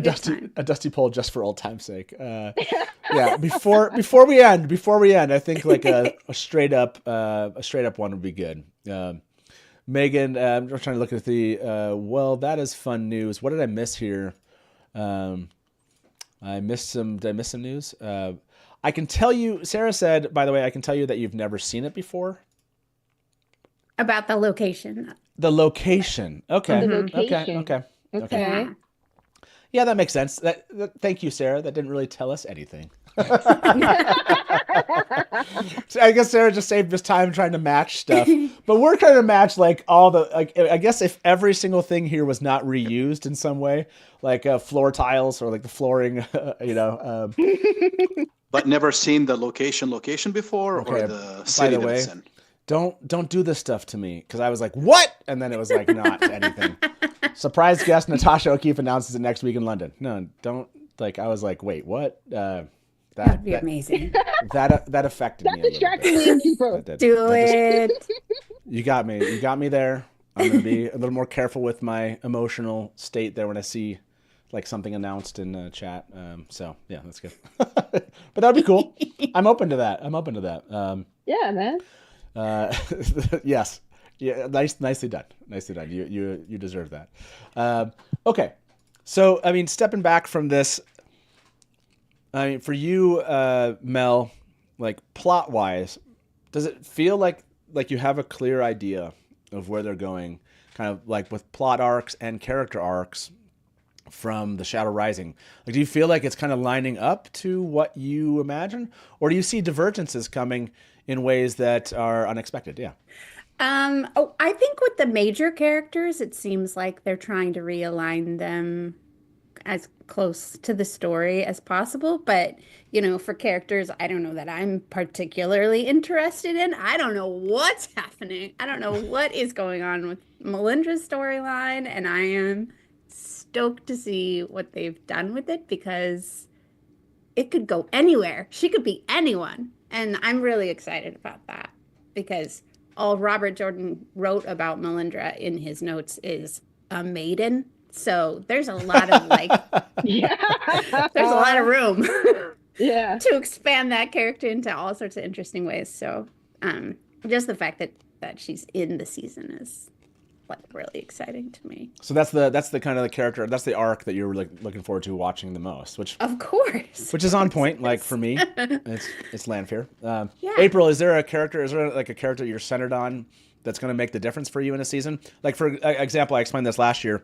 dusty poll just for old time's sake? Yeah. Before we end, I think like a straight up one would be good. Megan, I'm trying to look at the. Well, that is fun news. What did I miss here? I missed some. Did I miss some news? I can tell you. Sarah said, by the way, I can tell you that you've never seen it before. About the location. The location. Okay. The location. Okay. Yeah, that makes sense. Thank you, Sarah. That didn't really tell us anything. So I guess Sarah just saved us time trying to match stuff, but we're trying to match like all the like. I guess if every single thing here was not reused in some way, like floor tiles or like the flooring, But never seen the location before, okay. or the city that it's in. Don't do this stuff to me, because I was like, what? And then it was like not anything. Surprise guest Natasha O'Keefe announces it next week in London. No, don't. Like, I was like, wait, what? That'd be amazing. That affected me. That distracted me, Innkeeper. Do it. You got me. You got me there. I'm gonna be a little more careful with my emotional state there when I see like something announced in chat. So yeah, that's good. But that'd be cool. I'm open to that. Yeah, man. Yes. Yeah. Nicely done. You deserve that. Okay. So, I mean, stepping back from this, I mean, for you, Mel, like plot wise, does it feel like you have a clear idea of where they're going, kind of like with plot arcs and character arcs from The Shadow Rising? Like, do you feel like it's kind of lining up to what you imagine, or do you see divergences coming in ways that are unexpected? Yeah. I think with the major characters, it seems like they're trying to realign them as close to the story as possible. But, for characters, I don't know that I'm particularly interested in. I don't know what's happening. I don't know what is going on with Melindra's storyline, and I am stoked to see what they've done with it, because it could go anywhere. She could be anyone. And I'm really excited about that, because all Robert Jordan wrote about Melindra in his notes is a maiden. So there's a lot of there's a lot of room to expand that character into all sorts of interesting ways. So just the fact that she's in the season is really exciting to me. So that's the kind of the character, that's the arc that you're looking forward to watching the most, which of course, which is on point. Like for me, it's Lanfear. April, is there a character you're centered on that's going to make the difference for you in a season? Like for example, I explained this last year.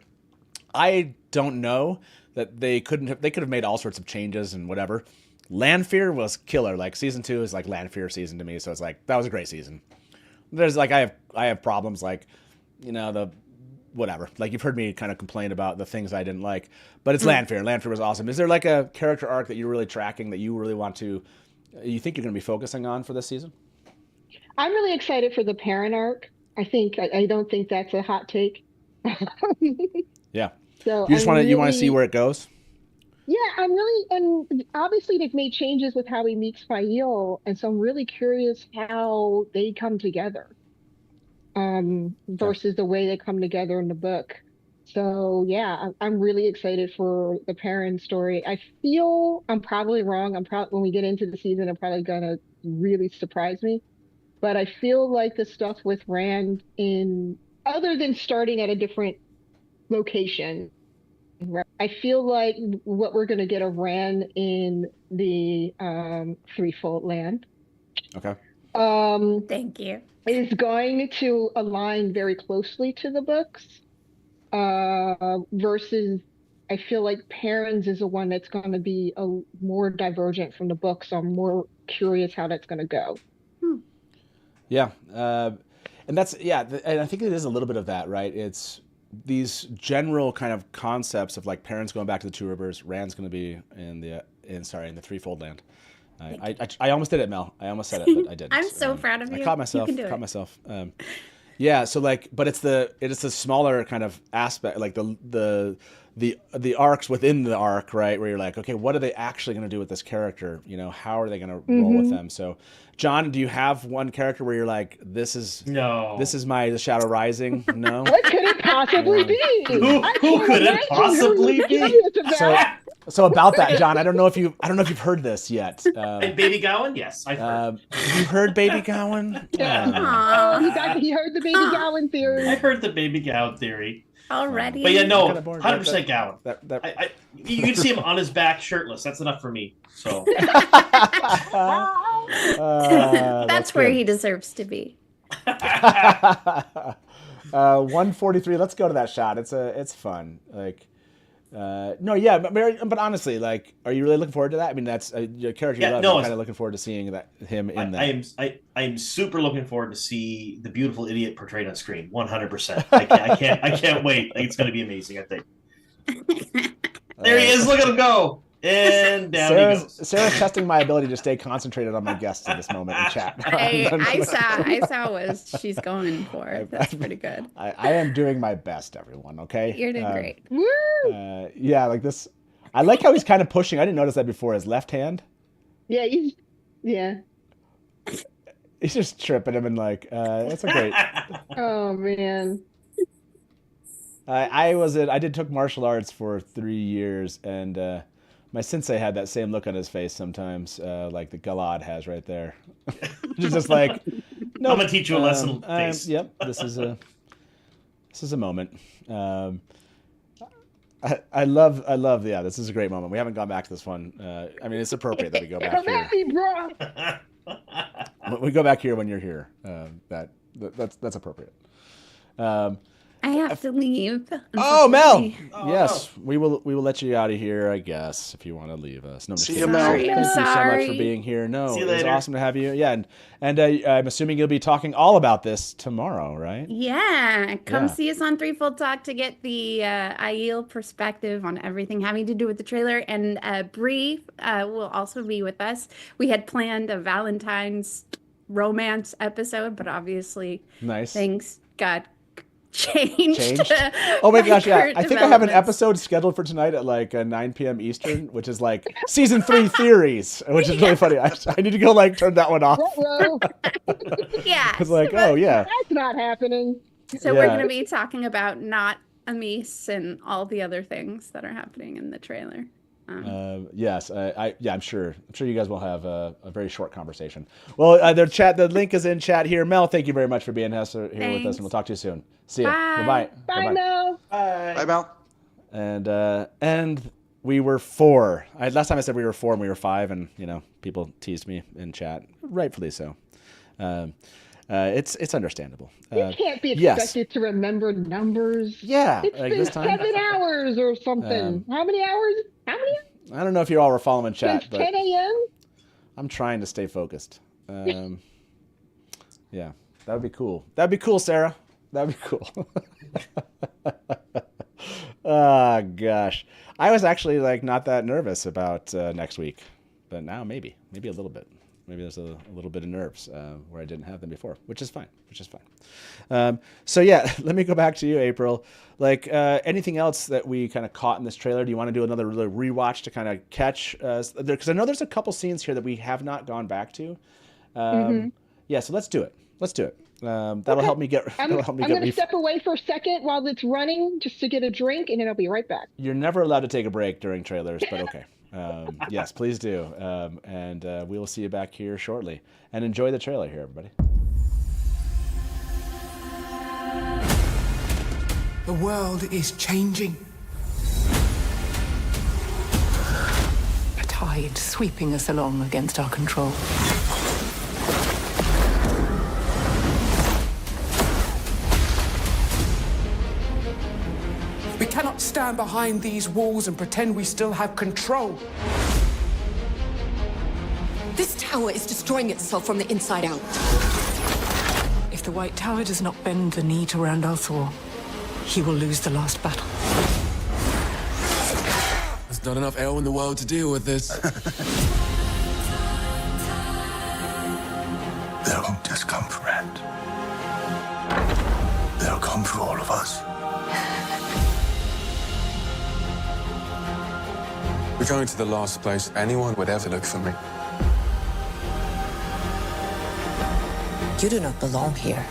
I don't know that they could have made all sorts of changes and whatever. Lanfear was killer. Like season 2 is like Lanfear season to me, so it's like that was a great season. There's like I have problems like, the whatever. Like you've heard me kind of complain about the things I didn't like, but it's Lanfear. Lanfear was awesome. Is there like a character arc that you're really tracking that you really you think you're going to be focusing on for this season? I'm really excited for the parent arc. I don't think that's a hot take. Yeah. So you want to see where it goes? Yeah, and obviously they've made changes with how he meets Fael, and so I'm really curious how they come together. Versus the way they come together in the book. So yeah, I'm really excited for the parent story. I feel I'm probably wrong. When we get into the season, I'm probably gonna really surprise me. But I feel like the stuff with Rand other than starting at a different location, I feel like what we're gonna get of Rand in the Threefold Land. Okay. Thank you. Is going to align very closely to the books, versus I feel like Perrin's is the one that's going to be more divergent from the books. So I'm more curious how that's going to go. Yeah, and that's and I think it is a little bit of that, right? It's these general kind of concepts of like Perrin's going back to the Two Rivers, Rand's going to be in the Threefold Land. I almost did it, Mel. I almost said it, but I didn't. I'm so proud of you. I caught myself. Yeah. So but it's the smaller kind of aspect, like the arcs within the arc, right? Where you're like, okay, what are they actually going to do with this character? How are they going to roll with them? So, John, do you have one character where you're like, this is The Shadow Rising? No. What could it possibly be? Who could it possibly be? So about that, John, I don't know if you've heard this yet. And Baby Gowan? Yes, I've heard. You heard Baby Gowan? He heard the Baby Gowan theory. I've heard the Baby Gowan theory. Already. But yeah, no, 100% Gai'don. You can see him on his back, shirtless. That's enough for me. So that's where he deserves to be. 143. Let's go to that shot. It's fun. Like, no, yeah, but honestly, like, are you really looking forward to that? I mean, that's your character. Yeah, you love, kind of looking forward to seeing him in that. I am super looking forward to see the beautiful idiot portrayed on screen. 100%. I can't wait. It's going to be amazing. I think. There he is. Look at him go. And down he goes. Sarah's testing my ability to stay concentrated on my guests at this moment in chat. I saw what she's going for. That's pretty good. I am doing my best, everyone. Okay, you're doing great. Woo! Yeah, like this. I like how he's kind of pushing. I didn't notice that before. His left hand. Yeah, He's just tripping him and like, it's a great. Oh man. I took martial arts for 3 years, and my sensei had that same look on his face sometimes, like the Galad has right there. He's just like, no, I'm gonna teach you a lesson. Yep, this is a moment. I love. Yeah, this is a great moment. We haven't gone back to this one. I mean, it's appropriate that we go back here. We go back here when you're here. That's appropriate. I have to leave. Oh, Mel! Yes, no. We will let you out of here, I guess, if you want to leave us. No, see you, Mel. Thank you so much for being here. No, it was awesome to have you. Yeah, and I'm assuming you'll be talking all about this tomorrow, right? Yeah, come see us on Threefold Talk to get the Aiel perspective on everything having to do with the trailer. And Bree will also be with us. We had planned a Valentine's romance episode, but obviously things got changed. Oh my gosh, yeah. I think I have an episode scheduled for tonight at like 9 p.m. Eastern, which is like season 3 theories, which is really funny. I need to go like turn that one off. Yeah. It's like, oh yeah. That's not happening. So we're going to be talking about not Amis and all the other things that are happening in the trailer. Yes, I'm sure you guys will have a very short conversation. Well, the link is in chat here. Mel, thank you very much for being here with us, and we'll talk to you soon. See you. Bye. Bye, Mel. Bye, Mel. And we were 4. Last time I said we were 4 and we were 5, and people teased me in chat, rightfully so. It's understandable. You can't be expected to remember numbers. Yeah, it's like been this time. 7 hours or something. How many hours? I don't know if you all were following chat, Since but 10 a.m. I'm trying to stay focused. Yeah, that would be cool. That'd be cool, Sarah. That'd be cool. Oh gosh, I was actually like not that nervous about next week, but now maybe a little bit. Maybe there's a little bit of nerves where I didn't have them before, which is fine. So yeah, let me go back to you, April. Like anything else that we kind of caught in this trailer? Do you want to do another rewatch to kind of catch us? Because I know there's a couple scenes here that we have not gone back to. Yeah, so let's do it. That'll help me get. I'm going to step away for a second while it's running, just to get a drink, and then I'll be right back. You're never allowed to take a break during trailers, but okay. Yes, please do. And we will see you back here shortly. And enjoy the trailer here, everybody. The world is changing. A tide sweeping us along against our control. We cannot stand behind these walls and pretend we still have control. This tower is destroying itself from the inside out. If the White Tower does not bend the knee to Randall Thor, he will lose the last battle. There's not enough air in the world to deal with this. They won't just come for Rand. They'll come for all of us. We're going to the last place anyone would ever look for me. You do not belong here.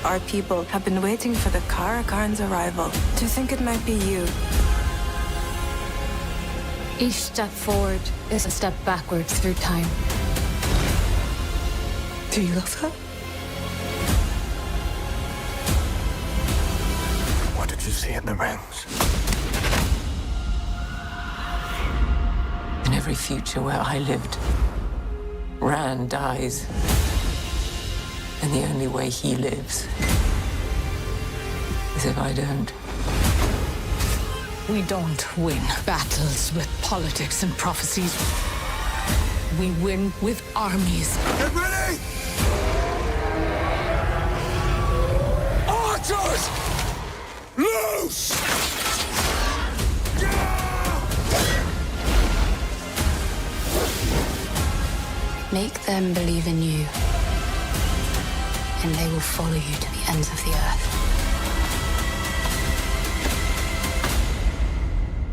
Our people have been waiting for the Karakarn's arrival. To think it might be you. Each step forward is a step backwards through time. Do you love her? you see in the rings? In every future where I lived, Rand dies. And the only way he lives is if I don't. We don't win battles with politics and prophecies. We win with armies. Get ready! Archers! Loose! Make them believe in you, and they will follow you to the ends of the earth.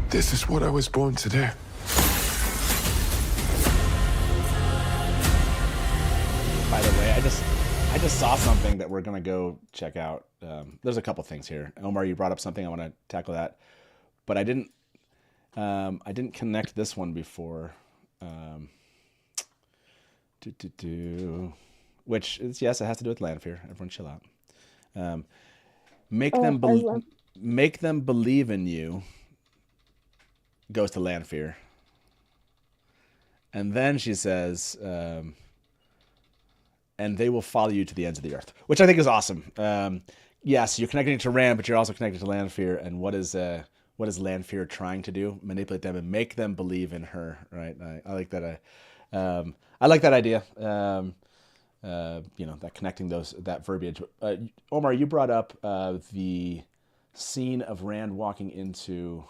This is what I was born to do. By the way, I just saw something that we're gonna go check out. There's a couple things here. Omar, you brought up something. I want to tackle that, but I didn't connect this one before. Which is, yes, it has to do with Lanfear. Everyone chill out. Make them believe in you goes to Lanfear. And then she says, and they will follow you to the ends of the earth, which I think is awesome. Yes, you're connecting to Rand, but you're also connected to Lanfear. And what is Lanfear trying to do? Manipulate them and make them believe in her, right? I like that. I like that idea. That connecting that verbiage. Omar, you brought up the scene of Rand walking into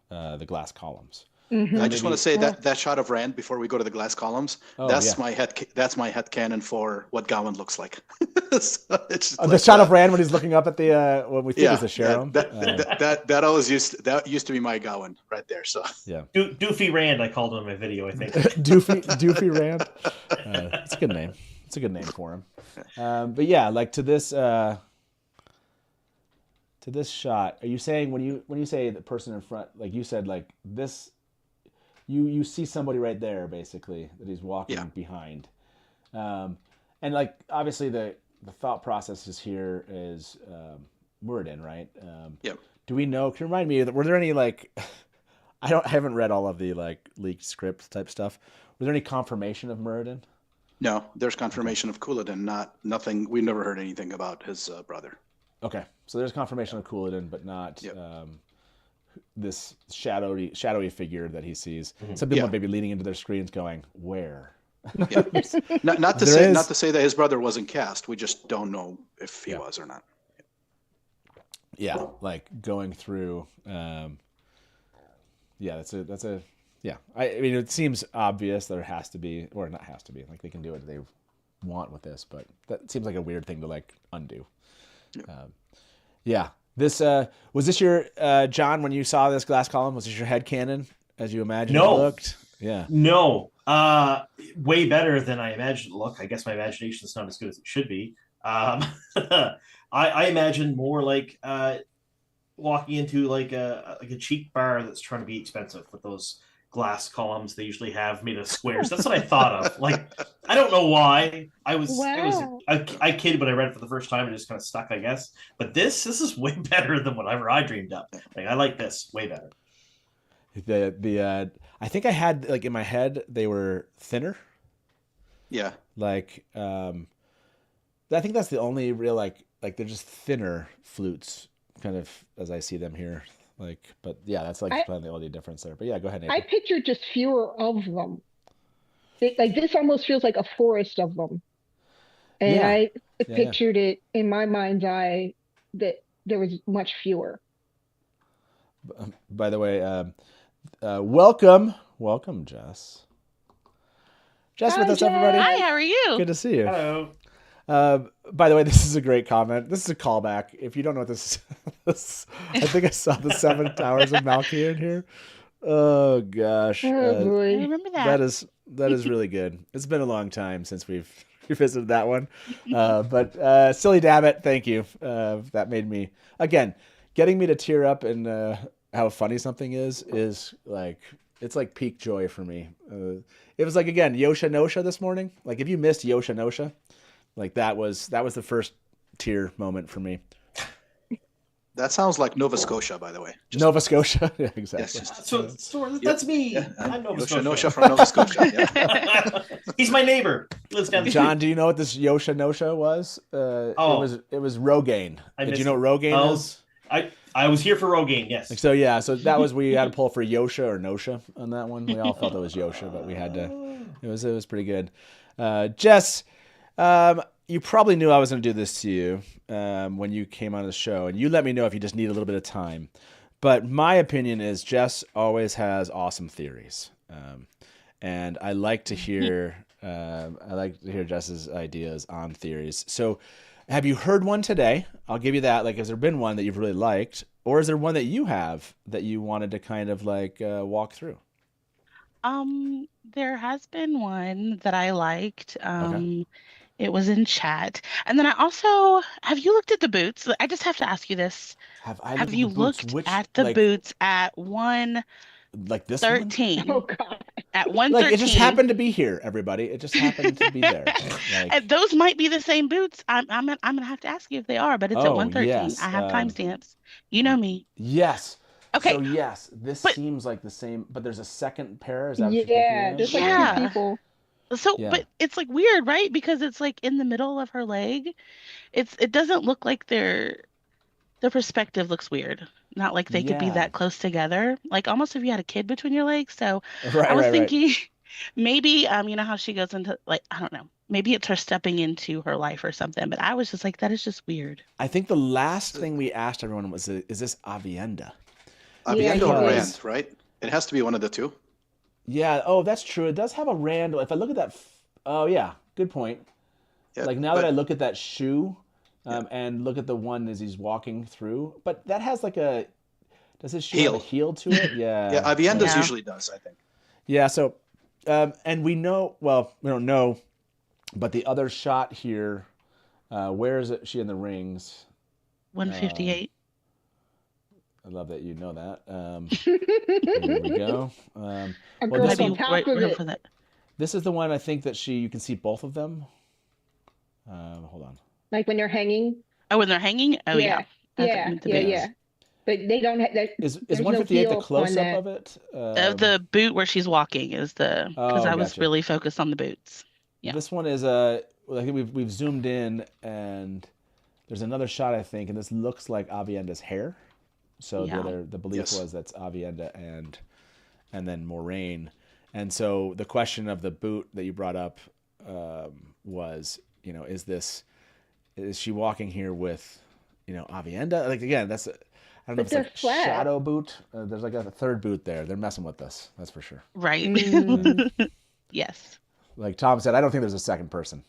the glass columns. Mm-hmm. I just want to say that shot of Rand before we go to the glass columns. That's my head canon for what Gawain looks like. So the shot of Rand when he's looking up at the what we think is the Sharon. That used to be my Gawain right there. So yeah, Doofy Rand, I called him in my video. I think Doofy Rand. It's a good name. It's a good name for him. But yeah, like to this shot, are you saying when you say the person in front, like you said, like this? You see somebody right there, basically, that he's walking behind. And, like, obviously the thought process is here is Muradin, right? Yep. Do we know, can you remind me, were there any, like, I haven't read all of the, like, leaked script type stuff. Was there any confirmation of Muradin? No, there's confirmation of Couladin, nothing, we never heard anything about his brother. Okay, so there's confirmation of Couladin, but not... this shadowy figure that he sees. Mm-hmm. Some people may be leaning into their screens going, where? Yeah. not to say that his brother wasn't cast. We just don't know if he was or not. Yeah, like going through that's a I mean, it seems obvious there has to be, or not has to be, like they can do what they want with this, but that seems like a weird thing to like undo. This was this your John, when you saw this glass column, was this your headcanon as you imagined it looked? Yeah. No. Way better than I imagined it look. I guess my imagination is not as good as it should be. I imagine more like walking into like a cheap bar that's trying to be expensive with those glass columns they usually have made of squares. That's what I thought of. Like, I don't know why. I kid when I read it for the first time and just kind of stuck, I guess. But this is way better than whatever I dreamed up. Like, I like this way better. I think I had, like, in my head they were thinner. Yeah. Like I think that's the only real like they're just thinner flutes, kind of as I see them here. Like, but yeah, that's like the only difference there. But yeah, go ahead, Nathan. I pictured just fewer of them. Like this almost feels like a forest of them. And I pictured it in my mind's eye that there was much fewer. By the way, welcome, Jess. Jess with us, everybody. Hi, how are you? Good to see you. Hello. By the way, this is a great comment. This is a callback. If you don't know what this is, I think I saw the 7 Towers of Malkia in here. Oh gosh, I remember that. That is really good. It's been a long time since we've revisited that one. But silly Dammit, thank you. That made me, again, getting me to tear up and how funny something is like, it's like peak joy for me. It was like, again, Yosha Nosha this morning. Like, if you missed Yosha Nosha, like that was the first tear moment for me. That sounds like Nova Scotia, by the way. Nova Scotia, yeah, exactly. Yes, so that's me. Yeah. I'm Nova Nosha from Nova Scotia. Yeah. He's my neighbor. Lives down the John, do you know what this Yosha Nosha was? It was Rogaine. Did you know what Rogaine is? I was here for Rogaine, yes. So yeah, so that was, we had to pull for Yosha or Nosha on that one. We all felt it was Yosha, but we had to. It was pretty good. Jess, you probably knew I was going to do this to you when you came on the show, and you let me know if you just need a little bit of time. But my opinion is Jess always has awesome theories, and I like to hear Jess's ideas on theories. So, have you heard one today? I'll give you that. Like, has there been one that you've really liked, or is there one that you have that you wanted to kind of like walk through? There has been one that I liked. Okay. It was in chat. And then I also, have you looked at the boots? I just have to ask you this. Have you looked at the boots at 113? Like this one? Oh God. At 113. Like, it just happened to be here, everybody. It just happened to be there. Like, those might be the same boots. I'm gonna have to ask you if they are, but it's at 113. Yes. I have timestamps. You know me. Yes. Okay. So yes, this seems like the same, but there's a second pair. Is that what you're Yeah, thinking? there's like two people. So, but it's like weird, right? Because it's like in the middle of her leg. It doesn't look like the perspective looks weird. Not like they could be that close together. Like almost if you had a kid between your legs. So I was thinking maybe you know how she goes into, like, I don't know. Maybe it's her stepping into her life or something. But I was just like, that is just weird. I think the last thing we asked everyone was, is this Avienda? Avienda or Rand, right? It has to be one of the two. Yeah. Oh, that's true. It does have a Rand. If I look at that, oh yeah, good point. Yeah, like now that I look at that shoe, and look at the one as he's walking through, but that has like a, does his shoe have a heel to it? Yeah. Yeah, Avienda's usually does, I think. Yeah. So, and we know, well, we don't know, but the other shot here, where is it? She in the rings? 158. I love that you know that. Here we go. This is the one I think that you can see both of them. Hold on. Like when they're hanging. Oh, when they're hanging? Oh, yeah. Yeah. But they don't have that. Is 158 the close up of it? The boot where she's walking is because I was really focused on the boots. Yeah. This one is I think we've zoomed in, and there's another shot I think, and this looks like Avienda's hair. So the belief was that's Avienda and then Moraine. And so the question of the boot that you brought up was, you know, is she walking here with, you know, Avienda? Like, again, that's I don't know if it's like a shadow boot. There's like a third boot there. They're messing with us. That's for sure. Right. Yes. Like Tom said, I don't think there's a second person.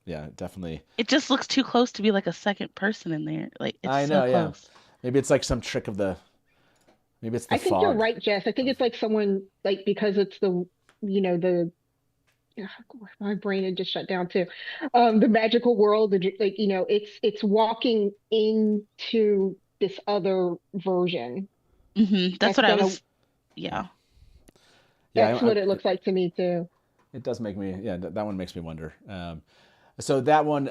Yeah, definitely. It just looks too close to be like a second person in there. Like, it's so close. Maybe it's like some trick of maybe it's the I think fog. you're right, Jess. I think it's like someone, like, because it's the, you know, my brain had just shut down too. The magical world, like, you know, it's walking into this other version. Mm-hmm. That's what I was. Yeah. That's what it looks like to me too. It does make me, that one makes me wonder. So that one,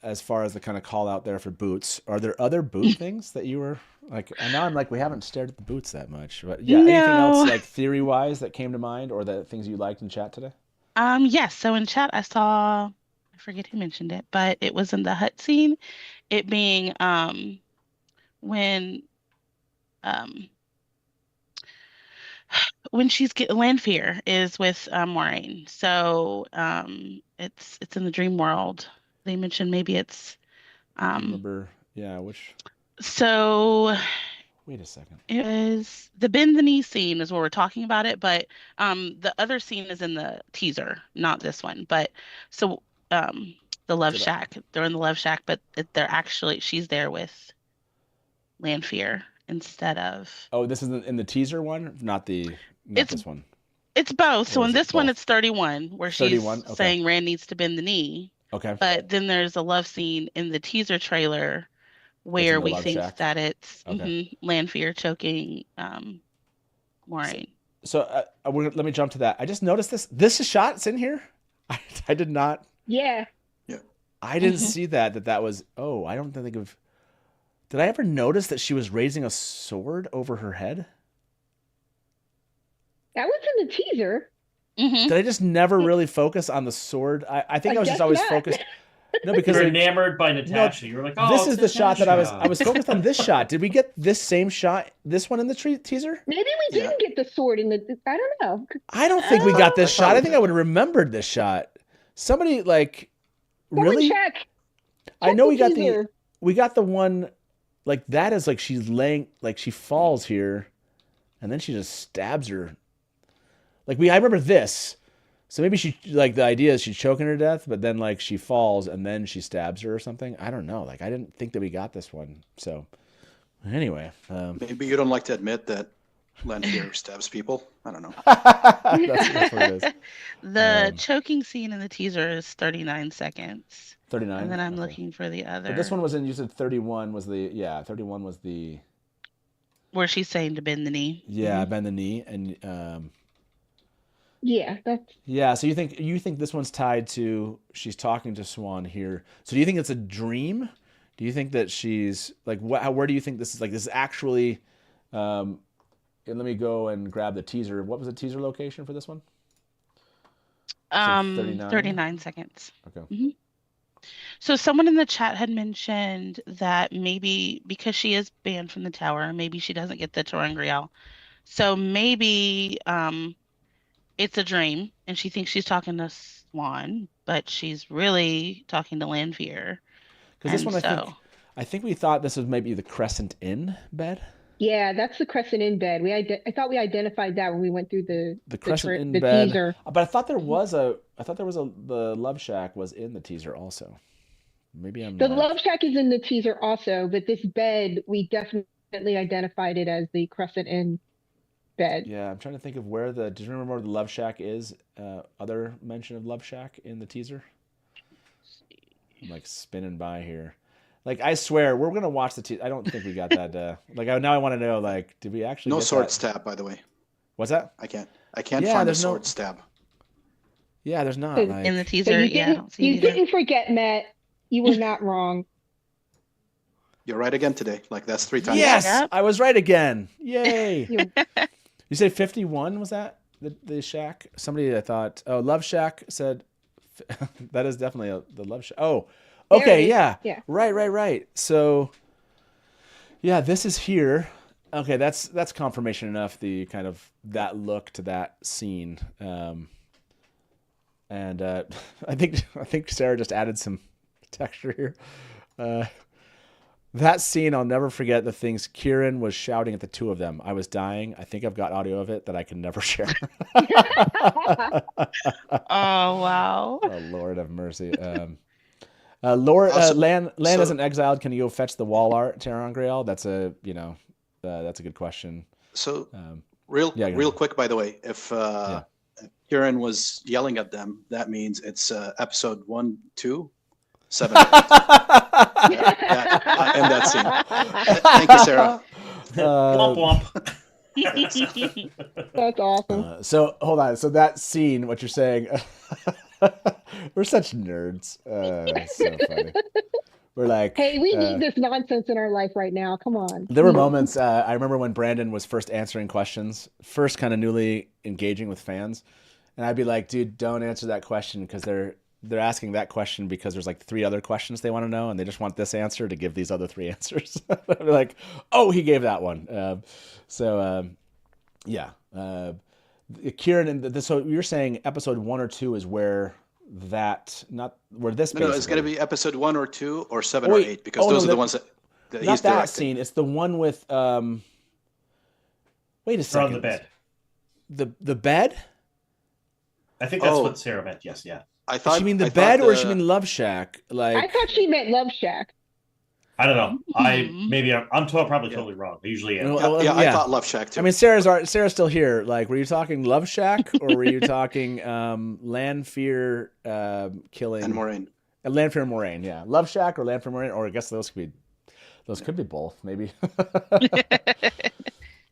as far as the kind of call out there for boots, are there other boot things that you were like, and now I'm like, we haven't stared at the boots that much, but anything else like theory wise that came to mind, or the things you liked in chat today? Yes. So in chat, I saw, I forget who mentioned it, but it was in the hut scene, it being, when she's Lanfear is with Moraine. So it's in the dream world. They mentioned maybe it's which. So wait a second. It is the bend the knee scene is where we're talking about it, but the other scene is in the teaser, not this one. But so the Love Shack, they're in the Love Shack, but she's there with Lanfear instead of. Oh, this is in the teaser one, not this one. It's both. So in this one, it's 31, where she's saying Rand needs to bend the knee. Okay. But then there's a love scene in the teaser trailer where we think that it's Lanfear choking Moraine. So let me jump to that. I just noticed this. This is shot. It's in here. I did not. Yeah. I didn't see that was. Oh, I don't think of. Did I ever notice that she was raising a sword over her head? That was in the teaser. Did I just never really focus on the sword? I think I was just always focused. No, because you're enamored by Natasha. You were like, "Oh, this is the shot that I was focused on. This shot. Did we get this same shot? This one in the teaser? Maybe we didn't get the sword in the. I don't know. I don't think we got this shot. I think I would have remembered this shot. Somebody like really? Check I know we got the one like that is like she's laying like she falls here, and then she just stabs her. Like I remember this. So maybe she like the idea is she's choking her to death, but then like she falls and then she stabs her or something. I don't know. Like I didn't think that we got this one. So anyway, maybe you don't like to admit that Lanfear stabs people. I don't know. that's what it is. The choking scene in the teaser is 39 seconds. 39. And then I'm looking for the other. But this one was in. You said 31 was the 31 was the where she's saying to bend the knee. Yeah, bend the knee and. Yeah, that's. Yeah, so you think this one's tied to she's talking to Swan here. So do you think it's a dream? Do you think that she's like where do you think this is like this is actually and let me go and grab the teaser. What was the teaser location for this one? 39 seconds. Okay. Mm-hmm. So someone in the chat had mentioned that maybe because she is banned from the tower, maybe she doesn't get the ter'angreal. So maybe it's a dream, and she thinks she's talking to Swan, but she's really talking to Lanfear. Because this one, I think we thought this was maybe the Crescent Inn bed. Yeah, that's the Crescent Inn bed. I thought we identified that when we went through the Crescent Inn bed. Teaser. But I thought there was the Love Shack was in the teaser also. Maybe I'm. The Love Shack is in the teaser also, but this bed we definitely identified it as the Crescent Inn bed. Yeah, I'm trying to think of where do you remember where the Love Shack is? Other mention of Love Shack in the teaser? I'm like spinning by here. Like I swear, we're gonna watch the teaser. I don't think we got that. Now I want to know. Like, did we actually? No get sword that? stab, by the way. What's that? I can't find the sword stab. Yeah, there's not. Like... In the teaser, you didn't forget, Matt. You were not wrong. You're right again today. Like that's 3 times. Yes, yep. I was right again. Yay! You say 51 was that the shack? Somebody I thought. Oh, Love Shack said that is definitely the Love Shack. Oh, okay, yeah. Right. So, yeah, this is here. Okay, that's confirmation enough. The kind of that look to that scene, and I think Sarah just added some texture here. That scene, I'll never forget the things Kieran was shouting at the two of them. I was dying. I think I've got audio of it that I can never share. Oh, wow. Oh, Lord have mercy. Lan isn't exiled. Can you go fetch the wall art, ter'angreal? That's a good question. So, real quick, by the way, if Kieran was yelling at them, that means it's episode 1, 2, 7, 8. In that scene. Thank you, Sarah. That's awesome. So hold on. So that scene, what you're saying, we're such nerds. So funny. We're like, hey, we need this nonsense in our life right now. Come on. There were moments. I remember when Brandon was first answering questions, first kind of newly engaging with fans, and I'd be like, dude, don't answer that question because they're asking that question because there's like 3 other questions they want to know, and they just want this answer to give these other 3 answers. I'd be like, oh, he gave that one. Kieran, and so you're saying episode 1 or 2 is where this. No, it's going to be episode 1 or 2 or 7 or 8 because those are the ones that not he's that directing. Scene. It's the one with. Wait a second. On the bed. The bed. I think that's what Sarah meant. Yes, yeah. I thought. She mean the bed, or she mean Love Shack? Like I thought she meant Love Shack. I don't know. I'm probably totally wrong. I usually am. I thought Love Shack too. I mean, Sarah's still here. Like, were you talking Love Shack or were you talking Lanfear killing and Moraine? Lanfear and Moraine, yeah. Love Shack or Lanfear and Moraine, or I guess those could be both, maybe.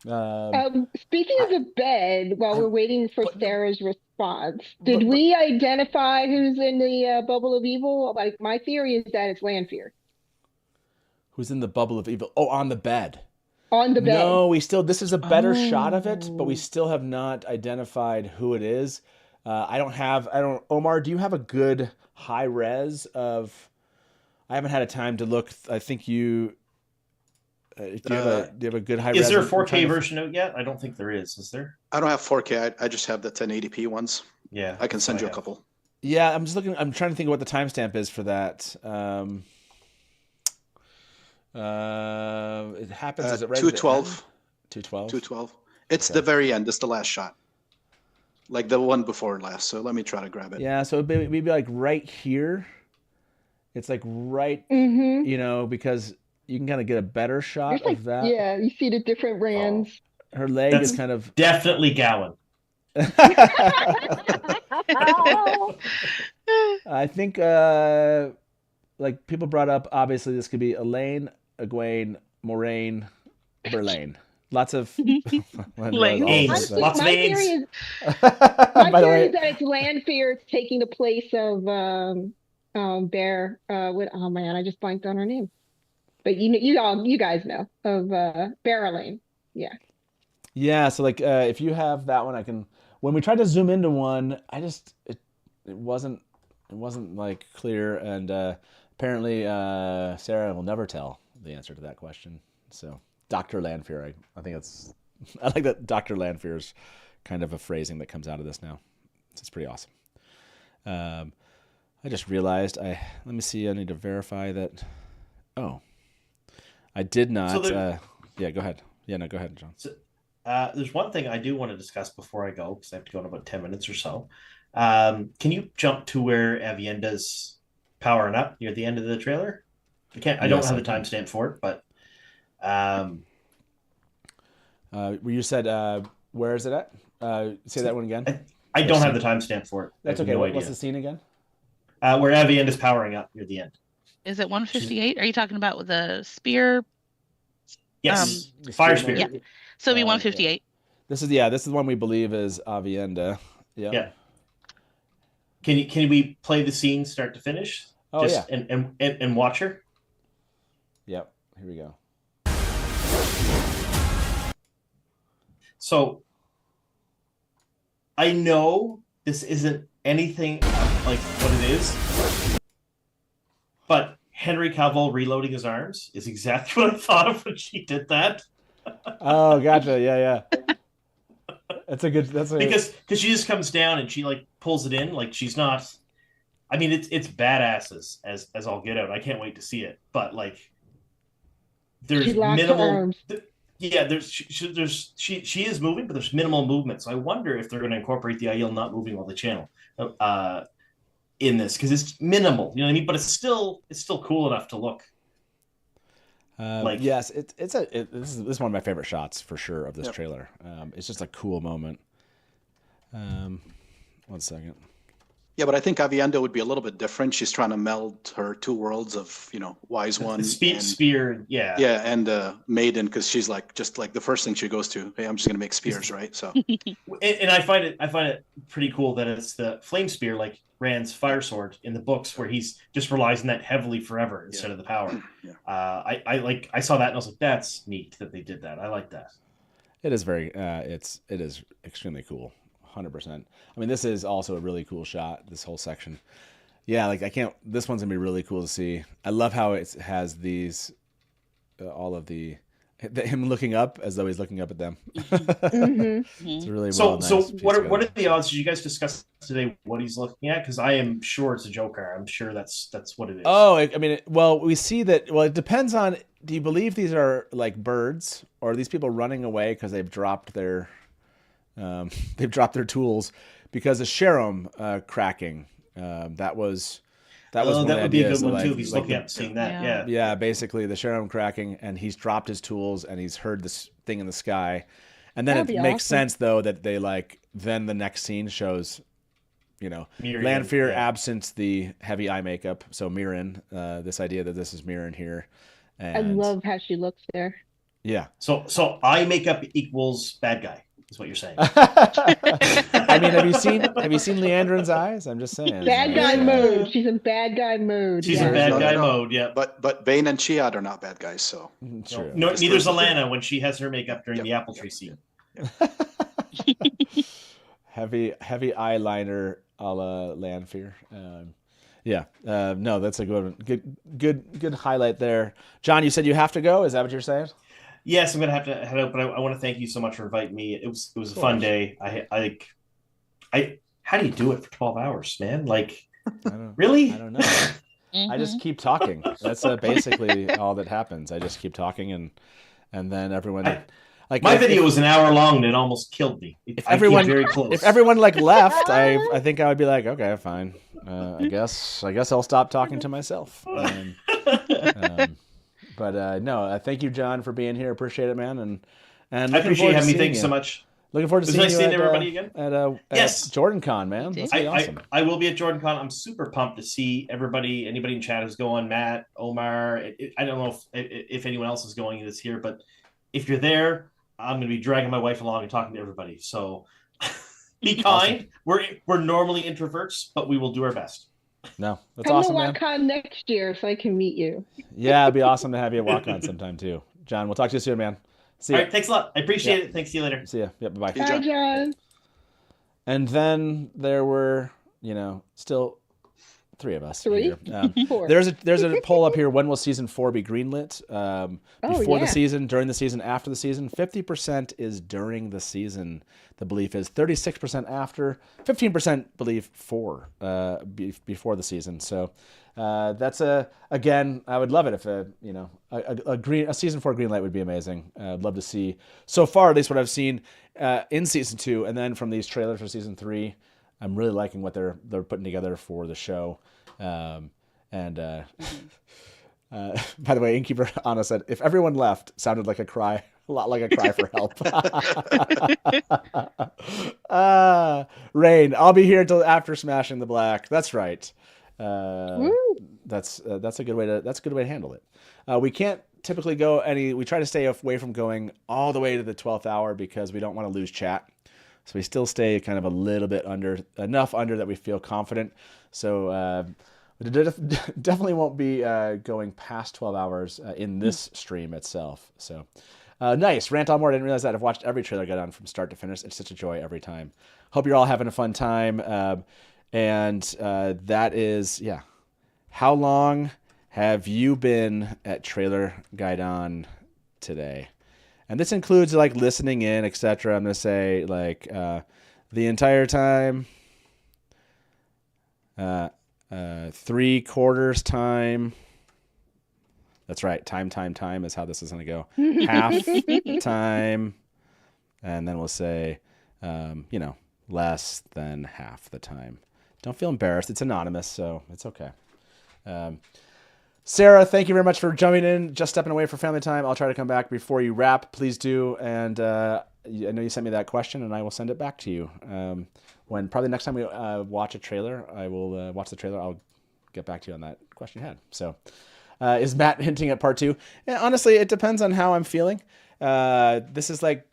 Speaking of the bed, while we're waiting for Sarah's response, did we identify who's in the bubble of evil? Like, my theory is that it's Lanfear. Who's in the bubble of evil? Oh, on the bed. On the bed. No, this is a better shot of it, but we still have not identified who it is. Omar, do you have a good high res of, I haven't had a time to look. I think you, do you have a good high res? Is there a 4K version out yet? I don't think there is. Is there? I don't have 4K. I just have the 1080p ones. Yeah. I can send you a couple. Yeah, I'm trying to think of what the timestamp is for that. It happens. Is it right? 212. 212. 212. It's the very end. It's the last shot, like the one before last. So let me try to grab it. Yeah. So it'd be like right here. It's like right, because you can kind of get a better shot of that. Yeah, you see the different rands. Her leg is kind of definitely Gowan. I think like people brought up, obviously this could be Elaine, Egwene, Moraine, Verlaine. Lots of names. Lots of names. My theory is that it's Lanfear taking the place of Bear. Oh man, I just blanked on her name. But you guys know of Bear Elaine. Yeah. Yeah. So like if you have that one, I can. When we tried to zoom into one, it wasn't like clear, and apparently Sarah will never tell the answer to that question. So Dr. Lanfear, I think I like that Dr. Lanfear's kind of a phrasing that comes out of this now. It's pretty awesome. I just realized let me see. I need to verify that. Oh, I did not. Yeah, go ahead. Yeah, no, go ahead, John. So, there's one thing I do want to discuss before I go, because I have to go in about 10 minutes or so. Can you jump to where Avienda's powering up near the end of the trailer? I don't have the timestamp for it, but you said where is it at? Say that one again. I don't have the timestamp for it. That's okay. What's the scene again? Where Avienda's powering up near the end. Is it 158? Are you talking about with the spear? Yes, fire spear. Yeah. So it'll be 158. Yeah. This is the one we believe is Avienda. Yeah. Yeah. Can we play the scene start to finish? Oh, yeah. And watch her. Yep. Here we go. So I know this isn't anything like what it is, but Henry Cavill reloading his arms is exactly what I thought of when she did that. Oh, gotcha. Yeah. Because she just comes down and she like pulls it in, like she's not. I mean, it's badass as all get out. I can't wait to see it. But like, there's minimal. She is moving, but there's minimal movement. So I wonder if they're going to incorporate the Aiel not moving while the channel in this, because it's minimal. You know what I mean? But it's still cool enough to look. Yes, this is one of my favorite shots for sure of this trailer. It's just a cool moment. 1 second. Yeah, but I think Avienda would be a little bit different. She's trying to meld her two worlds of, Wise One, spear, yeah, and Maiden, because she's just like the first thing she goes to. Hey, I'm just gonna make spears, right? So, and I find it pretty cool that it's the flame spear, like Rand's fire sword in the books, where he's just relies on that heavily forever instead of the power. Yeah. I saw that and I was like, that's neat that they did that. I like that. It is very it is extremely cool. 100%. I mean, this is also a really cool shot, this whole section. Yeah, this one's gonna be really cool to see. I love how it has these all of him looking up as though he's looking up at them. It's really so what are the odds? Did you guys discuss today what he's looking at? Because I am sure it's a Joker. I'm sure that's what it is. Oh, I mean, we see that. Well, it depends on. Do you believe these are like birds, or are these people running away because they've dropped their tools? Because of Sharam cracking, that was one of the would be a ideas, good one too. If he's looking at seeing that, yeah. Basically, the Sharam cracking, and he's dropped his tools, and he's heard this thing in the sky, and then it makes sense though that they then the next scene shows, Lanfear absent the heavy eye makeup, so Mirren, this idea that this is Mirren here, and I love how she looks there. Yeah. So eye makeup equals bad guy. is what you're saying. I mean, have you seen Leandrin's eyes? I'm just saying. Bad guy mode. She's in bad guy mode. She's in bad guy mode. Yeah. But Bane and Chiad are not bad guys. So true. No, neither's Alana when she has her makeup during the apple tree scene. Heavy eyeliner a la Lanfear. No, that's a good highlight there. John, you said you have to go. Is that what you're saying? Yes, I'm gonna have to head out, but I want to thank you so much for inviting me. It was a fun day. I how do you do it for 12 hours, man? Like, really? I don't know. I just keep talking. That's basically all that happens. I just keep talking, and then everyone. My video was an hour long and it almost killed me. If everyone left, I think I would be like, okay, fine. I guess I'll stop talking to myself. But no, thank you, John, for being here. Appreciate it, man. And I appreciate having me. Thanks so much. Looking forward to seeing you everybody again at Jordan Con, man. That's awesome. I will be at Jordan Con. I'm super pumped to see anybody in chat who's going. Matt, Omar. I don't know if anyone else is going this year, but if you're there, I'm going to be dragging my wife along and talking to everybody. So be kind. Awesome. We're normally introverts, but we will do our best. No, that's awesome, man. Come to WatCon next year so I can meet you. Yeah, it'd be awesome to have you at WatCon sometime too. John, we'll talk to you soon, man. See ya. All right, thanks a lot. I appreciate it. Thanks. See you later. See ya. Yep, bye-bye. Bye, John. And then there were, still 3 of us. 3? 4. There's a poll up here. When will season 4 be greenlit? Before the season, during the season, after the season. 50% is during the season. The belief is 36% after, 15% believe before the season. So that's again, I would love it if a season 4 greenlight would be amazing. I'd love to see so far, at least what I've seen in season 2, and then from these trailers for season 3. I'm really liking what they're putting together for the show. By the way, Innkeeper Anna said, if everyone left, sounded like a lot like a cry for help. Rain, I'll be here until after Smashing the Black. That's right. That's a good way to handle it. We can't typically we try to stay away from going all the way to the 12th hour because we don't want to lose chat. So we still stay kind of a little bit enough under that we feel confident. So definitely won't be going past 12 hours in this stream itself. So nice. Rant on more. I didn't realize that. I've watched every trailer Gai'don from start to finish. It's such a joy every time. Hope you're all having a fun time. That is, how long have you been at Trailer Gai'don today? And this includes like listening in, etc. I'm going to say like the entire time, 3/4 time. That's right. Time is how this is going to go. Half time. And then we'll say, less than half the time. Don't feel embarrassed. It's anonymous, so it's okay. Sarah, thank you very much for jumping in, just stepping away for family time. I'll try to come back before you wrap. Please do. And I know you sent me that question, and I will send it back to you. When probably next time we watch a trailer, I will watch the trailer. I'll get back to you on that question you had. So is Matt hinting at part 2? Yeah, honestly, it depends on how I'm feeling. This is like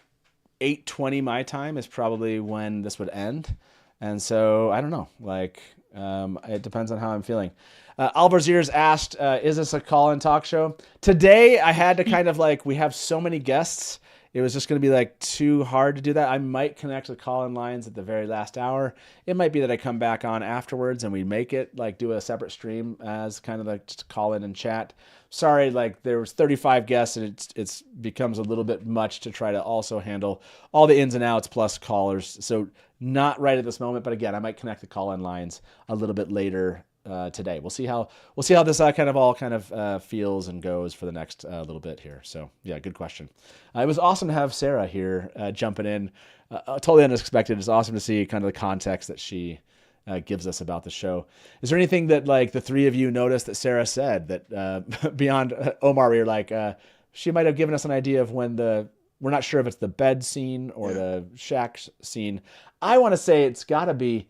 8:20 my time is probably when this would end. And so I don't know. It depends on how I'm feeling. Alvarziers asked, is this a call-in talk show? Today, I had to kind of we have so many guests. It was just going to be too hard to do that. I might connect the call-in lines at the very last hour. It might be that I come back on afterwards and we make it do a separate stream as kind of just call in and chat. Sorry, there was 35 guests and it's becomes a little bit much to try to also handle all the ins and outs plus callers. So not right at this moment, but again, I might connect the call-in lines a little bit later today. We'll see how this kind of feels and goes for the next little bit here. So yeah, good question. It was awesome to have Sarah here jumping in. Totally unexpected. It's awesome to see kind of the context that she gives us about the show. Is there anything that the 3 of you noticed that Sarah said that beyond Omar, we were she might have given us an idea of when we're not sure if it's the bed scene or the shack scene. I want to say it's got to be.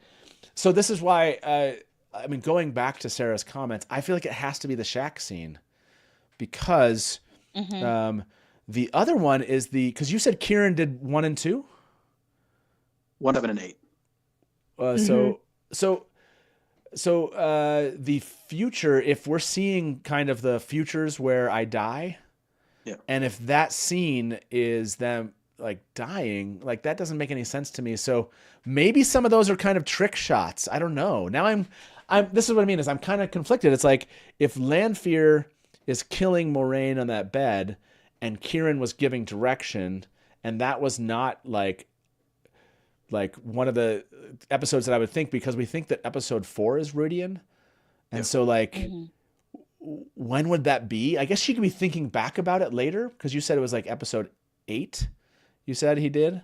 So this is why. Going back to Sarah's comments, I feel like it has to be the shack scene because the other one is because you said Kieran did 1 and 2. 1, 7, and 8. So the future, if we're seeing kind of the futures where I die, and if that scene is them like dying, like that doesn't make any sense to me. So maybe some of those are kind of trick shots. I don't know. Now I'm this is what I mean is I'm kind of conflicted. It's like if Lanfear is killing Moiraine on that bed and Kieran was giving direction, and that was not like one of the episodes that I would think, because we think that episode 4 is Rudian. And so like, when would that be? I guess she could be thinking back about it later, because you said it was like episode 8. You said he did.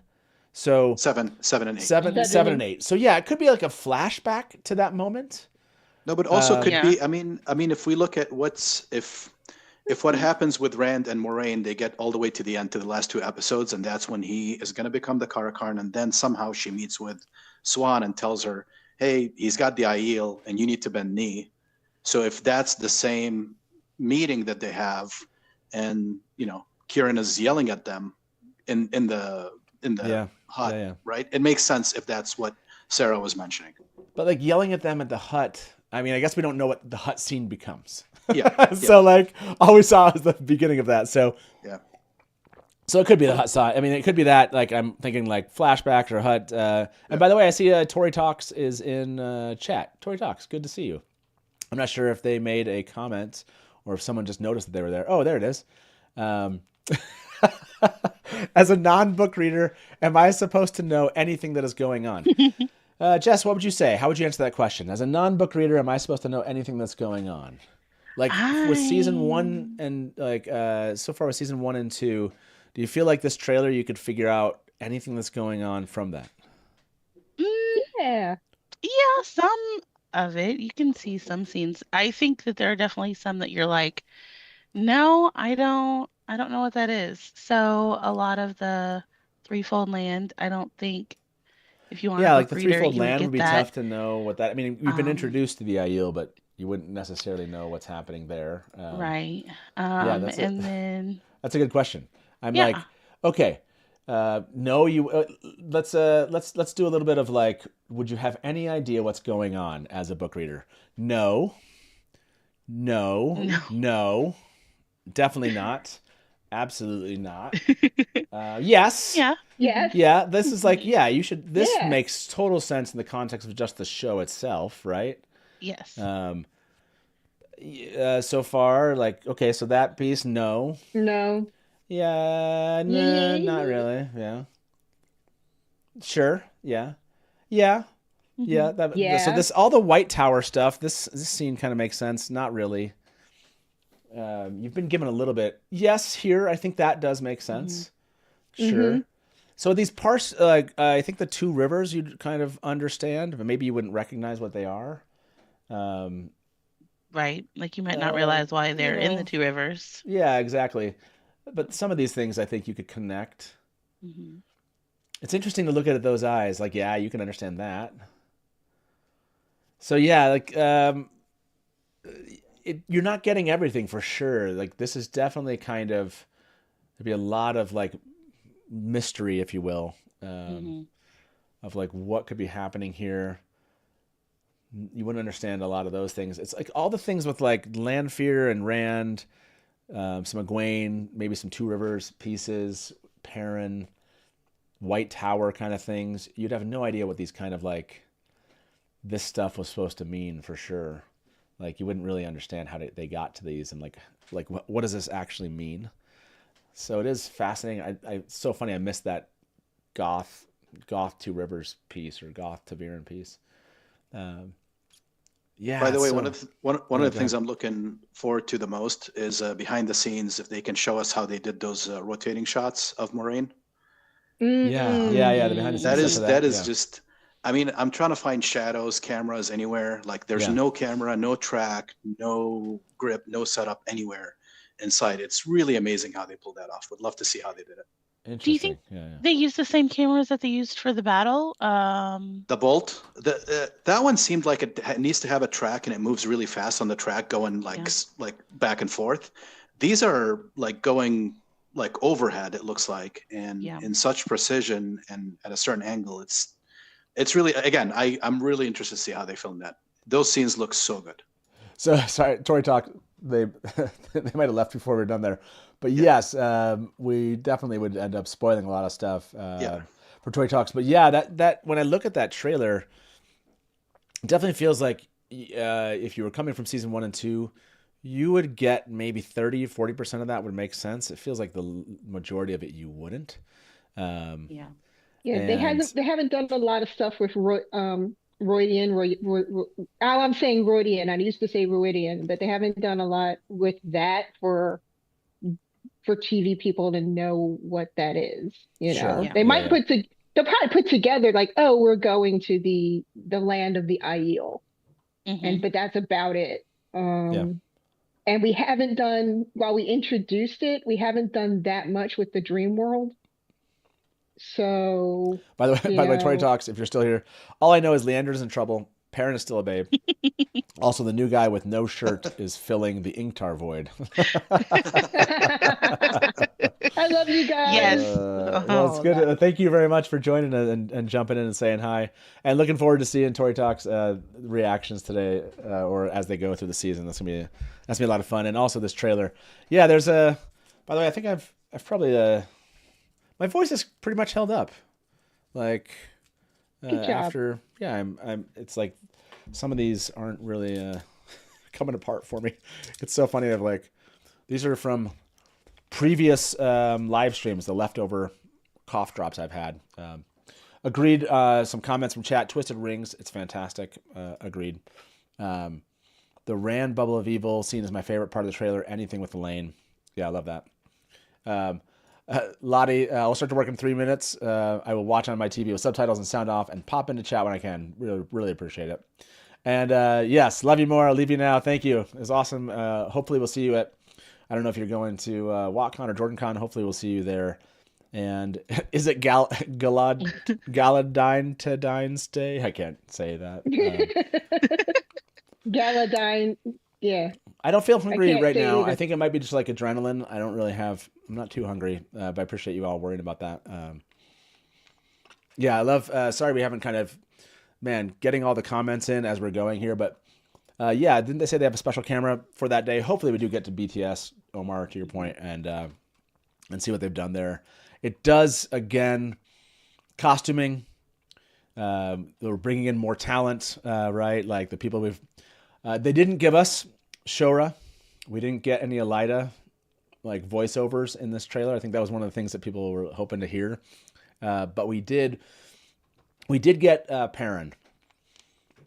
So 7 and 8. 7 and 8. So yeah, it could be like a flashback to that moment. No, but also could be, I mean, if we look at if what happens with Rand and Moiraine, they get all the way to the end, to the last 2 episodes, and that's when he is going to become the Karakarn, and then somehow she meets with Swan and tells her, hey, he's got the Aiel, and you need to bend knee. So if that's the same meeting that they have, and, you know, Kieran is yelling at them in the hut, right? It makes sense if that's what Sarah was mentioning. But like yelling at them at the hut, I mean, I guess we don't know what the hut scene becomes. So like all we saw is the beginning of that. So so it could be the hut side. I mean, it could be that, like, I'm thinking like flashback or hut. And by the way, I see Tori Talks is in chat. Tori Talks, good to see you. I'm not sure if they made a comment or if someone just noticed that they were there. Oh, there it is. As a non-book reader, am I supposed to know anything that is going on? Jess, what would you say? How would you answer that question? As a non-book reader, am I supposed to know anything that's going on? Like with season 1 and like so far with season 1 and 2, do you feel like this trailer you could figure out anything that's going on from that? Yeah, some of it. You can see some scenes. I think that there are definitely some that you're like, no, I don't know what that is. So a lot of the Threefold Land, I don't think, if you want like the Threefold Land would be tough to know what that. I mean, we've been introduced to the Aiel, but you wouldn't necessarily know what's happening there. Right. That's a good question. I'm like, okay, no, you. Let's do a little bit of like, would you have any idea what's going on as a book reader? No, definitely not. Absolutely not. Yes. Yeah. This is like, you should. This makes total sense in the context of just the show itself, right? Yes. So far, like, okay, so that piece, no. Yeah, no, not really. Yeah. Sure. Yeah. So this, all the White Tower stuff, this scene kind of makes sense. Not really. You've been given a little bit. Yes, here, I think that does make sense. Sure. So these parts, like, I think the 2 rivers you'd kind of understand, but maybe you wouldn't recognize what they are. Right. Like you might not realize why they're in the 2 rivers. Yeah, exactly. But some of these things I think you could connect. It's interesting to look at those eyes. Like, yeah, you can understand that. So yeah, like, you're not getting everything for sure. Like, this is definitely kind of, there'd be a lot of like mystery, if you will, of like what could be happening here. You wouldn't understand a lot of those things. It's like all the things with like Lanfear and Rand, some Egwene, maybe some 2 Rivers pieces, Perrin, White Tower kind of things. You'd have no idea what these kind of like, this stuff was supposed to mean for sure. Like you wouldn't really understand how they got to these and like what does this actually mean? So it is fascinating. It's so funny. I missed that Goth 2 Rivers piece or Goth Taviran piece. By the way, one of the things I'm looking forward to the most is behind the scenes, if they can show us how they did those rotating shots of Moiraine. Yeah. The behind the scenes that is just. I mean, I'm trying to find shadows, cameras anywhere. Like, there's no camera, no track, no grip, no setup anywhere inside. It's really amazing how they pulled that off. Would love to see how they did it. Do you think they used the same cameras that they used for the battle? The bolt, that one seemed like it needs to have a track and it moves really fast on the track, going like back and forth. These are like going like overhead, it looks like, and in such precision and at a certain angle. It's it's really, again, I'm really interested to see how they film that. Those scenes look so good. So sorry, Tory Talk. They might have left before we were done there, but yes, we definitely would end up spoiling a lot of stuff for Tory Talks. But yeah, that when I look at that trailer, it definitely feels like if you were coming from season 1 and 2, you would get maybe 30-40% of that would make sense. It feels like the majority of it you wouldn't. Yeah, they haven't done a lot of stuff with Roydian. I'm saying Roydian. I used to say Roydian, but they haven't done a lot with that for TV people to know what that is. You know, they might they'll probably put together like, oh, we're going to the land of the Aiel, but that's about it. And we haven't done, while we introduced it, we haven't done that much with the dream world. So by the way, Tory Talks, if you're still here, all I know is Leander's in trouble. Perrin is still a babe. Also, the new guy with no shirt is filling the Ingtar void. I love you guys. Yes. Well, it's good. Thank you very much for joining and jumping in and saying hi. And looking forward to seeing Tory Talk's reactions today, or as they go through the season. That's gonna be a lot of fun. And also this trailer. Yeah, there's a. By the way, I think I've probably my voice is pretty much held up. Like after I'm. It's like some of these aren't really coming apart for me. It's so funny. Of like these are from previous live streams, the leftover cough drops I've had. Agreed. Some comments from chat. Twisted Rings. It's fantastic. Agreed. The Rand Bubble of Evil scene is my favorite part of the trailer. Anything with Elaine. Yeah, I love that. Lottie, I'll start to work in 3 minutes. I will watch on my TV with subtitles and sound off and pop into chat when I can. Really, really appreciate it. And yes, love you more. I'll leave you now. Thank you. It was awesome. Hopefully we'll see you at, I don't know if you're going to WatCon or JordanCon. Hopefully we'll see you there. And is it Gai'don's Day? I can't say that. Gai'don, yeah. I don't feel hungry right now. I think it might be just like adrenaline. I'm not too hungry, but I appreciate you all worrying about that. Yeah, I love, sorry we haven't getting all the comments in as we're going here, but yeah, didn't they say they have a special camera for that day? Hopefully we do get to BTS, Omar, to your point, and see what they've done there. It does, again, costuming. We're bringing in more talent, right? Like the people they didn't give us Shora. We didn't get any Elida like voiceovers in this trailer. I think that was one of the things that people were hoping to hear. But we did get Perrin,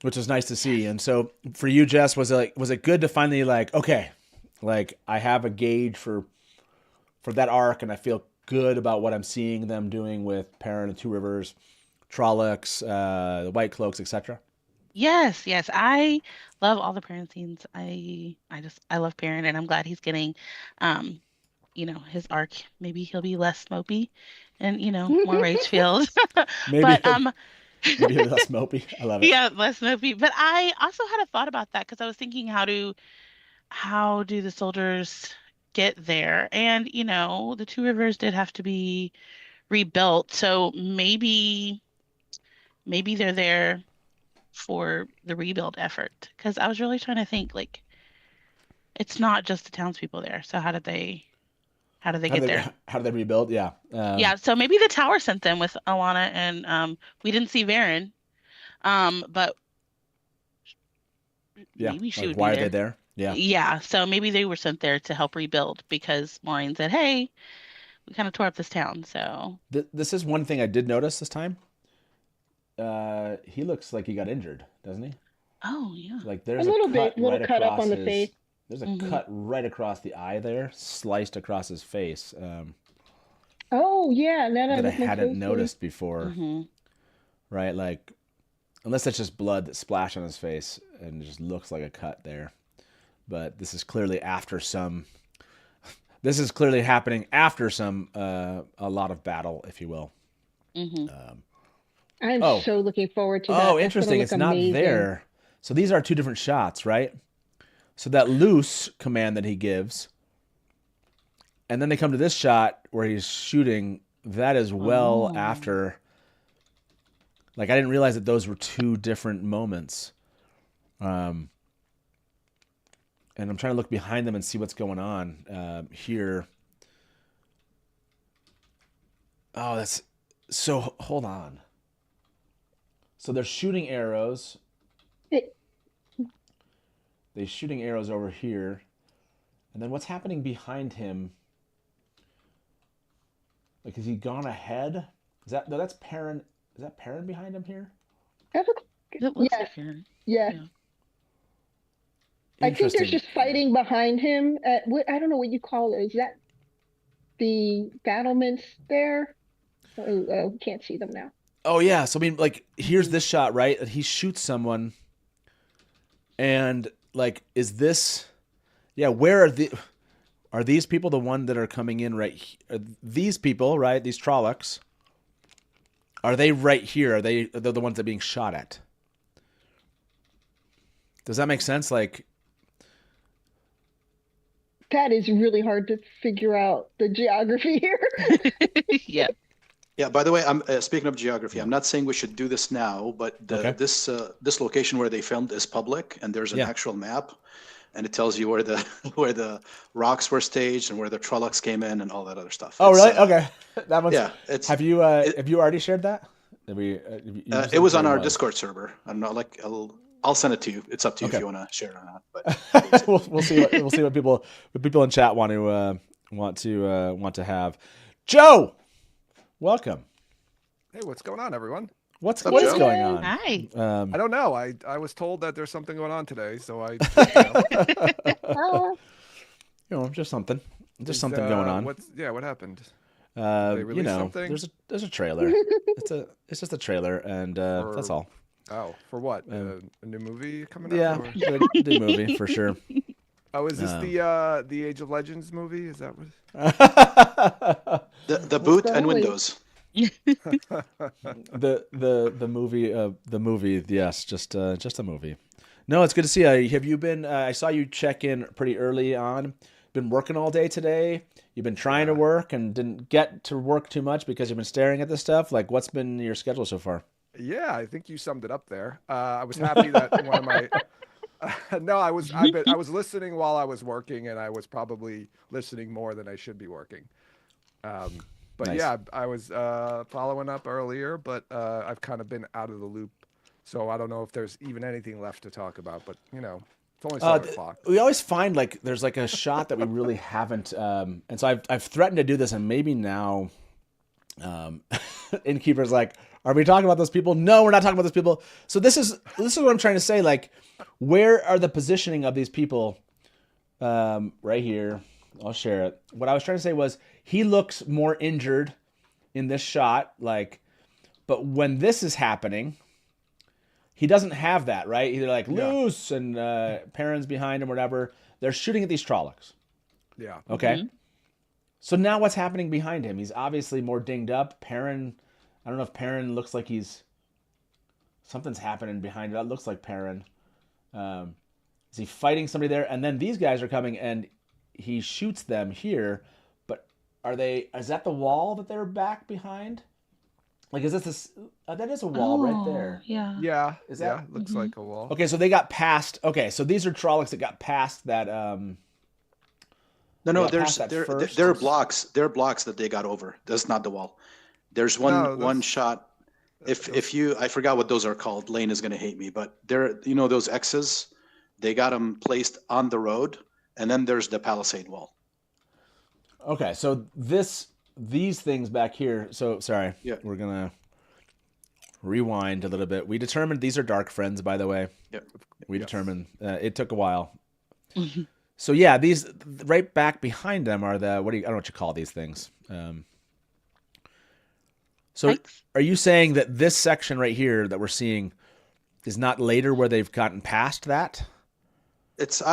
which was nice to see. And so for you, Jess, was it good to finally okay, I have a gauge for that arc, and I feel good about what I'm seeing them doing with Perrin and Two Rivers, Trollocs, the White Cloaks, etc. Yes. I love all the Perrin scenes. I love Perrin, and I'm glad he's getting, his arc. Maybe he'll be less mopey, and more rage-filled. Maybe less mopey. I love it. Yeah, less mopey. But I also had a thought about that because I was thinking, how do the soldiers get there? And the Two Rivers did have to be rebuilt, so maybe they're there for the rebuild effort, because I was really trying to think, it's not just the townspeople there, so how did they get there? How did they rebuild? Yeah. So maybe the tower sent them with Alana, and we didn't see Varen, but maybe she would be there. Why are they there? Yeah, so maybe they were sent there to help rebuild, because Moiraine said, hey, we kind of tore up this town. So this is one thing I did notice this time. He looks like he got injured, doesn't he? Oh yeah. There's a little cut up on the face. There's a cut right across the eye there, sliced across his face. Oh yeah, that I hadn't noticed before. Mm-hmm. Right, unless that's just blood that splashed on his face and it just looks like a cut there. But this is clearly after some. This is clearly happening after some a lot of battle, if you will. Mm-hmm. I'm so looking forward to that. Oh, interesting. It's not there. So these are two different shots, right? So that loose command that he gives, and then they come to this shot where he's shooting. That is well after. Like I didn't realize that those were two different moments. And I'm trying to look behind them and see what's going on here. Oh, that's so. Hold on. So they're shooting arrows. They're shooting arrows over here, and then what's happening behind him? Like, has he gone ahead? Is that no? That's Perrin. Is that Perrin behind him here? Yes. Yes. Yeah. I think they're just fighting behind him. I don't know what you call it. Is that the battlements there? Oh, we can't see them now. Oh yeah. So I mean, like, here's this shot, right? He shoots someone, and like, is this? Yeah. Where are these people the one that are coming in right? These people, right? These Trollocs. Are they right here? They're the ones that are being shot at? Does that make sense? Like. That is really hard to figure out the geography here. Yeah. Yeah. By the way, I'm speaking of geography. I'm not saying we should do this now, but this location where they filmed is public, and there's an actual map, and it tells you where the rocks were staged and where the Trollocs came in and all that other stuff. Oh, really? Okay. That one's, yeah. Have you already shared that? It was on our Discord server. I'm not like. I'll send it to you. It's up to you if you want to share it or not. But we'll see what people in chat want to have. Joe, welcome. Hey, what's going on, everyone? What is going on? Hi. I don't know. I was told that there's something going on today, so I. Just something. Just something going on. What happened? They released something? There's a trailer. It's just a trailer, and that's all. Oh, for what? A new movie coming out? Yeah, new movie for sure. Oh, is this the Age of Legends movie? Is that what? the boot and windows. the movie. Yes, just a movie. No, it's good to see you. Have you been? I saw you check in pretty early on. Been working all day today. You've been trying to work and didn't get to work too much because you've been staring at this stuff. Like, what's been your schedule so far? Yeah, I think you summed it up there. I was happy that one of my I was listening while I was working, and I was probably listening more than I should be working. But nice. Yeah, I was following up earlier, but I've kind of been out of the loop, so I don't know if there's even anything left to talk about. But it's only 7 o'clock. We always find like there's like a shot that we really haven't, and so I've threatened to do this, and maybe now, Innkeeper's like, are we talking about those people? No, we're not talking about those people. So this is what I'm trying to say. Like, where are the positioning of these people? Right here. I'll share it. What I was trying to say was he looks more injured in this shot. Like, but when this is happening, he doesn't have that, right? Either like loose and Perrin's behind him or whatever. They're shooting at these Trollocs. Yeah. Okay. Mm-hmm. So now what's happening behind him? He's obviously more dinged up. Perrin. I don't know if Perrin looks like something's happening behind it. That looks like Perrin. Is he fighting somebody there? And then these guys are coming and he shoots them here. But is that the wall that they're back behind? Like, is this that is a wall right there. Yeah. Yeah. Is that? Looks like a wall. Okay, so they got past. Okay, so these are Trollocs that got past that. No, there are blocks. There are blocks that they got over. That's not the wall. There's one shot. I forgot what those are called. Lane is going to hate me, but those X's, they got them placed on the road, and then there's the palisade wall. Okay, so these things back here. So sorry, we're gonna rewind a little bit. We determined these are dark friends, by the way. Yep. We determined it took a while. So yeah, these right back behind them are I don't know what you call these things. So are you saying that this section right here that we're seeing is not later where they've gotten past that? It's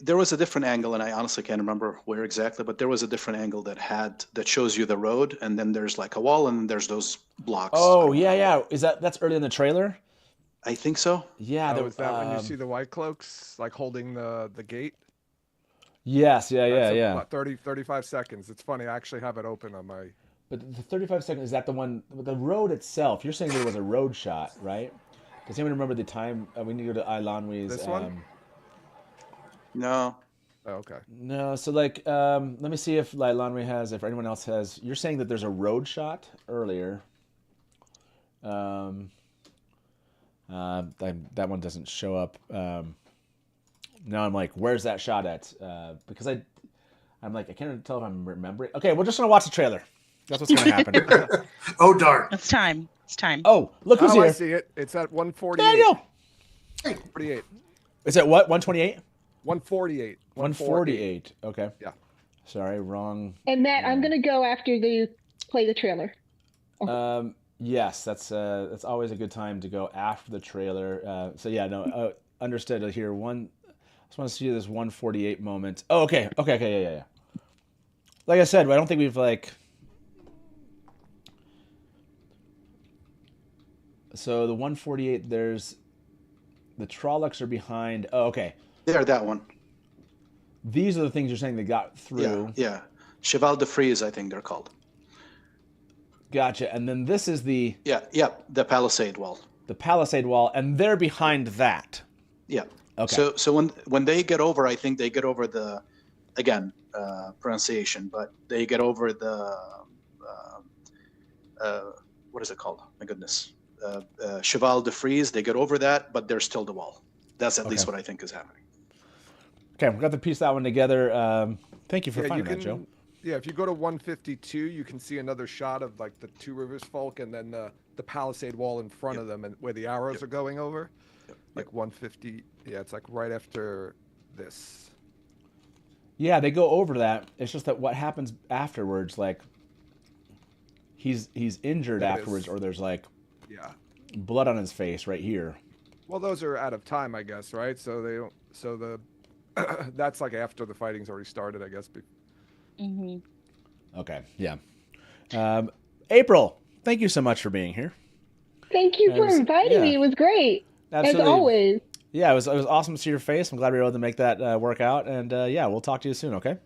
there was a different angle, and I honestly can't remember where exactly, but there was a different angle that shows you the road, and then there's like a wall, and there's those blocks. Oh yeah. That's early in the trailer? I think so. Yeah. Was that when you see the white cloaks like holding the gate? Yes. Yeah. 35 seconds. It's funny. I actually have it open on my. But the 35 seconds, is that the one, the road itself? You're saying there was a road shot, right? Does anyone remember the time? We need to go to Ailanwi's. This one? No. Oh, okay. No, so like, let me see if Ailanwi has, if anyone else has. You're saying that there's a road shot earlier. That one doesn't show up. Now I'm like, where's that shot at? Because I'm like, I can't tell if I'm remembering. Okay, we're just gonna watch the trailer. That's what's gonna happen. Oh darn! It's time. It's time. Oh, look who's here! I see it. It's at 148. Daniel. 48. Is it what? 128. 148. 148. Okay. Yeah. Sorry, wrong. And Matt, I'm gonna go after you play the trailer. Yes, that's always a good time to go after the trailer. So yeah, no, understood. Here, I just want to see this 148 moment. Oh, okay, yeah. Like I said, I don't think we've like. So the 148, there's the Trollocs are behind. Oh, okay. There, that one. These are the things you're saying they got through. Yeah. Cheval de Frise, I think they're called. Gotcha. And then this is the... Yeah, the Palisade Wall. The Palisade Wall, and they're behind that. Yeah. Okay. So when they get over, I think they get over the, again, pronunciation, but they get over the, what is it called? My goodness. Cheval de Frise, they get over that, but there's still the wall. That's at least what I think is happening. Okay, we've got to piece that one together. Thank you for finding that, Joe. Yeah, if you go to 152, you can see another shot of like the Two Rivers folk and then the Palisade Wall in front of them and where the arrows are going over. Like 150. Yeah, it's like right after this. Yeah, they go over that. It's just that what happens afterwards, like he's injured afterwards, or there's like blood on his face right here. Well, those are out of time, I guess, right? So they don't. So the that's like after the fighting's already started, I guess. Mm-hmm. Okay, yeah. April, thank you so much for being here. Thank you for inviting me. It was great. Absolutely. As always. Yeah, it was awesome to see your face. I'm glad we were able to make that work out. And yeah, we'll talk to you soon, okay?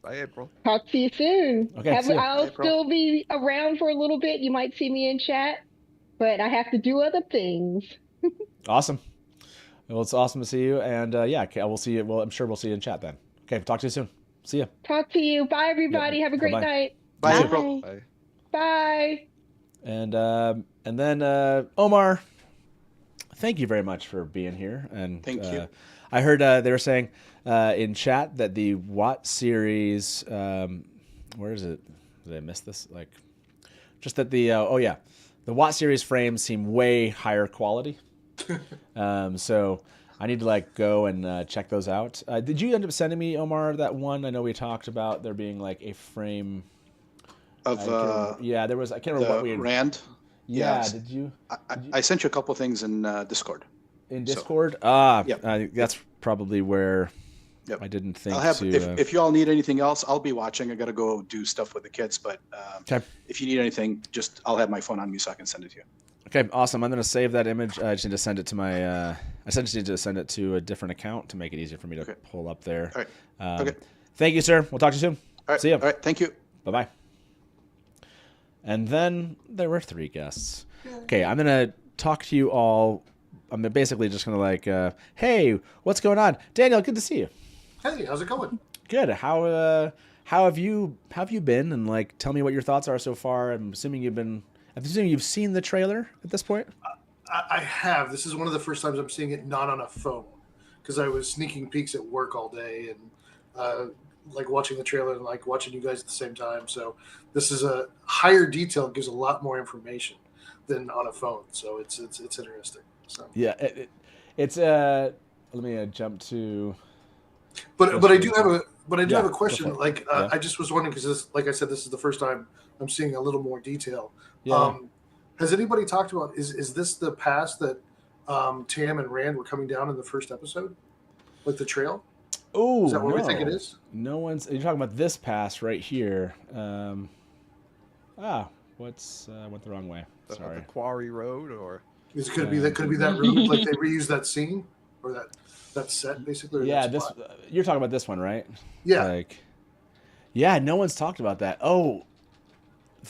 Bye, April. Talk to you soon. Okay, I'll still be around for a little bit. You might see me in chat, but I have to do other things. Awesome. Well, it's awesome to see you. And yeah, we'll see you. Well, I'm sure we'll see you in chat then. Okay, talk to you soon. See ya. Talk to you. Bye, everybody. Have a great night. Bye, April. Bye. Bye. And then Omar, thank you very much for being here. And thank you. I heard they were saying in chat that the Watt series, where is it? Did I miss this? Like, just that the the Watt series frames seem way higher quality. So I need to like go and check those out. Did you end up sending me, Omar, that one? I know we talked about there being like a frame of there was. I can't remember what we had. Rand. Yeah, did you? I sent you a couple things in Discord. In Discord? That's probably where I didn't think I'll have, to... If you all need anything else, I'll be watching. I got to go do stuff with the kids, but if you need anything, I'll have my phone on me so I can send it to you. Okay, awesome. I'm going to save that image. I just need to send it to my... I just need to send it to a different account to make it easier for me to pull up there. All right. Okay. Thank you, sir. We'll talk to you soon. All right. See you. All right. Thank you. Bye-bye. And then there were 3 guests. Okay, I'm going to talk to you all. I'm basically just going to like, hey, what's going on? Daniel, good to see you. Hey, how's it going? Good. How have you been? And like, tell me what your thoughts are so far. I'm assuming you've seen the trailer at this point. I have. This is one of the first times I'm seeing it not on a phone, because I was sneaking peeks at work all day and like watching the trailer and like watching you guys at the same time. So this is a higher detail, gives a lot more information than on a phone. So it's interesting. So yeah, it's let me jump to. But I do have a question. Like I just was wondering, because like I said, this is the first time I'm seeing a little more detail. Yeah. Has anybody talked about is this the pass that Tam and Rand were coming down in the first episode, like the trail? Oh, is that what we think it is? No one's. You're talking about this pass right here. Went the wrong way. Sorry. The Quarry Road, or could it be that route? Like they reused that scene or that set basically. Or yeah, this you're talking about this one, right? Yeah. No one's talked about that. Oh,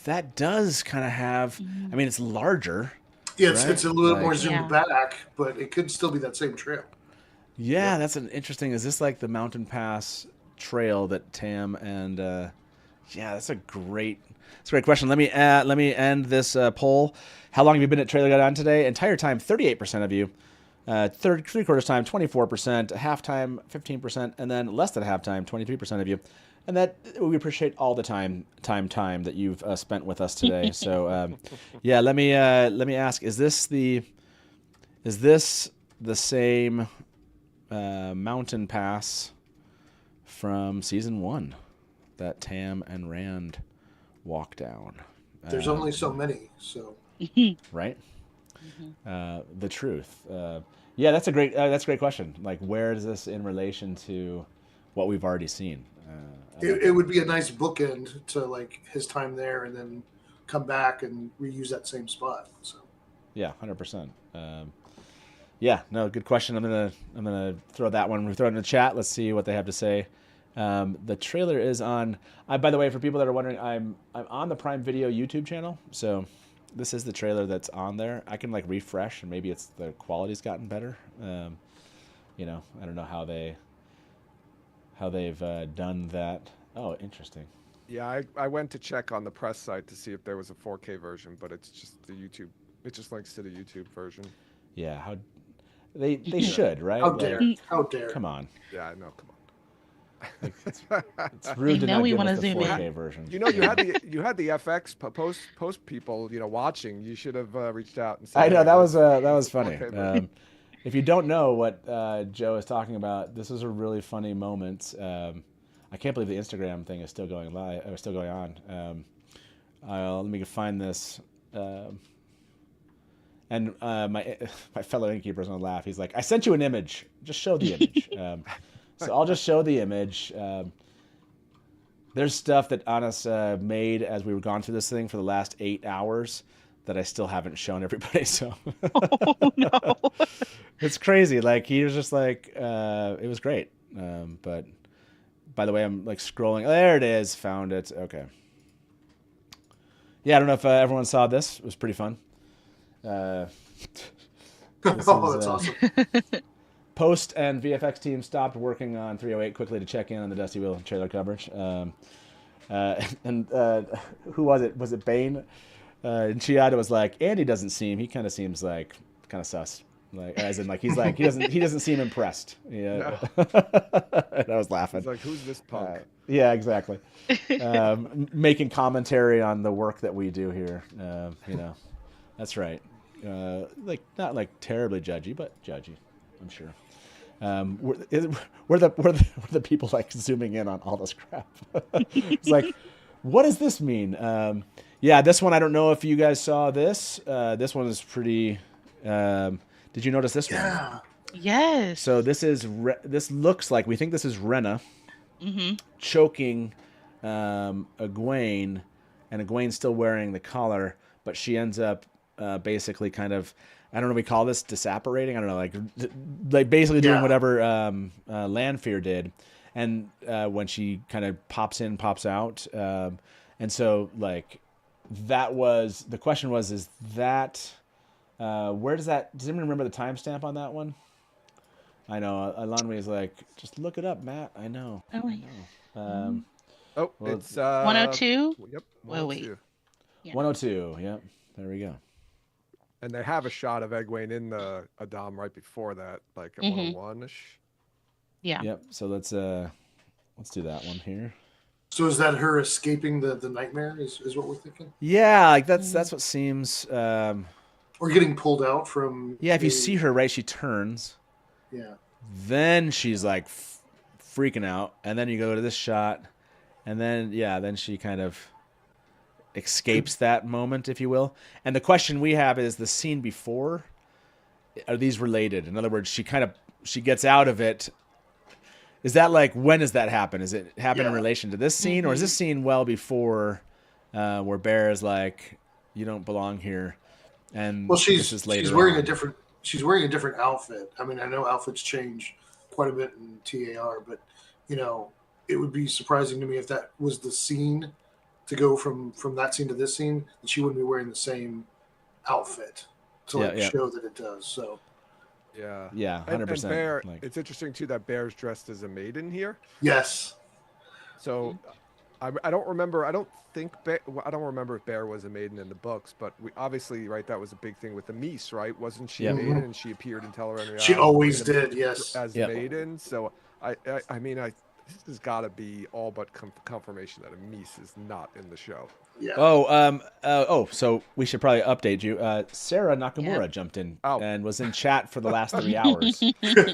that does kind of have. I mean, it's larger. Yeah, right? it's a little more zoomed back, but it could still be that same trail. Yeah, that's an interesting. Is this like the Mountain Pass trail that Tam and? Yeah, that's a great question. Let me end this poll. How long have you been at Trailer Gai'don today? Entire time, 38% of you. Three-quarters time, 24%. Halftime, 15%, and then less than halftime, 23% of you. And that we appreciate all the time that you've spent with us today. So, yeah, let me ask: Is this the same Mountain Pass from season 1 that Tam and Rand walk down? There's only so many, so right. The truth. Yeah, that's a great question. Like, where is this in relation to what we've already seen? It would be a nice bookend to like his time there, and then come back and reuse that same spot. So yeah, 100%. Yeah, no, good question. I'm gonna throw that one. We'll throw it in the chat. Let's see what they have to say. The trailer is on. By the way, for people that are wondering, I'm on the Prime Video YouTube channel. So this is the trailer that's on there. I can like refresh, and maybe it's the quality's gotten better. I don't know how they've done that. Oh, interesting. Yeah, I went to check on the press site to see if there was a 4K version, but it's just the YouTube. It just links to the YouTube version. Yeah, how they should, right? How dare? How dare? Come on. Yeah, I know. Come on. Like, it's rude to not give us the 4K version. You know, you had the FX post people, watching. You should have reached out and said. I know that was funny. If you don't know what Joe is talking about, this is a really funny moment. I can't believe the Instagram thing is still going live or still going on. Let me find this. And my fellow innkeeper is gonna laugh. He's like, "I sent you an image. Just show the image." So I'll just show the image. There's stuff that Anas made as we were going through this thing for the last 8 hours that I still haven't shown everybody. So oh no, it's crazy. Like he was just like, it was great. But by the way, I'm like scrolling. There it is. Found it. Okay. Yeah, I don't know if everyone saw this. It was pretty fun. That's awesome. Post and VFX team stopped working on 308 quickly to check in on the Dusty Wheel trailer coverage. Who was it? Was it Bane? And Chiata was like, Andy doesn't seem. He kind of seems like kind of sus. Like as in like he doesn't seem impressed. Yeah. No. And I was laughing. It's like, who's this punk? Yeah, exactly. Making commentary on the work that we do here. That's right. Like not like terribly judgy, but judgy, I'm sure. We're the people like zooming in on all this crap. It's like, what does this mean? Yeah, this one I don't know if you guys saw this. This one is pretty. Did you notice this one? Yes. So this looks like we think this is Rena choking Egwene, and Egwene's still wearing the collar, but she ends up basically kind of. I don't know. We call this disapparating. I don't know, like basically doing whatever Lanfear did, and when she kind of pops in, pops out, and so like that was the question was is that where does that? Does anyone remember the timestamp on that one? I know Alonwe is like, just look it up, Matt. I know. Oh, I know. Well, it's 102. Yep. 102. Oh wait. Yeah. 102. Yep. There we go. And they have a shot of Egwene in the Adam right before that, like at 101-ish. Yeah. Yep. So let's do that one here. So is that her escaping the nightmare? Is what we're thinking? Yeah, like that's what seems. Or getting pulled out from. Yeah, if you see her, right, she turns. Yeah. Then she's like freaking out, and then you go to this shot, and then she kind of escapes that moment, if you will. And the question we have is the scene before, are these related? In other words, she gets out of it. Is that like, when does that happen? Is it happen in relation to this scene, or is this scene well before where Bear is like, you don't belong here? And well, she's wearing a different outfit. I mean, I know outfits change quite a bit in TAR, but it would be surprising to me if that was the scene to go from that scene to this scene, that she wouldn't be wearing the same outfit to show that it does. So yeah, 100%. And Bear, it's interesting too that Bear's dressed as a maiden here. Yes. So I don't remember. I don't remember if Bear was a maiden in the books, but we obviously, right, that was a big thing with the Mies, right? Wasn't she a maiden? And she appeared in Tellerunner. She always did, yes, as maiden. So I mean, this has got to be all but confirmation that a Mies is not in the show. Yeah. So we should probably update you. Sarah Nakamura jumped in and was in chat for the last 3 hours,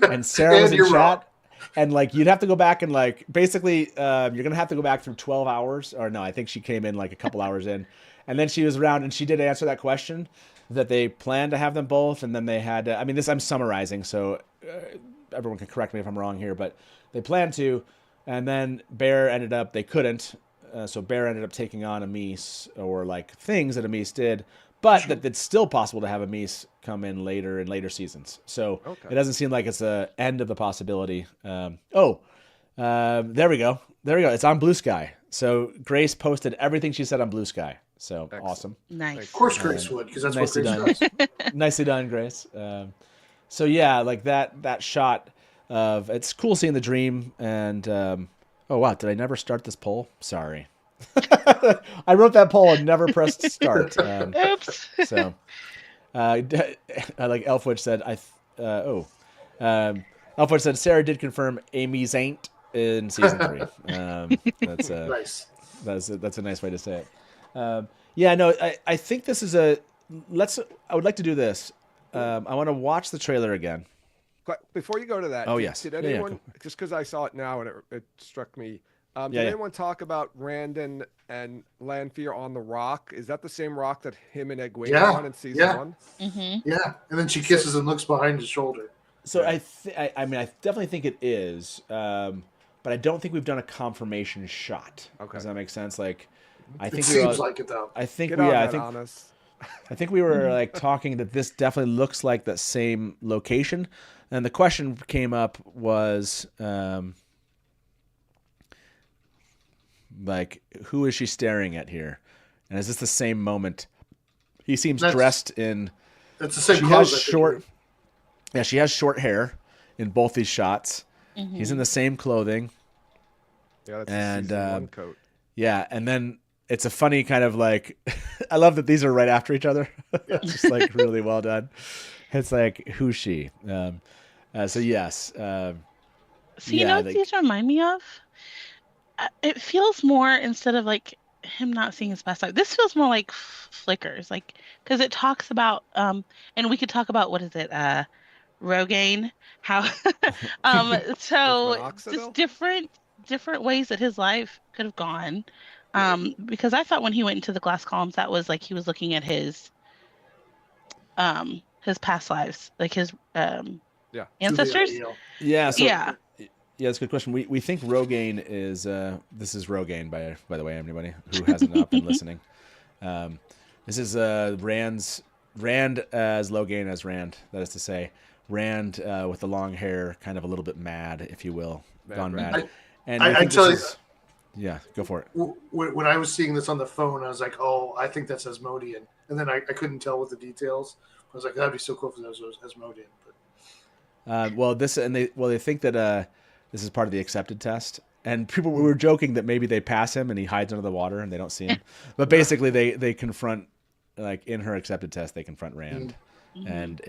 and Sarah was in chat. And like you'd have to go back and like basically you're gonna have to go back through 12 hours, or no, I think she came in like a couple hours in, and then she was around and she did answer that question that they planned to have them both, and then they had I mean, this I'm summarizing, so everyone can correct me if I'm wrong here, but they planned to, and then Bear ended up they couldn't, so Bear ended up taking on a Mies, or like things that a Mies did. But that it's still possible to have a Mies come in later seasons. So it doesn't seem like it's the end of the possibility. There we go. It's on Blue Sky. So Grace posted everything she said on Blue Sky. So awesome. Nice. Of course Grace would, because that's what Grace does. Nicely done, Grace. So yeah, like that shot of, it's cool seeing the dream. And oh wow, did I never start this poll? Sorry. I wrote that poll and never pressed start. Oops. So, like Elfwitch said, Elfwitch said Sarah did confirm Amy's ain't in season 3. That's nice. That's a nice way to say it. I think this is I would like to do this. I want to watch the trailer again. Before you go to that, did anyone, just because I saw it now and it struck me, did anyone talk about Randon and Lanfear on the rock? Is that the same rock that him and Egwene were on in season 1? Mm-hmm. Yeah, and then she kisses and looks behind his shoulder. So I definitely think it is, but I don't think we've done a confirmation shot. Okay. Does that make sense? Like, I think it seems like it though. I think I think we were like talking that this definitely looks like that same location, and the question came up was. Like, who is she staring at here? And is this the same moment? He seems dressed in. It's the same. She has short. Yeah, she has short hair in both these shots. Mm-hmm. He's in the same clothing. Yeah, that's a season 1 coat. Yeah, and then it's a funny kind of like. I love that these are right after each other. It's just like really well done. It's like, who's she? So yes. So you know what these remind me of? It feels more, instead of like him not seeing his best life, this feels more like flickers, like, because it talks about and we could talk about, what is it, Rogaine, how so just different ways that his life could have gone, because I thought when he went into the glass columns, that was like he was looking at his past lives, like his ancestors. Yeah, that's a good question. We think Rogaine is this is Rogaine by the way, anybody who hasn't not been listening. This is Rand as Logain as Rand. That is to say, Rand with the long hair, kind of a little bit mad, if you will, gone mad. I tell you, yeah, go for it. When I was seeing this on the phone, I was like, oh, I think that's Asmodean, and then I couldn't tell with the details. I was like, that'd be so cool if that was Asmodean. But they think that. This is part of the accepted test. And we were joking that maybe they pass him and he hides under the water and they don't see him. But basically they confront, like in her accepted test, they confront Rand. Mm-hmm. And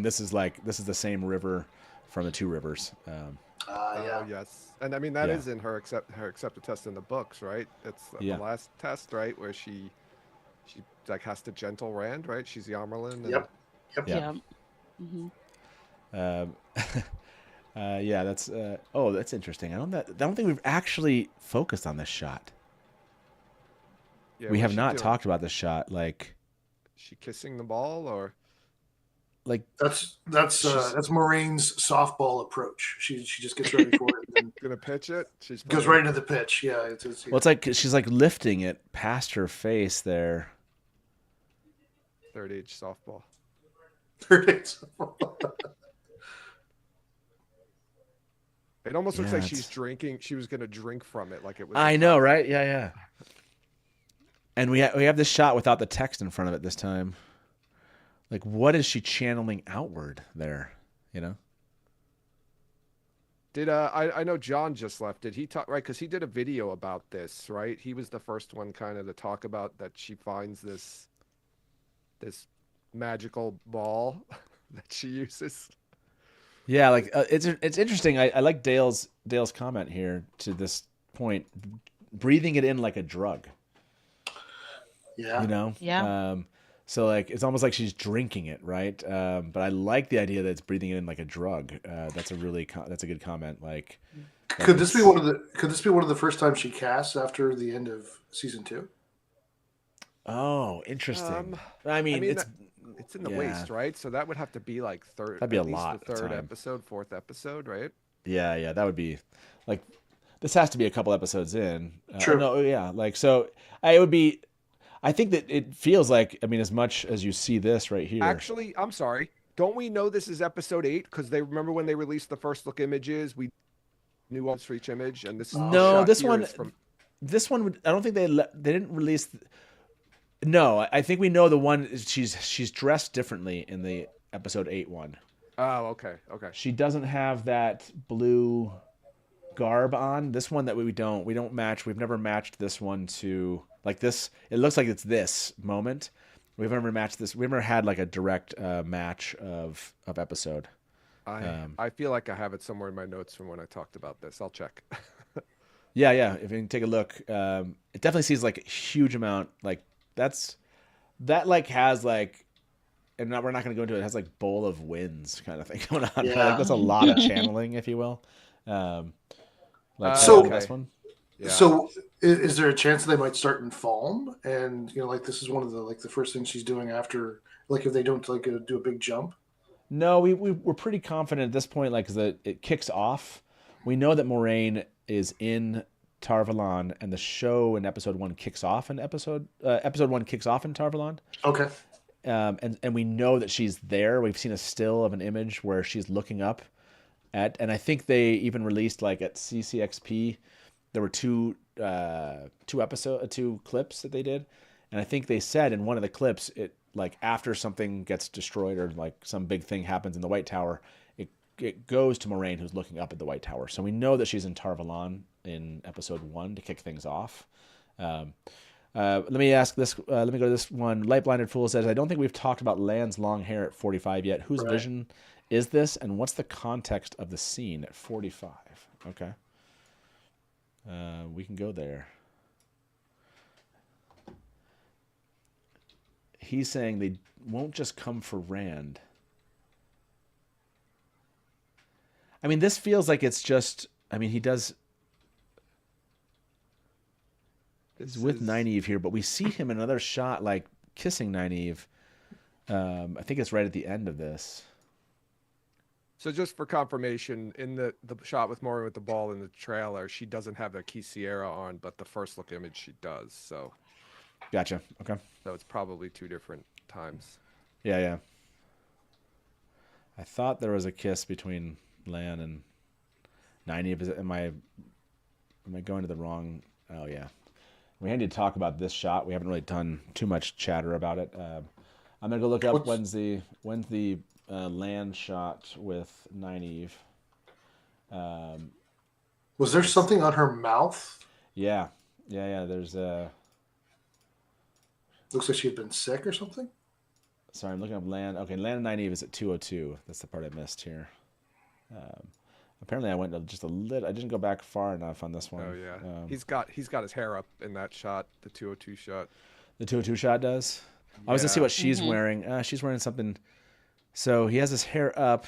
this is the same river from the Two Rivers. Yes. And I mean, that is in her accepted test in the books, right? It's the last test, right? Where she like has to gentle Rand, right? She's Yamarlin. Yep. Yeah. Mm-hmm. That's interesting. I don't think we've actually focused on this shot. Yeah, we have not talked about this shot. Like, is she kissing the ball, or like that's Moraine's softball approach. She just gets ready for it and then gonna pitch it. She goes right into the pitch. Yeah, it's like she's like lifting it past her face there. Third age softball. It almost looks like she's drinking. She was going to drink from it, like it was. I know, right? Yeah. And we have this shot without the text in front of it this time. Like, what is she channeling outward there? You know? Did I know John just left. Did he talk, right? Because he did a video about this, right? He was the first one kind of to talk about that she finds this magical ball that she uses. Yeah, like it's interesting. I like Dale's comment here to this point. Breathing it in like a drug. Yeah. You know? Yeah. So like it's almost like she's drinking it, right? But I like the idea that it's breathing it in like a drug. That's a good comment. Like, could this be one of the first times she casts after the end of season 2? Oh, interesting. I mean it's in the waste, right? So that would have to be like third. That'd be a at least lot. The third episode, fourth episode, right? Yeah, that would be like this has to be a couple episodes in. True. No, yeah, like so. It would be. I think that it feels like, I mean, as much as you see this right here. Actually, I'm sorry. Don't we know this is episode 8? Because they remember when they released the first look images, we knew ones for each image, and this is this one. I don't think they didn't release. No, I think we know the one. She's dressed differently in the episode 8 one. Oh, okay. She doesn't have that blue garb on. This one that we don't match. We've never matched this one to. Like this, it looks like it's this moment. We've never matched this. We've never had like a direct match of episode. I feel like I have it somewhere in my notes from when I talked about this. I'll check. Yeah. If you can take a look, it definitely seems like a huge amount. Like that like has like, and we're not going to go into it. It has like bowl of winds kind of thing going on. Yeah. Like that's a lot of channeling, if you will. This one. Yeah. So, is there a chance they might start in Falm? And like this is one of the first things she's doing after, like if they don't like do a big jump. No, we're pretty confident at this point. Like, that it kicks off. We know that Moraine is in Tar Valon, and the show in episode 1 kicks off in episode 1 kicks off in Tar Valon. Okay. And we know that she's there. We've seen a still of an image where she's looking up at, and I think they even released like at CCXP. There were two clips that they did, and I think they said in one of the clips, it like after something gets destroyed or like some big thing happens in the White Tower, it goes to Moraine, who's looking up at the White Tower. So we know that she's in Tar Valon in episode 1 to kick things off. Let me ask this. Let me go to this one. Light Blinded Fool says, I don't think we've talked about Lan's long hair at 45 yet. Whose vision is this, and what's the context of the scene at 45? Okay. We can go there. He's saying they won't just come for Rand. I mean, this feels like it's just. I mean, he does. He's with Nynaeve here, but we see him in another shot, like kissing Nynaeve. I think it's right at the end of this. So just for confirmation, in the shot with Moraine with the ball in the trailer, she doesn't have the Key Sierra on, but the first look image she does. So, gotcha. Okay. So it's probably 2 different times. Yeah. I thought there was a kiss between Lan and Nynaeve. Am I going to the wrong? Oh yeah. We need to talk about this shot. We haven't really done too much chatter about it. I'm gonna go look up when's the land shot with Nynaeve. Was there something on her mouth? Yeah. There's looks like she had been sick or something. Sorry, I'm looking up Lan. Okay, Lan and Nynaeve is at 202. That's the part I missed here. Apparently, I went just a little. I didn't go back far enough on this one. Oh yeah, he's got his hair up in that shot, the 202 shot. The 202 shot does. I was gonna see what she's wearing. She's wearing something. So he has his hair up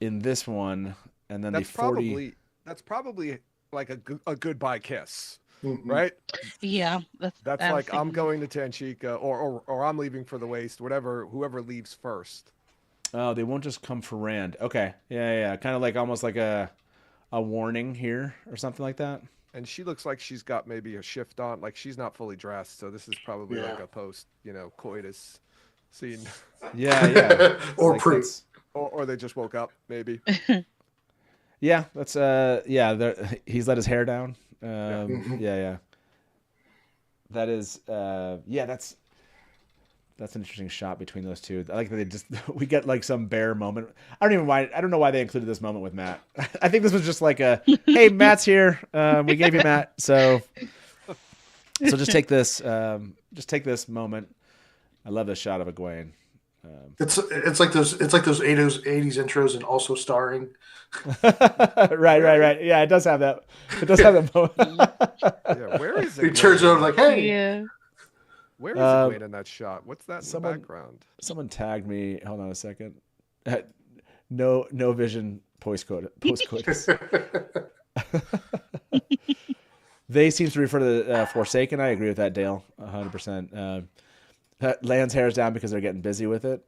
in this one, and then that's probably like a goodbye kiss, right? Yeah, that's like I'm going to Tanchika, or I'm leaving for the waste. Whoever leaves first. Oh, they won't just come for Rand. Okay, yeah, kind of like almost like a warning here or something like that. And she looks like she's got maybe a shift on, like she's not fully dressed. So this is probably like a post, coitus scene. Yeah. Or like pre. Or they just woke up, maybe. Yeah, that's he's let his hair down. Yeah. That is, that's an interesting shot between those two. I like that we get like some bear moment. I don't know why they included this moment with Matt. I think this was just like hey, Matt's here. We gave you Matt. So just take this moment. I love this shot of Egwene. It's like those 80s intros and also starring. right. Yeah, it does have that. It does have that moment. Where is it? He turns over like, hey. Yeah. Where is Egwene in that shot? What's that in the background? Someone tagged me. Hold on a second. No vision post-coitus. They seem to refer to the Forsaken. I agree with that, Dale. 100%. Lan's hair's down because they're getting busy with it.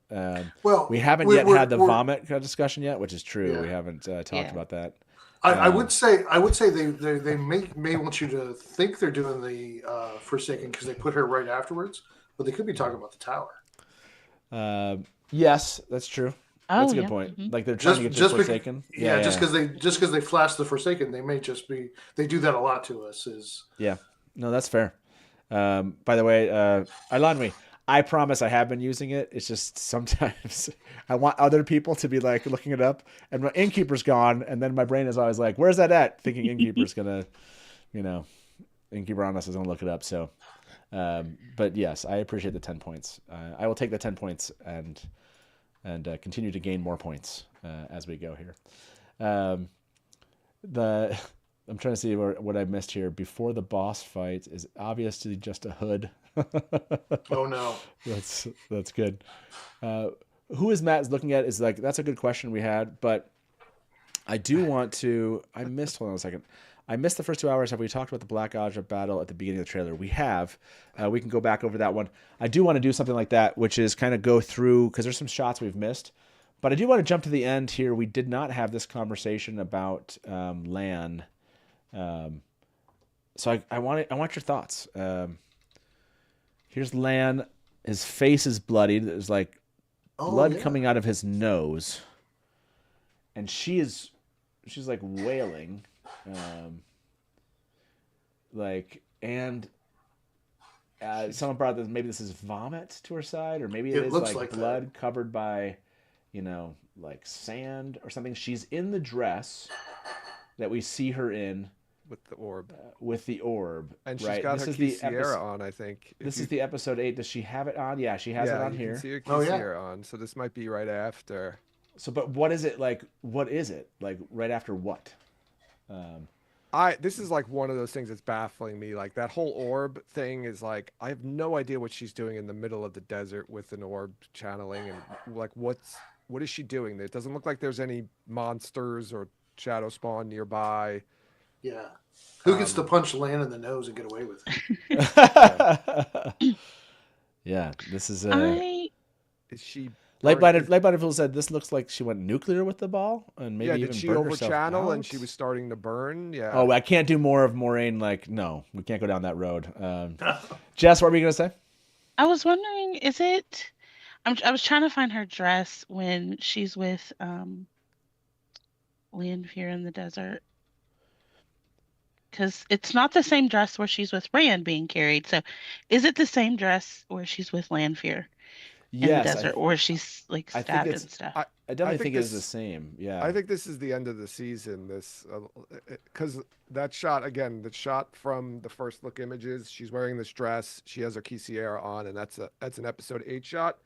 We haven't yet had the vomit discussion yet, which is true. Yeah. We haven't talked about that. I would say they may want you to think they're doing the Forsaken because they put her right afterwards, but they could be talking about the tower. Yes, that's true. That's a good point. Mm-hmm. Like they're trying to get to Forsaken. Just because they flash the Forsaken, they may just be. They do that a lot to us. No, that's fair. By the way, Ilanwi, I promise I have been using it. It's just sometimes I want other people to be like looking it up, and my Innkeeper's gone, and then my brain is always like, "Where's that at?" Thinking Innkeeper's gonna, Innkeeper on us is gonna look it up. So, but yes, I appreciate the 10 points. I will take the 10 points and continue to gain more points as we go here. I'm trying to see what I missed here. Before the boss fight is obviously just a hood. Oh no, that's good. Who is Matt looking at? Is like that's a good question we had, but I do want to. Hold on a second. I missed the first 2 hours. Have we talked about the Black Aja battle at the beginning of the trailer? We have. We can go back over that one. I do want to do something like that, which is kind of go through because there's some shots we've missed. But I do want to jump to the end here. We did not have this conversation about Lan. So I want your thoughts. Here's Lan. His face is bloodied. There's like blood coming out of his nose, and she's like wailing, someone brought this. Maybe this is vomit to her side, or maybe it is like blood covered by, like sand or something. She's in the dress that we see her in. With the orb. And she's got her Sierra on, I think. This is the episode 8. Does she have it on? Yeah, she has it on here. Can see her Sierra on, so this might be right after. So, but what is it like? What is it like? Right after what? This is like one of those things that's baffling me. Like that whole orb thing is like I have no idea what she's doing in the middle of the desert with an orb channeling, and like what is she doing? It doesn't look like there's any monsters or shadow spawn nearby. Yeah. Who gets to punch Lan in the nose and get away with it? Yeah, this is Is she Lightblinded said this looks like she went nuclear with the ball and maybe even did she burn overchannel herself and she was starting to burn? Yeah. Oh, I can't do more of Moraine. Like, no, we can't go down that road. Jess, what were you gonna say? I was wondering, is it? I was trying to find her dress when she's with Lanfear in the desert. Because it's not the same dress where she's with Rand being carried. So is it the same dress where she's with Lanfear in the desert, or she's like stabbed and stuff? I definitely think it's the same. Yeah. I think this is the end of the season. This because that shot again, the shot from the first look images, she's wearing this dress, she has her Key Sierra on, and that's an episode 8 shot.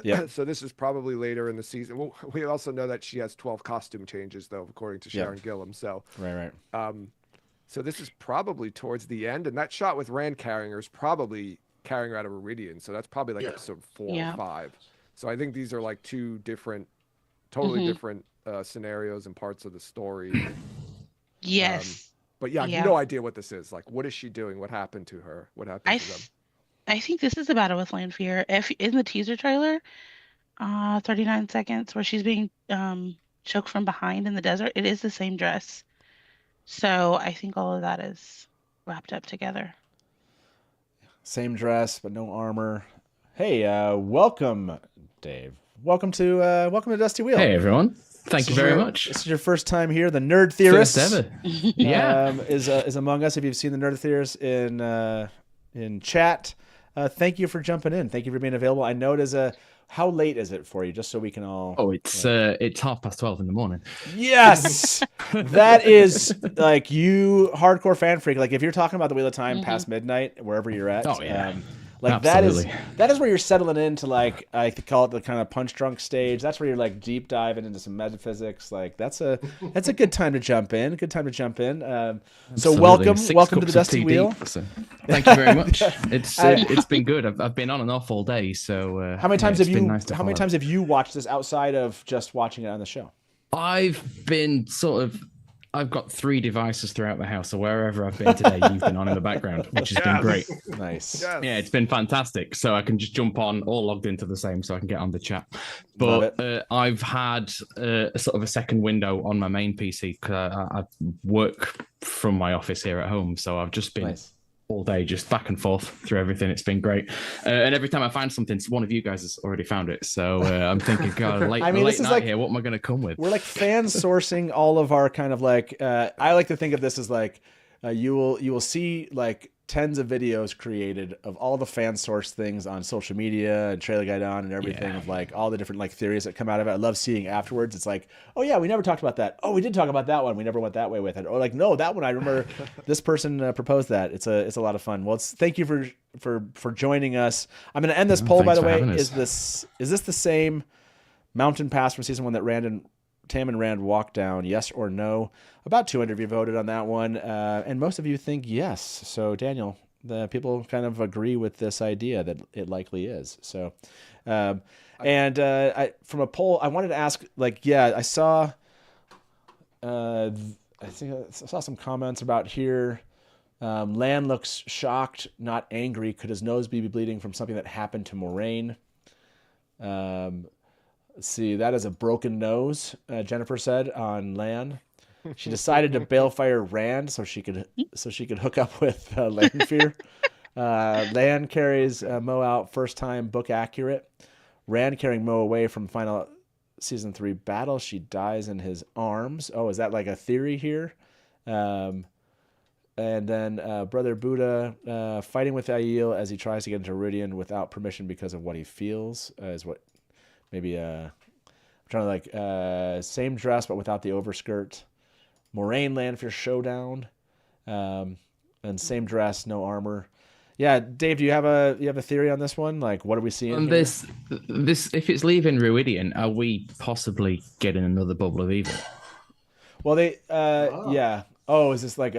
Yeah. So this is probably later in the season. Well, we also know that she has 12 costume changes though, according to Sharon Gillam. So right. So this is probably towards the end, and that shot with Rand carrying her is probably carrying her out of Iridian. So that's probably like episode 4 or 5. So I think these are like two different, totally different scenarios and parts of the story. Yes. But yeah, I have no idea what this is. Like, what is she doing? What happened to her? What happened to them? I think this is a battle with Lanfear. If in the teaser trailer, 39 seconds, where she's being choked from behind in the desert, it is the same dress. So I think all of that is wrapped up together. Same dress, but no armor. Hey, welcome, Dave. Welcome to Dusty Wheel. Hey, everyone. Thank you very much. This is your first time here. The Nerd Theorist first ever. Yeah. Is among us. If you've seen the Nerd Theorist in in chat. Thank you for jumping in. Thank you for being available. I know it is how late is it for you? Just so we can all. Oh, it's 12:30 in the morning. Yes, that is like you hardcore fan freak. Like if you're talking about the Wheel of Time past midnight, wherever you're at. Oh yeah. Like Absolutely. that is where you're settling into, like, I call it the kind of punch drunk stage. That's where you're like deep diving into some metaphysics. Like that's a good time to jump in. So welcome to the Dusty Wheel. Deep, so. Thank you very much. It's been good. I've been on and off all day. So how many times have you watched this outside of just watching it on the show? I've been I've got 3 devices throughout the house, so wherever I've been today, you've been on in the background, which has been great. Nice. Yes. Yeah, it's been fantastic. So I can just jump on, all logged into the same, so I can get on the chat. But I've had a sort of a second window on my main PC because I work from my office here at home, so I've just been all day just back and forth through everything. It's been great, and every time I find something, one of you guys has already found it. So I'm thinking, God, late night here. What am I going to come with? We're like fan sourcing all of our kind of like. I like to think of this as like you will see like tens of videos created of all the fan source things on social media and Trailer Gai'don and everything of like all the different like theories that come out of it. I love seeing afterwards. It's like, oh yeah, we never talked about that. Oh, we did talk about that one. We never went that way with it. Or like, no, that one I remember this person proposed that. It's a lot of fun. Well, thank you for joining us. I'm going to end this poll, by the way. Is this the same mountain pass from season 1 that Tam and Rand walked down? Yes or no? About 200 of you voted on that one, and most of you think yes. So, Daniel, the people kind of agree with this idea that it likely is. So, from a poll, I wanted to ask, like, I saw, I think I saw some comments about here. Lan looks shocked, not angry. Could his nose be bleeding from something that happened to Moraine? Let's see, that is a broken nose, Jennifer said on Lan. She decided to balefire Rand so she could hook up with Lanfear. Lan carries Mo out first time, book accurate. Rand carrying Mo away from final season 3 battle. She dies in his arms. Oh, is that like a theory here? And then Brother Buddha fighting with Aiel as he tries to get into Iridian without permission because of what he feels is what maybe I'm trying to like same dress but without the overskirt. Moraine Lanfear showdown, and same dress, no armor. Yeah, Dave, do you have a theory on this one? Like, what are we seeing? On this, if it's leaving Ruidian, are we possibly getting another bubble of evil? Well, yeah. Oh, is this like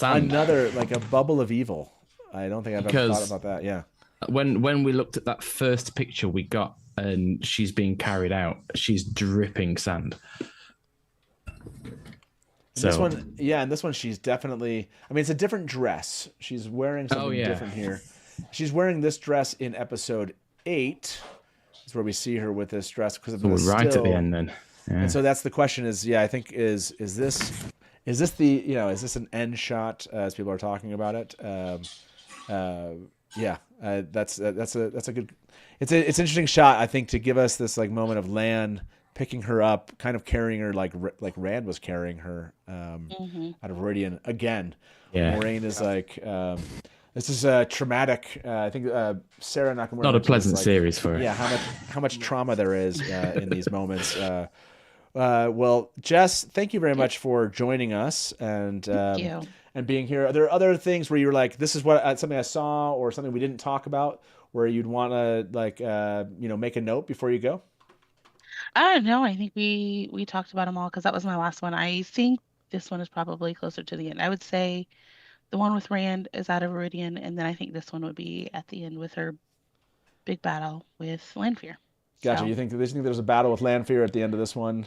another like a bubble of evil? I don't think I've ever thought about that. Yeah. When we looked at that first picture we got, and she's being carried out, she's dripping sand. So, this one she's definitely. I mean, it's a different dress. She's wearing something different here. She's wearing this dress in episode 8. Is where we see her with this dress because of the still. Right at the end then. Yeah. And so that's the question. I think is this the is this an end shot as people are talking about it? That's a good. It's an interesting shot, I think, to give us this like moment of Lan picking her up, kind of carrying her like Rand was carrying her out of Iridian again. Yeah. Moraine is like this is a traumatic. I think Sarah Nakamura. Not a pleasant series for her. Yeah, how much trauma there is in these moments. Well, Jess, thank you very much for joining us and being here. Are there other things where you were like, this is what something I saw or something we didn't talk about, where you'd want to like make a note before you go? I don't know. I think we talked about them all because that was my last one. I think this one is probably closer to the end. I would say the one with Rand is out of Iridian, and then I think this one would be at the end with her big battle with Lanfear. Gotcha. So, you think there's a battle with Lanfear at the end of this one?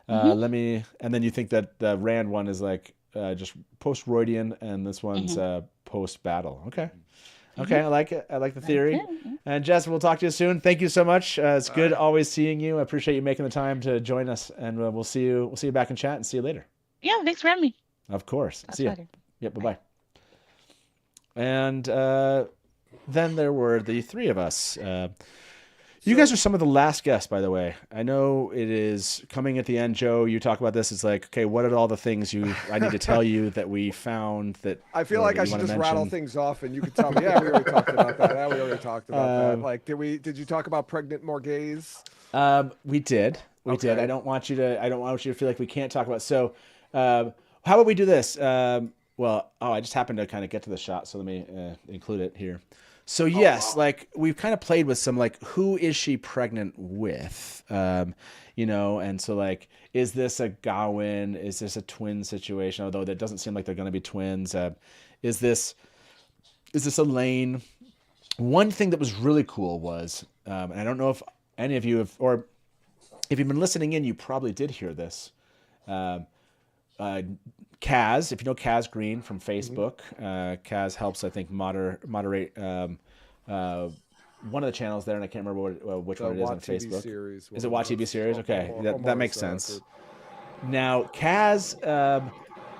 And then you think that the Rand one is like just post Roydian, and this one's post battle. Okay. Okay, I like it. I like the theory. And Jess, we'll talk to you soon. Thank you so much. It's good always seeing you. I appreciate you making the time to join us, and we'll see you back in chat and see you later. Yeah, thanks for having me. Of course. See you. Yep. Bye-bye. And then there were the 3 of us. You guys are some of the last guests, by the way. I know it is coming at the end, Joe. You talk about this. It's like, okay, what are all the things I need to tell you that we found that I feel like I should just rattle things off, and you can tell me, yeah, we already talked about that. Yeah, we already talked about that. Like, did you talk about pregnant Morgaze? We did. We did. I don't want you to feel like we can't talk about. So, how about we do this? I just happened to kind of get to the shot, so let me include it here. So yes, like we've kind of played with some like, who is she pregnant with? And so like, is this a Gawain? Is this a twin situation? Although that doesn't seem like they're going to be twins. Is this Elaine? One thing that was really cool was, and I don't know if any of you have, or if you've been listening in, you probably did hear this. Kaz, if you know Kaz Green from Facebook, Kaz helps, I think, moderate one of the channels there, and I can't remember which one it is on Facebook. Series, is it Watch TV series? Okay, that makes sense. Now, Kaz,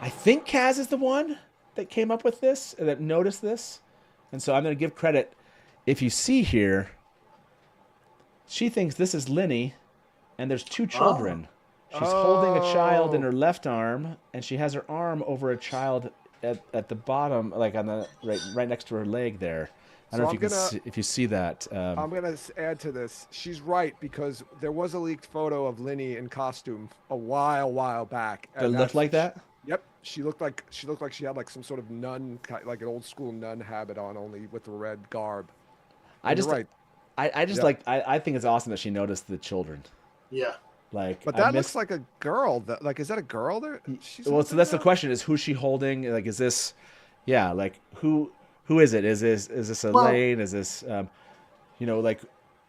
I think Kaz is the one that came up with this, that noticed this, and so I'm going to give credit. If you see here, she thinks this is Linny, and there's two children. She's holding a child in her left arm, and she has her arm over a child at the bottom, like on the right next to her leg there. I don't know if you see that. I'm gonna add to this. She's right, because there was a leaked photo of Linny in costume a while back. That looked like that. Yep, she looked like she had like some sort of nun, like an old school nun habit on, only with the red garb. I think it's awesome that she noticed the children. Yeah. But that looks like a girl. Like, is that a girl there? So that's the question: is who's she holding? Like, is this? Yeah, like who is it? Is this Elaine? Is this, like,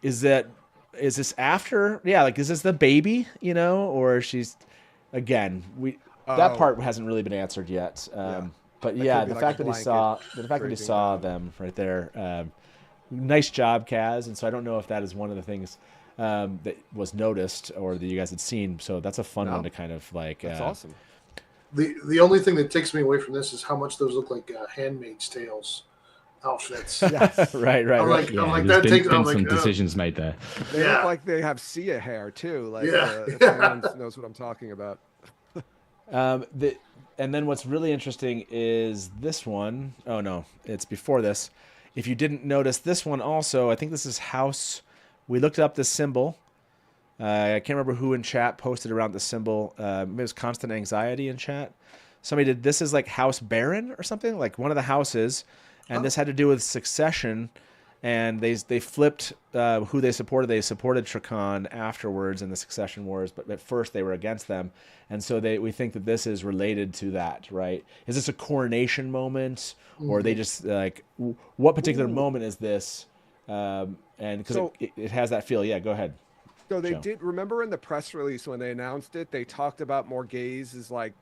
is this after? Yeah, like, is this the baby? Or she's, again, that part hasn't really been answered yet. But yeah, the fact that he saw them right there, nice job, Kaz. And so I don't know if that is one of the things that was noticed or that you guys had seen. So that's a fun one to kind of like. That's awesome. The only thing that takes me away from this is how much those look like Handmaid's Tales outfits. Yes. right. I'm like, that takes some decisions made there. They look like they have Sia hair too. Like, if anyone knows what I'm talking about. And then what's really interesting is this one. Oh no, it's before this. If you didn't notice this one also, I think this is House. We looked up the symbol. I can't remember who in chat posted around the symbol. It was Constant Anxiety in chat. Somebody did, this is like House Baron or something, like one of the houses. And this had to do with succession. And they flipped who they supported. They supported Trakan afterwards in the Succession Wars, but at first they were against them. And so we think that this is related to that, right? Is this a coronation moment? Or are they just like, what particular moment is this? And because it has that feel. Yeah, go ahead. So they did, remember in the press release when they announced it, they talked about Morgaze as like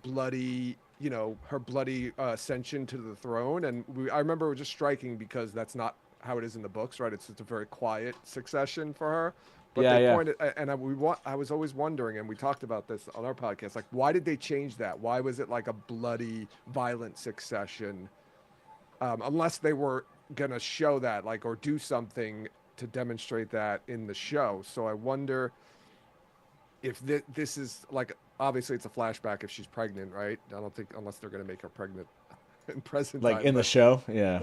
bloody, her bloody ascension to the throne. And I remember it was just striking because that's not how it is in the books, right? It's a very quiet succession for her. But they pointed, and I was always wondering, and we talked about this on our podcast, like, why did they change that? Why was it like a bloody, violent succession? Unless they were going to show that, like, or do something to demonstrate that in the show. So I wonder if this is like, obviously it's a flashback if she's pregnant, right? I don't think, unless they're going to make her pregnant in present like time, in the show. Yeah.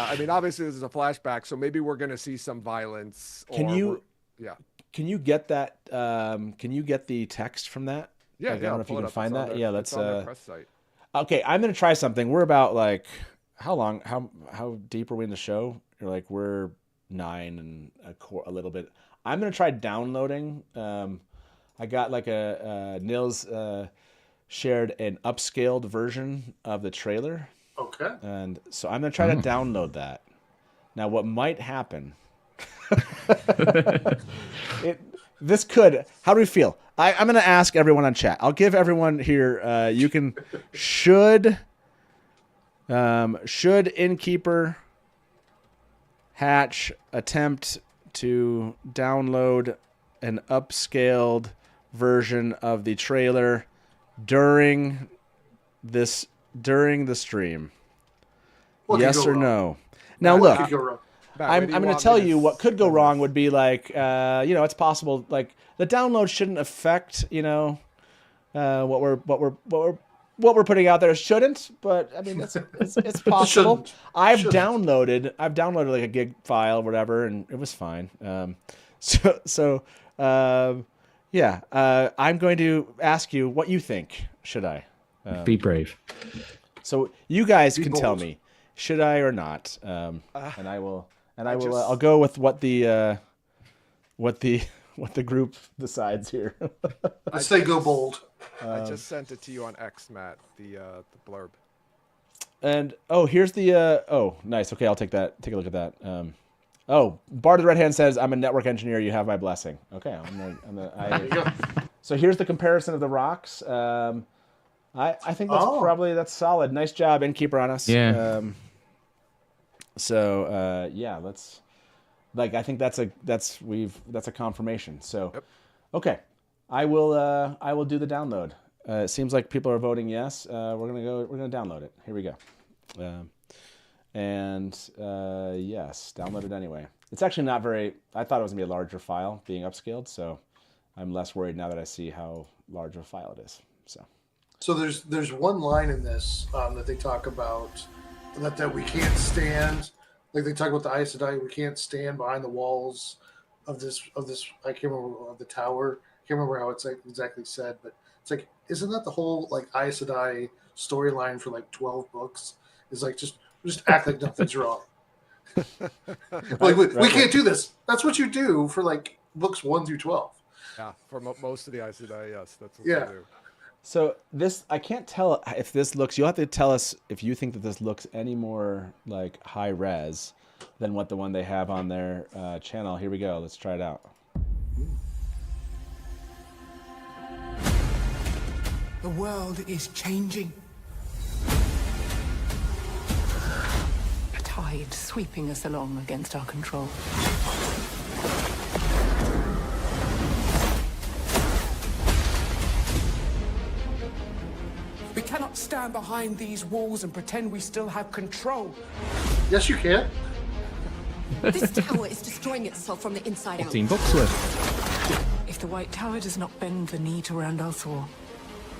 I mean, obviously this is a flashback, so maybe we're going to see some violence. Can you get that? Can you get the text from that? Yeah. I don't know if you can find that. Yeah, let's. It's on their press site. Okay, I'm going to try something. We're about like, how long? How deep are we in the show? You're like, we're 9 and a little bit. I'm going to try downloading. I got like Nils shared an upscaled version of the trailer. Okay. And so I'm going to try to download that. Now, what might happen? How do we feel? I'm going to ask everyone on chat. I'll give everyone here. You can should Innkeeper Hatch attempt to download an upscaled version of the trailer during the stream? Yes or no? Now look, I'm going to tell you what could go wrong would be like, it's possible like the download shouldn't affect, what we're putting out there shouldn't, but I mean it's possible. I've downloaded like a gig file or whatever, and it was fine. I'm going to ask you what you think. Should I? Be brave. So you guys can tell me, should I or not? And I will. And I'll go with what the group decides here. I say go bold. I just sent it to you on X, Matt. The blurb. And here's the nice. Okay, I'll take that. Take a look at that. Bart of the Red Hand says, "I'm a network engineer. You have my blessing." Okay, so here's the comparison of the rocks. I think that's solid. Nice job, Innkeeper, on us. Yeah. Let's I think that's a confirmation. So, yep. Okay, I will do the download. It seems like people are voting yes. We're gonna download it. Here we go. Yes, download it anyway. It's actually not very. I thought it was gonna be a larger file being upscaled, so I'm less worried now that I see how large of a file it is. So there's one line in this that they talk about. That we can't stand, like they talk about the Aes Sedai, we can't stand behind the walls of this. I can't remember of the tower. I can't remember how it's like exactly said, but it's like, isn't that the whole like Aes Sedai storyline for like 12 books? Is like just act like nothing's wrong. We can't do this. That's what you do for like books 1 through 12. Yeah, for most of the Aes Sedai, yes, that's what they do. So this, I can't tell if this looks, you'll have to tell us if you think that this looks any more like high res than what the one they have on their channel. Here we go. Let's try it out. The world is changing. A tide sweeping us along against our control. We cannot stand behind these walls and pretend we still have control. Yes, you can. This tower is destroying itself from the inside out. 15 books worth. If the White Tower does not bend the knee to Rand al'Thor,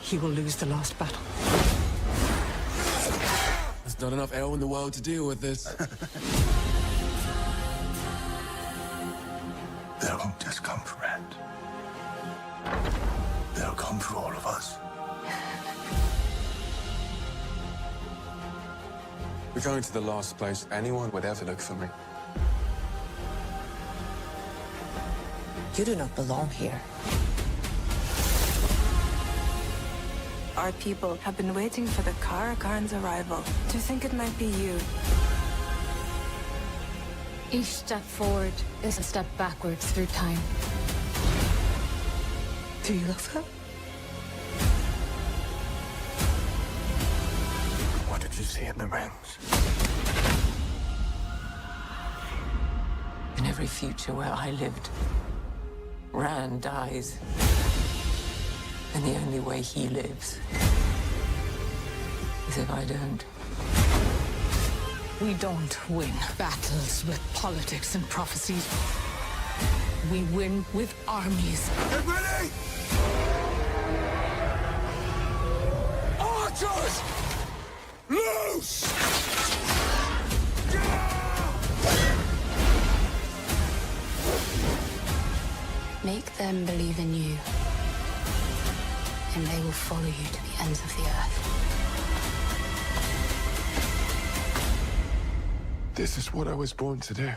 he will lose the last battle. There's not enough air in the world to deal with this. They'll just come for Rand. They'll come for all of us. We're going to the last place anyone would ever look for me. You do not belong here. Our people have been waiting for the Karakarn's arrival. To think it might be you. Each step forward is a step backwards through time. Do you love her? What did you see in the rings? In every future where I lived, Rand dies. And the only way he lives is if I don't. We don't win battles with politics and prophecies. We win with armies. Get ready! Archers! Loose! Make them believe in you, and they will follow you to the ends of the earth. This is what I was born to do.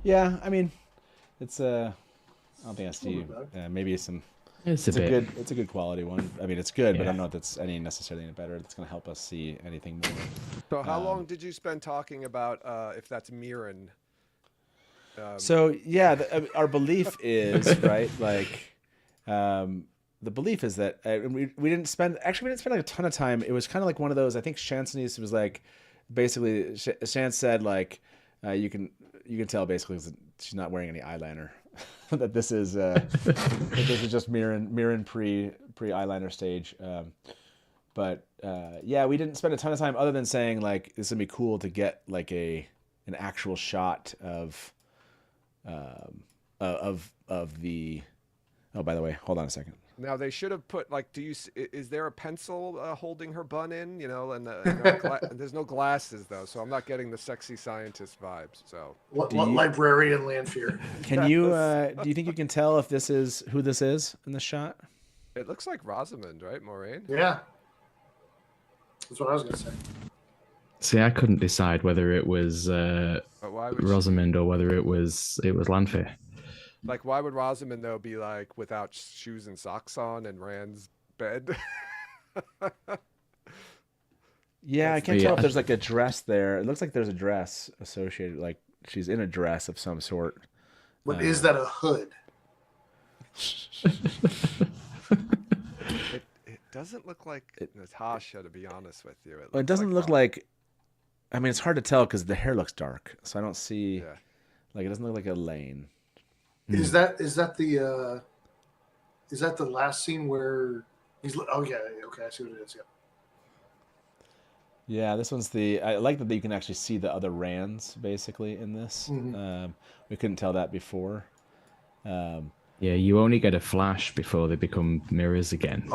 Yeah, I mean, it's I don't think I see maybe some. It's a good quality one. I mean, it's good, but I don't know if that's necessarily any better. That's going to help us see anything more. So, how long did you spend talking about if that's Mirren? So yeah, our belief is right. Like, the belief is that we didn't spend like a ton of time. It was kind of like one of those. I think Shan's was like, basically, Shan said like, you can tell basically she's not wearing any eyeliner. that this is just Mirren pre eyeliner stage. But yeah, we didn't spend a ton of time other than saying like this would be cool to get like an actual shot of the. Oh, by the way, hold on a second. Now they should have put like, is there a pencil holding her bun in? And there's no glasses though, so I'm not getting the sexy scientist vibes. So what librarian Lanfear? Can you do you think you can tell if this is who this is in the shot? It looks like Rosamund, right, Moraine? Yeah, that's what I was gonna say. See, I couldn't decide whether it was Rosamund or whether it was Lanfear. Like, why would Rosamund, though, be, like, without shoes and socks on in Rand's bed? Yeah, I can't tell if there's, like, a dress there. It looks like there's a dress associated. Like, she's in a dress of some sort. But is that a hood? It doesn't look like Natasha, to be honest with you. It doesn't look like... I mean, it's hard to tell because the hair looks dark. So I don't see... Yeah. Like, it doesn't look like Elaine. Is that the last scene where he's? Oh yeah, okay, I see what it is. Yeah, this one's the. I like that you can actually see the other Rands basically in this. Mm-hmm. We couldn't tell that before. Yeah, you only get a flash before they become mirrors again.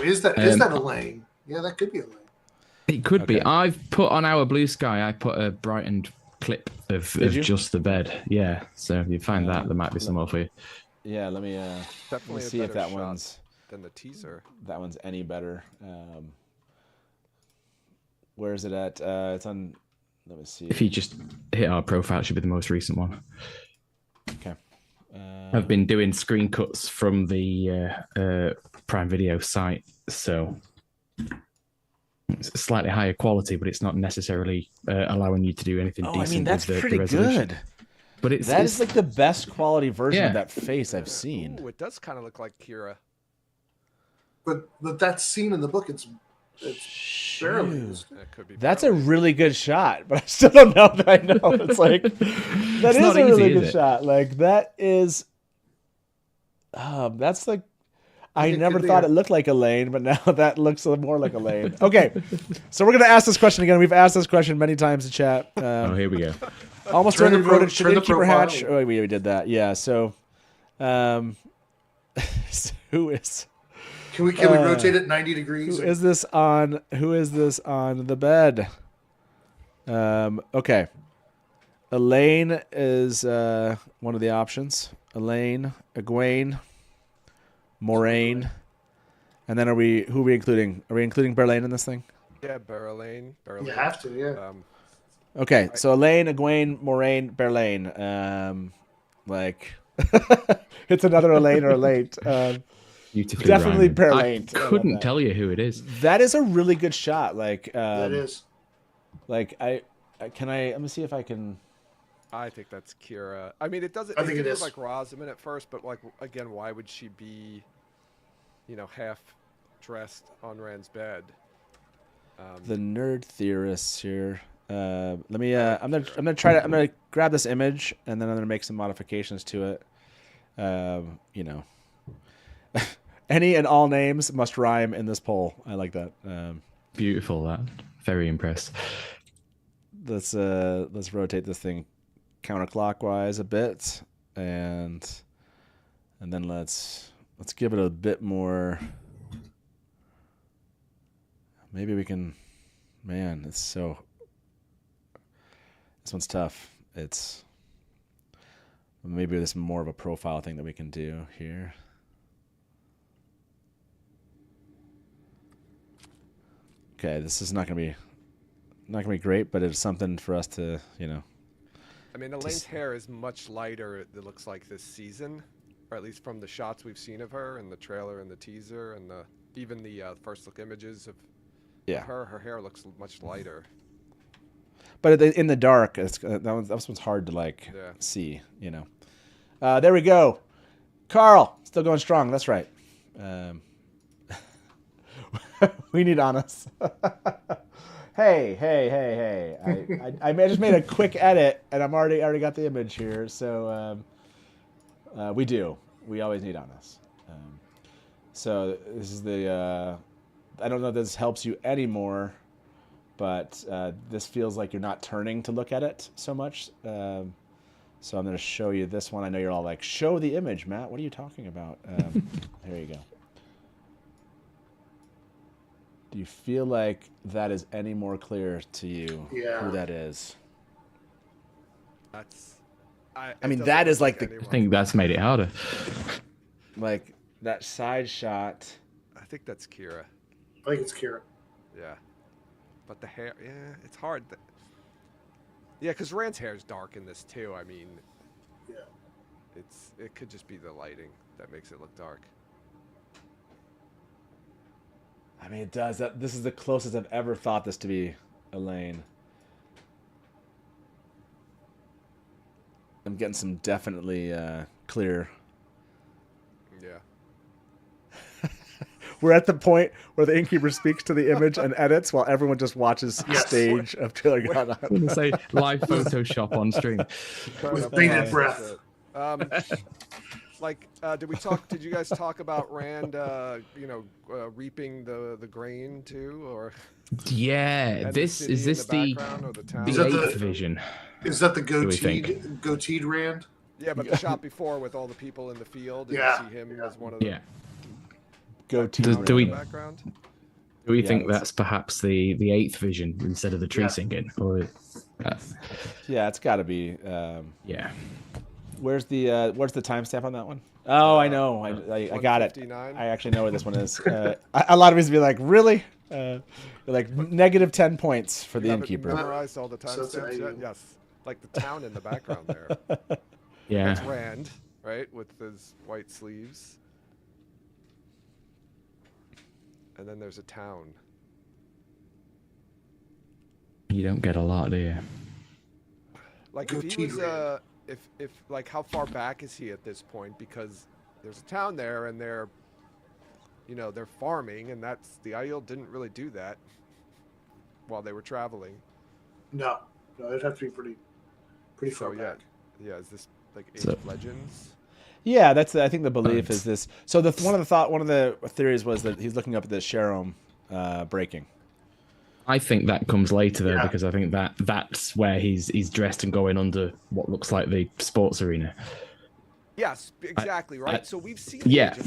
Is that Elaine? Yeah, that could be Elaine. It could be. I've put on our blue sky. I put a brightened clip of just the bed. Yeah, so if you find that, there might be some more for you. Yeah, let me see if that one's than the teaser. That one's any better. Where is it at? It's on. Let me see. If you just hit our profile, it should be the most recent one. Okay. I've been doing screen cuts from the Prime Video site, so it's slightly higher quality, but it's not necessarily allowing you to do anything decent. I mean, that's with pretty the resolution. good. But it's like the best quality version of that face I've seen. Ooh, it does kind of look like Kira. But that scene in the book, it's barely. That could be. That's a really good shot, but I still don't know that I know. It's like that is a really good shot. Like that is. That's like. I never thought it looked like Elaine, but now that looks a little more like Elaine. Okay, so we're going to ask this question again. We've asked this question many times in chat. Here we go. Almost 200 voted. Should Innkeeper hatch? Oh, we did that. Yeah. So, who is? Can we rotate it 90 degrees? Who is this on? Who is this on the bed? Okay. Elaine is one of the options. Elaine, Egwene, Moraine, and then who are we including? Are we including Berlain in this thing? Yeah, Berlain. You have to, yeah. Okay, so Elaine, Egwene, Moraine, Berlain. It's another Elaine or Elaine. Beautifully definitely rhymed. Berlain. I couldn't tell you who it is. That is a really good shot. That is. Let me see if I can. I think that's Kira. I mean, it doesn't. I think it look is like Rosamund at first, but like again, why would she be, half dressed on Rand's bed? The nerd theorists here. Let me. I'm gonna grab this image and then I'm gonna make some modifications to it. Any and all names must rhyme in this poll. I like that. Beautiful. That. Very impressed. Let's rotate this thing counterclockwise a bit, and then let's give it a bit more. Maybe we can. Man, this one's tough. Maybe there's more of a profile thing that we can do here. Okay, this is not gonna be great, but it's something for us to, I mean, Elaine's hair is much lighter, it looks like, this season, or at least from the shots we've seen of her in the trailer and the teaser and even the first look images of her. Her hair looks much lighter. But in the dark, that one's hard to see. There we go. Carl, still going strong. That's right. We need Honest. Hey. I just made a quick edit, and I'm already got the image here. So We do. We always need on us. So this is the. I don't know if this helps you anymore, but this feels like you're not turning to look at it so much. So I'm going to show you this one. I know you're all like, show the image, Matt. What are you talking about? There you go. Do you feel like that is any more clear to you who that is? That's. I mean, that is like the. I think that's made it harder. Like that side shot. I think that's Kira. I think it's Kira. Yeah. But the hair, it's hard. Yeah, because Rand's hair is dark in this too. I mean, it could just be the lighting that makes it look dark. I mean, it does. This is the closest I've ever thought this to be Elaine. I'm getting some definitely clear. Yeah. We're at the point where the Innkeeper speaks to the image and edits while everyone just watches stage of Trailer Gai'don. I'm going to say live Photoshop on stream. With bated breath. Did you guys talk about Rand, reaping the grain too, or? Yeah, is this the 8th vision? Is that the goateed Rand? Yeah, but the shot before with all the people in the field, and you see him as one of the goateed. Do we think that's perhaps the 8th vision instead of the tree singing? Or yeah, it's got to be. Yeah. Where's the timestamp on that one? Oh, I know. I got it. I actually know where this one is. A lot of us be like, really? Like negative 10 points for the Innkeeper. Memorized all the timestamps yet? Yes. Like the town in the background there. Yeah. That's Rand, right, with his white sleeves. And then there's a town. You don't get a lot, do you? Like if he was if like how far back is he at this point? Because there's a town there and they're farming, and that's the Aiel didn't really do that while they were traveling. No, it'd have to be pretty far back. Yeah, is this like Age of Legends? Yeah, I think the belief is this. So one of the theories was that he's looking up at the Sharom breaking. I think that comes later though, because I think that's where he's dressed and going under what looks like the sports arena. Yes, exactly, right? So we've seen that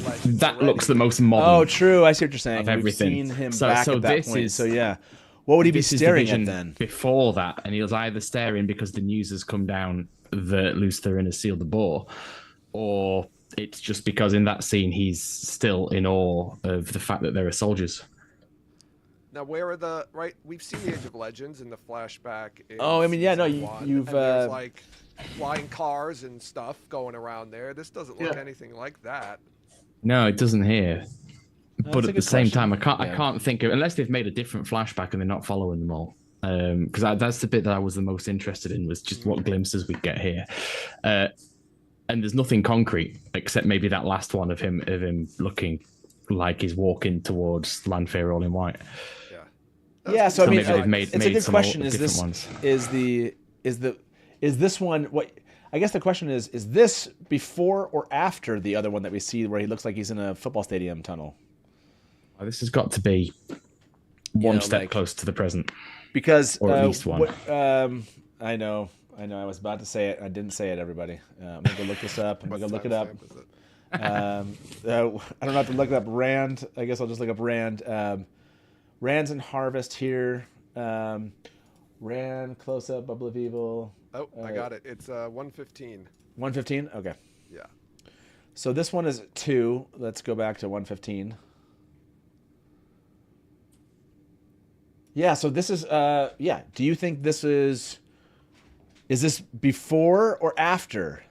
already. Looks the most modern. Oh, true. I see what you're saying. Of everything. We've seen him back at that point. So yeah, what would he be staring at then? Before that, and he was either staring because the news has come down that Lutheran has sealed the bore, or it's just because in that scene he's still in awe of the fact that there are soldiers. Now, where are we've seen the Age of Legends in the flashback. You've there's like flying cars and stuff going around there. This doesn't look anything like that. No, it doesn't here. But at the same time, I can't think of, unless they've made a different flashback and they're not following them all. Because that's the bit that I was the most interested in, was just what glimpses we get here. And there's nothing concrete except maybe that last one of him looking like he's walking towards Landfair all in white. Yeah, so I mean, it's a good question. Is this one what? I guess the question is this before or after the other one that we see where he looks like he's in a football stadium tunnel? Well, this has got to be one step close to the present, because or at least one. I know. I was about to say it. I didn't say it. Everybody, I'm gonna go look this up. I'm gonna look it up. I don't have to look up Rand. I guess I'll just look up Rand. Rand's in Harvest here. Rand, close up, Bubble of Evil. Oh, I got it. It's 115. 115? Okay. Yeah. So this one is 2. Let's go back to 115. Yeah, so this is, do you think this is this before or after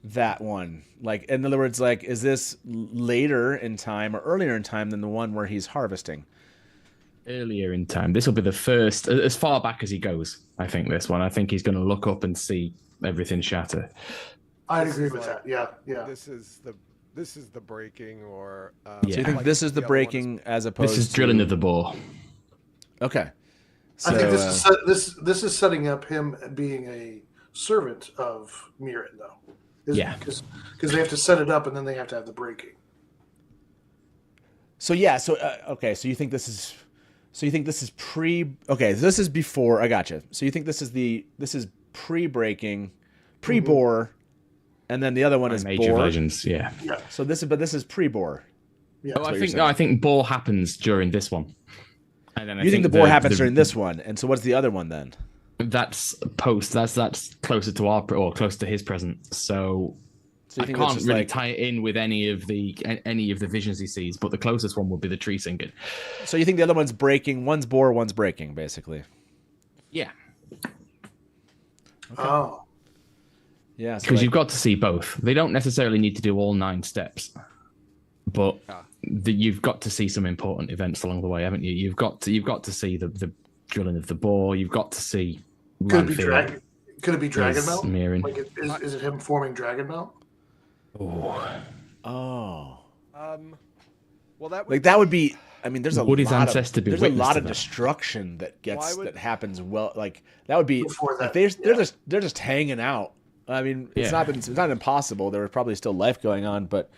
that one? Like, in other words, like, is this later in time or earlier in time than the one where he's harvesting? Earlier in time. This will be the first, as far back as he goes, I think, this one. I think he's going to look up and see everything shatter. I'd agree with that. Yeah. This is the breaking, or... So you think this is the breaking as opposed to... This is drilling of the bore. Okay. So, I think this is setting up him being a servant of Mirren, though. Because they have to set it up and then they have to have the breaking. So okay. So you think this is pre? Okay, this is before. I gotcha. So you think this is pre-breaking, pre-bore, and then the other one is Major bore. Versions, yeah. So this is pre-bore. Yeah. I think bore happens during this one. And then you think the bore happens during this one, and so what's the other one then? That's post. That's closer to our or closer to his present. So I can't really tie it in with any of the visions he sees. But the closest one would be the tree singing. So you think the other one's breaking? One's bore, one's breaking, basically. Yeah. Okay. Oh. Yeah. Because you've got to see both. They don't necessarily need to do all 9 steps, but you've got to see some important events along the way, haven't you? You've got to see the drilling of the bore. You've got to see. Could it be Dragon Melt? Mirroring. Like is it him forming Dragon Melt? Oh. Well, that would be. I mean, there's a Woody's lot ancestor of destruction that happens. Well, like that would be. Like they're just hanging out. I mean, it's not impossible. There was probably still life going on, but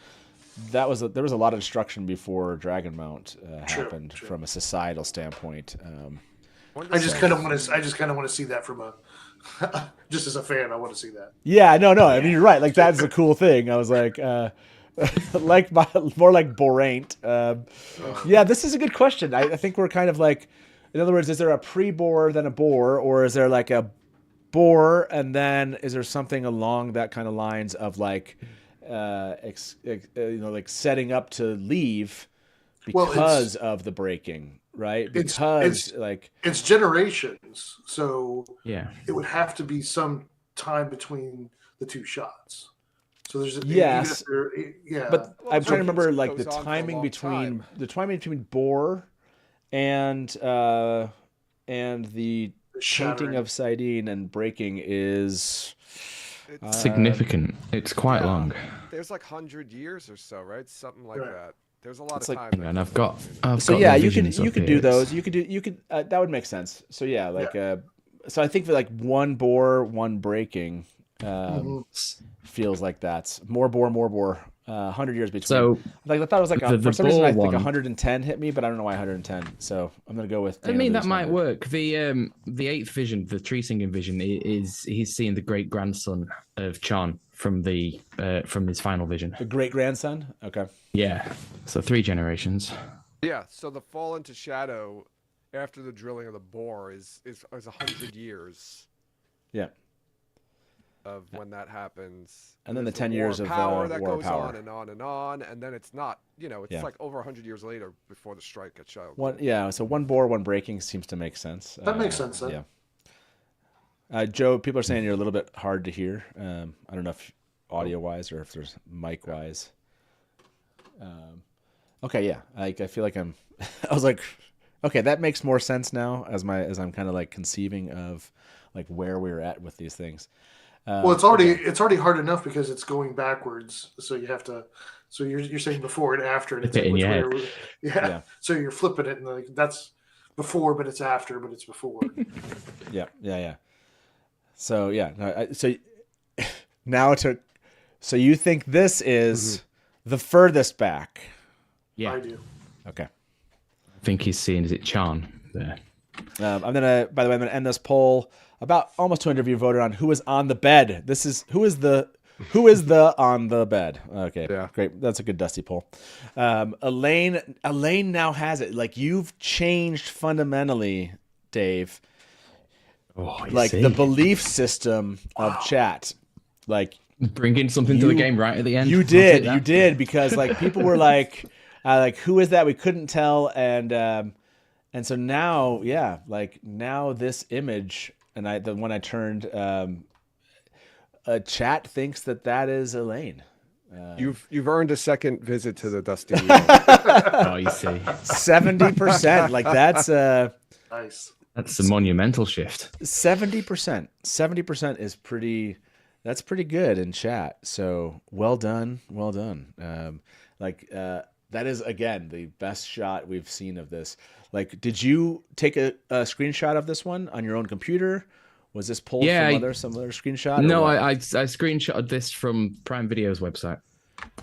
there was a lot of destruction before Dragon Mount happened from a societal standpoint. I just kind of want to see that from a. Just as a fan, I want to see that. Yeah, no. I mean, you're right. Like that's a cool thing. I was like, more like Boraint. Yeah, this is a good question. I think we're kind of like, in other words, is there a pre-bore then a bore, or is there like a bore and then is there something along that kind of lines of like, like setting up to leave because of the breaking, right? Because it's generations, so yeah, it would have to be some time between the 2 shots. So there's but I'm trying to remember like the timing between bore and the painting of Sidene and breaking is significant. It's quite long. There's like 100 years or so, right? Something like that. There's a lot of time. And I've got you could do those. You could that would make sense. So yeah, like so I think that like 1 bore, 1 breaking feels like that's more bore, 100 years between. So like I thought it was like for some reason I think 110 hit me, but I don't know why 110. So I'm gonna go with. I mean that might work. The 8th vision, the tree singing vision, is he's seeing the great grandson of Chan from his final vision. The great grandson. Okay. Yeah. So 3 generations. Yeah. So the fall into shadow after the drilling of the bore is 100 years. Yeah. Of when that happens, and then the 10 years of power that war goes power. on and on and on, and then it's not, it's like over 100 years later before the strike at Shadow. So 1 bore, 1 breaking seems to make sense. That makes sense. Then. Yeah. Joe, people are saying you're a little bit hard to hear. I don't know if audio wise or if there's mic wise. Okay, yeah. I feel like I was like, okay, that makes more sense now as I'm kind of like conceiving of like where we're at with these things. Well, it's already hard enough because it's going backwards. So you have to. So you're saying before and after, and it's like which way yeah. So you're flipping it, and like that's before, but it's after, but it's before. Yeah. So now so you think this is the furthest back? Yeah, I do. Okay. I think he's seeing is it Chan there. By the way, I'm gonna end this poll. About almost 200 of you voted on who is on the bed. This is who is the on the bed. Okay, yeah, great. That's a good dusty poll. Elaine now has it. Like you've changed fundamentally, Dave. Like the belief system of chat. Like bringing something to the game right at the end. You did because like people were like who is that? We couldn't tell and so now now this image. And when I turned, chat thinks that is Elaine. You've earned a second visit to the Dusty Wheel. Oh, you see, 70%. Like that's nice. That's a monumental shift. 70% is pretty. That's pretty good in chat. So well done. That is again the best shot we've seen of this. Like, did you take a screenshot of this one on your own computer, Was this pulled from some other screenshot? No, I screenshotted this from Prime Video's website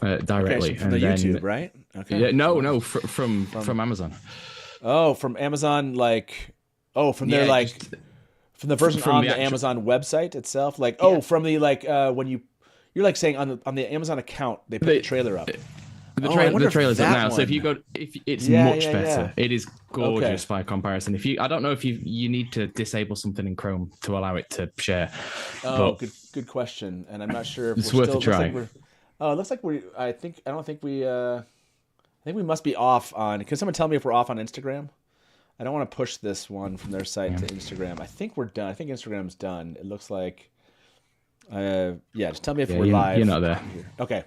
directly. Okay, from the YouTube, right? Okay. Yeah, no, from Amazon. Oh, from Amazon, from their from the version on the Amazon website itself, from the when you're saying on the Amazon account they put the trailer up. The trailer's up now, so if you go, it's much better. It is gorgeous by comparison. I don't know if you need to disable something in Chrome to allow it to share. Oh, good question, and I'm not sure if it's worth a try. It looks like I think we must be off on. Can someone tell me if we're off on Instagram? I don't want to push this one from their site to Instagram. I think we're done. I think Instagram's done. It looks like. Just tell me if we're live. You're not there. Okay.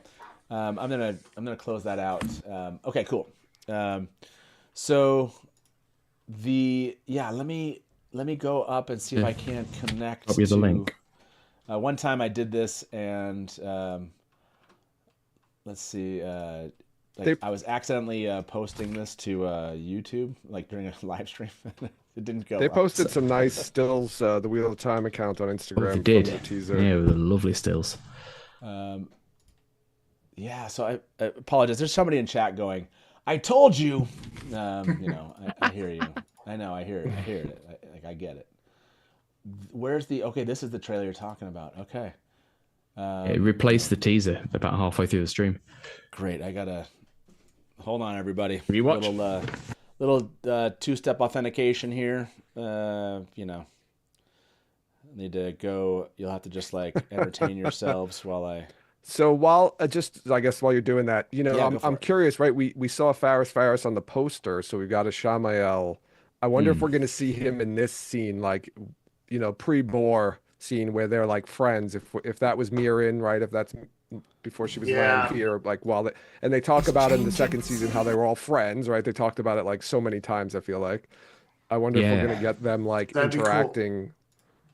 I'm gonna close that out. Okay, cool. So let me go up and see if I can connect. Copy the link. One time I did this and let's see. I was accidentally posting this to YouTube during a live stream. It didn't go. They posted some nice stills. The Wheel of Time account on Instagram. They did. From the teaser. Yeah, with the lovely stills. So I apologize. There's somebody in chat going, "I told you." I hear you. I know. I hear it. I hear it. I get it. Where's the? Okay, this is the trailer you're talking about. Okay. It replaced the teaser about halfway through the stream. Great. I gotta hold on, everybody. Rewatch. Little two-step authentication here. Need to go. You'll have to just entertain yourselves while I. So I guess while you're doing that, I'm curious, right? We saw Faris on the poster, so we've got a Shamael. I wonder if we're going to see him in this scene, pre-Boar scene where they're friends. If that was Mirren, right? If that's before she was landing here, and they talk about it in the second season how they were all friends, right? They talked about it so many times. I feel like. I wonder if we're going to get them interacting.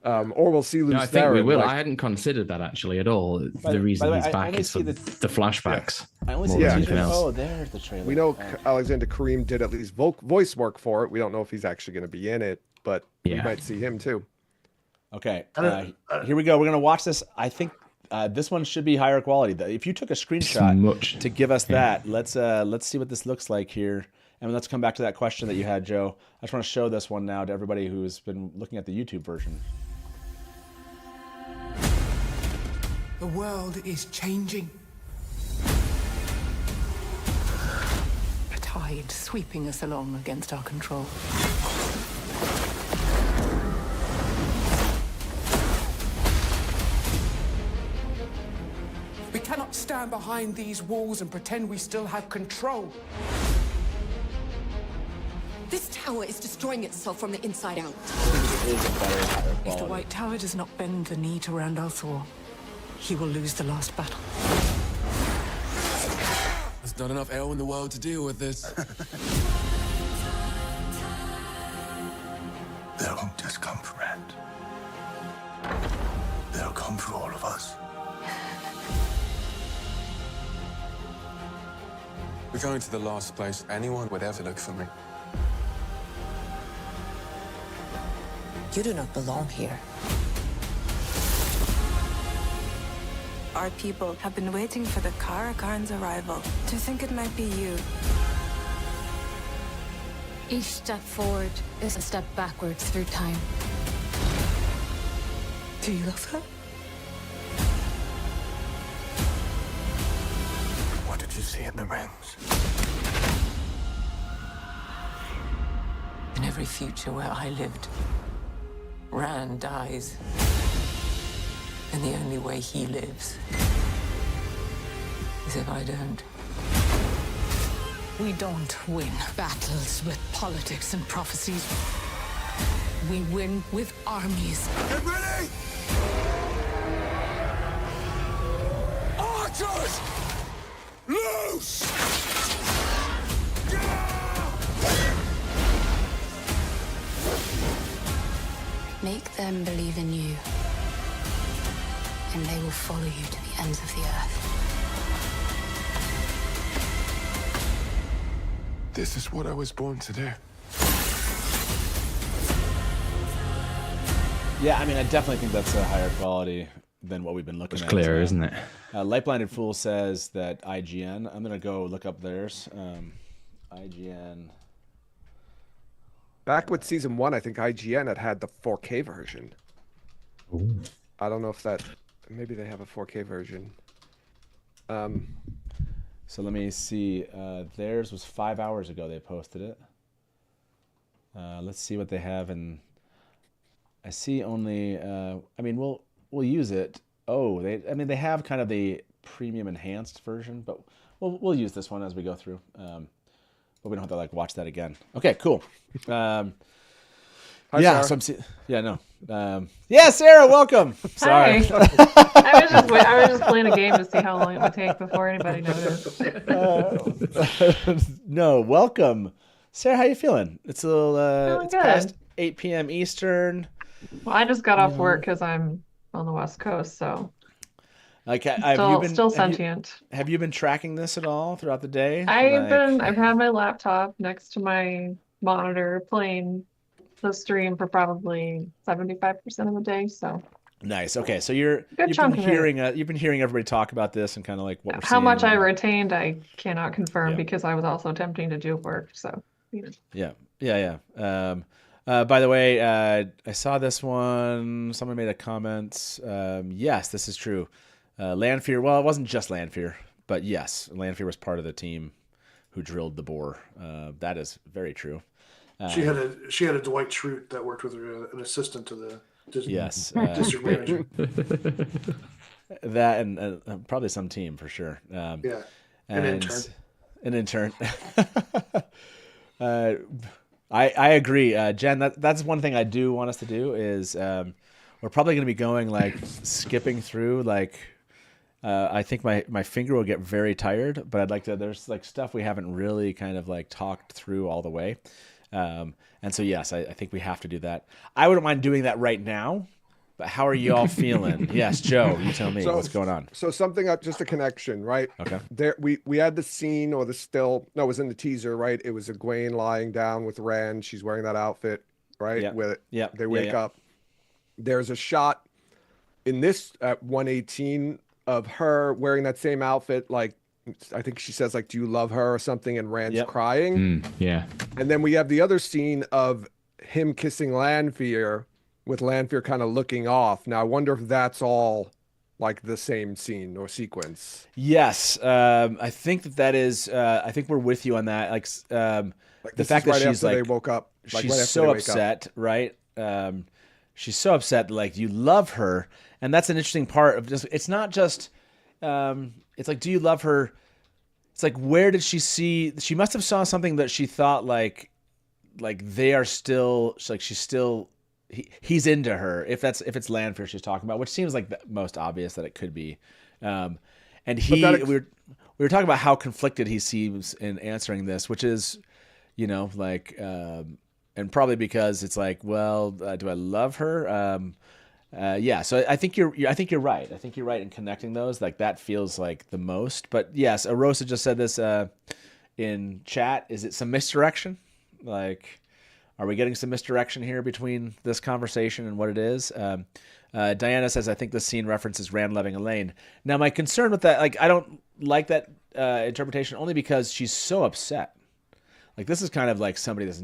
Or we'll see Luce. No, I think we will. I hadn't considered that actually at all. The reason he's back is for the flashbacks. I only see anything else. Oh, there's the trailer. We know Alexander Kareem did at least voice work for it. We don't know if he's actually going to be in it, but we might see him too. Okay, here we go. We're going to watch this. I think this one should be higher quality. If you took a screenshot to give us that, let's see what this looks like here. And let's come back to that question that you had, Joe. I just want to show this one now to everybody who's been looking at the YouTube version. The world is changing. A tide sweeping us along against our control. We cannot stand behind these walls and pretend we still have control. This tower is destroying itself from the inside out. If the White Tower does not bend the knee to Randall Thor, he will lose the last battle. There's not enough air in the world to deal with this. They won't just come for Rand. They'll come for all of us. We're going to the last place anyone would ever look for me. You do not belong here. Our people have been waiting for the Karakarn's arrival. To think it might be you. Each step forward is a step backwards through time. Do you love her? What did you see in the rings? In every future where I lived, Rand dies. And the only way he lives is if I don't. We don't win battles with politics and prophecies. We win with armies. Get ready! Archers! Loose! Make them believe in you, and they will follow you to the ends of the earth. This is what I was born to do. Yeah, I mean, I definitely think that's a higher quality than what we've been looking at. It's clear, isn't it? Light Blinded Fool says that IGN. I'm gonna go look up theirs. IGN. Back with season 1, I think IGN had the 4K version. Ooh. I don't know if that. Maybe they have a 4K version. So let me see. Theirs was 5 hours ago. They posted it. Let's see what they have, and I see only. I mean, we'll use it. Oh, they have kind of the premium enhanced version, but we'll use this one as we go through. But we don't have to watch that again. Okay, cool. Hi, yeah, Sarah. Yeah, Sarah, welcome. Sorry. I was just playing a game to see how long it would take before anybody noticed. No, welcome, Sarah. How you feeling? It's a little. Feeling it's good. past 8 p.m. Eastern. Well, I just got off work because I'm on the West Coast, so Okay, still sentient. Have you been tracking this at all throughout the day? I've had my laptop next to my monitor playing the stream for probably 75% of the day, so Nice. Okay, so you've chunk been of it. hearing everybody talk about this and kind of what we're how seeing. much I retained, I cannot confirm Yeah. because I was also attempting to do work, so Yeah. By the way, I saw this one. Someone made a comment. Yes, this is true. Landfear. Well, it wasn't just Landfear, but yes, Landfear was part of the team who drilled the bore. That is very true. She had a Dwight Schrute that worked with her, an assistant to the district manager. That and probably some team for sure. Yeah, an intern. An intern. I agree, Jen. That's one thing I do want us to do is we're probably going to be going skipping through I think my finger will get very tired, but I'd like to. There's stuff we haven't really kind of talked through all the way. And so, yes, I think we have to do that. I wouldn't mind doing that right now, but how are you all feeling? Yes, Joe, you tell me what's going on. So something up, just a connection, right? Okay. There, we had the scene or the still. No, it was in the teaser, right? It was Egwene lying down with Rand. She's wearing that outfit, right? Yeah. They wake up. There's a shot in this at 118 of her wearing that same outfit, I think she says do you love her or something, and Rand's crying. Yeah. And then we have the other scene of him kissing Lanfear with Lanfear kind of looking off. Now I wonder if that's all the same scene or sequence. Yes, I think that is. I think we're with you on that. The fact that she's they woke up. She's so upset, right? She's so upset. You love her, and that's an interesting part of just. It's not just. It's do you love her? It's where did she see? She must have saw something that she thought they are still she's still. He's into her. If it's Lanfear she's talking about, which seems like the most obvious that it could be. And we were talking about how conflicted he seems in answering this, which is, and probably because it's do I love her? Yeah, so I think you're right. I think you're right in connecting those. That feels the most. But yes, Arosa just said this in chat. Is it some misdirection? Are we getting some misdirection here between this conversation and what it is? Diana says, I think this scene references Rand loving Elaine. Now, my concern with that, I don't like that interpretation only because she's so upset. This is kind of somebody that's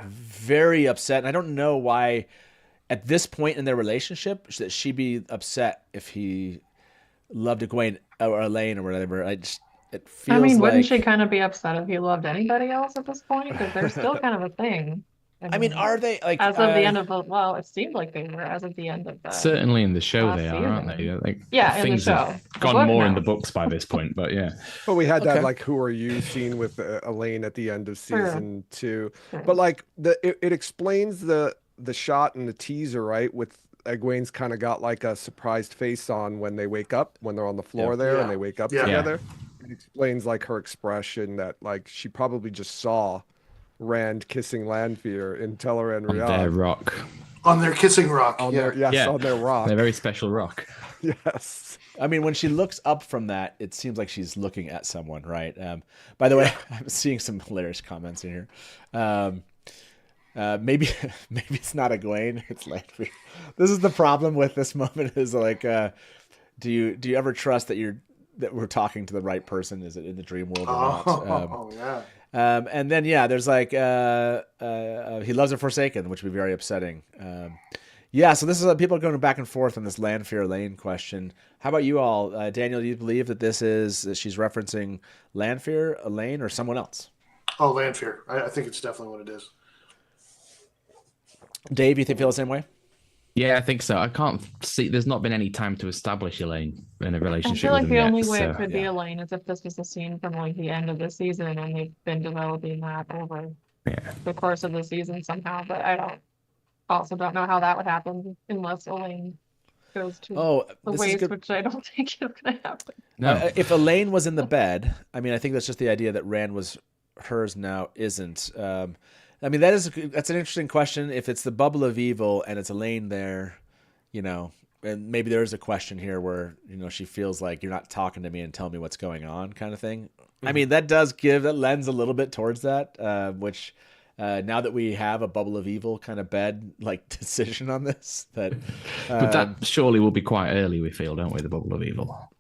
very upset, and I don't know why. At this point in their relationship, that she'd be upset if he loved Egwene or Elaine or whatever. It feels wouldn't she kind of be upset if he loved anybody else at this point? Because they're still kind of a thing. I mean, are they as of the end of it seemed like they were as of the end of the certainly in the show they are, aren't they? Things have gone more in the books by this point, but yeah. But we had that who are you scene with Elaine at the end of season 2. But it explains the shot in the teaser, right? With Egwene's kind of got a surprised face on when they wake up, when they're on the floor and they wake up together. It explains her expression that she probably just saw Rand kissing Lanfear in Teleran Riyadh. On their rock. On their kissing rock. On their rock. Their very special rock. Yes. I mean, when she looks up from that, it seems like she's looking at someone, right? By the way, I'm seeing some hilarious comments in here. Maybe it's not Egwene. It's Lanfear. This is the problem with this moment. Is like, do you ever trust that we're talking to the right person? Is it in the dream world or not? Yeah. And then there's like he loves a Forsaken, which would be very upsetting. So this is people are going back and forth on this Lanfear Elaine question. How about you all? Daniel, do you believe that she's referencing Lanfear, Elaine, or someone else? Oh, Lanfear. I think it's definitely what it is. Dave, you feel the same way? Yeah, I think so. I can't see. There's not been any time to establish Elaine in a relationship. I feel like the only yet, way it could be Elaine is if this was a scene from like the end of the season and they've been developing that over the course of the season somehow. But I don't know how that would happen unless Elaine goes to the ways, which I don't think is going to happen. No, if Elaine was in the bed, I mean, I think that's just the idea that Rand was hers now isn't. I mean, that's an interesting question. If it's the bubble of evil and it's Elaine there, and maybe there is a question here where, she feels like you're not talking to me and telling me what's going on kind of thing. Mm-hmm. I mean, that lends a little bit towards that, which now that we have a bubble of evil kind of bed like decision on this, but that surely will be quite early, we feel, don't we? The bubble of evil.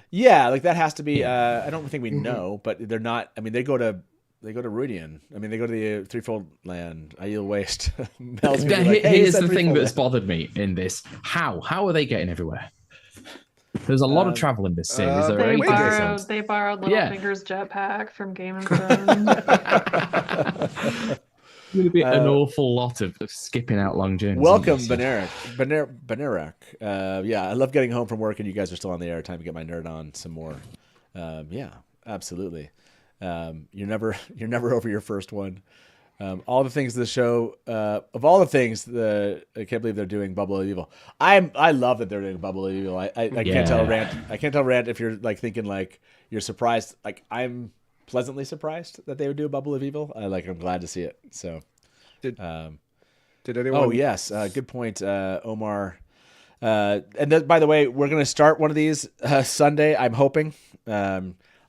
Yeah, like that has to be, I don't think we know, but they're not, I mean, they go to Rudian. I mean, they go to the Threefold Land, Aiel Waste. Here's the thing that's bothered me in this. How are they getting everywhere? There's a lot of travel in this series. They borrowed Littlefinger's jetpack from Game of Thrones. It's going to be an awful lot of skipping out long journeys. Welcome, Benerak. I love getting home from work and you guys are still on the air. Time to get my nerd on some more. Absolutely. You're never over your first one. All the things of the show, of all the things, I can't believe they're doing Bubble of Evil. I love that they're doing Bubble of Evil. I can't tell Rant if you're like thinking like you're surprised. Like I'm pleasantly surprised that they would do a Bubble of Evil. I'm glad to see it. So did anyone? Oh yes, good point, Omar. And then, by the way, we're gonna start one of these Sunday. I'm hoping.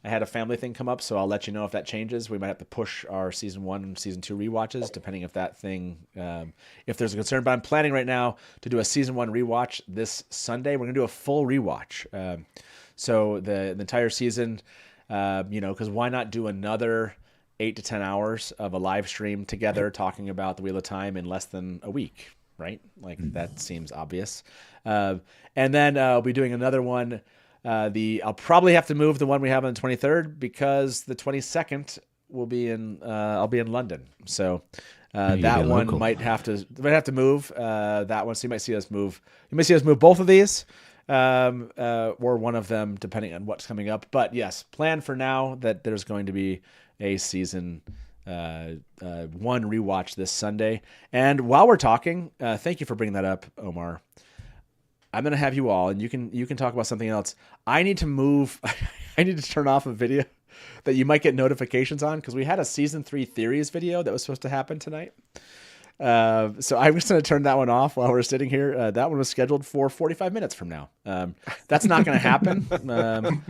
I had a family thing come up, so I'll let you know if that changes. We might have to push our season 1 and season 2 rewatches, depending if that thing, if there's a concern. But I'm planning right now to do a season 1 rewatch this Sunday. We're gonna do a full rewatch, so the entire season, because why not do another 8 to 10 hours of a live stream together talking about the Wheel of Time in less than a week, right? Like that seems obvious. And then I'll be doing another one. I'll probably have to move the one we have on the 23rd because the 22nd will be I'll be in London. So that one might have to move that one. So you might see us move. You might see us move both of these or one of them depending on what's coming up. But yes, plan for now that there's going to be a season 1 rewatch this Sunday. And while we're talking, thank you for bringing that up, Omar. I'm going to have you all, and you can talk about something else. I need to move. I need to turn off a video that you might get notifications on because we had a season 3 theories video that was supposed to happen tonight. So I'm just going to turn that one off while we're sitting here. That one was scheduled for 45 minutes from now. That's not going to happen. I'm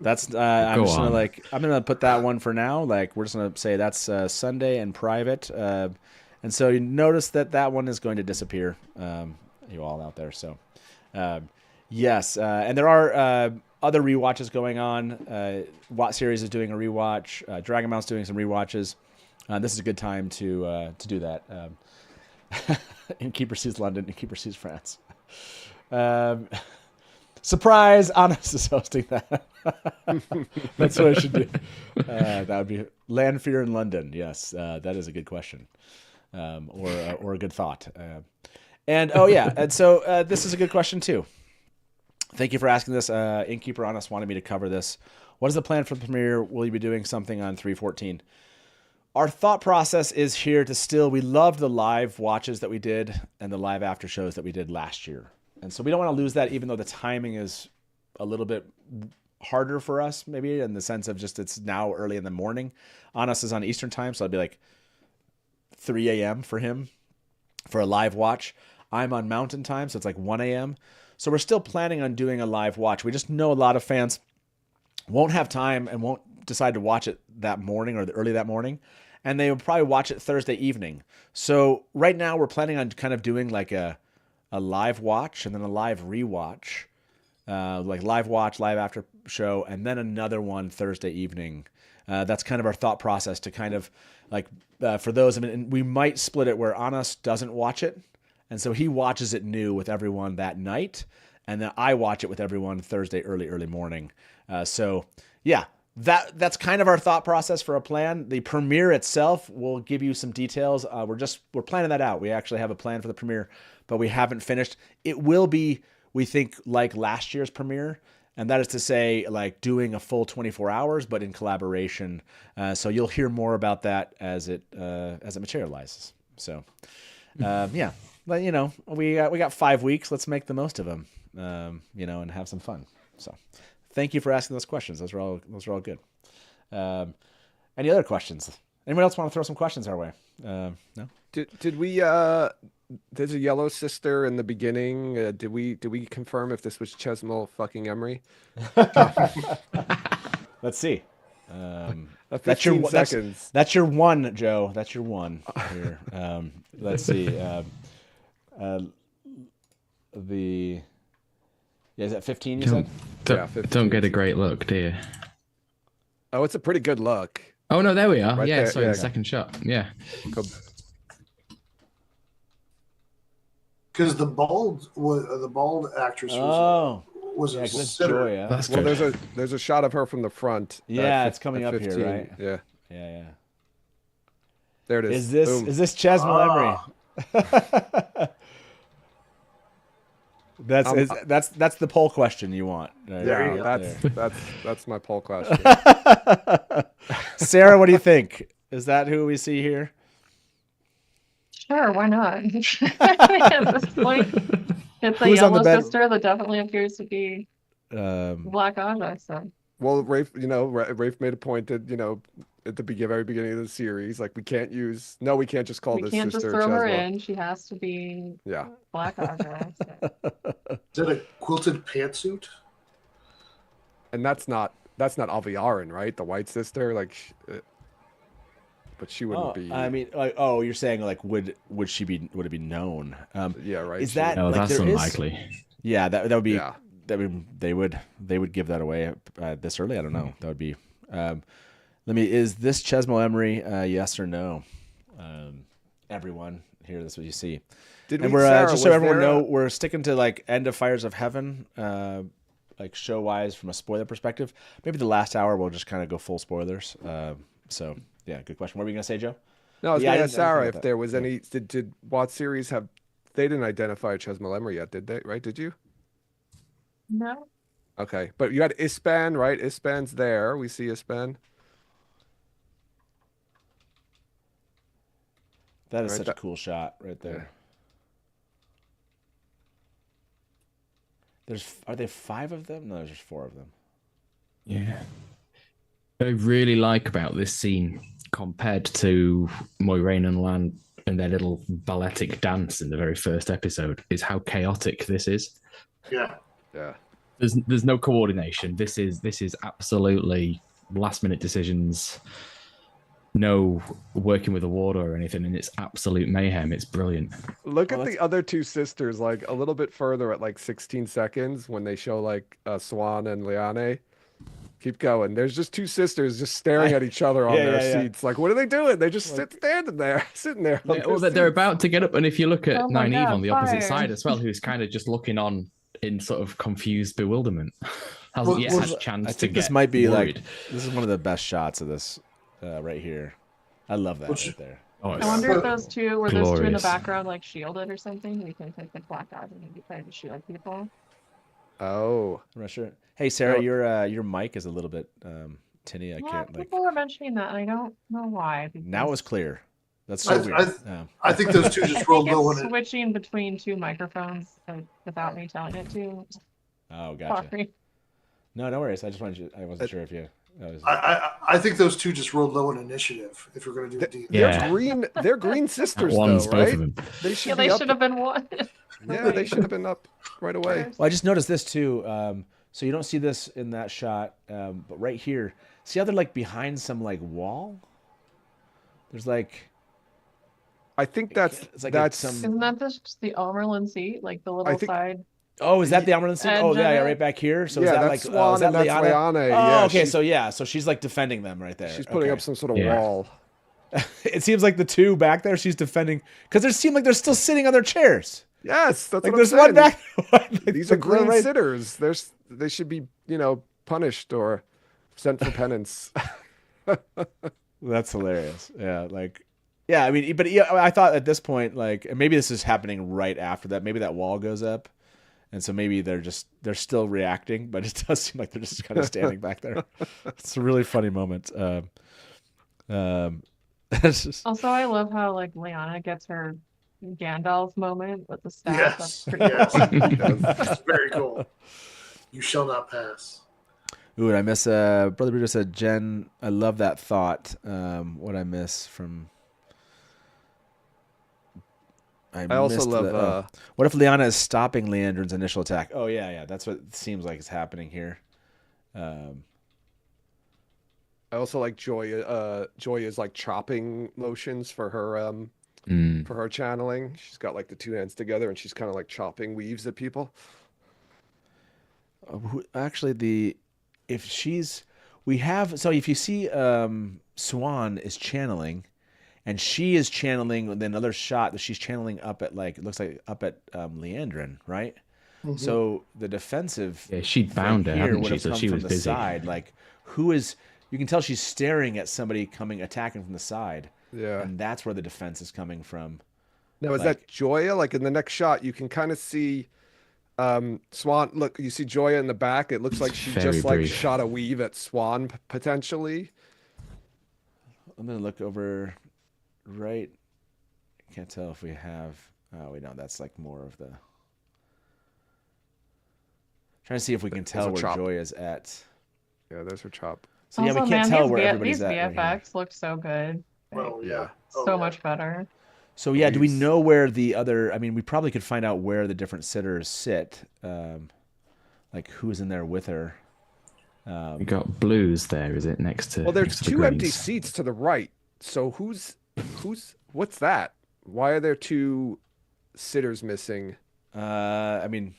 just going to I'm going to put that one for now. Like we're just going to say that's Sunday and private. And so you notice that one is going to disappear. You all out there. So. Yes, and there are other rewatches going on. Watt series is doing a rewatch. Dragonmount's doing some rewatches. This is a good time to do that. Innkeeper sees London. Innkeeper sees France. Surprise! Honest is hosting that. That's what I should do. That would be Lanfear in London. Yes, that is a good question, or a good thought. And so this is a good question too. Thank you for asking this. Innkeeper Honest wanted me to cover this. What is the plan for the premiere? Will you be doing something on 3/14? Our thought process is here to still. We loved the live watches that we did and the live after shows that we did last year, and so we don't want to lose that. Even though the timing is a little bit harder for us, maybe in the sense of just it's now early in the morning. Honest is on Eastern time, so it'd be like 3 a.m. for him for a live watch. I'm on Mountain time, so it's like 1 a.m. So we're still planning on doing a live watch. We just know a lot of fans won't have time and won't decide to watch it that morning or early that morning. and they will probably watch it Thursday evening. So right now we're planning on kind of doing like a live watch and then a live rewatch, like live watch, live after show, and then another one Thursday evening. That's kind of our thought process to kind of like for those. And we might split it where Anas doesn't watch it, and so he watches it new with everyone that night, and then I watch it with everyone Thursday early morning. So yeah, that's kind of our thought process for a plan. The premiere itself will give you some details. We're planning that out. We actually have a plan for the premiere, but we haven't finished. It will be, we think, like last year's premiere. And that is to say, like doing a full 24 hours, but in collaboration. So you'll hear more about that as it materializes. So, yeah, but we got 5 weeks. Let's make the most of them, and have some fun. So, thank you for asking those questions. Those were all good. Any other questions? Anyone else want to throw some questions our way? No. Did we? There's a yellow sister in the beginning. Did we confirm if this was Chesmal fucking Emery? Let's see. 15 seconds. That's your one, Joe. That's your one here. Let's see. Is that 15 you said? Yeah, 15. Don't get a great look, do you? Oh, it's a pretty good look. Oh no, there we are. Right yeah, there. sorry, Yeah. the second shot. Yeah. Because the bald actress was a sitter. Joy, yeah. That's Well, good. there's a shot of her from the front. Yeah, at it's coming at up here, 15. right? Yeah. Yeah. There it is. Is this Chesmal Emery? That's the poll question you want. That's my poll question. Sarah, what do you think? Is that who we see here? Sure, why not? At this point, it's a yellow sister that definitely appears to be Black Aja. So. Well, Rafe made a point that at the very beginning of the series, like we can't just call this sister. We can't just throw her in. She has to be Black Aja. So. Is that a quilted pantsuit? And that's not Aviarin, right? The white sister, but she wouldn't be. I mean, you're saying like would it be known? Yeah, right. Is that? No, that's unlikely. Yeah, that would be. Yeah. They would give that away this early. I don't know. That would be. Is this Chesmal Emery? Yes or no? Everyone here, that's what you see. Just so everyone know, we're sticking to like end of Fires of Heaven, like show wise from a spoiler perspective. Maybe the last hour we'll just kind of go full spoilers. So yeah, good question. What were you gonna say, Joe? No, I was gonna ask Sarah if there was any. Did Watts series have? They didn't identify Chesmal Emery yet, did they? Right? Did you? No. Okay, but you had Ispan, right? Ispan's there. We see Ispan. That is such a cool shot right there. Yeah. Are there 5 of them? No, there's just 4 of them. Yeah. What I really like about this scene compared to Moiraine and Lan and their little balletic dance in the very first episode is how chaotic this is. Yeah. Yeah. There's no coordination. This is absolutely last minute decisions. No working with the water or anything, and it's absolute mayhem. It's brilliant. Look at the other 2 sisters, like a little bit further at like 16 seconds when they show like Swan and Liane. Keep going. There's just 2 sisters just staring at each other on their seats. Like, what are they doing? They just sitting there. Yeah, well, they're about to get up, and if you look at Nynaeve on the opposite side as well, who's kind of just looking on in sort of confused bewilderment, hasn't yet had a chance to get this might be worried. This is one of the best shots of this. Right here, I love that right there. I wonder if those 2 were those 2 in the background, like shielded or something. We can take the Black Aja and maybe try to shield people. Oh, I'm not sure. Hey, Sarah, your mic is a little bit tinny. People were mentioning that, and I don't know why. Now it's clear. That's so weird. I think those 2 just rolled low on it. Switching between 2 microphones without me telling it to. Oh, gotcha. Sorry. No worries. I just wanted I wasn't sure if you. I think those 2 just rolled low in initiative. If we're going to do a D. They're green sisters, one's though, both right? of them. They should have been one. Yeah, they should have been up right away. Well, I just noticed this too. So you don't see this in that shot, but right here, see how they're like behind some like wall? There's like, I think that's like that's Isn't that just the Omerlin seat, like the little side? Oh, is that the Omerlin scene? Oh, yeah, right back here. So is that that's like Swan is that and that's Lyanna? Lyanna. Oh, Yeah, okay. So she's like defending them right there. She's putting up some sort of wall. It seems like the two back there she's defending because they seem like they're still sitting on their chairs. Yes, that's like what there's I'm saying. one back. Like, These are green sitters. They should be, punished or sent for penance. That's hilarious. Yeah, like, yeah. I mean, but I thought at this point, like, and maybe this is happening right after that. Maybe that wall goes up, and so maybe they're still reacting, but it does seem like they're just kind of standing back there. It's a really funny moment. Also, I love how like Lyanna gets her Gandalf moment with the staff. Yes, That's pretty yes, cool. that's very cool. You shall not pass. Ooh, and I miss. Brother Bruto said, "Jen, I love that thought." What I miss from. I also love. What if Lyanna is stopping Leandrin's initial attack? Oh yeah, that's what it seems like is happening here. I also like Joya's like chopping motions for her channeling. She's got like the two hands together and she's kind of like chopping weaves at people. Actually, if you see Swan is channeling, and she is channeling, then another shot that she's channeling up at it looks like up at Liandrin, right? Mm-hmm. So the defensive, she'd bound her, hadn't she? So she was busy. Side, like who is? You can tell she's staring at somebody attacking from the side. Yeah. And that's where the defense is coming from. Now, is that Joya? Like in the next shot, you can kind of see Swan. Look, you see Joya in the back. It looks like she just like shot a weave at Swan potentially. I'm going to look over right. I can't tell if we have. Oh, wait, no, that's like more of the. Trying to see if we can tell where Joya's at. Yeah, there's her chop. So yeah, we can't tell where everybody's at. These VFX look so good. Well, yeah. So much better. So yeah, do we know where the other? I mean, we probably could find out where the different sitters sit. Like who's in there with her. We got blues there. Is it next to? Well, there's two empty seats to the right. So who's? What's that? Why are there two sitters missing? I mean,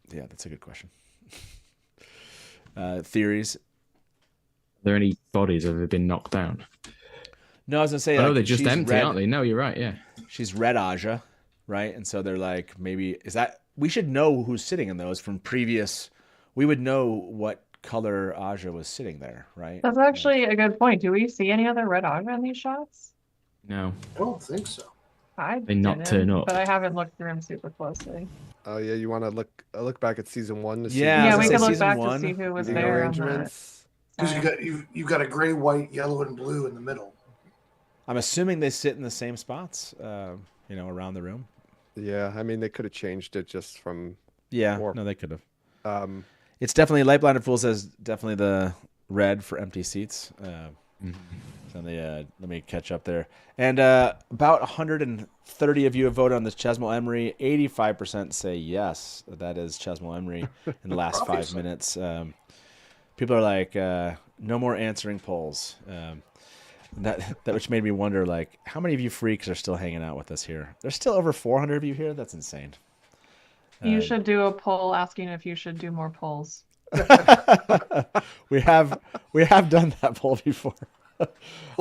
yeah, that's a good question. Theories. Are there any bodies that have been knocked down? No, I was gonna say. Oh, they're just empty, aren't they? No, you're right. Yeah, she's red Aja, right? And so they're like, maybe is that we should know who's sitting in those from previous. We would know what color Aja was sitting there, right? That's actually a good point. Do we see any other red Aja in these shots? No, I don't think so. They not turn up, but I haven't looked through them super closely. Oh yeah, you want to look back at season 1 to see? Yeah, we can look back to see who was there. Because you've got a gray, white, yellow, and blue in the middle. I'm assuming they sit in the same spots, around the room. Yeah, I mean they could have changed it just from. Yeah, no, they could have. It's definitely Light Blinded Fool says definitely the red for empty seats. So let me catch up there. And about 130 of you have voted on this Chesmal Emery. 85% say yes. That is Chesmal Emery in the last 5 minutes. People are like, no more answering polls. That which made me wonder, like, how many of you freaks are still hanging out with us here? There's still over 400 of you here. That's insane. You should do a poll asking if you should do more polls. we have done that poll before.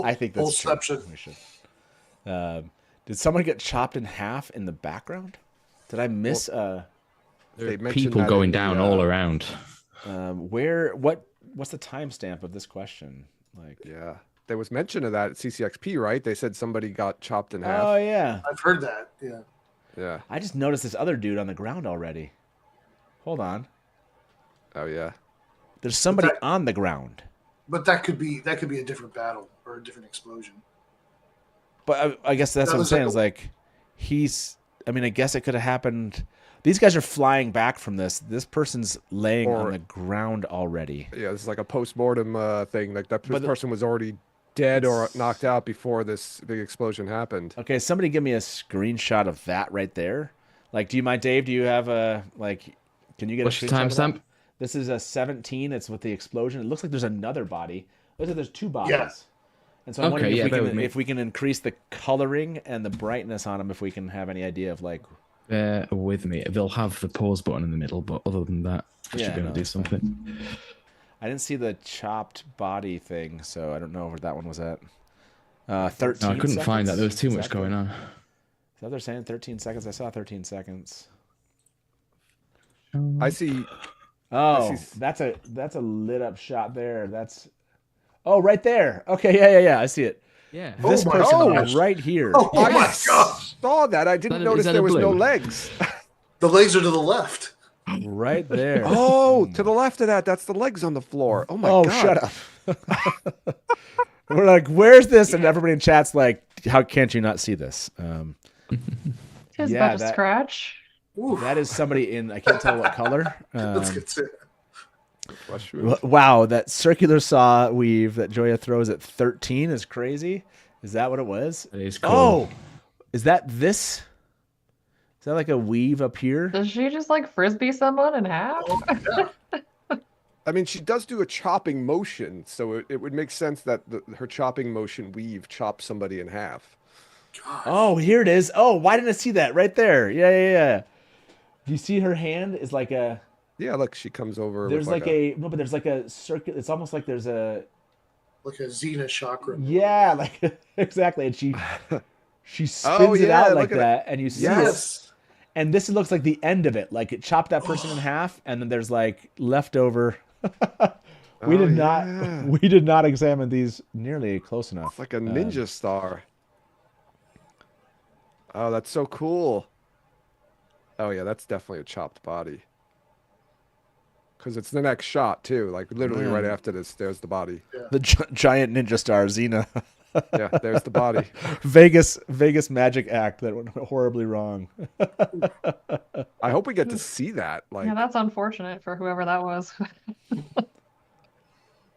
I think that's true. We should. Did someone get chopped in half in the background? Did I miss? People going down all around. What's the timestamp of this question? Like, yeah, there was mention of that at CCXP, right? They said somebody got chopped in half. Oh yeah, I've heard that. Yeah. Yeah. I just noticed this other dude on the ground already. Hold on. Oh yeah. There's somebody on the ground. But that could be a different battle or a different explosion. But I guess that's what I'm saying. Is like I guess it could have happened. These guys are flying back from this. This person's laying on the ground already. Yeah, this is like a post-mortem thing. Like that person was already dead or knocked out before this big explosion happened. Okay, somebody give me a screenshot of that right there. Like, do you mind, Dave? Do you have can you get What's a screenshot? What's the timestamp? This is a 17. It's with the explosion. It looks like there's another body. Looks like there's two bodies. And so I'm wondering if we can increase the coloring and the brightness on them, if we can have any idea of like. Bear with me. They'll have the pause button in the middle, but other than that, I should be able to do something. Fine. I didn't see the chopped body thing, so I don't know where that one was at. 13 No, I couldn't seconds? find that. There was too much going on. Is that what they're saying? 13 seconds? I saw 13 seconds. I see. Oh, that's a lit up shot there. That's right there. Okay, yeah. I see it. Yeah. This person right here. Oh my gosh. Saw that. I didn't notice there was no legs. The legs are to the left. Right there. Oh, to the left of that. That's the legs on the floor. Oh my god. Shut up. We're like, where's this? And everybody in chat's like, how can't you not see this? Is that a scratch? That is somebody in, I can't tell what color. Let's get to it. Wow, that circular saw weave that Joya throws at 13 is crazy. Is that what it was? It is cool. Oh, is that this? Is that like a weave up here? Does she just like frisbee someone in half? I mean, she does do a chopping motion, so it would make sense that her chopping motion weave chops somebody in half. God. Oh, here it is. Oh, why didn't I see that? Right there. Yeah. Do you see her hand is like a... Yeah, look, she comes over. There's like a... No, but there's like a circuit. It's almost like there's a... Like a Xena chakra. Yeah, like exactly. And she spins it out like that, and you see it. And this looks like the end of it. Like it chopped that person in half, and then there's like leftover... We did not examine these nearly close enough. It's like a ninja star. Oh, that's so cool. Oh yeah, that's definitely a chopped body. Because it's the next shot too. Like literally right after this, there's the body. Yeah. The giant ninja star, Xena. Yeah, there's the body. Vegas magic act that went horribly wrong. I hope we get to see that. Like, yeah, that's unfortunate for whoever that was.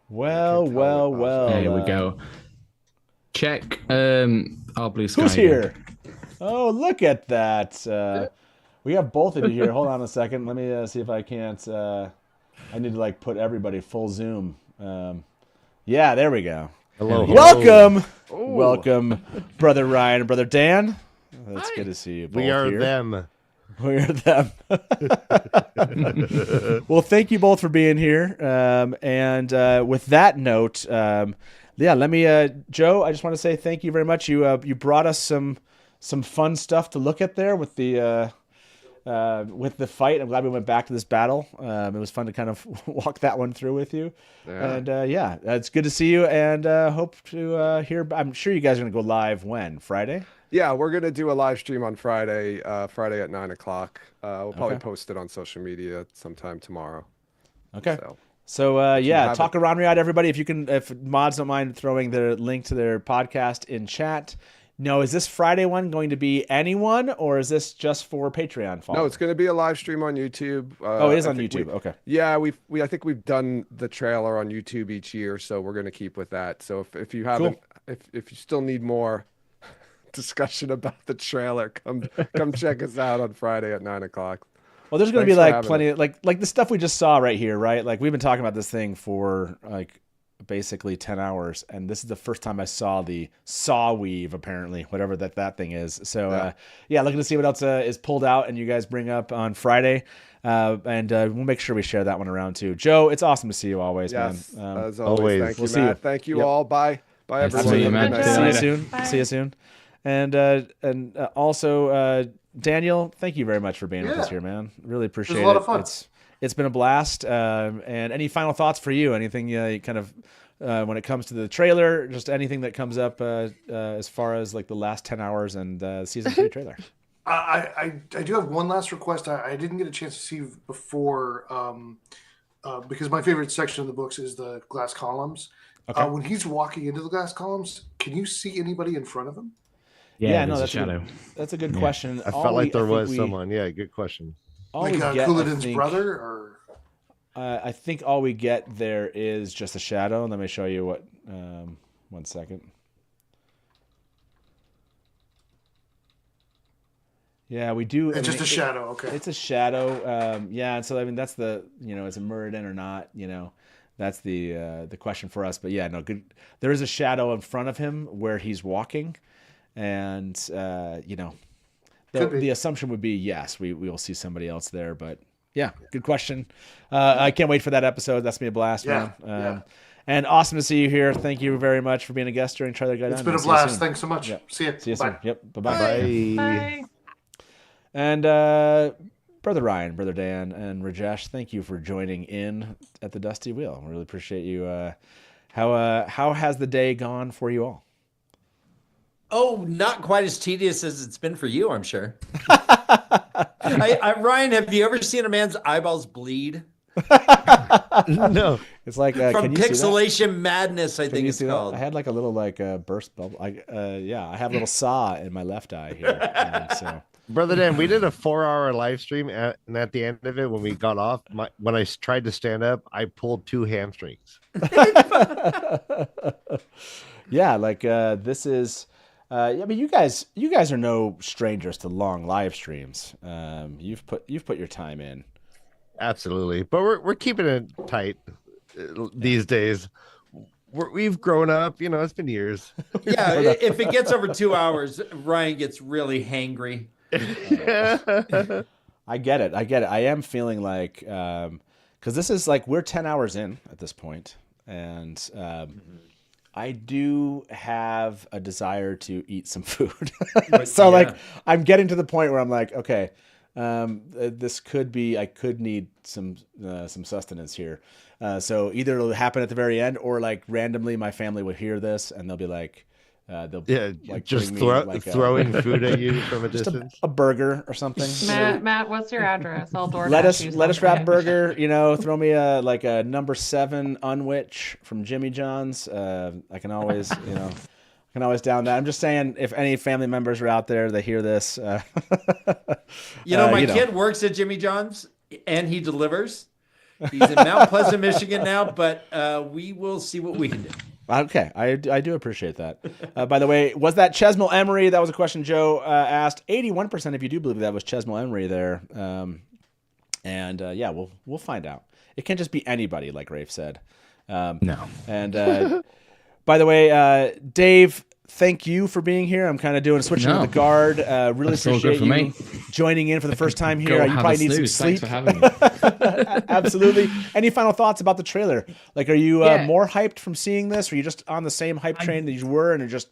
Well. There we go. Check our blue sky. Who's here? Oh, look at that. We have both of you here. Hold on a second. Let me see if I can't. I need to like put everybody full zoom. Yeah, there we go. Hello. Welcome. Welcome, Brother Ryan and Brother Dan. It's good to see you both We are here. them. We are them. Well, thank you both for being here. And with that note, let me, Joe, I just want to say thank you very much. You brought us some fun stuff to look at there with the fight. I'm glad we went back to this battle. It was fun to kind of walk that one through with you. Yeah. And it's good to see you, and hope to hear. I'm sure you guys are going to go live when? Friday? Yeah, we're going to do a live stream on Friday, Friday at 9 o'clock. We'll probably post it on social media sometime tomorrow. Okay. So talk around Riyadh, everybody. If mods don't mind throwing their link to their podcast in chat. No, is this Friday one going to be anyone, or is this just for Patreon followers? No, it's going to be a live stream on YouTube. It is on YouTube. Okay. Yeah, I think we've done the trailer on YouTube each year, so we're going to keep with that. So if you haven't, if you still need more discussion about the trailer, come check us out on Friday at 9 o'clock. Well, there's going to be like plenty of like the stuff we just saw right here, right? Like we've been talking about this thing for like basically 10 hours, and this is the first time I saw the saw weave, apparently, whatever that thing is. So looking to see what else is pulled out and you guys bring up on Friday, and we'll make sure we share that one around too. Joe, it's awesome to see you always, man. As always. Thank you, Matt. Thank you all. Bye everyone. See you, man. See you soon. And also Daniel, thank you very much for being with us here, man. Really appreciate it. It was a lot of fun. It's been a blast. And any final thoughts for you? Anything kind of when it comes to the trailer, just anything that comes up as far as like the last 10 hours and season 3 trailer? I do have one last request. I didn't get a chance to see before because my favorite section of the books is the glass columns. Okay. When he's walking into the glass columns, can you see anybody in front of him? Yeah, no, that's a shadow. That's a good question. I felt like there was someone. Yeah, good question. Like Couladin's brother, or I think all we get there is just a shadow. Let me show you what. 1 second. Yeah, we do. It's just a shadow. Okay, it's a shadow. And so I mean that's the it's a Muradin or not. That's the question for us. But yeah, no, good. There is a shadow in front of him where he's walking, and the assumption would be yes, we will see somebody else there. But yeah, good question. I can't wait for that episode. That's gonna be a blast, man. And awesome to see you here. Thank you very much for being a guest during Trailer Gai'don. It's been a blast. Thanks so much. Yep. See you. See you Bye. soon. Yep. Bye-bye. Bye. And Brother Ryan, Brother Dan, and Rajesh, thank you for joining in at the Dusty Wheel. I really appreciate you. How has the day gone for you all? Oh, not quite as tedious as it's been for you, I'm sure. Ryan, have you ever seen a man's eyeballs bleed? No. It's like from pixelation madness, I think it's called. I had like a little burst bubble. I have a little saw in my left eye here. So. Brother Dan, we did a 4-hour live stream, and at the end of it, when we got off, when I tried to stand up, I pulled 2 hamstrings. Yeah, this is. I mean, you guys are no strangers to long live streams. You've put your time in. Absolutely, but we're keeping it tight these days. We've grown up, it's been years. Yeah, if it gets over 2 hours, Ryan gets really hangry. I get it. I am feeling like because this is we're 10 hours in at this point, and I do have a desire to eat some food. So I'm getting to the point where I'm like, okay, this could be, I could need some sustenance here. So either it'll happen at the very end, or randomly my family will hear this and they'll be like, just throwing food at you from a distance. A burger or something. Matt, what's your address? I'll DoorDash lettuce wrap burger. Throw me a number 7 unwich from Jimmy John's. I can always down that. I'm just saying, if any family members are out there that hear this, my kid works at Jimmy John's and he delivers. He's in Mount Pleasant, Michigan now, but we will see what we can do. Okay, I do appreciate that. By the way, was that Chesmel Emery? That was a question Joe asked. 81% if you do believe that was Chesmel Emery there. We'll find out. It can't just be anybody, like Rafe said. No. And by the way, Dave, thank you for being here. I'm kind of switching with the guard. Really appreciate you joining in for the first time here. You probably need some sleep. Thanks for having me. Absolutely. Any final thoughts about the trailer? Are you more hyped from seeing this, or are you just on the same hype train that you were and are just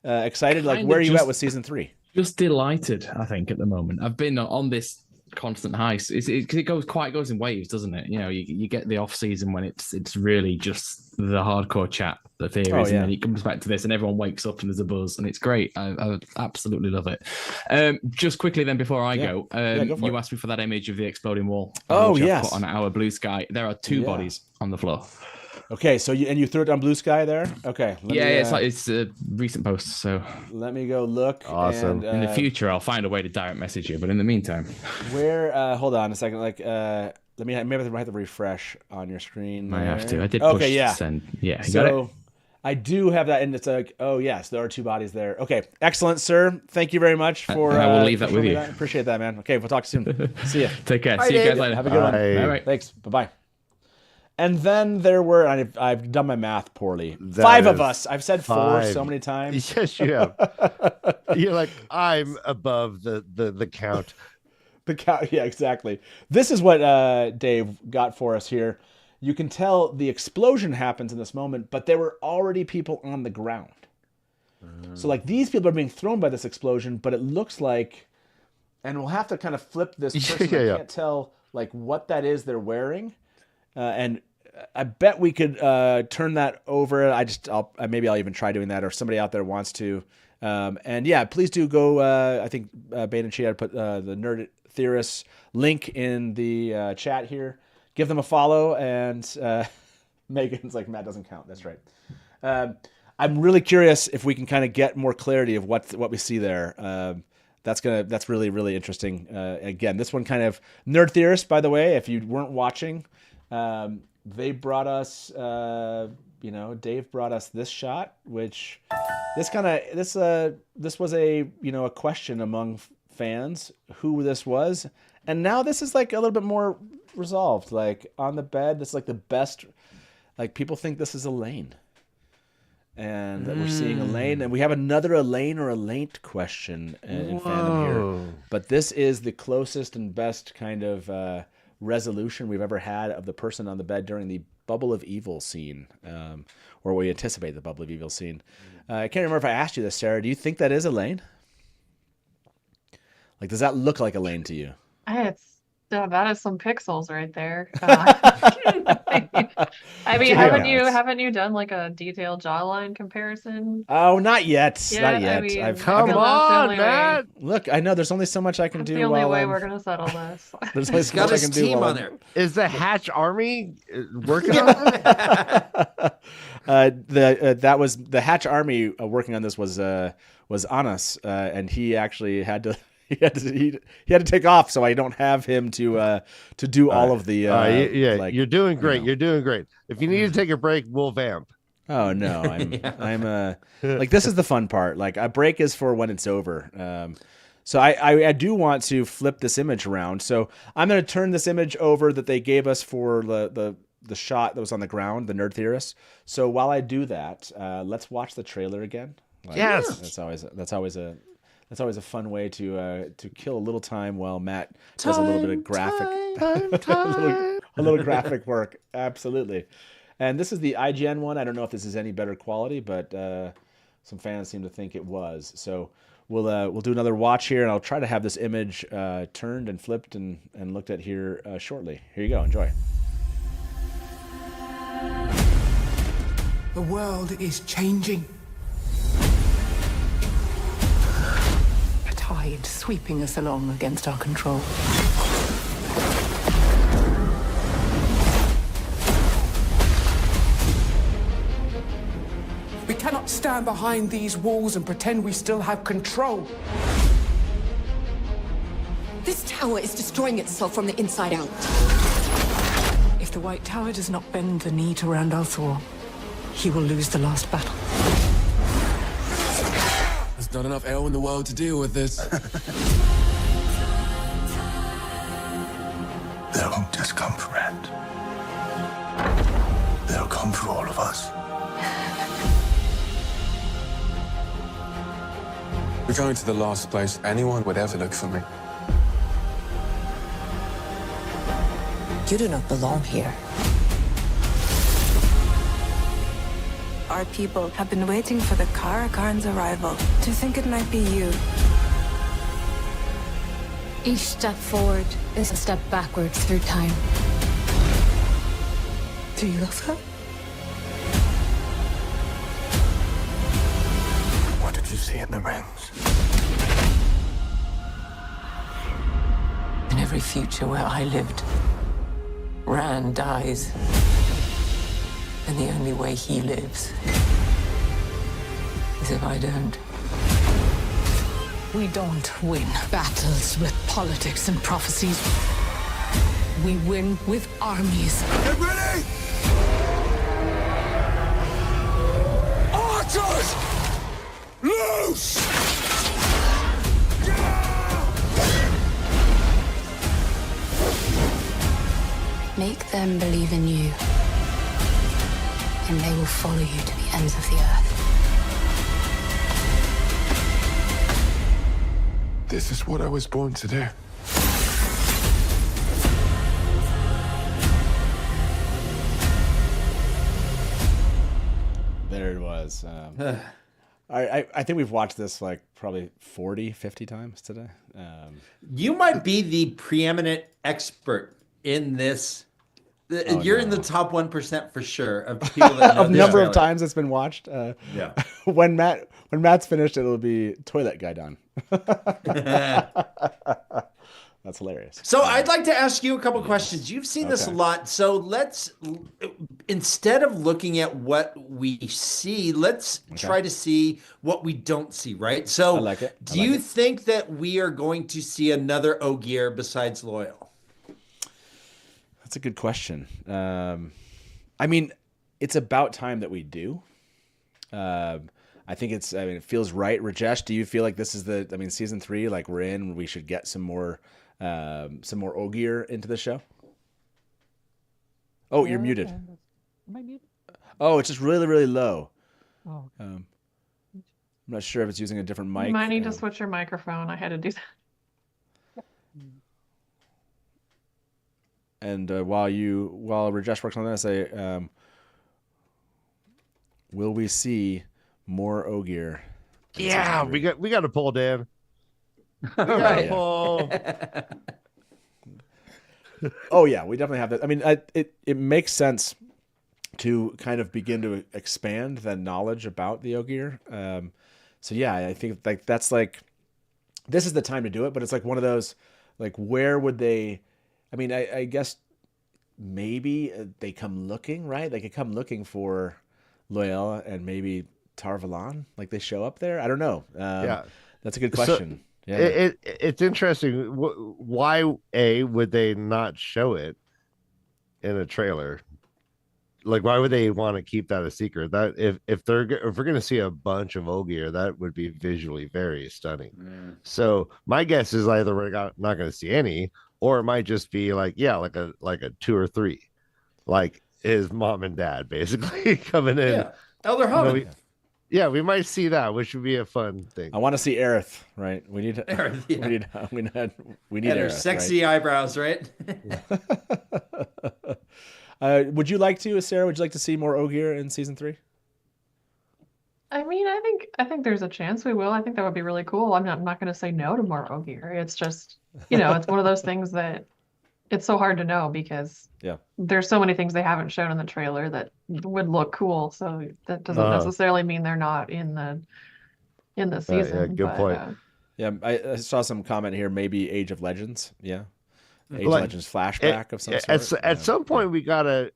excited? Where are you at with season 3? Just delighted, I think, at the moment. I've been on this constant high. It goes in waves, doesn't it? You get the off season when it's really just the hardcore chat, the theories, and then it comes back to this, and everyone wakes up and there's a buzz, and it's great. I absolutely love it. Just quickly then, before I go you asked me for that image of the exploding wall. Which I've put on our blue sky. There are 2 bodies on the floor. Okay, so you threw it on Blue Sky there? Okay. It's a recent post, so let me go look. Awesome. And, in the future, I'll find a way to direct message you, but in the meantime, hold I maybe I have to refresh on your screen. I have to. I did push send. Yeah, so I do have that, and it's oh yes, there are 2 bodies there. Okay, excellent, sir. Thank you very much for. I will leave that with you. Appreciate that, man. Okay, we'll talk soon. See you. Take care. See you guys later. Have a good one. All right. Thanks. Bye-bye. And then there were, and I've done my math poorly. 5 of us. I've said 4 so many times. Yes, you have. You're like, I'm above the count. The count, yeah, exactly. This is what Dave got for us here. You can tell the explosion happens in this moment, but there were already people on the ground. So these people are being thrown by this explosion, but it looks like, and we'll have to kind of flip this person. I can't tell what that is they're wearing. And I bet we could turn that over. Maybe I'll even try doing that, or if somebody out there wants to. And yeah, please do go. I think Bane and Chia put the Nerd Theorists link in the chat here. Give them a follow. And Megan's like, Matt doesn't count. That's right. I'm really curious if we can kind of get more clarity of what we see there. That's really, really interesting. Again, this one kind of Nerd Theorist, by the way, if you weren't watching. They brought us, Dave brought us this shot, which this was a question among fans who this was, and now this is a little bit more resolved. On the bed, this is the best like people think this is Elaine, and that we're seeing Elaine, and we have another Elaine or Elaine question in fandom here. But this is the closest and best kind of resolution we've ever had of the person on the bed during the Bubble of Evil scene, or we anticipate the Bubble of Evil scene. I can't remember if I asked you this, Sarah. Do you think that is Elaine? Like, does that look like Elaine to you? That is some pixels right there. I mean, haven't you done like a detailed jawline comparison? Oh, not yet. Yeah, Not yet. I mean, Come on, Matt. Look, I know there's only so much I can do. The only way we're gonna settle this. There's only so much I can do. Team on there. Is the Hatch Army working on it? That was the Hatch Army working on this was Anas, and he actually had to. He had to take off, so I don't have him to do all of the. You're doing great. You're doing great. If you need to take a break, we'll vamp. Oh no, I'm like, this is the fun part. Like, a break is for when it's over. So I do want to flip this image around. So I'm going to turn this image over that they gave us for the shot that was on the ground, the Nerd Theorist. So while I do that, let's watch the trailer again. Like, yes, that's always a fun way to kill a little time while Matt does a little bit of graphic, a little graphic work. Absolutely. And this is the IGN one. I don't know if this is any better quality, but some fans seem to think it was. So we'll do another watch here, and I'll try to have this image turned and flipped and looked at here shortly. Here you go. Enjoy. The world is changing. Tide sweeping us along against our control. We cannot stand behind these walls and pretend we still have control. This tower is destroying itself from the inside out. If the White Tower does not bend the knee to Rand al'Thor, he will lose the last battle. There's not enough air in the world to deal with this. They won't just come for Rand. They'll come for all of us. We're going to the last place anyone would ever look for me. You do not belong here. Our people have been waiting for the Karakarn's arrival. To think it might be you. Each step forward is a step backwards through time. Do you love her? What did you see in the rings? In every future where I lived, Rand dies. And the only way he lives is if I don't. We don't win battles with politics and prophecies. We win with armies. Get ready! Archers! Loose! Make them believe in you, and they will follow you to the ends of the earth. This is what I was born to do. There it was. I think we've watched this like probably 40, 50 times today. You might be the preeminent expert in this. You're in the top 1% for sure of people that know of number of times it's been watched. Yeah. When Matt's finished, it'll be Toilet Gai'don. That's hilarious. So I'd like to ask you a couple questions. You've seen this a lot. So let's, instead of looking at what we see, let's try to see what we don't see, right? So I like it. Do you think that we are going to see another Ogier besides Loyal? That's a good question. I mean, it's about time that we do. I think it feels right. Rajesh, do you feel like this is season 3, like we're in, we should get some more Ogier into the show? Oh, you're muted. Am I muted? Oh, it's just really, really low. Oh. I'm not sure if it's using a different mic. You might need to switch your microphone. I had to do that. And while Rajesh works on that, I say, will we see more Ogier? Yeah, we got to pull, Dan. We got to pull. Oh yeah, we definitely have that. I mean, it makes sense to kind of begin to expand the knowledge about the Ogier. So yeah, I think like that's like this is the time to do it. But it's like one of those like where would they? I mean, I guess maybe they come looking, right? They could come looking for Loyal and maybe Tar-Valon. Like they show up there. I don't know. Yeah, that's a good question. So, yeah, it's interesting. Why would they not show it in a trailer? Like, why would they want to keep that a secret? That if we're going to see a bunch of Ogier, that would be visually very stunning. So my guess is either we're not going to see any, or it might just be like a 2 or 3, like his mom and dad basically coming in. Yeah, Elder Hobbit. We might see that, which would be a fun thing. I want to see Aerith, right? We need Aerith. Yeah. we need and her Aerith, sexy right? eyebrows, right? Would you like to, Sarah? Would you like to see more Ogier in season 3? I mean, I think there's a chance we will. I think that would be really cool. I'm not going to say no to more Ogier. It's just, it's one of those things that it's so hard to know because there's so many thing they haven't shown in the trailer that would look cool. So that doesn't necessarily mean they're not in the season. Yeah, good point. Yeah, I saw some comment here. Maybe Age of Legends. Yeah, Age of Legends flashback of some sort. At some point, we gotta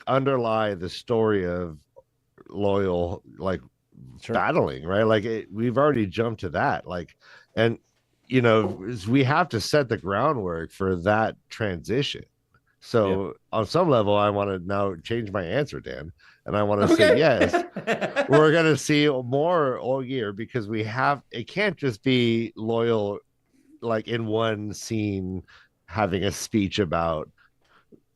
underlie the story of Loyal battling, right? Like we've already jumped to that. And we have to set the groundwork for that transition. So on some level, I want to now change my answer, Dan, and I want to say yes. We're going to see more Ogier because it can't just be Loyal, like in one scene, having a speech about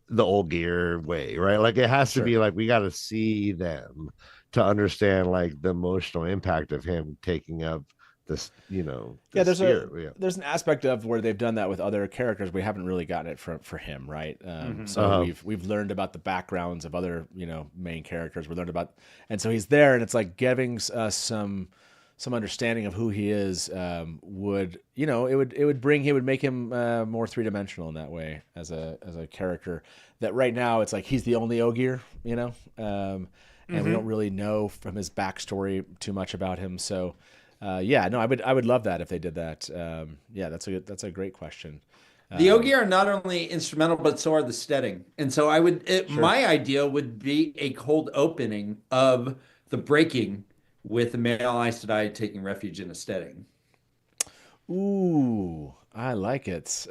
the Ogier way, right? Like it has to be like we got to see them to understand like the emotional impact of him taking up this, there's an aspect of where they've done that with other characters. We haven't really gotten it for him, right? So we've learned about the backgrounds of other main characters. We learned about, and so he's there, and it's like giving us some understanding of who he is. It would make him more 3-dimensional in that way as a character. That right now it's like he's the only Ogier, and we don't really know from his backstory too much about him. So. I would love that if they did that. That's a great question. The Ogier are not only instrumental, but so are the steading. And so my idea would be a cold opening of the breaking with the male Aes Sedai taking refuge in a steading. Ooh, I like it.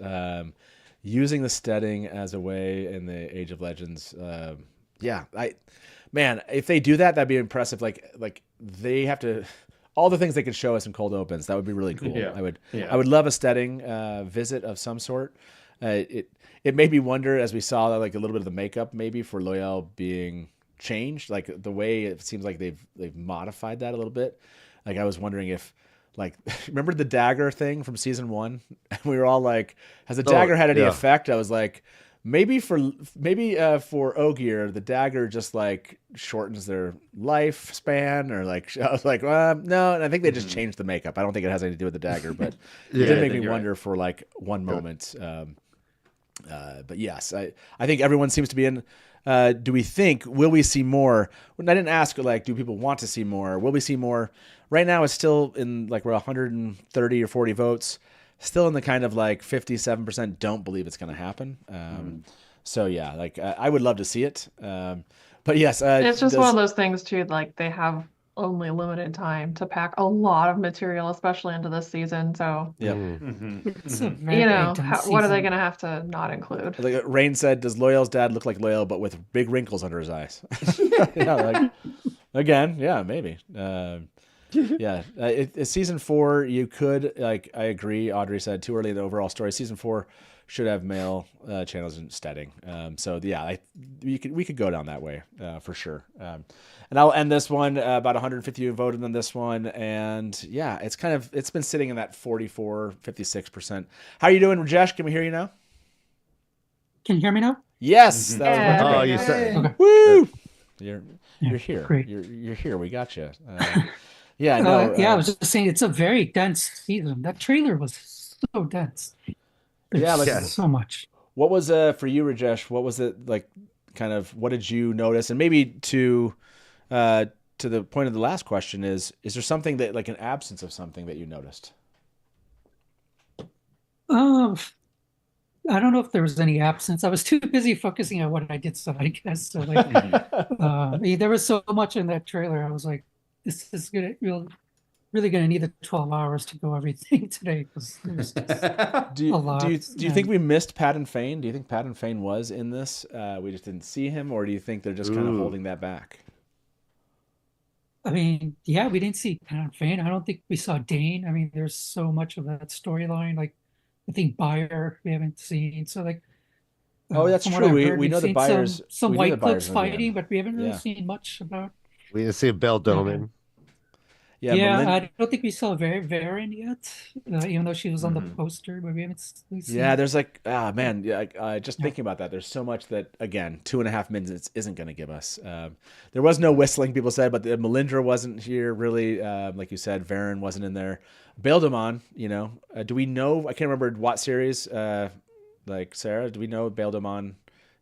Using the steading as a way in the Age of Legends. If they do that, that'd be impressive. Like they have to. All the things they could show us in cold opens, that would be really cool. I would love a steading visit of some sort. It made me wonder as we saw like a little bit of the makeup maybe for Loyal being changed, like the way it seems like they've modified that a little bit. Like I was wondering if remember the dagger thing from season 1? We were all like, has the dagger had any effect? I was like, maybe for Ogier, the dagger just like shortens their lifespan, or like I was like, no. And I think they just changed the makeup. I don't think it has anything to do with the dagger, but it did make me wonder for like one moment. But yes, I think everyone seems to be in. Will we see more? I didn't ask like, do people want to see more? Will we see more? Right now, it's still in like we're 130 or 40 votes. Still in the kind of like 57% don't believe it's going to happen. So yeah, like I would love to see it. But yes, it's just one of those things too. Like they have only limited time to pack a lot of material, especially into this season. So what are they going to have to not include? Like Rain said, does Loyal's dad look like Loyal but with big wrinkles under his eyes? Again, maybe. Yeah, it's season 4. You could I agree. Audrey said too early in the overall story. Season 4 should have male channels and steading. So yeah, we could go down that way for sure. And I'll end this one. About 150 you voted on this one, and yeah, it's been sitting in that 44-56%. How are you doing, Rajesh? Can we hear you now? Can you hear me now? Yes. That was you said. Okay. Woo! You're here. Great. You're here. We got you. Yeah. No. I was just saying it's a very dense season. That trailer was so dense. There's so much. What was for you, Rajesh? What was it like? Kind of. What did you notice? And maybe to the point of the last question is there something that like an absence of something that you noticed? I don't know if there was any absence. I was too busy focusing on what I did, so I guess. So like, there was so much in that trailer. I was like, this is really gonna need the 12 hours to go everything today because there's do a lot. Do you think we missed Pat and Fane? Do you think Pat and Fane was in this? We just didn't see him, or do you think they're just kind of holding that back? I mean, yeah, we didn't see Pat and Fane. I don't think we saw Dane. I mean, there's so much of that storyline. Like, I think Buyer we haven't seen. So like, that's true. We know the Buyers. Some White Clips fighting, but we haven't really seen much about. We didn't see Belle Doman. Yeah, I don't think we saw Varen yet, even though she was on the poster, but we haven't seen. Yeah, there's like, man, just thinking about that, there's so much that, again, 2.5 minutes isn't going to give us. There was no whistling, people said, but the Melindra wasn't here, really. Like you said, Varen wasn't in there. Baildamon, do we know, I can't remember what series, like Sarah, do we know Baildamon,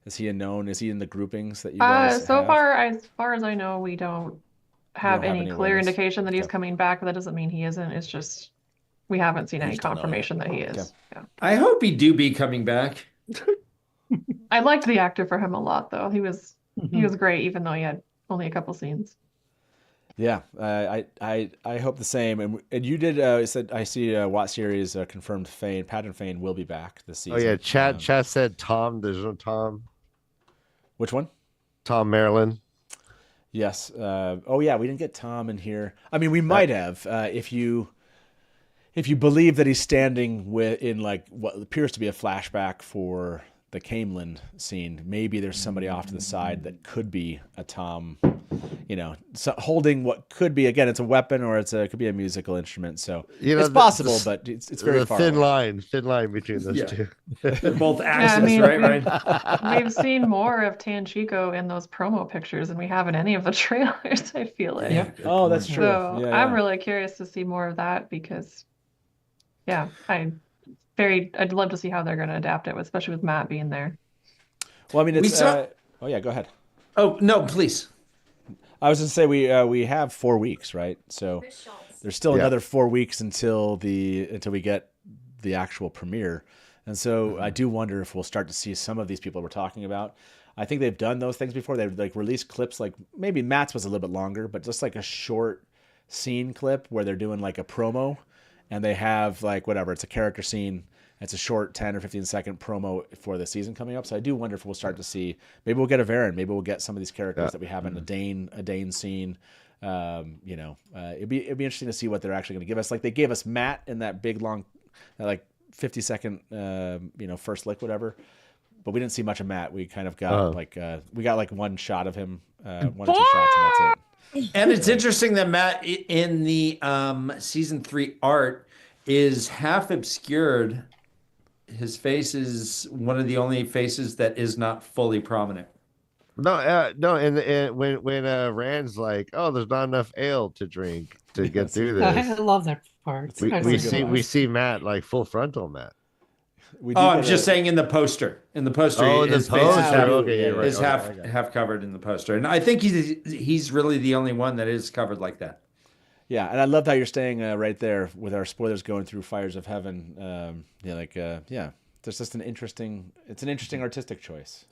is he a known, is he in the groupings that you guys as have? far as I know, we don't have any clear indication that he's coming back. That doesn't mean he isn't. It's just we haven't seen any confirmation that he is. Yeah. I hope he do be coming back. I liked the actor for him a lot, though. He was great, even though he had only a couple scenes. Yeah, I hope the same. And you did said I see Watt series confirmed Fane. Pat and Fane will be back this season. Oh yeah, chat said Tom. There's no Tom. Which one? Tom Maryland. Yes. Oh yeah, we didn't get Tom in here. I mean, we might have if you believe that he's standing in like what appears to be a flashback for the Camelin scene. Maybe there's somebody off to the side that could be a Tom. Holding what could be, again, it's a weapon or it could be a musical instrument. So it's possible, but it's very far thin away. Thin line between those two. They're both axes, right? We've seen more of Tanchico in those promo pictures than we have in any of the trailers, I feel like. Yeah. Oh, that's true. So I'm really curious to see more of that because, I'd love to see how they're going to adapt it, especially with Matt being there. Well, I mean, it's. Oh yeah, go ahead. Oh no, please. I was going to say we have 4 weeks, right? So there's still another 4 weeks until we get the actual premiere, and so I do wonder if we'll start to see some of these people we're talking about. I think they've done those things before. They've like released clips, like maybe Matt's was a little bit longer, but just like a short scene clip where they're doing like a promo, and they have like whatever, it's a character scene. It's a short 10 or 15 second promo for the season coming up. So I do wonder if we'll start to see, maybe we'll get a Varen, maybe we'll get some of these characters that we have in a Dane scene. It'd be interesting to see what they're actually going to give us. Like they gave us Matt in that big long, like 50 second, first lick, whatever. But we didn't see much of Matt. We kind of got we got like one shot of him, 1 or 2 shots, and that's it. And it's interesting that Matt in the season 3 art is half obscured. His face is one of the only faces that is not fully prominent. No, and when Rand's like, "Oh, there's not enough ale to drink to get through this." I love that part. We see Matt like full frontal Matt. I'm just saying in the poster. In the poster, his face is half covered in the poster, and I think he's really the only one that is covered like that. Yeah, and I love how you're staying right there with our spoilers going through Fires of Heaven. There's just an interesting artistic choice.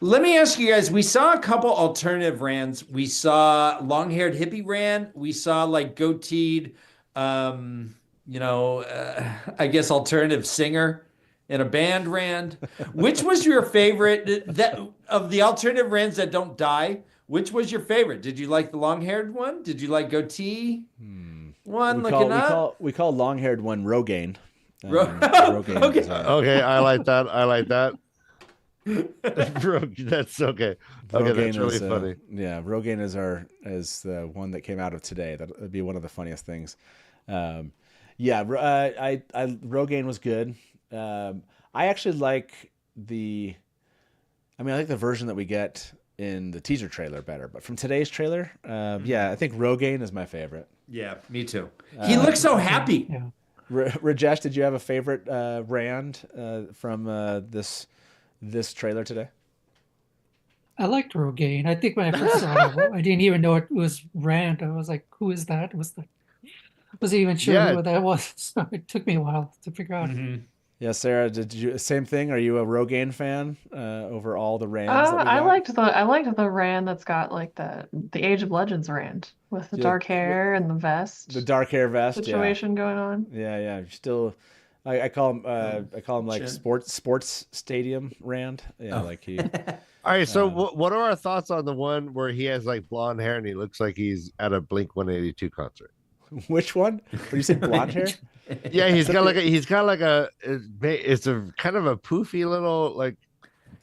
Let me ask you guys, we saw a couple alternative Rands. We saw long-haired hippie Rand. We saw like goateed, I guess alternative singer in a band Rand. Which was your favorite of the alternative Rands that don't die? Which was your favorite? Did you like the long-haired one? Did you like goatee? one we looking call, up. we call long-haired one Rogaine. Rogaine. Okay. Okay, I like that. I like that. That's okay. Okay, that's really funny. Yeah, Rogaine is the one that came out of today. That'd be one of the funniest things. Rogaine was good. I actually like the version that we get in the teaser trailer better, but from today's trailer, I think Rogaine is my favorite. Yeah, me too. He looks so happy. Yeah. Rajesh, did you have a favorite Rand from this trailer today? I liked Rogaine. I think when I first saw it, I didn't even know it was Rand. I was like, who is that? Wasn't even sure who that was. So it took me a while to figure out. Mm-hmm. Yeah, Sarah, did you same thing? Are you a Rogaine fan over all the Rands? I liked the Rand that's got like the Age of Legends Rand with the dark hair and the vest. The dark hair vest situation going on. Yeah. Still, I call him like sports stadium Rand. Yeah, like he. All right, so what are our thoughts on the one where he has like blonde hair and he looks like he's at a Blink-182 concert? Which one? What do you say, blonde hair? Yeah, it's a kind of a poofy little like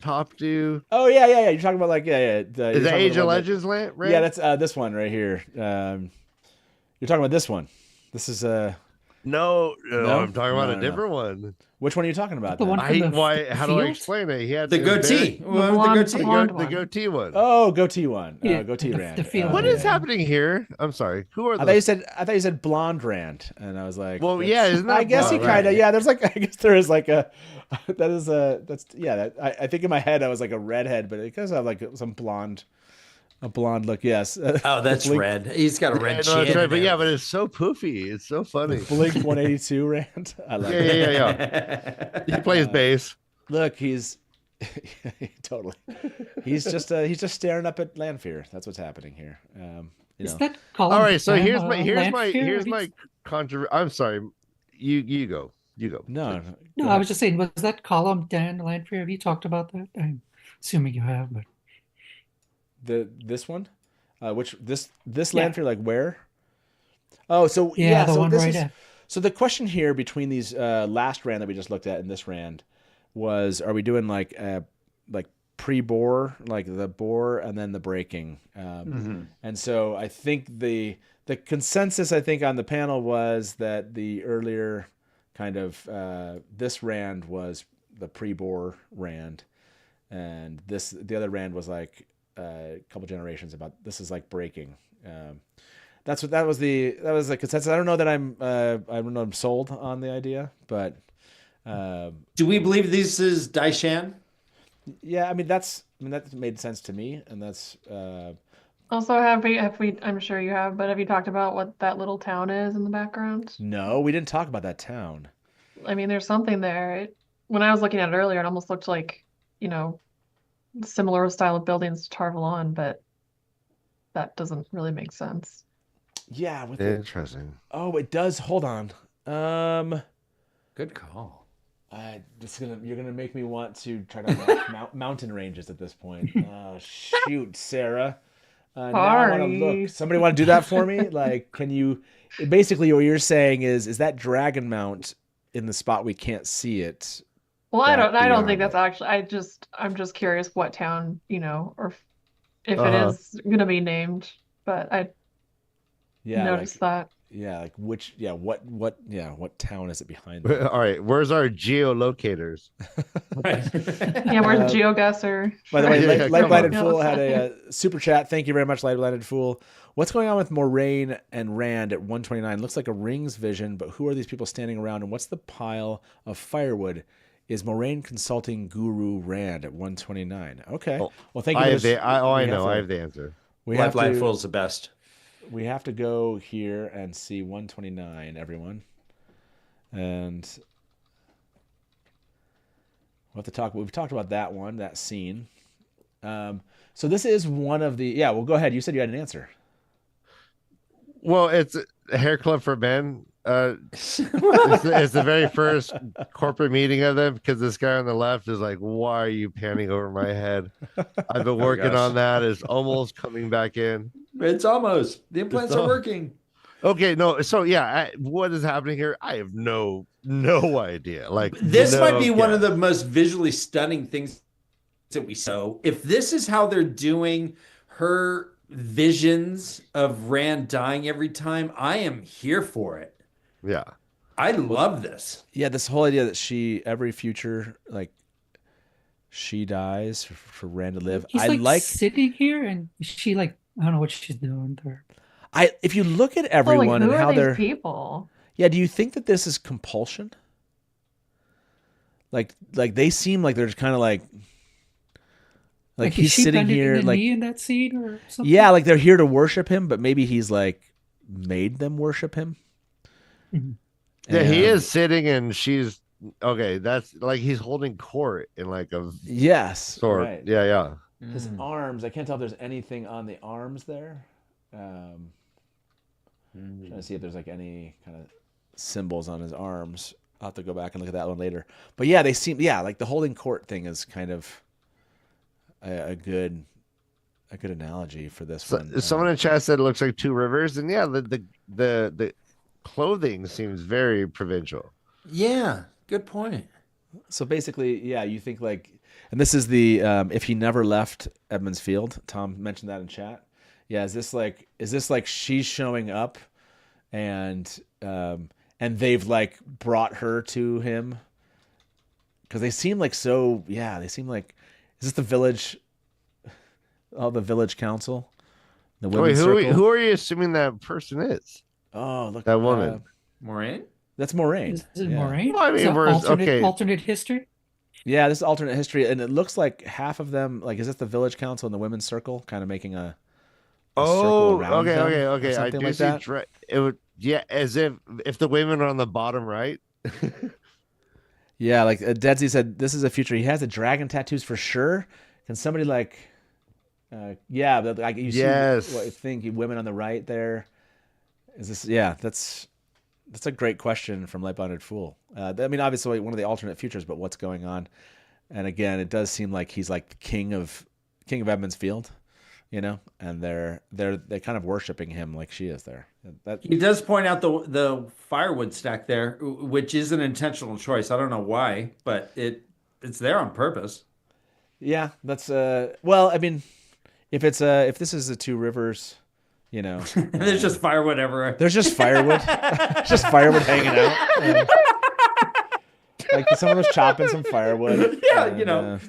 top do. Oh yeah. You're talking about like Is that Age of Legends Rand? Yeah, that's this one right here. You're talking about this one. This is No, I'm talking about a different one. Which one are you talking about? The one from how do I explain it? He had the goatee. The goatee one. Oh, goatee one. Yeah, goatee Rand. What is happening here? I'm sorry. Who are I thought you said blonde Rand, and I was like, well, yeah, isn't that I guess he kind of there's like I guess there is like a I think in my head I was like a redhead, but it does have like some blonde. A blonde look, yes. Oh, that's red. He's got a red chin. That's right, but it's so poofy. It's so funny. Blink-182 Rand. I like it. Yeah. He plays bass. Look, he's totally. He's just staring up at Lanfear. That's what's happening here. Is that all right? So here's my controversy. I'm sorry. You go. No, I was just saying. Was that column Dan Lanfear? Have you talked about that? I'm assuming you have, but. This one, this Lanfear, like where? Oh, so the so one this right is so the question here between these last Rand that we just looked at and this Rand was, are we doing like pre-bore, like the bore and then the breaking? And so I think the consensus I think on the panel was that the earlier kind of this Rand was the pre-bore Rand, and the other Rand was like a couple generations about this is like breaking. That was the consensus. I don't know that I'm sold on the idea, but do we believe this is Daishan? Yeah, that made sense to me, and that's also have we I'm sure you have, but have you talked about what that little town is in the background? No, we didn't talk about that town. I mean, there's something there. When I was looking at it earlier, it almost looked like, similar style of buildings to Tarvalon, but that doesn't really make sense. Yeah, interesting. Oh, it does. Hold on. Good call. You're gonna make me want to try to map mountain ranges at this point. Shoot, Sarah. Now I want to look. Somebody want to do that for me? Like, can you? Basically, what you're saying is that Dragon Mount in the spot we can't see it? Well, I don't think that's actually. I'm just curious what town, or if it is going to be named. But I noticed that. Yeah, like which? Yeah, what town is it behind? All right, where's our geolocators? Yeah, where's GeoGuessr? By the way, Light-Blinded Fool had a super chat. Thank you very much, Light-Blinded Fool. What's going on with Moraine and Rand at 129? Looks like a Rings vision, but who are these people standing around? And what's the pile of firewood? Is Moraine consulting Guru Rand at 129? Okay. Well, thank you. I have the answer. Light-Blinded Fool is the best. We have to go here and see 129, everyone. And we've talked about that one, that scene. So this is one of the, well, go ahead. You said you had an answer. Well, it's a hair club for men. It's the very first corporate meeting of them, because this guy on the left is like, why are you panning over my head? I've been working on that. It's almost coming back in. It's almost. The implants are working. Okay, no. So yeah, what is happening here? I have no idea. Like This no might be one of guess. the most visually stunning things that we saw. If this is how they're doing her visions of Rand dying every time, I am here for it. Yeah. I love this. Yeah, this whole idea that every future, like, she dies for Rand to live. He's I like sitting here, and she like, I don't know what she's doing to her. If you look at everyone who and how are these they're people? Yeah, do you think that this is compulsion? Like they seem like they're just kind of like he's sitting here like in that scene or something. Yeah, like they're here to worship him, but maybe he's like made them worship him. Mm-hmm. Yeah, he is sitting and she's okay. That's like he's holding court in like a sword. Right. Yeah. His arms. I can't tell if there's anything on the arms there. Trying to see if there's like any kind of symbols on his arms. I'll have to go back and look at that one later. But yeah, they seem like the holding court thing is kind of a good analogy for this one. Someone in chat said it looks like two rivers, and yeah, the clothing seems very provincial. Yeah, good point. So basically, yeah, you think like, and this is the if he never left Edmund's Field. Tom mentioned that in chat. Yeah, is this like she's showing up, and they've like brought her to him because they seem like they seem like, is this the village? Oh, the village council, the women's circle. Who are you assuming that person is? Oh, look, that woman, Moraine. That's Moraine. Is it Moraine? Well, I mean, alternate history. Yeah, this is alternate history, and it looks like half of them, like, is this the village council and the women's circle, kind of making a circle around them, okay. I do like see. that. It would, as if the women are on the bottom right. Yeah, like Deadsy said, this is a future. He has the dragon tattoos for sure. Can somebody like, like you see? Yes. What I think women on the right there. Is this? Yeah, that's a great question from Light-Bonded Fool. I mean, obviously one of the alternate futures, but what's going on? And again, it does seem like he's like the king of Edmund's Field, and they're kind of worshiping him like she is there. He does point out the firewood stack there, which is an intentional choice. I don't know why, but it's there on purpose. Yeah, that's well, I mean, if this is the Two Rivers, there's just firewood everywhere. There's just firewood, just firewood hanging out. Like someone was chopping some firewood. Yeah, and, you know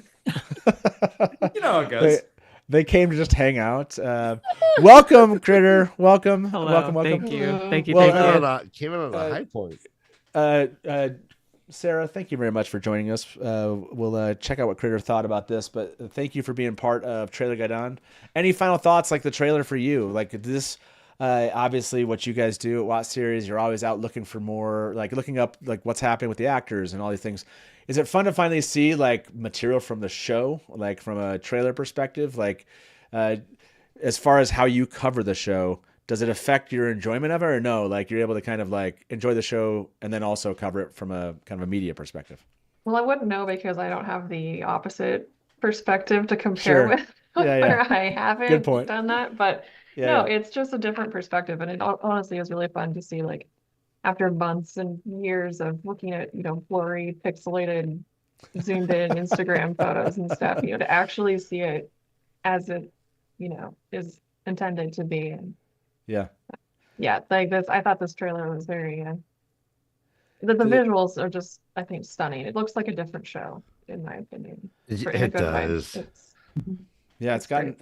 how it goes. They came to just hang out. Welcome, Critter. Welcome. Hello. Welcome. Thank you. Well, came in on a high point. Sarah, thank you very much for joining us. We'll check out what Critter thought about this, but thank you for being part of Trailer Gai'don. Any final thoughts, like the trailer for you? Like this, obviously what you guys do at Watt Series, you're always out looking for more, like looking up like what's happening with the actors and all these things. Is it fun to finally see like material from the show, like from a trailer perspective? Like as far as how you cover the show, does it affect your enjoyment of it, or no? Like you're able to kind of like enjoy the show and then also cover it from a kind of a media perspective? Well, I wouldn't know because I don't have the opposite perspective to compare with Yeah. where I haven't Good point. done that. But Yeah. it's just a different perspective. And it honestly is really fun to see, like, after months and years of looking at, blurry, pixelated, zoomed in Instagram photos and stuff, to actually see it as it, is intended to be. And yeah, like this, I thought this trailer was very, the visuals are just, I think, stunning. It looks like a different show, in my opinion. It does. Yeah, it's gotten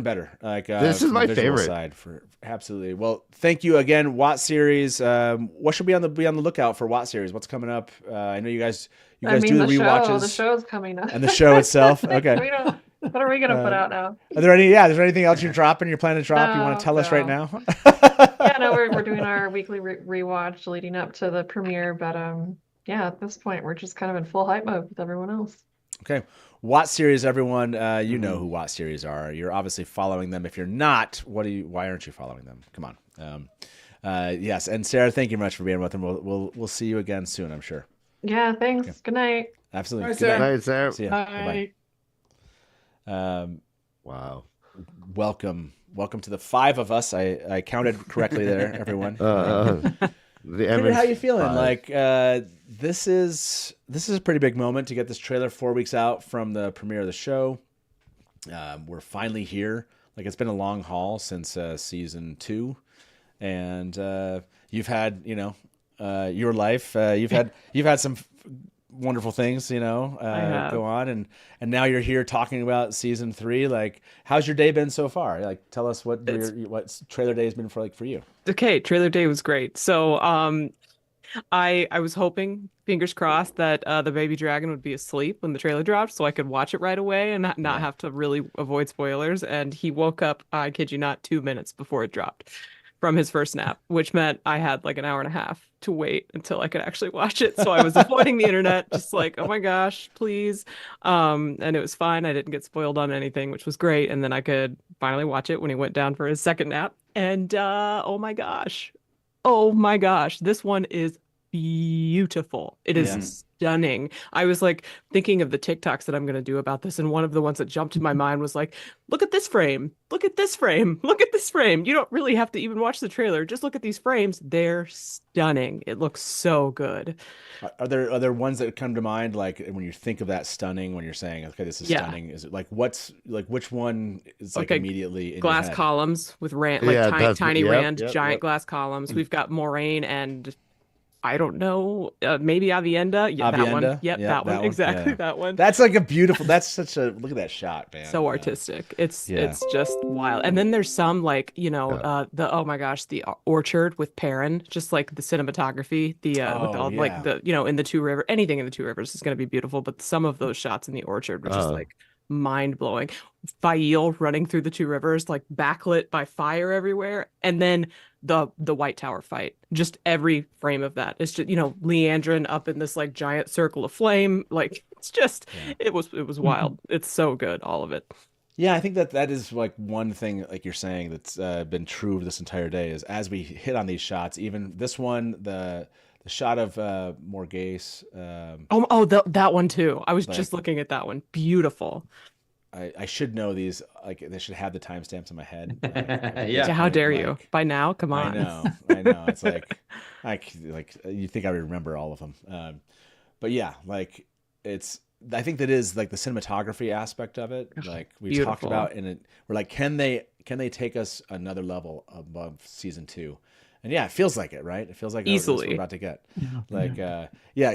better. Like this is from my the visual favorite side for absolutely. Well, thank you again, Watt Series. What should be on the lookout for Watt Series? What's coming up? I know you guys do the rewatches. The show's coming up. And the show itself. Okay. What are we gonna put out now? Is there anything else you're dropping? You're planning to drop? You want to tell us right now? Yeah, we're doing our weekly rewatch leading up to the premiere, but at this point we're just kind of in full hype mode with everyone else. Okay. Watt Series, everyone, you know who Watt Series are. You're obviously following them. If you're not, why aren't you following them? Come on. Yes, and Sarah, thank you much for being with them. We'll see you again soon, I'm sure. Yeah, thanks. Okay. Good night. Absolutely. Good night, Sarah. See ya. Bye. Bye-bye. Wow. Welcome welcome to the 5 of us. I counted correctly there, everyone. The how you feeling? 5. Like this is a pretty big moment to get this trailer 4 weeks out from the premiere of the show. We're finally here. Like, it's been a long haul since season 2, and you've had your life. You've had some wonderful things, go on, and now you're here talking about season 3. Like, how's your day been so far? Like, tell us what trailer day has been for you. Okay, trailer day was great. So I was hoping, fingers crossed, that the baby dragon would be asleep when the trailer dropped, so I could watch it right away and not have to really avoid spoilers. And he woke up, I kid you not, 2 minutes before it dropped from his first nap, which meant I had like an hour and a half to wait until I could actually watch it. So I was avoiding the internet, just like, oh my gosh, please. And it was fine. I didn't get spoiled on anything, which was great. And then I could finally watch it when he went down for his second nap. And oh my gosh, this one is beautiful. It is stunning. I was like thinking of the TikToks that I'm going to do about this, and one of the ones that jumped in my mind was like, look at this frame, look at this frame, look at this frame. You don't really have to even watch the trailer, just look at these frames. They're stunning. It looks so good. Are there ones that come to mind, like when you think of that stunning, when you're saying, okay, this is stunning? Is it like, which one is like immediately in glass your head? Columns with tiny giant glass columns. We've got Moraine and I don't know, maybe Avienda. Yeah, that one. Yep, that one. Exactly, that one. That's like a beautiful. That's such a look at that shot, man. So artistic. It's just wild. And then there's some like the oh my gosh, the orchard with Perrin, just like the cinematography, with all like the in the Two Rivers, anything in the Two Rivers is going to be beautiful. But some of those shots in the orchard were just like mind blowing. Fael running through the Two Rivers, like backlit by fire everywhere, and then the White Tower fight. Just every frame of that. It's just Leandrin up in this like giant circle of flame. Like it's just it was wild. It's so good, all of it. Yeah, I think that is like one thing, like you're saying, that's been true this entire day is as we hit on these shots. Even this one, the shot of Morghese. That one too. I was just looking at that one. Beautiful. I should know these. Like they should have the timestamps in my head. How dare you? By now, come on. I know. It's like you think I would remember all of them. But yeah, like it's. I think that is like the cinematography aspect of it. Like we talked about, and we're like, can they take us another level above season 2? And yeah, it feels like it, right? It feels like easily what we're about to get.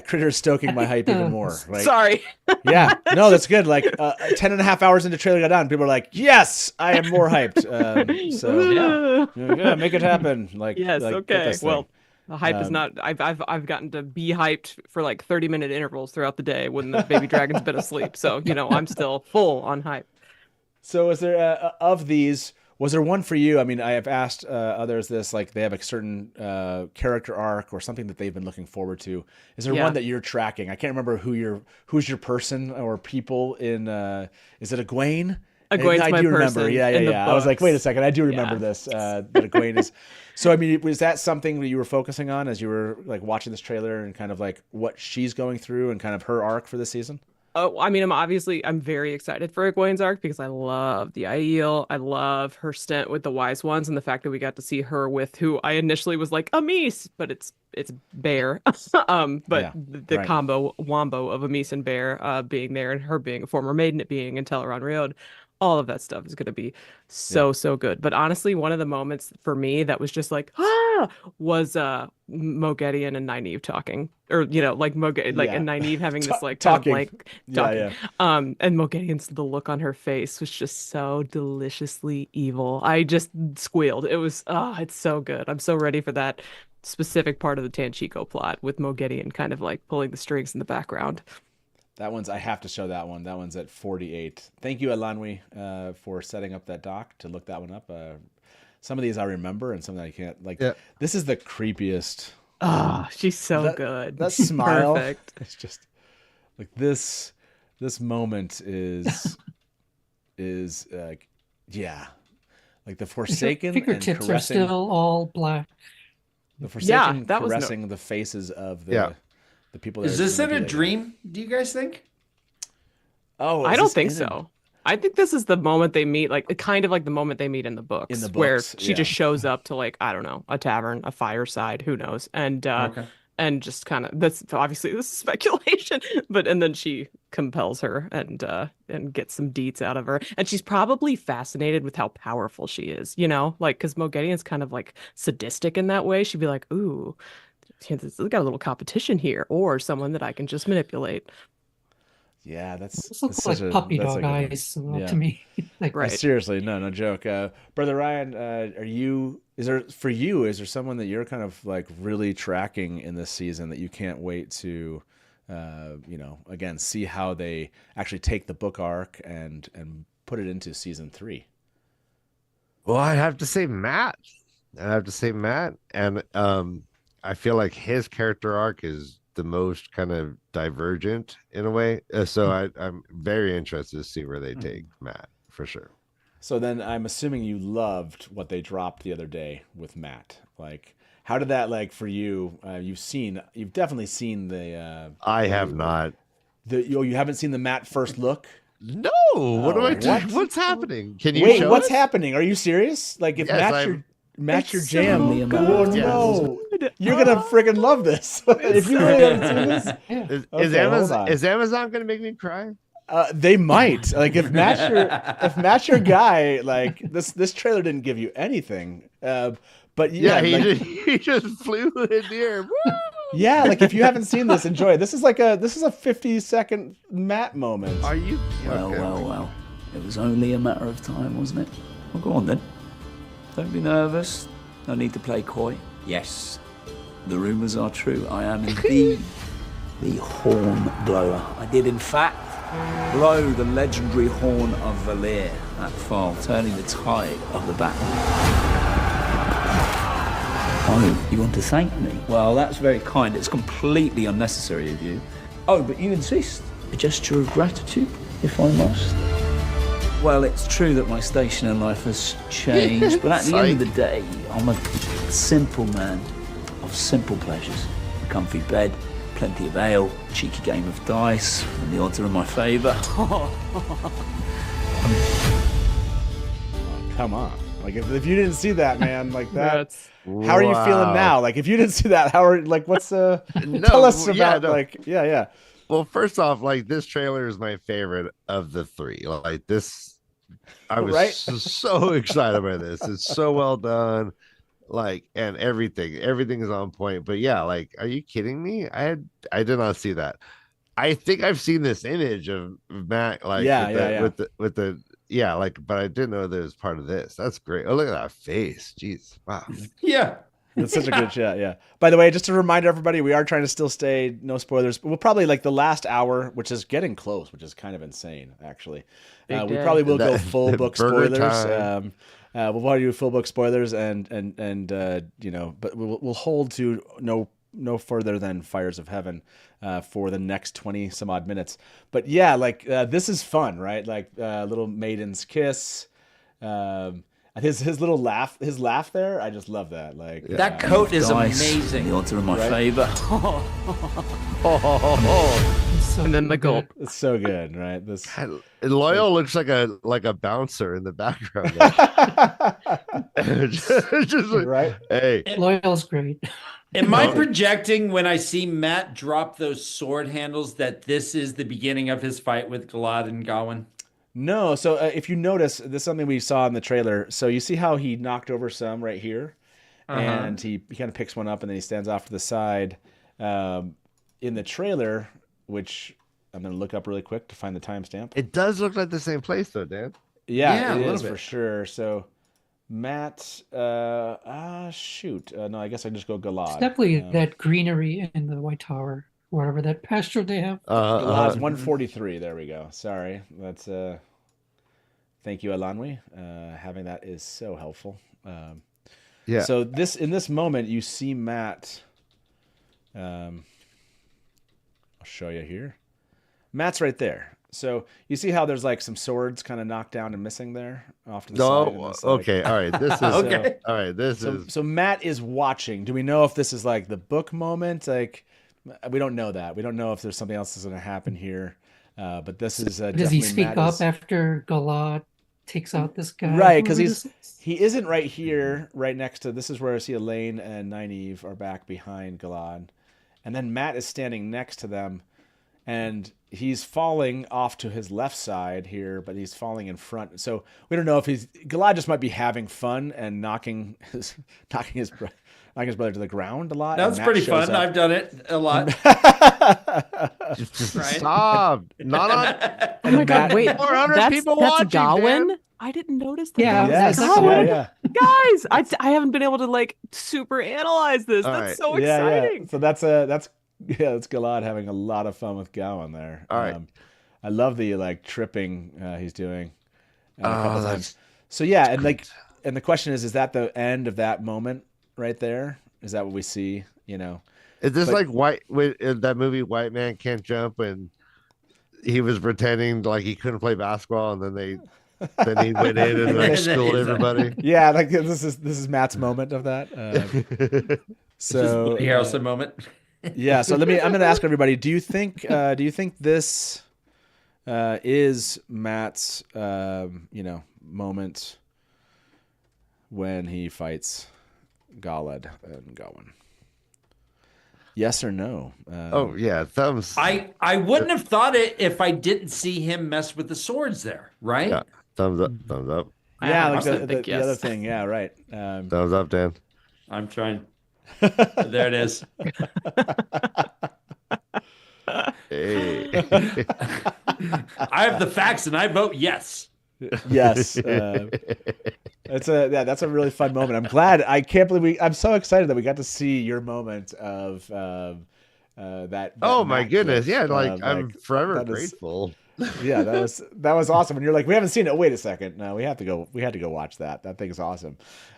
Critter's stoking my hype even more. Right? Sorry. Yeah, no, that's good. Like 10 and a half hours into trailer got done, people are like, yes, I am more hyped. Make it happen. Like, yes, like, okay. Well, the hype is not. I've gotten to be hyped for like 30-minute intervals throughout the day when the baby dragon's been asleep. So I'm still full on hype. So, is there of these? Was there one for you? I mean, I have asked others this, like they have a certain character arc or something that they've been looking forward to. Is there one that you're tracking? I can't remember who's your person or people in. Is it Egwene? Egwene's my person. Remember. Yeah. I was like, wait a second, I do remember this. That Egwene is. So I mean, was that something that you were focusing on as you were like watching this trailer and kind of like what she's going through and kind of her arc for this season? Oh, I mean, I'm very excited for Egwene's arc because I love the Aiel. I love her stint with the Wise Ones and the fact that we got to see her with who I initially was like Amis, but it's Bear. The combo wombo of Amis and Bear being there and her being a former maiden at being in Teleron Road. All of that stuff is going to be so good. But honestly, one of the moments for me that was just like, was Moghedien and Nynaeve talking. Or, and Nynaeve having this like talking. Kind of like talking. And Moghedien's the look on her face was just so deliciously evil. I just squealed. It was, it's so good. I'm so ready for that specific part of the Tanchico plot with Moghedien kind of like pulling the strings in the background. I have to show that one. That one's at 48. Thank you, Elanwi, for setting up that doc to look that one up. Some of these I remember and some that I can't. Like, this is the creepiest. She's so good. That smile. Perfect. It's just like this moment is like the Forsaken fingertips and caressing. Are still all black. The Forsaken caressing the faces of the people. Is this in a dream? Do you guys think? Oh, I don't think so. I think this is the moment they meet, like kind of like the moment they meet in the books, where she just shows up to like, I don't know, a tavern, a fireside, who knows, and just kind of, that's obviously this is speculation, but and then she compels her and gets some deets out of her, and she's probably fascinated with how powerful she is, like because Moghedion's kind of like sadistic in that way. She'd be like, ooh, we got a little competition here, or someone that I can just manipulate. Yeah, that's like puppy dog eyes to me. Like, right. Seriously, no joke. Brother Ryan, is there someone that you're kind of like really tracking in this season that you can't wait to, again, see how they actually take the book arc and put it into season 3? Well, I have to say Matt. And I feel like his character arc is the most kind of divergent in a way. So I'm very interested to see where they take Matt, for sure. So then I'm assuming you loved what they dropped the other day with Matt. Like, how did that, like, for you? You've definitely seen the. I have not. You haven't seen the Matt first look? No. What am I doing? What's happening? Can you wait? Show what's us? happening? Are you serious? Like, if Matt's your jam. So no. You're gonna freaking love this. If you really haven't seen this, is Amazon gonna make me cry? They might. Like, if Matt's your guy, like this trailer didn't give you anything. But he just flew in the air. Woo! Yeah, like if you haven't seen this, enjoy it. This is a 50-second Matt moment. Are you? Well. It was only a matter of time, wasn't it? Well, go on then. Don't be nervous. No need to play coy. Yes, the rumours are true. I am indeed the horn blower. I did, in fact, blow the legendary horn of Valir, that fall, turning the tide of the battle. Oh, you want to thank me? Well, that's very kind. It's completely unnecessary of you. Oh, but you insist. A gesture of gratitude, if I must. Well, it's true that my station in life has changed, but at the end of the day, I'm a simple man of simple pleasures. A comfy bed, plenty of ale, cheeky game of dice, and the odds are in my favour. Come on. Like, if you didn't see that, man, like that, how are you feeling now? Like, if you didn't see that, what's tell us about, yeah. Well, first off, like, this trailer is my favorite of the 3. Like, this, I was so excited by this. It's so well done. Like, and everything is on point. But yeah, like, are you kidding me? I did not see that. I think I've seen this image of Matt, like, with the but I didn't know that it was part of this. That's great. Oh, look at that face. Jeez. Wow. Yeah. It's such a good shot, yeah. By the way, just to remind everybody, we are trying to still stay no spoilers. But we'll probably, like, the last hour, which is getting close, which is kind of insane, actually. We probably will go full book spoilers. We'll probably do full book spoilers, and but we'll hold to no further than Fires of Heaven for the next 20 some odd minutes. But yeah, like, this is fun, right? Like, little maiden's kiss. His little laugh, there, I just love that. Like, that coat is amazing. The odds are in my favor. And then the gulp. It's so good, right? This Loyal looks like a bouncer in the background. just like, right? Hey, Loyal's great. Am I projecting when I see Matt drop those sword handles that this is the beginning of his fight with Galad and Gawain? No, so if you notice, this is something we saw in the trailer. So you see how he knocked over some right here, and he kind of picks one up and then he stands off to the side. In the trailer, which I'm going to look up really quick to find the timestamp. It does look like the same place though, Dan. Yeah, it is for sure. So Matt, no, I guess I just go Galad. It's definitely that greenery in the White Tower. Whatever that pasture they have. Galad's 143. There we go. Sorry. That's thank you, Alanwi. Having that is so helpful. Yeah. So in this moment, you see Matt. I'll show you here. Matt's right there. So you see how there's like some swords kind of knocked down and missing there off to the side. Okay. All right. This is okay. All right. This is. So Matt is watching. Do we know if this is like the book moment? Like, we don't know that. We don't know if there's something else that's going to happen here. But this is Does he definitely speak Matt up is- after Galad takes out this guy? Right, because Whoever this is? he isn't right here, right next to. This is where I see Elaine and Nynaeve are back behind Galad, and then Matt is standing next to them, and he's falling off to his left side here, but he's falling in front. So we don't know if Galad just might be having fun and knocking his brother to the ground a lot. That's pretty fun. Up. I've done it a lot. Just stop. Not on. Oh my God! Wait, 400 that's people watching, Gawain. Dan. I didn't notice that. Yeah, that was Yes, Gawain. yeah. Guys, I haven't been able to like super analyze this. All That's right. so Yeah. exciting. So that's Galad having a lot of fun with Gawain there. All right. I love the like tripping he's doing a couple that's- times. So yeah, and the question is that the end of that moment right there? Is that what we see? You know, Is this But- like that movie White Man Can't Jump, and he was pretending like he couldn't play basketball, and then he went in and like schooled everybody. Yeah, like this is Matt's moment of that. So Woody Harrelson moment. Yeah, so I'm going to ask everybody: do you think this is Matt's moment when he fights Galad and Gawain? Yes or no? Oh yeah, thumbs. I wouldn't have thought it if I didn't see him mess with the swords there, right? Yeah, thumbs up. Thumbs up. Yeah, like also think the yes. other thing. Yeah, right. Thumbs up, Dan. I'm trying. There it is. Hey. I have the facts and I vote yes. Yes. That's a really fun moment. I'm glad. I can't believe I'm so excited that we got to see your moment of that. Oh my Matt goodness! clip. Yeah, like I'm forever that is- grateful. Yeah, that was awesome. And you're like, we haven't seen it. Wait a second. No, we had to go watch that. That thing's awesome.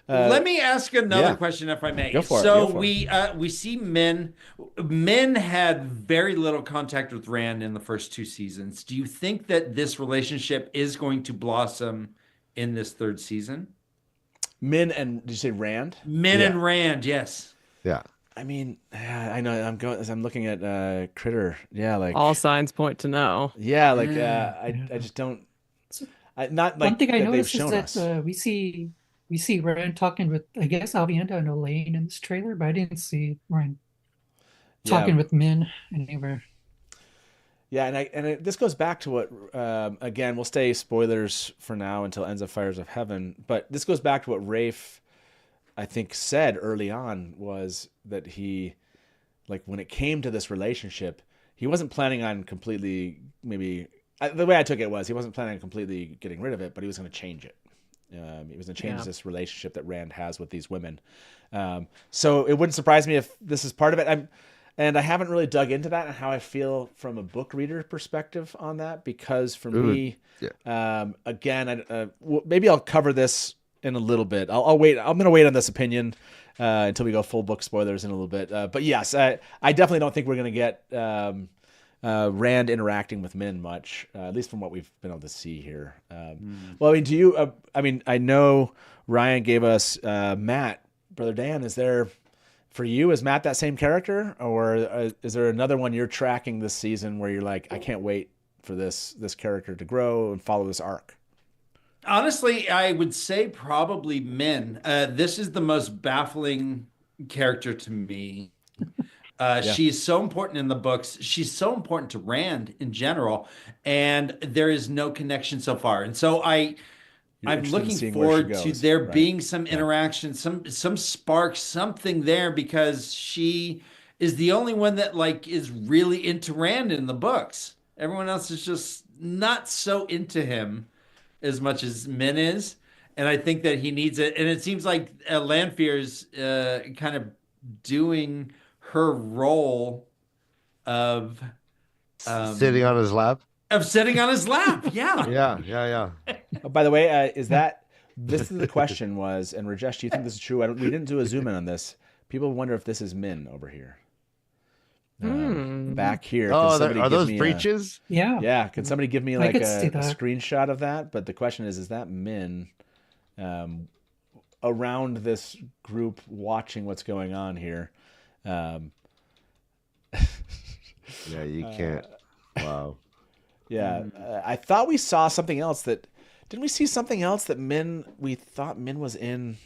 Let me ask another yeah. question, if I may. Go for it, so go for we see Min. Min had very little contact with Rand in the first two seasons. Do you think that this relationship is going to blossom in this third season? Min and did you say Rand? Min and Rand, yes. Yeah. I mean, I know. I'm looking at Critter. Yeah, like All signs point to no. yeah, like I just don't. Not like One thing I that they've noticed is shown that us. we see Rand talking with, I guess, Avienda and Elaine in this trailer, but I didn't see Rand talking with Min anywhere. Yeah, this goes back to what again, we'll stay spoilers for now until ends of Fires of Heaven, but this goes back to what Rafe, I think, said early on, was that he, like, when it came to this relationship, he wasn't planning on completely, the way I took it was he wasn't planning on completely getting rid of it, but he was going to change it. He was going to change this relationship that Rand has with these women. So it wouldn't surprise me if this is part of it. And I haven't really dug into that and how I feel from a book reader perspective on that, because for me, again, maybe I'll cover this in a little bit. I'll wait. I'm going to wait on this opinion until we go full book spoilers in a little bit. But yes, I definitely don't think we're going to get Rand interacting with Min much, at least from what we've been able to see here. Well, I mean, do you? I know Ryan gave us Matt, Brother Dan. Is there? For you, is Matt that same character, or is there another one you're tracking this season where you're like, I can't wait for this character to grow and follow this arc? Honestly, I would say probably Min. This is the most baffling character to me. She's so important in the books. She's so important to Rand in general, and there is no connection so far. And so I'm looking forward to there being some interaction, some spark, something there, because she is the only one that like is really into Rand in the books. Everyone else is just not so into him as much as Min is, and I think that he needs it. And it seems like Lanfear's kind of doing her role of Sitting on his lap. Yeah. Yeah. Oh, by the way, this is the question was, and Rajesh, do you think this is true? We didn't do a zoom in on this. People wonder if this is Min over here. Back here. Oh, are those breaches? Yeah. Yeah. Can somebody give me like see a that. screenshot of that? But the question is that Min around this group watching what's going on here? Yeah, you can't. Wow. Yeah, I thought we saw something else that. Didn't we see something else that we thought Min was in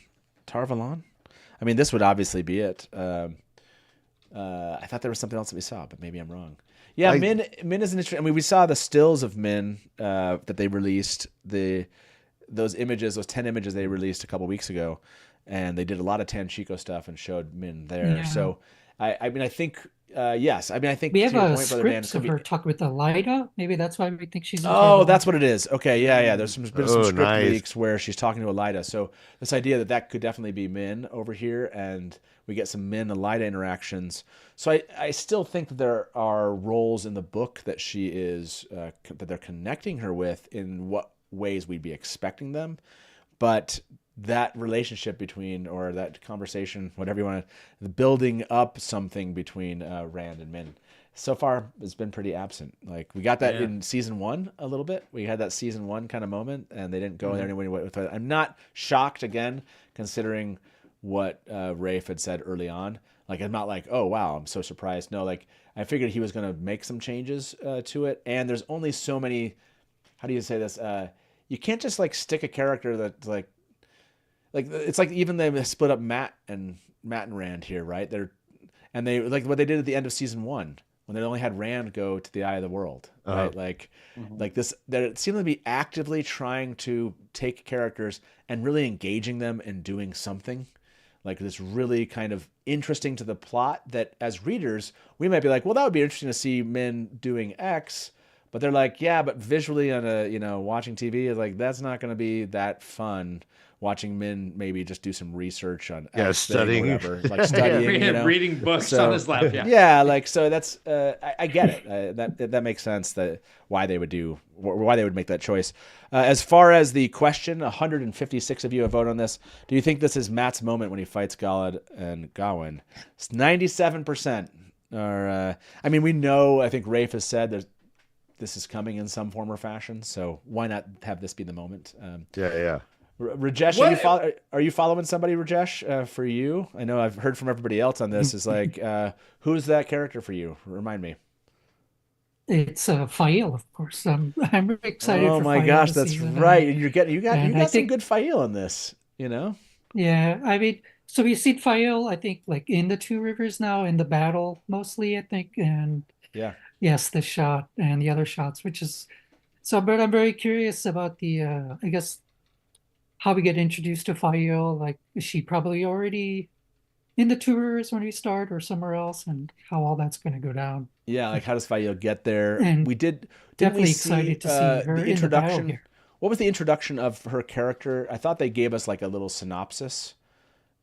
Tar Valon? I mean, this would obviously be it. I thought there was something else that we saw, but maybe I'm wrong. Yeah, Min is an interesting. I mean, we saw the stills of Min that they released. Those 10 images they released a couple weeks ago, and they did a lot of Tanchico stuff and showed Min there. Yeah. So, I mean, I think yes. I mean, I think We have to your a point, Brother Dan, script of her talk with Elida. Maybe that's why we think she's in Oh, Tarvalon. that's what it is. Okay, yeah. There's been some script nice. leaks where she's talking to Elida. So this idea that could definitely be Min over here, and we get some Min Elida interactions. So I still think that there are roles in the book that she is that they're connecting her with in what ways we'd be expecting them, but that relationship between, or that conversation, whatever you want to, building up something between Rand and Min, so far has been pretty absent. Like we got that in season 1 a little bit. We had that season 1 kind of moment, and they didn't go there anyway with it. I'm not shocked again, considering what Rafe had said early on. Like I'm not like, oh wow, I'm so surprised. No, like I figured he was going to make some changes to it, and there's only so many. How do you say this? You can't just like stick a character that's like it's like even they split up Matt and Rand here, right? They like what they did at the end of season 1 when they only had Rand go to the Eye of the World, right? Like this, that seemed to be actively trying to take characters and really engaging them and doing something like this really kind of interesting to the plot that as readers we might be like, well, that would be interesting to see Min doing X. But they're like, yeah, but visually on watching TV is like, that's not going to be that fun. Watching Min maybe just do some research on studying, or whatever, like studying, reading books on his lap. Like so that's I get it. That makes sense that why they would make that choice. As far as the question, 156 of you have voted on this. Do you think this is Matt's moment when he fights Galad and Gawain? It's 97%. Or I mean, we know. I think Rafe has said this is coming in some form or fashion. So why not have this be the moment? Yeah. Rajesh, are you following somebody, Rajesh, for you? I know I've heard from everybody else on this. Is like, who's that character for you? Remind me. It's Fael, of course. I'm really excited. Oh for my Fael gosh, this that's season. right. You got some good Fael in this. Yeah, I mean, so we've seen Fael, I think, like in the Two Rivers now, in the battle mostly, I think, and yes, the shot and the other shots, which is so. But I'm very curious about the, I guess, how we get introduced to Fael. Like, is she probably already in the Two Rivers when we start, or somewhere else, and how all that's going to go down? Yeah, like how does Fael get there? And we definitely excited to see her the in the battle introduction. here. What was the introduction of her character? I thought they gave us like a little synopsis,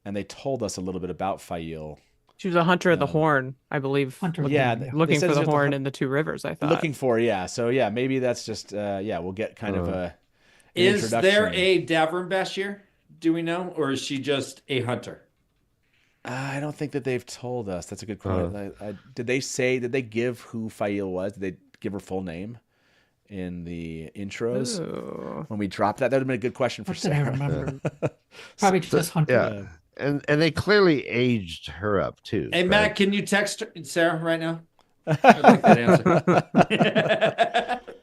and they told us a little bit about Fael. She was a hunter of the horn, I believe. Looking for the horn in the Two Rivers, I thought. Looking for, yeah. So yeah, maybe that's just we'll get kind of a. Is there a Davern Bashir? Do we know, or is she just a hunter? I don't think that they've told us. That's a good point. Did they give who Fael was? Did they give her full name in the intros? Ooh. When we dropped that would have been a good question for Sarah. I remember. Probably just hunter. Yeah. And they clearly aged her up too. Hey, right? Matt, can you text Sarah right now? I like that answer.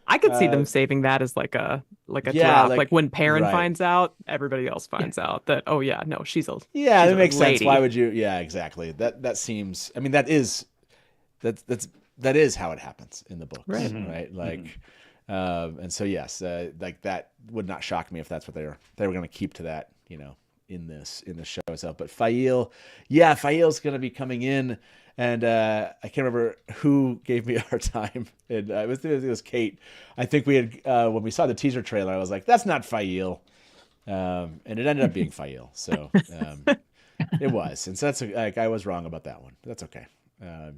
I could see them saving that as like a drop. Like when Perrin finds out, everybody else finds out that, oh yeah, no, she's a that makes lady. sense. Why would you? Yeah, exactly. That seems. I mean, that is how it happens in the books, right? Like, and so yes, like that would not shock me if that's what they were going to keep to that, in the show itself. But Fael's going to be coming in. And I can't remember who gave me a hard time. And it was Kate. I think we had when we saw the teaser trailer, I was like, "That's not Fael," and it ended up being Fael. So it was, and so that's like I was wrong about that one. That's okay. I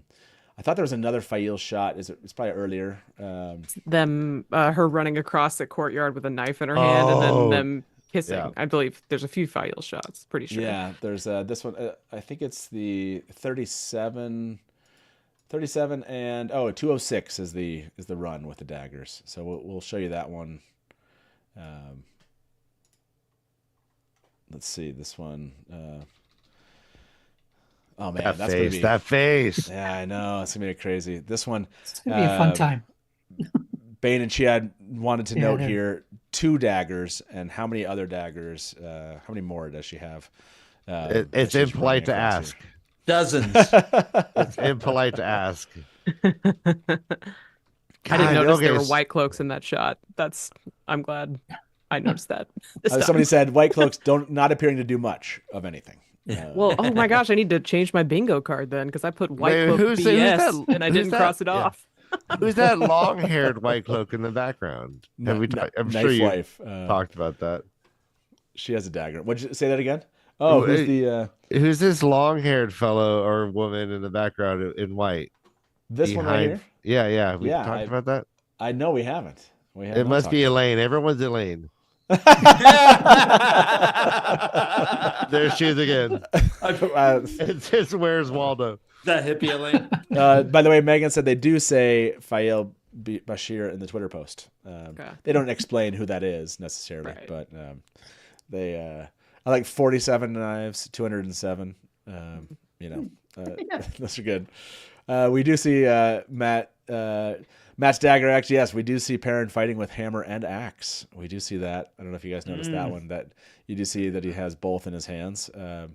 thought there was another Fael shot. It's probably earlier. Her running across the courtyard with a knife in her hand, and then them kissing. Yeah. I believe there's a few Fael shots. Pretty sure. Yeah, there's this one. I think it's the 37 and 206 is the run with the daggers. So we'll show you that one. Let's see this one. Oh man, that face. Yeah, I know it's gonna be crazy. This one. It's gonna be a fun time. Bane and Chiad wanted to note they're- here 2 daggers, and how many other daggers? How many more does she have? It's that she's impolite running to across ask. here? Dozens. It's impolite to ask. I didn't God, notice okay, there were white cloaks in that shot. I'm glad I noticed that. this time. Somebody said white cloaks not appearing to do much of anything. Well, oh my gosh, I need to change my bingo card then because I put white Wait, cloak who's BS that- and I who's didn't that? cross it Yeah. off. Who's that long-haired white cloak in the background? Have we? I'm Knife sure you wife, talked about that. She has a dagger. Would you say that again? Oh, who's the? Who's this long-haired fellow or woman in the background in white? This one right here? Yeah. We Yeah, talked about that. I know we haven't. We have It not must talked be about Elaine. Everyone's Elaine. There she is again. It's just Where's Waldo? That hippie Elaine. By the way, Megan said they do say Fael Bashir in the Twitter post. They don't explain who that is necessarily, but they I like 47 knives, 207. Those are good. We do see Matt's dagger axe. Yes, we do see Perrin fighting with hammer and axe. We do see that. I don't know if you guys noticed that one. That you do see that he has both in his hands. Let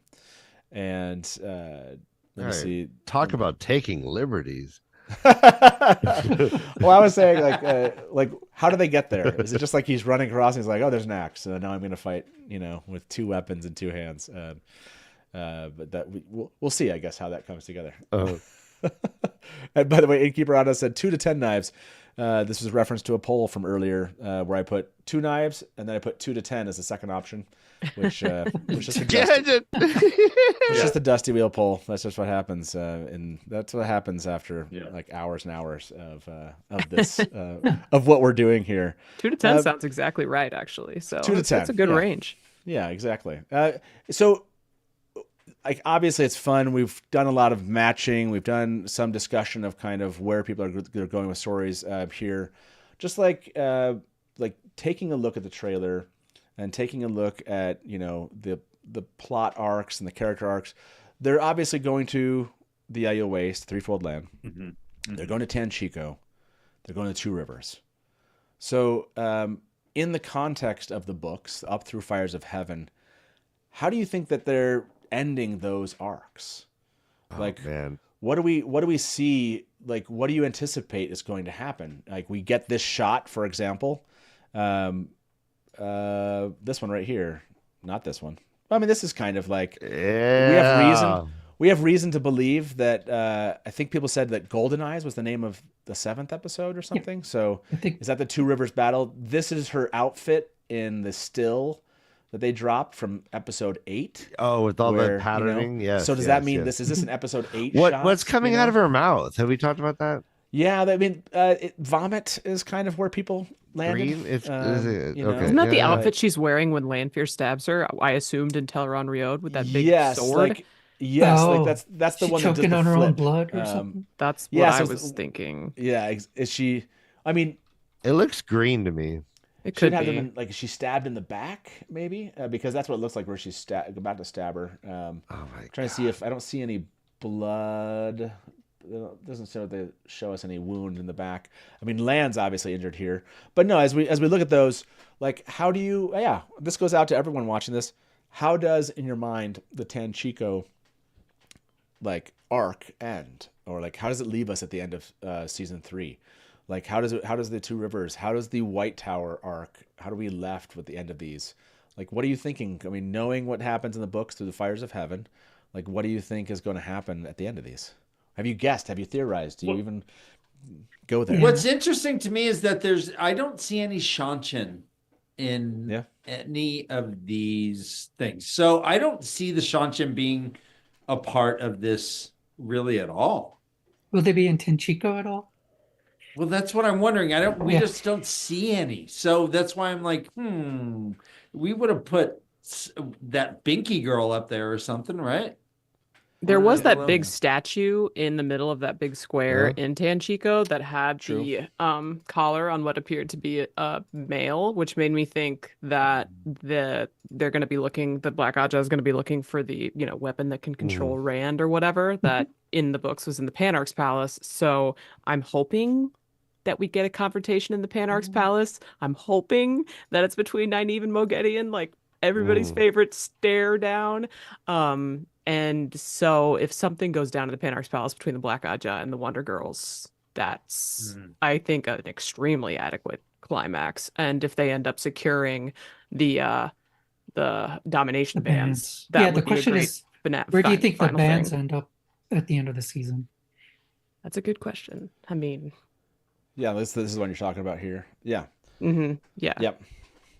me see. Talk about taking liberties. Well, I was saying like how do they get there? Is it just like he's running across and he's like, oh, there's an axe, so now I'm going to fight, with 2 weapons in 2 hands. But that we'll see, I guess, how that comes together. And by the way, Innkeeper Anna said 2 to 10 knives. This was a reference to a poll from earlier where I put 2 knives and then I put 2 to 10 as the second option, which is just a dusty wheel poll. That's just what happens, and that's what happens after like hours and hours of this of what we're doing here. 2 to 10 sounds exactly right, actually. So 2 to 10. That's a good range. Yeah, exactly. So. Like obviously it's fun. We've done a lot of matching. We've done some discussion of kind of where people are going with stories here. Just like taking a look at the trailer and taking a look at the plot arcs and the character arcs. They're obviously going to the Aiel Waste, Threefold Land. Mm-hmm. They're going to Tanchico. They're going to 2 Rivers. So in the context of the books, Up Through Fires of Heaven, how do you think that they're ending those arcs? What do we see? Like, what do you anticipate is going to happen? Like, we get this shot, for example, this one right here, not this one. I mean, this is kind of like we have reason to believe that. I think people said that Golden Eyes was the name of the 7th episode or something. Yeah. So is that the 2 Rivers battle? This is her outfit in the still that they dropped from episode 8. Oh, with all the patterning. Yes. So does that mean is this an episode 8 What's coming out of her mouth? Have we talked about that? Yeah, I mean, vomit is kind of where people landed. Green? Okay. Isn't that the outfit she's wearing when Lanfear stabs her? I assumed in Teleron Riod with that big sword. That's the one that does choking the on her own flip. blood or something. That's what I was thinking. Yeah, is she? I mean, it looks green to me. It could have be. been like she's stabbed in the back, maybe, because that's what it looks like where she's about to stab her. Trying to see if I don't see any blood. It doesn't show us any wound in the back. I mean, Land's obviously injured here, but no. As we look at those, like, how do you? Yeah, this goes out to everyone watching this. How does, in your mind, the Tanchico arc end, or how does it leave us at the end of season 3? Like, how does the 2 Rivers, how does the White Tower arc, how do we left with the end of these? Like, what are you thinking? I mean, knowing what happens in the books through the Fires of Heaven, what do you think is going to happen at the end of these? Have you guessed? Have you theorized? Do you even go there? What's interesting to me is that I don't see any Shanchin in any of these things. So I don't see the Shanchin being a part of this really at all. Will they be in Tenchico at all? Well, that's what I'm wondering. We just don't see any. So that's why I'm like, we would have put that Binky girl up there or something, right? There was that big statue in the middle of that big square in Tanchico that had the collar on what appeared to be a male, which made me think that they're going to be looking, the Black Aja is going to be looking for the weapon that can control Rand or whatever that in the books was in the Panarch's palace. So I'm hoping that we get a confrontation in the Panarch's Palace. I'm hoping that it's between Nynaeve and Moghedien, like everybody's favorite stare down. And so if something goes down in the Panarch's Palace between the Black Ajah and the Wonder Girls, that's, I think, an extremely adequate climax. And if they end up securing the domination bands, that Yeah, would the be question a great is, where do you think the final bands thing. end up at the end of the season? That's a good question. I mean, yeah, this is what you're talking about here. Yeah. Yeah. Yep.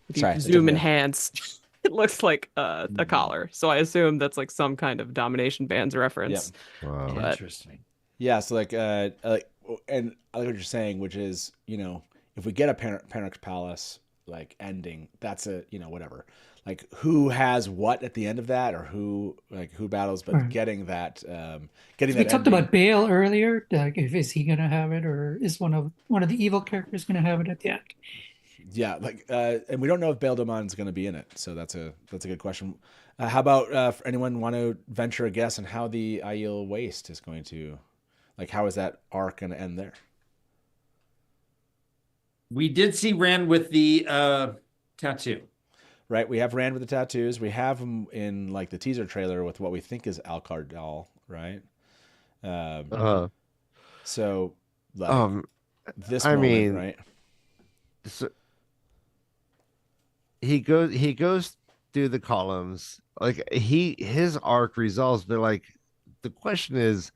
If you Sorry, zoom enhance, it looks like a collar. So I assume that's like some kind of domination bands reference. Wow. But- Interesting. Yeah, so and I like what you're saying, which is, you know, if we get a Panarch's Palace like ending, that's a, you know, whatever. Like who has what at the end of that, or who battles, but Right. getting that We talked about Bale earlier. Like, is he gonna have it, or is one of the evil characters gonna have it at the end? Yeah, like and we don't know if Bail Damon's going to be in it, so that's a good question. How about for anyone want to venture a guess on how the Aiel Waste is going to, like, how is that arc going to end there? We did see Rand with the tattoo. Right, we have Rand with the tattoos. We have him in like the teaser trailer with what we think is Alcard doll, right? So, like, this I moment, mean, right? So he goes through the columns, like his arc resolves, but like the question is,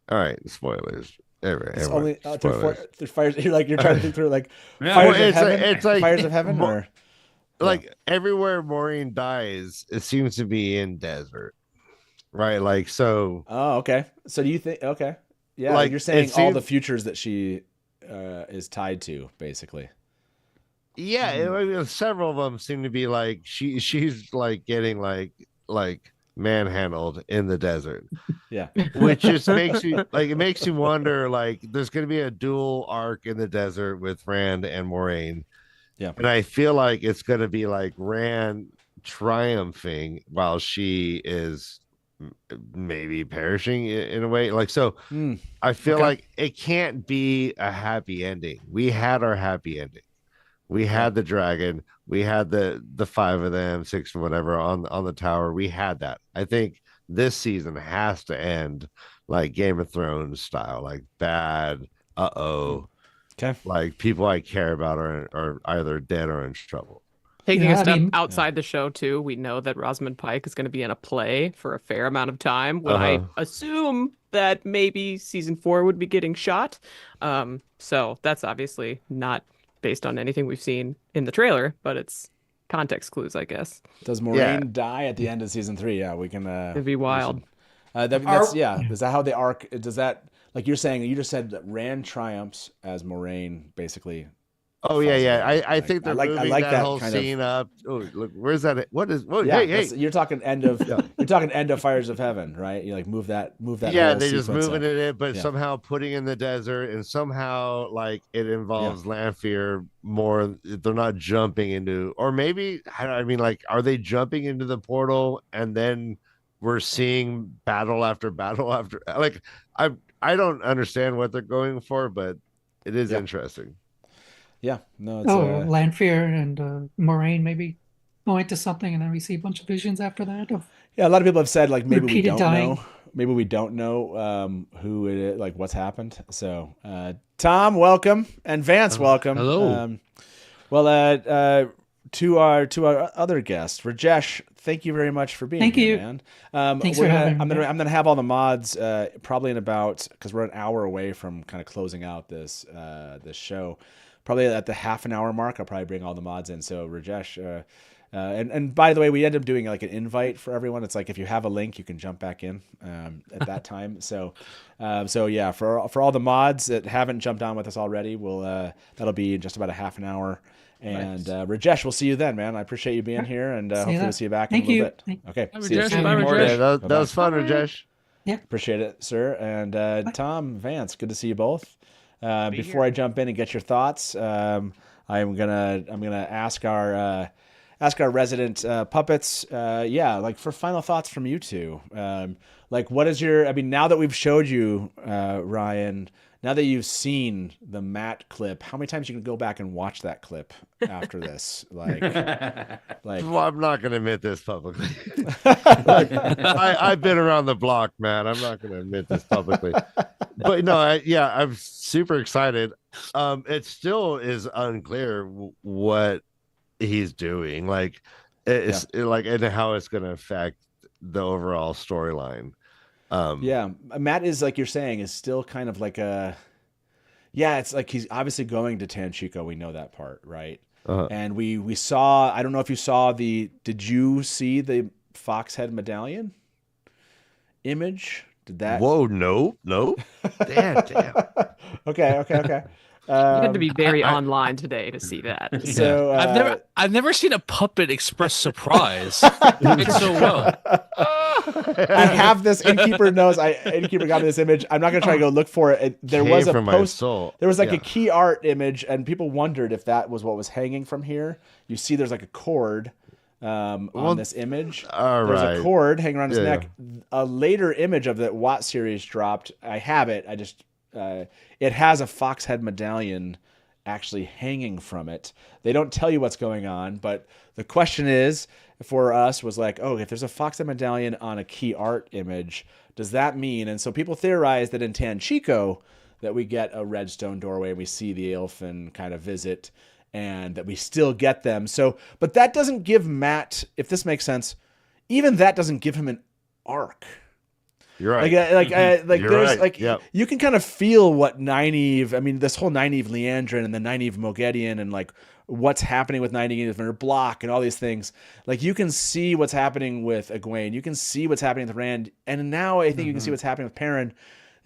all right, spoilers. It's only spoilers. through fires. You're trying to think through like Yeah, fires well, of heaven. it's like Fires of heaven, or like everywhere Maureen dies, it seems to be in desert, right? Like so. Oh, okay. So do you think? Okay, yeah. Like, You're saying it all seems- the futures that she is tied to, basically. Yeah, I mean, several of them seem to be like she's like getting like manhandled in the desert. Yeah, which just makes you like, it makes you wonder, like there's going to be a dual arc in the desert with Rand and Moraine. Yeah, and I feel like it's going to be like Rand triumphing while she is maybe perishing in a way, like so. I feel like it can't be a happy ending. We had our happy ending. We had the dragon. We had the five of them, six or whatever on the tower. We had that. I think this season has to end like Game of Thrones style, like bad. Okay. Like people I care about are either dead or in trouble. Taking a step outside the show too, we know that Rosamund Pike is going to be in a play for a fair amount of time. When I assume that maybe season 4 would be getting shot. So that's obviously not based on anything we've seen in the trailer, but it's context clues, I guess. Does Moraine die at the end of season 3? Yeah, we can. It'd be wild. That's Is that how the arc? Does that, like you're saying? You just said that Rand triumphs as Moraine basically. Oh yeah. I think they're moving that whole kind scene up. Oh look, where's that? What is? What? Yeah, hey. You're talking end of. You're talking end of Fires of Heaven, right? You like move that. Yeah, whole they're just sequence moving up. it in, but Yeah. somehow putting in the desert, and somehow like it involves Lanfear more. They're not jumping into, or maybe I mean, like, are they jumping into the portal and then we're seeing battle after battle after? Like, I don't understand what they're going for, but it is interesting. Yeah, no. It's, Lanfear and Moraine maybe going to something, and then we see a bunch of visions after that. Of yeah, a lot of people have said like maybe we repeated don't dying. know. Maybe we don't know who it is, like what's happened. So, Tom, welcome, and Vance, welcome. Hello. To our other guest, Rajesh, thank you very much for being Thank here, you. man. Thanks for having I'm me. gonna have all the mods probably in about, because we're an hour away from kind of closing out this show. Probably at the half an hour mark, I'll probably bring all the mods in. So Rajesh, and by the way, we end up doing like an invite for everyone. It's like if you have a link, you can jump back in at that time. So yeah, for all the mods that haven't jumped on with us already, that'll be in just about a half an hour. And Rajesh, we'll see you then, man. I appreciate you being here, and hopefully we'll see you back in a little bit. Okay. Bye, See you Rajesh. soon. Bye, Rajesh. Yeah, that was fun, Rajesh. Yeah, appreciate it, sir. And Tom, Vance, good to see you both. Before I jump in and get your thoughts, I'm gonna ask our resident puppets, like for final thoughts from you two. Like, what is your? I mean, now that we've showed you, Ryan, now that you've seen the Matt clip, how many times you can go back and watch that clip after this? Like, well, I'm not going to admit this publicly. I've been around the block, man. I'm not going to admit this publicly. But no, I'm super excited. It still is unclear what he's doing, like it's like, and how it's going to affect the overall storyline. Matt is, like you're saying, is still kind of like it's like he's obviously going to Tanchico. We know that part, right? And we saw, I don't know if you saw did you see the Foxhead medallion image? Did that? Whoa, no. Damn. Okay. You had to be very online today to see that. So I've never seen a puppet express surprise. It's so well. I have this. Innkeeper knows. Innkeeper got me this image. I'm not gonna try to go look for it. There was a post. There was like a key art image, and people wondered if that was what was hanging from here. You see, there's like a cord on this image. There's a cord hanging around his neck. A later image of the Watt series dropped. I have it. I just. It has a Foxhead medallion actually hanging from it. They don't tell you what's going on, but the question is, for us, was like, oh, if there's a Foxhead medallion on a key art image, does that mean? And so people theorize that in Tanchico, that we get a red stone doorway and we see the Ilfin kind of visit, and that we still get them. So, but that doesn't give Matt, if this makes sense, even that doesn't give him an arc. You're right. You can kind of feel what Nynaeve, I mean, this whole Nynaeve Leandrin and the Nynaeve Moghedian and like what's happening with Nynaeve and her block and all these things. Like you can see what's happening with Egwene. You can see what's happening with Rand. And now I think you can see what's happening with Perrin.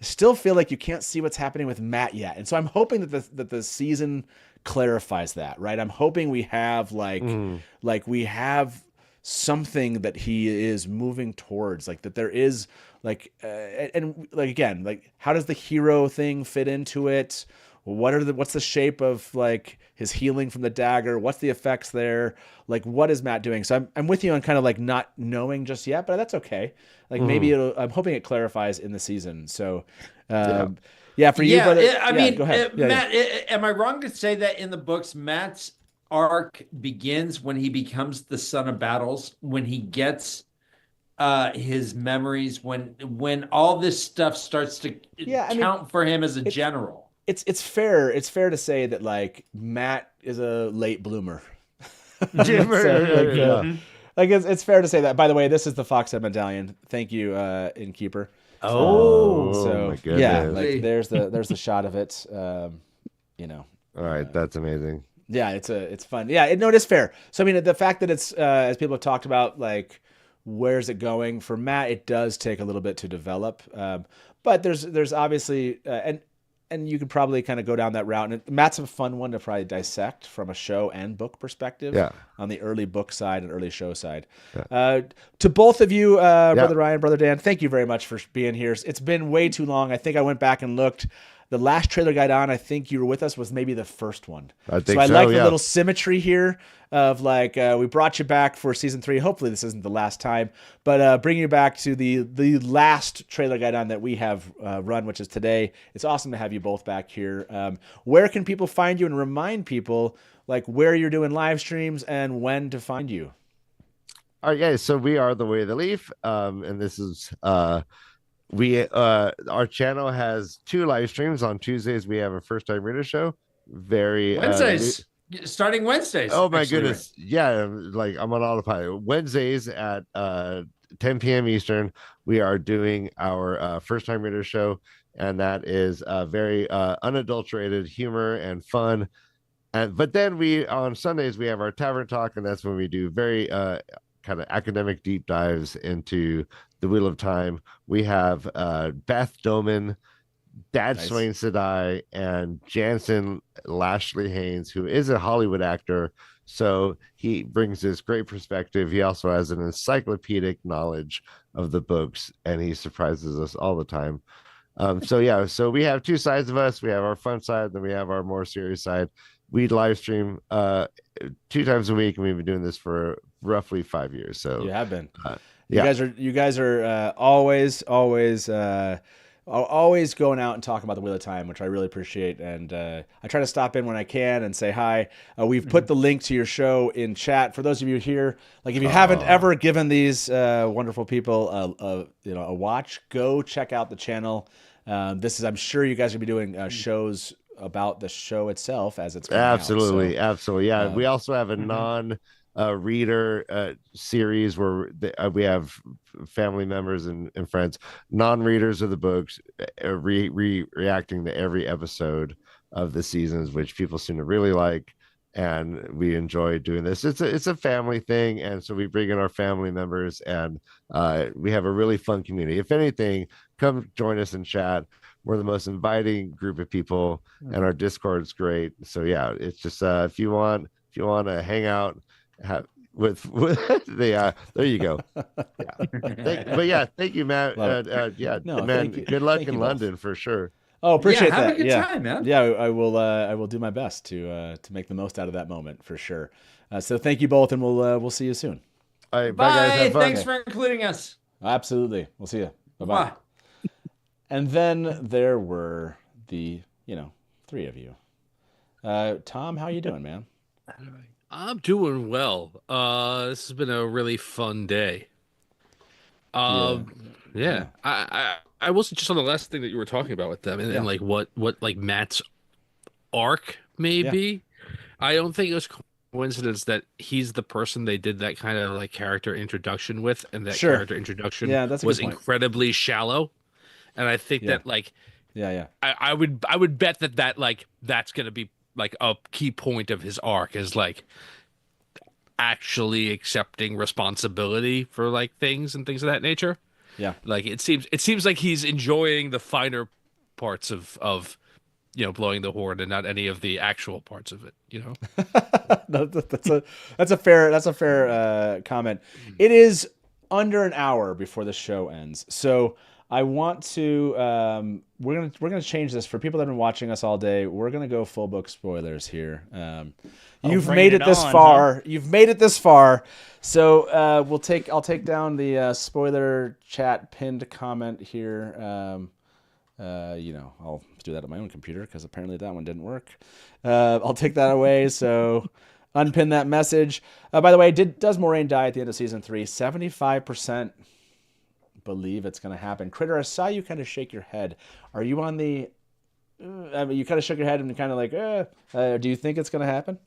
I still feel like you can't see what's happening with Matt yet. And so I'm hoping that the season clarifies that, right? I'm hoping we have we have something that he is moving towards, like that there is again, how does the hero thing fit into it? What's the shape of like his healing from the dagger? What's the effects there? Like, what is Matt doing? So I'm with you on kind of like not knowing just yet, but that's okay. Like maybe I'm hoping it clarifies in the season. So, for you, brother. Go ahead. Matt, am I wrong to say that in the books, Matt's arc begins when he becomes the Son of Battles, when he gets his memories, when all this stuff starts to count for him as a general? It's fair to say that like Matt is a late bloomer. It's fair to say that. By the way, this is the Foxhead medallion. Thank you, Innkeeper. My goodness. there's the shot of it. All right, that's amazing. Yeah, it's fun. Yeah, it is fair. So I mean, the fact that it's as people have talked about, like where's it going for Matt, it does take a little bit to develop. But there's obviously and you could probably kind of go down that route. And Matt's a fun one to probably dissect from a show and book perspective. On the early book side and early show side. To both of you, Brother Ryan, Brother Dan, thank you very much for being here. It's been way too long. I think I went back and looked. The last trailer Gai'don, I think you were with us, was maybe the first one. I think so. I like the little symmetry here of like we brought you back for season 3. Hopefully this isn't the last time, but bringing you back to the last trailer Gai'don that we have run, which is today. It's awesome to have you both back here. Where can people find you, and remind people like where you're doing live streams and when to find you? All right, guys. So we are The Way of the Leaf, and this is our channel has 2 live streams. On Tuesdays we have a first time reader show. Wednesdays, starting Wednesdays. Oh my goodness. Like I'm on autopilot. Wednesdays at 10 p.m. Eastern, we are doing our first time reader show, and that is very unadulterated humor and fun. But then on Sundays we have our Tavern Talk, and that's when we do very kind of academic deep dives into the Wheel of Time. We have Beth Doman, Dad Swain Sedai, and Jansen Lashley Haynes, who is a Hollywood actor. So he brings this great perspective. He also has an encyclopedic knowledge of the books, and he surprises us all the time. So we have 2 sides of us. We have our fun side, then we have our more serious side. We live stream 2 times a week, and we've been doing this for roughly 5 years. So you have been. You guys are always always going out and talking about the Wheel of Time, which I really appreciate. And I try to stop in when I can and say hi. We've put the link to your show in chat for those of you here. Like, if you haven't ever given these wonderful people a watch, go check out the channel. I'm sure you guys will be doing shows about the show itself as it's coming absolutely out, absolutely. Yeah, we also have a non-reader series where we have family members and friends, non-readers of the books, reacting to every episode of the seasons, which people seem to really like, and we enjoy doing this. It's a family thing, and so we bring in our family members, and we have a really fun community. If anything, come join us in chat. We're the most inviting group of people, and our Discord's great. So yeah, it's just if you want to hang out with the there you go. Yeah. Thank you, Matt. Man, good luck in London for sure. Oh, appreciate that. Have a good time, man. Yeah, I will do my best to make the most out of that moment for sure. So thank you both, and we'll see you soon. All right, bye guys. Have fun. Thanks for including us. Absolutely. We'll see you. Bye. And then there were the, three of you. Tom, how you doing, man? I'm doing well. This has been a really fun day. Yeah. I wasn't just on the last thing that you were talking about with them and like what like Matt's arc may be. I don't think it was coincidence that he's the person they did that kind of like character introduction with, and that character introduction was incredibly shallow. And I think that like I would bet that like that's gonna be like a key point of his arc is like actually accepting responsibility for like things and things of that nature. Yeah. Like it seems like he's enjoying the finer parts of blowing the horn and not any of the actual parts of it, That's a fair comment. It is under an hour before the show ends. So I want to we're gonna change this for people that have been watching us all day. We're gonna go full book spoilers here. You've made it this far. Huh? You've made it this far. So I'll take down the spoiler chat pinned comment here. I'll do that on my own computer because apparently that one didn't work. I'll take that away. So unpin that message. By the way, does Moraine die at the end of season 3? 75%. Believe it's going to happen. Critter, I saw you kind of shake your head. Are you on the you kind of shook your head and kind of like do you think it's going to happen?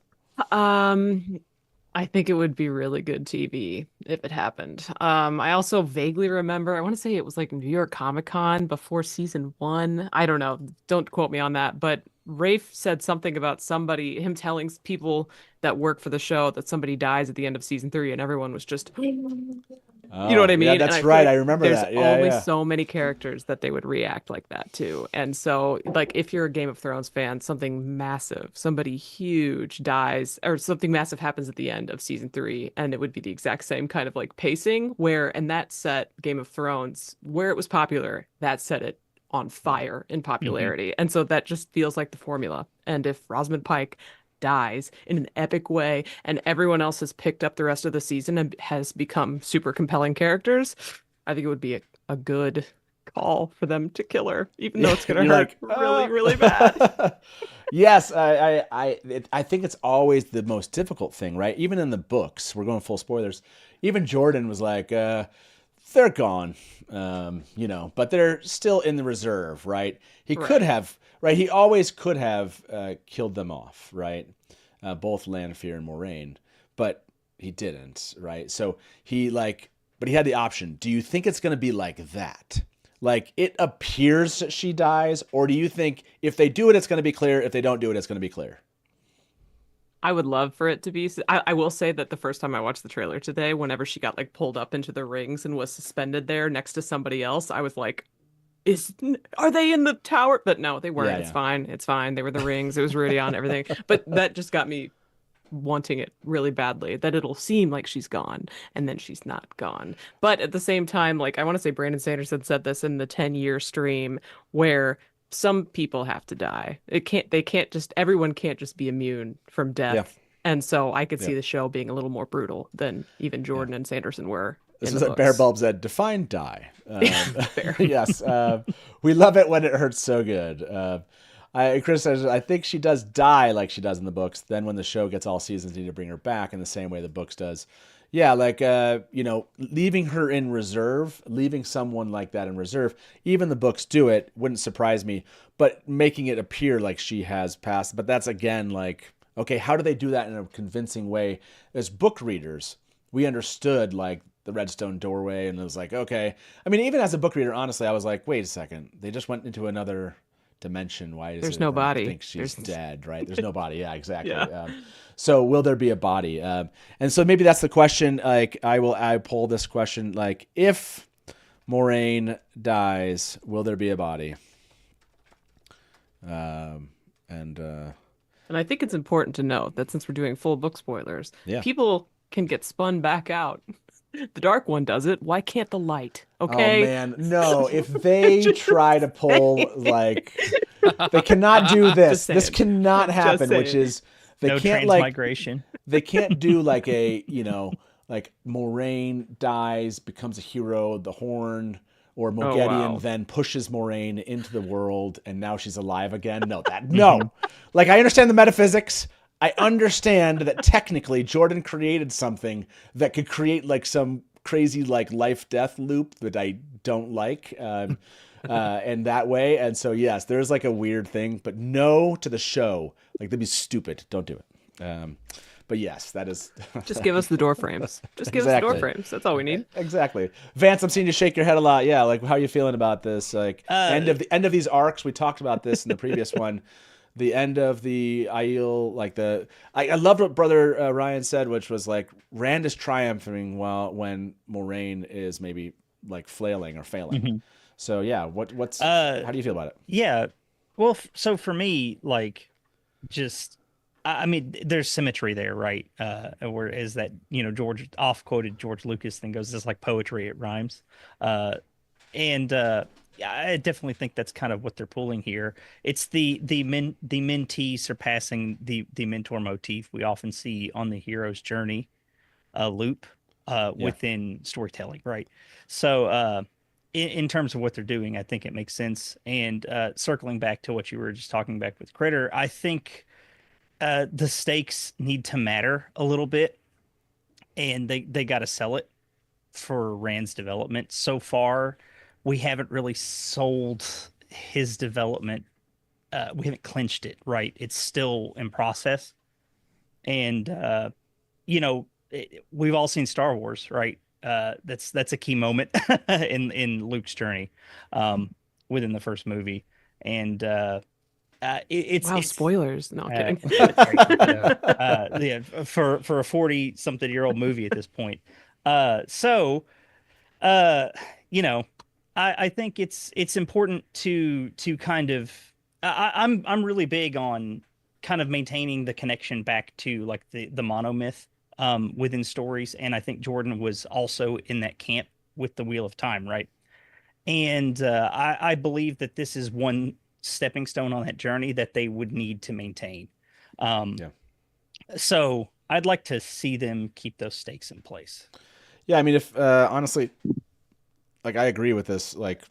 I think it would be really good TV if it happened. I also vaguely remember, I want to say it was like New York Comic-Con before season 1. I don't know, don't quote me on that, but Rafe said something about him telling people that work for the show that somebody dies at the end of season 3, and everyone was just you know what I mean? Yeah, that's right. I remember that. There's always so many characters that they would react like that too. And so, like, if you're a Game of Thrones fan, something massive, somebody huge dies, or something massive happens at the end of season 3, and it would be the exact same kind of like pacing. And that set Game of Thrones where it was popular, that set it on fire in popularity, and so that just feels like the formula. And if Rosamund Pike dies in an epic way and everyone else has picked up the rest of the season and has become super compelling characters, I think it would be a good call for them to kill her, even though it's going to hurt really bad. Yes, I think it's always the most difficult thing, right? Even in the books, we're going full spoilers. Even Jordan was like, they're gone, but they're still in the reserve, right? He could have, right? He always could have killed them off, right? Both Lanfear and Moraine, but he didn't, right? So but he had the option. Do you think it's going to be like that? Like, it appears that she dies, or do you think if they do it, it's going to be clear? If they don't do it, it's going to be clear? I would love for it to be. I will say that the first time I watched the trailer today, whenever she got like pulled up into the rings and was suspended there next to somebody else, I was like, are they in the tower? But no, they weren't. It's fine. It's fine. They were the rings. It was Rudion, everything. But that just got me wanting it really badly, that it'll seem like she's gone and then she's not gone. But at the same time, like, I want to say Brandon Sanderson said this in the 10-year stream, where some people have to die. Everyone can't just be immune from death. And so I could see the show being a little more brutal than even Jordan and Sanderson were. This in was the at books. Bear Bulb said, define die. Yes. We love it when it hurts so good. Chris says, I think she does die like she does in the books. Then when the show gets all seasons, need to bring her back in the same way the books does. Yeah, like, leaving her in reserve, leaving someone like that in reserve, even the books do it, wouldn't surprise me, but making it appear like she has passed. But that's, again, like, okay, how do they do that in a convincing way? As book readers, we understood, like, the Redstone doorway, and it was like, okay. I mean, even as a book reader, honestly, I was like, wait a second. They just went into another dimension. Why is There's it no that body. I think she's dead, right? There's no body. Yeah, exactly. Yeah. So will there be a body? And so maybe that's the question. Like, I pull this question, like, if Moraine dies, will there be a body? And I think it's important to note that since we're doing full book spoilers, people can get spun back out. The Dark One does it. Why can't the Light? Okay. Oh man, no! If they try to pull, like, they cannot do this. This cannot happen. Which is they no can't, like, transmigration. They can't do like a like Moraine dies, becomes a hero, the Horn, or Medallion then pushes Moraine into the world, and now she's alive again. No, no. Like, I understand the metaphysics. I understand that technically Jordan created something that could create like some crazy like life-death loop that I don't like in that way. And so, yes, there's like a weird thing, but no to the show. Like, that'd be stupid. Don't do it. But yes, that is... Just give us the door frames. Just give us the door frames. That's all we need. Exactly. Vance, I'm seeing you shake your head a lot. Yeah, like, how are you feeling about this? Like, end of these arcs. We talked about this in the previous one. The end of the Aiel, like I loved what Brother Ryan said, which was like Rand is triumphing when Moraine is maybe like flailing or failing. Mm-hmm. So yeah, what's how do you feel about it? Yeah, well, so for me, like, just I mean, there's symmetry there, right? Where is that George off quoted George Lucas thing goes, "It's like poetry, it rhymes," Yeah, I definitely think that's kind of what they're pulling here. It's the mentee surpassing the mentor motif we often see on the hero's journey loop within storytelling, right? So in terms of what they're doing, I think it makes sense. And circling back to what you were just talking about with Critter, I think the stakes need to matter a little bit, and they got to sell it for Rand's development. So far, we haven't really sold his development. We haven't clinched it, right? It's still in process. And, we've all seen Star Wars, right? That's a key moment in Luke's journey within the first movie. And it's spoilers. No, I'm kidding. For a 40-something-year-old movie at this point. I think it's important to kind of I'm really big on kind of maintaining the connection back to like the monomyth within stories, and I think Jordan was also in that camp with the Wheel of Time, right? And I believe that this is one stepping stone on that journey that they would need to maintain. So I'd like to see them keep those stakes in place. Yeah, I mean, if honestly, like, I agree with this, like,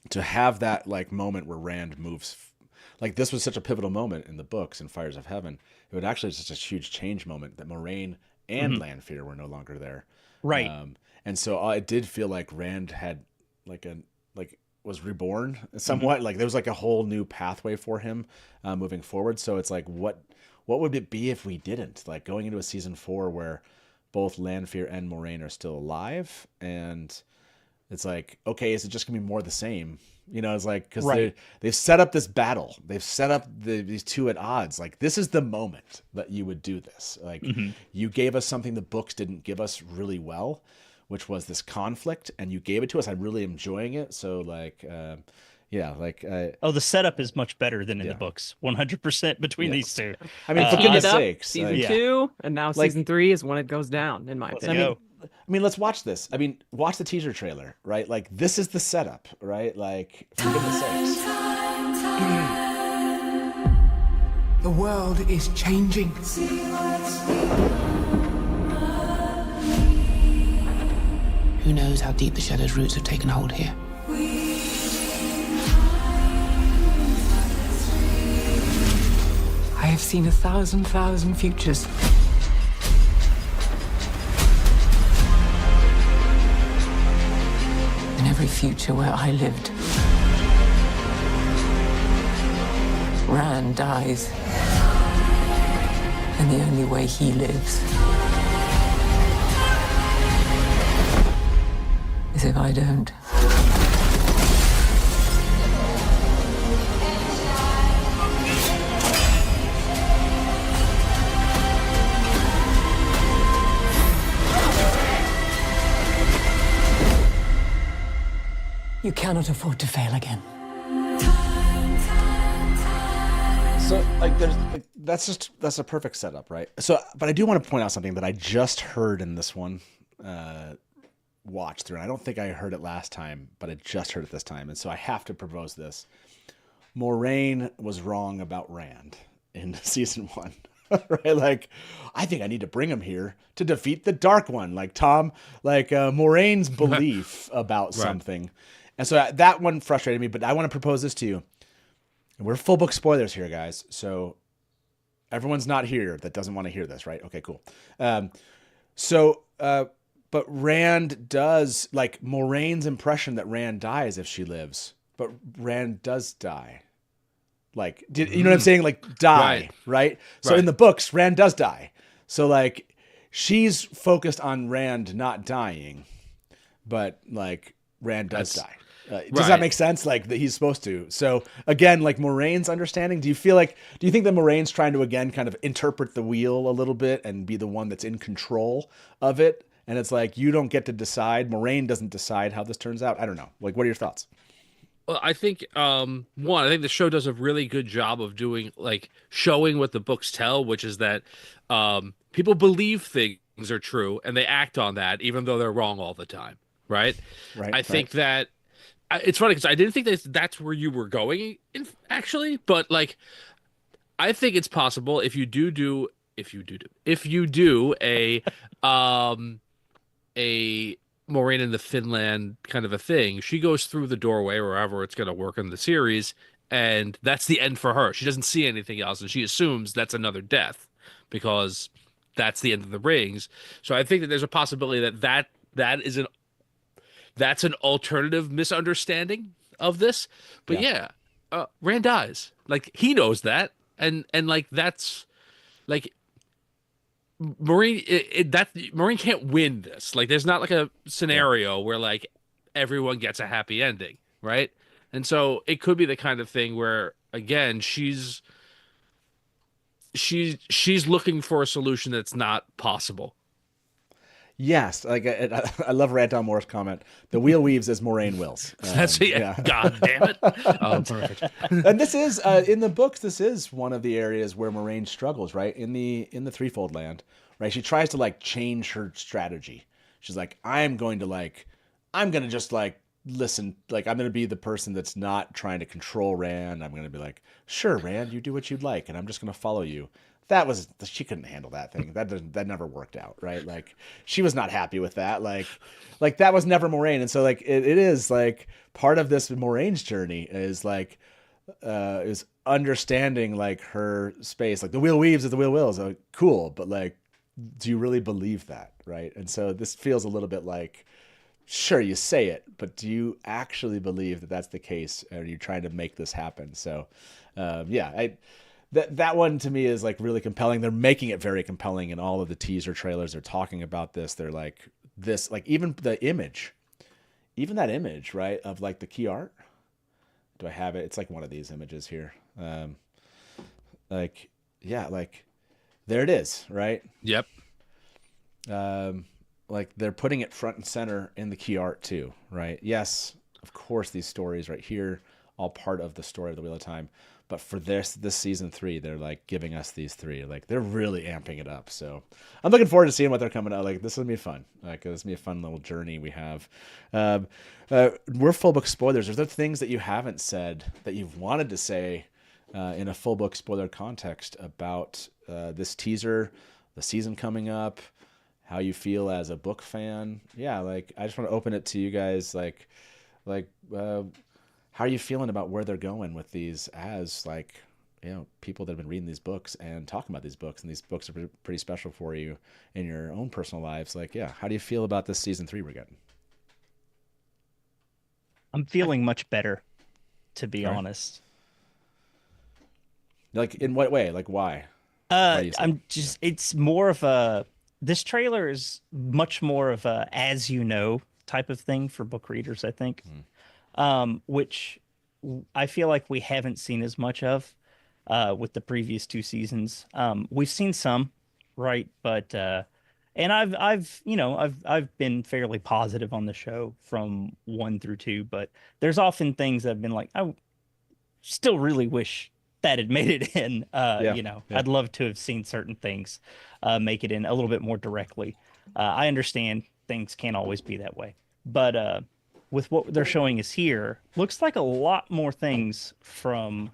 to have that like moment where Rand moves, like, this was such a pivotal moment in the books in Fires of Heaven. It would actually such a huge change moment that Moraine and Lanfear were no longer there, right? And so it did feel like Rand had was reborn somewhat. Like, there was like a whole new pathway for him moving forward. So it's like, what would it be if we didn't, like, going into a season 4 where both Lanfear and Moraine are still alive, and it's like, okay, is it just gonna be more of the same? It's like, because they've set up this battle, they've set up these two at odds. Like, this is the moment that you would do this. Like, you gave us something the books didn't give us really well, which was this conflict, and you gave it to us. I'm really enjoying it. So like, the setup is much better than in the books. 100% between these two. I mean, for goodness sakes, season 2, and now season 3 is when it goes down, in my opinion. I mean, let's watch this. I mean, watch the teaser trailer, right? Like, this is the setup, right? Like, for goodness sakes. The world is changing. Who knows how deep the Shadow's roots have taken hold here? I have seen 1,000 futures. In every future where I lived, Rand dies. And the only way he lives is if I don't. You cannot afford to fail again. So like there's like, that's a perfect setup, right? So but I do want to point out something that I just heard in this one watch through, and I don't think I heard it last time, but I just heard it this time, and so I have to propose this. Moraine was wrong about Rand in season 1. Right? Like, I think I need to bring him here to defeat the Dark One. Like Tom, like Moraine's belief about something. And so that one frustrated me, but I want to propose this to you. We're full book spoilers here, guys. So everyone's not here that doesn't want to hear this, right? Okay, cool. But Rand does, like, Moraine's impression that Rand dies if she lives, but Rand does die. Like, you know what I'm saying? Like, die, right? So in the books, Rand does die. So, like, she's focused on Rand not dying, but, like, Rand does die. Does that make sense? Like, that he's supposed to. So, again, like, Moraine's understanding, do you think that Moraine's trying to, again, kind of interpret the wheel a little bit and be the one that's in control of it? And it's like, you don't get to decide. Moraine doesn't decide how this turns out. I don't know. Like, what are your thoughts? Well, I think I think the show does a really good job of doing, like, showing what the books tell, which is that people believe things are true and they act on that, even though they're wrong all the time. Right. I think that it's funny because I didn't think that's where you were going, actually, but, like, I think it's possible if you do a Moraine in the Finland kind of a thing. She goes through the doorway wherever it's going to work in the series, and that's the end for her. She doesn't see anything else, and she assumes that's another death because that's the end of the rings. So I think that there's a possibility that's an alternative misunderstanding of this. But Rand dies. Like, he knows that, and like, that's like, Moraine, Moraine can't win this. Like, there's not like a scenario where, like, everyone gets a happy ending, right? And so it could be the kind of thing where, again, she's looking for a solution that's not possible. Yes, like I love Ranton Moore's comment. The wheel weaves as Moraine wills. That's it. Yeah. God damn it! Oh, perfect. And this is in the books. This is one of the areas where Moraine struggles. Right, in the Threefold Land. Right, she tries to, like, change her strategy. She's like, I'm going to just, like, listen. Like, I'm going to be the person that's not trying to control Rand. I'm going to be like, sure, Rand, you do what you'd like, and I'm just going to follow you. She couldn't handle that thing. That never worked out, right? Like, she was not happy with that. Like that was never Moraine. And so, like, it is, like, part of this Moraine's journey is, like, is understanding, like, her space. Like, the wheel weaves as the wheel wills. Like, cool, but, like, do you really believe that, right? And so this feels a little bit like, sure, you say it, but do you actually believe that that's the case? Or are you trying to make this happen? So, That one to me is, like, really compelling. They're making it very compelling in all of the teaser trailers. They're talking about this. They're like this, like, even that image, right, of, like, the key art. Do I have it? It's like one of these images here. Like, there it is, right? Yep. Like, they're putting it front and center in the key art too, right? Yes, of course, these stories right here, all part of the story of the Wheel of Time. But for this season 3, they're, like, giving us these 3. Like, they're really amping it up. So I'm looking forward to seeing what they're coming out. Like, this will be fun. Like, this will be a fun little journey we have. We're full book spoilers. Are there things that you haven't said that you've wanted to say in a full book spoiler context about this teaser, the season coming up? how you feel as a book fan. Yeah, like I just want to open it to you guys. How are you feeling about where they're going with these as people that have been reading these books and talking about these books, and these books are pretty special for you in your own personal lives. How do you feel about this season 3 we're getting? I'm feeling much better, to be honest. Like, in what way? Like, why? It's more of a, this trailer is much more of a as you know type of thing for book readers, I think, which I feel like we haven't seen as much of with the previous 2 seasons. We've seen some, right? But and I've been fairly positive on the show from 1 through 2, but there's often things that have been like, I still really wish that had made it in. I'd love to have seen certain things make it in a little bit more directly. I understand things can't always be that way, but with what they're showing us here, looks like a lot more things from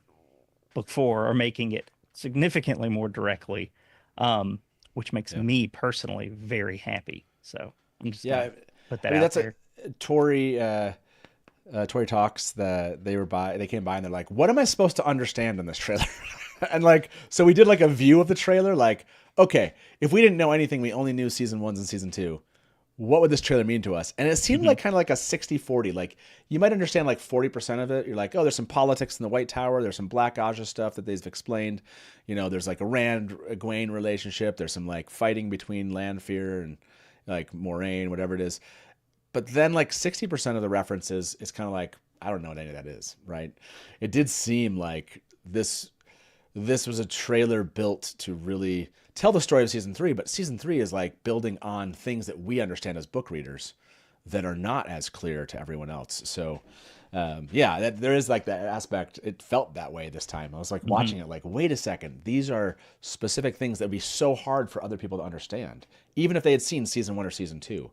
book 4 are making it significantly more directly, which makes me personally very happy. So I'm just gonna put that out there. Tori talks that they came by and they're like, what am I supposed to understand in this trailer? And so we did a view of the trailer. Okay, if we didn't know anything, we only knew season 1 and season 2. What would this trailer mean to us? And it seemed kind of like a 60-40. You might understand 40% of it. You're like, oh, there's some politics in the White Tower. There's some Black Aja stuff that they've explained. There's a Rand-Egwene relationship. There's some fighting between Lanfear and Moraine, whatever it is. But then 60% of the references is kind of I don't know what any of that is, right? It did seem like this was a trailer built to really tell the story of season 3, but season 3 is building on things that we understand as book readers that are not as clear to everyone else. So there is that aspect. It felt that way this time. I was watching it wait a second, these are specific things that would be so hard for other people to understand, even if they had seen season 1 or season 2.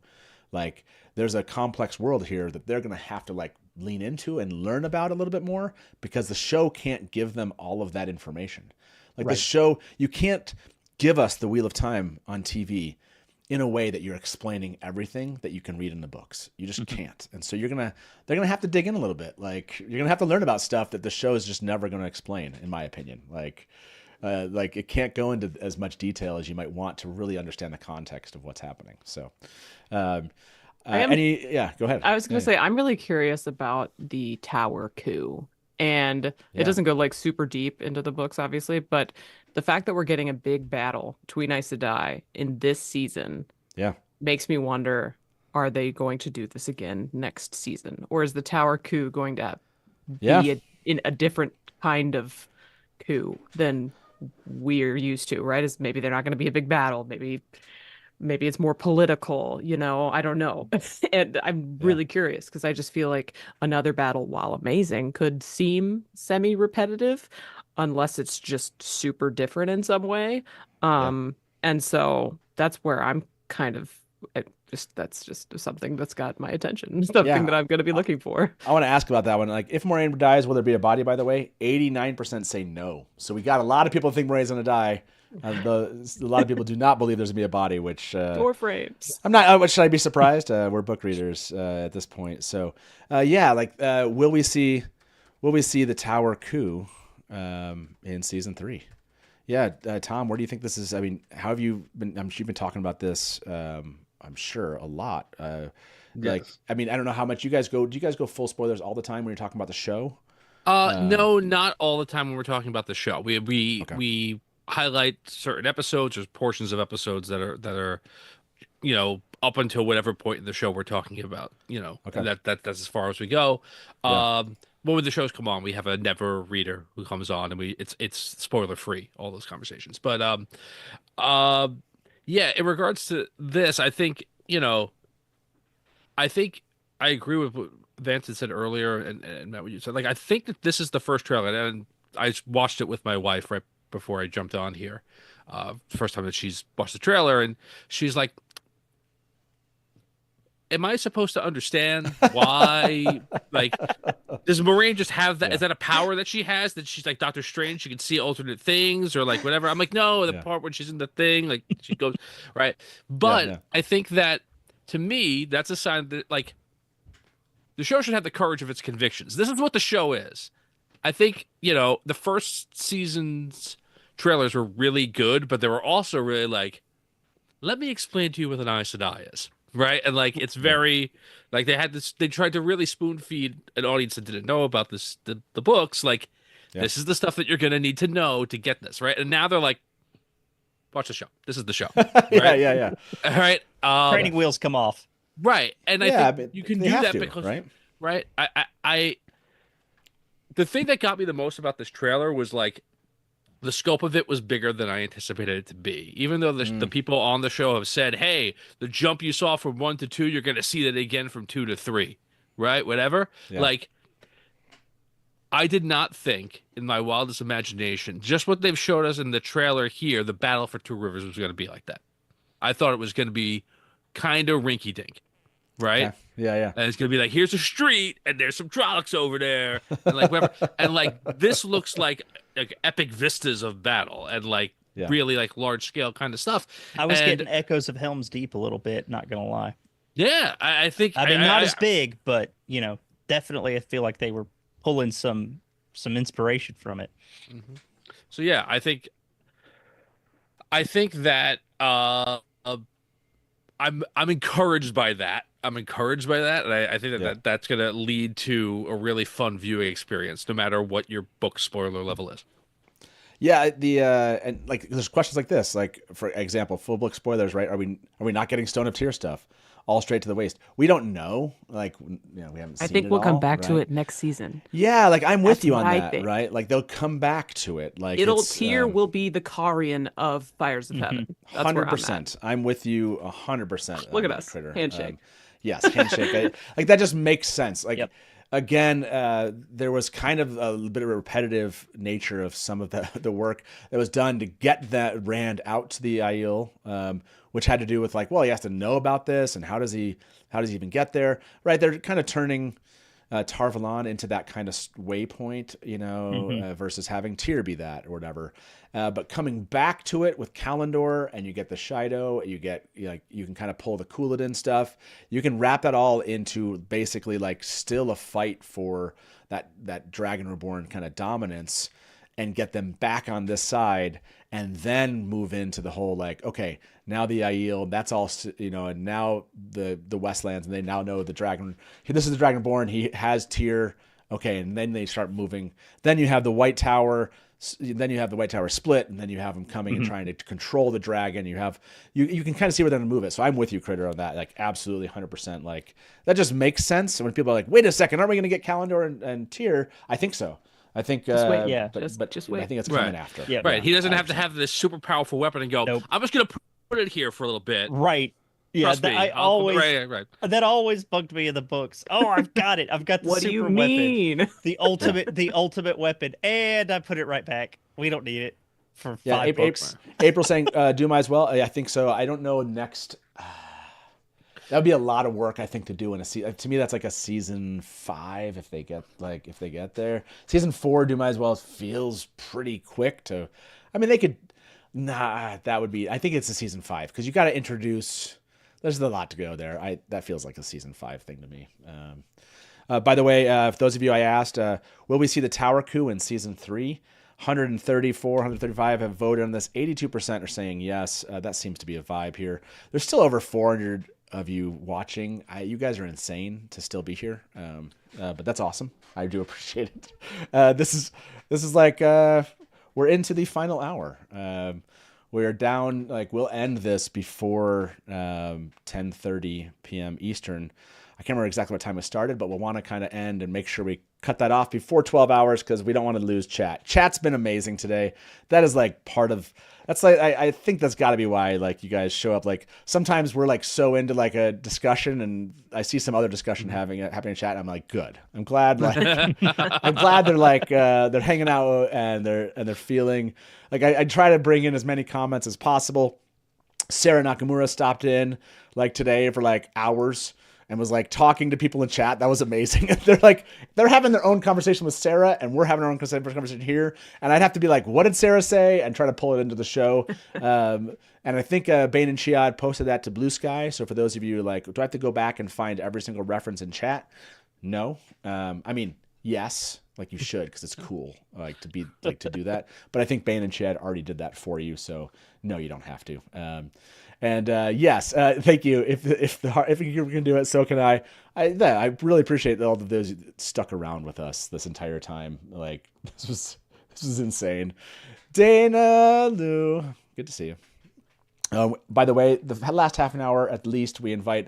There's a complex world here that they're going to have to lean into and learn about a little bit more, because the show can't give them all of that information. The show, you can't give us the Wheel of Time on TV in a way that you're explaining everything that you can read in the books. You just can't. And so they're going to have to dig in a little bit. You're going to have to learn about stuff that the show is just never going to explain, in my opinion. It can't go into as much detail as you might want to really understand the context of what's happening. So, go ahead. I was going to say, I'm really curious about the Tower coup, and it doesn't go super deep into the books, obviously, but the fact that we're getting a big battle between Aes Sedai in this season, makes me wonder: are they going to do this again next season, or is the Tower coup going to be in a different kind of coup than we're used to? Right? Is maybe they're not going to be a big battle, maybe it's more political, I don't know. And I'm really curious, because I just feel like another battle, while amazing, could seem semi-repetitive unless it's just super different in some way. And so that's where I'm kind of that's just something that's got my attention, something that I'm going to be looking for. I want to ask about that one. If Moraine dies, will there be a body? By the way, 89% say no. So we got a lot of people think Moraine's going to die. A lot of people do not believe there's gonna be a body, which door frames. I'm not. Should I be surprised? We're book readers at this point, so will we see the Tower coup in season 3? Tom, where do you think this is? I mean, how have you been? I'm sure you've been talking about this. I'm sure a lot. Yes. I don't know how much you guys go. Do you guys go full spoilers all the time when you're talking about the show? No, not all the time when we're talking about the show. We highlight certain episodes or portions of episodes that are up until whatever point in the show we're talking about, and that's as far as we go. When the shows come on, we have a never reader who comes on, and it's spoiler free, all those conversations. But in regards to this, I think I agree with what Vance had said earlier, and Matt, what you said. I think that this is the first trailer, and I watched it with my wife right before I jumped on here. First time that she's watched the trailer, and she's like, am I supposed to understand why? Like, does Moraine just have that? Is that a power that she has that she's like Doctor Strange? She can see alternate things or like whatever. I'm like, no, the part when she's in the thing, like she goes right. But I think that to me, that's a sign that like the show should have the courage of its convictions. This is what the show is. I think, the first season's trailers were really good, but they were also really like, let me explain to you what an Aes Sedai is, right? And like, it's very, like they tried to really spoon feed an audience that didn't know about the books. Like, this is the stuff that you're going to need to know to get this, right? And now they're like, watch the show. This is the show. Right? yeah. All right. Training wheels come off. Right. And I think you can do that because, right? I the thing that got me the most about this trailer was like the scope of it was bigger than I anticipated it to be. Even though the people on the show have said, hey, the jump you saw from 1 to 2, you're going to see that again from 2 to 3, right? Whatever. Yeah. Like, I did not think in my wildest imagination, just what they've showed us in the trailer here, the battle for Two Rivers was going to be like that. I thought it was going to be kind of rinky-dink. Right? Okay. Yeah. And it's gonna be like, here's a street, and there's some Trollocs over there, and like whatever. And like this looks like epic vistas of battle, and like really like large scale kind of stuff. I was getting echoes of Helm's Deep a little bit. Not gonna lie. Yeah, I think. I mean, not as big, but definitely, I feel like they were pulling some inspiration from it. Mm-hmm. So yeah, I think that I'm encouraged by that. And I think that's going to lead to a really fun viewing experience, no matter what your book spoiler level is. Yeah, and like there's questions like this, like for example, full book spoilers, right? Are we not getting Stone of Tear stuff? All straight to the waste. We don't know. Like, we haven't seen it. I think we'll come back to it next season. Yeah, like I'm with you on that, right? Like they'll come back to it. Like Tyr will be the Carian of Fires of Heaven. 100%. I'm with you 100%. Look at us. Critter. Handshake. Yes, handshake. Like that just makes sense. Like again, there was kind of a bit of a repetitive nature of some of the work that was done to get that Rand out to the Aiel, which had to do with like, well, he has to know about this, and how does he even get there? Right? They're kind of turning Tar Valon into that kind of waypoint, versus having Tyr be that or whatever. But coming back to it with Kalendor, and you get the Shido, you can kind of pull the Couladin stuff. You can wrap that all into basically like still a fight for that Dragon Reborn kind of dominance, and get them back on this side, and then move into the whole like, okay, now the Aiel, that's all, and now the Westlands, and they now know the Dragon. This is the Dragonborn. He has Tyr. Okay, and then they start moving. Then you have the White Tower. Then you have the White Tower split, and then you have them coming and trying to control the dragon. You can kind of see where they're going to move it. So I'm with you, Critter, on that. Like absolutely 100%. Like that just makes sense. When people are like, wait a second, aren't we going to get Kalendor and Tyr? I think so. I think just wait, just wait. I think it's right. coming after. Yeah, right. He doesn't have to have this super powerful weapon and go, I'm just going to put it here for a little bit. Right. Yeah, that always bugged me in the books. Oh, I've got it. I've got the super weapon. The ultimate weapon, and I put it right back. We don't need it for 5 books. April saying, "Do might as well." I think so. I don't know next. That would be a lot of work, I think, to do in a season. To me, that's like a season 5 if they get there. Season 4, do might as well feels pretty quick to. I mean, they could. Nah, that would be. I think it's a season 5 because you got to introduce. There's a lot to go there. That feels like a season 5 thing to me. By the way, for those of you I asked, will we see the Tower Coup in season 3? 135 have voted on this. 82% are saying yes. That seems to be a vibe here. There's still over 400 of you watching. You guys are insane to still be here, but that's awesome. I do appreciate it. This is like we're into the final hour. We're down, like we'll end this before 10:30 p.m. Eastern. I can't remember exactly what time it started, but we'll want to kind of end and make sure we cut that off before 12 hours because we don't want to lose chat. Chat's been amazing today. That is like part of, that's like, I think that's got to be why like you guys show up. Like sometimes we're like so into like a discussion and I see some other discussion happening in chat. And I'm like, good. I'm glad like, I'm glad they're like, they're hanging out and they're feeling like I try to bring in as many comments as possible. Sarah Nakamura stopped in like today for like hours. and was like talking to people in chat. That was amazing. they're having their own conversation with Sarah, and we're having our own conversation here. And I'd have to be like, what did Sarah say? And try to pull it into the show. And I think Bane and Chiad posted that to Blue Sky. So for those of you like, do I have to go back and find every single reference in chat? No. I mean, yes, like you should, because it's cool, to do that. But I think Bane and Chiad already did that for you. So no, you don't have to. Yes, thank you. If you can do it, so can I. I really appreciate all of those that stuck around with us this entire time. Like this was insane. Dana, Lou, good to see you. By the way, the last half an hour at least, we invite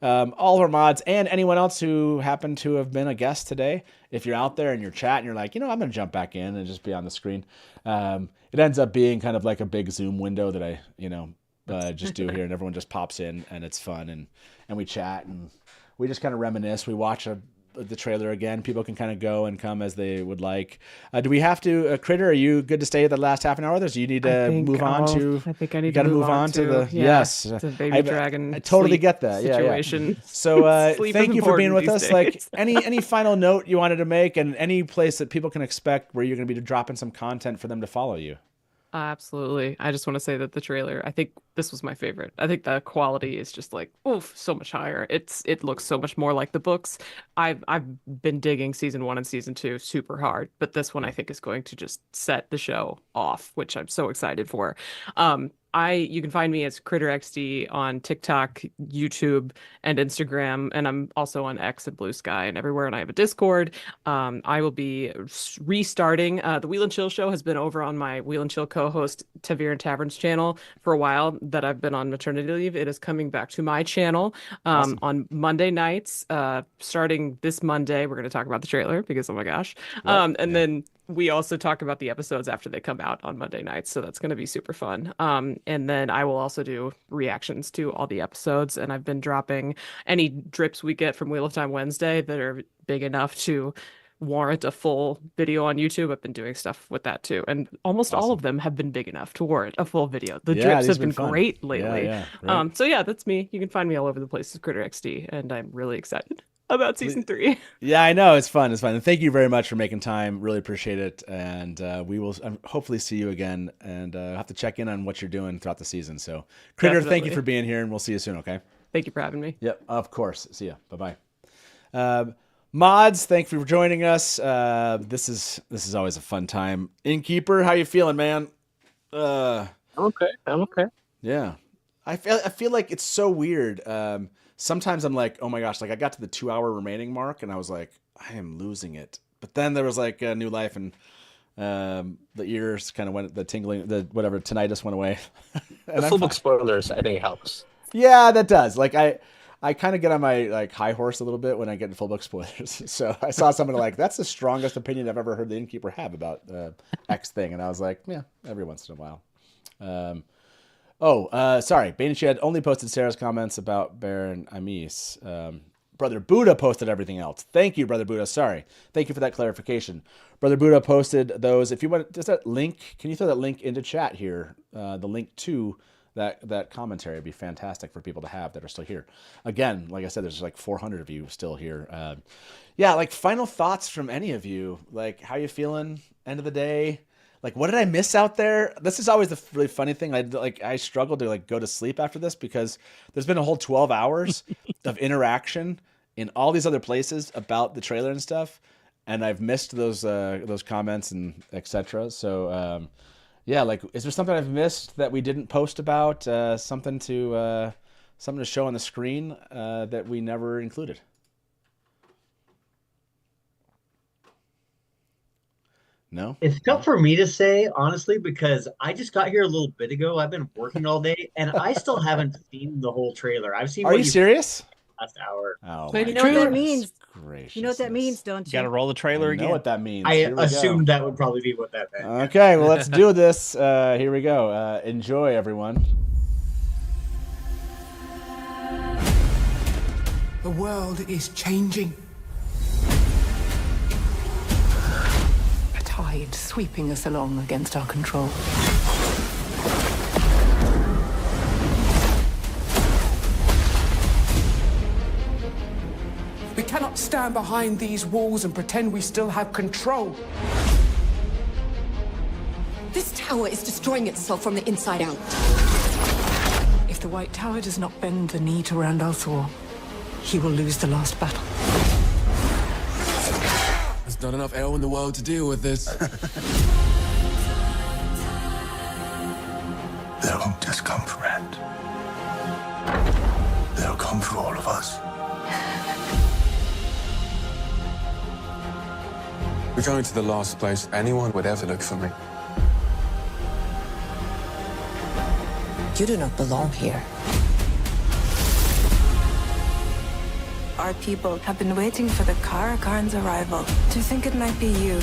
all of our mods and anyone else who happened to have been a guest today. If you're out there in your chat and you're like, I'm going to jump back in and just be on the screen. It ends up being kind of like a big Zoom window that I, just do here, and everyone just pops in, and it's fun, and we chat, and we just kind of reminisce. We watch the trailer again. People can kind of go and come as they would like. Do we have to, Critter, are you good to stay the last half an hour with us? Do you need to move on to? I think I need to move on to the yes, the baby dragon. I totally get that. Situation. Yeah. So thank you for being with us. Days. Like any final note you wanted to make, and any place that people can expect where you're going to be dropping some content for them to follow you. Absolutely. I just want to say that the trailer, I think this was my favorite. I think the quality is just like, so much higher. It looks so much more like the books. I've been digging season 1 and season 2 super hard, but this one I think is going to just set the show off, which I'm so excited for. You can find me as CritterXD on TikTok, YouTube, and Instagram, and I'm also on X and Blue Sky and everywhere, and I have a Discord. I will be restarting. The Wheel and Chill show has been over on my Wheel and Chill co-host Tavir and Taverns channel for a while that I've been on maternity leave. It is coming back to my channel Awesome. on Monday nights. Starting this Monday, we're going to talk about the trailer because, oh my gosh. Then we also talk about the episodes after they come out on Monday nights, so that's going to be super fun. And then I will also do reactions to all the episodes, and I've been dropping any drips we get from Wheel of Time Wednesday that are big enough to warrant a full video on YouTube. I've been doing stuff with that too, and almost all of them have been big enough to warrant a full video. The drips have been great lately. Right. So yeah, that's me. You can find me all over the place as CritterXD, and I'm really excited about season 3. Yeah, I know, it's fun. And thank you very much for making time. Really appreciate it. And we will hopefully see you again, and have to check in on what you're doing throughout the season. So Critter, Definitely. Thank you for being here, and we'll see you soon. Okay. Thank you for having me. Yep, of course. See ya. Bye-bye. Mods, thank you for joining us. This is always a fun time. Innkeeper, how you feeling, man? I'm okay. Yeah. I feel like it's so weird. Sometimes I'm like, oh my gosh, like I got to the 2-hour remaining mark and I was like, I am losing it. But then there was like a new life, and the ears kind of went, the tingling, the whatever, tinnitus went away. The full book spoilers, I think, helps. Yeah, that does. Like I kind of get on my like high horse a little bit when I get in full book spoilers. So I saw someone like, that's the strongest opinion I've ever heard the Innkeeper have about X thing. And I was like, yeah, every once in a while. Sorry. Bane and Shed only posted Sarah's comments about Baron Amis. Brother Buddha posted everything else. Thank you, Brother Buddha. Sorry. Thank you for that clarification. Brother Buddha posted those. If you want, does that link, can you throw that link into chat here? The link to that commentary would be fantastic for people to have that are still here. Again, like I said, there's like 400 of you still here. Like final thoughts from any of you. Like, how you feeling? End of the day? Like, what did I miss out there? This is always the really funny thing. I struggle to like go to sleep after this because there's been a whole 12 hours of interaction in all these other places about the trailer and stuff, and I've missed those comments and etc. So like, is there something I've missed that we didn't post about? Something to show on the screen that we never included? No, it's tough for me to say, honestly, because I just got here a little bit ago. I've been working all day, and I still haven't seen the whole trailer. I've seen. Are you serious? Last hour. Oh, you know what that means? Gracious. You know what that means, don't you? Got to roll the trailer again. I know what that means. I assumed that would probably be what that meant. Okay, well, let's do this. Here we go. Enjoy, everyone. The world is changing. A tide sweeping us along against our control. stand behind these walls and pretend we still have control. This tower is destroying itself from the inside out. If the White Tower does not bend the knee to Randall Thor, he will lose the last battle. There's not enough air in the world to deal with this. They won't just come for Rand. They'll come for all of us. We're going to the last place anyone would ever look for me. You do not belong here. Our people have been waiting for the Karakarn's arrival. To think it might be you.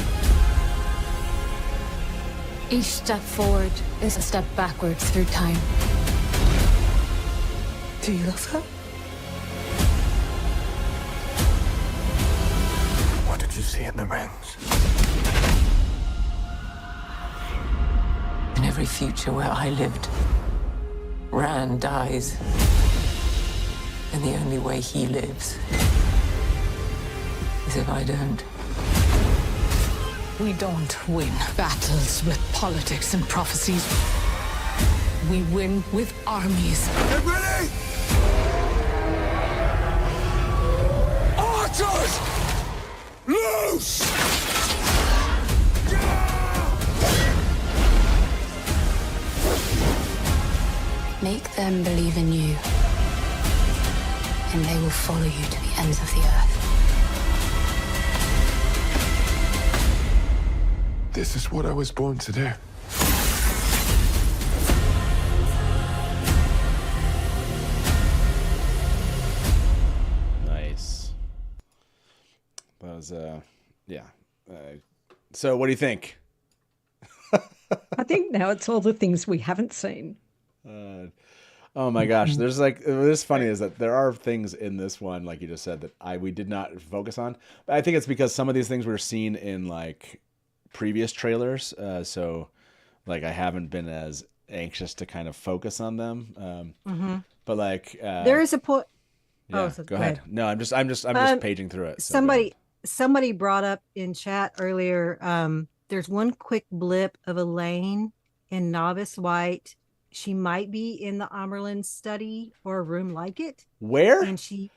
Each step forward is a step backwards through time. Do you love her? What did you see in the rings? In every future where I lived, Rand dies. And the only way he lives is if I don't. We don't win battles with politics and prophecies. We win with armies. Get ready! Archers! Loose! Make them believe in you, and they will follow you to the ends of the earth. This is what I was born to do. Nice. That was yeah. So what do you think? I think now it's all the things we haven't seen. Oh my gosh, there's like, what's funny is that there are things in this one, like you just said, that we did not focus on. But I think it's because some of these things we were seen in like previous trailers, so like I haven't been as anxious to kind of focus on them. But like There is a point. Yeah, so go ahead. No, I'm just paging through it. So somebody brought up in chat earlier. There's one quick blip of Elaine in Novice White. She might be in the Amerlin study or a room like it. Where? And she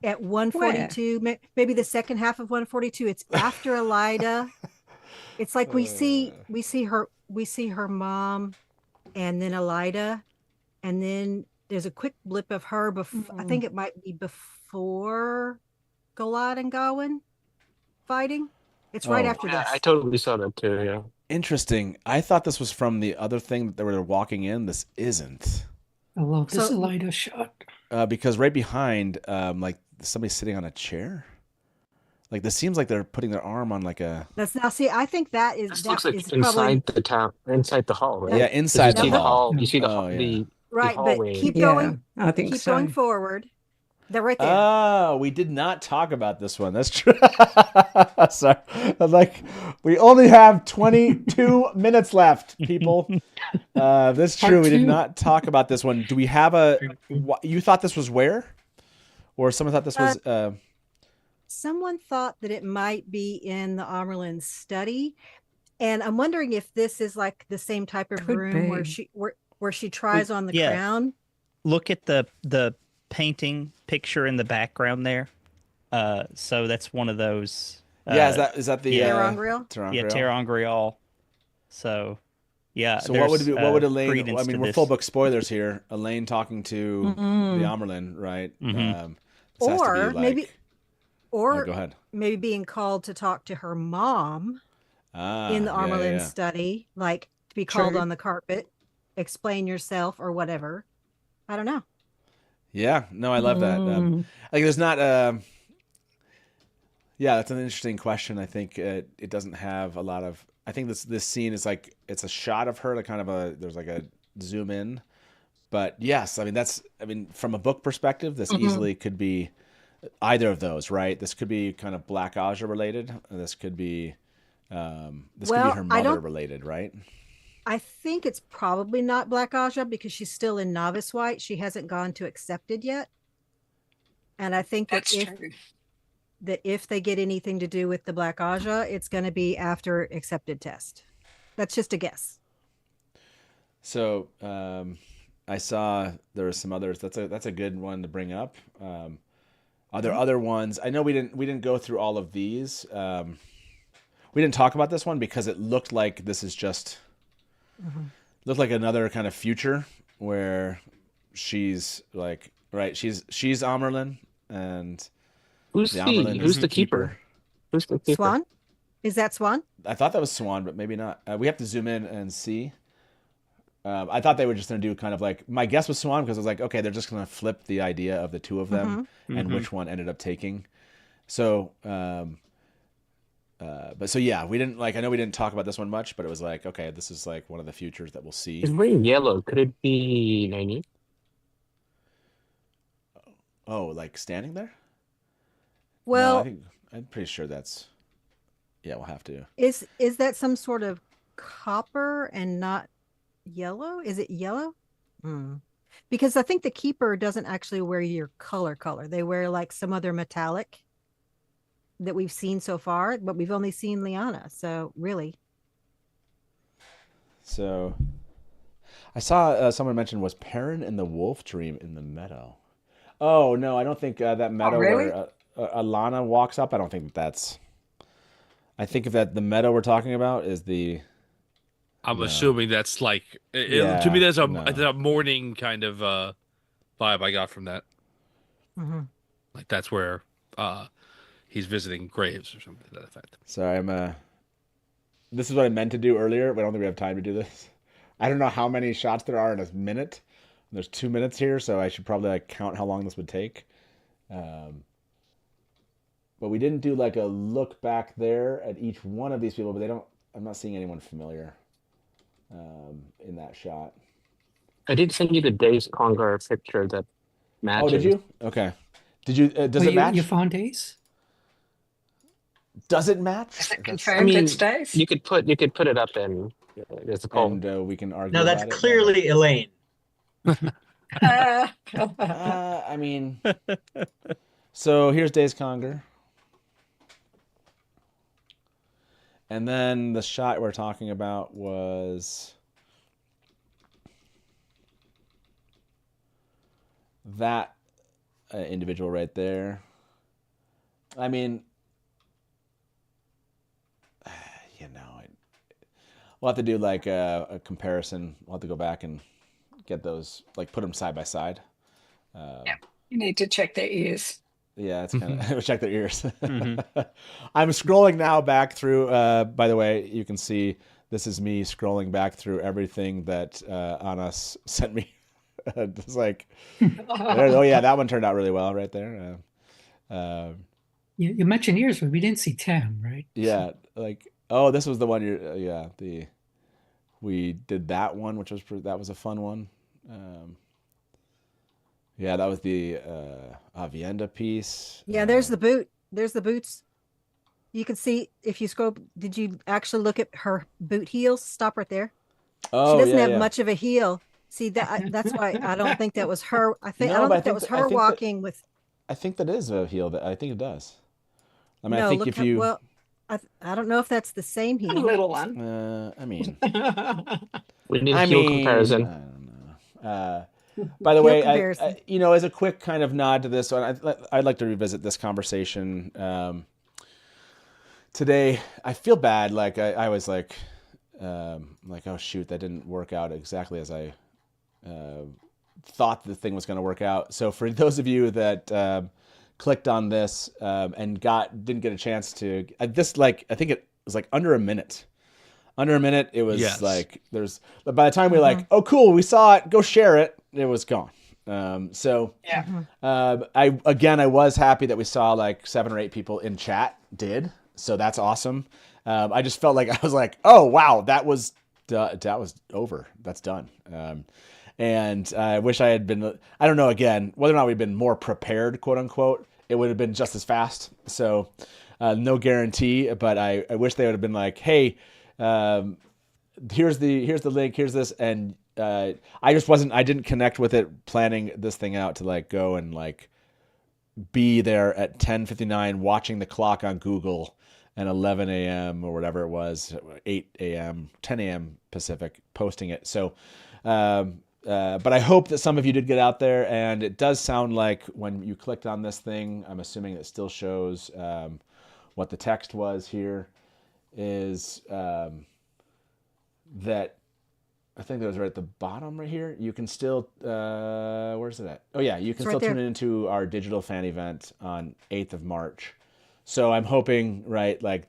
at 142, maybe the second half of 142. It's after Elida. It's like we see her mom, and then Elida, and then there's a quick blip of her before. I think it might be before Golad and Gawain fighting. It's right after this. I totally saw that too. Yeah. Interesting. I thought this was from the other thing that they were walking in. This isn't. I love this Elida shot. Because right behind, like somebody's sitting on a chair. Like this seems like they're putting their arm on like a. That's now. See, I think that is. This that looks like is inside probably... the town, inside the hall, right? Yeah, inside the hall. You see the hall. the right, hallway. but keep going. I think keep going forward. They're right there. Oh, we did not talk about this one. That's true. Sorry. I'm like, we only have 22 minutes left, people. That's true. We did not talk about this one. Do we have you thought this was where? Or someone thought this was... Someone thought that it might be in the Amerlin study. And I'm wondering if this is like the same type of room where she tries on the crown. Look at the painting picture in the background there. So that's one of those. Is that the Terangriel? Yeah, Terangriel. So yeah. So what would Elaine? I mean, we're full book spoilers here. Elaine talking to the Amerlin, right? Or maybe, go ahead. Maybe being called to talk to her mom in the Amerlin study, like to be called on the carpet, explain yourself or whatever. I don't know. Yeah, no, I love that. Like, there's not. Yeah, that's an interesting question. I think it doesn't have a lot of. I think this scene is like it's a shot of her, like kind of there's like a zoom in, but yes, I mean from a book perspective, this easily could be either of those, right? This could be kind of Black Aja related. This could be could be her mother related, right? I think it's probably not Black Aja because she's still in Novice White. She hasn't gone to Accepted yet. And I think that if they get anything to do with the Black Aja, it's going to be after accepted test. That's just a guess. So I saw there were some others. That's a good one to bring up. Are there other ones? I know we didn't go through all of these. We didn't talk about this one because it looked like this is just looked like another kind of future where she's like she's Amerlin and who's the keeper? Who's the keeper? Swan? Is that Swan? I thought that was Swan, but maybe not. We have to zoom in and see. I thought they were just going to do kind of like, my guess was Swan because I was like, okay, they're just going to flip the idea of the two of them and which one ended up taking. So, but so yeah, we didn't I know we didn't talk about this one much, but it was like, okay, this is like one of the futures that we'll see. It's wearing yellow. Could it be Nynaeve? Oh, like standing there? Well, no, I'm pretty sure that's, yeah, we'll have to. Is that some sort of copper and not yellow? Is it yellow? Because I think the keeper doesn't actually wear your color. They wear like some other metallic that we've seen so far, but we've only seen Lyanna. So really. So I saw someone mentioned, was Perrin in the wolf dream in the meadow? Oh no, I don't think that meadow where Alana walks up. I don't think that's. I think that the meadow we're talking about is the. I'm assuming that's like to me. There's a morning kind of vibe I got from that. Like that's where he's visiting graves or something to that effect. Sorry, this is what I meant to do earlier, but I don't think we have time to do this. I don't know how many shots there are in a minute. There's 2 minutes here, so I should probably count how long this would take. But we didn't do like a look back there at each one of these people, but I'm not seeing anyone familiar in that shot. I did send you the Days Congar picture that matches. Oh, did you? Okay. Did you? Does it match? You found Days? Does it match? Is it confirmed it's Days? You could put it up in there's a poll. And we can argue. No, that's clearly Elaine. I mean, so here's Days Conger. And then the shot we're talking about was that individual right there. I mean, we'll have to do like a comparison. We'll have to go back and get those, like put them side by side. Yeah, you need to check their ears. Yeah, it's kind of check their ears. I'm scrolling now back through. By the way, you can see this is me scrolling back through everything that Anas sent me. It's like, oh yeah, that one turned out really well right there. You mentioned ears, but we didn't see Tam, right? Yeah, like this was the one. We did that one, which was that was a fun one. Yeah, that was the Avienda piece. Yeah, there's the boot. There's the boots. You can see if you scroll. Did you actually look at her boot heels? Stop right there. Oh, she doesn't have much of a heel. See that's why I don't think that was her. I don't think that was her walking with. I think that is a heel. I think it does. I mean, no, I think if you. Well, I don't know if that's the same heel. A little one. I mean. We need a heel comparison. I don't know. By the way, as a quick kind of nod to this one, I'd like to revisit this conversation today. I feel bad. Like I was like, oh shoot, that didn't work out exactly as I thought the thing was going to work out. So for those of you that clicked on this and didn't get a chance to this, like I think it was like under a minute. Under a minute, it was like by the time we were like, oh cool, we saw it, go share it. It was gone. I was happy that we saw like 7 or 8 people in chat did. So that's awesome. I just felt like I was like, oh wow, that was over. That's done. And I wish I had been. I don't know. Again, whether or not we'd been more prepared, quote unquote, it would have been just as fast. So no guarantee. But I wish they would have been like, hey, here's the link. Here's this and. I didn't connect with it planning this thing out to like go and like be there at 10:59 watching the clock on Google and 11 a.m. or whatever it was, 8 a.m., 10 a.m. Pacific, posting it. So, but I hope that some of you did get out there, and it does sound like when you clicked on this thing, I'm assuming it still shows what the text was here, is that I think that was right at the bottom right here. You can still, where's it at? Oh yeah, you can still tune into our digital fan event on 8th of March. So I'm hoping, right, like,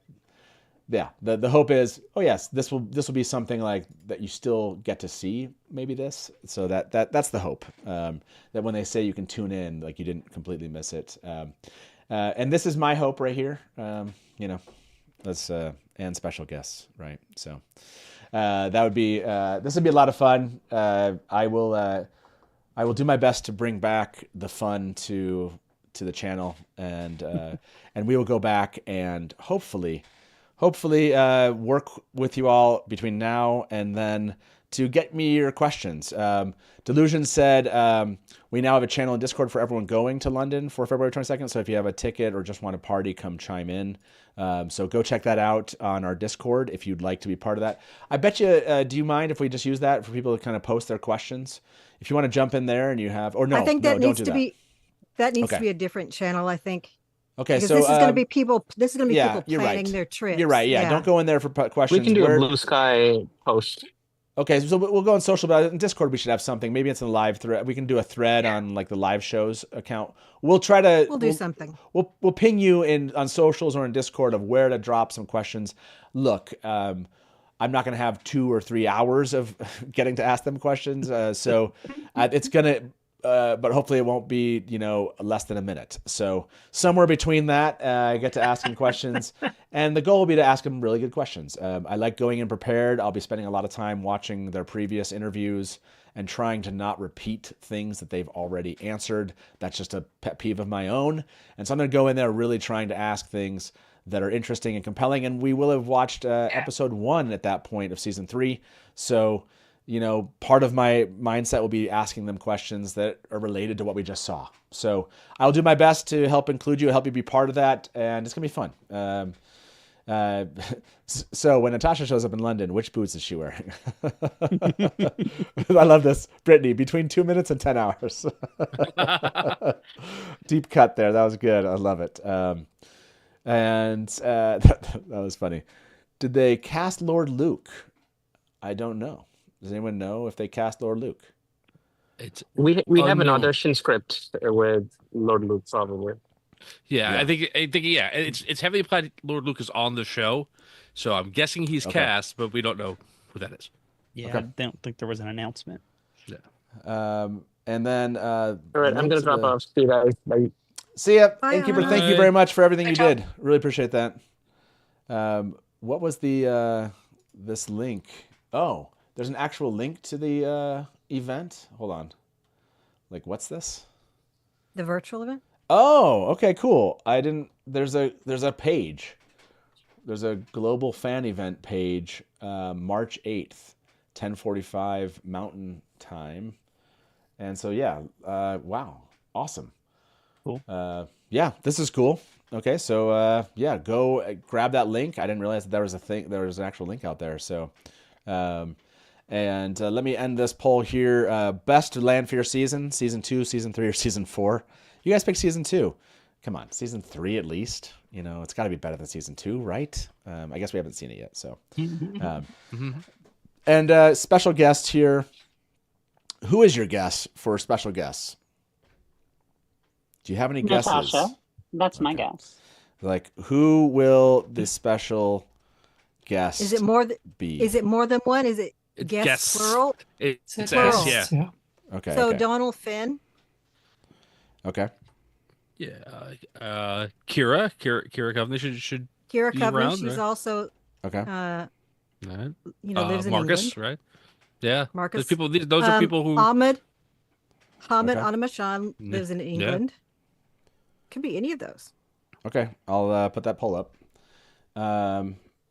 yeah, the hope is, oh yes, this will be something like that you still get to see maybe this. So that's the hope, that when they say you can tune in, like you didn't completely miss it. And this is my hope right here. You know, that's and special guests, right? So that would be this would be a lot of fun. I will do my best to bring back the fun to the channel, and we will go back and hopefully work with you all between now and then to get me your questions. Delusion said we now have a channel in Discord for everyone going to London for February 22nd. So if you have a ticket or just want to party, come chime in. So go check that out on our Discord if you'd like to be part of that. I bet you, do you mind if we just use that for people to kind of post their questions? If you want to jump in there and you have, or no, I think that needs to be, that needs Okay. to be a different channel, I think. Okay, Because so this is going to be people. This is going to be people you're planning right. their trips. You're right. Yeah, don't go in there for questions. We can do We're- a blue sky post. Okay, so we'll go on social, but in Discord we should have something. Maybe it's a live thread. We can do a thread on like the live shows account. We'll try to. We'll do something. We'll ping you in on socials or in Discord of where to drop some questions. Look, I'm not going to have 2 or 3 hours of getting to ask them questions, so it's gonna. But hopefully it won't be, less than a minute. So somewhere between that, I get to asking questions, and the goal will be to ask them really good questions. I like going in prepared. I'll be spending a lot of time watching their previous interviews and trying to not repeat things that they've already answered. That's just a pet peeve of my own. And so I'm going to go in there really trying to ask things that are interesting and compelling. And we will have watched episode 1 at that point of season 3. So part of my mindset will be asking them questions that are related to what we just saw. So I'll do my best to help include you, help you be part of that, and it's going to be fun. So when Natasha shows up in London, which boots is she wearing? I love this. Brittany, between 2 minutes and 10 hours. Deep cut there. That was good. I love it. That was funny. Did they cast Lord Luke? I don't know. Does anyone know if they cast Lord Luke? We have an audition script with Lord Luke probably. Yeah, I think yeah, it's heavily implied Lord Luke is on the show, so I'm guessing he's cast, but we don't know who that is. Yeah, Okay. I don't think there was an announcement. Yeah. And then All right, I'm gonna drop off. See you guys. Bye. See ya, Bye, Innkeeper. Anna. Thank you very much for everything you Ciao. did. Really appreciate that. What was the this link? Oh, there's an actual link to the event. Hold on. Like, what's this? The virtual event. Oh, okay, cool. I didn't. There's a page. There's a global fan event page. March 8th, 10:45 Mountain Time. And so yeah, wow, awesome. Cool. Yeah, this is cool. Okay, so yeah, go grab that link. I didn't realize that there was an actual link out there. So, and let me end this poll here. Best Land Fear season 2, season 3, or season 4? You guys pick season 2. Come on, season 3 at least. It's got to be better than season 2, right? I guess we haven't seen it yet. So, and special guest here. Who is your guess for special guests? Do you have any guesses? Natasha. That's my guess. Like, who will the special guest Is it more? be? Is it more than one? Is it It's guest guests. plural? It's Plural. S, yeah. Okay. So okay. Donald Finn. Okay. Yeah. Kira Covenant should Kira be Covenant. around, She's right? also. Okay. Right. Lives in Marcus, England. right? Yeah. Marcus. Those people. Those are people who. Hamid Okay. Anamashan lives in England. Could be any of those. Okay. I'll put that poll up.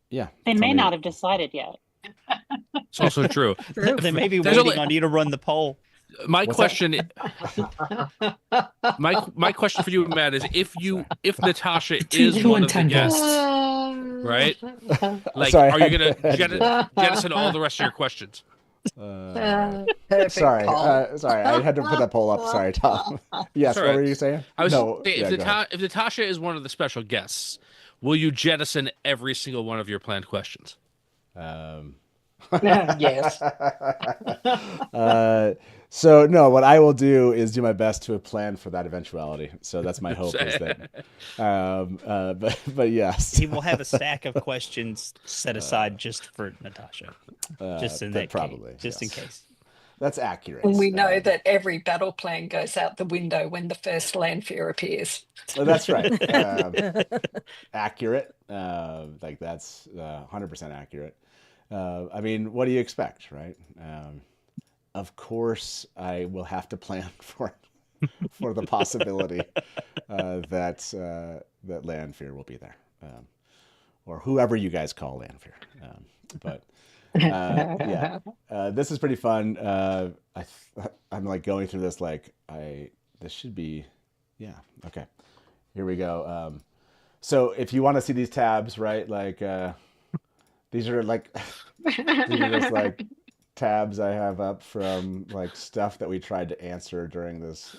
Yeah. They tell may me- not have decided yet. It's also true. True. They may be There's waiting only- on you to run the poll. My What's question, my question for you, Matt, is if Natasha is one of the guests, right? Like, Sorry, are you gonna jettison all the rest of your questions? Sorry, I had to put that poll up. Sorry, Tom. Yes, what were you saying? I was no, saying, yeah, if Natasha is one of the special guests, will you jettison every single one of your planned questions? Yes. So no, what I will do is do my best to plan for that eventuality. So that's my hope is that. But yes, He will have a stack of questions set aside just for Natasha, just in that probably case, just in case. That's accurate. And we know that every battle plan goes out the window when the first Lanfear appears. That's right. Accurate. Like that's 100% accurate. I mean, what do you expect, right? Of course, I will have to plan for the possibility that Lanfear will be there, or whoever you guys call Lanfear. But yeah, this is pretty fun. I'm like going through this like this should be, yeah, okay. Here we go. So if you want to see these tabs, right? Like these are like these are just like tabs I have up from like stuff that we tried to answer during this,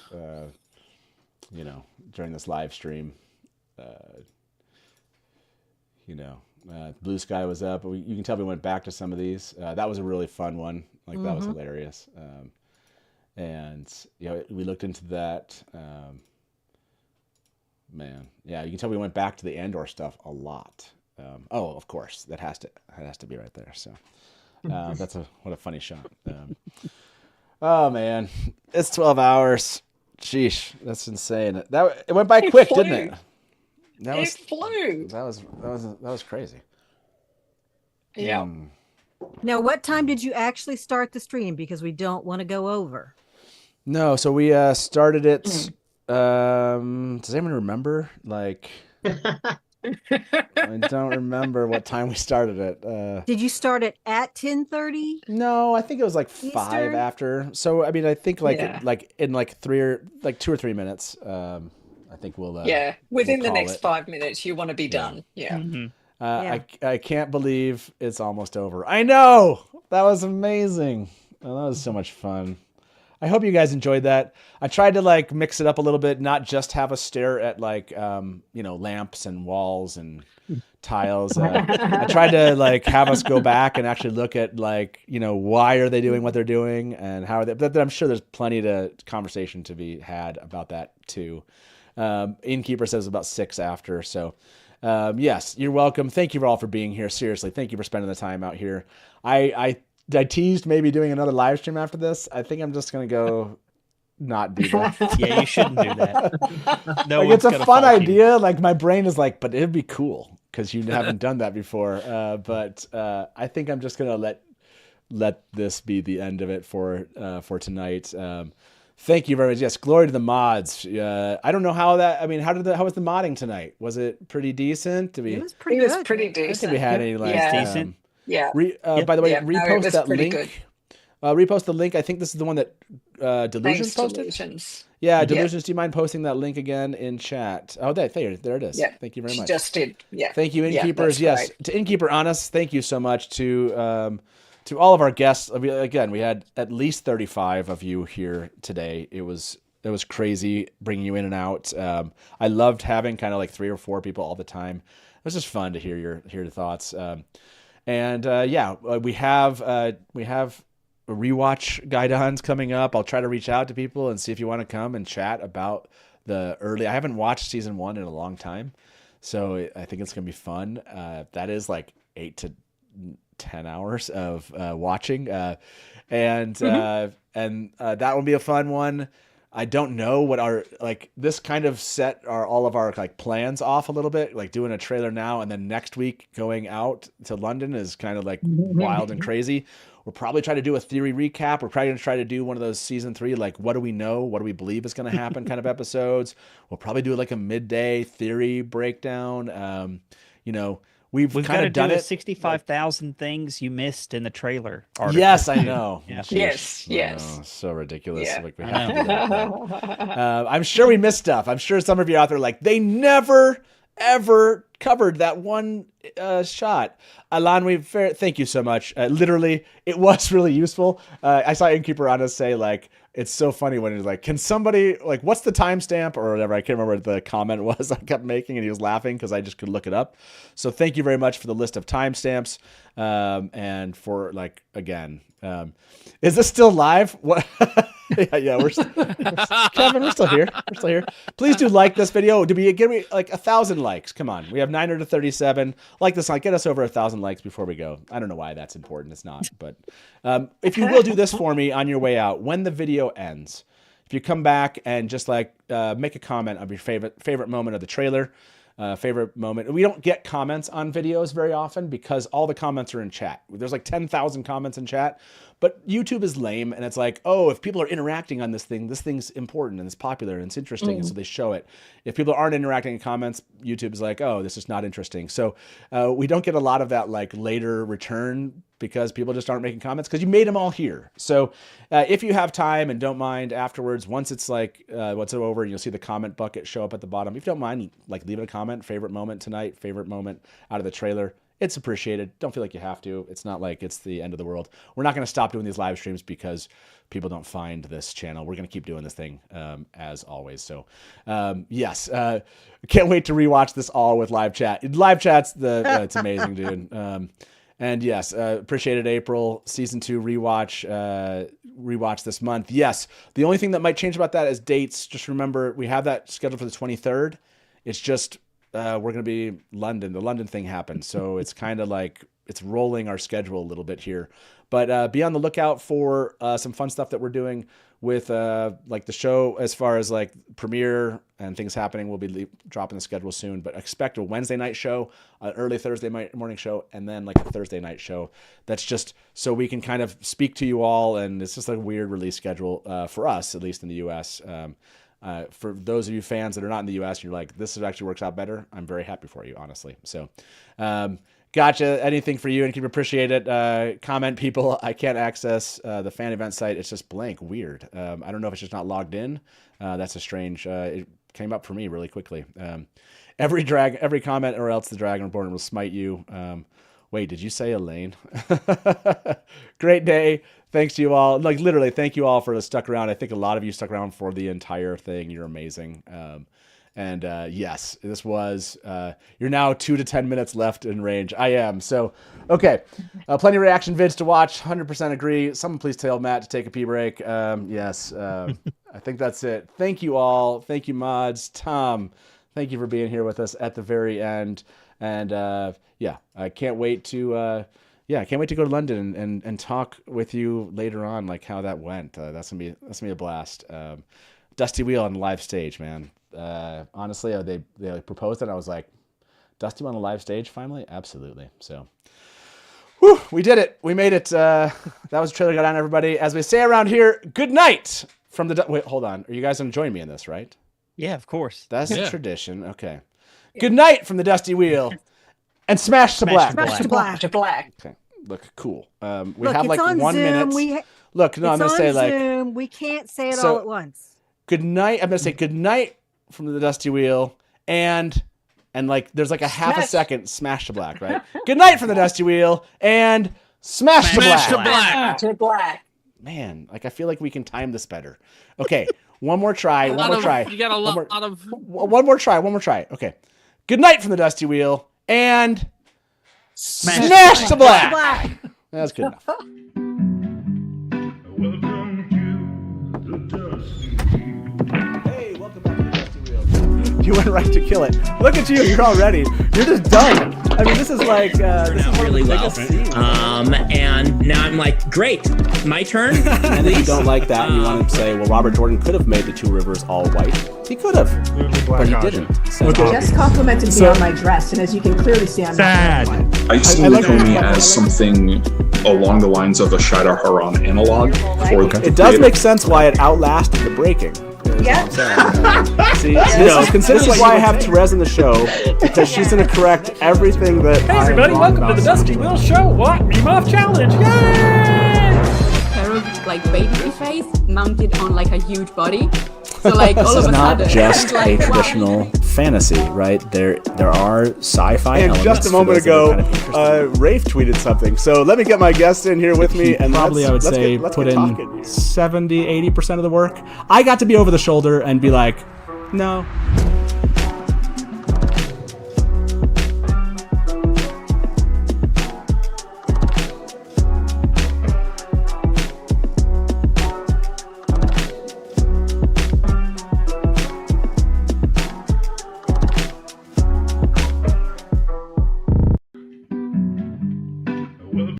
during this live stream. Blue Sky was up. You can tell we went back to some of these. That was a really fun one. Like that was hilarious. And we looked into that. Man, yeah, you can tell we went back to the Andor stuff a lot. Of course, that has to be right there. So. What a funny shot. Oh man, it's 12 hours. Sheesh, that's insane. It went by quick, didn't it? It flew. That was crazy. Yeah. Now, what time did you actually start the stream? Because we don't want to go over. No, so we started it. Does anyone remember? Like. I don't remember what time we started it. Did you start it at 10:30? No, I think it was like Eastern? 5 after. So I mean, I think like in like 2 or 3 minutes. I think we'll. Within we'll the next 5 minutes, you want to be done. Yeah. Mm-hmm. I can't believe it's almost over. I know, that was amazing. Oh, that was so much fun. I hope you guys enjoyed that. I tried to like mix it up a little bit, not just have us stare at like lamps and walls and tiles. I tried to like have us go back and actually look at like why are they doing what they're doing and how are they. But I'm sure there's plenty to conversation to be had about that too. Innkeeper says about 6 after. So yes, you're welcome. Thank you all for being here. Seriously, thank you for spending the time out here. I teased maybe doing another live stream after this. I think I'm just going to go not do that. Yeah, you shouldn't do that. No, it's a fun idea. Like my brain is like, but it'd be cool because you haven't done that before. But I think I'm just going to let this be the end of it for tonight. Thank you very much. Yes, glory to the mods. I don't know how that. I mean, how was the modding tonight? Was it pretty decent? It was pretty good. Pretty decent. I don't think we had any like decent. Yeah. By the way, repost that link. Good. Repost the link. I think this is the one that Delusions posted. Delusions. Yeah, Delusions. Do you mind posting that link again in chat? Oh, there it is. Yeah. Thank you very much. Just did. Yeah. Thank you, Innkeepers. Yes, to Innkeeper Honest, thank you so much to all of our guests. We had at least 35 of you here today. It was crazy bringing you in and out. I loved having kind of like 3 or 4 people all the time. It was just fun to hear your thoughts. We have rewatch Gai'dons coming up. I'll try to reach out to people and see if you want to come and chat about the early. I haven't watched season 1 in a long time, so I think it's gonna be fun. That is like 8 to 10 hours of watching, and that will be a fun one. I don't know what this kind of set all of our like plans off a little bit, like doing a trailer now and then next week going out to London is kind of like wild and crazy. We'll probably try to do a theory recap. We're probably going to try to do one of those season 3, like what do we know? What do we believe is going to happen kind of episodes. We'll probably do like a midday theory breakdown. we've got kind to of done do it. 65,000 things you missed in the trailer article. Yes, I know. Yeah. Yes. Oh, so ridiculous. Yeah. Like we have to do that. I'm sure we missed stuff. I'm sure some of you out there are like, they never, ever covered that one shot. Alan, thank you so much. Literally, it was really useful. I saw Innkeeper on us say, like, it's so funny when he's like, can somebody, like, what's the timestamp or whatever? I can't remember what the comment was I kept making, and he was laughing because I just could look it up. So thank you very much for the list of timestamps. And for, like, again, is this still live? What? yeah, Kevin, we're still here. We're still here. Please do like this video. Give me like 1,000 likes. Come on. We have 937. Like this, get us over 1,000 likes before we go. I don't know why that's important. It's not, but if you will do this for me on your way out, when the video ends, if you come back and just like make a comment of your favorite moment of the trailer, favorite moment. We don't get comments on videos very often because all the comments are in chat. There's like 10,000 comments in chat, but YouTube is lame. And it's like, oh, if people are interacting on this thing's important and it's popular and it's interesting. And so they show it. If people aren't interacting in comments, YouTube is like, oh, this is not interesting. So we don't get a lot of that like later return because people just aren't making comments because you made them all here. So if you have time and don't mind afterwards, once it's like, once it's over, you'll see the comment bucket show up at the bottom. If you don't mind, like leave it a comment, favorite moment tonight, favorite moment out of the trailer. It's appreciated. Don't feel like you have to. It's not like it's the end of the world. We're not going to stop doing these live streams because people don't find this channel. We're going to keep doing this thing as always. So yes, can't wait to rewatch this all with live chat. Live chat's it's amazing, dude. And yes, appreciate it, April. Season 2 rewatch this month. Yes, the only thing that might change about that is dates. Just remember, we have that scheduled for the 23rd. It's just we're going to be London. The London thing happened, so it's kind of like it's rolling our schedule a little bit here. But be on the lookout for some fun stuff that we're doing with like the show as far as like premiere and things happening. We'll be dropping the schedule soon, but expect a Wednesday night show, an early Thursday morning show, and then like a Thursday night show. That's just so we can kind of speak to you all, and it's just a weird release schedule for us, at least in the U.S. For those of you fans that are not in the U.S., you're like, this actually works out better. I'm very happy for you, honestly. So gotcha. Anything for you, and keep appreciate it. Comment, people. I can't access the fan event site. It's just blank. Weird. I don't know if it's just not logged in. That's a strange. It came up for me really quickly. Every comment, or else the Dragon Reborn will smite you. Wait, did you say Elaine? Great day. Thanks to you all. Like literally, thank you all for stuck around. I think a lot of you stuck around for the entire thing. You're amazing. And yes, this was, you're now 2 to 10 minutes left in range. I am. So, okay. Plenty of reaction vids to watch. 100% agree. Someone please tell Matt to take a pee break. Yes. I think that's it. Thank you all. Thank you, mods. Tom, thank you for being here with us at the very end. And yeah, I can't wait to, I can't wait to go to London and talk with you later on, like how that went. That's gonna be a blast. Dusty Wheel on the live stage, man. Honestly, they proposed it. I was like, Dusty on the live stage finally? Absolutely. So, whew, we did it. We made it. That was Trailer Gai'don, everybody. As we say around here, good night from the. Wait, hold on. Are you guys gonna join me in this, right? Yeah, of course. That's a tradition. Okay. Good night from the Dusty Wheel. And smash to black. Smash to black. To black. Okay. Look, cool. We Look, have like 1 minute. Look, no, I'm gonna say like Zoom. We can't say it all at once. Good night. I'm gonna say good night from the Dusty Wheel, and like there's like a half a second smash to black, right? Good night from the Dusty Wheel, and smash to black. Smash to black. Man, like I feel like we can time this better. Okay, one more try. One more try. You got a lot of. One more try. One more try. Okay. Good night from the Dusty Wheel, and smash to black. That's good enough. Hey, welcome back to the Dusty Wheel. You went right to kill it. Look at you, you're all ready. You're just done. I mean, this is like, this is really well. And now I'm like, great, my turn. And if you don't like that, and you want to say, well, Robert Jordan could have made the two rivers all white. He could have, but he didn't. So, just complimented me on my dress, and as you can clearly see, I'm sad. I see Nakomi as something along the lines of a Shadar Haran analog. It does make sense why it outlasted the breaking. Yeah. See, this is why I have Therese in the show, because she's going to correct everything that. Hey everybody, welcome to the Dusty Will Show. What? Meme Off Challenge! Yay! Like baby face mounted on like a huge body. So like This all is of a not sudden, just it's like, a traditional fantasy, right? There are sci-fi And elements. just a for moment those that are ago, kind of Rafe tweeted something. So let me get my guest in here with me. And probably, I would say, put in 70, 80% of the work. I got to be over the shoulder and be like, no,